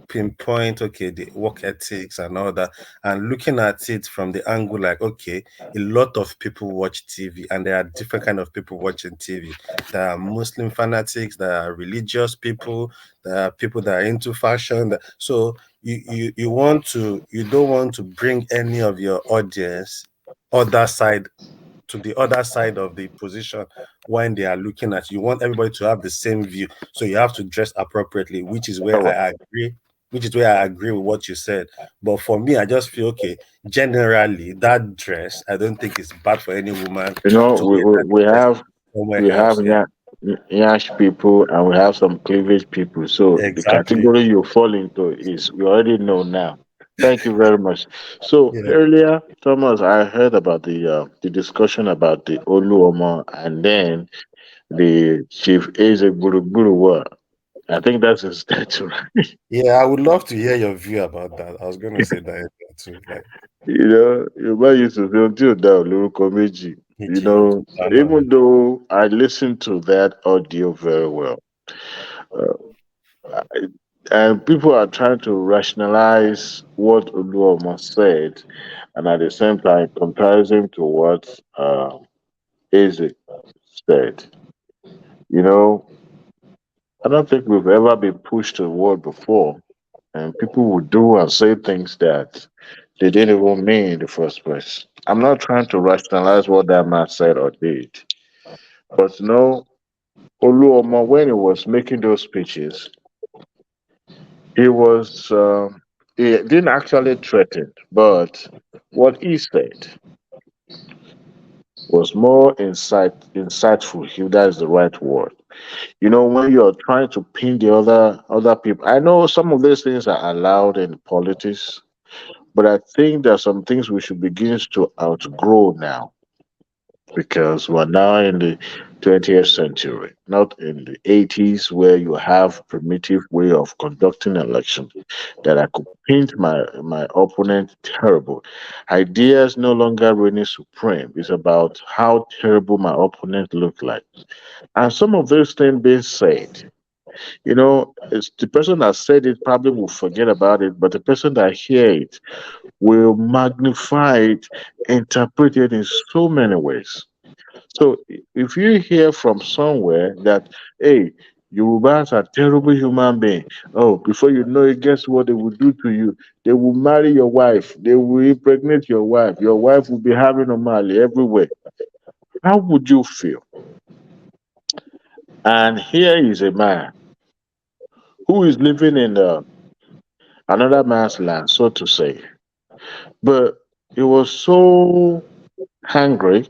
pinpoint okay the work ethics and all that, and looking at it from the angle like okay, a lot of people watch TV and there are different kind of people watching TV. There are Muslim fanatics, there are religious people, there are people that are into fashion. So you don't want to bring any of your audience other side to the other side of the position when they are looking at you. You want everybody to have the same view, so you have to dress appropriately, which is where Oh, I agree. Which is where I agree with what you said. But for me, I just feel okay. Generally, that dress, I don't think it's bad for any woman to wear that we dress have somewhere we have else. Yeah, Nyash people and we have some cleavage people. So the exactly. category you fall into is we already know now. Thank you very much. So Yeah. earlier, Thomas, I heard about the discussion about the Oluomo and then the Chief Eze Guru. I think that's his statue. Yeah, I would love to hear your view about that. I was gonna say that too. Like, Yorùbá used to say ohun tí ò dá ò lórúkọ méjì. Even though I listened to that audio very well, uh, I- and people are trying to rationalize what Oluoma said, and at the same time comparison to what Isaac said. You know, I don't think we've ever been pushed to the word before, and people would do and say things that they didn't even mean in the first place. I'm not trying to rationalize what that man said or did, but Oluomo, when he was making those speeches, he was he didn't actually threaten, but what he said was more insightful, if that's the right word. You know, when you're trying to pin the other people, I know some of these things are allowed in politics, but I think there are some things we should begin to outgrow now because we're now in the 20th century, not in the 80s where you have primitive way of conducting elections that I could paint my opponent terrible. Ideas no longer reigning supreme. It's about how terrible my opponent look like. And some of those things being said, you know, it's the person that said it probably will forget about it, but the person that hear it will magnify it, interpret it in so many ways. So if you hear from somewhere that, hey, Yorubas are terrible human beings, oh, before you know it, guess what they will do to you? They will marry your wife, they will impregnate your wife will be having a Mali everywhere. How would you feel? And here is a man who is living in another man's land, so to say. But he was so angry,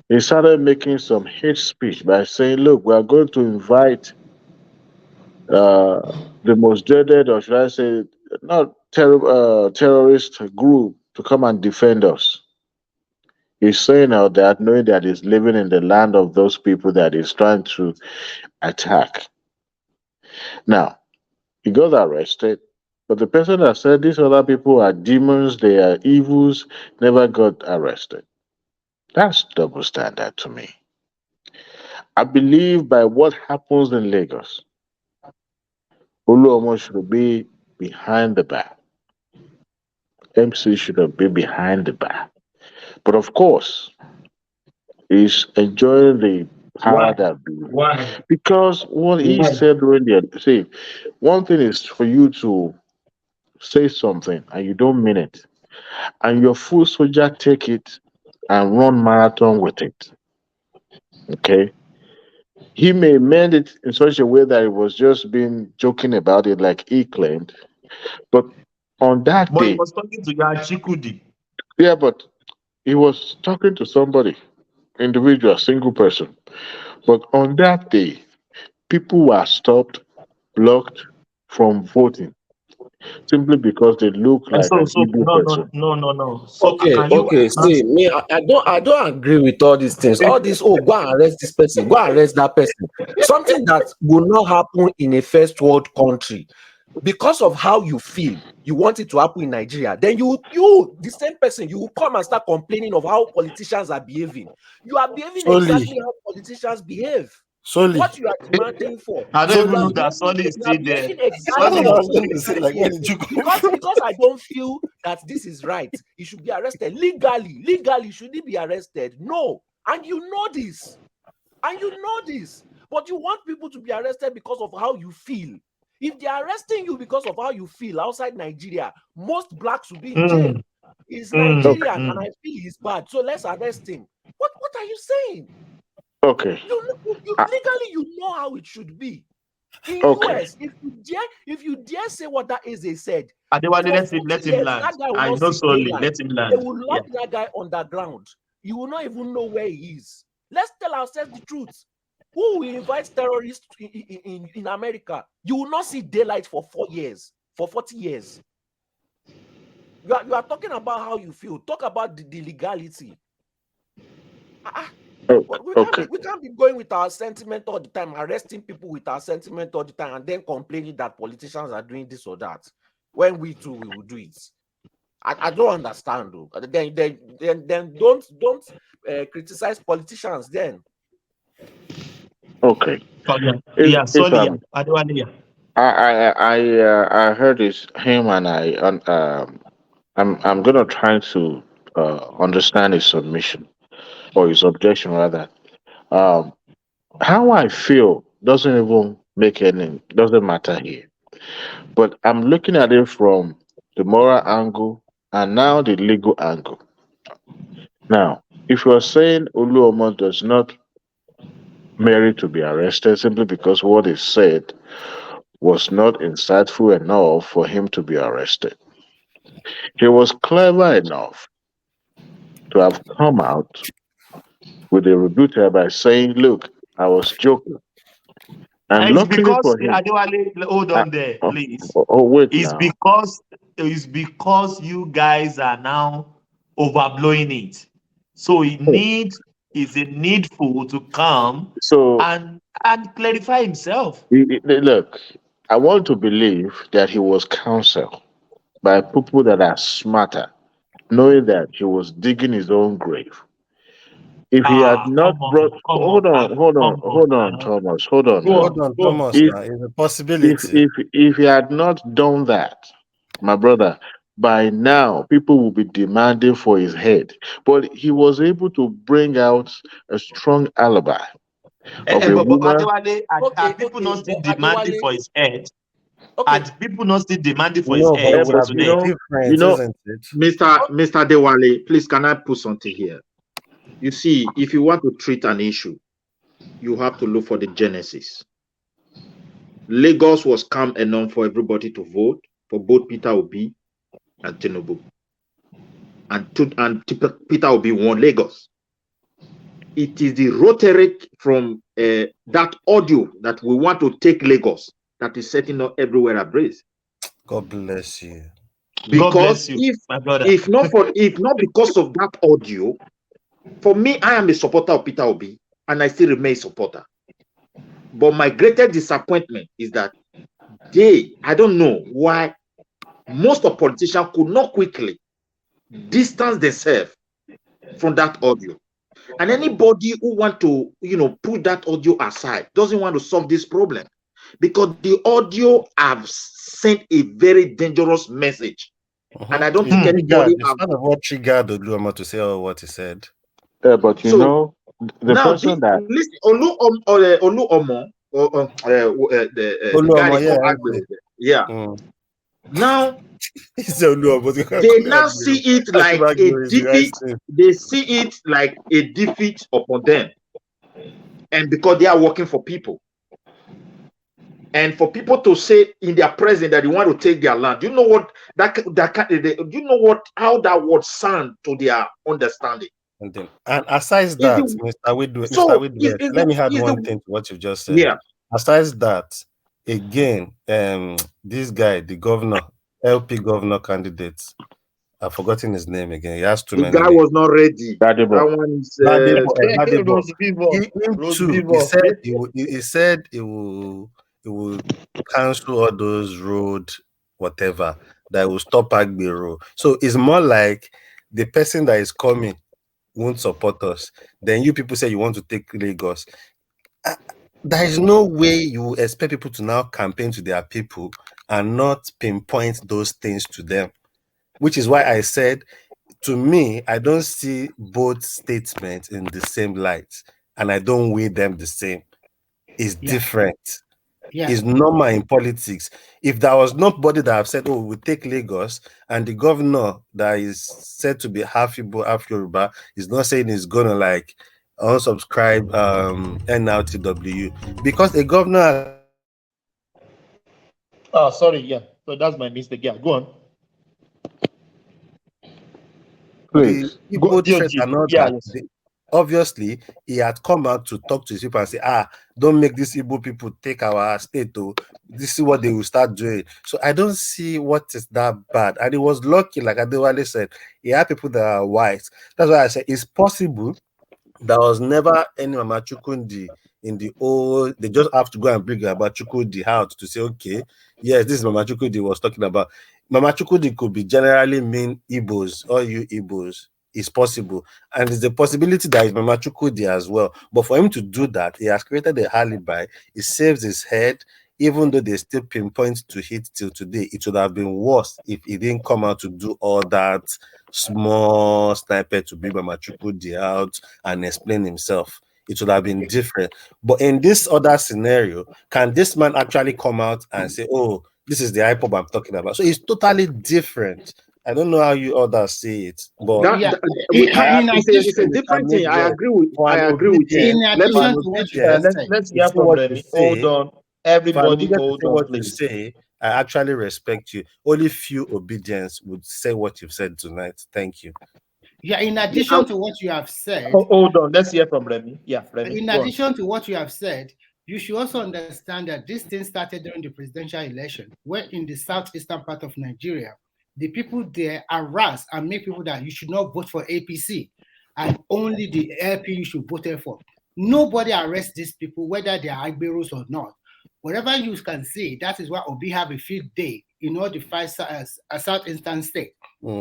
he started making some hate speech by saying, look, we are going to invite uh, the most dreaded, or should I say, not terrorist group to come and defend us. He's saying all that, knowing that he's living in the land of those people that he's trying to attack. Now, he got arrested, but the person that said these other people are demons, they are evils, never got arrested. That's double standard to me. I believe by what happens in Lagos, Oluomo should be behind the bar. MC should have been behind the bar. But of course, he's enjoying the Why? power that be. Why? Because what he Why? said during the see, one thing is for you to say something and you don't mean it, and your full soldier take it and run marathon with it. Okay, he may mend it in such a way that it was just being joking about it, like he claimed. But on that But he day, was talking to Yachikudi. yeah, but he was talking to somebody, individual, single person. But on that day, people were stopped, blocked from voting simply because they look And like an so Igbo no no person. no no no. So Okay, can you okay. See, answer? me, I don't agree with all these things. All this, oh, go and arrest this person, go and arrest that person. Something that will not happen in a first world country because of how you feel. You want it to happen in Nigeria, then you the same person, you will come and start complaining of how politicians are behaving. You are behaving Solely, exactly how politicians behave. solely, What you are demanding for, I don't you even are know solely. that behaving, Solly is you are still there. behaving I don't exactly know. how Solly. I'm trying to say, like, where politicians did behave. you come from? Because I don't feel that this is right, he should be arrested legally. Should he be arrested? No. And you know this. But you want people to be arrested because of how you feel. If they are arresting you because of how you feel outside Nigeria, most blacks will be in jail. Mm, He's Okay, Nigerian and mm. I feel he's bad, so let's arrest him. What are you saying? okay, You uh, legally, you know how it should be. In okay, US, if you dare say what that is they said, Adewale, for 40 let him years, that land. guy will I not know see Solly. daylight. Let him They land. will Yeah. lock that guy underground. You will not even know where he is. Let's tell ourselves the truth. Who will invite terrorists in America? You will not see daylight for 4 years, for 40 years. You are talking about how you feel. Talk about the legality. okay, But we can't okay, be we can't be going with our sentiment all the time, arresting people with our sentiment all the time, and then complaining that politicians are doing this or that. When we too we will do it. I don't understand though. Then don't criticize politicians then. okay. Oh, yeah. Yeah. If Solly. Yeah. Adewale. Yeah. I heard this him and I'm gonna try to understand his submission or his objection rather. Um, how I feel doesn't even make any doesn't matter here. But I'm looking at it from the moral angle and now the legal angle. Now, if you're saying Oluomo does not merit to be arrested simply because what is said, was not insightful enough for him to be arrested. He was clever enough to have come out with a rebuttal by saying, "Look, I was joking." And It's luckily because for him, Adewale, hold I, on there, oh, please. wait It's now. because you guys are now overblowing it. So it's a needful to come So and clarify himself. look, I want to believe that he was counseled by people that are smarter, knowing that he was digging his own grave. If he had not brought, hold on, now. Thomas, hold on Go now. on, Hold on, go on. Thomas. If Now is a if possibility. if if he had not done that, my brother, by now people will be demanding for his head. But he was able to bring out a strong alibi of a But woman. Adewale, are people not still demanding for his head? Are people not still demanding for his No, but head it would have been today? different, isn't it? Mr. Dewale, please can I put something here? You see, if you want to treat an issue, you have to look for the genesis. Lagos was calm enough for everybody to vote for both Peter Obi and Tinubu. Peter Obi won Lagos. It is the rhetoric from that audio that we want to take Lagos that is setting up everywhere ablaze. God bless you. God Because bless you, my brother. if not because of that audio, for me, I am a supporter of Peter Obi and I still remain a supporter. But my greatest disappointment is that I don't know why most of politicians could not quickly distance themselves from that audio. And anybody who want to, put that audio aside doesn't want to solve this problem because the audio have sent a very dangerous message. And I don't think anybody It's kind of what triggered Oluoma to say all what he said. But you know, the now person that listen, Oluomo, the guy Oluoma, they call yeah, Agbe, yeah. Now He's Oluoma. they now see it like a defeat. They see it like a defeat upon them, and because they are working for people, and for people to say in their presence that they want to take their land, you know what you know what how that would sound to their understanding. And aside that, Mr. Widwet, let me add one thing to what you've just said. Yeah. Aside that, again, this guy, the governor, LP governor candidate, I've forgotten his name again. He has too The many guy names. was not ready. That one is Gbadebo. Him too. He said he will cancel all those road whatever that will stop Agbero. So it's more like the person that is coming won't support us. Then you people say you want to take Lagos. There is no way you expect people to now campaign to their people and not pinpoint those things to them. Which is why I said, to me, I don't see both statements in the same light, and I don't weigh them the same. It's different. It's normal in politics. If there was nobody that have said, "Oh, we take Lagos," and the governor that is said to be half Igbo, half Yoruba is not saying he's gonna like unsubscribe NRTW because a governor has Oh, sorry, yeah. So that's my mistake. Yeah, go on. the Igbo threats are not that. Yes. Obviously, he had come out to talk to his people and say, don't make these Igbo people take our state. This is what they will start doing. So I don't see what is that bad. And it was lucky, like Adewale said, he had people that are white. That's why I said it's possible. There was never any Mama Chukundi in the old. They just have to go and bring Mama Chukundi out to say, okay, yes, this is Mama Chukundi was talking about. Mama Chukundi could be generally mean Igbos, all you Igbos. It's possible. And it's a possibility that it's Mama Chukwudi as well. But for him to do that, he has created a alibi. It saves his head, even though they still pinpoint to hit till today. It would have been worse if he didn't come out to do all that small snippet to bring Mama Chukwudi out and explain himself. It would have been different. But in this other scenario, can this man actually come out and say, oh, this is the IPOB I'm talking about? So it's totally different. I don't know how you others see it, but it's a different thing. I agree with you. Let's hear from them. Hold on. Everybody to hold say on, what you please. say, I actually respect you. Only few obedience would say what you've said tonight. Thank you. Yeah, in addition to what you have said, Hold on. Let's hear from Remy. Yeah, Remy. in Go on. addition to what you have said, you should also understand that this thing started during the presidential election, where in the southeastern part of Nigeria, the people there harass and make people that you should not vote for APC, and only the LP you should vote for. Nobody arrests these people, whether they are Agberos or not. Whatever you can see, that is why Obi have a field day in all the five southeastern states,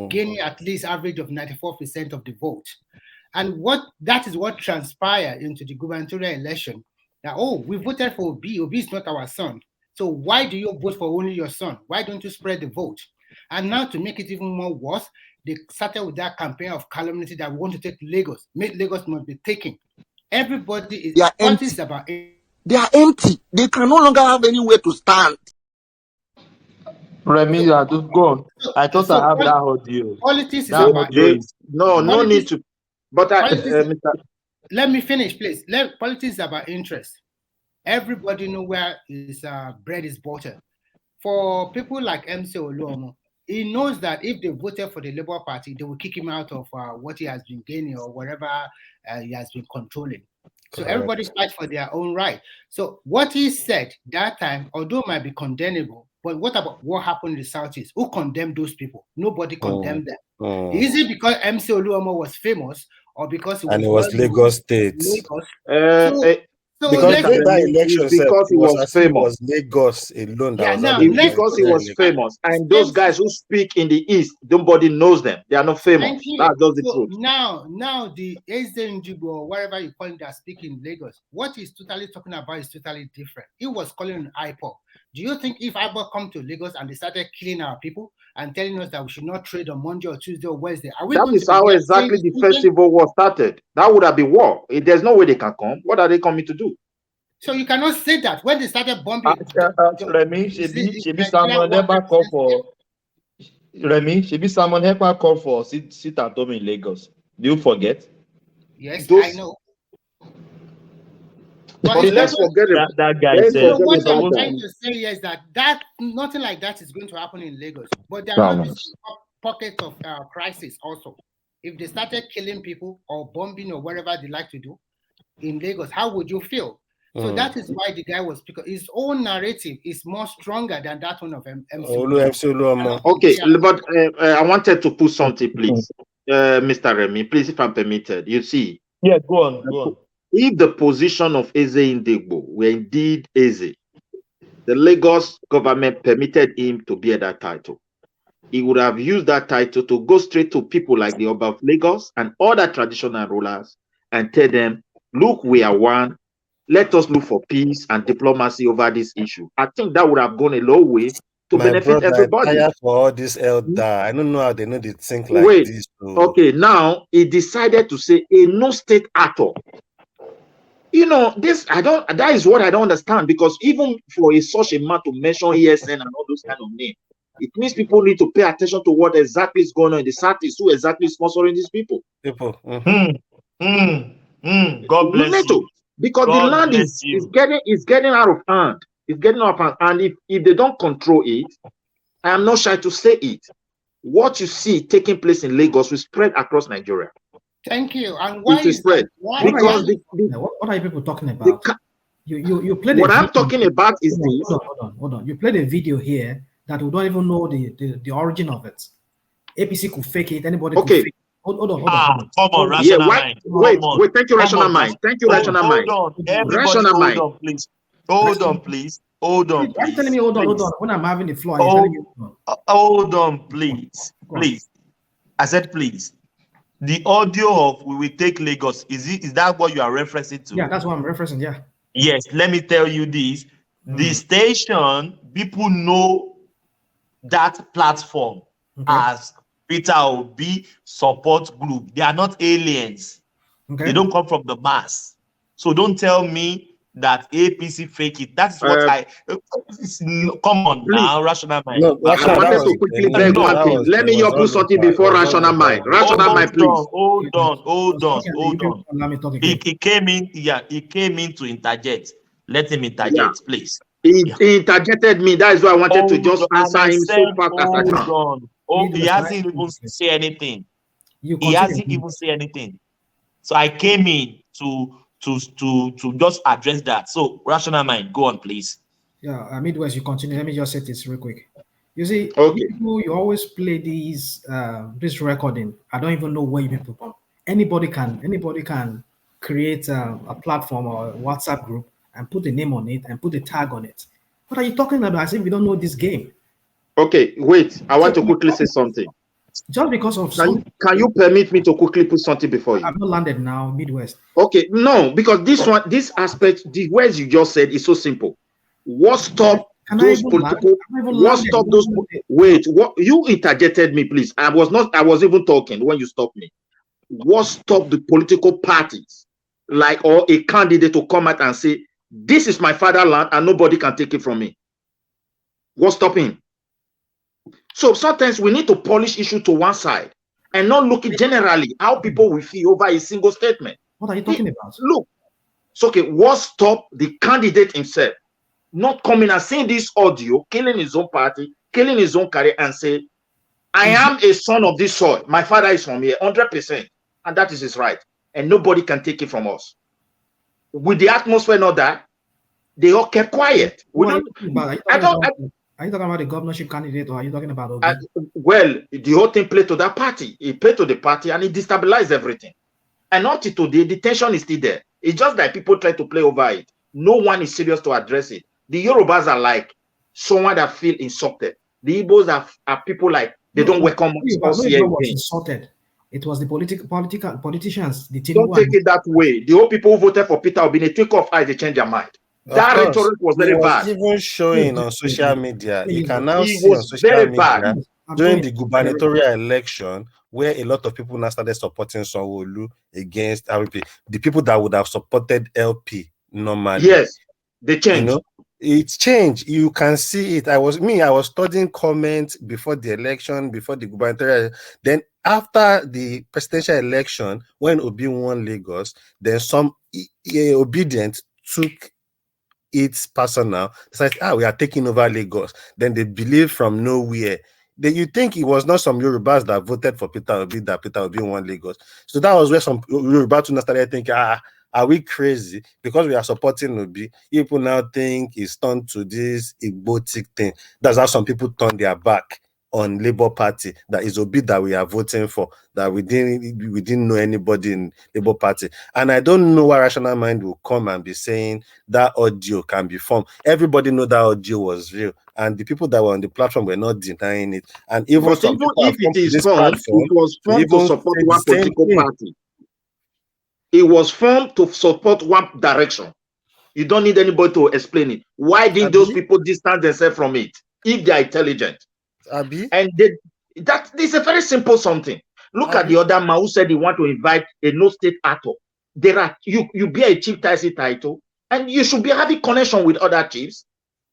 gaining at least average of 94% of the vote. And that is what transpired into the gubernatorial election. That, oh, we voted for Obi. Obi is not our son. So why do you vote for only your son? Why don't you spread the vote? And now to make it even more worse, they started with that campaign of calamity that we want to take Lagos. Lagos must be taken. Everybody is. They are empty. They are empty. They can no longer have anywhere to stand. Remy, you are just go on. I thought I have that audio. Politics is that about audio is no need to. But let me finish, please. Politics is about interest. Everybody know where his bread is buttered. For people like MC Oluomo, he knows that if they voted for the Labour Party, they will kick him out of what he has been gaining or whatever he has been controlling. So everybody fights for their own right. So what he said that time, although might be condemnable, but what about what happened in the Southeast? Who condemned those people? Nobody condemned them. Is it because MC Oluomo was famous or because it was Lagos State? Because that election because he was famous. It was Lagos alone. Because he was famous, and those guys who speak in the East, nobody knows them. They are not famous. That's just the truth. Now the Ezenjibo or whatever you call it that speak in Lagos, what he's totally talking about is totally different. He was calling an IPOB. Do you think if IPOB come to Lagos and they started killing our people and telling us that we should not trade on Monday or Tuesday or Wednesday, that is how exactly the first civil war started. That would have been war. There's no way they can come. What are they coming to do? So you cannot say that when they started bombing. Remy, Shebi Samuel never call for. Remy, Shebi Samuel never call for sit at home in Lagos. Do you forget? Yes, I know. But let's forget that guy said. So what I'm trying to say is that nothing like that is going to happen in Lagos. But there are not pockets of crisis also. If they started killing people or bombing or whatever they like to do in Lagos, how would you feel? So that is why the guy was, because his own narrative is more stronger than that one of MC. Okay, but I wanted to put something, please, Mr. Remy, please, if I'm permitted. You see, go on. If the position of Eze Ndegbo were indeed Eze, the Lagos government permitted him to bear that title. He would have used that title to go straight to people like the Oba of Lagos and other traditional rulers and tell them, look, we are one. Let us look for peace and diplomacy over this issue. I think that would have gone a long way to benefit everybody. For all this elder, I don't know how they know they think like this. Okay, now he decided to say a no state actor. You know, that is what I don't understand, because even for such a man to mention ESN and all those kind of names, it means people need to pay attention to what exactly is going on in the Southeast, who exactly is sponsoring these people. God bless you. Because God, the land is getting out of hand. It's getting out of hand. And if they don't control it, I am not shy to say it. What you see taking place in Lagos will spread across Nigeria. Thank you. And why is spread? Because what are you people talking about? You played what I'm talking about is this. Hold on. You played a video here that we don't even know the origin of it. APC could fake it. Anybody could fake it. Hold on. Come on, rational mind. Wait. Thank you, rational mind. Thank you, rational mind. Rational mind. Hold on, please. You're telling me hold on. When I'm having the floor, hold on, please. Please. I said please. The audio of "We Will Take Lagos" is that what you are referencing to? Yeah, that's what I'm referencing. Yeah. Yes. Let me tell you this: the station, people know that platform as Peter Obi support group. They are not aliens. They don't come from the mass. So don't tell me that APC fake it. That's what come on now, rational mind. No, I wanted to quickly beg one thing. Let me hear something before rational mind. Rational mind, please. Hold on. He came in to interject. Let him interject, please. He interjected me. That is why I wanted to just And answer I him so said, fast as I hold can. on. Oh, he hasn't even say anything. He hasn't even say anything. So I came in to just address that. So rational mind, go on, please. Yeah, Midwest, you continue. Let me just say this real quick. You see, Okay. you always play these this recording. I don't even know where you people from. Anybody can create a platform or a WhatsApp group and put a name on it and put a tag on it. What are you talking about? As if we don't know this game. Okay, wait. I want So to quickly say something. just because of Can you permit me to quickly put something before you? I've not landed now, Midwest. Okay, no, because this aspect, the words you just said is so simple. What stop Can I those even land? political? I've not even What landed. stop those? Wait, what you interjected me, please. I was even talking when you stopped me. What stopped the political parties, like or a candidate, to come out and say, "This is my fatherland, and nobody can take it from me"? What's stopping? So sometimes we need to polish issue to one side and not look at generally how people will feel over a single statement. What are you talking about? Look, so okay, what stopped the candidate himself not coming and saying this audio, killing his own party, killing his own career, and say, "I am a son of this soil. My father is from here, 100%, and that is his right, and nobody can take it from us." With the atmosphere not that, they all kept quiet. We What are you don't. talking about? Are you talking about the governorship candidate, or are you talking about Obi? Well, the whole thing played to that party. It played to the party, and it destabilized everything. And until today, the tension is still there. It's just that people try to play over it. No one is serious to address it. The Yorubas are like someone that feel insulted. The Igbos are people like they don't welcome us here Yoruba was again. insulted. It was the politicians, the Don't Tinubu take it that way. The whole people who voted for Peter Obi, in a trick of eye, they change their mind. Of That course, rhetoric was he very was bad. even showing on social media. You can now It see on was social very bad. media during the gubernatorial election where a lot of people now started supporting Sanwo-Olu against LP. The people that would have supported LP normally. Yes, they changed. You know, it's changed. You can see it. I was studying comments before the election, before the gubernatorial. Then after the presidential election, when Obi won Lagos, then some obedient took it's personal. It's like, we are taking over Lagos. Then they believe from nowhere. You think it was not some Yorubas that voted for Peter Obi that Peter Obi won Lagos. So that was where some Yorubas started thinking, are we crazy? Because we are supporting Obi, people now think it's turned to this Igbotic thing. That's how some people turn their back on Labour Party, that is Obi that we are voting for, that we didn't know anybody in Labour Party. And I don't know why rational mind will come and be saying that audio can be formed. Everybody know that audio was real, and the people that were on the platform were not denying it. And even But some even people have if come it to is this formed, platform it was to formed to even support say the one same political thing. party. It was formed to support one direction. You don't need anybody to explain it. Why didn't those people distance themselves from it if they are intelligent? And that is a very simple something. Look at the other man who said he want to invite a no state actor. There are you be a chief title, and you should be having connection with other chiefs.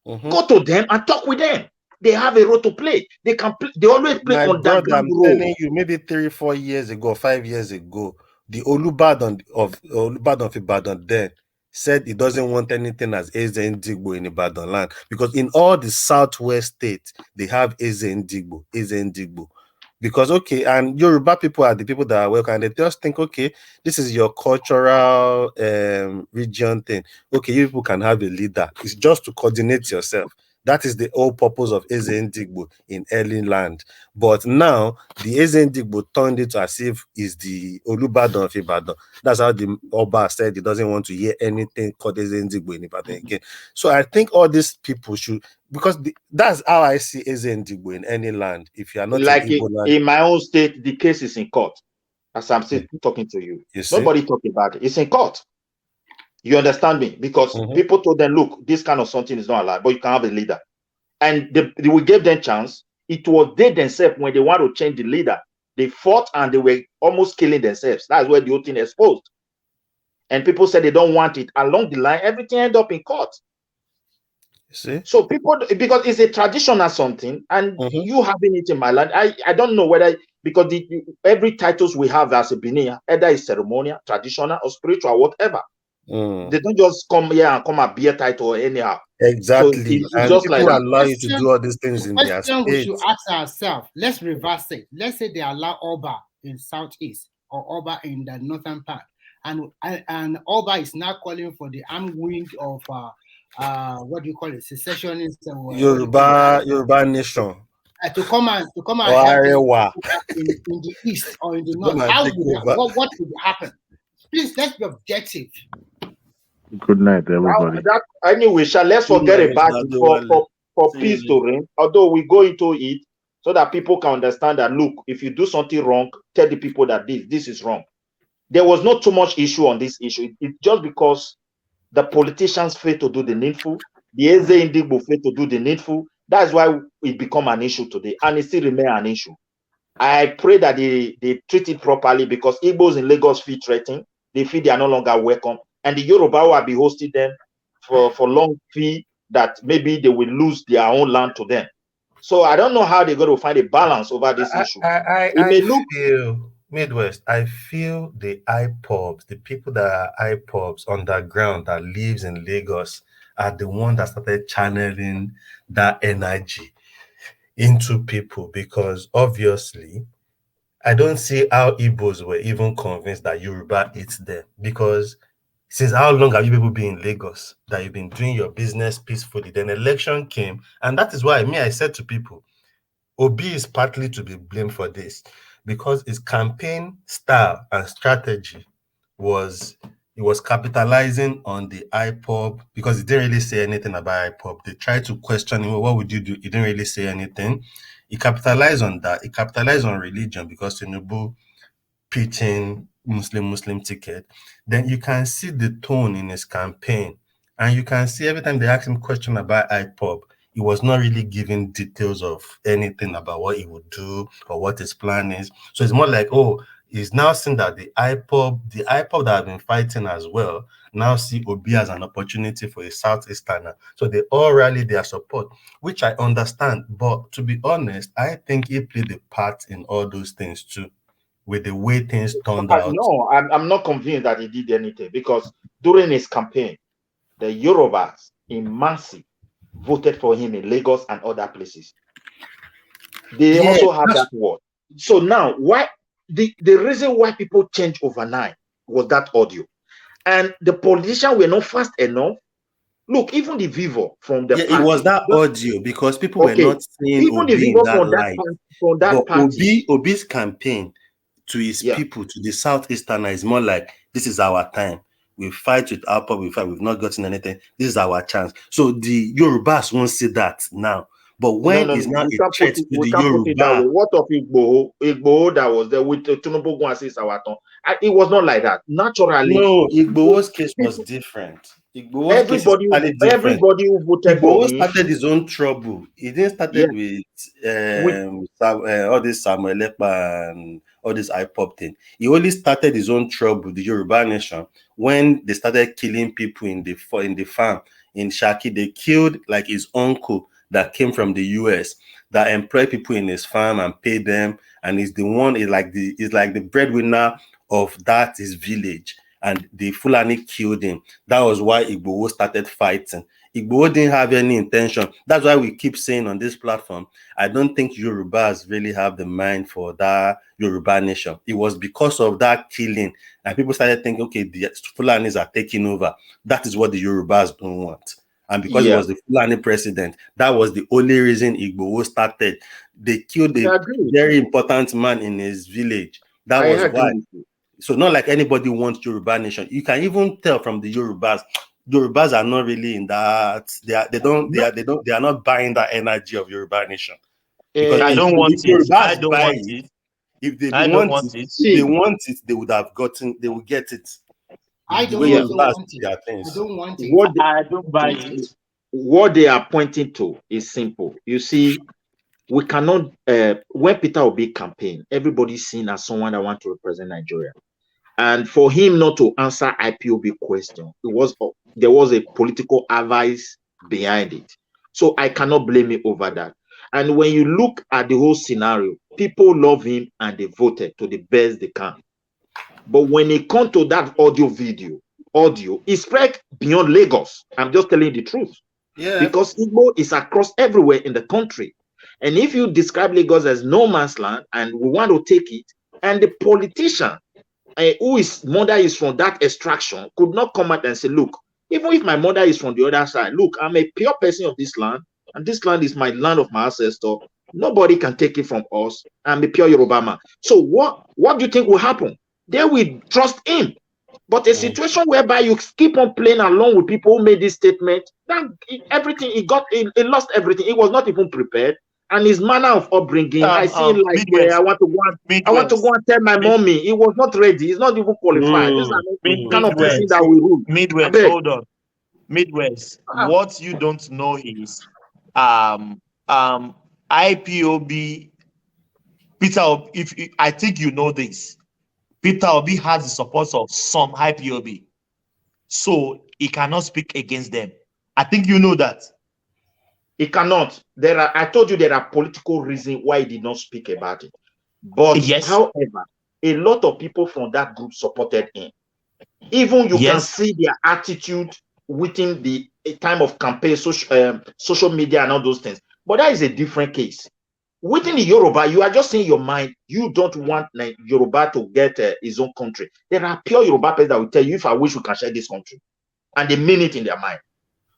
Go to them and talk with them. They have a role to play. They can play, they always play My brother, underground I'm role. telling you, maybe 3-4 years ago, 5 years ago, the Olubadan of Ibadan then said he doesn't want anything as Ezendigbo in Ibadan land, because in all the southwest states they have Ezendigbo. Because and Yoruba people are the people that are welcome, and they just think, this is your cultural region thing. You people can have a leader. It's just to coordinate yourself. That is the whole purpose of Ezendigbo in early land. But now the Ezendigbo turned it as if it's the Olubadan of Ibadan. That's how the Oba said he doesn't want to hear anything called Ezendigbo in Ibadan again. So I think all these people should, because that's how I see Ezendigbo in any land. If you are not Like in Igbo land, in my own state, the case is in court. As I'm still talking to you, nobody talking about it. It's in court. You understand me? Because people told them, look, this kind of something is not allowed, but you can have a leader. And we gave them chance. It was they themselves, when they want to change the leader, they fought and they were almost killing themselves. That's where the whole thing exposed. And people said they don't want it. Along the line, everything ended up in court. See? So people, because it's a traditional something, and you having it in my land, I don't know whether, because every titles we have as a Benin, either is ceremonial, traditional, or spiritual, whatever. They don't just come here and come and be a title anyhow. Exactly. So it's And just like people that. allow you to do all these things The in their question we should states. ask ourselves, let's reverse it. Let's say they allow Oba in Southeast or Oba in the northern part. And Oba is now calling for the armed wing of what do you call it, secessionists, or what do you call it, Yoruba nation. to come and Or help them Arewa. in the east or in the Come north. and How take would that, over. what would happen? Please, let's be objective. Good night, everybody. That anyway, let's Good forget night, about Mr. it Adewale. for See you peace to later. reign. Although we go into it so that people can understand that, look, if you do something wrong, tell the people that this is wrong. There was not too much issue on this issue. It's just because the politicians fail to do the needful, the Eze Indigbo fail to do the needful. That's why it become an issue today, and it still remain an issue. I pray that they treat it properly, because Igbos in Lagos feel threatened. They feel they are no longer welcome. And the Yoruba will be hosting them for long fee that maybe they will lose their own land to them. So I don't know how they're going to find a balance over this issue. It I may look feel Midwest. I feel the IPOBs, the people that are IPOBs underground that lives in Lagos, are the one that started channeling that energy into people, because obviously I don't see how Igbos were even convinced that Yoruba eats them, because since how long have you people been in Lagos that you've been doing your business peacefully? Then election came, and that is why I said to people, Obi is partly to be blamed for this, because his campaign style and strategy was he was capitalizing on the IPOB, because he didn't really say anything about IPOB. They tried to question him, "Well, what would you do?" He didn't really say anything. He capitalized on that. He capitalized on religion, because Tinubu pitching Muslim ticket. Then you can see the tone in his campaign, and you can see every time they ask him question about IPOB, he was not really giving details of anything about what he would do or what his plan is. So it's more like, oh, he's now seeing that the IPOB that have been fighting as well, now see Obi as an opportunity for a Southeasterner. So they all rally their support, which I understand. But to be honest, I think he played a part in all those things too, with the way things turned out. no, I'm not convinced that he did anything, because during his campaign, the Yorubas in massive voted for him in Lagos and other places. They Yeah, also have that word. So now, why the reason why people change overnight was that audio, and the politicians were not fast enough. Look, even the Vivo from the it was party. that audio, because people were Okay, not seeing even the Obi in Vivo that light. from But that party. Obi's campaign to his Yeah. people, to the Southeasterner, is more like, this is our time. We fight with our people, we've not gotten anything. This is our chance. So the Yorubas won't see that now. But when No, it's now we a can't threat to we the can't put it that way. Yoruba, What of Igboho? Igboho that was there with Tinubu go and say Sawaton. It was not like that. Naturally, no, people, Igboho's case was different. Igboho's case is everybody, totally different. everybody who voted for Igboho him, started his own trouble. He didn't yeah, started with with all this Samuel Ekpa and all this IPOP thing. He only started his own trouble, the Yoruba nation, when they started killing people in the farm in Shaki. They killed like his uncle that came from the US, that employed people in his farm and paid them, and is the one is like the breadwinner of that his village. And the Fulani killed him. That was why Igboho started fighting. Igboho didn't have any intention. That's why we keep saying on this platform, I don't think Yorubas really have the mind for that Yoruba nation. It was because of that killing, and people started thinking, okay, the Fulanis are taking over. That is what the Yorubas don't want. And because it yeah. was the Fulani president, that was the only reason Igboho started. They killed I a agree with very you. important man in his village. That I was agree why. with you. So not like anybody wants Yoruba nation. You can even tell from the Yorubas. Yorubas are not really in that. No, They are not buying that energy of Yoruba nation. Because I don't want if it. I Yorubas don't buy want it, it. if they I don't want want it, it. if they see, want it, they would have gotten. They will get it. I The way don't yeah, also Yorubas want see it. their I things. don't want it. what they, I don't buy it. what they are pointing to is simple. You see, we cannot. When Peter Obi campaign, everybody's seen as someone that want to represent Nigeria. And for him not to answer IPOB question, there was a political advice behind it. So I cannot blame him over that. And when you look at the whole scenario, people love him and they voted to the best they can. But when it comes to that audio video, audio, it spread beyond Lagos. I'm just telling you the truth. Yeah. Because Igbo is across everywhere in the country. And if you describe Lagos as no man's land and we want to take it, and the politician whose mother is from that extraction could not come out and say, look, even if my mother is from the other side, look, I'm a pure person of this land, and this land is my land of my ancestor. Nobody can take it from us. I'm a pure Yoruba man. So what do you think will happen? They will trust him. But a situation whereby you keep on playing along with people who made this statement, that everything he lost everything. He was not even prepared, and his manner of upbringing, I see him like I want to go and tell my mommy. He was not ready. He's not even qualified. This is the kind of person that we rule. Midwest, hold on. Midwest, what you don't know is IPOB. Peter, I think you know this. Peter Obi has the support of some IPOB, so he cannot speak against them. I think you know that. He cannot. I told you there are political reasons why he did not speak about it. But however, a lot of people from that group supported him. Even you can see their attitude within the time of campaign, social media and all those things. But that is a different case. Within the Yoruba, you are just saying your mind. You don't want Yoruba to get his own country. There are pure Yoruba people that will tell you, if I wish we can share this country. And they mean it in their mind.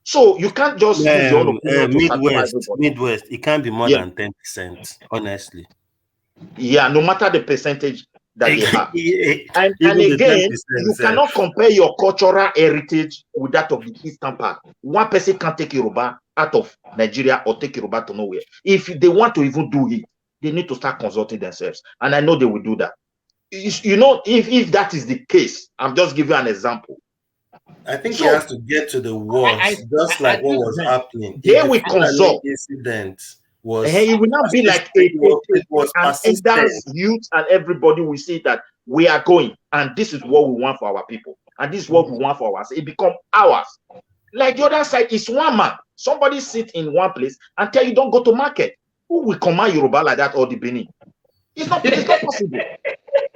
So you can't just use your own opinion to satisfy everybody. Midwest, it can't be more than 10%, honestly. Yeah, no matter the percentage that they have. And again, you cannot compare your cultural heritage with that of the Eastern part. One person can't take Yoruba out of Nigeria or take Yoruba to nowhere. If they want to even do it, they need to start consulting themselves. And I know they will do that. You know, if that is the case, I'm just giving you an example. I think he has to get to the worst, just like what was happening. They will consult. Incident was. It will not be like an elders, youth, and everybody will see that we are going, and this is what we want for our people, and this is what we want for us. It become ours. Like the other side is one man. Somebody sit in one place and tell you don't go to market. Who will command Yoruba like that or the Benin? It's not possible.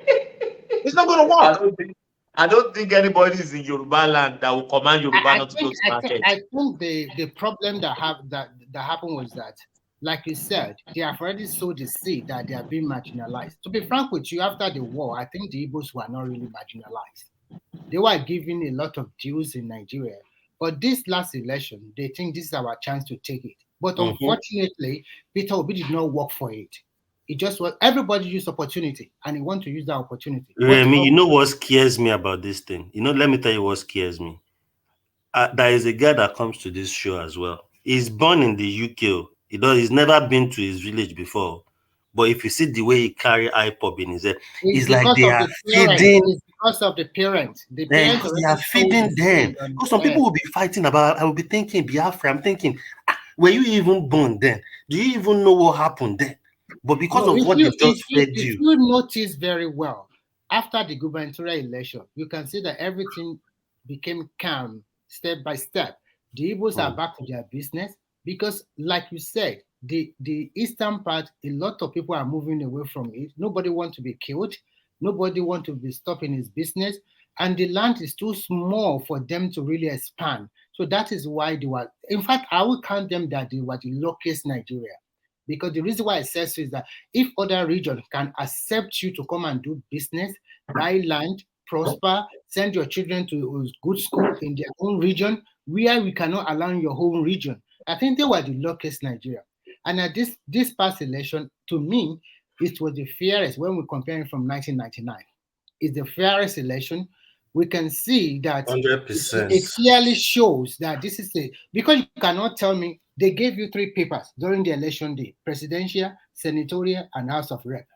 It's not going to work. I don't think anybody is in Yoruba land that will command Yoruba not to go to market. I think the problem that happened was that, like you said, they have already sowed the seed that they are being marginalized. To be frank with you, after the war, I think the Igbos were not really marginalized. They were given a lot of dues in Nigeria. But this last election, they think this is our chance to take it. But unfortunately, Peter Obi did not work for it. It just was everybody used opportunity, and he want to use that opportunity. Remy, you know what scares me about this thing? Let me tell you what scares me. There is a guy that comes to this show as well. He's born in the UK. He's never been to his village before. But if you see the way he carry iPod in his head, it's like they are feeding. It's because of the parents. The parents they are feeding them. Because some people will be fighting about. I will be thinking, Biafra. I'm thinking, were you even born then? Do you even know what happened then? But because of what they just fed you. If you notice very well, after the gubernatorial election, you can see that everything became calm step by step. The Igbos are back to their business because, like you said, the eastern part, a lot of people are moving away from it. Nobody wants to be killed. Nobody wants to be stopping his business. And the land is too small for them to really expand. So that is why they were, in fact, I would count them that they were the locust Nigeria. Because the reason why I say so is that if other regions can accept you to come and do business, buy land, prosper, send your children to good school in their own region, where we cannot allow your home region, I think they were the locust Nigeria. And at this past election, to me, it was the fairest when we compare it from 1999. It's the fairest election. We can see that 100%. It clearly shows that this is because you cannot tell me they gave you 3 papers during the election day: presidential, senatorial, and House of Rep.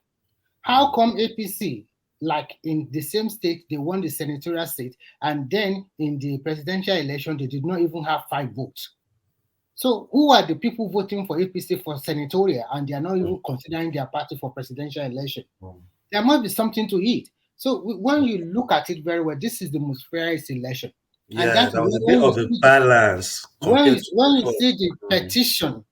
How come APC, like in the same state, they won the senatorial seat, and then in the presidential election, they did not even have 5 votes? So who are the people voting for APC for senatorial, and they are not even considering their party for presidential election? There must be something to it. So when you look at it very well, this is the most fairest election. Yeah, and that was a bit of a balance. When you see the petition,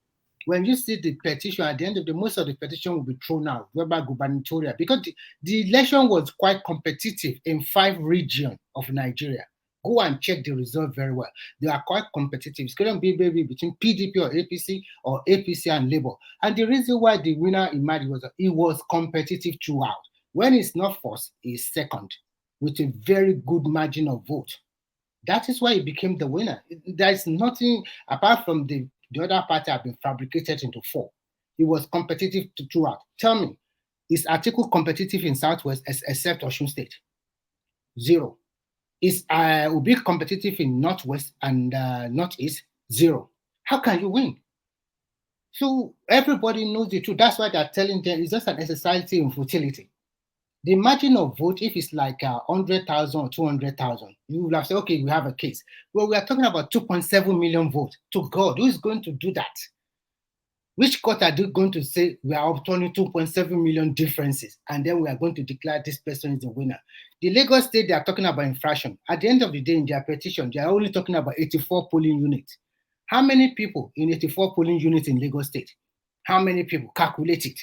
when you see the petition, at the end of the most of the petition will be thrown out, whereby gubernatorial, because the election was quite competitive in 5 regions of Nigeria. Go and check the result very well. They are quite competitive. It's going to be maybe between PDP or APC and Labour. And the reason why the winner emerged was that it was competitive throughout. When it's not first, it's second with a very good margin of vote. That is why he became the winner. There is nothing apart from the other party have been fabricated into four. It was competitive throughout. Tell me, is Atiku competitive in Southwest except Osun State? Zero. Is Obi competitive in Northwest and Northeast? Zero. How can you win? So everybody knows the truth. That's why they're telling them it's just an exercise in futility. The margin of vote, if it's like 100,000 or 200,000, you will have said, okay, we have a case. Well, we are talking about 2.7 million votes. To God, who is going to do that? Which court are they going to say we are obtaining 2.7 million differences and then we are going to declare this person is the winner? The Lagos State, they are talking about infraction. At the end of the day, in their petition, they are only talking about 84 polling units. How many people in 84 polling units in Lagos State? How many people? Calculate it.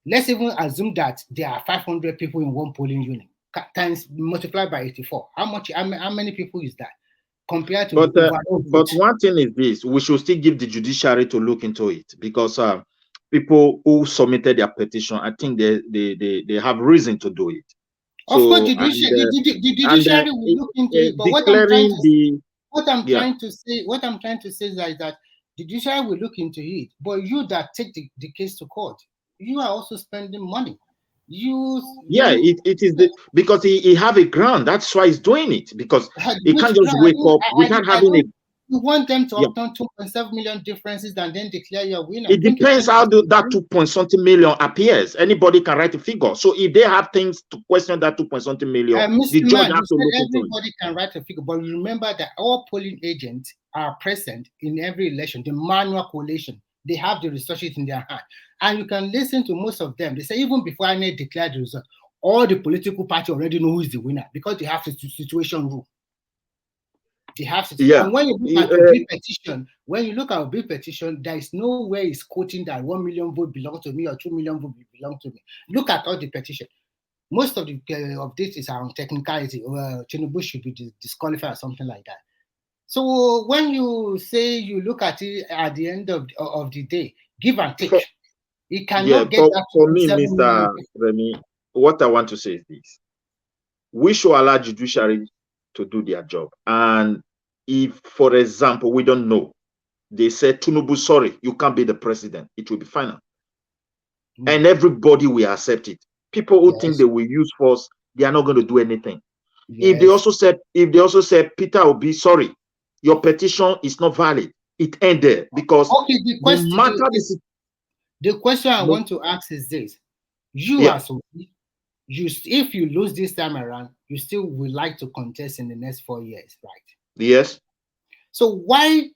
Let's even assume that there are 500 people in one polling unit. Times multiplied by 84. How many people is that? Compared to but one thing is this: we should still give the judiciary to look into it, because people who submitted their petition, I think they have reason to do it. Of course, the judiciary will look into it. But what I'm trying to say is that the judiciary will look into it. But you that take the case to court, you are also spending money. It is because he have a ground. That's why he's doing it, because he can't just wake up without having a. You want them to obtain 2.7 million differences and then declare your winner. It depends how that 2.something million appears. Anybody can write a figure. So if they have things to question that 2.something million, the judge has to look into it. Everybody can write a figure, but remember that all polling agents are present in every election. The manual collation, they have the resources in their hand. And you can listen to most of them. They say even before I declare the result, all the political party already know who is the winner because they have the situation rule. They have to. And when you look at a big petition, there is no way it's quoting that 1 million vote belong to me or 2 million vote belong to me. Look at all the petition. Most of this is on technicality. Tinubu should be disqualified or something like that. So when you say you look at it at the end of the day, give and take. It cannot get that. For me, Mr. Remy, what I want to say is this: we should allow judiciary to do their job. And if, for example, we don't know, they said, Tinubu, sorry, you can't be the president, it will be final. And everybody will accept it. People who think they will use force, they are not going to do anything. If they also said, Peter Obi, sorry, your petition is not valid, it ended, because the question I want to ask is this: as Obi, if you lose this time around, you still would like to contest in the next 4 years, right? Yes. So why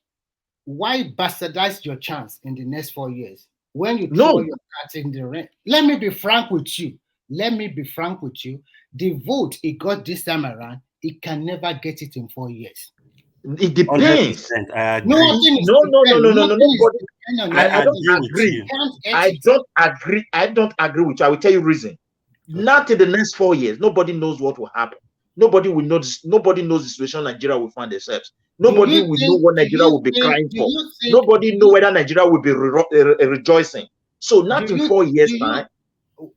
bastardize your chance in the next 4 years when you throw your cards in the ring? Let me be frank with you. The vote he got this time around, he can never get it in 4 years. It depends. I agree. No. I don't agree. I don't agree with you. I will tell you reason. Not in the next 4 years. Nobody knows what will happen. Nobody will know this. Nobody knows the situation Nigeria will find themselves. Nobody will know what Nigeria will be crying for. Nobody know whether Nigeria will be rejoicing. So not in 4 years' time.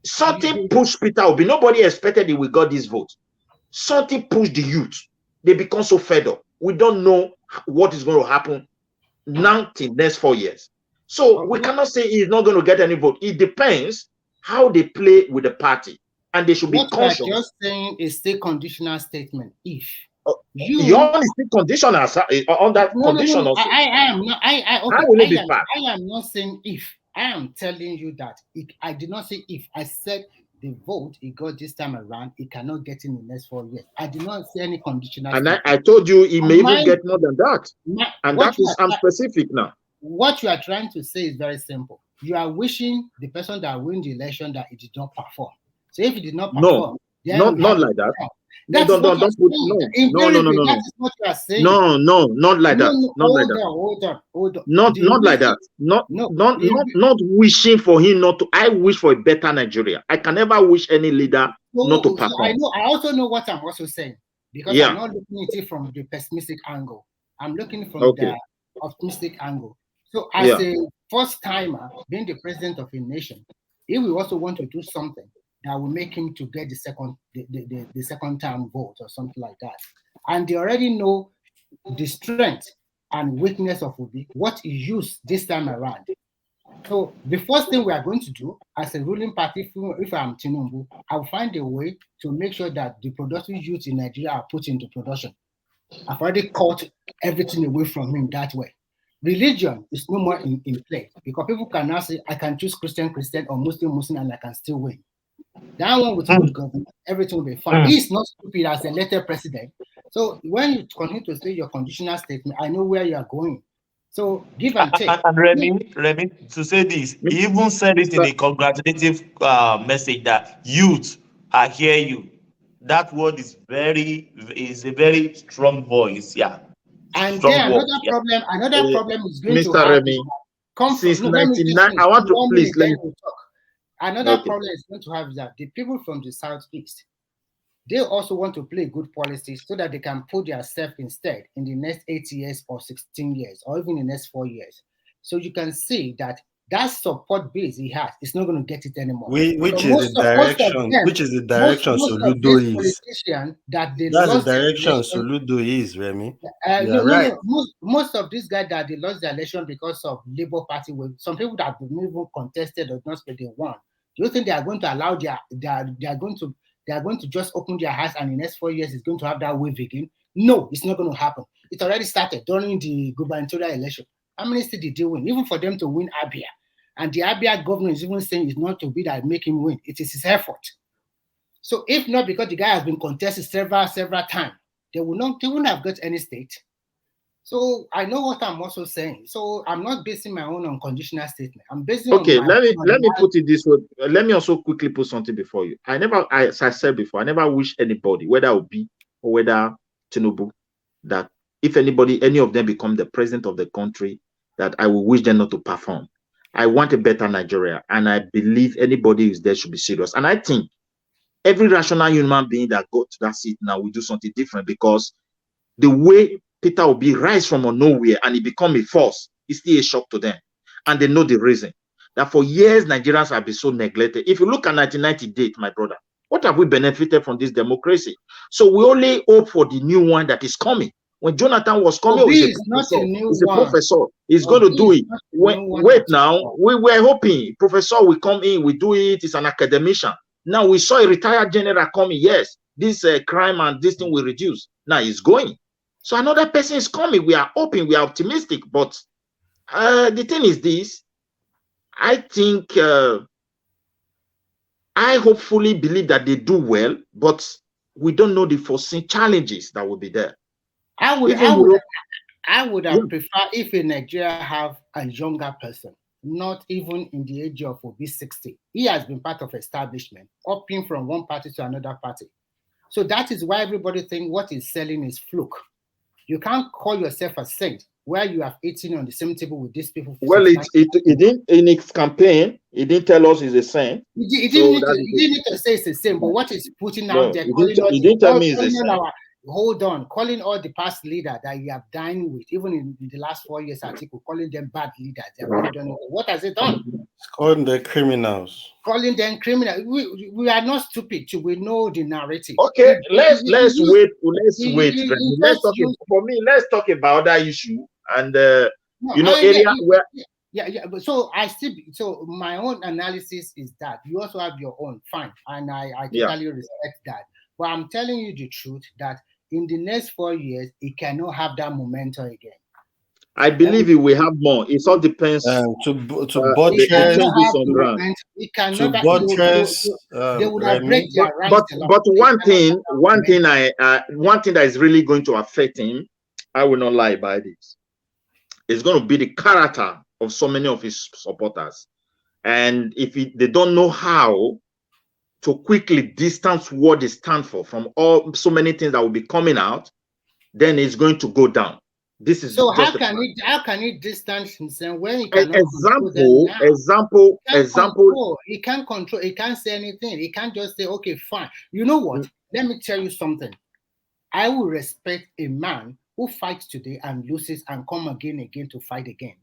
Something pushed Peter Obi. Nobody expected he will got this vote. Something pushed the youth. They become so fed up. We don't know what is going to happen now till next 4 years. So we cannot say he's not going to get any vote. It depends how they play with the party. And they should be cautious. What you're just saying is still conditional statement. If you only still conditional on that condition. Also. I am not saying if. I am telling you that I did not say if. I said the vote he got this time around, he cannot get in the next 4 years. I did not say any conditional. And I told you he may even get more than that. And that is I'm specific now. What you are trying to say is very simple. You are wishing the person that win the election that he did not perform. So if he did not perform, not like that. That's don't put no. That is what you are saying. No, not like that. Not like that. Hold on. Not like that. Not wishing for him not to. I wish for a better Nigeria. I can never wish any leader not to perform. I also know what I'm also saying. because I'm not looking at it from the pessimistic angle. I'm looking from the optimistic angle. So as a first timer, being the president of a nation, he will also want to do something that will make him to get the second term vote or something like that. And they already know the strength and weakness of Obi, what he used this time around. So the first thing we are going to do as a ruling party, if I'm Tinubu, I'll find a way to make sure that the productive youth in Nigeria are put into production. I've already cut everything away from him that way. Religion is no more in play because people can now say, I can choose Christian, or Muslim, and I can still win. That one with good government, everything will be fine. He's not stupid as a elected president. So when you continue to say your conditional statement, I know where you are going. So give and take. And Remy, to say this, he even said it in a congratulative message that youth, I hear you. That word is a very strong voice. Yeah. And strong then word. another problem is going to Mr. have Remy, since let me just finish. I want to please let me talk. Another problem is going to have is that the people from the southeast, they also want to play good policies so that they can put themselves instead in the next 8 years or 16 years or even the next 4 years. So you can see that support base he has is not going to get it anymore. Which is the direction Soludo is. That they That's the lost direction Soludo is, Remy. Most of these guys that they lost their election because of Labour Party, with some people that have even contested or not they won. Do you think they are going to allow they are going to just open their eyes and in the next 4 years it's going to have that wave again? No, it's not going to happen. It already started during the gubernatorial election. How many states did they win? Even for them to win Abia. And the Abia governor is even saying it's not to be that make him win. It is his effort. So if not because the guy has been contested several times, they wouldn't have got any state. So I know what I'm also saying. So I'm not basing my own on conditional statement. I'm basing let me put it this way. Let me also quickly put something before you. As I said before, I never wish anybody, whether Obi or whether Tinubu, that if any of them become the president of the country, that I will wish them not to perform. I want a better Nigeria, and I believe anybody who's there should be serious. And I think every rational human being that got to that seat now will do something different, because the way Peter Obi rise from nowhere and he become a force is still a shock to them. And they know the reason. That for years, Nigerians have been so neglected. If you look at 1990 date, my brother, what have we benefited from this democracy? So we only hope for the new one that is coming. When Jonathan was coming, he's a professor. He's going to do it. Wait now, we were hoping Professor will come in, we do it. He's an academician. Now we saw a retired general coming. Yes, this crime and this thing will reduce. Now he's going. So another person is coming. We are hoping, we are optimistic. But the thing is this, I think, I hopefully believe that they do well, but we don't know the foreseen challenges that will be there. I would have preferred if in Nigeria have a younger person, not even in the age of Obi 60. He has been part of establishment, hopping from one party to another party. So that is why everybody thinks what is selling is fluke. You can't call yourself a saint where you have eaten on the same table with these people. Well, it didn't in his campaign. He didn't tell us he's a saint. He didn't need to say it's the same, but what is putting out there? He didn't tell me he's a saint. Hold on, calling all the past leaders that you have dined with, even in the last 4 years article, calling them bad leaders. They have not done it. What has it done? It's calling them criminals. Calling them criminals. We are not stupid. We know the narrative. Okay, let's wait. Let's talk about that issue and area where. Yeah. But so my own analysis is that you also have your own, fine, and I totally respect that. But I'm telling you the truth that in the next 4 years, it cannot have that momentum again. I believe it will have more. It all depends. To buttress, they would have break their ranks. But one thing that is really going to affect him, I will not lie about this. It's going to be the character of so many of his supporters, and if they don't know how to quickly distance what they stand for from so many things that will be coming out, then it's going to go down. This is so how can he distance himself when he cannot example? He can't control. He can't say anything. He can't just say, okay, fine. You know what? Let me tell you something. I will respect a man who fights today and loses and come again to fight again.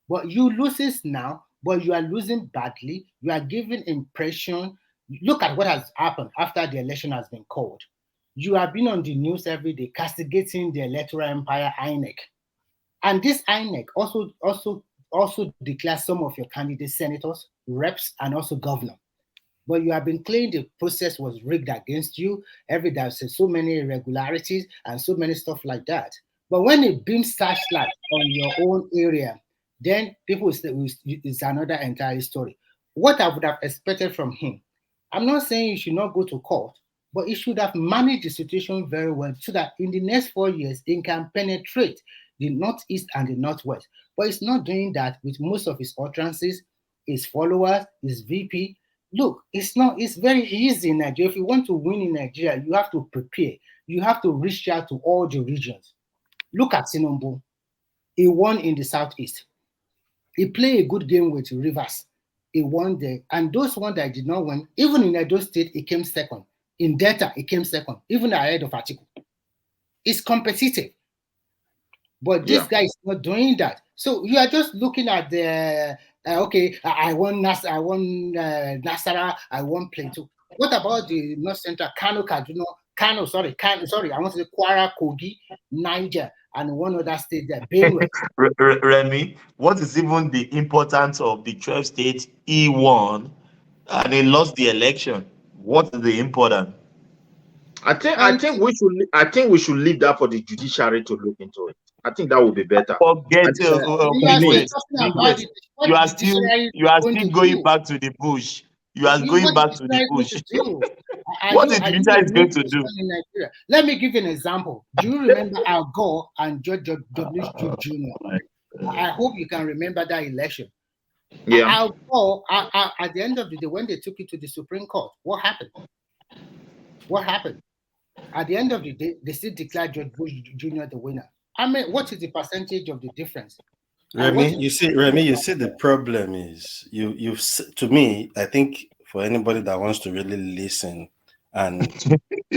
But you loses now, but you are losing badly. You are giving impression. Look at what has happened after the election has been called. You have been on the news every day castigating the electoral empire INEC. And this INEC also declares some of your candidates senators, reps, and also governor. But you have been claiming the process was rigged against you. There's so many irregularities and so many stuff like that. But when it beams searchlight on your own area, then people will say it's another entire story. What I would have expected from him, I'm not saying you should not go to court, but he should have managed the situation very well so that in the next 4 years, he can penetrate the Northeast and the Northwest. But he's not doing that with most of his utterances, his followers, his VP. Look, it's very easy in Nigeria. If you want to win in Nigeria, you have to prepare. You have to reach out to all the regions. Look at Tinubu. He won in the Southeast. He played a good game with Rivers. He won there. And those ones that did not win, even in Edo State, he came second. In Delta, he came second, even ahead of Atiku. It's competitive. But this guy is not doing that. So you are just looking at the okay. I won Nasara. I won Plateau. What about the North Central? Kano, Kaduna, Kano. Sorry. I want to say Kwara, Kogi, Niger, and one other state there, Benue. Remy, what is even the importance of the 12 states he won and he lost the election? What is the importance? I think we should leave that for the judiciary to look into it. I think that would be better. Forget Minguez. You are still going back to the bush. You are going back to the bush. What the judiciary is going to do? Let me give you an example. Do you remember Al Gore and George W. Jr.? I hope you can remember that election. Yeah. Al Gore, at the end of the day, when they took it to the Supreme Court, what happened? What happened? At the end of the day, they still declared George Bush Jr. the winner. I mean, what is the percentage of the difference? Remy, you see, the problem is to me, I think for anybody that wants to really listen and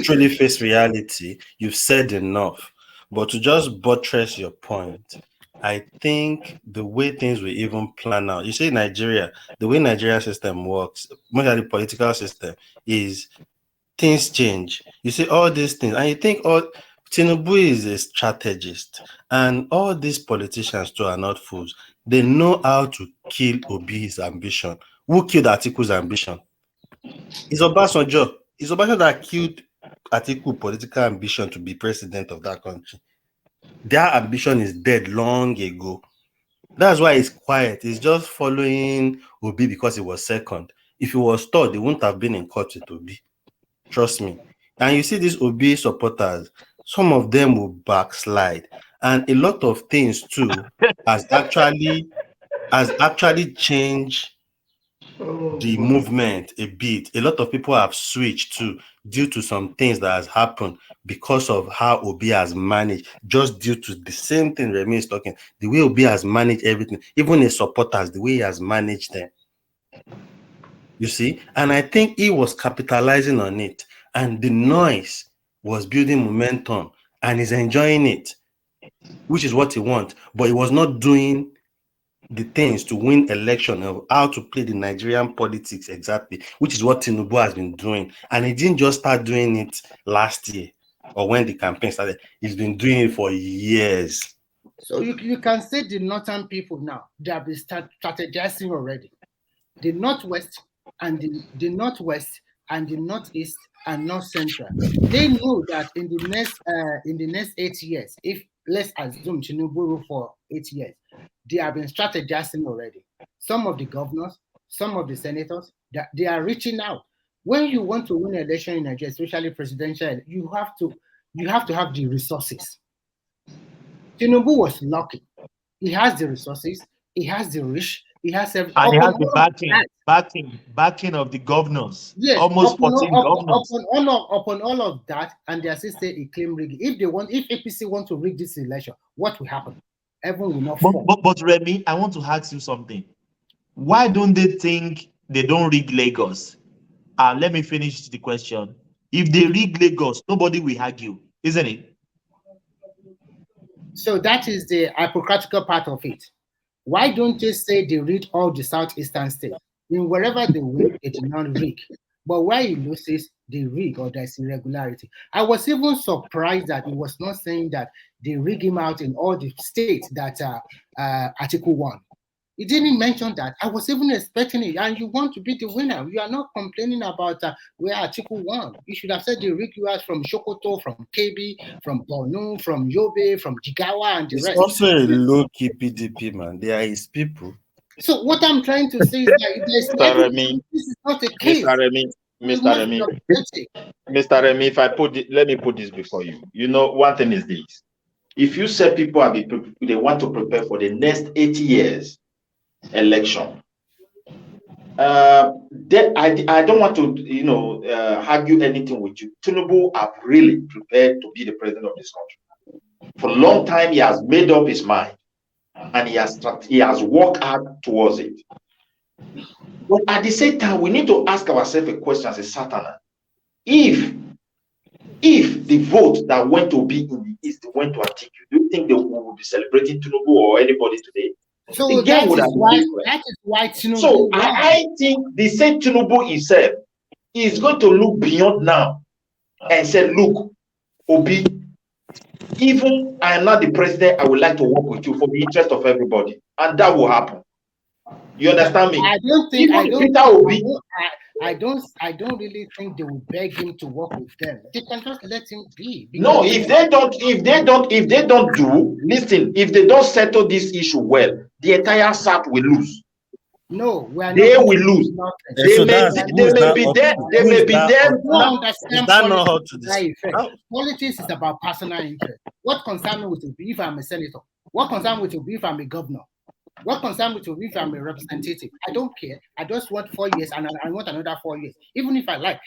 truly face reality, you've said enough. But to just buttress your point, I think the way things will even plan out, you see, Nigeria, the way Nigerian system works, most of the political system is things change. You see all these things, and you think Tinubu is a strategist, and all these politicians too are not fools. They know how to kill Obi's ambition. Who killed Atiku's ambition? It's Obasanjo. It's Obasanjo that killed Atiku political ambition to be president of that country. Their ambition is dead long ago. That's why it's quiet. It's just following Obi because he was second. If he was third, they wouldn't have been in court with Obi. Trust me. And you see these Obi supporters, some of them will backslide. And a lot of things too has actually changed the movement a bit. A lot of people have switched too due to some things that has happened because of how Obi has managed, just due to the same thing Remy is talking, the way Obi has managed everything, even his supporters, the way he has managed them. You see? And I think he was capitalizing on it. And the noise was building momentum and he's enjoying it, which is what he wants. But he was not doing the things to win election of how to play the Nigerian politics exactly, which is what Tinubu has been doing. And he didn't just start doing it last year or when the campaign started. He's been doing it for years. So you can say the northern people now, they have been strategizing already. The Northwest and the Northwest and the Northeast and North Central, they know that in the next 8 years, if let's assume Tinubu rule for 8 years, they have been strategizing already. Some of the governors, some of the senators, they are reaching out. When you want to win an election in Nigeria, especially presidential, you have to have the resources. Tinubu was lucky. He has the resources, he has the reach, he has everything. And he has the backing of the governors. Yes, almost 14 governors. Upon all of that, and they assist he claim rigging. If APC want to rig this election, what will happen? Everyone will not fall. But Remy, I want to ask you something. Why don't they think they don't rig Lagos? Let me finish the question. If they rig Lagos, nobody will argue. isn't it? So that is the hypocritical part of it. Why don't they say they read all the southeastern states? In wherever they win, they did not rig. But where he loses, they rig or there's irregularity. I was even surprised that he was not saying that they rig him out in all the states that Article 1. He didn't mention that. I was even expecting it. And you want to be the winner. You are not complaining about where Article 1. You should have said they rig you out from Sokoto, from KB, from Borno, from Yobe, from Jigawa, and the It's rest. also a low-key PDP, man. They are his people. So what I'm trying to say is that this is not a case. Mr. Remy, Mr. Remy, Mr. Remy, if I let me put this before you. You know, one thing is this: if you say people they want to prepare for the next 80 years election, I don't want to argue anything with you. Tinubu have really prepared to be the president of this country. For a long time, he has made up his mind, and he has worked hard towards it. But at the same time, we need to ask ourselves a question as a Satanan. If the vote that went to be in the East went to Atiku, do you think they will be celebrating Tinubu or anybody today? So the game would have been different. that is why Tinubu. So I think the same Tinubu himself is going to look beyond now and say, look, Obi, even I am not the president, I would like to work with you for the interest of everybody. And that will happen. You understand me? I don't think I don't really think they will beg him to work with them. They can just let him be. No, if they don't do, listen, if they don't settle this issue well, the entire SAP will lose. No, we are they not will lose. They may be there. They may be there. Is that not how to decide? Politics is about personal interest. What concern me with if I'm a senator? What concern me with if I'm a governor? What concern me to if I'm a representative? I don't care. I just want 4 years and I want another 4 years. Even if I like,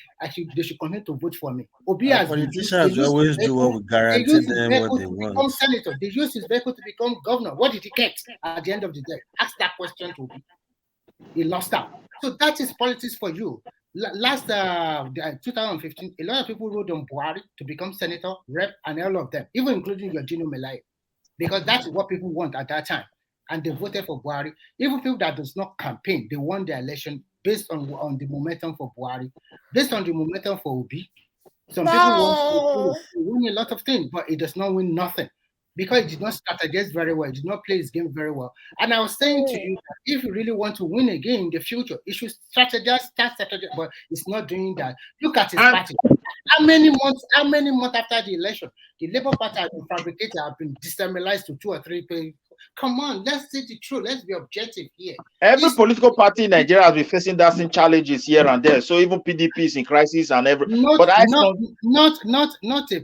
they should continue to vote for me. Obi has politicians always do what we guarantee them what they want. Become senator. They use his vehicle to become governor. What did he get at the end of the day? Ask that question to Obi. He lost out. So that is politics for you. Last 2015, a lot of people wrote on Buhari to become senator, rep, and all of them, even including Eugene Melai, because that's what people want at that time. And they voted for Buhari. Even people that does not campaign, they won the election based on the momentum for Buhari, based on the momentum for Obi. Some people want to win a lot of things, but it does not win nothing because it did not strategize very well. It did not play his game very well. And I was saying to you that if you really want to win again in the future, it should strategize, but it's not doing that. Look at his party. How many months after the election, the Labour Party has been fabricated, have been destabilized to 2 or 3 people. Come on, let's say the truth. Let's be objective here. Every political party in Nigeria has been facing that same challenges here and there. So even PDP is in crisis and every. Not a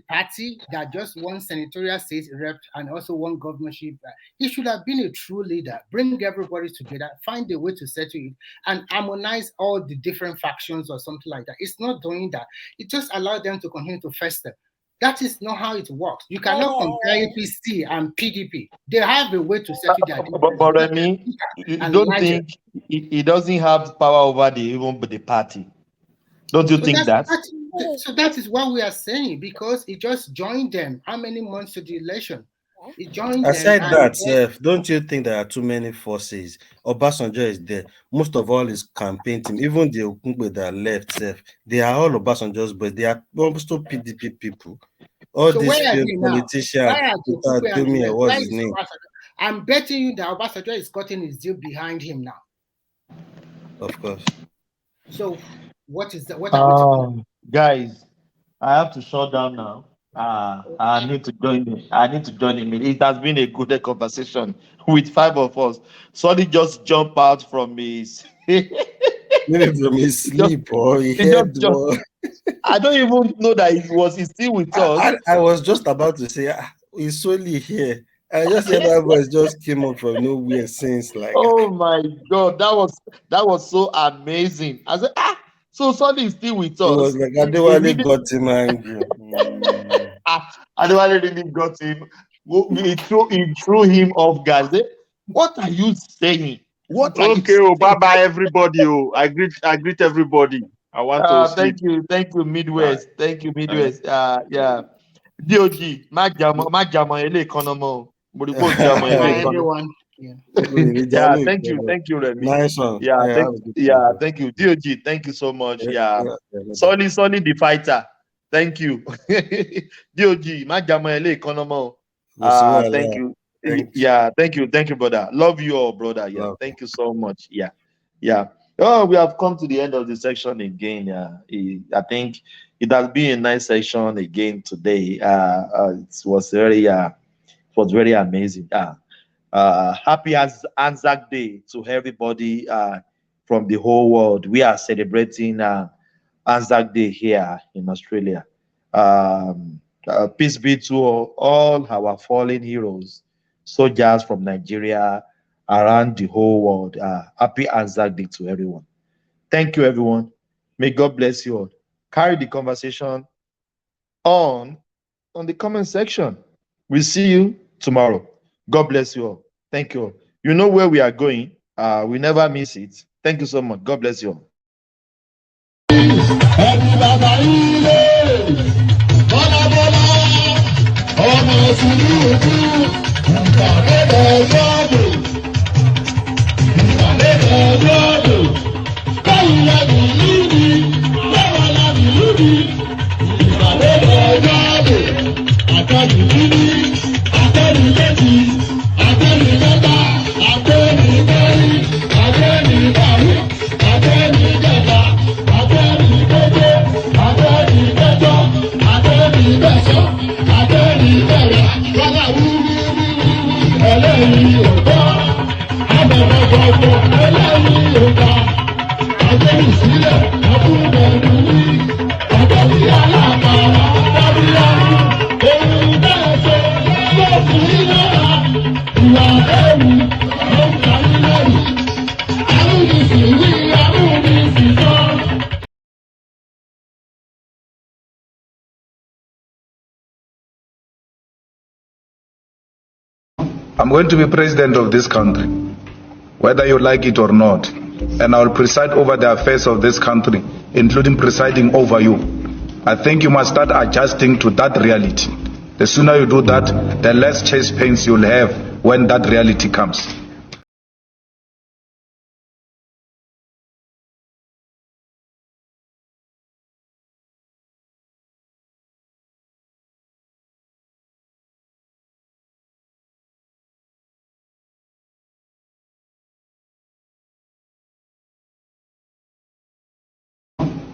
party that just one senatorial seat rep and also one governorship. He should have been a true leader. Bring everybody together, find a way to settle it, and harmonize all the different factions or something like that. It's not doing that. It just allowed them to continue to fester. That is not how it works. You cannot compare APC and PDP. They have a way to settle their differences. But I mean, you don't think he doesn't have power over even the party? Don't you think that? So that is what we are saying, because he just joined them. How many months to the election? He joined Aside them. that, don't you think there are too many forces? Obasanjo is there. Most of all his campaign team, even the Okunkwe that left, they are all Obasanjo's, but they are also PDP people. All so these politicians, what's his name? I'm betting you that Obasanjo is cutting his deal behind him now. Of course. So what is that? What are we guys, I have to shut down now. I need to join him. It has been a good conversation with 5 of us. Somebody just jump out from his maybe from his sleep or he heard I don't even know that he's still with us. I was just about to say he's solely here. I just heard that voice just came up from nowhere since like. Oh my God, that was so amazing. I said, so Sonny is still with us. It was like Adewale got him angry. Adewale really got him. He threw him off, guys. What are you saying? Bye bye everybody. I greet everybody. I want to thank you, Midwest. Thank you, Midwest. Yeah. DOG, má jàmọ̀ ilé economy. Everyone. Yeah, thank you, Remy. Nice one. Thank you. DOG, thank you so much. Yeah. Solly the fighter. Thank you. DOG, má jàmọ̀ ilé economy. Thank you. Thank you, brother. Love you all, brother. Yeah, thank you so much. Yeah. Oh, we have come to the end of the section again. I think it has been a nice section again today. It was very amazing. Happy Anzac Day to everybody from the whole world. We are celebrating Anzac Day here in Australia. Peace be to all our fallen heroes, soldiers from Nigeria, around the whole world. Happy Anzac Day to everyone. Thank you, everyone. May God bless you all. Carry the conversation on the comment section. We'll see you tomorrow. God bless you all. Thank you all. You know where we are going. We never miss it. Thank you so much. God bless you all. I'm going to be president of this country, whether you like it or not, and I will preside over the affairs of this country, including presiding over you. I think you must start adjusting to that reality. The sooner you do that, the less chest pains you'll have when that reality comes.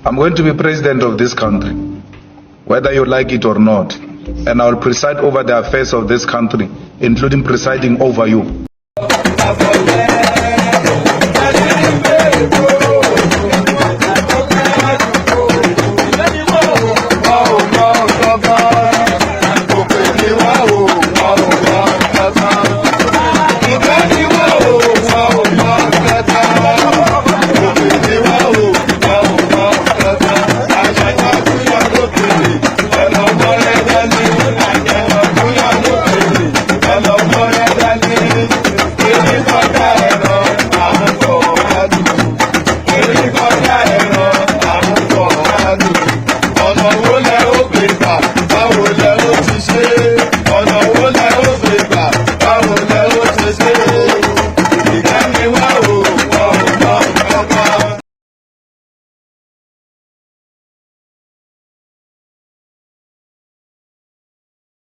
I'm going to be president of this country, whether you like it or not, and I will preside over the affairs of this country, including presiding over you.